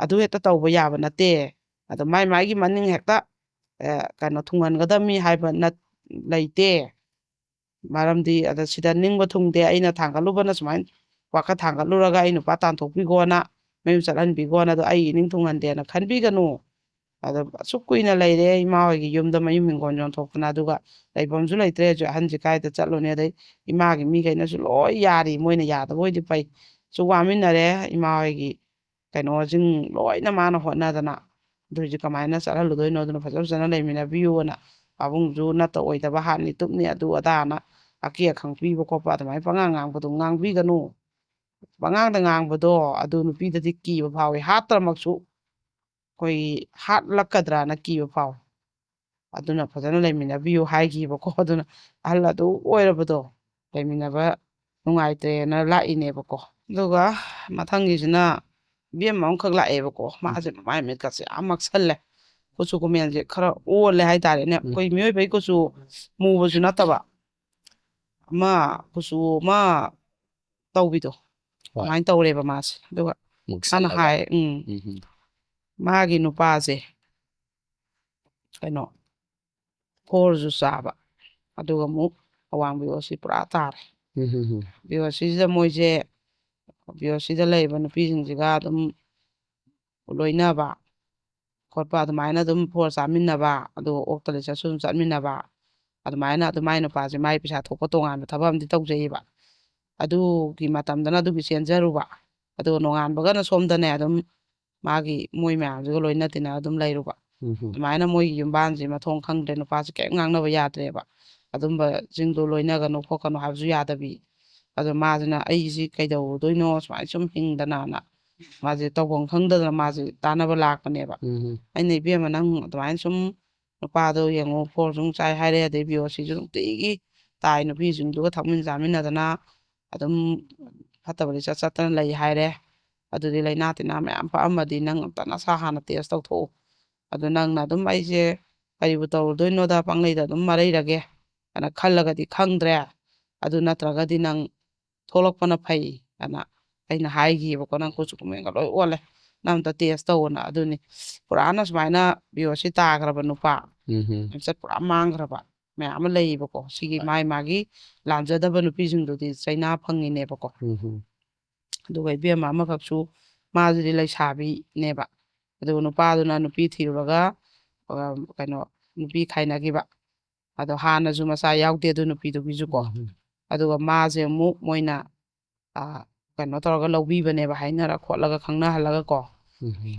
ꯑꯗꯨ ꯍꯦꯛꯇ ꯇꯧꯕ ꯌꯥꯕ ꯅꯠꯇꯦ ꯑꯗꯣ ꯃꯥꯒꯤ ꯃꯅꯤꯡ ꯍꯦꯛꯇ ꯀꯩꯅꯣ ꯊꯨꯡꯍꯟꯒꯗꯕꯅꯤ ꯍꯥꯏꯕ ꯂꯩꯇꯦ ꯃꯔꯝꯗꯤ ꯑꯗ ꯁꯤꯗ ꯅꯤꯡꯕ ꯊꯨꯡꯗꯦ ꯑꯩꯅ ꯊꯥꯡꯒꯠꯂꯨꯕꯅ ꯁꯨꯃꯥꯏꯅ ꯋꯥꯈꯜ ꯊꯥꯡꯒꯠꯂꯨꯔꯒ ꯑꯩ ꯅꯨꯄꯥ ꯇꯥꯟꯊꯣꯛꯄꯤꯈꯣꯅ ꯃꯌꯨꯝ ꯆꯠꯍꯟꯕꯤꯈꯣꯅ ꯑꯗꯣ ꯑꯩ ꯏꯅꯤꯡ ꯊꯨꯡꯍꯟꯗꯦꯅ ꯈꯟꯕꯤꯒꯅꯨ ꯑꯗꯣ ꯑꯁꯨꯛ ꯀꯨꯏꯅ ꯂꯩꯔꯦ ꯏꯃꯥ ꯍꯣꯏꯒꯤ ꯌꯨꯝꯗ ꯃꯌꯨꯝ ꯍꯤꯡꯒꯣꯜ ꯌꯣꯟꯊꯣꯛꯇꯅ ꯑꯗꯨꯒ ꯂꯩꯐꯝꯁꯨ ꯂꯩꯇ꯭ꯔꯦ ꯍꯧꯖꯤꯛ ꯑꯍꯟꯁꯤ ꯀꯥꯏꯗ ꯆꯠꯂꯨꯅꯤ ꯑꯗꯩ ꯏꯃꯥꯒꯤ ꯃꯤꯈꯩꯅꯁꯨ ꯂꯣꯏ ꯌꯥꯔꯤ ꯃꯣꯏꯅ ꯌꯥꯗꯕ ꯑꯣꯏꯗꯤ ꯐꯩ ꯁꯨ ꯋꯥꯃꯤꯟꯅꯔꯦ ꯏꯃꯥ ꯍꯣꯏꯒꯤ ꯀꯩꯅꯣꯁꯤꯡ ꯂꯣꯏꯅ ꯃꯥꯅ ꯍꯣꯠꯅꯗꯅ ꯑꯗꯨ ꯍꯧꯖꯤꯛ ꯀꯃꯥꯏꯅ ꯆꯠꯍꯜꯂꯨꯗꯣꯏꯅꯣ ꯑꯗꯨꯅ ꯐꯖꯅ ꯂꯩꯃꯤꯟꯅꯕꯤꯌꯨꯅ ꯄꯥꯕꯨꯡꯁꯨ ꯅꯠꯇ ꯑꯣꯏꯗꯕ ꯍꯥꯠꯅꯤ ꯇꯨꯞꯅꯤ ꯑꯗꯨ ꯑꯗꯥꯅ ꯑꯀꯤ ꯑꯈꯪ ꯄꯤꯕ ꯈꯣꯠꯄ ꯑꯗꯨꯃꯥꯏꯅ ꯄꯉꯥꯡ ꯉꯥꯡꯕꯗꯣ ꯉꯥꯡꯕꯤꯒꯅꯨ ꯄꯉꯥꯡꯗ ꯉꯥꯡꯕꯗꯣ ꯑꯗꯨ ꯅꯨꯄꯤꯗꯗꯤ ꯀꯤꯕ ꯐꯥꯎꯏ ꯍꯥꯠꯇ꯭ꯔꯃꯛꯁꯨ ꯑꯩꯈꯣꯏꯒꯤ ꯍꯥꯠꯂꯛꯀꯗ꯭ꯔꯅ ꯀꯤꯕ ꯐꯥꯎꯏ ꯑꯗꯨꯅ ꯐꯖꯅ ꯂꯩꯃꯤꯟꯅꯕꯤꯌꯨ ꯍꯥꯏꯈꯤꯕꯀꯣ ꯑꯗꯨꯅ ꯑꯍꯜ ꯑꯗꯨ ꯑꯣꯏꯔꯕꯗꯣ ꯂꯩꯃꯤꯟꯅꯕ ꯅꯨꯡꯉꯥꯏꯇ꯭ꯔꯦꯅ ꯂꯥꯛꯏꯅꯦꯕꯀோ ꯑꯗꯨꯒ ꯃꯊꯪꯒꯤꯁꯤꯅ ꯏꯕꯦꯝꯃ ꯑꯃꯈꯛ ꯂꯥꯛꯑꯦꯕꯀꯣ ꯃꯥꯁꯦ ꯃꯃꯥꯏ ꯃꯤꯠꯀꯁꯦ ꯌꯥꯝ ꯃꯛꯁꯜꯂꯦ ꯀꯨꯆꯨ ꯀꯨꯃꯦꯟꯁꯦ ꯈꯔ ꯑꯣꯜꯂꯦ ꯍꯥꯏꯇꯥꯔꯦꯅꯦ ꯑꯩꯈꯣꯏ ꯃꯤꯑꯣꯏꯕꯒꯤ ꯀꯨꯆꯨ ꯃꯨꯕꯁꯨ ꯅꯠꯇꯕ ꯑꯃ ꯀꯨꯆꯨ ꯑꯃ ꯇꯧꯕꯤꯗꯣ ꯍꯣꯏ ꯑꯗꯨꯃꯥꯏꯅ ꯇꯧꯔꯦꯕ ꯃꯥꯁꯦ ꯑꯗꯨꯒ ꯃꯥꯅ ꯃꯨꯛꯁꯜꯂꯒ ꯍꯥꯏ ꯃꯥꯒꯤ ꯅꯨꯄꯥꯁꯦ ꯀꯩꯅꯣ ꯐꯣꯔꯁꯨ ꯆꯥꯕ ꯑꯗꯨꯒ ꯑꯃꯨꯛ ꯑꯋꯥꯡ ꯕꯤꯑꯣꯁꯤ ꯄꯨꯔꯥ ꯇꯥꯔꯦ ꯕꯤꯑꯣꯁꯤꯁꯤꯗ ꯃꯣꯏꯁꯦ ꯕꯤꯑꯣꯁꯤꯗ ꯂꯩꯔꯤꯕ ꯅꯨꯄꯤꯁꯤꯡꯁꯤꯒ ꯑꯗꯨꯝ ꯂꯣꯏꯅꯕ ꯈꯣꯠꯄ ꯑꯗꯨꯃꯥꯏꯅ ꯑꯗꯨꯝ ꯐꯣꯔ ꯆꯥꯃꯤꯟꯅꯕ ꯑꯗꯨꯒ ꯑꯣꯛꯇ ꯂꯤꯆꯠꯁꯨ ꯑꯗꯨꯝ ꯆꯠꯃꯤꯟꯅꯕ ꯑꯗꯨꯃꯥꯏꯅ ꯃꯥꯏ ꯅꯨꯄꯥꯁꯦ ꯃꯥꯏ ꯄꯩꯁꯥ ꯊꯣꯛꯄ ꯇꯣꯉꯥꯟꯕ ꯊꯕꯛ ꯑꯃꯗꯤ ꯇꯧꯖꯩꯌꯦꯕ ꯑꯗꯨꯒꯤ ꯃꯇꯝꯗꯅ ꯑꯗꯨꯒꯤ ꯆꯦꯟꯖꯔꯨꯕ ꯑꯗꯨꯒ ꯅꯣꯡꯉꯥꯟꯕꯒꯅ ꯁꯣꯝꯗꯅꯦ ꯑꯗꯨꯝ ꯃꯥꯒꯤ ꯃꯣꯏ ꯃꯌꯥꯝꯁꯤꯒ ꯂꯣꯏꯅ ꯇꯤꯟꯅ ꯑꯗꯨꯝ ꯂꯩꯔꯨꯕ ꯑꯗꯨꯃꯥꯏꯅ ꯃꯣꯏꯒꯤ ꯌꯨꯝꯕꯥꯟꯁꯤ ꯃꯊꯣꯡ ꯈꯪꯗ꯭ꯔꯦ ꯅꯨꯄꯥꯁꯤ ꯀꯔꯤꯝ ꯉꯥꯡꯅꯕ ꯌꯥꯗ꯭ꯔꯦꯕ ꯑꯗꯨꯝꯕꯁꯤꯡꯗꯣ ꯂꯣꯏꯅꯒꯅꯨ ꯈꯣꯠꯀꯅꯨ ꯍꯥꯏꯕꯁꯨ ꯌꯥꯗꯕꯤ ꯑꯗꯣ ꯃꯥꯁꯤꯅ ꯑꯩꯁꯤ ꯀꯩꯗꯧꯗꯣꯏꯅꯣ ꯁꯨꯃꯥꯏꯅ ꯁꯨꯝ ꯍꯤꯡꯗꯅꯅ ꯃꯥꯁꯦ ꯇꯧꯐꯝ ꯈꯪꯗꯗꯅ ꯃꯥꯁꯦ ꯇꯥꯟꯅꯕ ꯂꯥꯛꯄꯅꯦꯕ ꯑꯩꯅ ꯏꯕꯦꯝꯃ ꯅꯪ ꯑꯗꯨꯃꯥꯏꯅ ꯁꯨꯝ ꯅꯨꯄꯥꯗꯣ ꯌꯦꯡꯉꯣ ꯐꯣꯔꯁꯨ ꯆꯥꯏ ꯍꯥꯏꯔꯦ ꯑꯗꯩ ꯕꯤꯑꯣꯁꯤꯁꯨ ꯅꯨꯡꯇꯤꯒꯤ ꯇꯥꯏ ꯅꯨꯄꯤꯁꯤꯡꯗꯨꯒ ꯊꯛꯃꯤꯟ ꯆꯥꯃꯤꯟꯅꯗꯅ ꯑꯗꯨꯝ ꯐꯠꯇꯕ ꯂꯤꯆꯠ ꯆꯠꯇꯅ ꯂꯩ ꯍꯥꯏꯔꯦ ꯑꯗꯨꯗꯤ ꯂꯩꯅꯥ ꯇꯤꯟꯅꯥ ꯃꯌꯥꯝ ꯄꯛꯑꯝꯃꯗꯤ ꯅꯪ ꯑꯝꯇ ꯅꯁꯥ ꯍꯥꯟꯅ ꯇꯦꯁ ꯇꯧꯊꯣꯛꯎ ꯑꯗꯨ ꯅꯪꯅ ꯑꯗꯨꯝ ꯑꯩꯁꯦ ꯀꯔꯤꯕꯨ ꯇꯧꯔꯨꯗꯣꯏꯅꯣꯗ ꯄꯪꯂꯩꯗ ꯑꯗꯨꯝ ꯃꯔꯩꯔꯒꯦ ꯑꯅ ꯈꯜꯂꯒꯗꯤ ꯈꯪꯗ꯭ꯔꯦ ꯑꯗꯨ ꯅꯠꯇ꯭ꯔꯒꯗꯤ ꯅꯪ ꯊꯣꯛꯂꯛꯄꯅ ꯐꯩ ꯑꯅ ꯑꯩꯅ ꯍꯥꯏꯈꯤꯕꯀꯣ ꯅꯪ ꯀꯨꯆꯨ ꯀꯨꯃꯦꯟꯒ ꯂꯣꯏ ꯑꯣꯜꯂꯦ ꯅꯪ ꯑꯝꯇ ꯇꯦꯁ ꯇꯧꯑꯣꯅ ꯑꯗꯨꯅꯤ ꯄꯨꯔꯥꯅ ꯁꯨꯃꯥꯏꯅ ꯕꯤꯑꯣꯁꯤ ꯇꯥꯈ꯭ꯔꯕ ꯅꯨꯄꯥ ꯃꯤꯡꯆꯠ ꯄꯨꯔꯥ ꯃꯥꯡꯈ꯭ꯔꯕ ꯃꯌꯥꯝ ꯑꯃ ꯂꯩꯌꯦꯕꯀꯣ ꯁꯤꯒꯤ ꯃꯥꯒꯤ ꯂꯥꯟꯖꯗꯕ ꯅꯨꯄꯤꯁꯤꯡꯗꯨꯗꯤ ꯆꯩꯅꯥ ꯐꯪꯉꯤꯅꯦꯕꯀꯣ ꯑꯗꯨꯒ ꯏꯕꯦꯝꯃ ꯑꯃꯈꯛꯁꯨ ꯃꯥꯗꯨꯗꯤ ꯂꯩꯁꯥꯕꯤꯅꯦꯕ ꯑꯗꯨꯒ ꯅꯨꯄꯥꯗꯨꯅ ꯅꯨꯄꯤ ꯊꯤꯔꯨꯔꯒ ꯀꯩꯅꯣ ꯅꯨꯄꯤ ꯈꯥꯏꯅꯈꯤꯕ ꯑꯗꯣ ꯍꯥꯟꯅꯁꯨ ꯃꯆꯥ ꯌꯥꯎꯗꯦ ꯑꯗꯨ ꯅꯨꯄꯤꯗꯨꯒꯤꯁꯨꯀꯣ ꯑꯗꯨꯒ ꯃꯥꯁꯦ ꯑꯃꯨꯛ ꯃꯣꯏꯅ ꯀꯩꯅꯣ ꯇꯧꯔꯒ ꯂꯧꯕꯤꯕꯅꯦꯕ ꯍꯥꯏꯅꯔ ꯈꯣꯠꯂꯒ ꯈꯪꯅꯍꯜꯂꯒ ꯀꯣ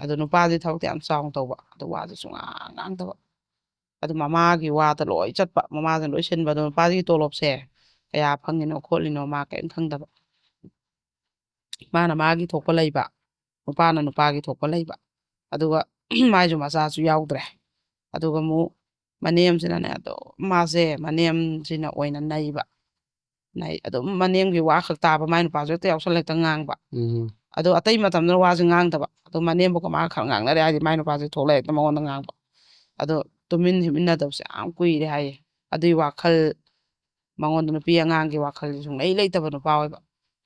ꯑꯗꯣ ꯅꯨꯄꯥꯁꯦ ꯊꯕꯛꯇꯤ ꯌꯥꯝ ꯆꯥꯎꯅ ꯇꯧꯕ ꯑꯗꯣ ꯋꯥꯁꯦ ꯁꯨꯡꯉꯥꯡ ꯉꯥꯡꯗꯕ ꯑꯗꯨ ꯃꯃꯥꯒꯤ ꯋꯥꯗ ꯂꯣꯏ ꯆꯠꯄ ꯃꯃꯥꯁꯤꯅ ꯂꯣꯏ ꯁꯤꯟꯕ ꯑꯗꯣ ꯅꯨꯄꯥꯁꯤꯒꯤ ꯇꯣꯂꯣꯞꯁꯦ ꯀꯌా ꯐꯪꯉꯤꯅꯣ ꯈꯣꯠꯂꯤꯅꯣ ꯃꯥ ꯀꯔꯤꯝ ꯈꯪꯗꯕ ꯃꯥꯅ ꯃꯥꯒꯤ ꯊꯣꯛꯄ ꯂꯩꯕ ꯅꯨꯄꯥꯅ ꯅꯨꯄꯥꯒꯤ ꯊꯣꯛꯄ ꯂꯩꯕ ꯑꯗꯨꯒ ꯃꯥꯏꯁꯨ ꯃꯆꯥꯁꯨ ꯌꯥꯎꯗ꯭ꯔꯦ ꯑꯗꯨꯒ ꯑꯃꯨꯛ ꯃꯅꯦꯝꯁꯤꯅꯅꯦ ꯑꯗꯨꯝ ꯃꯥꯁꯦ ꯃꯅꯦꯝꯁꯤꯅ ꯑꯣꯏꯅ ꯅꯩꯕ ꯑꯗꯨꯝ ꯃꯅꯦꯝꯒꯤ ꯋꯥ ꯈꯛ ꯇꯥꯕ ꯃꯥꯏ ꯅꯨꯄꯥꯁꯨ ꯍꯦꯛꯇ ꯌꯥꯎꯁꯜꯂꯛꯇ ꯉꯥꯡꯕ ꯑꯗꯣ ꯑꯇꯩ ꯃꯇꯝꯗꯅ ꯋꯥꯁꯦ ꯉꯥꯡꯗꯕ ꯑꯗꯣ ꯃꯅꯦꯝꯕꯨꯒ ꯃꯥꯒ ꯈꯔ ꯉꯥꯡꯅꯔꯦ ꯍꯥꯏꯗꯤ ꯃꯥꯏ ꯅꯨꯄꯥꯁꯦ ꯊꯣꯛꯂꯛꯑꯦ ꯍꯦꯛꯇ ꯃꯉꯣꯟꯗ ꯉꯥꯡꯕ ꯑꯗꯣ ꯇꯨꯃꯤꯟ ꯍꯤꯞꯃꯤꯟꯅꯗꯕꯁꯦ ꯌꯥꯝ ꯀꯨꯏꯔꯦ ꯍꯥꯏꯌꯦ ꯑꯗꯨꯒꯤ ꯋꯥꯈꯜ ꯃꯉꯣꯟꯗ ꯅꯨꯄꯤ ꯑꯉꯥꯡꯒꯤ ꯋꯥꯈꯜꯁꯦ ꯁꯨꯡꯂꯩ ꯂꯩꯇꯕ ꯅꯨꯄꯥ ꯑꯣꯏꯕ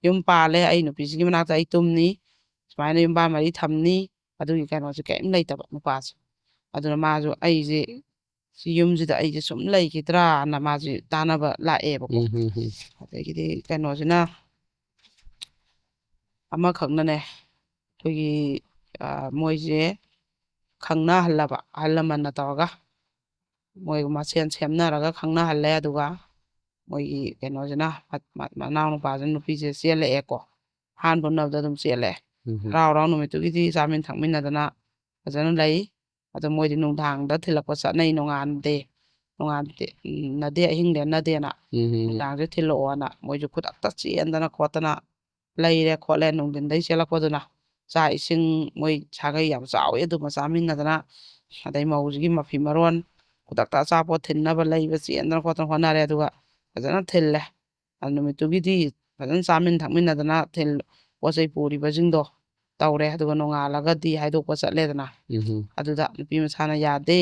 ꯌꯨꯝ ꯄꯥꯜꯂꯦ ꯑꯩ ꯅꯨꯄꯤꯁꯤꯒꯤ ꯃꯅꯥꯛꯇ ꯑꯩ ꯇꯨꯝꯅꯤ ꯁꯨꯃꯥꯏꯅ ꯌꯨꯝꯕꯥꯟ ꯃꯔꯤ ꯊꯝꯅꯤ ꯑꯗꯨꯒꯤ ꯀꯩꯅꯣꯁꯦ ꯀꯔꯤꯝ ꯂꯩꯇꯕ ꯅꯨꯄꯥꯁꯦ ꯑꯗꯨꯅ ꯃꯥꯁꯨ ꯑꯩꯁꯦ ꯁꯤ ꯌꯨꯝꯁꯤꯗ ꯑꯩꯁꯦ ꯁꯨꯝ ꯂꯩꯈꯤꯗ꯭ꯔꯥꯅ ꯃꯥꯁꯦ ꯇꯥꯟꯅꯕ ꯂꯥꯛꯑꯦꯕꯀꯣ ꯑꯗꯒꯤꯗꯤ ꯀꯩꯅꯣꯁꯤꯅ ꯑꯃꯈꯛꯅꯅꯦ ꯑꯩꯈꯣꯏꯒꯤ ꯃꯣꯏꯁꯦ ꯈꯪꯅꯍꯜꯂꯕ ꯑꯍꯜ ꯂꯃꯟꯅ ꯇꯧꯔꯒ ꯃꯣꯏ ꯃꯁꯦꯟ ꯁꯦꯝꯅꯔꯒ ꯈꯪꯅꯍꯜꯂꯦ ꯑꯗꯨꯒ ꯃꯣꯏꯒꯤ ꯀꯩꯅꯣꯁꯤꯅ ꯃꯅꯥꯎ ꯅꯨꯄꯥꯁꯤꯅ ꯅꯨꯄꯤꯁꯦ ꯆꯦꯜꯂꯛꯑꯦꯀꯣ ꯑꯍꯥꯟꯕ ꯎꯅꯕꯗ ꯑꯗꯨꯝ ꯆꯦꯜꯂꯛꯑꯦ ꯍꯔꯥꯎ ꯍꯔꯥꯎ ꯅꯨꯃꯤꯠꯇꯨꯒꯤꯗꯤ ꯆꯥꯃꯤꯟ ꯊꯛꯃꯤꯟꯅꯗꯅ ꯐꯖꯅ ꯂꯩ ꯑꯗꯣ ꯃꯣꯏꯗꯤ ꯅꯨꯡꯗꯥꯡꯗ ꯊꯤꯜꯂꯛꯄ ꯆꯠꯅꯩ ꯅꯣꯡꯉꯥꯟꯅꯗꯦ ꯑꯍꯤꯡ ꯂꯦꯟꯅꯗꯦꯅ ꯅꯨꯡꯗꯥꯡꯁꯦ ꯊꯤꯜꯂꯛꯑꯣꯅ ꯃꯣꯏꯁꯨ ꯈꯨꯗꯛꯇ ꯆꯦꯟꯗꯅ ꯈꯣꯠꯇꯅ ꯂꯩꯔꯦ ꯈꯣꯠꯂꯦ ꯅꯨꯡꯊꯤꯟꯗꯩ ꯆꯦꯜꯂꯛꯄꯗꯨꯅ ꯆꯥꯛ ꯏꯁꯤꯡ ꯃꯣꯏ ꯁꯥꯒꯩ ꯌꯥꯝ ꯆꯥꯎꯋꯤ ꯑꯗꯨꯃ ꯆꯥꯃꯤꯟꯅꯗꯅ ꯑꯗꯩ ꯃꯧꯁꯤꯒꯤ ꯃꯐꯤ ꯃꯔꯣꯟ ꯈꯨꯗꯛꯇ ꯑꯆꯥꯄꯣꯠ ꯊꯤꯟꯅꯕ ꯂꯩꯕ ꯆꯦꯟꯗꯅ ꯈꯣꯠꯇꯅ ꯍꯣꯠꯅꯔꯦ ꯑꯗꯨꯒ ꯐꯖꯅ ꯊꯤꯜꯂꯦ ꯅꯨꯃꯤꯠꯇꯨꯒꯤꯗꯤ ꯐꯖꯅ ꯆꯥꯃꯤꯟ ꯊꯛꯃꯤꯟꯅꯗꯅ ꯄꯣꯠ ꯆꯩ ꯄꯨꯔꯤꯕꯁꯤꯡꯗꯣ ꯇꯧꯔꯦ ꯑꯗꯨꯒ ꯅꯣꯡꯉꯥꯜꯂꯒꯗꯤ ꯍꯥꯏꯗꯣꯛꯄ ꯆꯠꯂꯦꯗꯅ ꯑꯗꯨꯗ ꯅꯨꯄꯤ ꯃꯁꯥꯅ ꯌꯥꯗꯦ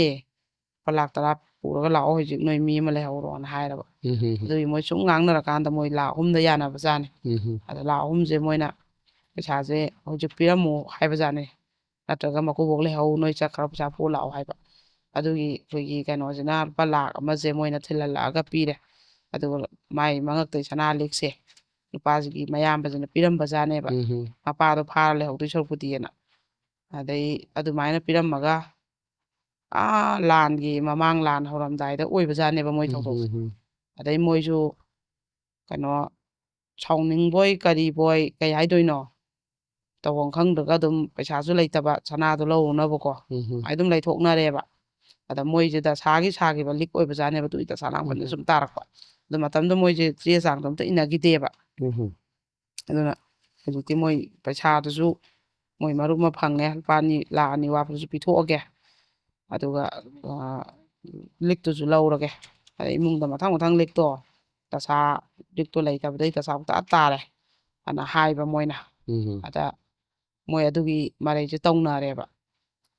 ꯂꯨꯄꯥ ꯂꯥꯛ 10 ꯄꯨꯔꯒ ꯂꯥꯛꯑꯣ ꯍꯧꯖꯤꯛ ꯅꯣꯏ ꯃꯤ ꯑꯃ ꯂꯩꯍꯧꯔꯣꯅ ꯍꯥꯏꯔꯕ ꯑꯗꯨꯒꯤ ꯃꯣꯏ ꯁꯨꯝ ꯉꯥꯡꯅꯔꯀꯥꯟꯗ ꯃꯣꯏ ꯂꯥꯛ 3ꯗ ꯌꯥꯅꯕꯖꯥꯠꯅꯤ ꯑꯗ ꯂꯥꯛ 3ꯁꯦ ꯃꯣꯏꯅ ꯄꯩꯁꯥꯁꯦ ꯍꯧꯖꯤꯛ ꯄꯤꯔꯝꯃꯨ ꯍꯥꯏꯕꯖꯥꯠꯅꯤ ꯅꯠꯇ꯭ꯔꯒ ꯃꯀꯨꯕꯣꯛ ꯂꯩꯍꯧ ꯅꯣꯏ ꯆꯠꯈ꯭ꯔ ꯄꯩꯁꯥ ꯄꯨꯔ ꯂꯥꯛꯑꯣ ꯍꯥꯏꯕ ꯑꯗꯨꯒꯤ ꯑꯩꯈꯣꯏꯒꯤ ꯀꯩꯅꯣꯁꯤꯅ ꯂꯨꯄꯥ ꯂꯥꯛ 1ꯁꯦ ꯃꯣꯏꯅ ꯊꯤꯜꯍꯜꯂꯛꯑꯒ ꯄꯤꯔꯦ ꯑꯗꯨꯒ ꯃꯥꯏ ꯃꯉꯛꯇꯩ ꯁꯅꯥ ꯂꯤꯛꯁꯦ ꯅꯨꯄꯥꯁꯤꯒꯤ ꯃꯌꯥꯝꯕꯁꯤꯅ ꯄꯤꯔꯝꯕꯖꯥꯠꯅꯦꯕ ꯃꯄꯥꯗꯣ ꯐꯥꯔ ꯂꯩꯍꯧꯗꯣꯏ ꯁꯔꯨꯛꯄꯨꯗꯤꯅ ꯑꯗꯩ ꯑꯗꯨꯃꯥꯏꯅ ꯄꯤꯔꯝꯃꯒ ꯂꯥꯟꯒꯤ ꯃꯃꯥꯡ ꯂꯥꯟ ꯍꯧꯔꯝꯗꯥꯏꯗ ꯑꯣꯏꯕꯖꯥꯠꯅꯦꯕ ꯃꯣꯏ ꯊꯧꯗꯣꯛꯁꯦ ꯑꯗꯩ ꯃꯣꯏꯁꯨ ꯀꯩꯅꯣ ꯁꯥꯎꯅꯤꯡꯕꯣꯏ ꯀꯔꯤꯕꯣꯏ ꯀꯩ ꯍꯥꯏꯗꯣꯏꯅꯣ ꯇꯧꯐꯝ ꯈꯪꯗ꯭ꯔꯒ ꯑꯗꯨꯝ ꯄꯩꯁꯥꯁꯨ ꯂꯩꯇꯕ ꯁꯅꯥꯗꯣ ꯂꯧꯔꯨꯅꯕꯀꯣ ꯑꯗꯨꯝ ꯂꯩꯊꯣꯛꯅꯔꯦꯕ ꯑꯗ ꯃꯣꯏꯁꯦ ꯗꯁꯥꯒꯤ ꯁꯥꯈꯤꯕ ꯂꯤꯛ ꯑꯣꯏꯕꯖꯥꯠꯅꯦꯕ ꯑꯗꯨꯒꯤ ꯗꯁꯥ ꯂꯥꯡꯕꯟꯗ ꯁꯨꯝ ꯇꯥꯔꯛꯄ ꯑꯗꯨ ꯃꯇꯝꯗ ꯃꯣꯏꯁꯦ ꯆꯦ ꯆꯥꯡꯗꯣ ꯑꯝꯇ ꯏꯟꯅꯈꯤꯗꯦꯕ ꯑꯗꯨꯅ ꯍꯧꯖꯤꯛꯇꯤ ꯃꯣꯏ ꯄꯩꯁꯥꯗꯨꯁꯨ ꯃꯣꯏ ꯃꯔꯨꯞ ꯑꯃ ꯐꯪꯉꯦ ꯂꯨꯄꯥ ꯂꯥꯛ 2 ꯋꯥꯠꯄꯗꯨꯁꯨ ꯄꯤꯊꯣꯛꯑꯒꯦ ꯑꯗꯨꯒ ꯂꯤꯛꯇꯨꯁꯨ ꯂꯧꯔꯒꯦ ꯑꯗꯩ ꯏꯃꯨꯡꯗ ꯃꯊꯪ ꯃꯊꯪ ꯂꯤꯛꯇꯣ ꯂꯤꯛꯇꯣ ꯂꯩꯇꯕꯗꯩ ꯗꯁꯥ ꯇꯥꯔꯦ ꯑꯅ ꯍꯥꯏꯕ ꯃꯣꯏꯅ ꯑꯗ ꯃꯣꯏ ꯑꯗꯨꯒꯤ ꯃꯔꯩꯁꯦ ꯇꯧꯅꯔꯦꯕ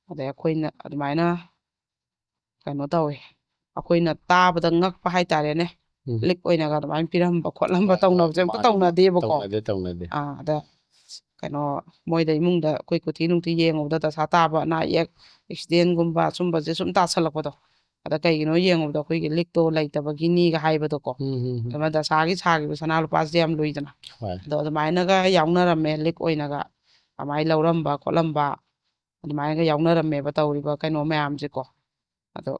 ꯑꯗꯩ ꯑꯩꯈꯣꯏꯅ ꯑꯗꯨꯃꯥꯏꯅ ꯀꯩꯅꯣ ꯇꯧꯋꯦ ꯑꯩꯈꯣꯏꯅ ꯇꯥꯕꯗ ꯉꯛꯄ ꯍꯥꯏꯇꯥꯔꯦꯅꯦ ꯂꯤꯛ ꯑꯣꯏꯅꯒ ꯑꯗꯨꯃꯥꯏꯅ ꯄꯤꯔꯝꯕ ꯈꯣꯠꯂꯝꯕ ꯇꯧꯅꯕꯁꯦ ꯑꯝꯇ ꯇꯧꯅꯗꯦꯕꯀꯣ ꯇꯧꯅꯗꯦ ꯑꯗ ꯀꯩꯅꯣ ꯃꯣꯏꯗ ꯏꯃꯨꯡꯗ ꯑꯩꯈꯣꯏ ꯀꯨꯊꯤ ꯅꯨꯡꯊꯤ ꯌꯦꯡꯉꯨꯕꯗ ꯗꯁꯥ ꯇꯥꯕ ꯑꯅꯥ ꯑꯌꯦꯛ ꯑꯦꯛꯁꯤꯗꯦꯟꯒꯨꯝꯕ ꯁꯨꯝꯕꯁꯦ ꯁꯨꯝ ꯇꯥꯁꯜꯂꯛꯄꯗꯣ ꯑꯗ ꯀꯩꯒꯤꯅꯣ ꯌꯦꯡꯉꯨꯕꯗ ꯑꯩꯈꯣꯏꯒꯤ ꯂꯤꯛꯇꯣ ꯂꯩꯇꯕꯒꯤꯅꯤꯒ ꯍꯥꯏꯕꯗꯣꯀꯣ ꯑꯗꯨꯃ ꯗꯁꯥꯒꯤ ꯁꯥꯈꯤꯕ ꯁꯅꯥ ꯂꯨꯄꯥꯁꯤꯗꯤ ꯌꯥꯝ ꯂꯨꯏꯗꯅ ꯑꯗꯣ ꯑꯗꯨꯃꯥꯏꯅꯒ ꯌꯥꯎꯅꯔꯝꯃꯦ ꯂꯤꯛ ꯑꯣꯏꯅꯒ ꯑꯗꯨꯃꯥꯏꯅ ꯂꯧꯔꯝꯕ ꯈꯣꯠꯂꯝꯕ ꯑꯗꯨꯃꯥꯏꯅꯒ ꯌꯥꯎꯅꯔꯝꯃꯦꯕ ꯇꯧꯔꯤꯕ ꯀꯩꯅꯣ ꯃꯌꯥꯝꯁꯦꯀꯣ ꯑꯗꯣ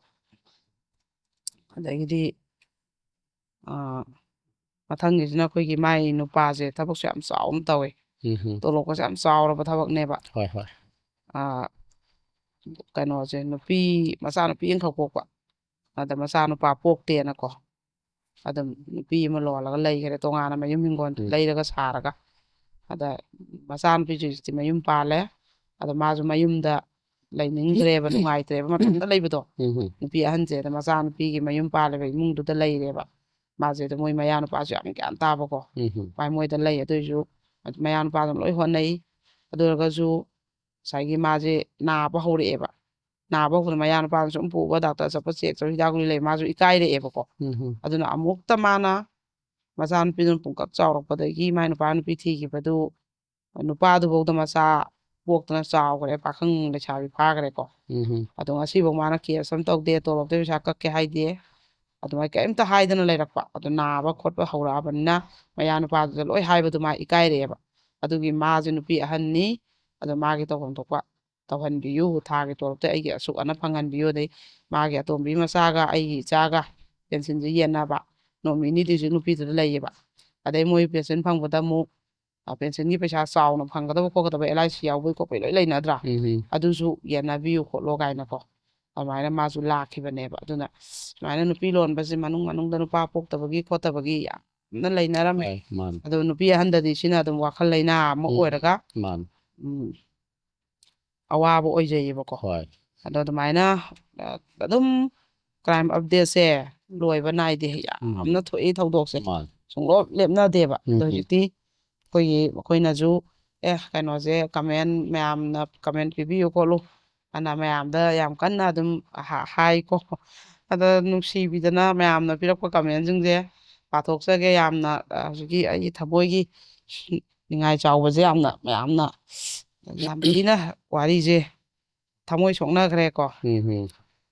ꯑꯗꯒꯤꯗꯤ ꯃꯊꯪꯒꯤꯁꯤꯅ ꯑꯩꯈꯣꯏꯒꯤ ꯃꯥꯏ ꯅꯨꯄꯥꯁꯦ ꯊꯕꯛꯁꯨ ꯌꯥꯝ ꯆꯥꯎꯅ ꯇꯧꯋꯦ ꯇꯣꯂꯣꯞꯀꯁꯦ ꯌꯥꯝ ꯆꯥꯎꯔꯕ ꯊꯕꯛꯅꯦꯕ ꯀꯩꯅꯣꯁꯦ ꯃꯆꯥꯅꯨꯄꯤ ꯑꯃꯈꯛ ꯄꯣꯛꯄ ꯑꯗ ꯃꯆꯥꯅꯨꯄꯥ ꯄꯣꯛꯇꯦꯅꯀꯣ ꯑꯗꯨꯝ ꯅꯨꯄꯤ ꯑꯃ ꯂꯣꯜꯂꯒ ꯂꯩꯈꯔꯦ ꯇꯣꯉꯥꯟꯅ ꯃꯌꯨꯝ ꯍꯤꯡꯒꯣꯜ ꯂꯩꯔꯒ ꯁꯥꯔꯒ ꯑꯗ ꯃꯆꯥꯅꯨꯄꯤꯁꯨ ꯍꯧꯖꯤꯛꯇꯤ ꯃꯌꯨꯝ ꯄꯥꯜꯂꯦ ꯑꯗ ꯃꯥꯁꯨ ꯃꯌꯨꯝꯗ ꯂꯩꯅꯤꯡꯗ꯭ꯔꯦꯕ ꯅꯨꯡꯉꯥꯏꯇ꯭ꯔꯦꯕ ꯃꯊꯟꯇ ꯂꯩꯕꯗꯣ ꯅꯨꯄꯤ ꯑꯍꯟꯁꯦ ꯑꯗ ꯃꯆꯥꯅꯨꯄꯤꯒꯤ ꯃꯌꯨꯝ ꯄꯥꯜꯂꯤꯕ ꯏꯃꯨꯡꯗꯨꯗ ꯂꯩꯔꯦꯕ ꯃꯥꯁꯦ ꯑꯗ ꯃꯣꯏ ꯃꯌꯥ ꯅꯨꯄꯥꯁꯨ ꯌꯥꯝ ꯒ꯭ꯌꯥꯟ ꯇꯥꯕꯀꯣ ꯃꯣꯏꯗ ꯂꯩ ꯑꯗꯨꯏꯁꯨ ꯃꯌꯥ ꯅꯨꯄꯥꯗꯨꯅ ꯂꯣꯏ ꯍꯣꯠꯅꯩ ꯑꯗꯨ ꯑꯣꯏꯔꯒꯁꯨ ꯉꯁꯥꯏꯒꯤ ꯃꯥꯁꯦ ꯅꯥꯕ ꯍꯧꯔꯛꯑꯦꯕ ꯅꯥꯕ ꯍꯧꯕꯗ ꯃꯌꯥ ꯅꯨꯄꯥꯅ ꯁꯨꯝ ꯄꯨꯕ ꯗꯥꯛꯇꯔ ꯆꯠꯄ ꯆꯦꯛ ꯆꯠꯄ ꯍꯤꯗꯥꯛ ꯒꯨꯂꯤ ꯂꯩ ꯃꯥꯁꯨ ꯏꯀꯥꯏꯔꯛꯑꯦꯕꯀꯣ ꯑꯗꯨꯅ ꯑꯃꯨꯛꯇ ꯃꯥꯅ ꯃꯆꯥꯅꯨꯄꯤꯗꯨꯅ ꯄꯨꯡꯀꯛ ꯆꯥꯎꯔꯛꯄꯗꯒꯤ ꯃꯥꯏ ꯅꯨꯄꯤ ꯊꯤꯈꯤꯕꯗꯨ ꯅꯨꯄꯥꯗꯨꯐꯧꯗ ꯃꯆꯥ ꯄꯣꯛꯇꯅ ꯆꯥꯎꯈ꯭ꯔꯦ ꯄꯥꯈꯪ ꯂꯩꯁꯥꯕꯤ ꯐꯥꯈ꯭ꯔꯦꯀꯣ ꯑꯗꯣ ꯉꯁꯤꯐꯥꯎ ꯃꯥꯅ ꯀꯦꯁ ꯑꯃ ꯇꯧꯗꯦ ꯇꯣꯂꯣꯞꯇꯩ ꯄꯩꯁꯥ ꯀꯛꯀꯦ ꯍꯥꯏꯗꯦ ꯑꯗꯨꯃꯥꯏꯅ ꯀꯔꯤꯝꯇ ꯍꯥꯏꯗꯅ ꯂꯩꯔꯛꯄ ꯑꯗꯣ ꯅꯥꯕ ꯈꯣꯠꯄ ꯍꯧꯔꯛꯑꯕꯅꯤನ ꯃꯌꯥ ꯅꯨꯄꯥꯗꯨꯗ ꯂꯣꯏ ꯍꯥꯏꯕꯗꯨ ꯃꯥ ꯏꯀꯥꯏꯔꯛꯑꯦꯕ ꯑꯗꯨꯒꯤ ꯃꯥꯁꯦ ꯅꯨꯄꯤ ꯑꯍꯟꯅꯤ ꯑꯗꯣ ꯃꯥꯒꯤ ꯇꯧꯐꯝ ꯊꯣꯛꯄ ꯇꯧꯍꯟꯕꯤꯌꯨ ꯊꯥꯒꯤ ꯇꯣꯂꯣꯞꯇ ꯑꯩꯒꯤ ꯑꯁꯨꯛ ꯑꯅ ꯐꯪꯍꯟꯕꯤꯌꯨ ꯑꯗꯩ ꯃꯥꯒꯤ ꯑꯇꯣꯝꯕꯤ ꯃꯆꯥꯒ ꯑꯩꯒꯤ ꯏꯆꯥꯒ ꯄꯦꯟꯁꯤꯟꯁꯦ ꯌꯦꯟꯅꯕ ꯅꯣꯃꯤꯅꯤ ꯗꯤꯖꯤꯠ ꯅꯨꯄꯤꯗꯨꯗ ꯂꯩꯌꯦꯕ ꯑꯗꯩ ꯃꯣꯏ ꯄꯦꯟꯁꯤꯟ ꯐꯪꯕꯗ ꯑꯃꯨꯛ ꯄꯦꯟꯁꯤꯟꯒꯤ ꯄꯩꯁꯥ ꯆꯥꯎꯅ ꯐꯪꯒꯗꯕ ꯈꯣꯠꯀꯗꯕ LIC ꯌꯥꯎꯕꯩ ꯈꯣꯠꯄꯩ ꯂꯣꯏ ꯂꯩꯅꯗ꯭ꯔꯥ ꯑꯗꯨꯁꯨ ꯌꯦꯟꯅꯕꯤꯌꯨ ꯈꯣꯠꯂꯣ ꯀꯥꯏꯅꯀꯣ ꯑꯗꯨꯃꯥꯏꯅ ꯃꯥꯁꯨ ꯂꯥꯛꯈꯤꯕꯅꯦꯕ ꯑꯗꯨꯅ ꯁꯨꯃꯥꯏꯅ ꯅꯨꯄꯤ ꯂꯣꯟꯕꯁꯦ ꯃꯅꯨꯡꯗ ꯅꯨꯄꯥ ꯄꯣꯛꯇꯕꯒꯤ ꯈꯣꯠꯇꯕꯒꯤ ꯌꯥꯝꯅ ꯂꯩꯅꯔꯝꯃꯦ ꯃꯥꯅꯤ ꯑꯗꯣ ꯅꯨꯄꯤ ꯑꯍꯟꯗꯗꯤ ꯁꯤꯅ ꯑꯗꯨꯝ ꯋꯥꯈꯜ ꯂꯩꯅꯥ ꯑꯃ ꯑꯣꯏꯔꯒ ꯃꯥꯅꯤ ꯑꯋꯥꯕ ꯑꯣꯏꯖꯩꯌꯦꯕꯀꯣ ꯍꯣꯏ ꯑꯗꯣ ꯑꯗꯨꯃꯥꯏꯅ ꯑꯗꯨꯝ ꯀ꯭ꯔꯥꯏꯝ ꯑꯞꯗꯦꯠꯁꯦ ꯂꯣꯏꯕ ꯅꯥꯏꯗꯦ ꯌꯥꯝꯅ ꯊꯣꯛꯏ ꯊꯧꯗꯣꯛꯁꯦ ꯃꯥꯅꯤ ꯁꯨꯡꯂꯣꯞ ꯂꯦꯞꯅꯗꯦꯕ ꯑꯗꯣ ꯍꯧꯖꯤꯛꯇꯤ ꯑꯩꯈꯣꯏꯅꯁꯨ ꯀꯩꯅꯣꯁꯦ ꯀꯃꯦꯟ ꯃꯌꯥꯝꯅ ꯀꯃꯦꯟ ꯄꯤꯕꯤꯌꯨ ꯈꯣꯠꯂꯨ ꯑꯅ ꯃꯌꯥꯝꯗ ꯌꯥꯝ ꯀꯟꯅ ꯑꯗꯨꯝ ꯍꯥꯏꯀꯣ ꯑꯗ ꯅꯨꯡꯁꯤꯕꯤꯗꯅ ꯃꯌꯥꯝꯅ ꯄꯤꯔꯛꯄ ꯀꯃꯦꯟꯁꯤꯡꯁꯦ ꯄꯥꯊꯣꯛꯆꯒꯦ ꯌꯥꯝꯅ ꯍꯧꯖꯤꯛꯀꯤ ꯑꯩꯒꯤ ꯊꯃꯣꯏꯒꯤ ꯅꯤꯡꯉꯥꯏ ꯆꯥꯎꯕꯁꯦ ꯌꯥꯝꯅ ꯌꯥꯝ ꯊꯤꯅ ꯋꯥꯔꯤꯁꯦ ꯊꯃꯣꯏ ꯁꯣꯛꯅꯈ꯭ꯔꯦꯀꯣ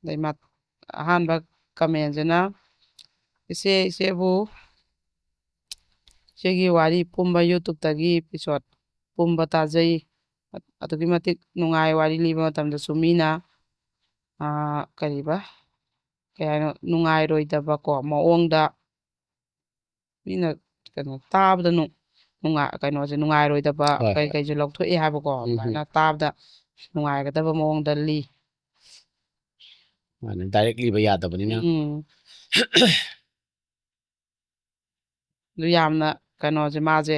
ꯑꯗꯩ ꯑꯍꯥꯟꯕ ꯀꯃꯦꯟꯁꯤꯅ ꯏꯆꯦꯕꯨ ꯏꯆꯦꯒꯤ ꯋꯥꯔꯤ ꯄꯨꯝꯕ ꯌꯨꯇꯨꯕꯇꯒꯤ ꯏꯄꯤꯁꯣꯠ ꯄꯨꯝꯕ ꯇꯥꯖꯩ ꯑꯗꯨꯛꯀꯤ ꯃꯇꯤꯛ ꯅꯨꯡꯉꯥꯏ ꯋꯥꯔꯤ ꯂꯤꯕ ꯃꯇꯝꯗꯁꯨ ꯃꯤꯅ ꯀꯩ ꯍꯥꯏꯅꯣ ꯅꯨꯡꯉꯥꯏꯔꯣꯏꯗꯕꯀꯣ ꯃꯑꯣꯡꯗ ꯃꯤꯅ ꯀꯩꯅꯣ ꯇꯥꯕꯗ ꯀꯩꯅꯣꯁꯦ ꯅꯨꯡꯉꯥꯏꯔꯣꯏꯗꯕ ꯍꯣꯏ ꯍꯣꯏ ꯀꯩꯁꯨ ꯂꯧꯊꯣꯛꯑꯦ ꯍꯥꯏꯕꯀꯣ ꯑꯗꯨꯃꯥꯏꯅ ꯇꯥꯕꯗ ꯅꯨꯡꯉꯥꯏꯒꯗꯕ ꯃꯑꯣꯡꯗ ꯂꯤ ꯃꯥꯅꯤ ꯗꯥꯏꯔꯦꯛ ꯂꯤꯕ ꯌꯥꯗꯕꯅꯤꯅ ꯑꯗꯨ ꯌꯥꯝꯅ ꯀꯩꯅꯣꯁꯦ ꯃꯥꯁꯦ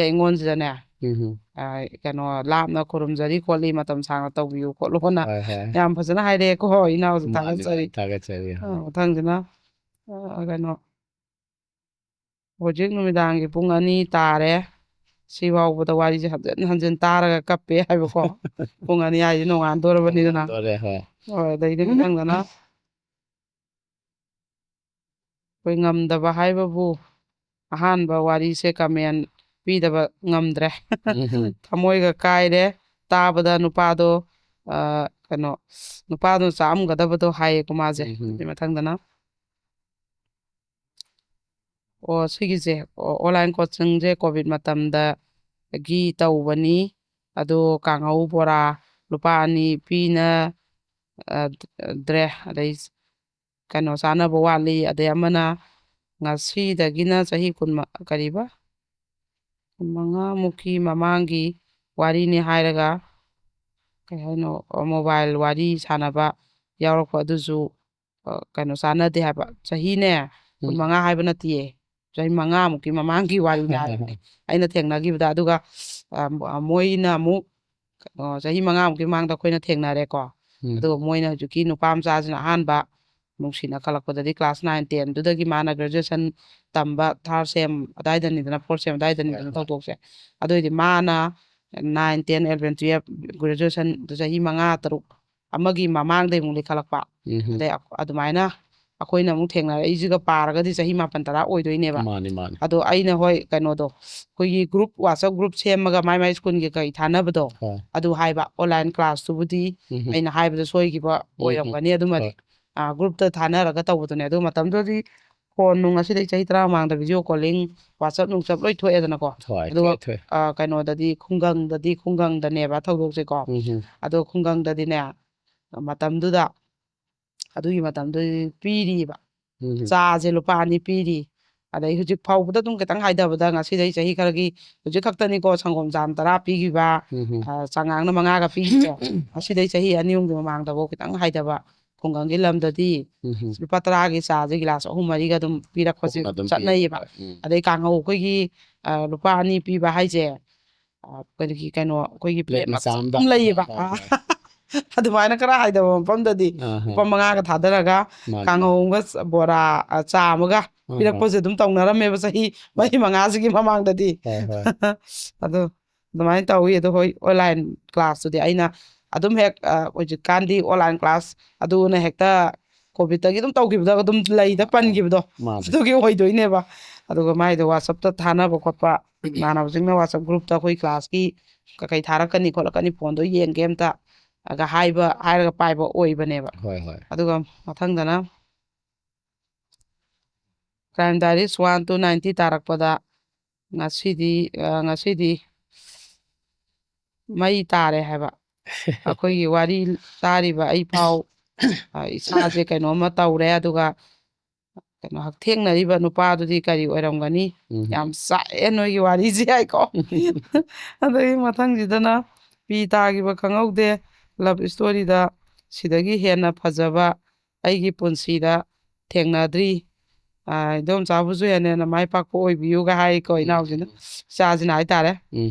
ꯑꯩꯉꯣꯟꯁꯤꯗꯅꯦ ꯀꯩꯅꯣ ꯂꯥꯞꯅ ꯈꯨꯔꯨꯝꯖꯔꯤ ꯈꯣꯠꯂꯤ ꯃꯇꯝ ꯁꯥꯡꯅ ꯇꯧꯕꯤꯌꯨ ꯈꯣꯠꯂꯨꯅ ꯍꯣꯏ ꯍꯣꯏ ꯌꯥꯝ ꯐꯖꯅ ꯍꯥꯏꯔꯛꯑꯦꯀꯣ ꯏꯅꯥꯎꯁꯨ ꯃꯥꯅꯤ ꯊꯥꯒꯠꯆꯔꯤ ꯊꯥꯒꯠꯆꯔꯤ ꯃꯊꯪꯁꯤꯅ ꯀꯩꯅꯣ ꯍꯧꯖꯤꯛ ꯅꯨꯃꯤꯗꯥꯡꯒꯤ ꯄꯨꯡ 2 ꯇꯥꯔꯦ ꯁꯤ ꯐꯥꯎꯕꯗ ꯋꯥꯔꯤꯁꯦ ꯍꯟꯖꯤꯟ ꯍꯟꯖꯤꯟ ꯇꯥꯔꯒ ꯀꯞꯄꯦ ꯍꯥꯏꯕꯀꯣ ꯄꯨꯡ 2 ꯍꯥꯏꯁꯦ ꯅꯣꯡꯉꯥꯟꯗꯣꯔꯕꯅꯤꯗꯅ ꯇꯣꯡꯉꯥꯟꯗꯣꯔꯦ ꯍꯣꯏ ꯍꯣꯏ ꯑꯗꯩꯗꯤ ꯃꯊꯪꯗꯅ ꯑꯩꯈꯣꯏ ꯉꯝꯗꯕ ꯍꯥꯏꯕꯕꯨ ꯑꯍꯥꯟꯕ ꯋꯥꯔꯤꯁꯦ ꯀꯃꯦꯟ ꯄꯤꯗꯕ ꯉꯝꯗ꯭ꯔꯦ ꯊꯃꯣꯏꯒ ꯀꯥꯏꯔꯦ ꯇꯥꯕꯗ ꯅꯨꯄꯥꯗꯣ ꯀꯩꯅꯣ ꯅꯨꯄꯥꯗꯣ ꯆꯥꯛꯑꯝꯒꯗꯕꯗꯣ ꯍꯥꯏꯌꯦꯀꯣ ꯃꯥꯁꯦ ꯑꯗꯨꯒꯤ ꯃꯊꯪꯗꯅ ꯁꯤꯒꯤꯁꯦ ꯑꯣꯟꯂꯥꯏꯟ ꯀꯣꯆꯤꯡꯁꯦ ꯀꯣꯚꯤꯠ ꯃꯇꯝꯗꯒꯤ ꯇꯧꯕꯅꯤ ꯑꯗꯣ ꯀꯥꯡꯍꯧ ꯕꯣꯔꯥ ꯂꯨꯄꯥ 2 ꯄꯤꯅ ꯗ꯭ꯔꯦ ꯑꯗꯩ ꯀꯩꯅꯣ ꯆꯥꯅꯕ ꯋꯥꯠꯂꯤ ꯑꯗꯩ ꯑꯃꯅ ꯉꯁꯤꯗꯒꯤꯅ ꯆꯍꯤ 15 ꯃꯃꯥꯡꯒꯤ ꯋꯥꯔꯤꯅꯤ ꯍꯥꯏꯔꯒ ꯀꯩ ꯍꯥꯏꯅꯣ ꯃꯣꯕꯥꯏꯜ ꯋꯥꯔꯤ ꯁꯥꯟꯅꯕ ꯌꯥꯎꯔꯛꯄ ꯑꯗꯨꯁꯨ ꯀꯩꯅꯣ ꯆꯥꯟꯅꯗꯦ ꯍꯥꯏꯕ ꯆꯍꯤꯅꯦ 15 ꯍꯥꯏꯕ ꯅꯠꯇꯦꯌꯦ ꯆꯍꯤ 5ꯃꯨꯛꯀꯤ ꯃꯃꯥꯡꯒꯤ ꯋꯥꯔꯤꯅꯤ ꯍꯥꯏꯕꯅꯦ ꯑꯩꯅ ꯊꯦꯡꯅꯈꯤꯕꯗ ꯑꯗꯨꯒ ꯃꯣꯏꯅ ꯑꯃꯨꯛ ꯆꯍꯤ 5ꯃꯨꯛꯀꯤ ꯃꯃꯥꯡꯗ ꯑꯩꯈꯣꯏꯅ ꯊꯦꯡꯅꯔꯦꯀꯣ ꯑꯗꯨꯒ ꯃꯣꯏꯅ ꯍꯧꯖꯤꯛꯀꯤ ꯅꯨꯄꯥ ꯃꯆꯥꯁꯤꯅ ꯑꯍꯥꯟꯕ ꯅꯨꯡꯁꯤꯅ ꯈꯜꯂꯛꯄꯗꯗꯤ ꯀ꯭ꯂꯥꯁ 9, 10ꯗꯨꯗꯒꯤ ꯃꯥꯅ ꯒ꯭ꯔꯦꯖꯨꯑꯦꯁꯟ ꯇꯝꯕ 3rd ꯁꯦꯝ ꯑꯗꯥꯏꯗꯅꯤꯗꯅ 4th ꯁꯦꯝ ꯑꯗꯥꯏꯗꯅꯤꯗꯅ ꯊꯧꯗꯣꯛꯁꯦ ꯑꯗꯨꯑꯣꯏꯗꯤ ꯃꯥꯅ 9, 10, 11, 12 ꯒ꯭ꯔꯦꯖꯨꯑꯦꯁꯟ ꯆꯍꯤ 5, 6 ꯑꯃꯒꯤ ꯃꯃꯥꯡꯗꯩ ꯑꯃꯨꯛ ꯂꯩꯈꯠꯂꯛꯄ ꯑꯗꯩ ꯑꯗꯨꯃꯥꯏꯅ ꯑꯩꯈꯣꯏꯅ ꯑꯃꯨꯛ ꯊꯦꯡꯅꯔꯛꯏꯁꯤꯒ ꯄꯥꯔꯒꯗꯤ ꯆꯍꯤ 9, 10 ꯑꯣꯏꯗꯣꯏꯅꯦꯕ ꯃꯥꯅꯤ ꯃꯥꯅꯤ ꯑꯗꯣ ꯑꯩꯅ ꯍꯣꯏ ꯀꯩꯅꯣꯗꯣ ꯑꯩꯈꯣꯏꯒꯤ ꯒ꯭ꯔꯨꯞ WhatsApp ꯒ꯭ꯔꯨꯞ ꯁꯦꯝꯃꯒ ꯃꯥꯏ ꯁ꯭ꯀꯨꯜꯒꯤ ꯀꯩ ꯊꯥꯅꯕꯗꯣ ꯍꯣꯏ ꯑꯗꯨ ꯍꯥꯏꯕ ꯑꯣꯟꯂꯥꯏꯟ ꯀ꯭ꯂꯥꯁꯇꯨꯕꯨꯗꯤ ꯑꯩꯅ ꯍꯥꯏꯕꯗ ꯁꯣꯏꯈꯤꯕ ꯑꯣꯏꯔꯝꯒꯅꯤ ꯑꯗꯨꯃꯗꯤ ꯍꯣꯏ ꯒ꯭ꯔꯨꯞꯇ ꯊꯥꯅꯔꯒ ꯇꯧꯕꯗꯨꯅꯦ ꯑꯗꯨ ꯃꯇꯝꯗꯨꯗꯤ ꯐꯣꯟ ꯅꯨꯡ ꯑꯁꯤꯗꯩ ꯆꯍꯤ 10 ꯃꯃꯥꯡꯗ ꯚꯤꯗꯤꯑꯣ ꯀꯣꯂꯤꯡ WhatsApp ꯅꯨꯡꯆꯞ ꯂꯣꯏ ꯊꯣꯛꯑꯦꯗꯅꯀꯣ ꯍꯣꯏ ꯑꯗꯨꯒ ꯊꯣꯛꯑꯦ ꯊꯣꯛꯑꯦ ꯀꯩꯅꯣꯗꯗꯤ ꯈꯨꯡꯒꯪꯗꯅꯦꯕ ꯊꯧꯗꯣꯛꯁꯦꯀꯣ ꯑꯗꯣ ꯈꯨꯡꯒꯪꯗꯗꯤꯅꯦ ꯃꯇꯝꯗꯨꯗ ꯑꯗꯨꯒꯤ ꯃꯇꯝꯗꯨꯗꯤ ꯄꯤꯔꯤꯕ ꯆꯥꯁꯦ ꯂꯨꯄꯥ 2 ꯄꯤꯔꯤ ꯑꯗꯩ ꯍꯧꯖꯤꯛ ꯐꯥꯎꯕꯗ ꯑꯗꯨꯝ ꯈꯤꯇꯪ ꯍꯥꯏꯊꯕꯗ ꯉꯁꯤꯗꯩ ꯆꯍꯤ ꯈꯔꯒꯤ ꯍꯧꯖꯤꯛ ꯈꯛꯇꯅꯤꯀꯣ ꯁꯪꯒꯣꯝ ꯖꯥꯝ 10 ꯄꯤꯈꯤꯕ ꯆꯉꯥꯡꯅ 5ꯒ ꯄꯤꯈꯤꯕꯁꯦ ꯑꯁꯤꯗꯩ ꯆꯍꯤ 2, 3 ꯃꯃꯥꯡꯗꯐꯥꯎ ꯈꯤꯇꯪ ꯍꯥꯏꯊꯕ ꯈꯨꯡꯒꯪꯒꯤ ꯂꯝꯗꯗꯤ ꯂꯨꯄꯥ 10ꯒꯤ ꯆꯥꯁꯦ ꯒꯤꯂꯥꯁ 3, 4ꯒ ꯑꯗꯨꯝ ꯄꯤꯔꯛꯄꯁꯦ ꯍꯣꯡꯅ ꯑꯗꯨꯝ ꯄꯤ ꯆꯠꯅꯩꯌꯦꯕ ꯍꯣꯏ ꯑꯗꯩ ꯀꯥꯡꯍꯧ ꯑꯩꯈꯣꯏꯒꯤ ꯂꯨꯄꯥ 2 ꯄꯤꯕ ꯍꯥꯏꯁꯦ ꯀꯩꯅꯣ ꯑꯩꯈꯣꯏꯒꯤ ꯄ꯭ꯂꯦꯠ ꯃꯆꯥ ꯑꯃꯗ ꯑꯃ ꯂꯩꯌꯦꯕ ꯍꯣꯏ ꯍꯣꯏ ꯑꯗꯨꯃꯥꯏꯅ ꯈꯔ ꯍꯥꯏꯗꯕ ꯃꯐꯝꯗꯗꯤ ꯂꯨꯄꯥ 5ꯒ ꯊꯥꯗꯔꯒ ꯃꯥꯅꯤ ꯀꯥꯡꯍꯧ ꯑꯃꯒ ꯕꯣꯔꯥ ꯆꯥ ꯑꯃꯒ ꯍꯣꯏ ꯍꯣꯏ ꯄꯤꯔꯛꯄꯁꯦ ꯑꯗꯨꯝ ꯇꯧꯅꯔꯝꯃꯦꯕ ꯆꯍꯤ 4, 5ꯁꯤꯒꯤ ꯃꯃꯥꯡꯗꯗꯤ ꯍꯣꯏ ꯍꯣꯏ ꯑꯗꯣ ꯑꯗꯨꯃꯥꯏꯅ ꯇꯧꯋꯤ ꯑꯗꯣ ꯍꯣꯏ ꯑꯣꯟꯂꯥꯏꯟ ꯀ꯭ꯂꯥꯁꯇꯨꯗꯤ ꯑꯩꯅ ꯑꯗꯨꯝ ꯍꯦꯛ ꯍꯧꯖꯤꯛꯀꯥꯟꯗꯤ ꯑꯣꯟꯂꯥꯏꯟ ꯀ꯭ꯂꯥꯁ ꯑꯗꯨꯅ ꯍꯦꯛꯇ ꯀꯣꯚꯤꯠꯇꯒꯤ ꯑꯗꯨꯝ ꯇꯧꯈꯤꯕꯗ ꯑꯗꯨꯝ ꯂꯩꯗ ꯄꯟꯈꯤꯕꯗꯣ ꯃꯥꯅꯤ ꯑꯗꯨꯒꯤ ꯑꯣꯏꯗꯣꯏꯅꯦꯕ ꯑꯗꯨꯒ ꯃꯥꯏꯗꯣ WhatsAppꯇ ꯊꯥꯅꯕ ꯈꯣꯠꯄ ꯏꯃꯥꯟꯅꯕꯁꯤꯡꯅ WhatsApp ꯒ꯭ꯔꯨꯞꯇ ꯑꯩꯈꯣꯏ ꯀ꯭ꯂꯥꯁꯀꯤ ꯀꯩ ꯊꯥꯔꯛꯀꯅꯤ ꯈꯣꯠꯂꯛꯀꯅꯤ ꯐꯣꯟꯗꯣ ꯌꯦꯡꯒꯦ ꯑꯝꯇ ꯍꯥꯏꯔꯒ ꯄꯥꯏꯕ ꯑꯣꯏꯕꯅꯦꯕ ꯍꯣꯏ ꯍꯣꯏ ꯑꯗꯨꯒ ꯃꯊꯪꯗꯅ ꯀ꯭ꯔꯥꯏꯝ ꯗꯥꯏꯔꯤꯁ 1 to 90 ꯇꯥꯔꯛꯄꯗ ꯉꯁꯤꯗꯤ ꯃꯩ ꯇꯥꯔꯦ ꯍꯥꯏꯕ ꯑꯩꯈꯣꯏꯒꯤ ꯋꯥꯔꯤ ꯇꯥꯔꯤꯕ ꯑꯩ ꯐꯥꯎ ꯏꯁꯥꯁꯦ ꯀꯩꯅꯣꯝꯃ ꯇꯧꯔꯦ ꯑꯗꯨꯒ ꯀꯩꯅꯣ ꯍꯛꯊꯦꯡꯅꯔꯤꯕ ꯅꯨꯄꯥꯗꯨꯗꯤ ꯀꯔꯤ ꯑꯣꯏꯔꯝꯒꯅꯤ ꯌꯥꯝ ꯆꯥꯛꯑꯦ ꯅꯣꯏꯒꯤ ꯋꯥꯔꯤꯁꯦ ꯍꯥꯏꯀꯣ ꯑꯗꯒꯤ ꯃꯊꯪꯁꯤꯗꯅ ꯄꯤ ꯇꯥꯈꯤꯕ ꯈꯪꯍꯧꯗꯦ ꯂꯕ ꯏꯁꯇꯣꯔꯤꯗ ꯁꯤꯗꯒꯤ ꯍꯦꯟꯅ ꯐꯖꯕ ꯑꯩꯒꯤ ꯄꯨꯟꯁꯤꯗ ꯊꯦꯡꯅꯗ꯭ꯔꯤ ꯏꯗꯣꯝꯆꯥꯕꯨꯁꯨ ꯍꯦꯟꯅ ꯃꯥꯏ ꯄꯥꯛꯄ ꯑꯣꯏꯕꯤꯌꯨꯒ ꯍꯥꯏꯀꯣ ꯏꯅꯥꯎꯁꯤꯅ ꯏꯆꯥꯁꯤꯅ ꯍꯥꯏꯇꯥꯔꯦ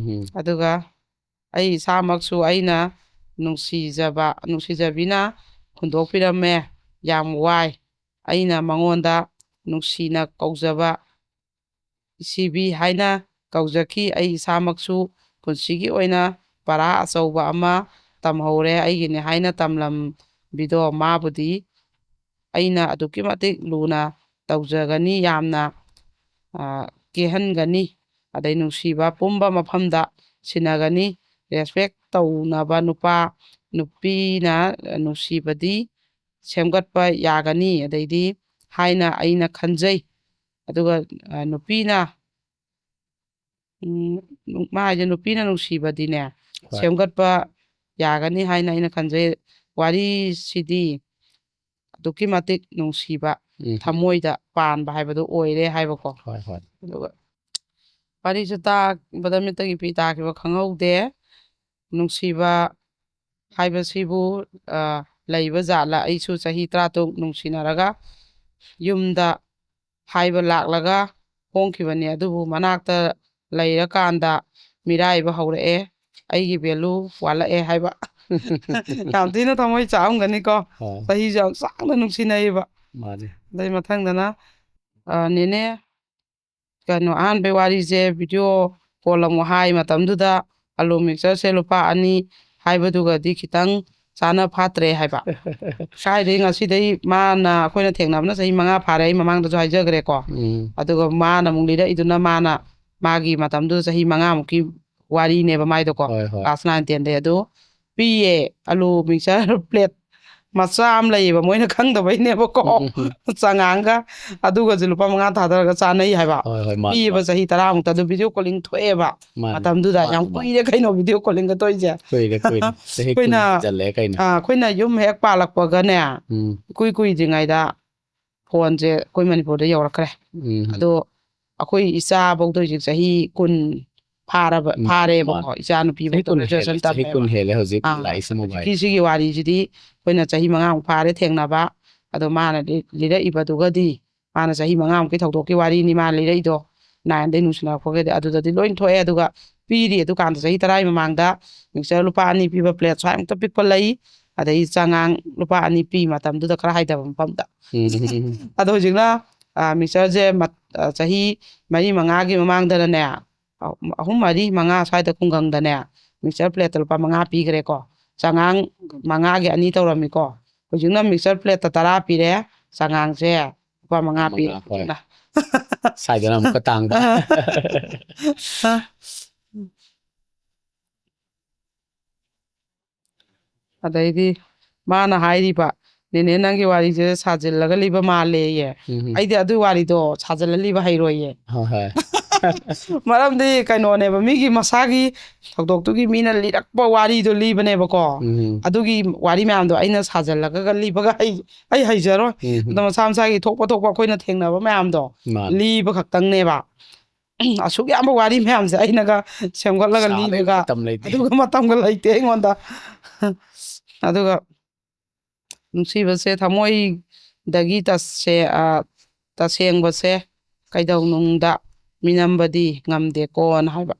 ꯑꯗꯨꯒ ꯑꯩ ꯏꯁꯥꯃꯛꯁꯨ ꯑꯩꯅ ꯅꯨꯡꯁꯤꯖꯕꯤꯅ ꯍꯨꯟꯗꯣꯛꯄꯤꯔꯝꯃꯦ ꯌꯥꯝ ꯋꯥꯏ ꯑꯩꯅ ꯃꯉꯣꯟꯗ ꯅꯨꯡꯁꯤꯅ ꯀꯧꯖꯕ ꯏꯁꯤꯕꯤ ꯍꯥꯏꯅ ꯀꯧꯖꯈꯤ ꯑꯩ ꯏꯁꯥꯃꯛꯁꯨ ꯄꯨꯟꯁꯤꯒꯤ ꯑꯣꯏꯅ ꯄꯔꯥ ꯑꯆꯧꯕ ꯑꯃ ꯇꯝꯍꯧꯔꯦ ꯑꯩꯒꯤꯅꯦ ꯍꯥꯏꯅ ꯇꯝꯂꯝꯕꯤꯗꯣ ꯃꯥꯕꯨꯗꯤ ꯑꯩꯅ ꯑꯗꯨꯛꯀꯤ ꯃꯇꯤꯛ ꯂꯨꯅ ꯇꯧꯖꯒꯅꯤ ꯌꯥꯝꯅ ꯀꯦꯍꯟꯒꯅꯤ ꯑꯗꯩ ꯅꯨꯡꯁꯤꯕ ꯄꯨꯝꯕ ꯃꯐꯝꯗ ꯁꯤꯟꯅꯒꯅꯤ ꯔꯦꯁꯄꯦꯛ ꯇꯧꯅꯕ ꯅꯨꯄꯤꯅ ꯅꯨꯡꯁꯤꯕꯗꯤ ꯁꯦꯝꯒꯠꯄ ꯌꯥꯒꯅꯤ ꯑꯗꯩꯗꯤ ꯍꯥꯏꯅ ꯑꯩꯅ ꯈꯟꯖꯩ ꯑꯗꯨꯒ ꯅꯨꯄꯤꯅ ꯃꯥ ꯍꯥꯏꯁꯦ ꯅꯨꯄꯤꯅ ꯅꯨꯡꯁꯤꯕꯗꯤꯅꯦ ꯁꯦꯝꯒꯠꯄ ꯌꯥꯒꯅꯤ ꯍꯥꯏꯅ ꯑꯩꯅ ꯈꯟꯖꯩ ꯋꯥꯔꯤꯁꯤꯗꯤ ꯑꯗꯨꯛꯀꯤ ꯃꯇꯤꯛ ꯅꯨꯡꯁꯤꯕ ꯊꯃꯣꯏꯗ ꯄꯥꯟꯕ ꯍꯥꯏꯕꯗꯨ ꯑꯣꯏꯔꯦ ꯍꯥꯏꯕꯀꯣ ꯑꯗꯨꯒ ꯋꯥꯔꯤꯁꯨ ꯇꯥꯕꯗ ꯃꯤꯠꯇꯒꯤ ꯄꯤ ꯇꯥꯈꯤꯕ ꯈꯪꯍꯧꯗꯦ ꯅꯨꯡꯁꯤꯕ ꯍꯥꯏꯕꯁꯤꯕꯨ ꯂꯩꯕ ꯖꯥꯠꯂ ꯑꯩꯁꯨ ꯆꯍꯤ 13 ꯅꯨꯡꯁꯤꯅꯔꯒ ꯌꯨꯝꯗ ꯍꯥꯏꯕ ꯂꯥꯛꯂꯒ ꯍꯣꯡꯈꯤꯕꯅꯤ ꯑꯗꯨꯕꯨ ꯃꯅꯥꯛꯇ ꯂꯩꯔꯀꯥꯟꯗ ꯃꯤꯔꯥꯏꯕ ꯍꯧꯔꯛꯑꯦ ꯑꯩꯒꯤ ꯚꯦꯂꯨ ꯋꯥꯠꯂꯛꯑꯦ ꯍꯥꯏꯕ ꯌꯥꯝ ꯊꯤꯅ ꯊꯃꯣꯏ ꯆꯥꯛꯑꯝꯒꯅꯤꯀꯣ ꯆꯍꯤꯁꯨ ꯌꯥꯝ ꯁꯥꯡꯅ ꯅꯨꯡꯁꯤꯅꯩꯌꯦꯕ ꯑꯗꯩ ꯃꯊꯪꯗꯅ ꯅꯦꯅꯦ ꯀꯩꯅꯣ ꯑꯍꯥꯟꯕꯩ ꯋꯥꯔꯤꯁꯦ ꯚꯤꯗꯤꯑꯣ ꯀꯣꯜ ꯑꯃꯨꯛ ꯍꯥꯏ ꯃꯇꯝꯗꯨꯗ ꯑꯂꯨ ꯃꯤꯛꯆꯔꯁꯦ ꯂꯨꯄꯥ 2 ꯍꯥꯏꯕꯗꯨꯒꯗꯤ ꯈꯤꯇꯪ ꯆꯥꯅ ꯐꯥꯠꯇ꯭ꯔꯦ ꯍꯥꯏꯕ ꯀꯥꯏꯗꯩ ꯉꯁꯤꯗꯩ ꯃꯥꯅ ꯑꯩꯈꯣꯏꯅ ꯊꯦꯡꯅꯕꯅ ꯆꯍꯤ 5 ꯐꯥꯔꯦ ꯑꯩ ꯃꯃꯥꯡꯗꯁꯨ ꯍꯥꯏꯖꯈ꯭ꯔꯦꯀோ ꯑꯗꯨꯒ ꯃꯥꯅ ꯑꯃꯨꯛ ꯂꯤꯔꯛꯏꯗꯨꯅ ꯃꯥꯒꯤ ꯃꯇꯝꯗꯨꯗ ꯆꯍꯤ 5ꯃꯨꯛꯀꯤ ꯋꯥꯔꯤꯅꯦꯕ ꯃꯥꯏꯗꯣꯀꯣ ꯀ꯭ꯂꯥꯁ 9 10ꯗꯩ ꯑꯗꯨ ꯄꯤꯌꯦ ꯑꯂꯨ ꯃꯤꯛꯆꯔ ꯄ꯭ꯂꯦꯠ ꯃꯆꯥ ꯑꯃ ꯂꯩꯌꯦꯕ ꯃꯣꯏꯅ ꯈꯪꯗꯕꯩꯅꯦꯕꯀꯣ ꯆꯉꯥꯡꯒ ꯑꯗꯨꯒꯁꯨ ꯂꯨꯄꯥ 5 ꯊꯥꯗꯔꯒ ꯆꯥꯅꯩ ꯍꯥꯏꯕ ꯄꯤꯌꯦꯕ ꯆꯍꯤ 10ꯃꯨꯛꯇ ꯑꯗꯨ ꯚꯤꯗꯤꯑꯣ ꯀꯣꯂꯤꯡ ꯊꯣꯛꯑꯦꯕ ꯃꯇꯝꯗꯨꯗ ꯌꯥꯝ ꯀꯨꯏꯔꯦ ꯀꯩꯅꯣ ꯚꯤꯗꯤꯑꯣ ꯀꯣꯂꯤꯡꯒ ꯇꯧꯔꯤꯁꯦ ꯑꯩꯈꯣꯏꯅ ꯌꯨꯝ ꯍꯦꯛ ꯄꯥꯜꯂꯛꯄꯒꯅꯦ ꯀꯨꯏꯗ꯭ꯔꯤꯉꯩꯗ ꯐꯣꯟꯁꯦ ꯑꯩꯈꯣই ꯃꯅꯤꯄꯨꯔꯗ ꯌꯧꯔꯛꯈ꯭ꯔꯦ ꯑꯗꯣ ꯑꯩꯈꯣꯏ ꯏꯆꯥꯐꯧꯗ ꯍꯧꯖꯤꯛ ꯆꯍꯤ 10 ꯐꯥꯔꯦꯕꯀꯣ ꯏꯆा ꯅꯨꯄꯤꯐꯧꯗ ꯒ꯭ꯔꯦꯖꯨꯑꯦꯁꯟ ꯇꯝꯃꯦꯕ ꯁꯤꯒꯤ ꯋꯥꯔꯤꯁꯤꯗꯤ ꯑꯩꯈꯣꯏꯅ ꯆꯍꯤ 5ꯃꯨꯛ ꯐꯥꯔꯦ ꯊꯦꯡꯅꯕ ꯑꯗꯣ ꯃꯥꯅ ꯂꯤꯔꯛꯏꯕꯗꯨꯒꯗꯤ ꯃꯥꯅ ꯆꯍꯤ 5ꯃꯨꯛꯀꯤ ꯊꯧꯗꯣꯛꯀꯤ ꯋꯥꯔꯤꯅꯤ ꯃꯥꯅ ꯂꯤꯔꯛꯏꯗꯣ 9ꯗꯩ ꯅꯨꯡꯁꯤꯅꯔꯛꯄꯒꯗꯤ ꯑꯗꯨꯗꯗꯤ ꯂꯣꯏ ꯊꯣꯛꯑꯦ ꯑꯗꯨꯒ ꯄꯤꯔꯤ ꯑꯗꯨꯀꯥꯟꯗ ꯆꯍꯤ 10ꯒꯤ ꯃꯃꯥꯡꯗ ꯃꯤꯛꯆꯔ ꯂꯨꯄꯥ 2 ꯄꯤꯕ ꯄ꯭ꯂꯦꯠ ꯁ꯭ꯋꯥꯏꯃꯨꯛꯇ ꯄꯤꯛꯄ ꯂꯩ ꯑꯗꯩ ꯆꯉꯥꯡ ꯂꯨꯄꯥ 2 ꯄꯤ ꯃꯇꯝꯗꯨꯗ ꯈꯔ ꯍꯥꯏꯗꯕ ꯃꯐꯝꯗ ꯑꯗꯣ ꯍꯧꯖꯤꯛꯅ ꯃꯤꯛꯆꯔꯁꯦ ꯆꯍꯤ 4 5ꯒꯤ ꯃꯃꯥꯡꯗꯅꯅꯦ 3 4 5 ꯁ꯭ꯋꯥꯏꯗ ꯈꯨꯡꯒꯪꯗꯅꯦ ꯃꯤꯛꯆꯔ ꯄ꯭ꯂꯦꯠꯇ ꯂꯨꯄꯥ 5 ꯄꯤꯈ꯭ꯔꯦꯀꯣ ꯆꯉꯥꯡ 5ꯒꯤ 2 ꯇꯧꯔꯝꯃꯤꯀꯣ ꯍꯧꯖꯤꯛꯅ ꯃꯤꯛꯆꯔ ꯄ꯭ꯂꯦꯠꯇ 10 ꯄꯤꯔꯦ ꯆꯉꯥꯡꯁꯦ ꯂꯨꯄꯥ 5 ꯄꯤꯔꯦ ꯁꯥꯏꯗꯅ ꯑꯃꯨꯛꯀ ꯇꯥꯡꯕ ꯑꯗꯩꯗꯤ ꯃꯥꯅ ꯍꯥꯏꯔꯤꯕ ꯅꯦꯅꯦ ꯅꯪꯒꯤ ꯋꯥꯔꯤꯁꯦ ꯁꯥꯖꯤꯜꯂꯒ ꯂꯤꯕ ꯃꯥꯜꯂꯦꯌꯦ ꯑꯩꯗꯤ ꯑꯗꯨꯏ ꯋꯥꯔꯤꯗꯣ ꯁꯥꯖꯤꯜꯂ ꯂꯤꯕ ꯍꯩꯔꯣꯏꯌꯦ ꯃꯔꯝꯗꯤ ꯀꯩꯅꯣꯅꯦꯕ ꯃꯤꯒꯤ ꯃꯁꯥꯒꯤ ꯊꯧꯗꯣꯛꯇꯨꯒꯤ ꯃꯤꯅ ꯂꯤꯔꯛꯄ ꯋꯥꯔꯤꯗꯣ ꯂꯤꯕꯅꯦꯕꯀꯣ ꯑꯗꯨꯒꯤ ꯋꯥꯔꯤ ꯃꯌꯥꯝꯗꯣ ꯑꯩꯅ ꯁꯥꯖꯤꯜꯂꯒ ꯂꯤꯕꯒ ꯑꯩ ꯍꯩꯖꯔꯣꯏ ꯑꯗꯣ ꯃꯁꯥ ꯃꯁꯥꯒꯤ ꯊꯣꯛꯄ ꯑꯩꯈꯣꯏꯅ ꯊꯦꯡꯅꯕ ꯃꯌꯥꯝꯗꯣ ꯂꯤꯕ ꯈꯛꯇꯪꯅꯦꯕ ꯑꯁꯨꯛ ꯌꯥꯝꯕ ꯋꯥꯔꯤ ꯃꯌꯥꯝꯁꯦ ꯑꯩꯅꯒ ꯁꯦꯝꯒꯠꯂꯒ ꯂꯤꯕꯒ ꯑꯗꯨꯒ ꯃꯇꯝꯒ ꯂꯩꯇꯦ ꯑꯩꯉꯣꯟꯗ ꯑꯗꯨꯒ ꯅꯨꯡꯁꯤꯕꯁꯦ ꯊꯃꯣꯏꯗꯒꯤ ꯇꯁꯦꯡꯕꯁꯦ ꯀꯩꯗꯧꯅꯨꯡꯗ ꯃꯤꯅꯝꯕꯗꯤ ꯉꯝꯗꯦꯀꯣꯅ ꯍꯥꯏꯕ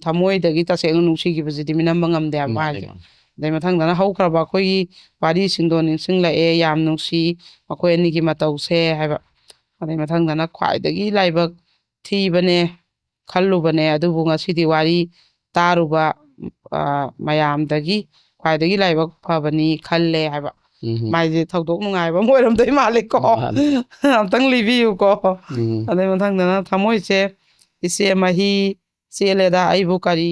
ꯊꯃꯣꯏꯗꯒꯤ ꯇꯁꯦꯡꯅ ꯅꯨꯡꯁꯤꯈꯤꯕꯁꯤꯗꯤ ꯃꯤꯅꯝꯕ ꯉꯝꯗꯦ ꯍꯥꯏꯕ ꯍꯥꯏꯁꯦ ꯑꯗꯩ ꯃꯊꯪꯗꯅ ꯍꯧꯈ꯭ꯔꯕ ꯑꯩꯈꯣꯏꯒꯤ ꯋꯥꯔꯤꯁꯤꯡꯗꯣ ꯅꯤꯡꯁꯤꯡꯂꯛꯑꯦ ꯌꯥꯝ ꯅꯨꯡꯁꯤ ꯃꯈꯣꯏ ꯑꯅꯤꯒꯤ ꯃꯇꯧꯁꯦ ꯍꯥꯏꯕ ꯑꯗꯩ ꯃꯊꯪꯗꯅ ꯈ꯭ꯋꯥꯏꯗꯒꯤ ꯂꯥꯏꯕꯛ ꯊꯤꯕꯅꯦ ꯈꯜꯂꯨꯕꯅꯦ ꯑꯗꯨꯕꯨ ꯉꯁꯤꯗꯤ ꯋꯥꯔꯤ ꯇꯥꯔꯨꯕ ꯃꯌꯥꯝꯗꯒꯤ ꯈ꯭ꯋꯥꯏꯗꯒꯤ ꯂꯥꯏꯕꯛ ꯐꯕꯅꯤ ꯈꯜꯂꯦ ꯍꯥꯏꯕ ꯃꯥꯏꯁꯦ ꯊꯧꯗꯣꯛ ꯅꯨꯡꯉꯥꯏꯕ ꯑꯃ ꯑꯣꯏꯔꯝꯗꯣꯏ ꯃꯥꯜꯂꯦꯀꯣ ꯑꯝꯇꯪ ꯂꯤꯕꯤꯌꯨꯀꯣ ꯑꯗꯩ ꯃꯊꯪꯗꯅ ꯊꯃꯣꯏꯁꯦ ꯏꯆꯦ ꯃꯍꯤ ꯆꯦꯜꯂꯦꯗ ꯑꯩꯕꯨ ꯀꯔꯤ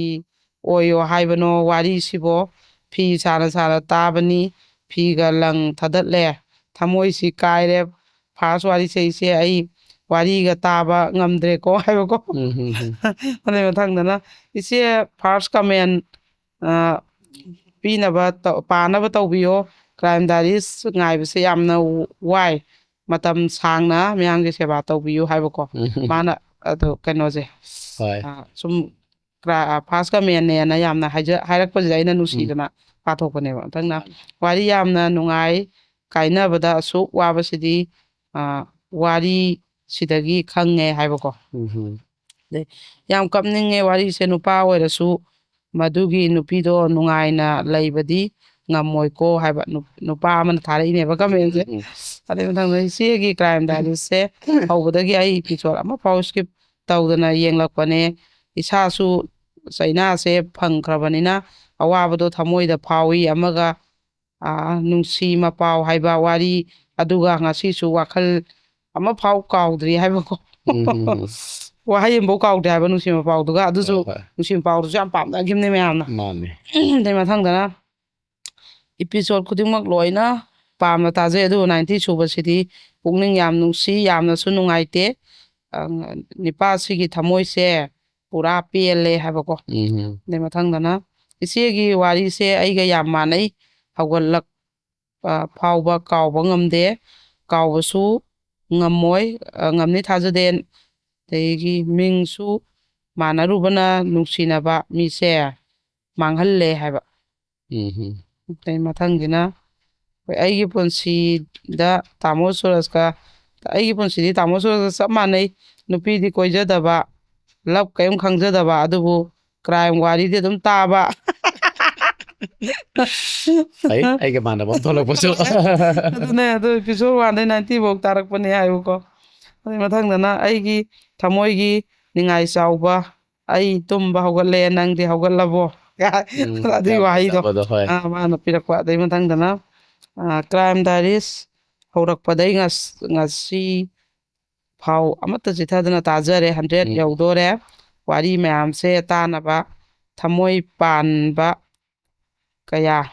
ꯑꯣꯏꯌꯣ ꯍꯥꯏꯕꯅꯣ ꯋꯥꯔꯤꯁꯤꯕꯣ ꯐꯤ ꯁꯥꯅ ꯇꯥꯕꯅꯤ ꯐꯤꯒ ꯂꯪ ꯊꯗꯠꯂꯦ ꯊꯃꯣꯏꯁꯤ ꯀꯥꯏꯔꯦ ꯐꯥꯔꯁ ꯋꯥꯔꯤꯁꯦ ꯏꯆꯦ ꯑꯩ ꯋꯥꯔꯤꯒ ꯇꯥꯕ ꯉꯝꯗ꯭ꯔꯦꯀꯣ ꯍꯥꯏꯕꯀꯣ ꯑꯗꯩ ꯃꯊꯪꯗꯅ ꯏꯆꯦ ꯐꯥꯔꯁ ꯀꯃꯦꯟ ꯄꯥꯅꯕ ꯇꯧꯕꯤꯌꯣ ꯀ꯭ꯔꯥꯏꯝ ꯗꯥꯏꯔꯤꯁ ꯉꯥꯏꯕꯁꯦ ꯌꯥꯝꯅ ꯋꯥꯏ ꯃꯇꯝ ꯁꯥꯡꯅ ꯃꯌꯥꯝꯒꯤ ꯁꯦꯕꯥ ꯇꯧꯕꯤꯌꯨ ꯍꯥꯏꯕꯀꯣ ꯃꯥꯅ ꯑꯗꯣ ꯀꯩꯅꯣꯁꯦ ꯍꯣꯏ ꯁꯨꯝ ꯐꯥꯔꯁ ꯀꯃꯦꯟꯅꯦꯅ ꯌꯥꯝꯅ ꯍꯥꯏꯔꯛꯄꯁꯤꯗ ꯑꯩꯅ ꯅꯨꯡꯁꯤꯗꯅ ꯄꯥꯊꯣꯛꯄꯅꯦꯕ ꯃꯊꯪꯅ wari yamna nungai kainabada asuk wabasidi wari sidagi khange haibako yam kapninge wari se nupa oirasu madugi nupido nungaina laibadi ngamoiko haiba nupa amana tharaineba kamense ade mathang sigi crime diary se hawbadagi ai episode ama pau skip tawdana yenglakpane isasu saina se phangkhrabanina awabado thamoida phawi amaga nungsi mapau haiba wari aduga ngasisu wakhal ama phau kaudri haibako wahai mbo kaudri haiba nungsi mapau duga adusu nungsi mapau du yam pamna gimne mayamna mane dei mathangdana episode khudingmak loina pamna taje adu 90 suba sidi pungning yam nungsi yamna su nungaite nipa sigi thamoi se pura pele haibako dei mathangdana isegi wari se aiga yam manai hawgalak phawba kawba ngamde kawbasu ngamoi ngamni thajaden tegi mingsu manarubana nungsinaba mise manghalle haiba dei mathangina aigi punsi da tamo suraska aigi punsi di tamo suraska sab manai nupi di koijadaba lab kayum khangjadaba adubu crime wari di dum taba ai ke mana bom tholok poso adune adu episode 1 dai 90 bok tarak pane ayu ko ade mathangdana aigi thamoigi ningai chawba ai tumba hawgalle nangdi hawgallabo adi wahi do mana pirakwa dai mathangdana crime diaries haurakpadai ngasi phau amata jithadana tajare 100 yaudore wari mayam se tanaba thamoi panba kaya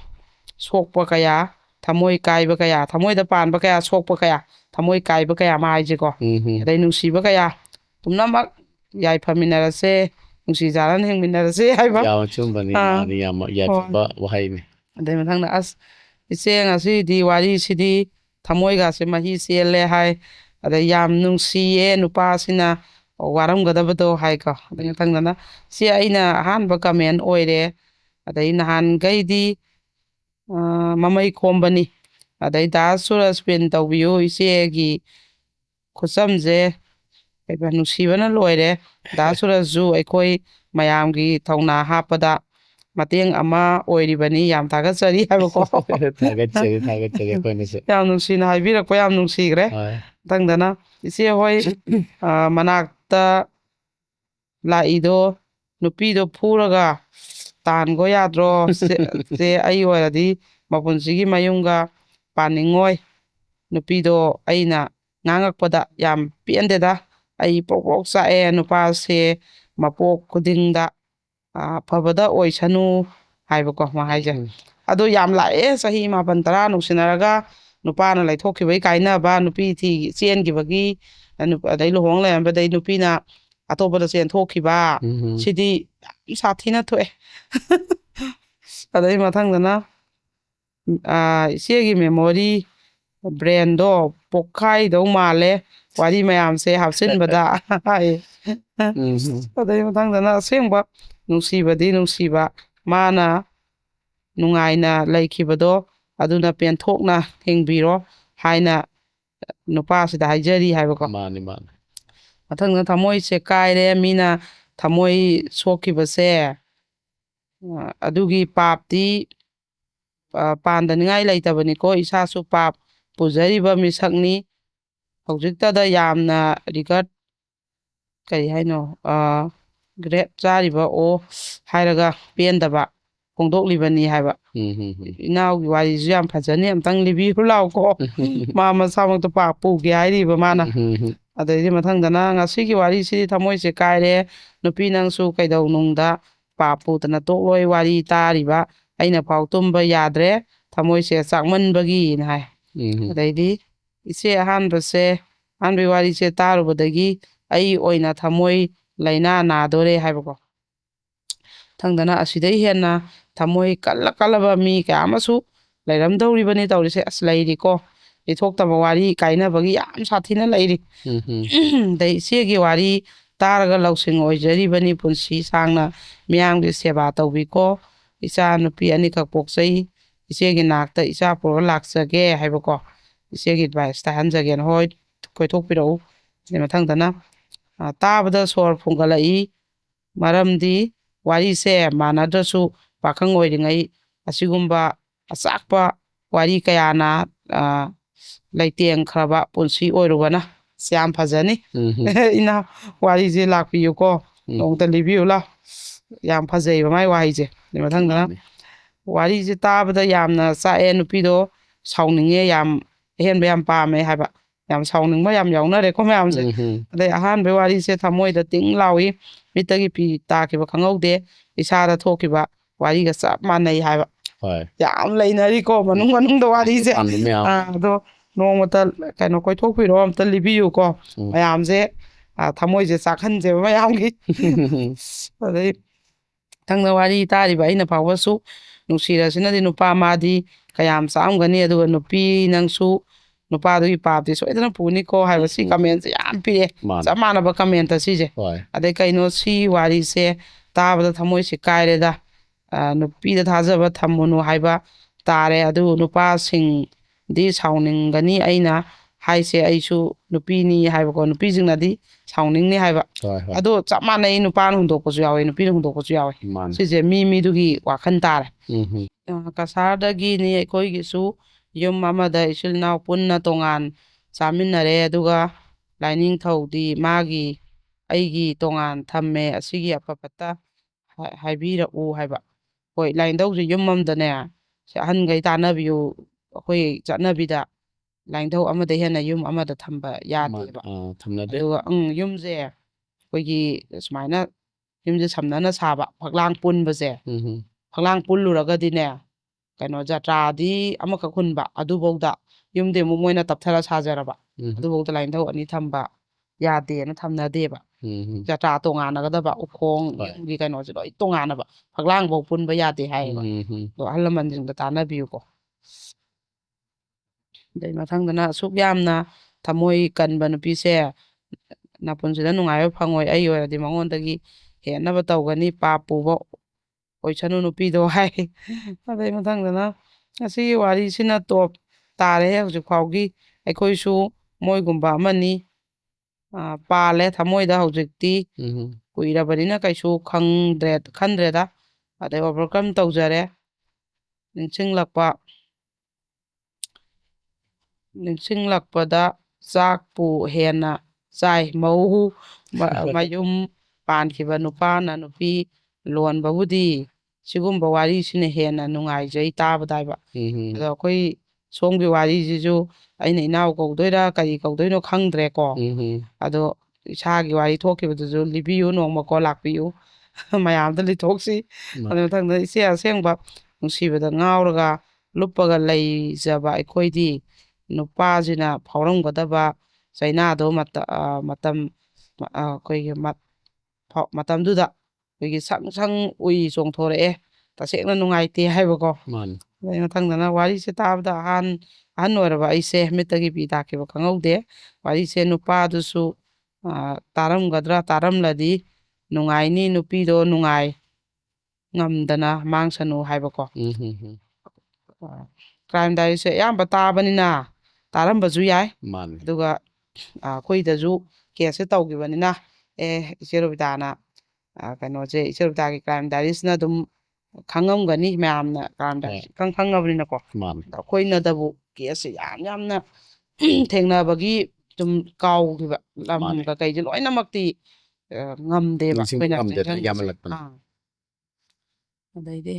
sokpa kaya thamoi kaiba kaya thamoi da panba kaya sokpa kaya thamoi kaiba kaya ma haije ko dai nungsiba kaya tumnamak yai phaminarase nungsi jaran hengminarase haiba ya chumbani ani yam ya ba wahai ni dai mathangna as ise ngasi di wari sidi thamoi ga se mahi sele hai ada yam nungsiye nupa sina waramgadabado hai ka dai mathangna si aina hanba comment oire adai nahan gaidi mamai khombani adai da sura spin tawbiyo isegi khusamje kaiba nusibana loire da sura zu aikoi mayamgi thawna hapada mateng ama oiribani yam thagachari habako thagachari kone se yam nusina haibirakpa yam nusigre tangdana ise hoi manakta laido nupido phuraga tango yadro se ai oiradi mapunsigi mayunga paningoi nupido aina ngangakpada yam piendeda ai pokpok sae nupa se mapok kudingda phabada oisanu haibako ma haije ado yam lae sahi 9 nuksinaraga nupana laithokhibai kainaba nupi thi chengibagi adai lohong layamba dai nupina atopada chen thokhiba sidi sathina thoe adai mathangdana isegi memory brain do pokhai do male wari mayam se hapsinbada adai mathangdana sengba nungsibadi nungsiba mana nungaina laikhibado aduna penthokna hingbiro haina nupa sida haijari haibako mani mathangna thamoi se kaire mina thamoi sokibase adugi papti pandaningai laitabani ko isasu pap pujariba misakni hojiktada yamna regard kai haino great chariba o hairaga pendaba kongdoklibani haiba inaugi warisu yam phajani amtang libi hulaw ko mama samakta pa puge hairiba mana adai mathangdana ngasigi wari sidi thamoi se kaire nupi nangsu kaidau nungda papu tana tokloi wari tariba aina phau tumba yadre thamoi se chakmanbagi na hai adaidi ise ahanbase anbi wari se tarubadagi ai oina thamoi laina nadore haibako thangdana asidai henna ꯊꯃꯣꯏ ꯀꯜꯂꯕ ꯃꯤ ꯀꯌꯥ ꯑꯃꯁꯨ ꯂꯩꯔꯝꯗꯧꯔꯤꯕꯅꯤ ꯇꯧꯔꯤꯁꯦ ꯑꯁ ꯂꯩꯔꯤꯀꯣ ꯂꯤꯊꯣꯛꯇꯕ ꯋꯥꯔꯤ ꯀꯥꯏꯅꯕꯒꯤ ꯌꯥꯝ ꯁꯥꯊꯤꯅ ꯂꯩꯔꯤ ꯑꯗꯩ ꯏꯆꯦꯒꯤ ꯋꯥꯔꯤ ꯇꯥꯔꯒ ꯂꯧꯁꯤꯡ ꯑꯣꯏꯖꯔꯤꯕꯅꯤ ꯄꯨꯟꯁꯤ ꯁꯥꯡꯅ ꯃꯤꯌꯥꯝꯒꯤ ꯁꯦꯕꯥ ꯇꯧꯕꯤꯀꯣ ꯏꯆꯥ ꯅꯨꯄꯤ ꯑꯅꯤꯈꯛ ꯄꯣꯛꯆꯩ ꯏꯆꯦꯒꯤ ꯅꯥꯛꯇ ꯏꯆꯥ ꯄꯨꯔꯒ ꯂꯥꯛꯆꯒꯦ ꯍꯥꯏꯕꯀꯣ ꯏꯆꯦꯒꯤ ꯑꯦꯗꯚꯥꯏꯁ ꯇꯥꯍꯟꯖꯒꯦꯅ ꯍꯣꯏ ꯀꯣꯏꯊꯣꯛꯄꯤꯔꯛꯎ ꯑꯗꯩ ꯃꯊꯪꯗꯅ ꯇꯥꯕꯗ ꯁꯣꯔ ꯐꯨꯡꯒꯠꯂꯛꯏ ꯃꯔꯝꯗꯤ ꯋꯥꯔꯤꯁꯦ ꯃꯥꯟꯅꯗ꯭ꯔꯁꯨ ꯄꯥꯈꯪ ꯑꯣꯏꯔꯤꯉꯩ ꯑꯁꯤꯒꯨꯝꯕ ꯑꯆꯥꯛꯄ ꯋꯥꯔꯤ ꯀꯌꯥꯅ ꯂꯩꯇꯦꯡꯈ꯭ꯔꯕ ꯄꯨꯟꯁꯤ ꯑꯣꯏꯔꯨꯕꯅ ꯌꯥꯝ ꯐꯖꯅꯤ ꯏꯅꯥꯎ ꯋꯥꯔꯤꯁꯦ ꯂꯥꯛꯄꯤꯌꯨꯀꯣ ꯅꯣꯡꯇ ꯂꯤꯕꯤꯌꯨ ꯂꯥꯎ ꯌꯥꯝ ꯐꯖꯩꯕ ꯃꯥꯏ ꯋꯥꯍꯩꯁꯦ ꯑꯗꯩ ꯃꯊꯪꯗꯅ ꯋꯥꯔꯤꯁꯦ ꯇꯥꯕꯗ ꯌꯥꯝꯅ ꯆꯥꯛꯑꯦ ꯅꯨꯄꯤꯗꯣ ꯁꯥꯎꯅꯤꯡꯉꯦ ꯌꯥꯝ ꯑꯍꯦꯟꯕ ꯌꯥꯝ ꯄꯥꯝꯃꯦ ꯍꯥꯏꯕ ꯌꯥꯝ ꯁꯥꯎꯅꯤꯡꯕ ꯌꯥꯝ ꯌꯥꯎꯅꯔꯦꯀꯣ ꯃꯌꯥꯝꯁꯦ ꯑꯗꯩ ꯑꯍꯥꯟꯕ ꯋꯥꯔꯤꯁꯦ ꯊꯃꯣꯏꯗ ꯇꯤꯡ ꯂꯥꯎꯏ ꯃꯤꯠꯇꯒꯤ ꯄꯤ ꯇꯥꯈꯤꯕ ꯈꯪꯍꯧꯗꯦ ꯏꯁꯥꯗ ꯊꯣꯛꯈꯤꯕ ꯋꯥꯔꯤꯒ ꯆꯞ ꯃꯥꯟꯅꯩ ꯍꯥꯏꯕ ꯌꯥꯝ ꯂꯩꯅꯔꯤꯀꯣ ꯃꯅꯨꯡꯗ ꯋꯥꯔꯤꯁꯦ ꯑꯗꯣ ꯅꯣꯡꯃꯇ ꯀꯩꯅꯣ ꯀꯣꯏꯊꯣꯛꯄꯤꯔꯣ ꯑꯝꯇ ꯂꯤꯕꯤꯌꯨꯀꯣ ꯃꯌꯥꯝꯁꯦ ꯊꯃꯣꯏꯁꯦ ꯆꯥꯛꯍꯟꯁꯦꯕ ꯃꯌꯥꯝꯒꯤ ꯑꯗꯩ ꯊꯪꯅ ꯋꯥꯔꯤ ꯇꯥꯔꯤꯕ ꯑꯩꯅ ꯐꯥꯎꯕꯁꯨ ꯅꯨꯡꯁꯤꯔꯁꯤꯅꯗꯤ ꯅꯨꯄꯥ ꯃꯥꯗꯤ ꯀꯌꯥꯝ ꯆꯥꯝꯒꯅꯤ ꯑꯗꯨꯒ ꯅꯨꯄꯤ ꯅꯪꯁꯨ ꯅꯨꯄꯥꯗꯨꯒꯤ ꯄꯥꯞꯇꯤ ꯁꯣꯏꯗꯅ ꯄꯨꯅꯤꯀꯣ ꯍꯥꯏꯕꯁꯤ ꯀꯃꯦꯟꯁꯦ ꯌꯥꯝ ꯄꯤꯔꯛꯑꯦ ꯆꯞ ꯃꯥꯟꯅꯕ ꯀꯃꯦꯟꯇ ꯁꯤꯁꯦ ꯑꯗꯩ ꯀꯩꯅꯣ ꯁꯤ ꯋꯥꯔꯤꯁꯦ ꯇꯥꯕꯗ ꯊꯃꯣꯏꯁꯦ ꯀꯥꯏꯔꯦꯗ ꯅꯨꯄꯤꯗ ꯊꯥꯖꯕ ꯊꯝꯃꯨꯅꯨ ꯍꯥꯏꯕ ꯇꯥꯔꯦ ꯑꯗꯨ ꯅꯨꯄꯥꯁꯤꯡꯗꯤ ꯁꯥꯎꯅꯤꯡꯒꯅꯤ ꯑꯩꯅ ꯍꯥꯏꯁꯦ ꯑꯩꯁꯨ ꯅꯨꯄꯤꯅꯤ ꯍꯥꯏꯕꯀꯣ ꯅꯨꯄꯤꯁꯤꯡꯅꯗꯤ ꯁꯥꯎꯅꯤꯡꯅꯤ ꯍꯥꯏꯕ ꯑꯗꯣ ꯆꯞ ꯃꯥꯟꯅꯩ ꯅꯨꯄꯥꯅ ꯍꯨꯟꯗꯣꯛꯄꯁꯨ ꯌꯥꯎꯋꯦ ꯅꯨꯄꯤꯅ ꯍꯨꯟꯗꯣꯛꯄꯁꯨ ꯌꯥꯎꯋꯦ ꯁꯤꯁꯦ ꯃꯤꯗꯨꯒꯤ ꯋꯥꯈꯜ ꯇꯥꯔꯦ ꯀꯁꯥꯔꯗꯒꯤꯅꯤ ꯑꯩꯈꯣꯏꯒꯤꯁꯨ ꯌꯨꯝ ꯑꯃꯗ ꯏꯆꯤꯜ ꯏꯅꯥꯎ ꯄꯨꯟꯅ ꯇꯣꯉꯥꯟ ꯆꯥꯃꯤꯟꯅꯔꯦ ꯑꯗꯨꯒ ꯂꯥꯏꯅꯤꯡꯊꯧꯗꯤ ꯃꯥꯒꯤ ꯑꯩꯒꯤ ꯇꯣꯉꯥꯟ ꯊꯝꯃꯦ ꯑꯁꯤꯒꯤ ꯑꯐ ꯐꯠꯇ ꯍꯥꯏꯕꯤꯔꯛꯎ ꯍꯥꯏꯕ ꯍꯣꯏ ꯂꯥꯏꯅꯤꯡꯊꯧꯁꯦ ꯌꯨꯝ ꯑꯃꯗꯅꯦ ꯑꯍꯟꯈꯩ ꯇꯥꯟꯅꯕꯤꯌꯨ ꯑꯩꯈꯣই ꯆꯠꯅꯕꯤꯗ ꯂꯥꯏꯅꯤꯡꯊꯧ ꯑꯃꯗ ꯍꯦꯟꯅ ꯌꯨꯝ ꯑꯃꯗ ꯊꯝꯕ ꯌꯥꯗꯦꯕ ꯑꯗꯨꯒ ꯌꯨꯝꯁꯦ ꯑꯩꯈꯣꯏꯒꯤ ꯁꯨꯃꯥꯏꯅ ꯌꯨꯝꯁꯦ ꯁꯝꯅꯅ ꯁꯥꯕ ꯐꯛꯂꯥꯡ ꯄꯨꯟꯕꯁꯦ ꯐꯛꯂꯥꯡ ꯄꯨꯜꯂꯨꯔꯒꯗꯤꯅꯦ ꯀꯩꯅꯣ ꯖꯇ꯭ꯔꯥꯗꯤ ꯑꯃꯈꯛ ꯍꯨꯟꯕ ꯑꯗꯨꯐꯧꯗ ꯌꯨꯝꯗꯤ ꯑꯃꯨꯛ ꯃꯣꯏꯅ ꯇꯞꯊꯔ ꯁꯥꯖꯔꯕ ꯑꯗꯨꯐꯧꯗ ꯂꯥꯏꯅꯤꯡꯊꯧ ꯑꯅꯤ ꯊꯝꯕ ꯌꯥꯗꯦꯅ ꯊꯝꯅꯗꯦꯕ ꯖꯇ꯭ꯔꯥ ꯇꯣꯉꯥꯟꯅꯒꯗꯕ ꯎꯈꯣꯡ ꯌꯨꯝꯒꯤ ꯀꯩꯅꯣꯁꯦ ꯂꯣꯏ ꯇꯣꯉꯥꯟꯅꯕ ꯐꯛꯂꯥꯡꯐꯧ ꯄꯨꯟꯕ ꯌꯥꯗꯦ ꯍꯥꯏꯌꯦꯕ ꯑꯗꯣ ꯑꯍꯜ ꯂꯃꯟꯁꯤꯡꯗ ꯇꯥꯟꯅꯕꯤꯌꯨꯀꯣ ꯑꯗꯩ ꯃꯊꯪꯗꯅ ꯑꯁꯨꯛ ꯌꯥꯝꯅ ꯊꯃꯣꯏ ꯀꯟꯕ ꯅꯨꯄꯤꯁꯦ ꯅꯄꯨꯟꯁꯤꯗ ꯅꯨꯡꯉꯥꯏꯕ ꯐꯪꯉꯣꯏ ꯑꯩ ꯑꯣꯏꯔꯗꯤ ꯃꯉꯣꯟꯗꯒꯤ ꯍꯦꯟꯅꯕ ꯇꯧꯒꯅꯤ ꯄꯥꯞ ꯄꯨꯕ ꯑꯣꯏꯁꯅꯨ ꯅꯨꯄꯤꯗꯣ ꯍꯥꯏ ꯑꯗꯩ ꯃꯊꯪꯗꯅ ꯑꯁꯤꯒꯤ ꯋꯥꯔꯤꯁꯤꯅ ꯇꯣꯞ ꯇꯥꯔꯦ ꯍꯧꯖꯤꯛ ꯐꯥꯎꯒꯤ ꯑꯩꯈꯣꯏꯁꯨ ꯃꯣꯏꯒꯨꯝꯕ ꯑꯃꯅꯤ ꯄꯥꯜꯂꯦ ꯊꯃꯣꯏꯗ ꯍꯧꯖꯤꯛꯇꯤ ꯀꯨꯏꯔꯕꯅꯤꯅ ꯀꯩꯁꯨ ꯈꯟꯗ꯭ꯔꯦꯗ ꯑꯗꯩ ꯑꯣꯚꯔꯀꯝ ꯇꯧꯖꯔꯦ ꯅꯤꯡꯁꯤꯡꯂꯛꯄꯗ ꯆꯥꯛꯄꯨ ꯍꯦꯟꯅ ꯆꯥꯏ ꯃꯌꯨꯝ ꯄꯥꯟꯈꯤꯕ ꯅꯨꯄꯥꯅ ꯅꯨꯄꯤ ꯂꯣꯟꯕꯕꯨꯗꯤ ꯁꯤꯒꯨꯝꯕ ꯋꯥꯔꯤꯁꯤꯅ ꯍꯦꯟꯅ ꯅꯨꯡꯉꯥꯏꯖꯩ ꯇꯥꯕꯗ ꯍꯥꯏꯕ ꯑꯗꯣ ꯑꯩꯈꯣꯏ ꯁꯣꯝꯒꯤ ꯋꯥꯔꯤꯁꯤꯁꯨ ꯑꯩꯅ ꯏꯅꯥꯎ ꯀꯧꯗꯣꯏꯔꯥ ꯀꯔꯤ ꯀꯧꯗꯣꯏꯅꯣ ꯈꯪꯗ꯭ꯔꯦꯀꯣ ꯑꯗꯣ ꯏꯁꯥꯒꯤ ꯋꯥꯔꯤ ꯊꯣꯛꯈꯤꯕꯗꯨꯁꯨ ꯂꯤꯕꯤꯌꯨ ꯅꯣꯡꯃꯀꯣ ꯂꯥꯛꯄꯤꯌꯨ ꯃꯌꯥꯝꯗ ꯂꯤꯊꯣꯛꯁꯤ ꯑꯗꯨ ꯃꯊꯪꯗ ꯏꯆꯦ ꯑꯁꯦꯡꯕ ꯅꯨꯡꯁꯤꯕꯗ ꯉꯥꯎꯔꯒ ꯂꯨꯞꯄꯒ ꯂꯩꯖꯕ ꯑꯩꯈꯣꯏꯗꯤ ꯅꯨꯄꯥꯁꯤꯅ ꯐꯥꯎꯔꯝꯒꯗꯕ ꯆꯩꯅꯥꯗꯣ ꯑꯩꯈꯣꯏꯒꯤ ꯃꯇꯝꯗꯨꯗ ꯑꯩꯈꯣꯏꯒꯤ ꯁꯪ ꯁꯪ ꯎꯏ ꯆꯣꯡꯊꯣꯔꯛꯑꯦ ꯇꯁꯦꯡꯅ ꯅꯨꯡꯉꯥꯏꯇꯦ ꯍꯥꯏꯕꯀꯣ ꯑꯗꯩ ꯃꯊꯪꯗꯅ ꯋꯥꯔꯤꯁꯦ ꯇꯥꯕꯗ ꯑꯍꯟ ꯑꯣꯏꯔꯕ ꯑꯩꯁꯦ ꯃꯤꯠꯇꯒꯤ ꯄꯤ ꯇꯥꯈꯤꯕ ꯈꯪꯍꯧꯗꯦ ꯋꯥꯔꯤꯁꯦ ꯅꯨꯄꯥꯗꯨꯁꯨ ꯇꯥꯔꯝꯂꯗꯤ ꯅꯨꯡꯉꯥꯏꯅꯤ ꯅꯨꯄꯤꯗꯣ ꯉꯝꯗꯅ ꯃꯥꯡꯁꯅꯨ ꯍꯥꯏꯕꯀꯣ ꯀ꯭ꯔꯥꯏꯝ ꯗꯥꯏꯔꯤꯁꯦ ꯑꯌꯥꯝꯕ ꯇꯥꯕꯅꯤꯅ ꯇꯥꯔꯝꯕꯁꯨ ꯌꯥꯏ ꯑꯗꯨꯒ ꯑꯩꯈꯣꯏꯗꯁꯨ ꯀꯦꯁꯁꯦ ꯇꯧꯈꯤꯕꯅꯤꯅ ꯏꯆꯦ ꯔꯣꯕꯤꯇꯥꯅ ꯀꯩꯅꯣꯁꯦ ꯏꯆꯦ ꯔꯣꯕꯤꯇꯥꯒꯤ ꯀ꯭ꯔꯥꯏꯝ ꯗꯥꯏꯔꯤꯁꯤꯅ ꯑꯗꯨꯝ ꯈꯪꯉꯝꯒꯅꯤ ꯃꯌꯥꯝꯅ ꯀ꯭ꯔꯥꯏꯝ ꯗꯥꯏꯔꯤꯁ ꯈꯪꯉꯕꯅꯤꯅꯀꯣ ꯑꯩꯈꯣꯏꯅꯗꯕꯨ ꯀꯦꯁꯁꯦ ꯌꯥꯝꯅ ꯊꯦꯡꯅꯕꯒꯤ ꯑꯗꯨꯝ ꯀꯥꯎꯈꯤꯕ ꯂꯝꯒ ꯀꯩꯁꯦ ꯂꯣꯏꯅꯃꯛꯇꯤ ꯉꯝꯗꯦꯕ ꯑꯩꯈꯣꯏꯅ ꯑꯗꯩꯗꯤ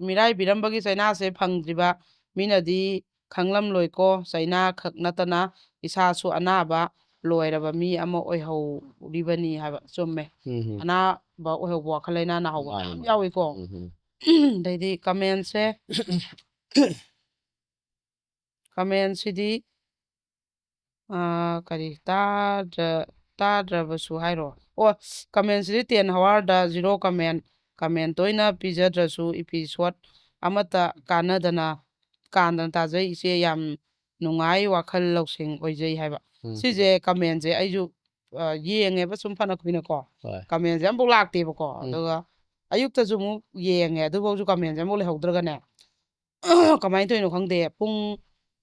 ꯃꯤꯔꯥꯏꯕꯤꯔꯝꯕꯒꯤ ꯆꯩꯅꯥꯁꯦ ꯐꯪꯗ꯭ꯔꯤꯕ ꯃꯤꯅꯗꯤ ꯈꯪꯂꯝꯂꯣꯏꯀꯣ ꯆꯩꯅꯥ ꯈꯛ ꯅꯠꯇꯅ ꯏꯁꯥꯁꯨ ꯑꯅꯥꯕ ꯂꯣꯏꯔꯕ ꯃꯤ ꯑꯃ ꯑꯣꯏꯍꯧꯔꯤꯕꯅꯤ ꯍꯥꯏꯕ ꯆꯨꯝꯃꯦ ꯑꯅꯥꯕ ꯑꯣꯏꯍꯧꯕ ꯋꯥꯈꯜ ꯂꯩꯅꯥ ꯅꯥꯍꯧꯕ ꯃꯌꯥꯝ ꯌꯥꯎꯏꯀꯣ ꯑꯗꯩꯗꯤ ꯀꯃꯦꯟꯁꯤꯗꯤ ꯀꯔꯤ ꯇꯥꯗ꯭ꯔꯕꯁꯨ ꯍꯥꯏꯔꯣ ꯀꯃꯦꯟꯁꯤꯗꯤ 10 ꯍꯋꯥꯔꯗ 0 ꯀꯃꯦꯟ ꯀꯃꯦꯟ ꯇꯣꯏꯅ ꯄꯤꯖꯗ꯭ꯔꯁꯨ ꯏꯄꯤꯁꯣꯠ ꯑꯃꯠꯇ ꯀꯥꯟꯗꯅ ꯇꯥꯖꯩ ꯏꯆꯦ ꯌꯥꯝ ꯅꯨꯡꯉꯥꯏ ꯋꯥꯈꯜ ꯂꯧꯁꯤꯡ ꯑꯣꯏꯖꯩ ꯍꯥꯏꯕ ꯁꯤꯁꯦ ꯀꯃꯦꯟꯁꯦ ꯑꯩꯁꯨ ꯌꯦꯡꯉꯦꯕ ꯁꯨꯝ ꯐꯅ ꯀꯨꯏꯅꯀꯣ ꯍꯣꯏ ꯀꯃꯦꯟꯁꯦ ꯑꯃꯐꯥꯎ ꯂꯥꯛꯇꯦꯕꯀꯣ ꯑꯗꯨꯒ ꯑꯌꯨꯛꯇꯁꯨ ꯑꯃꯨꯛ ꯌꯦꯡꯉꯦ ꯑꯗꯨꯐꯥꯎꯁꯨ ꯀꯃꯦꯟꯁꯦ ꯑꯃꯐꯥꯎ ꯂꯩꯍꯧꯗ꯭ꯔꯒꯅꯦ ꯀꯃꯥꯏꯅ ꯇꯧꯔꯤꯅꯣ ꯈꯪꯗꯦ ꯄꯨꯡ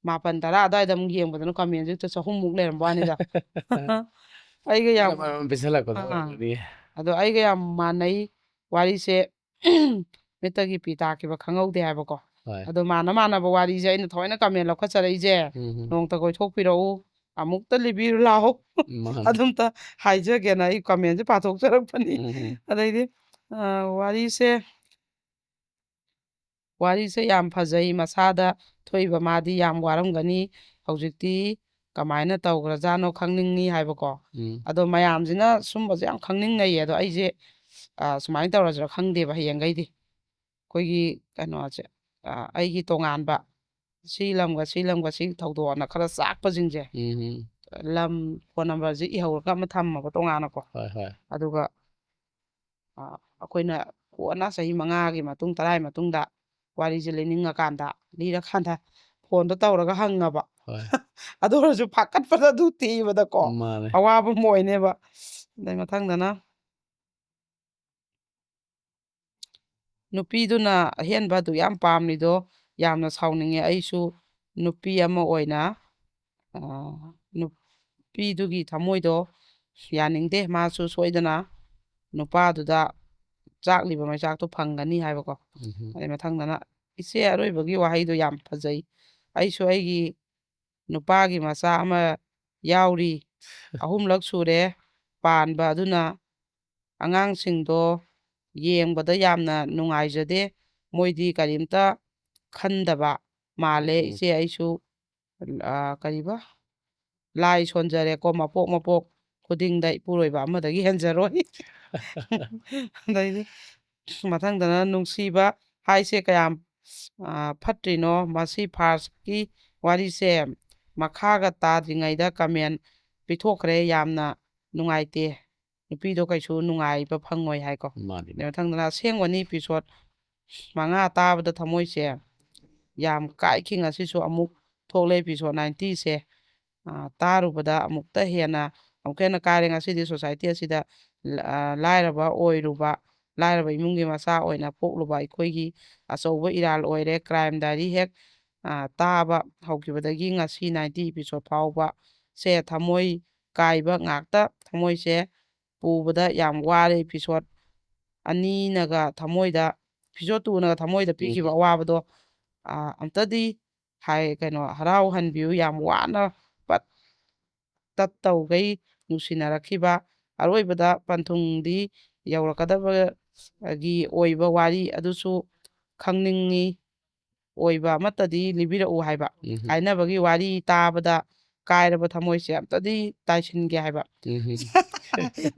9-10 ꯑꯗꯨꯋꯥꯏꯗ ꯑꯃꯨꯛ ꯌꯦꯡꯕꯗꯅ ꯀꯃꯦꯟꯁꯦ 100-ꯃꯨꯛ ꯂꯩꯔꯝꯕ ꯋꯥꯅꯤꯗ ꯑꯩꯒ ꯌꯥꯝ ꯄꯤꯁꯜꯂꯛꯄꯗꯣ ꯑꯥ ꯑꯣꯏꯔꯝꯒꯅꯤ ꯑꯗꯣ ꯑꯩꯒ ꯌꯥꯝ ꯃꯥꯟꯅꯩ ꯋꯥꯔꯤꯁꯦ ꯃꯤꯠꯇꯒꯤ ꯄꯤ ꯇꯥꯈꯤꯕ ꯈꯪꯍꯧꯗꯦ ꯍꯥꯏꯕꯀꯣ ꯍꯣꯏ ꯑꯗꯣ ꯃꯥꯟꯅꯕ ꯋꯥꯔꯤꯁꯦ ꯑꯩꯅ ꯊꯑꯣꯏꯅ ꯀꯃꯦꯟ ꯂꯧꯈꯠꯆꯔꯛꯏꯁꯦ ꯅꯣꯡꯇ ꯀꯣꯏꯊꯣꯛꯄꯤꯔꯛꯎ ꯑꯃꯨꯛꯇ ꯂꯤꯕꯤꯔꯨ ꯂꯥꯛꯑꯣ ꯃꯥꯅꯦ ꯑꯗꯨꯝꯇ ꯍꯥꯏꯖꯒꯦꯅ ꯑꯩ ꯀꯃꯦꯟꯁꯦ ꯄꯥꯊꯣꯛꯆꯔꯛꯄꯅꯤ ꯑꯗꯩꯗꯤ ꯋꯥꯔꯤꯁꯦ ꯌꯥꯝ ꯐꯖꯩ ꯃꯁꯥꯗ ꯊꯣꯛꯏꯕ ꯃꯥꯗꯤ ꯌꯥꯝ ꯋꯥꯔꯝꯒꯅꯤ ꯍꯧꯖꯤꯛꯇꯤ ꯀꯃꯥꯏꯅ ꯇꯧꯈ꯭ꯔꯖꯥꯠꯅꯣ ꯈꯪꯅꯤꯡꯉꯤ ꯍꯥꯏꯕꯀꯣ ꯑꯗꯣ ꯃꯌꯥꯝꯁꯤꯅ ꯁꯨꯝꯕꯁꯦ ꯌꯥꯝ ꯈꯪꯅꯤꯡꯉꯩꯌꯦ ꯑꯗꯣ ꯑꯩꯁꯦ ꯁꯨꯃꯥꯏꯅ ꯇꯧꯔꯁꯤꯔꯥ ꯈꯪꯗꯦꯕ ꯍꯌꯦꯡꯈꯩꯗꯤ ꯑꯩꯈꯣꯏꯒꯤ ꯀꯩꯅꯣꯁꯦ ꯑꯩꯒꯤ ꯇꯣꯉꯥꯟꯕ ꯁꯤ ꯂꯝꯒ ꯁꯤ ꯊꯧꯗꯣꯛꯑꯅ ꯈꯔ ꯆꯥꯛꯄꯁꯤꯡꯁꯦ ꯂꯝ ꯐꯣꯟ ꯅꯝꯕꯔꯁꯦ ꯏꯍꯧꯔꯒ ꯑꯃ ꯊꯝꯃꯕ ꯇꯣꯉꯥꯟꯅꯀꯣ ꯍꯣꯏ ꯍꯣꯏ ꯑꯗꯨꯒ ꯑꯩꯈꯣꯏꯅ ꯀꯣꯟꯅ ꯆꯍꯤ 5ꯒꯤ ꯃꯇꯨꯡ 10ꯒꯤ ꯃꯇꯨꯡꯗ ꯋꯥꯔꯤꯁꯦ ꯂꯤꯔꯀꯥꯟꯗ ꯐꯣꯟꯗꯣ ꯇꯧꯔꯒ ꯍꯪꯉꯕ ꯍꯣꯏ ꯑꯗꯨ ꯑꯣꯏꯔꯁꯨ ꯐꯥꯀꯠꯄꯗ ꯑꯗꯨ ꯊꯤꯕꯗꯀꯣ ꯃꯥꯅꯦ ꯑꯋꯥꯕ ꯑꯃ ꯑꯣꯏꯅꯦꯕ ꯑꯗꯩ ꯃꯊꯪꯗꯅ ꯅꯨꯄꯤꯗꯨꯅ ꯑꯍꯦꯟꯕ ꯑꯗꯨ ꯌꯥꯝ ꯄꯥꯝꯂꯤꯗꯣ ꯌꯥꯝꯅ ꯁꯥꯎꯅꯤꯡꯉꯦ ꯑꯩꯁꯨ ꯅꯨꯄꯤ ꯑꯃ ꯑꯣꯏꯅ ꯅꯨꯄꯤꯗꯨꯒꯤ ꯊꯃꯣꯏꯗꯣ ꯌꯥꯅꯤꯡꯗꯦ ꯃꯥꯁꯨ ꯁꯣꯏꯗꯅ ꯅꯨꯄꯥꯗꯨꯗ ꯆꯥꯛꯂꯤꯕ ꯃꯩꯆꯥꯛꯇꯣ ꯐꯪꯒꯅꯤ ꯍꯥꯏꯕꯀꯣ ꯑꯗꯩ ꯃꯊꯪꯗꯅ ꯏꯆꯦ ꯑꯔꯣꯏꯕꯒꯤ ꯋꯥꯍꯩꯗꯣ ꯌꯥꯝ ꯐꯖꯩ ꯑꯩꯁꯨ ꯑꯩꯒꯤ ꯅꯨꯄꯥꯒꯤ ꯃꯆꯥ ꯑꯃ ꯌꯥꯎꯔꯤ 3ꯂꯛ ꯁꯨꯔꯦ ꯄꯥꯟꯕ ꯑꯗꯨꯅ ꯑꯉꯥꯡꯁꯤꯡꯗꯣ ꯌꯦꯡꯕꯗ ꯌꯥꯝꯅ ꯅꯨꯡꯉꯥꯏꯖꯗꯦ ꯃꯣꯏꯗꯤ ꯀꯔꯤꯝꯇ ꯈꯟꯗꯕ ꯃꯥꯜꯂꯦ ꯏꯆꯦ ꯑꯩꯁꯨ ꯀꯔꯤꯕ ꯂꯥꯏ ꯁꯣꯟꯖꯔꯦꯀꯣ ꯃꯄꯣꯛ ꯈꯨꯗꯤꯡꯗ ꯏꯄꯨꯔꯣꯏꯕ ꯑꯃꯗꯒꯤ ꯍꯦꯟꯖꯔꯣꯏ ꯑꯗꯩꯗꯤ ꯃꯊꯪꯗꯅ ꯅꯨꯡꯁꯤꯕ ꯍꯥꯏꯁꯦ ꯀꯌꯥꯝ ꯐꯠꯇ꯭ꯔꯤꯅꯣ ꯃꯁꯤ ꯐꯥꯔꯁꯀꯤ ꯋꯥꯔꯤꯁꯦ ꯃꯈꯥꯒ ꯇꯥꯗ꯭ꯔꯤꯉꯩꯗ ꯀꯃꯦꯟ ꯄꯤꯊꯣꯛꯈ꯭ꯔꯦ ꯌꯥꯝꯅ ꯅꯨꯡꯉꯥꯏꯇꯦ ꯅꯨꯄꯤꯗꯣ ꯀꯩꯁꯨ ꯅꯨꯡꯉꯥꯏꯕ ꯐꯪꯉꯣꯏ ꯍꯥꯏꯀꯣ ꯃꯥꯅꯤ ꯑꯗꯩ ꯃꯊꯪꯗꯅ ꯑꯁꯦꯡꯕꯅꯤ ꯏꯄꯤꯁꯣꯠ 5 ꯇꯥꯕꯗ ꯊꯃꯣꯏꯁꯦ ꯌꯥꯝ ꯀꯥꯏꯈꯤ ꯉꯁꯤꯁꯨ ꯑꯃꯨꯛ ꯊꯣꯛꯂꯦ ꯏꯄꯤꯁꯣꯠ 90ꯁꯦ ꯇꯥꯔꯨꯕꯗ ꯑꯃꯨꯛꯀ ꯍꯦꯟꯅ ꯀꯥꯏꯔꯦ ꯉꯁꯤꯗꯤ ꯁꯣꯁꯥꯏꯇꯤ ꯑꯁꯤꯗ ꯂꯥꯏꯔꯕ ꯏꯃꯨꯡꯒꯤ ꯃꯆꯥ ꯑꯣꯏꯅ ꯄꯣꯛꯂꯨꯕ ꯑꯩꯈꯣꯏꯒꯤ ꯑꯆꯧꯕ ꯏꯔꯥꯜ ꯑꯣꯏꯔꯦ ꯀ꯭ꯔꯥꯏꯝ ꯗꯥꯏꯔꯤ ꯍꯦꯛ ꯇꯥꯕ ꯍꯧꯈꯤꯕꯗꯒꯤ ꯉꯁꯤ 90 ꯏꯄꯤꯁꯣꯠ ꯐꯥꯎꯕ ꯁꯦ ꯊꯃꯣꯏ ꯀꯥꯏꯕ ꯉꯥꯛꯇ ꯊꯃꯣꯏꯁꯦ ꯄꯨꯕꯗ ꯌꯥꯝ ꯋꯥꯔꯦ ꯏꯄꯤꯁꯣꯠ 2ꯅꯒ ꯊꯃꯣꯏꯗ ꯏꯄꯤꯁꯣꯠ 2ꯅꯒ ꯊꯃꯣꯏꯗ ꯄꯤꯈꯤꯕ ꯑꯋꯥꯕꯗꯣ ꯑꯝꯇꯗꯤ ꯍꯔꯥꯎꯍꯟꯕꯤꯌꯨ ꯌꯥꯝ ꯋꯥꯅ ꯇꯧꯒꯩ ꯅꯨꯡꯁꯤꯅꯔꯛꯈꯤꯕ ꯑꯔꯣꯏꯕꯗ ꯄꯟꯊꯨꯡꯗꯤ ꯌꯧꯔꯛꯀꯗꯕꯒꯤ ꯑꯣꯏꯕ ꯋꯥꯔꯤ ꯑꯗꯨꯁꯨ ꯈꯪꯅꯤꯡꯉꯤ ꯑꯣꯏꯕ ꯑꯃꯠꯇꯗꯤ ꯂꯤꯕꯤꯔꯛꯎ ꯍꯥꯏꯕ ꯀꯥꯏꯅꯕꯒꯤ ꯋꯥꯔꯤ ꯇꯥꯕꯗ ꯀꯥꯏꯔꯕ ꯊꯃꯣꯏꯁꯦ ꯑꯝꯇꯗꯤ ꯇꯥꯏꯁꯤꯟꯒꯦ ꯍꯥꯏꯕ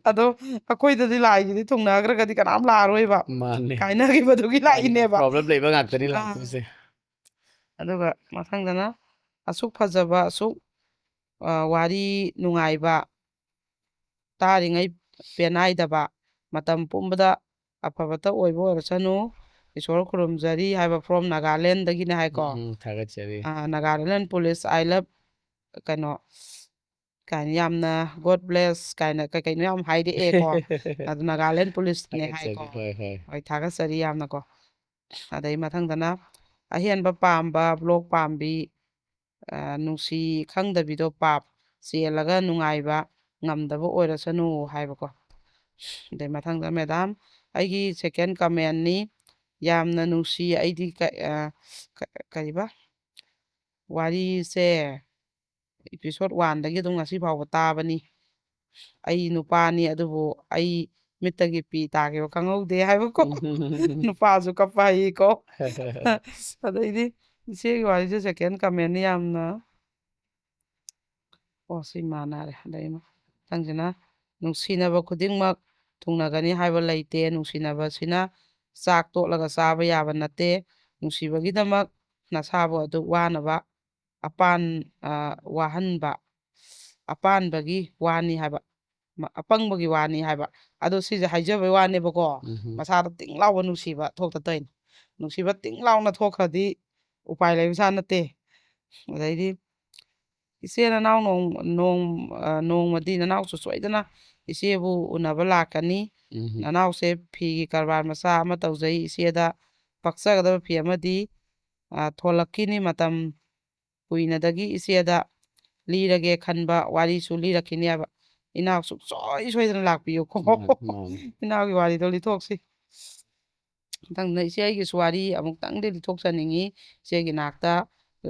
ꯑꯗꯣ ꯑꯩꯈꯣꯏꯗꯗꯤ ꯂꯥꯛꯏꯁꯤꯗꯤ ꯊꯨꯡꯅꯈ꯭ꯔꯒꯗꯤ ꯀꯅꯥꯝ ꯂꯥꯛꯑꯔꯣꯏꯕ ꯃꯥꯅꯦ ꯀꯥꯏꯅꯈꯤꯕꯗꯨꯒꯤ ꯂꯥꯛꯏꯅꯦꯕ ꯄ꯭ꯔꯣꯕ꯭ꯂꯦꯝ ꯂꯩꯕ ꯉꯥꯛꯇꯅꯤ ꯂꯥꯛꯇꯣꯏꯁꯦ ꯑꯗꯨꯒ ꯃꯊꯪꯗꯅ ꯑꯁꯨꯛ ꯐꯖꯕ ꯑꯁꯨꯛ ꯋꯥꯔꯤ ꯅꯨꯡꯉꯥꯏꯕ ꯇꯥꯔꯤꯉꯩ ꯄꯦꯅꯥꯏꯗꯕ ꯃꯇꯝ ꯄꯨꯝꯕꯗ ꯑꯐꯕꯇ ꯑꯣꯏꯕ ꯑꯣꯏꯔꯁꯅꯨ ꯏꯁꯣꯔ ꯈꯨꯔꯨꯝꯖꯔꯤ ꯍꯥꯏꯕ ꯐ꯭ꯔꯣꯝ ꯅꯥꯒꯥꯂꯦꯟꯗꯒꯤꯅꯦ ꯍꯥꯏꯀꯣ ꯊꯥꯒꯠꯆꯔꯤ ꯅꯥꯒꯥꯂꯦꯟ ꯄꯨꯂꯤꯁ ꯑꯥꯏ ꯂꯚ ꯀꯩꯅꯣ ꯀꯥꯏꯅ ꯌꯥꯝꯅ ꯒꯣꯗ ꯕ꯭ꯂꯦꯁ ꯀꯥꯏꯅ ꯀꯩꯅꯣ ꯌꯥꯝ ꯍꯥꯏꯔꯛꯑꯦꯀꯣ ꯑꯗꯨ ꯅꯥꯒꯥꯂꯦꯟ ꯄꯨꯂꯤꯁꯅꯦ ꯍꯥꯏꯀꯣ ꯊꯥꯒꯠꯆꯔꯤ ꯍꯣꯏ ꯍꯣꯏ ꯊꯥꯒꯠꯆꯔꯤ ꯌꯥꯝꯅꯀꯣ ꯑꯗꯩ ꯃꯊꯪꯗꯅ ꯑꯍꯦꯟꯕ ꯄꯥꯝꯕ ꯕ꯭ꯂꯣꯛ ꯄꯥꯝꯕꯤ ꯅꯨꯡꯁꯤ ꯈꯪꯗꯕꯤꯗꯣ ꯄꯥꯞ ꯆꯦꯜꯂꯒ ꯅꯨꯡꯉꯥꯏꯕ ꯉꯝꯗꯕ ꯑꯣꯏꯔꯁꯅꯨ ꯍꯥꯏꯕꯀꯣ ꯑꯗꯩ ꯃꯊꯪꯗ ꯃꯦꯗꯥꯝ ꯑꯩꯒꯤ ꯁꯦꯀꯦꯟ ꯀꯃꯦꯟꯅꯤ ꯌꯥꯝꯅ ꯅꯨꯡꯁꯤ ꯑꯩꯗꯤ ꯀꯔꯤꯕ ꯋꯥꯔꯤꯁꯦ ꯏꯄꯤꯁꯣꯠ 1ꯗꯒꯤ ꯑꯗꯨꯝ ꯉꯁꯤ ꯐꯥꯎꯕ ꯇꯥꯕꯅꯤ ꯑꯩ ꯅꯨꯄꯥꯅꯤ ꯑꯗꯨꯕꯨ ꯑꯩ ꯃꯤꯠꯇꯒꯤ ꯄꯤ ꯇꯥꯈꯤꯕ ꯈꯪꯍꯧꯗꯦ ꯍꯥꯏꯕꯀꯣ ꯅꯨꯄꯥꯁꯨ ꯀꯞꯄ ꯍꯩꯀꯣ ꯑꯗꯩꯗꯤ ꯏꯆꯦꯒꯤ ꯋꯥꯔꯤꯁꯦ ꯁꯦꯀꯦꯟ ꯀꯃꯦꯟꯅꯤ ꯌꯥꯝꯅ ꯁꯤ ꯃꯥꯟꯅꯔꯦ ꯑꯗꯩ ꯃꯊꯪꯁꯤꯅ ꯅꯨꯡꯁꯤꯅꯕ ꯈꯨꯗꯤꯡꯃꯛ ꯊꯨꯡꯅꯒꯅꯤ ꯍꯥꯏꯕ ꯂꯩꯇꯦ ꯅꯨꯡꯁꯤꯅꯕꯁꯤꯅ ꯆꯥꯛ ꯇꯣꯠꯂꯒ ꯆꯥꯕ ꯌꯥꯕ ꯅꯠꯇꯦ ꯅꯨꯡꯁꯤꯕꯒꯤꯗꯃꯛ ꯅꯁꯥꯕꯨ ꯑꯗꯨꯛ ꯋꯥꯅꯕ ꯋꯥꯍꯟꯕ ꯑꯄꯥꯟꯕꯒꯤ ꯋꯥꯅꯤ ꯍꯥꯏꯕ ꯑꯄꯪꯕꯒꯤ ꯋꯥꯅꯤ ꯍꯥꯏꯕ ꯑꯗꯣ ꯁꯤꯁꯦ ꯍꯥꯏꯖꯕꯩ ꯋꯥꯅꯦꯕꯀꯣ ꯃꯁꯥꯗ ꯇꯤꯡ ꯂꯥꯎꯕ ꯅꯨꯡꯁꯤꯕ ꯊꯣꯛꯇ ꯇꯧꯔꯤꯅꯤ ꯅꯨꯡꯁꯤꯕ ꯇꯤꯡ ꯂꯥꯎꯅ ꯊꯣꯛꯈ꯭ꯔꯗꯤ ꯎꯄꯥꯏ ꯂꯩꯕꯖꯥꯠ ꯅꯠꯇꯦ ꯑꯗꯩꯗꯤ ꯏꯆꯦ ꯅꯅꯥꯎ ꯅꯣꯡꯃꯗꯤ ꯅꯅꯥꯎꯁꯨ ꯁꯣꯏꯗꯅ ꯏꯆꯦꯕꯨ ꯎꯅꯕ ꯂꯥꯛꯀꯅꯤ ꯅꯅꯥꯎꯁꯦ ꯐꯤꯒꯤ ꯀꯔꯕꯥꯔ ꯃꯆꯥ ꯑꯃ ꯇꯧꯖꯩ ꯏꯆꯦꯗ ꯄꯛꯆꯒꯗꯕ ꯐꯤ ꯑꯃꯗꯤ ꯊꯣꯂꯛꯈꯤꯅꯤ ꯃꯇꯝ ꯀꯨꯏꯅꯗꯒꯤ ꯏꯆꯦꯗ ꯂꯤꯔꯒꯦ ꯈꯟꯕ ꯋꯥꯔꯤꯁꯨ ꯂꯤꯔꯛꯈꯤꯅꯤ ꯍꯥꯏꯕ ꯏꯅꯥꯎ ꯁꯨꯡꯁꯣꯏ ꯁꯣꯏꯗꯅ ꯂꯥꯛꯄꯤꯌꯨꯀꯣ ꯏꯅꯥꯎꯒꯤ ꯋꯥꯔꯤꯗꯣ ꯂꯤꯊꯣꯛꯁꯤ ꯃꯊꯪꯗ ꯏꯆꯦ ꯑꯩꯒꯤꯁꯨ ꯋꯥꯔꯤ ꯑꯃꯨꯛꯇꯪꯗꯤ ꯂꯤꯊꯣꯛꯆꯅꯤꯡꯉꯤ ꯏꯆꯦꯒꯤ ꯅꯥꯛꯇ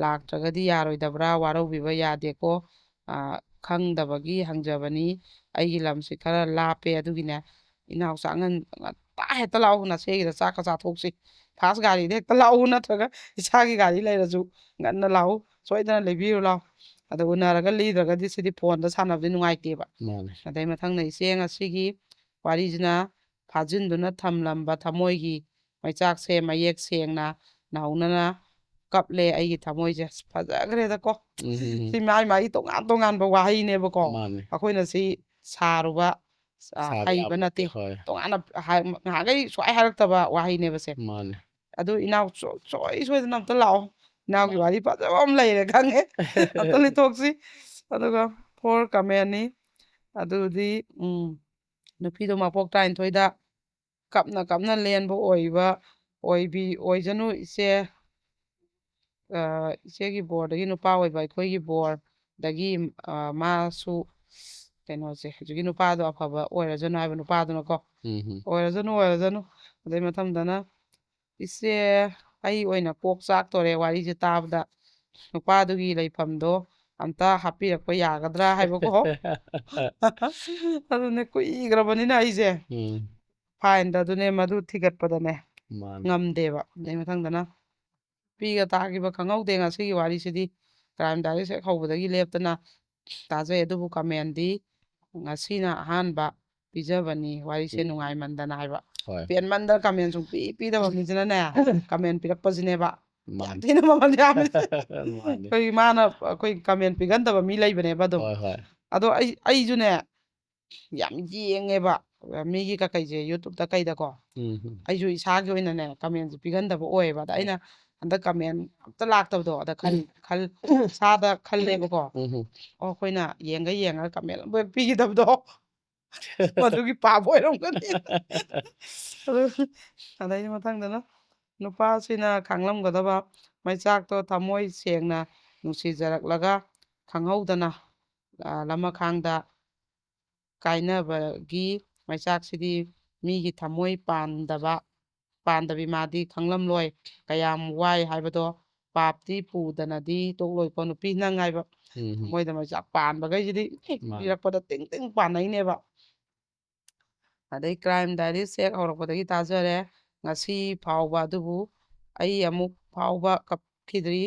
ꯂꯥꯛꯇ꯭ꯔꯒꯗꯤ ꯌꯥꯔꯣꯏꯗꯕ꯭ꯔꯥ ꯋꯥꯔꯧꯕꯤꯕ ꯌꯥꯗꯦꯀꯣ ꯈꯪꯗꯕꯒꯤ ꯍꯪꯖꯕꯅꯤ ꯑꯩꯒꯤ ꯂꯝꯁꯤ ꯈꯔ ꯂꯥꯞꯄꯦ ꯑꯗꯨꯒꯤꯅꯦ ꯏꯅꯥꯎ ꯉꯟꯇꯥ ꯍꯦꯛꯇ ꯂꯥꯛꯎ ꯅꯆꯦꯒꯤꯗ ꯆꯥꯛꯀ ꯆꯥꯊꯣꯛꯁꯤ ꯐꯥꯁ ꯒꯥꯔꯤꯗ ꯍꯦꯛꯇ ꯂꯥꯛꯎ ꯅꯠꯇ꯭ꯔꯒ ꯏꯁꯥꯒꯤ ꯒꯥꯔꯤ ꯂꯩꯔꯁꯨ ꯉꯟꯅ ꯂꯥꯛꯎ ꯁꯣꯏꯗꯅ ꯂꯩꯕꯤꯔꯨ ꯂꯥꯎ ꯑꯗꯣ ꯎꯅꯔꯒ ꯂꯤꯗ꯭ꯔꯒꯗꯤ ꯁꯤꯗꯤ ꯐꯣꯟꯗ ꯁꯥꯟꯅꯕꯗꯤ ꯅꯨꯡꯉꯥꯏꯇꯦꯕ ꯑꯗꯩ ꯃꯊꯪꯗ ꯏꯆꯦ ꯉꯁꯤꯒꯤ ꯋꯥꯔꯤꯁꯤꯅ ꯐꯥꯖꯤꯟꯗꯨꯅ ꯊꯝꯂꯝꯕ ꯊꯃꯣꯏꯒꯤ ꯃꯩꯆꯥꯛꯁꯦ ꯃꯌꯦꯛ ꯁꯦꯡꯅ ꯅꯍꯧꯅꯅ ꯀꯞꯂꯦ ꯑꯩꯒꯤ ꯊꯃꯣꯏꯁꯦ ꯐꯖꯈ꯭ꯔꯦꯗꯀꯣ ꯁꯤ ꯃꯥꯒꯤ ꯇꯣꯉꯥꯟ ꯇꯣꯉꯥꯟꯕ ꯋꯥꯍꯩꯅꯦꯕꯀꯣ ꯑꯩꯈꯣꯏꯅ ꯁꯤ ꯁꯥꯔꯨꯕ ꯍꯩꯕ ꯅꯠꯇꯦ ꯇꯣꯉꯥꯟꯅ ꯉꯍꯥꯟꯈꯩ ꯁꯨꯡꯍꯥꯏ ꯍꯥꯏꯔꯛꯇꯕ ꯋꯥꯍꯩꯅꯦꯕꯁꯦ ꯑꯗꯨ ꯏꯅꯥꯎ ꯁꯣꯏꯗꯅ ꯑꯝꯇ ꯂꯥꯛꯑꯣ ꯏꯅꯥꯎꯒꯤ ꯋꯥꯔꯤ ꯐꯖꯕ ꯑꯃ ꯂꯩꯔꯦ ꯈꯪꯉꯦ ꯑꯝꯇ ꯂꯤꯊꯣꯛꯁꯤ ꯑꯗꯨꯒ 4 ꯀꯃꯦꯟꯅꯤ ꯑꯗꯨꯗꯤ ꯅꯨꯄꯤꯗꯣ ꯃꯄꯣꯛ 22ꯗ ꯀꯞꯅ ꯂꯦꯟꯕ ꯑꯣꯏꯖꯅꯨ ꯏꯆꯦ ꯏꯆꯦꯒꯤ ꯕꯣꯔꯗꯒꯤ ꯅꯨꯄꯥ ꯑꯣꯏꯕ ꯑꯩꯈꯣꯏꯒꯤ ꯕꯣꯔꯗꯒꯤ ꯃꯥꯁꯨ ꯀꯩꯅꯣꯁꯦ ꯍꯧꯖꯤꯛꯀꯤ ꯅꯨꯄꯥꯗꯣ ꯑꯐꯕ ꯑꯣꯏꯔꯖꯅꯨ ꯍꯥꯏꯕ ꯅꯨꯄꯥꯗꯨꯅꯀꯣ ꯑꯣꯏꯔꯖꯅꯨ ꯑꯗꯩ ꯃꯊꯪꯗꯅ ꯏꯆꯦ ꯑꯩ ꯑꯣꯏꯅ ꯀꯣꯛ ꯆꯥꯛꯇꯣꯔꯦ ꯋꯥꯔꯤꯁꯦ ꯇꯥꯕꯗ ꯅꯨꯄꯥꯗꯨꯒꯤ ꯂꯩꯐꯝꯗꯣ ꯑꯝꯇ ꯍꯥꯞꯄꯤꯔꯛꯄ ꯌꯥꯒꯗ꯭ꯔꯥ ꯍꯥꯏꯕꯀꯣ ꯑꯗꯨꯅꯦ ꯀꯨꯏꯈ꯭ꯔꯕꯅꯤꯅ ꯑꯩꯁꯦ ꯐꯥꯏꯟꯗ ꯑꯗꯨꯅꯦ ꯃꯗꯨ ꯊꯤꯒꯠꯄꯗꯅꯦ ꯉꯝꯗꯦꯕ ꯑꯗꯩ ꯃꯊꯪꯗꯅ ꯄꯤꯒ ꯇꯥꯈꯤꯕ ꯈꯪꯍꯧꯗꯦ ꯉꯁꯤꯒꯤ ꯋꯥꯔꯤꯁꯤꯗꯤ ꯀ꯭ꯔꯥꯏꯝ ꯗꯥꯏꯔꯤꯁ ꯍꯦꯛ ꯍꯧꯕꯗꯒꯤ ꯂꯦꯞꯇꯅ ꯇꯥꯖꯩ ꯑꯗꯨꯕꯨ ꯀꯃꯦꯟꯗꯤ ꯉꯁꯤꯅ ꯑꯍꯥꯟꯕ ꯄꯤꯖꯕꯅꯤ ꯋꯥꯔꯤꯁꯦ ꯅꯨꯡꯉꯥꯏꯃꯟꯗꯅ ꯍꯥꯏꯕ ꯄꯦꯟꯃꯟꯗꯅ ꯀꯃꯦꯟ ꯁꯨꯡ ꯄꯤꯗꯕ ꯃꯤꯁꯤꯅꯅꯦ ꯀꯃꯦꯟ ꯄꯤꯔꯛꯄꯁꯤꯅꯦꯕ ꯌꯥꯝ ꯊꯤꯅ ꯃꯃꯜ ꯌꯥꯝꯃꯤ ꯑꯩꯈꯣꯏ ꯃꯥꯅ ꯑꯩꯈꯣꯏ ꯀꯃꯦꯟ ꯄꯤꯒꯟꯗꯕ ꯃꯤ ꯂꯩꯕꯅꯦꯕ ꯑꯗꯨꯝ ꯑꯗꯣ ꯑꯩꯁꯨꯅꯦ ꯌꯥꯝ ꯌꯦꯡꯉꯦꯕ ꯃꯤꯒꯤ ꯀꯩꯁꯦ ꯌꯨꯇꯨꯕꯇ ꯀꯩꯗꯀꯣ ꯑꯩꯁꯨ ꯏꯁꯥꯒꯤ ꯑꯣꯏꯅꯅꯦ ꯀꯃꯦꯟꯁꯦ ꯄꯤꯒꯟꯗꯕ ꯑꯣꯏꯌꯦꯕ ꯑꯗ ꯑꯩꯅ ꯍꯟꯗꯛ ꯀꯃꯦꯟ ꯑꯝꯇ ꯂꯥꯛꯇꯕꯗꯣ ꯑꯗ ꯏꯁꯥꯗ ꯈꯜꯂꯦꯕꯀꯣ ꯑꯩꯈꯣꯏꯅ ꯌꯦꯡꯉꯒ ꯀꯃꯦꯟ ꯑꯃ ꯄꯤꯈꯤꯗꯕꯗꯣ ꯃꯗꯨꯒꯤ ꯄꯥꯞ ꯑꯣꯏꯔꯝꯒꯅꯤ ꯑꯗꯩ ꯃꯊꯪꯗꯅ ꯅꯨꯄꯥꯁꯤꯅ ꯈꯪꯂꯝꯒꯗꯕ ꯃꯩꯆꯥꯛꯇꯣ ꯊꯃꯣꯏ ꯁꯦꯡꯅ ꯅꯨꯡꯁꯤꯖꯔꯛꯂꯒ ꯈꯪꯍꯧꯗꯅ ꯂꯃꯈꯥꯡꯗ ꯀꯥꯏꯅꯕꯒꯤ ꯃꯩꯆꯥꯛꯁꯤꯗꯤ ꯃꯤꯒꯤ ꯊꯃꯣꯏ ꯄꯥꯟꯗꯕꯤ ꯃꯥꯗꯤ ꯈꯪꯂꯝꯂꯣꯏ ꯀꯌꯥꯝ ꯋꯥꯏ ꯍꯥꯏꯕꯗꯣ ꯄꯥꯞꯇꯤ ꯄꯨꯗꯅꯗꯤ ꯇꯣꯛꯂꯣꯏꯀꯣ ꯅꯨꯄꯤ ꯅꯪ ꯍꯥꯏꯕ ꯃꯣꯏꯗ ꯃꯩꯆꯥꯛ ꯄꯥꯟꯕꯈꯩꯁꯤꯗꯤ ꯄꯤꯔꯛꯄꯗ ꯇꯤꯡ ꯄꯥꯟꯅꯩꯅꯦꯕ ꯑꯗꯩ ꯀ꯭ꯔꯥꯏꯝ ꯗꯥꯏꯔꯤꯁ ꯍꯦꯛ ꯍꯧꯔꯛꯄꯗꯒꯤ ꯇꯥꯖꯔꯦ ꯉꯁꯤ ꯐꯥꯎꯕ ꯑꯗꯨꯕꯨ ꯑꯩ ꯑꯃꯨꯛ ꯐꯥꯎꯕ ꯀꯞꯈꯤꯗ꯭ꯔꯤ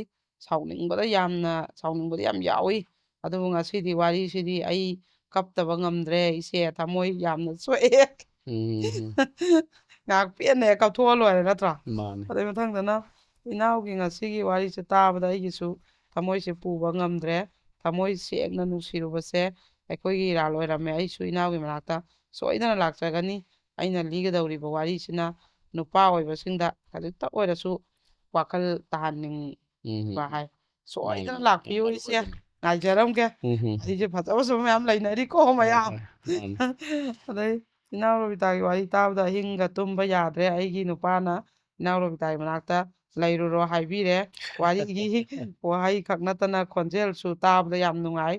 ꯁꯥꯎꯅꯤꯡꯕꯗ ꯌꯥꯝ ꯌꯥꯎꯏ ꯑꯗꯨꯕꯨ ꯉꯁꯤꯗꯤ ꯋꯥꯔꯤꯁꯤꯗꯤ ꯑꯩ ꯀꯞꯇꯕ ꯉꯝꯗ꯭ꯔꯦ ꯏꯆꯦ ꯊꯃꯣꯏ ꯌꯥꯝꯅ ꯁꯣꯛꯑꯦ ꯉꯥꯏꯍꯥꯛ ꯄꯦꯟꯅ ꯍꯦꯛ ꯀꯞꯊꯣꯛꯑ ꯂꯣꯏꯔꯦ ꯅꯠꯇ꯭ꯔꯥ ꯑꯗꯩ ꯃꯊꯪꯗꯅ ꯏꯅꯥꯎꯒꯤ ꯉꯁꯤꯒꯤ ꯋꯥꯔꯤꯁꯦ ꯇꯥꯕꯗ ꯑꯩꯒꯤꯁꯨ ꯊꯃꯣꯏꯁꯦ ꯄꯨꯕ ꯉꯝꯗ꯭ꯔꯦ ꯊꯃꯣꯏ ꯁꯦꯡꯅ ꯅꯨꯡꯁꯤꯔꯨꯕꯁꯦ ꯑꯩꯈꯣꯏꯒꯤ ꯏꯔꯥꯜ ꯑꯣꯏꯔꯝꯃꯦ ꯑꯩꯁꯨ ꯏꯅꯥꯎꯒꯤ ꯃꯅꯥꯛꯇ ꯁꯣꯏꯗꯅ ꯂꯥꯛꯆꯒꯅꯤ ꯑꯩꯅ ꯂꯤꯒꯗꯧꯔꯤꯕ ꯋꯥꯔꯤꯁꯤꯅ ꯅꯨꯄꯥ ꯑꯣꯏꯕꯁꯤꯡꯗ ꯈꯖꯤꯛꯇ ꯑꯣꯏꯔꯁꯨ ꯋꯥꯈꯜ ꯇꯥꯍꯟꯅꯤꯡꯕ ꯍꯥꯏ ꯁꯣꯏꯗꯅ ꯂꯥꯛꯄꯤꯌꯨ ꯏꯆꯦ ꯉꯥꯏꯖꯔꯝꯒꯦ ꯑꯩꯁꯦ ꯐꯖꯕ ꯃꯌꯥꯝ ꯂꯩꯅꯔꯤꯀꯣ ꯃꯌꯥꯝ ꯑꯗꯩ ꯏꯅꯥꯎ ꯔꯣꯕꯤꯇꯥꯒꯤ ꯋꯥꯔꯤ ꯇꯥꯕꯗ ꯑꯍꯤꯡꯒ ꯇꯨꯝꯕ ꯌꯥꯗ꯭ꯔꯦ ꯑꯩꯒꯤ ꯅꯨꯄꯥꯅ ꯏꯅꯥꯎ ꯔꯣꯕꯤꯇꯥꯒꯤ ꯃꯅꯥꯛꯇ ꯂꯩꯔꯨꯔꯣ ꯍꯥꯏꯕꯤꯔꯦ ꯋꯥꯔꯤꯒꯤ ꯋꯥꯍꯩ ꯈꯛ ꯅꯠꯇꯅ ꯈꯣꯟꯖꯦꯜꯁꯨ ꯇꯥꯕꯗ ꯌꯥꯝ ꯅꯨꯡꯉꯥꯏ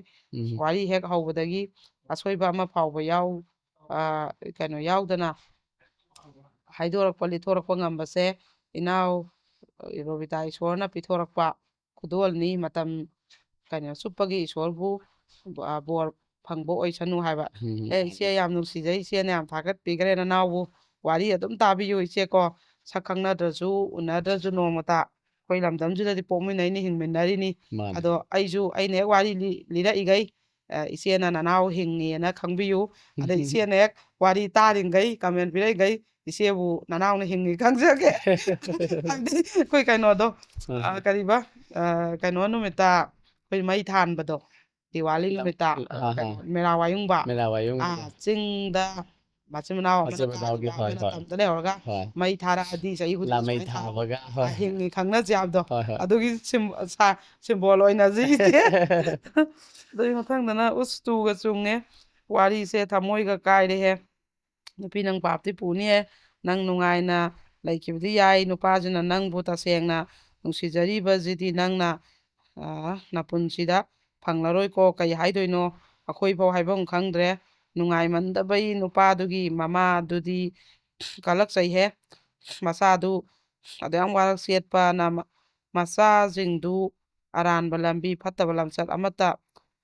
ꯋꯥꯔꯤ ꯍꯦꯛ ꯍꯧꯕꯗꯒꯤ ꯑꯁꯣꯏꯕ ꯑꯃ ꯐꯥꯎꯕ ꯌꯥꯎꯗꯅ ꯍꯥꯏꯗꯣꯔꯛꯄ ꯂꯤꯊꯣꯔꯛꯄ ꯉꯝꯕꯁꯦ ꯏꯅꯥꯎ ꯔꯣꯕꯤꯇꯥ ꯏꯁꯣꯔꯅ ꯄꯤꯊꯣꯔꯛꯄ ꯈꯨꯗꯣꯜꯅꯤ ꯃꯇꯝ ꯆꯨꯞꯄꯒꯤ ꯏꯁꯣꯔꯕꯨ ꯕꯣꯔ ꯐꯪꯕ ꯑꯣꯏꯁꯅꯨ ꯍꯥꯏꯕ ꯏꯆꯦ ꯌꯥꯝ ꯅꯨꯡꯁꯤꯖꯩ ꯏꯆꯦꯅ ꯌꯥꯝ ꯊꯥꯒꯠꯄꯤꯈ꯭ꯔꯦ ꯅꯅꯥꯎꯕꯨ ꯋꯥꯔꯤ ꯑꯗꯨꯝ ꯇꯥꯕꯤꯌꯨ ꯏꯆꯦꯀꯣ ꯁꯛ ꯈꯪꯅꯗ꯭ꯔꯁꯨ ꯎꯅꯗ꯭ꯔꯁꯨ ꯅꯣꯡꯃꯇ ꯑꯩꯈꯣꯏ ꯂꯝꯗꯝꯁꯤꯗꯗꯤ ꯄꯣꯛꯃꯤꯟꯅꯩꯅꯤ ꯍꯤꯡꯃꯤꯟꯅꯔꯤꯅꯤ ꯑꯗꯣ ꯑꯩꯅ ꯍꯦꯛ ꯋꯥꯔꯤ ꯂꯤꯔꯛꯏꯈꯩ ꯏꯆꯦꯅ ꯅꯅꯥꯎ ꯍꯤꯡꯉꯦꯅ ꯈꯪꯕꯤꯌꯨ ꯑꯗꯩ ꯏꯆꯦꯅ ꯍꯦꯛ ꯋꯥꯔꯤ ꯇꯥꯔꯤꯈꯩ ꯀꯃꯦꯟ ꯄꯤꯔꯛꯏꯈꯩ ꯏꯆꯦꯕు ꯅꯅꯥꯎꯅ ꯍꯤꯡꯉꯤ ꯈꯪꯖꯒꯦ ꯍꯥꯏꯕꯗꯤ ꯑꯩꯈꯣꯏ ꯀꯩꯅꯣꯗꯣ ꯀꯩꯅꯣ ꯅꯨꯃꯤꯠꯇ ꯑꯩꯈꯣꯏ ꯃꯩ ꯊꯥꯟꯕꯗꯣ ꯗꯤꯋꯥꯂꯤ ꯅꯨꯃꯤꯠꯇ ꯃꯦꯔꯥ ꯋꯥꯌꯨꯡꯕ Mera wayung. ꯆꯤꯡꯗ ꯃꯆꯤꯟ ꯃꯅꯥꯎ Macam ꯑꯃꯅ mana hoi ꯑꯃꯅ hoi. ꯇꯝꯗ ꯂꯩꯍꯧꯔꯒ Hoi. ꯃꯩ ꯊꯥꯔꯛꯑꯗꯤ ꯆꯍꯤ ꯈꯨꯗꯤꯡꯒꯤ Lamai ꯁꯨꯃꯥꯏꯅ tha ꯊꯥꯕ baga. Hoi. ꯍꯤꯡꯉꯤ ꯈꯪꯅꯁꯦ ꯍꯥꯏꯕꯗꯣ Hoi hoi. ꯑꯗꯨꯒꯤ ꯁꯤꯝꯕꯣꯜ ꯑꯣꯏꯅꯁꯤ ꯏꯆꯦ ꯑꯗꯨꯒꯤ ꯃꯊꯪꯗꯅ ꯎꯁꯇꯨꯒ ꯆꯨꯡꯉꯦ ꯋꯥꯔꯤꯁꯦ ꯊꯃꯣꯏꯒ ꯀꯥꯏꯔꯦꯍꯦ ꯅꯨꯄꯤ ꯅꯪ ꯄꯥꯞꯇꯤ ꯄꯨꯅꯤꯍꯦ ꯅꯪ ꯅꯨꯡꯉꯥꯏꯅ ꯂꯩꯈꯤꯕꯗꯤ ꯌꯥꯏ ꯅꯨꯄꯥꯁꯤꯅ ꯅꯪꯕꯨ ꯇꯁꯦꯡꯅ ꯅꯨꯡꯁꯤꯖꯔꯤꯕꯁꯤꯗꯤ ꯅꯪꯅ ꯅꯄꯨꯟꯁꯤꯗ ꯐꯪꯂꯔꯣꯏꯀꯣ ꯀꯩ ꯍꯥꯏꯗꯣꯏꯅꯣ ꯑꯩꯈꯣꯏꯐꯥꯎ ꯍꯥꯏꯐꯝ ꯈꯪꯗ꯭ꯔꯦ ꯅꯨꯡꯉꯥꯏꯃꯟꯗꯕꯩ ꯅꯨꯄꯥꯗꯨꯒꯤ ꯃꯃꯥꯗꯨꯗꯤ ꯀꯜꯂꯛꯆꯩꯍꯦ ꯃꯆꯥꯗꯨ ꯑꯗꯨꯌꯥꯝ ꯋꯥꯔꯛ ꯆꯦꯠꯄꯅ ꯃꯆꯥꯁꯤꯡꯗꯨ ꯑꯔꯥꯟꯕ ꯂꯝꯕꯤ ꯐꯠꯇꯕ ꯂꯝꯆꯠ ꯑꯃꯠꯇ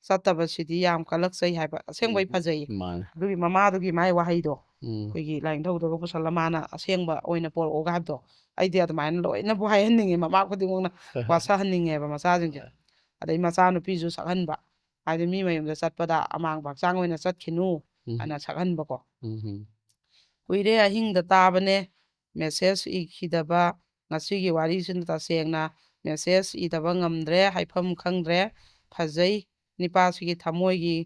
ꯆꯠꯇꯕꯁꯤꯗꯤ ꯌꯥꯝ ꯀꯜꯂꯛꯆꯩ ꯍꯥꯏꯕ ꯑꯁꯦꯡꯕꯩ ꯐꯖꯩ Man. ꯑꯗꯨꯒꯤ ꯃꯃꯥꯗꯨꯒꯤ ꯃꯥꯏ ꯋꯥꯍꯩꯗꯣ Hmm. ꯑꯩꯈꯣꯏꯒꯤ ꯂꯥꯏꯅꯤꯡꯊꯧꯗꯒ ꯄꯨꯁꯜꯂ ꯃꯥꯅ ꯑꯁꯦꯡꯕ ꯑꯣꯏꯅ ꯄꯣꯔꯛꯑꯣꯒ ꯍꯥꯏꯕꯗꯣ ꯑꯩꯗꯤ ꯑꯗꯨꯃꯥꯏꯅ ꯂꯣꯏꯅꯕꯨ ꯍꯥꯏꯍꯟꯅꯤꯡꯉꯦ ꯃꯃꯥ khudingmakna ꯋꯥꯁꯛꯍꯟꯅꯤꯡꯉꯦꯕ ꯃꯆꯥꯁꯤꯡꯁꯦ ꯑꯗꯩ ꯃꯆꯥꯅꯨꯄꯤꯁꯨ ꯁꯛꯍꯟꯕ ꯍꯥꯏꯗꯤ ꯃꯤ ꯃꯌꯨꯝꯗ ꯆꯠꯄꯗ ꯑꯃꯥꯡꯕ ꯍꯛꯆꯥꯡ ꯑꯣꯏꯅ ꯆꯠꯈꯤꯅꯨ ꯍꯥꯏꯅ ꯁꯛꯍꯟꯕꯀꯣ ꯀꯨꯏꯔꯦ ꯑꯍꯤꯡꯗ ꯇꯥꯕꯅꯦ ꯃꯦꯁꯦꯖ ꯏꯈꯤꯗꯕ ꯉꯁꯤꯒꯤ ꯋꯥꯔꯤꯁꯤꯅ ꯇꯁꯦꯡꯅ ꯃꯦꯁꯦꯖ ꯏꯗꯕ ꯉꯝꯗ꯭ꯔꯦ ꯍꯥꯏꯐꯝ ꯈꯪꯗ꯭ꯔꯦ ꯐꯖꯩ ꯅꯤꯄꯥꯁꯤꯒꯤ ꯊꯃꯣꯏꯒꯤ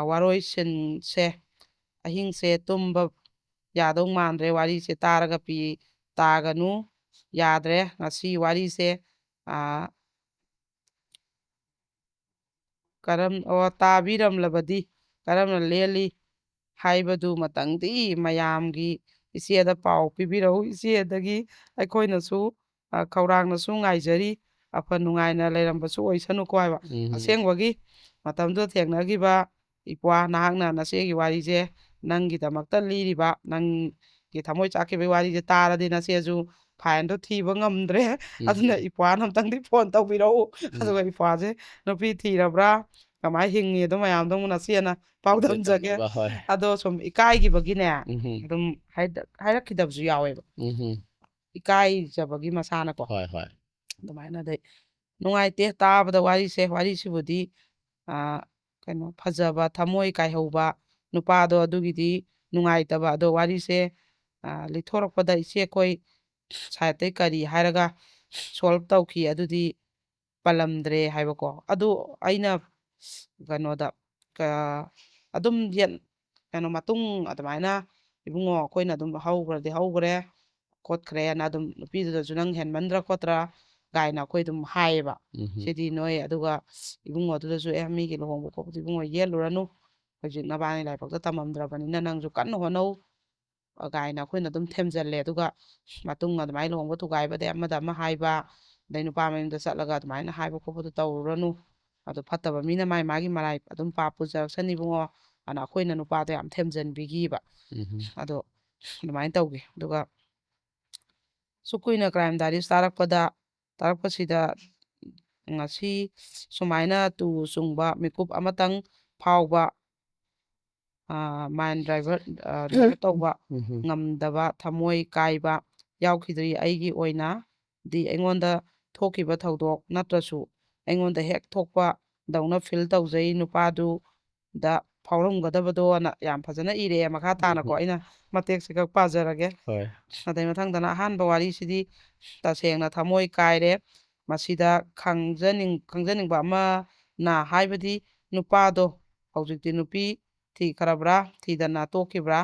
ꯋꯥꯔꯣꯏꯁꯤꯟꯁꯦ ꯑꯍꯤꯡꯁꯦ ꯇꯨꯝꯕ ꯌꯥꯗꯧ ꯃꯥꯟꯗ꯭ꯔꯦ ꯋꯥꯔꯤꯁꯦ ꯇꯥꯔꯒ ꯄꯤ ꯇꯥꯒꯅꯨ ꯌꯥꯗ꯭ꯔꯦ ꯉꯁꯤ ꯋꯥꯔꯤꯁꯦ ꯇꯥꯕꯤꯔꯝꯂꯕꯗꯤ ꯀꯔꯝꯅ ꯂꯦꯜꯂꯤ ꯍꯥꯏꯕꯗꯨ ꯃꯇꯪꯗꯤ ꯃꯌꯥꯝꯒꯤ ꯏꯆꯦꯗ ꯄꯥꯎ ꯄꯤꯕꯤꯔꯛꯎ ꯏꯆꯦꯗꯒꯤ ꯑꯩꯈꯣꯏꯅꯁꯨ ꯈꯧꯔꯥꯡꯅꯁꯨ ꯉꯥꯏꯖꯔꯤ ꯑꯐ ꯅꯨꯡꯉꯥꯏꯅ ꯂꯩꯔꯝꯕꯁꯨ ꯑꯣꯏꯁꯅꯨꯀꯣ ꯍꯥꯏꯕ ꯑꯁꯦꯡꯕꯒꯤ ꯃꯇꯝꯗꯨꯗ ꯊꯦꯡꯅꯈꯤꯕ ꯏꯄ꯭ꯋꯥ ꯅꯍꯥꯛꯅ ꯅꯆꯦꯒꯤ ꯋꯥꯔꯤꯁꯦ ꯅꯪꯒꯤꯗꯃꯛꯇ ꯂꯤꯔꯤꯕ ꯅꯪꯒꯤ ꯊꯃꯣꯏ ꯆꯥꯛꯈꯤꯕꯒꯤ ꯋꯥꯔꯤꯁꯦ ꯇꯥꯔꯗꯤ ꯅꯆꯦꯁꯨ ꯐꯥꯏꯟꯗꯣ ꯊꯤꯕ ꯉꯝꯗ꯭ꯔꯦ ꯑꯗꯨꯅ ꯏꯄ꯭ꯋꯥꯅ ꯑꯝꯇꯪꯗꯤ ꯐꯣꯟ ꯇꯧꯕꯤꯔꯛꯎ ꯑꯗꯨꯒ ꯏꯄ꯭ꯋꯥꯁꯦ ꯅꯨꯄꯤ ꯊꯤꯔꯕ꯭ꯔꯥ ꯀꯃꯥꯏꯅ ꯍꯤꯡꯉꯤ ꯑꯗꯨ ꯃꯌꯥꯝꯗꯣ ꯑꯃꯨꯛ ꯅꯆꯦꯅ ꯄꯥꯎꯗꯝꯖꯒꯦ ꯑꯗꯣ ꯁꯨꯝ ꯏꯀꯥꯏꯈꯤꯕꯒꯤꯅꯦ ꯑꯗꯨꯝ ꯍꯥꯏꯔꯛꯈꯤꯗꯕꯁꯨ ꯌꯥꯎꯋꯦꯕ ꯏꯀꯥꯏꯖꯕꯒꯤ ꯃꯁꯥꯅꯀꯣ Hoi hoi. ꯑꯗꯨꯃꯥꯏꯅ ꯑꯗꯩ ꯅꯨꯡꯉꯥꯏꯇꯦ ꯇꯥꯕꯗ ꯋꯥꯔꯤꯁꯤꯕꯨꯗꯤ ꯀꯩꯅꯣ ꯐꯖꯕ ꯊꯃꯣꯏ ꯀꯥꯏꯍꯧꯕ ꯅꯨꯄꯥꯗꯣ ꯑꯗꯨꯒꯤꯗꯤ ꯅꯨꯡꯉꯥꯏꯇꯕ ꯑꯗꯣ ꯋꯥꯔꯤꯁꯦ ꯂꯤꯊꯣꯔꯛꯄꯗ ꯏꯆꯦ ꯑꯩꯈꯣই ꯁꯥꯏꯠꯇꯩ ꯀꯔꯤ ꯍꯥꯏꯔꯒ ꯁꯣꯜꯕ ꯇꯧꯈꯤ ꯑꯗꯨꯗꯤ ꯄꯜꯂꯝꯗ꯭ꯔꯦ ꯍꯥꯏꯕꯀꯣ ꯑꯗꯨ ꯑꯩꯅ ꯀꯩꯅꯣꯗ ꯑꯗꯨꯝ ꯀꯩꯅꯣ ꯃꯇꯨꯡ ꯑꯗꯨꯃꯥꯏꯅ ꯏꯕꯨꯡꯉꯣ ꯑꯩꯈꯣꯏꯅ ꯑꯗꯨꯝ ꯍꯧꯈ꯭ꯔꯗꯤ ꯍꯧꯈ꯭ꯔꯦ ꯈꯣꯠꯈ꯭ꯔꯦꯅ ꯑꯗꯨꯝ ꯅꯨꯄꯤꯗꯨꯗꯁꯨ ꯅꯪ ꯍꯦꯟꯃꯟꯗ꯭ꯔꯥ ꯈꯣꯠꯇ꯭ꯔꯥ ꯀꯥꯏꯅ ꯑꯩꯈꯣꯏ ꯑꯗꯨꯝ ꯍꯥꯏꯌꯦꯕ ꯁꯤꯗꯤ ꯅꯣꯏ ꯑꯗꯨꯒ ꯏꯕꯨꯡꯉꯣ ꯑꯗꯨꯗꯁꯨ ꯃꯤꯒꯤ ꯂꯨꯍꯣꯡꯕ ꯈꯣꯠꯄꯗ ꯏꯕꯨꯡꯉꯣ ꯌꯦꯠꯂꯨꯔꯅꯨ ꯍꯧꯖꯤꯛ ꯅꯕꯥꯅꯤ ꯂꯥꯏꯕꯛꯇ ꯇꯝꯃꯝꯗ꯭ꯔꯕꯅꯤꯅ ꯅꯪꯁꯨ ꯀꯟꯅ ꯍꯣꯠꯅꯧ ꯀꯥꯏꯅ ꯑꯩꯈꯣꯏꯅ ꯑꯗꯨꯝ ꯊꯦꯝꯖꯤꯜꯂꯦ ꯑꯗꯨꯒ ꯃꯇꯨꯡ ꯑꯗꯨꯃꯥꯏꯅ ꯂꯨꯍꯣꯡꯕ ꯊꯨꯒꯥꯏꯕꯗꯩ ꯑꯃꯗ ꯑꯃ ꯍꯥꯏꯕ ꯑꯗꯩ ꯅꯨꯄꯥ ꯃꯌꯨꯝꯗ ꯆꯠꯂꯒ ꯑꯗꯨꯃꯥꯏꯅ ꯍꯥꯏꯕ ꯈꯣꯠꯄꯗꯣ ꯇꯧꯔꯨꯔꯅꯨ ꯑꯗꯨ ꯐꯠꯇꯕ ꯃꯤꯅ ꯃꯥꯒꯤ ꯃꯔꯥꯏ ꯑꯗꯨꯝ ꯄꯥꯞ ꯄꯨꯖꯔꯛꯁꯅꯤ ꯏꯕꯨꯡꯉꯣ ꯑꯗꯨꯅ ꯑꯩꯈꯣꯏꯅ ꯅꯨꯄꯥꯗꯣ ꯌꯥꯝ ꯊꯦꯝꯖꯤꯟꯕꯤꯈꯤꯕ ꯑꯗꯣ ꯑꯗꯨꯃꯥꯏꯅ ꯇꯧꯒꯦ ꯑꯗꯨꯒ ꯁꯨꯛ ꯀꯨꯏꯅ ꯀ꯭ꯔꯥꯏꯝ ꯗꯥꯏꯔꯤꯁ ꯇꯥꯔꯛꯄꯁꯤꯗ ꯉꯁꯤ ꯁꯨꯃꯥꯏꯅ ꯇꯨ ꯆꯨꯡꯕ ꯃꯤꯀꯨꯞ ꯑꯃꯇꯪ ꯐꯥꯎꯕ ꯃꯥꯏꯟ ꯗ꯭ꯔꯥꯏꯚꯔ ꯇꯧꯕ ꯉꯝꯗꯕ ꯊꯃꯣꯏ ꯀꯥꯏꯕ ꯌꯥꯎꯈꯤꯗ꯭ꯔꯤ ꯑꯩꯒꯤ ꯑꯣꯏꯅꯗꯤ ꯑꯩꯉꯣꯟꯗ ꯊꯣꯛꯈꯤꯕ ꯊꯧꯗꯣꯛ ꯅꯠꯇ꯭ꯔꯁꯨ ꯑꯩꯉꯣꯟꯗ ꯍꯦꯛ ꯊꯣꯛꯄ ꯗꯧꯅ ꯐꯤꯜ ꯇꯧꯖꯩ ꯅꯨꯄꯥꯗꯨꯗ ꯐꯥꯎꯔꯝꯒꯗꯕꯗꯣꯅ ꯌꯥꯝ ꯐꯖꯅ ꯏꯔꯛꯑꯦ ꯃꯈꯥ ꯇꯥꯅꯀꯣ ꯑꯩꯅ ꯃꯇꯦꯛꯁꯤ ꯈꯛ ꯄꯥꯖꯔꯒꯦ Hoi. ꯑꯗꯩ ꯃꯊꯪꯗꯅ ꯑꯍꯥꯟꯕ ꯋꯥꯔꯤꯁꯤꯗꯤ ꯇꯁꯦꯡꯅ ꯊꯃꯣꯏ ꯀꯥꯏꯔꯦ ꯃꯁꯤꯗ ꯈꯪꯖꯅꯤꯡꯕ ꯑꯃꯅ ꯍꯥꯏꯕꯗꯤ ꯅꯨꯄꯥꯗꯣ ꯍꯧꯖꯤꯛꯇꯤ ꯅꯨꯄꯤ ꯊꯤꯈ꯭ꯔꯕ꯭ꯔꯥ ꯊꯤꯗꯅ ꯇꯣꯛꯈꯤꯕ꯭ꯔꯥ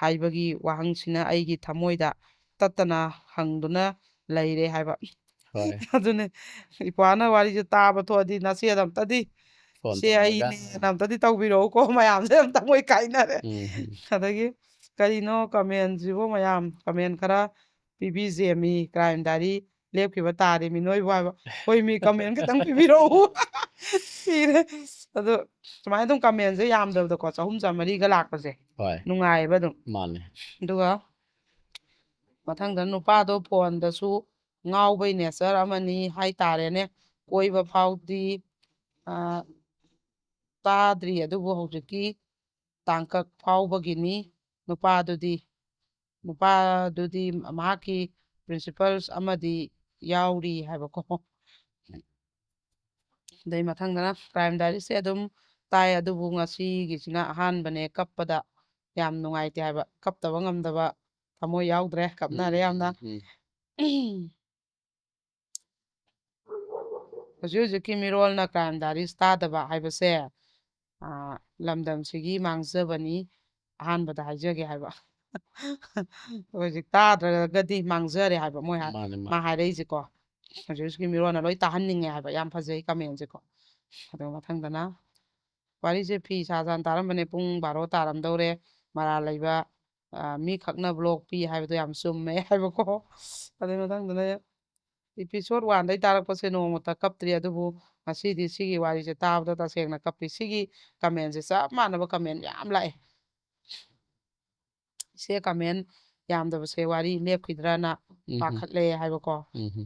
ꯍꯥꯏꯕꯒꯤ ꯋꯥꯍꯪꯁꯤꯅ ꯑꯩꯒꯤ ꯊꯃꯣꯏꯗ ꯇꯠꯇꯅ ꯍꯪꯗꯨꯅ ꯂꯩꯔꯦ ꯍꯥꯏꯕ Hoi. ꯑꯗꯨꯅꯦ ꯏꯄ꯭ꯋꯥꯅ ꯋꯥꯔꯤꯁꯦ ꯇꯥꯕ ꯊꯣꯛꯑꯗꯤ ꯅꯆꯦꯗ ꯑꯝꯇꯗꯤ Phone ꯏꯆꯦ tawga. ꯑꯩꯅꯦꯅ ꯑꯝꯇꯗꯤ ꯇꯧꯕꯤꯔꯛꯎꯀꯣ ꯃꯌꯥꯝꯁꯦ ꯑꯝꯇ ꯃꯣꯏ ꯀꯥꯏꯅꯔꯦ ꯑꯗꯒꯤ ꯀꯔꯤꯅꯣ ꯀꯃꯦꯟꯁꯤꯕꯨ ꯃꯌꯥꯝ ꯀꯃꯦꯟ ꯈꯔ ꯄꯤꯕꯤꯖꯦꯃꯤ ꯀ꯭ꯔꯥꯏꯝ ꯗꯥꯏꯔꯤ ꯂꯦꯞꯈꯤꯕ ꯇꯥꯔꯤꯃꯤ ꯅꯣꯏꯕꯨ ꯍꯥꯏꯕ ꯍꯣꯏ ꯃꯤ ꯀꯃꯦꯟ ꯈꯤꯇꯪ ꯄꯤꯕꯤꯔꯛꯎ ꯁꯤꯔꯦ ꯑꯗꯣ ꯁꯨꯃꯥꯏꯅ ꯑꯗꯨꯝ ꯀꯃꯦꯟꯁꯦ ꯌꯥꯝꯗ꯭ꯔꯕꯗꯀꯣ 300-400ꯒ ꯂꯥꯛꯄꯁꯦ Hoi. ꯅꯨꯡꯉꯥꯏꯌꯦꯕ ꯑꯗꯨꯝ Mane. ꯑꯗꯨꯒ ꯃꯊꯪꯗ ꯅꯨꯄꯥꯗꯣ ꯐꯣꯟꯗꯁꯨ ꯉꯥꯎꯕꯩ ꯅꯦꯆꯔ ꯑꯃꯅꯤ ꯍꯥꯏꯇꯥꯔꯦꯅꯦ ꯀꯣꯏꯕ ꯐꯥꯎꯗꯤ ꯇꯥꯗ꯭ꯔꯤ ꯑꯗꯨꯕꯨ ꯍꯧꯖꯤꯛꯀꯤ ꯇꯥꯡꯀꯛ ꯐꯥꯎꯕꯒꯤꯅꯤ ꯅꯨꯄꯥꯗꯨꯗꯤ ꯃꯍꯥꯛꯀꯤ ꯄ꯭ꯔꯤꯟꯁꯤꯄꯜꯁ ꯑꯃꯗꯤ ꯌꯥꯎꯔꯤ ꯍꯥꯏꯕꯀꯣ ꯑꯗꯩ ꯃꯊꯪꯗꯅ ꯀ꯭ꯔꯥꯏꯝ ꯗꯥꯏꯔꯤꯁꯦ ꯑꯗꯨꯝ ꯇꯥꯏ ꯑꯗꯨꯕꯨ ꯉꯁꯤꯒꯤꯁꯤꯅ ꯑꯍꯥꯟꯕꯅꯦ ꯀꯞꯄꯗ ꯌꯥꯝ ꯅꯨꯡꯉꯥꯏꯇꯦ ꯍꯥꯏꯕ ꯀꯞꯇꯕ ꯉꯝꯗꯕ ꯊꯃꯣꯏ ꯌꯥꯎꯗ꯭ꯔꯦ ꯀꯞꯅꯔꯦ ꯌꯥꯝꯅ ꯍꯧꯖꯤꯛ ꯍꯧꯖꯤꯛꯀꯤ ꯃꯤꯔꯣꯜꯅ ꯀ꯭ꯔꯥꯏꯝ ꯗꯥꯏꯔꯤꯁ ꯇꯥꯗꯕ ꯍꯥꯏꯕꯁꯦ ꯂꯝꯗꯝꯁꯤꯒꯤ ꯃꯥꯡꯖꯕꯅꯤ ꯑꯍꯥꯟꯕꯗ ꯍꯥꯏꯖꯒꯦ ꯍꯥꯏꯕ ꯍꯧꯖꯤꯛ ꯇꯥꯗ꯭ꯔꯒꯗꯤ ꯃꯥꯡꯖꯔꯦ ꯍꯥꯏꯕ ꯃꯥꯅꯦ ꯃꯥ ꯍꯥꯏꯔꯛꯏꯁꯦꯀꯣ ꯍꯧꯖꯤꯛ ꯍꯧꯖꯤꯛꯀꯤ ꯃꯤꯔꯣꯜꯅ ꯂꯣꯏ ꯇꯥꯍꯟꯅꯤꯡꯉꯦ ꯍꯥꯏꯕ ꯌꯥꯝ ꯐꯖꯩ ꯀꯃꯦꯟꯁꯦꯀꯣ ꯑꯗꯨꯒ ꯃꯊꯪꯗꯅ ꯋꯥꯔꯤꯁꯦ ꯐꯤ ꯁꯥꯖꯥꯟ ꯇꯥꯔꯝꯕꯅꯦ ꯄꯨꯡ 12 ꯇꯥꯔꯝꯗꯧꯔꯦ ꯃꯔꯥꯜ ꯂꯩꯕ ꯃꯤ ꯈꯛꯅ ꯕ꯭ꯂꯣꯛ ꯄꯤ ꯍꯥꯏꯕꯗꯣ ꯌꯥꯝ ꯆꯨꯝꯃꯦ ꯍꯥꯏꯕꯀꯣ ꯑꯗꯨꯏ ꯃꯊꯪꯗꯅ ꯏꯄꯤꯁꯣꯠ 1ꯗꯩ ꯇꯥꯔꯛꯄꯁꯦ ꯅꯣꯡꯃꯇ ꯀꯞꯇ꯭ꯔꯤ ꯑꯗꯨꯕꯨ ꯉꯁꯤꯗꯤ ꯁꯤꯒꯤ ꯋꯥꯔꯤꯁꯦ ꯇꯥꯕꯗ ꯇꯁꯦꯡꯅ ꯀꯞꯄꯤ ꯁꯤꯒꯤ ꯀꯃꯦꯟꯁꯦ ꯆꯞ ꯃꯥꯟꯅꯕ ꯀꯃꯦꯟ ꯌꯥꯝ ꯂꯥꯛꯑꯦ ꯏꯆꯦ ꯀꯃꯦꯟ ꯌꯥꯝꯗꯕꯁꯦ ꯋꯥꯔꯤ ꯂꯦꯞꯈꯤꯗ꯭ꯔꯅ ꯄꯥꯈꯠꯂꯦ ꯍꯥꯏꯕꯀꯣ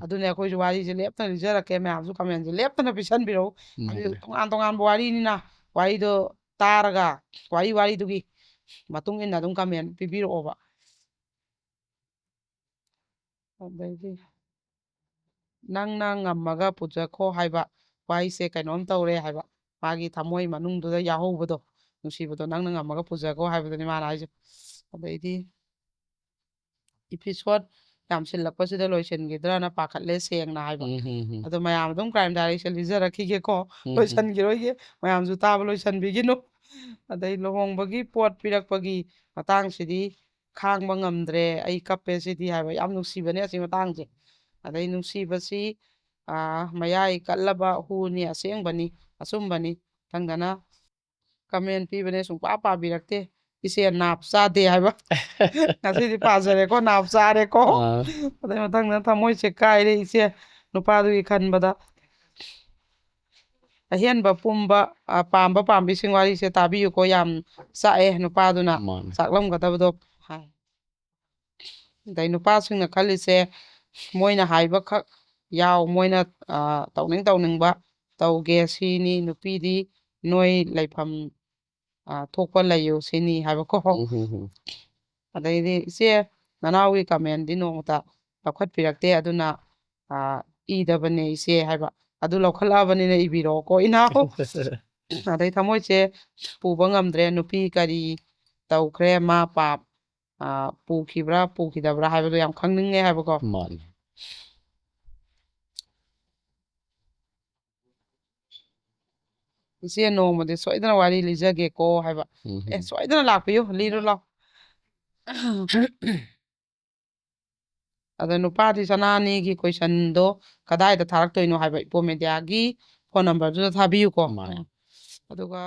ꯑꯗꯨꯅꯦ ꯑꯩꯈꯣꯏꯁꯨ ꯋꯥꯔꯤꯁꯦ ꯂꯦꯞꯇꯅ ꯂꯤꯖꯔꯛꯀꯦ ꯃꯌꯥꯝꯁꯨ ꯀꯃꯦꯟꯁꯦ ꯂꯦꯞꯇꯅ ꯄꯤꯁꯟꯕꯤꯔꯛꯎ ꯇꯣꯉꯥꯟ ꯇꯣꯉꯥꯟꯕ ꯋꯥꯔꯤꯅꯤꯅ ꯋꯥꯔꯤꯗꯣ ꯇꯥꯔꯒ ꯋꯥꯔꯤꯗꯨꯒꯤ ꯃꯇꯨꯡ ꯏꯟꯅ ꯑꯗꯨꯝ ꯀꯃꯦꯟ ꯄꯤꯕꯤꯔꯛꯑꯣꯕ ꯑꯗꯩꯗꯤ ꯅꯪꯅ ꯉꯝꯃꯒ ꯄꯨꯖꯈꯣ ꯍꯥꯏꯕ ꯋꯥꯍꯩꯁꯦ ꯀꯩꯅꯣꯝ ꯇꯧꯔꯦ ꯍꯥꯏꯕ ꯃꯥꯒꯤ ꯊꯃꯣꯏ ꯃꯅꯨꯡꯗꯨꯗ ꯌꯥꯎꯍꯧꯕꯗꯣ ꯅꯨꯡꯁꯤꯕꯗꯣ ꯅꯪꯅ ꯉꯝꯃꯒ ꯄꯨꯖꯈꯣ ꯍꯥꯏꯕꯗꯨꯅꯤ ꯃꯥꯅ ꯍꯥꯏꯁꯦ ꯑꯗꯩꯗꯤ ꯏꯄꯤꯁꯣꯠ ꯌꯥꯝꯁꯤꯜꯂꯛꯄꯁꯤꯗ ꯂꯣꯏꯁꯤꯟꯈꯤꯗ꯭ꯔꯅ ꯄꯥꯈꯠꯂꯦ ꯁꯦꯡꯅ ꯍꯥꯏꯕ ꯑꯗꯣ ꯃꯌꯥꯝ ꯑꯗꯨꯝ ꯀ꯭ꯔꯥꯏꯝ ꯗꯥꯏꯔꯤꯁꯦ ꯂꯤꯖꯔꯛꯈꯤꯒꯦꯀꯣ ꯂꯣꯏꯁꯤꯟꯈꯤꯔꯣꯏꯒꯦ ꯃꯌꯥꯝꯁꯨ ꯇꯥꯕ ꯂꯣꯏꯁꯤꯟꯕꯤꯒꯤꯅꯨ ꯑꯗꯩ ꯂꯨꯍꯣꯡꯕꯒꯤ ꯄꯣꯠ ꯄꯤꯔꯛꯄꯒꯤ ꯃꯇꯥꯡꯁꯤꯗꯤ ꯈꯥꯡꯕ ꯉꯝꯗ꯭ꯔꯦ ꯑꯩ ꯀꯞꯄꯦ ꯁꯤꯗꯤ ꯍꯥꯏꯕ ꯌꯥꯝ ꯅꯨꯡꯁꯤꯕꯅꯦ ꯑꯁꯤ ꯃꯇꯥꯡꯁꯦ ꯑꯗꯩ ꯅꯨꯡꯁꯤꯕꯁꯤ ꯃꯌꯥꯏ ꯀꯠꯂꯕ ꯍꯨꯅꯤ ꯑꯁꯦꯡꯕꯅꯤ ꯑꯆꯨꯝꯕꯅꯤ ꯃꯊꯪꯗꯅ ꯀꯃꯦꯟ ꯄꯤꯕꯅꯦ ꯁꯨꯡꯄꯥ ꯄꯥꯕꯤꯔꯛꯇꯦ ꯏꯆꯦ ꯅꯥꯞ ꯆꯥꯗꯦ ꯍꯥꯏꯕ ꯉꯁꯤꯗꯤ ꯄꯥꯖꯔꯦꯀꯣ ꯅꯥꯞ ꯆꯥꯔꯦꯀꯣ ꯑꯗꯩ ꯃꯊꯪꯗ ꯊꯃꯣꯏꯁꯦ ꯀꯥꯏꯔꯦ ꯏꯆꯦ ꯅꯨꯄꯥꯗꯨꯒꯤ ꯈꯟꯕꯗ ꯑꯍꯦꯟꯕ ꯄꯥꯝꯕ ꯄꯥꯝꯕꯤꯁꯤꯡ ꯋꯥꯔꯤꯁꯦ ꯇꯥꯕꯤꯌꯨꯀꯣ ꯌꯥꯝ ꯆꯥꯛꯑꯦ ꯅꯨꯄꯥꯗꯨꯅ ꯆꯥꯛꯂꯝꯒꯗꯕꯗꯣ ꯍꯥꯏ ꯑꯗꯩ ꯅꯨꯄꯥꯁꯤꯡꯅ ꯈꯜꯂꯤꯁꯦ ꯃꯣꯏꯅ ꯍꯥꯏꯕꯈꯛ ꯃꯣꯏꯅ ꯇꯧꯅꯤꯡꯕ ꯇꯧꯒꯦ ꯁꯤꯅꯤ ꯅꯨꯄꯤꯗꯤ ꯅꯣꯏ ꯂꯩꯐꯝ ꯊꯣꯛꯄ ꯂꯩꯌꯨ ꯁꯤꯅꯤ ꯍꯥꯏꯕꯀꯣ ꯑꯗꯩꯗꯤ ꯏꯆꯦ ꯅꯅꯥꯎꯒꯤ ꯀꯃꯦꯟꯗꯤ ꯅꯣꯡꯃꯇ ꯂꯧꯈꯠꯄꯤꯔꯛꯇꯦ ꯑꯗꯨꯅ ꯏꯗꯕꯅꯦ ꯏꯆꯦ ꯍꯥꯏꯕ ꯑꯗꯨ ꯂꯧꯈꯠꯂꯛꯑꯕꯅꯤꯅ ꯏꯕꯤꯔꯛꯑꯣꯀꯣ ꯏꯅꯥꯎ ꯑꯗꯩ ꯊꯃꯣꯏꯁꯦ ꯄꯨꯕ ꯉꯝꯗ꯭ꯔꯦ ꯅꯨꯄꯤ ꯀꯔꯤ ꯇꯧꯈ꯭ꯔꯦ ꯃꯥ ꯄꯥꯞ ꯄꯨꯈꯤꯕ꯭ꯔꯥ ꯄꯨꯈꯤꯗꯕ꯭ꯔꯥ ꯍꯥꯏꯕꯗꯣ ꯌꯥꯝ ꯈꯪꯅꯤꯡꯉꯦ ꯍꯥꯏꯕꯀோ ꯏꯆꯦ ꯅꯣꯡꯃꯗꯤ ꯁꯣꯏꯗꯅ ꯋꯥꯔꯤ ꯂꯤꯖꯒꯦꯀꯣ ꯍꯥꯏꯕ ꯁꯣꯏꯗꯅ ꯂꯥꯛꯄꯤꯌꯨ ꯂꯤꯔꯨ ꯂꯥꯎ ꯑꯗ ꯅꯨꯄꯥꯗꯤ ꯁꯅꯥꯅꯤꯒꯤ ꯀꯣꯏꯁꯟꯗꯣ ꯀꯗꯥꯏꯗ ꯊꯥꯔꯛꯇꯣꯏꯅꯣ ꯍꯥꯏꯕ ꯏꯄꯣꯃꯦꯗꯤꯌꯥꯒꯤ ꯐꯣꯟ ꯅꯝꯕꯔꯗꯨꯗ ꯊꯥꯕꯤꯌꯨꯀꯣ ꯑꯗꯨꯒ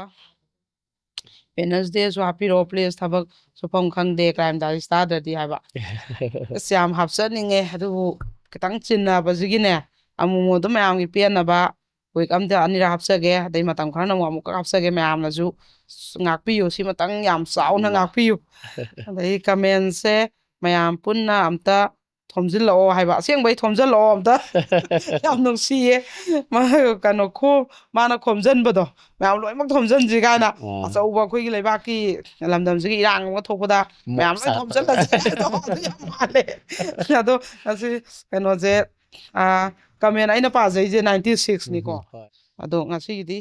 ꯄꯦꯅꯁꯗꯦꯁꯨ ꯍꯥꯞꯄꯤꯔꯛꯑꯣ ꯄ꯭ꯂꯤꯁ ꯊꯕꯛ ꯁꯨꯐꯝ ꯈꯪꯗꯦ ꯀ꯭ꯔꯥꯏꯝ ꯗꯥꯏꯔꯤꯁ ꯇꯥꯗ꯭ꯔꯗꯤ ꯍꯥꯏꯕ ꯑꯁ ꯌꯥꯝ ꯍꯥꯞꯆꯅꯤꯡꯉꯦ ꯑꯗꯨꯕు ꯈꯤꯇꯪ ꯆꯤꯟꯅꯕꯁꯤꯒꯤꯅꯦ ꯑꯃꯨꯛ ꯑꯗꯨꯝ ꯃꯌꯥꯝꯒꯤ ꯄꯦꯟꯅꯕ ꯋꯤꯛ ꯑꯝꯗ 2ꯔꯛ ꯍꯥꯞꯆꯒꯦ ꯑꯗꯩ ꯃꯇꯝ ꯈꯔꯅ ꯑꯃꯨꯛꯀ ꯍꯥꯞꯆꯒꯦ ꯃꯌꯥꯝꯅꯁꯨ ꯉꯥꯛꯄꯤꯌꯨ ꯁꯤꯃꯇꯪ ꯌꯥꯝ ꯆꯥꯎꯅ ꯉꯥꯛꯄꯤꯌꯨ ꯑꯗꯩ ꯀꯃꯦꯟꯁꯦ ꯃꯌꯥꯝ ꯄꯨꯟꯅ ꯑꯝꯇ ꯊꯣꯝꯖꯤꯜꯂꯛꯑꯣ ꯍꯥꯏꯕ ꯑꯁꯦꯡꯕꯩ ꯊꯣꯝꯖꯤꯜꯂꯛꯑꯣ ꯑꯝꯇ ꯌꯥꯝ ꯅꯨꯡꯁꯤꯌꯦ ꯀꯩꯅꯣ ꯃꯥꯅ ꯈꯣꯝꯖꯤꯟꯕꯗꯣ ꯃꯌꯥꯝ ꯂꯣꯏꯅꯃꯛ ꯊꯣꯝꯖꯤꯟꯁꯤ ꯀꯥꯏꯅ ꯑꯆꯧꯕ ꯑꯩꯈꯣꯏꯒꯤ ꯂꯩꯕꯥꯛꯀꯤ ꯂꯝꯗꯝꯁꯤꯒꯤ ꯏꯔꯥꯡ ꯑꯃ ꯊꯣꯛꯄꯗ ꯃꯌꯥꯝ ꯂꯣꯏ ꯊꯣꯝꯖꯤꯜꯂꯁꯤ ꯍꯥꯏꯗꯣ ꯑꯗꯨ ꯌꯥꯝ ꯃꯥꯜꯂꯦ ꯑꯗꯣ ꯉꯁꯤ ꯀꯩꯅꯣꯁꯦ ꯀꯃꯦꯟ ꯑꯩꯅ ꯄꯥꯖꯩꯁꯦ 96ꯅꯤꯀꯣ ꯑꯗꯣ ꯉꯁꯤꯒꯤꯗꯤ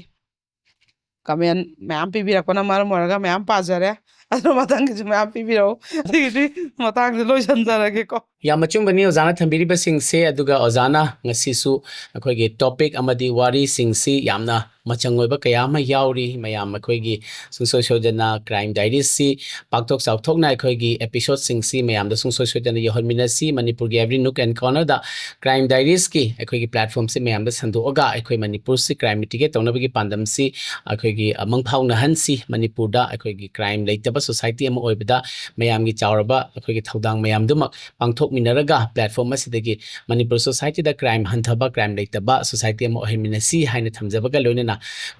ꯀꯃꯦꯟ ꯃꯌꯥꯝ ꯄꯤꯕꯤꯔꯛꯄꯅ ꯃꯔꯝ ꯑꯣꯏꯔꯒ ꯃꯌꯥꯝ ꯄꯥꯖꯔꯦ ꯑꯗꯣ ꯃꯊꯪꯒꯤꯁꯨ ꯃꯌꯥꯝ ꯄꯤꯕꯤꯔꯛꯎ ꯁꯤꯒꯤꯗꯤ ꯃꯇꯥꯡꯁꯦ ꯂꯣꯏꯁꯤꯟꯖꯔꯒꯦꯀꯣ ꯌꯥꯝ ꯑꯆꯨꯝꯕꯅꯤ ꯑꯣꯖꯥꯅ ꯊꯝꯕꯤꯔꯤꯕꯁꯤꯡꯁꯦ ꯑꯗꯨꯒ ꯑꯣꯖꯥꯅ ꯉꯁꯤꯁꯨ ꯑꯩꯈꯣꯏꯒꯤ ꯇꯣꯄꯤꯛ ꯑꯃꯗꯤ ꯋꯥꯔꯤꯁꯤꯡꯁꯤ ꯌꯥꯝꯅ ꯃꯆꯪ ꯑꯣꯏꯕ ꯀꯌꯥ ꯑꯃ ꯌꯥꯎꯔꯤ ꯃꯌꯥꯝ ꯑꯩꯈꯣꯏꯒꯤ ꯁꯨꯡꯁꯣꯏ ꯁꯣꯏꯗꯅ ꯀ꯭ꯔꯥꯏꯝ ꯗꯥꯏꯔꯤꯁꯁꯤ ꯄꯥꯛꯊꯣꯛ ꯆꯥꯎꯊꯣꯛꯅ ꯑꯩꯈꯣꯏꯒꯤ ꯑꯦꯄꯤꯁꯣꯗꯁꯤꯡꯁꯤ ꯃꯌꯥꯝꯗ ꯁꯨꯡꯁꯣꯏ ꯁꯣꯏꯗꯅ ꯌꯧꯍꯟꯃꯤꯟꯅꯁꯤ ꯃꯅꯤꯄꯨꯔꯒꯤ ꯑꯦꯕ꯭ꯔꯤ ꯅꯨꯛ ꯑꯦꯟ ꯀꯣꯔꯅꯔꯗ ꯀ꯭ꯔꯥꯏꯝ ꯗꯥꯏꯔꯤꯁꯀꯤ ꯑꯩꯈꯣꯏꯒꯤ ꯄ꯭ꯂꯦꯠꯐꯣꯝꯁꯤ ꯃꯌꯥꯝꯗ ꯁꯟꯗꯣꯛꯑꯒ ꯑꯩꯈꯣꯏ ꯃꯅꯤꯄꯨꯔꯁꯤ ꯀ꯭ꯔꯥꯏꯝ ꯃꯤꯇꯤꯒꯦꯠ ꯇꯧꯅꯕꯒꯤ ꯄꯥꯟꯗꯝꯁꯤ ꯑꯩꯈꯣꯏꯒꯤ ꯃꯪꯐꯥꯎꯅꯍꯟꯁꯤ ꯃꯅꯤꯄꯨꯔꯗ ꯑꯩꯈꯣꯏꯒꯤ ꯀ꯭ꯔꯥꯏꯝ ꯂꯩꯇꯕ ꯁꯣꯁꯥꯏꯇꯤ ꯑꯃ ꯑꯣꯏꯕꯗ ꯃꯌꯥꯝꯒꯤ ꯆꯥꯎꯔꯕ ꯑꯩꯈꯣꯏꯒꯤ ꯊꯧꯗꯥꯡ ꯃꯌꯥꯝꯗꯨꯃꯛ ꯄꯥꯡꯊꯣꯛꯃꯤꯟꯅꯔꯒ ꯄ꯭ꯂꯦꯠꯐꯣꯝ ꯑꯁꯤꯗꯒꯤ ꯃꯅꯤꯄꯨꯔ ꯁꯣꯁꯥꯏꯇꯤꯗ ꯀ꯭ꯔꯥꯏꯝ ꯍꯟꯊꯕ ꯀ꯭ꯔꯥꯏꯝ ꯂꯩꯇꯕ ꯁꯣꯁꯥꯏꯇꯤ ꯑꯃ ꯑꯣꯏꯍꯟꯃꯤꯟꯅꯁꯤ ꯍꯥꯏꯅ ꯊꯝꯖꯕꯒ ꯂꯣꯏꯅꯅ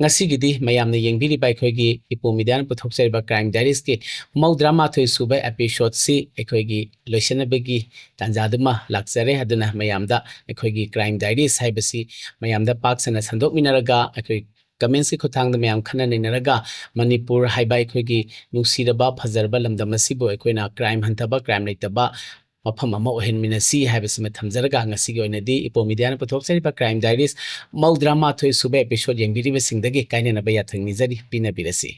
ꯉꯁꯤꯒꯤꯗꯤ ꯃꯌꯥꯝꯅ ꯌꯦꯡꯕꯤꯔꯤꯕ ꯑꯩꯈꯣꯏꯒꯤ ꯏꯄꯣ ꯃꯤꯗꯤꯌꯥꯅ ꯄꯨꯊꯣꯛꯆꯔꯤꯕ ꯀ꯭ꯔꯥꯏꯝ ꯗꯥꯏꯔꯤꯁꯀꯤ 32 ꯁꯨꯕ ꯑꯦꯄꯤꯁꯣꯗꯁꯤ ꯑꯩꯈꯣꯏꯒꯤ ꯂꯣꯏꯁꯤꯟꯅꯕꯒꯤ ꯇꯥꯟꯖꯥꯗꯨꯃ ꯂꯥꯛꯆꯔꯦ ꯑꯗꯨꯅ ꯃꯌꯥꯝꯗ ꯑꯩꯈꯣꯏꯒꯤ ꯀ꯭ꯔꯥꯏꯝ ꯗꯥꯏꯔꯤꯁ ꯍꯥꯏꯕꯁꯤ ꯃꯌꯥꯝꯗ ꯄꯥꯛ ꯁꯟꯅ ꯁꯟꯗꯣꯛꯃꯤꯟꯅꯔꯒ ꯑꯩꯈꯣꯏ ꯀꯃꯦꯟꯠꯁꯀꯤ ꯈꯨꯠꯊꯥꯡꯗ ꯃꯌꯥꯝ ꯈꯟꯅ ꯅꯩꯅꯔꯒ ꯃꯅꯤꯄꯨꯔ ꯍꯥꯏꯕ ꯑꯩꯈꯣꯏꯒꯤ ꯅꯨꯡꯁꯤꯔꯕ ꯐꯖꯔꯕ ꯂꯝꯗꯝ ꯑꯁꯤꯕꯨ ꯑꯩꯈꯣꯏꯅ ꯀ꯭ꯔꯥꯏꯝ ꯍꯟꯊꯕ ꯀ꯭ꯔꯥꯏꯝ ꯂꯩꯇꯕ ꯃꯐꯝ ꯑꯃ ꯑꯣꯏꯍꯟꯃꯤꯟꯅꯁꯤ ꯍꯥꯏꯕꯁꯤꯃ ꯊꯝꯖꯔꯒ ꯉꯁꯤꯒꯤ ꯑꯣꯏꯅꯗꯤ ꯏꯄꯣ ꯃꯤꯗꯤꯌꯥꯅ ꯄꯨꯊꯣꯛꯆꯔꯤꯕ ꯀ꯭ꯔꯥꯏꯝ ꯗꯥꯏꯔꯤꯁ 32 ꯁꯨꯕ ꯑꯦꯄꯤꯁꯣꯗ ꯌꯦꯡꯕꯤꯔꯤꯕꯁꯤꯡꯗꯒꯤ ꯀꯥꯏꯅꯅꯕ ꯌꯥꯊꯪ ꯅꯤꯖꯔꯤ ꯄꯤꯅꯕꯤꯔꯁꯤ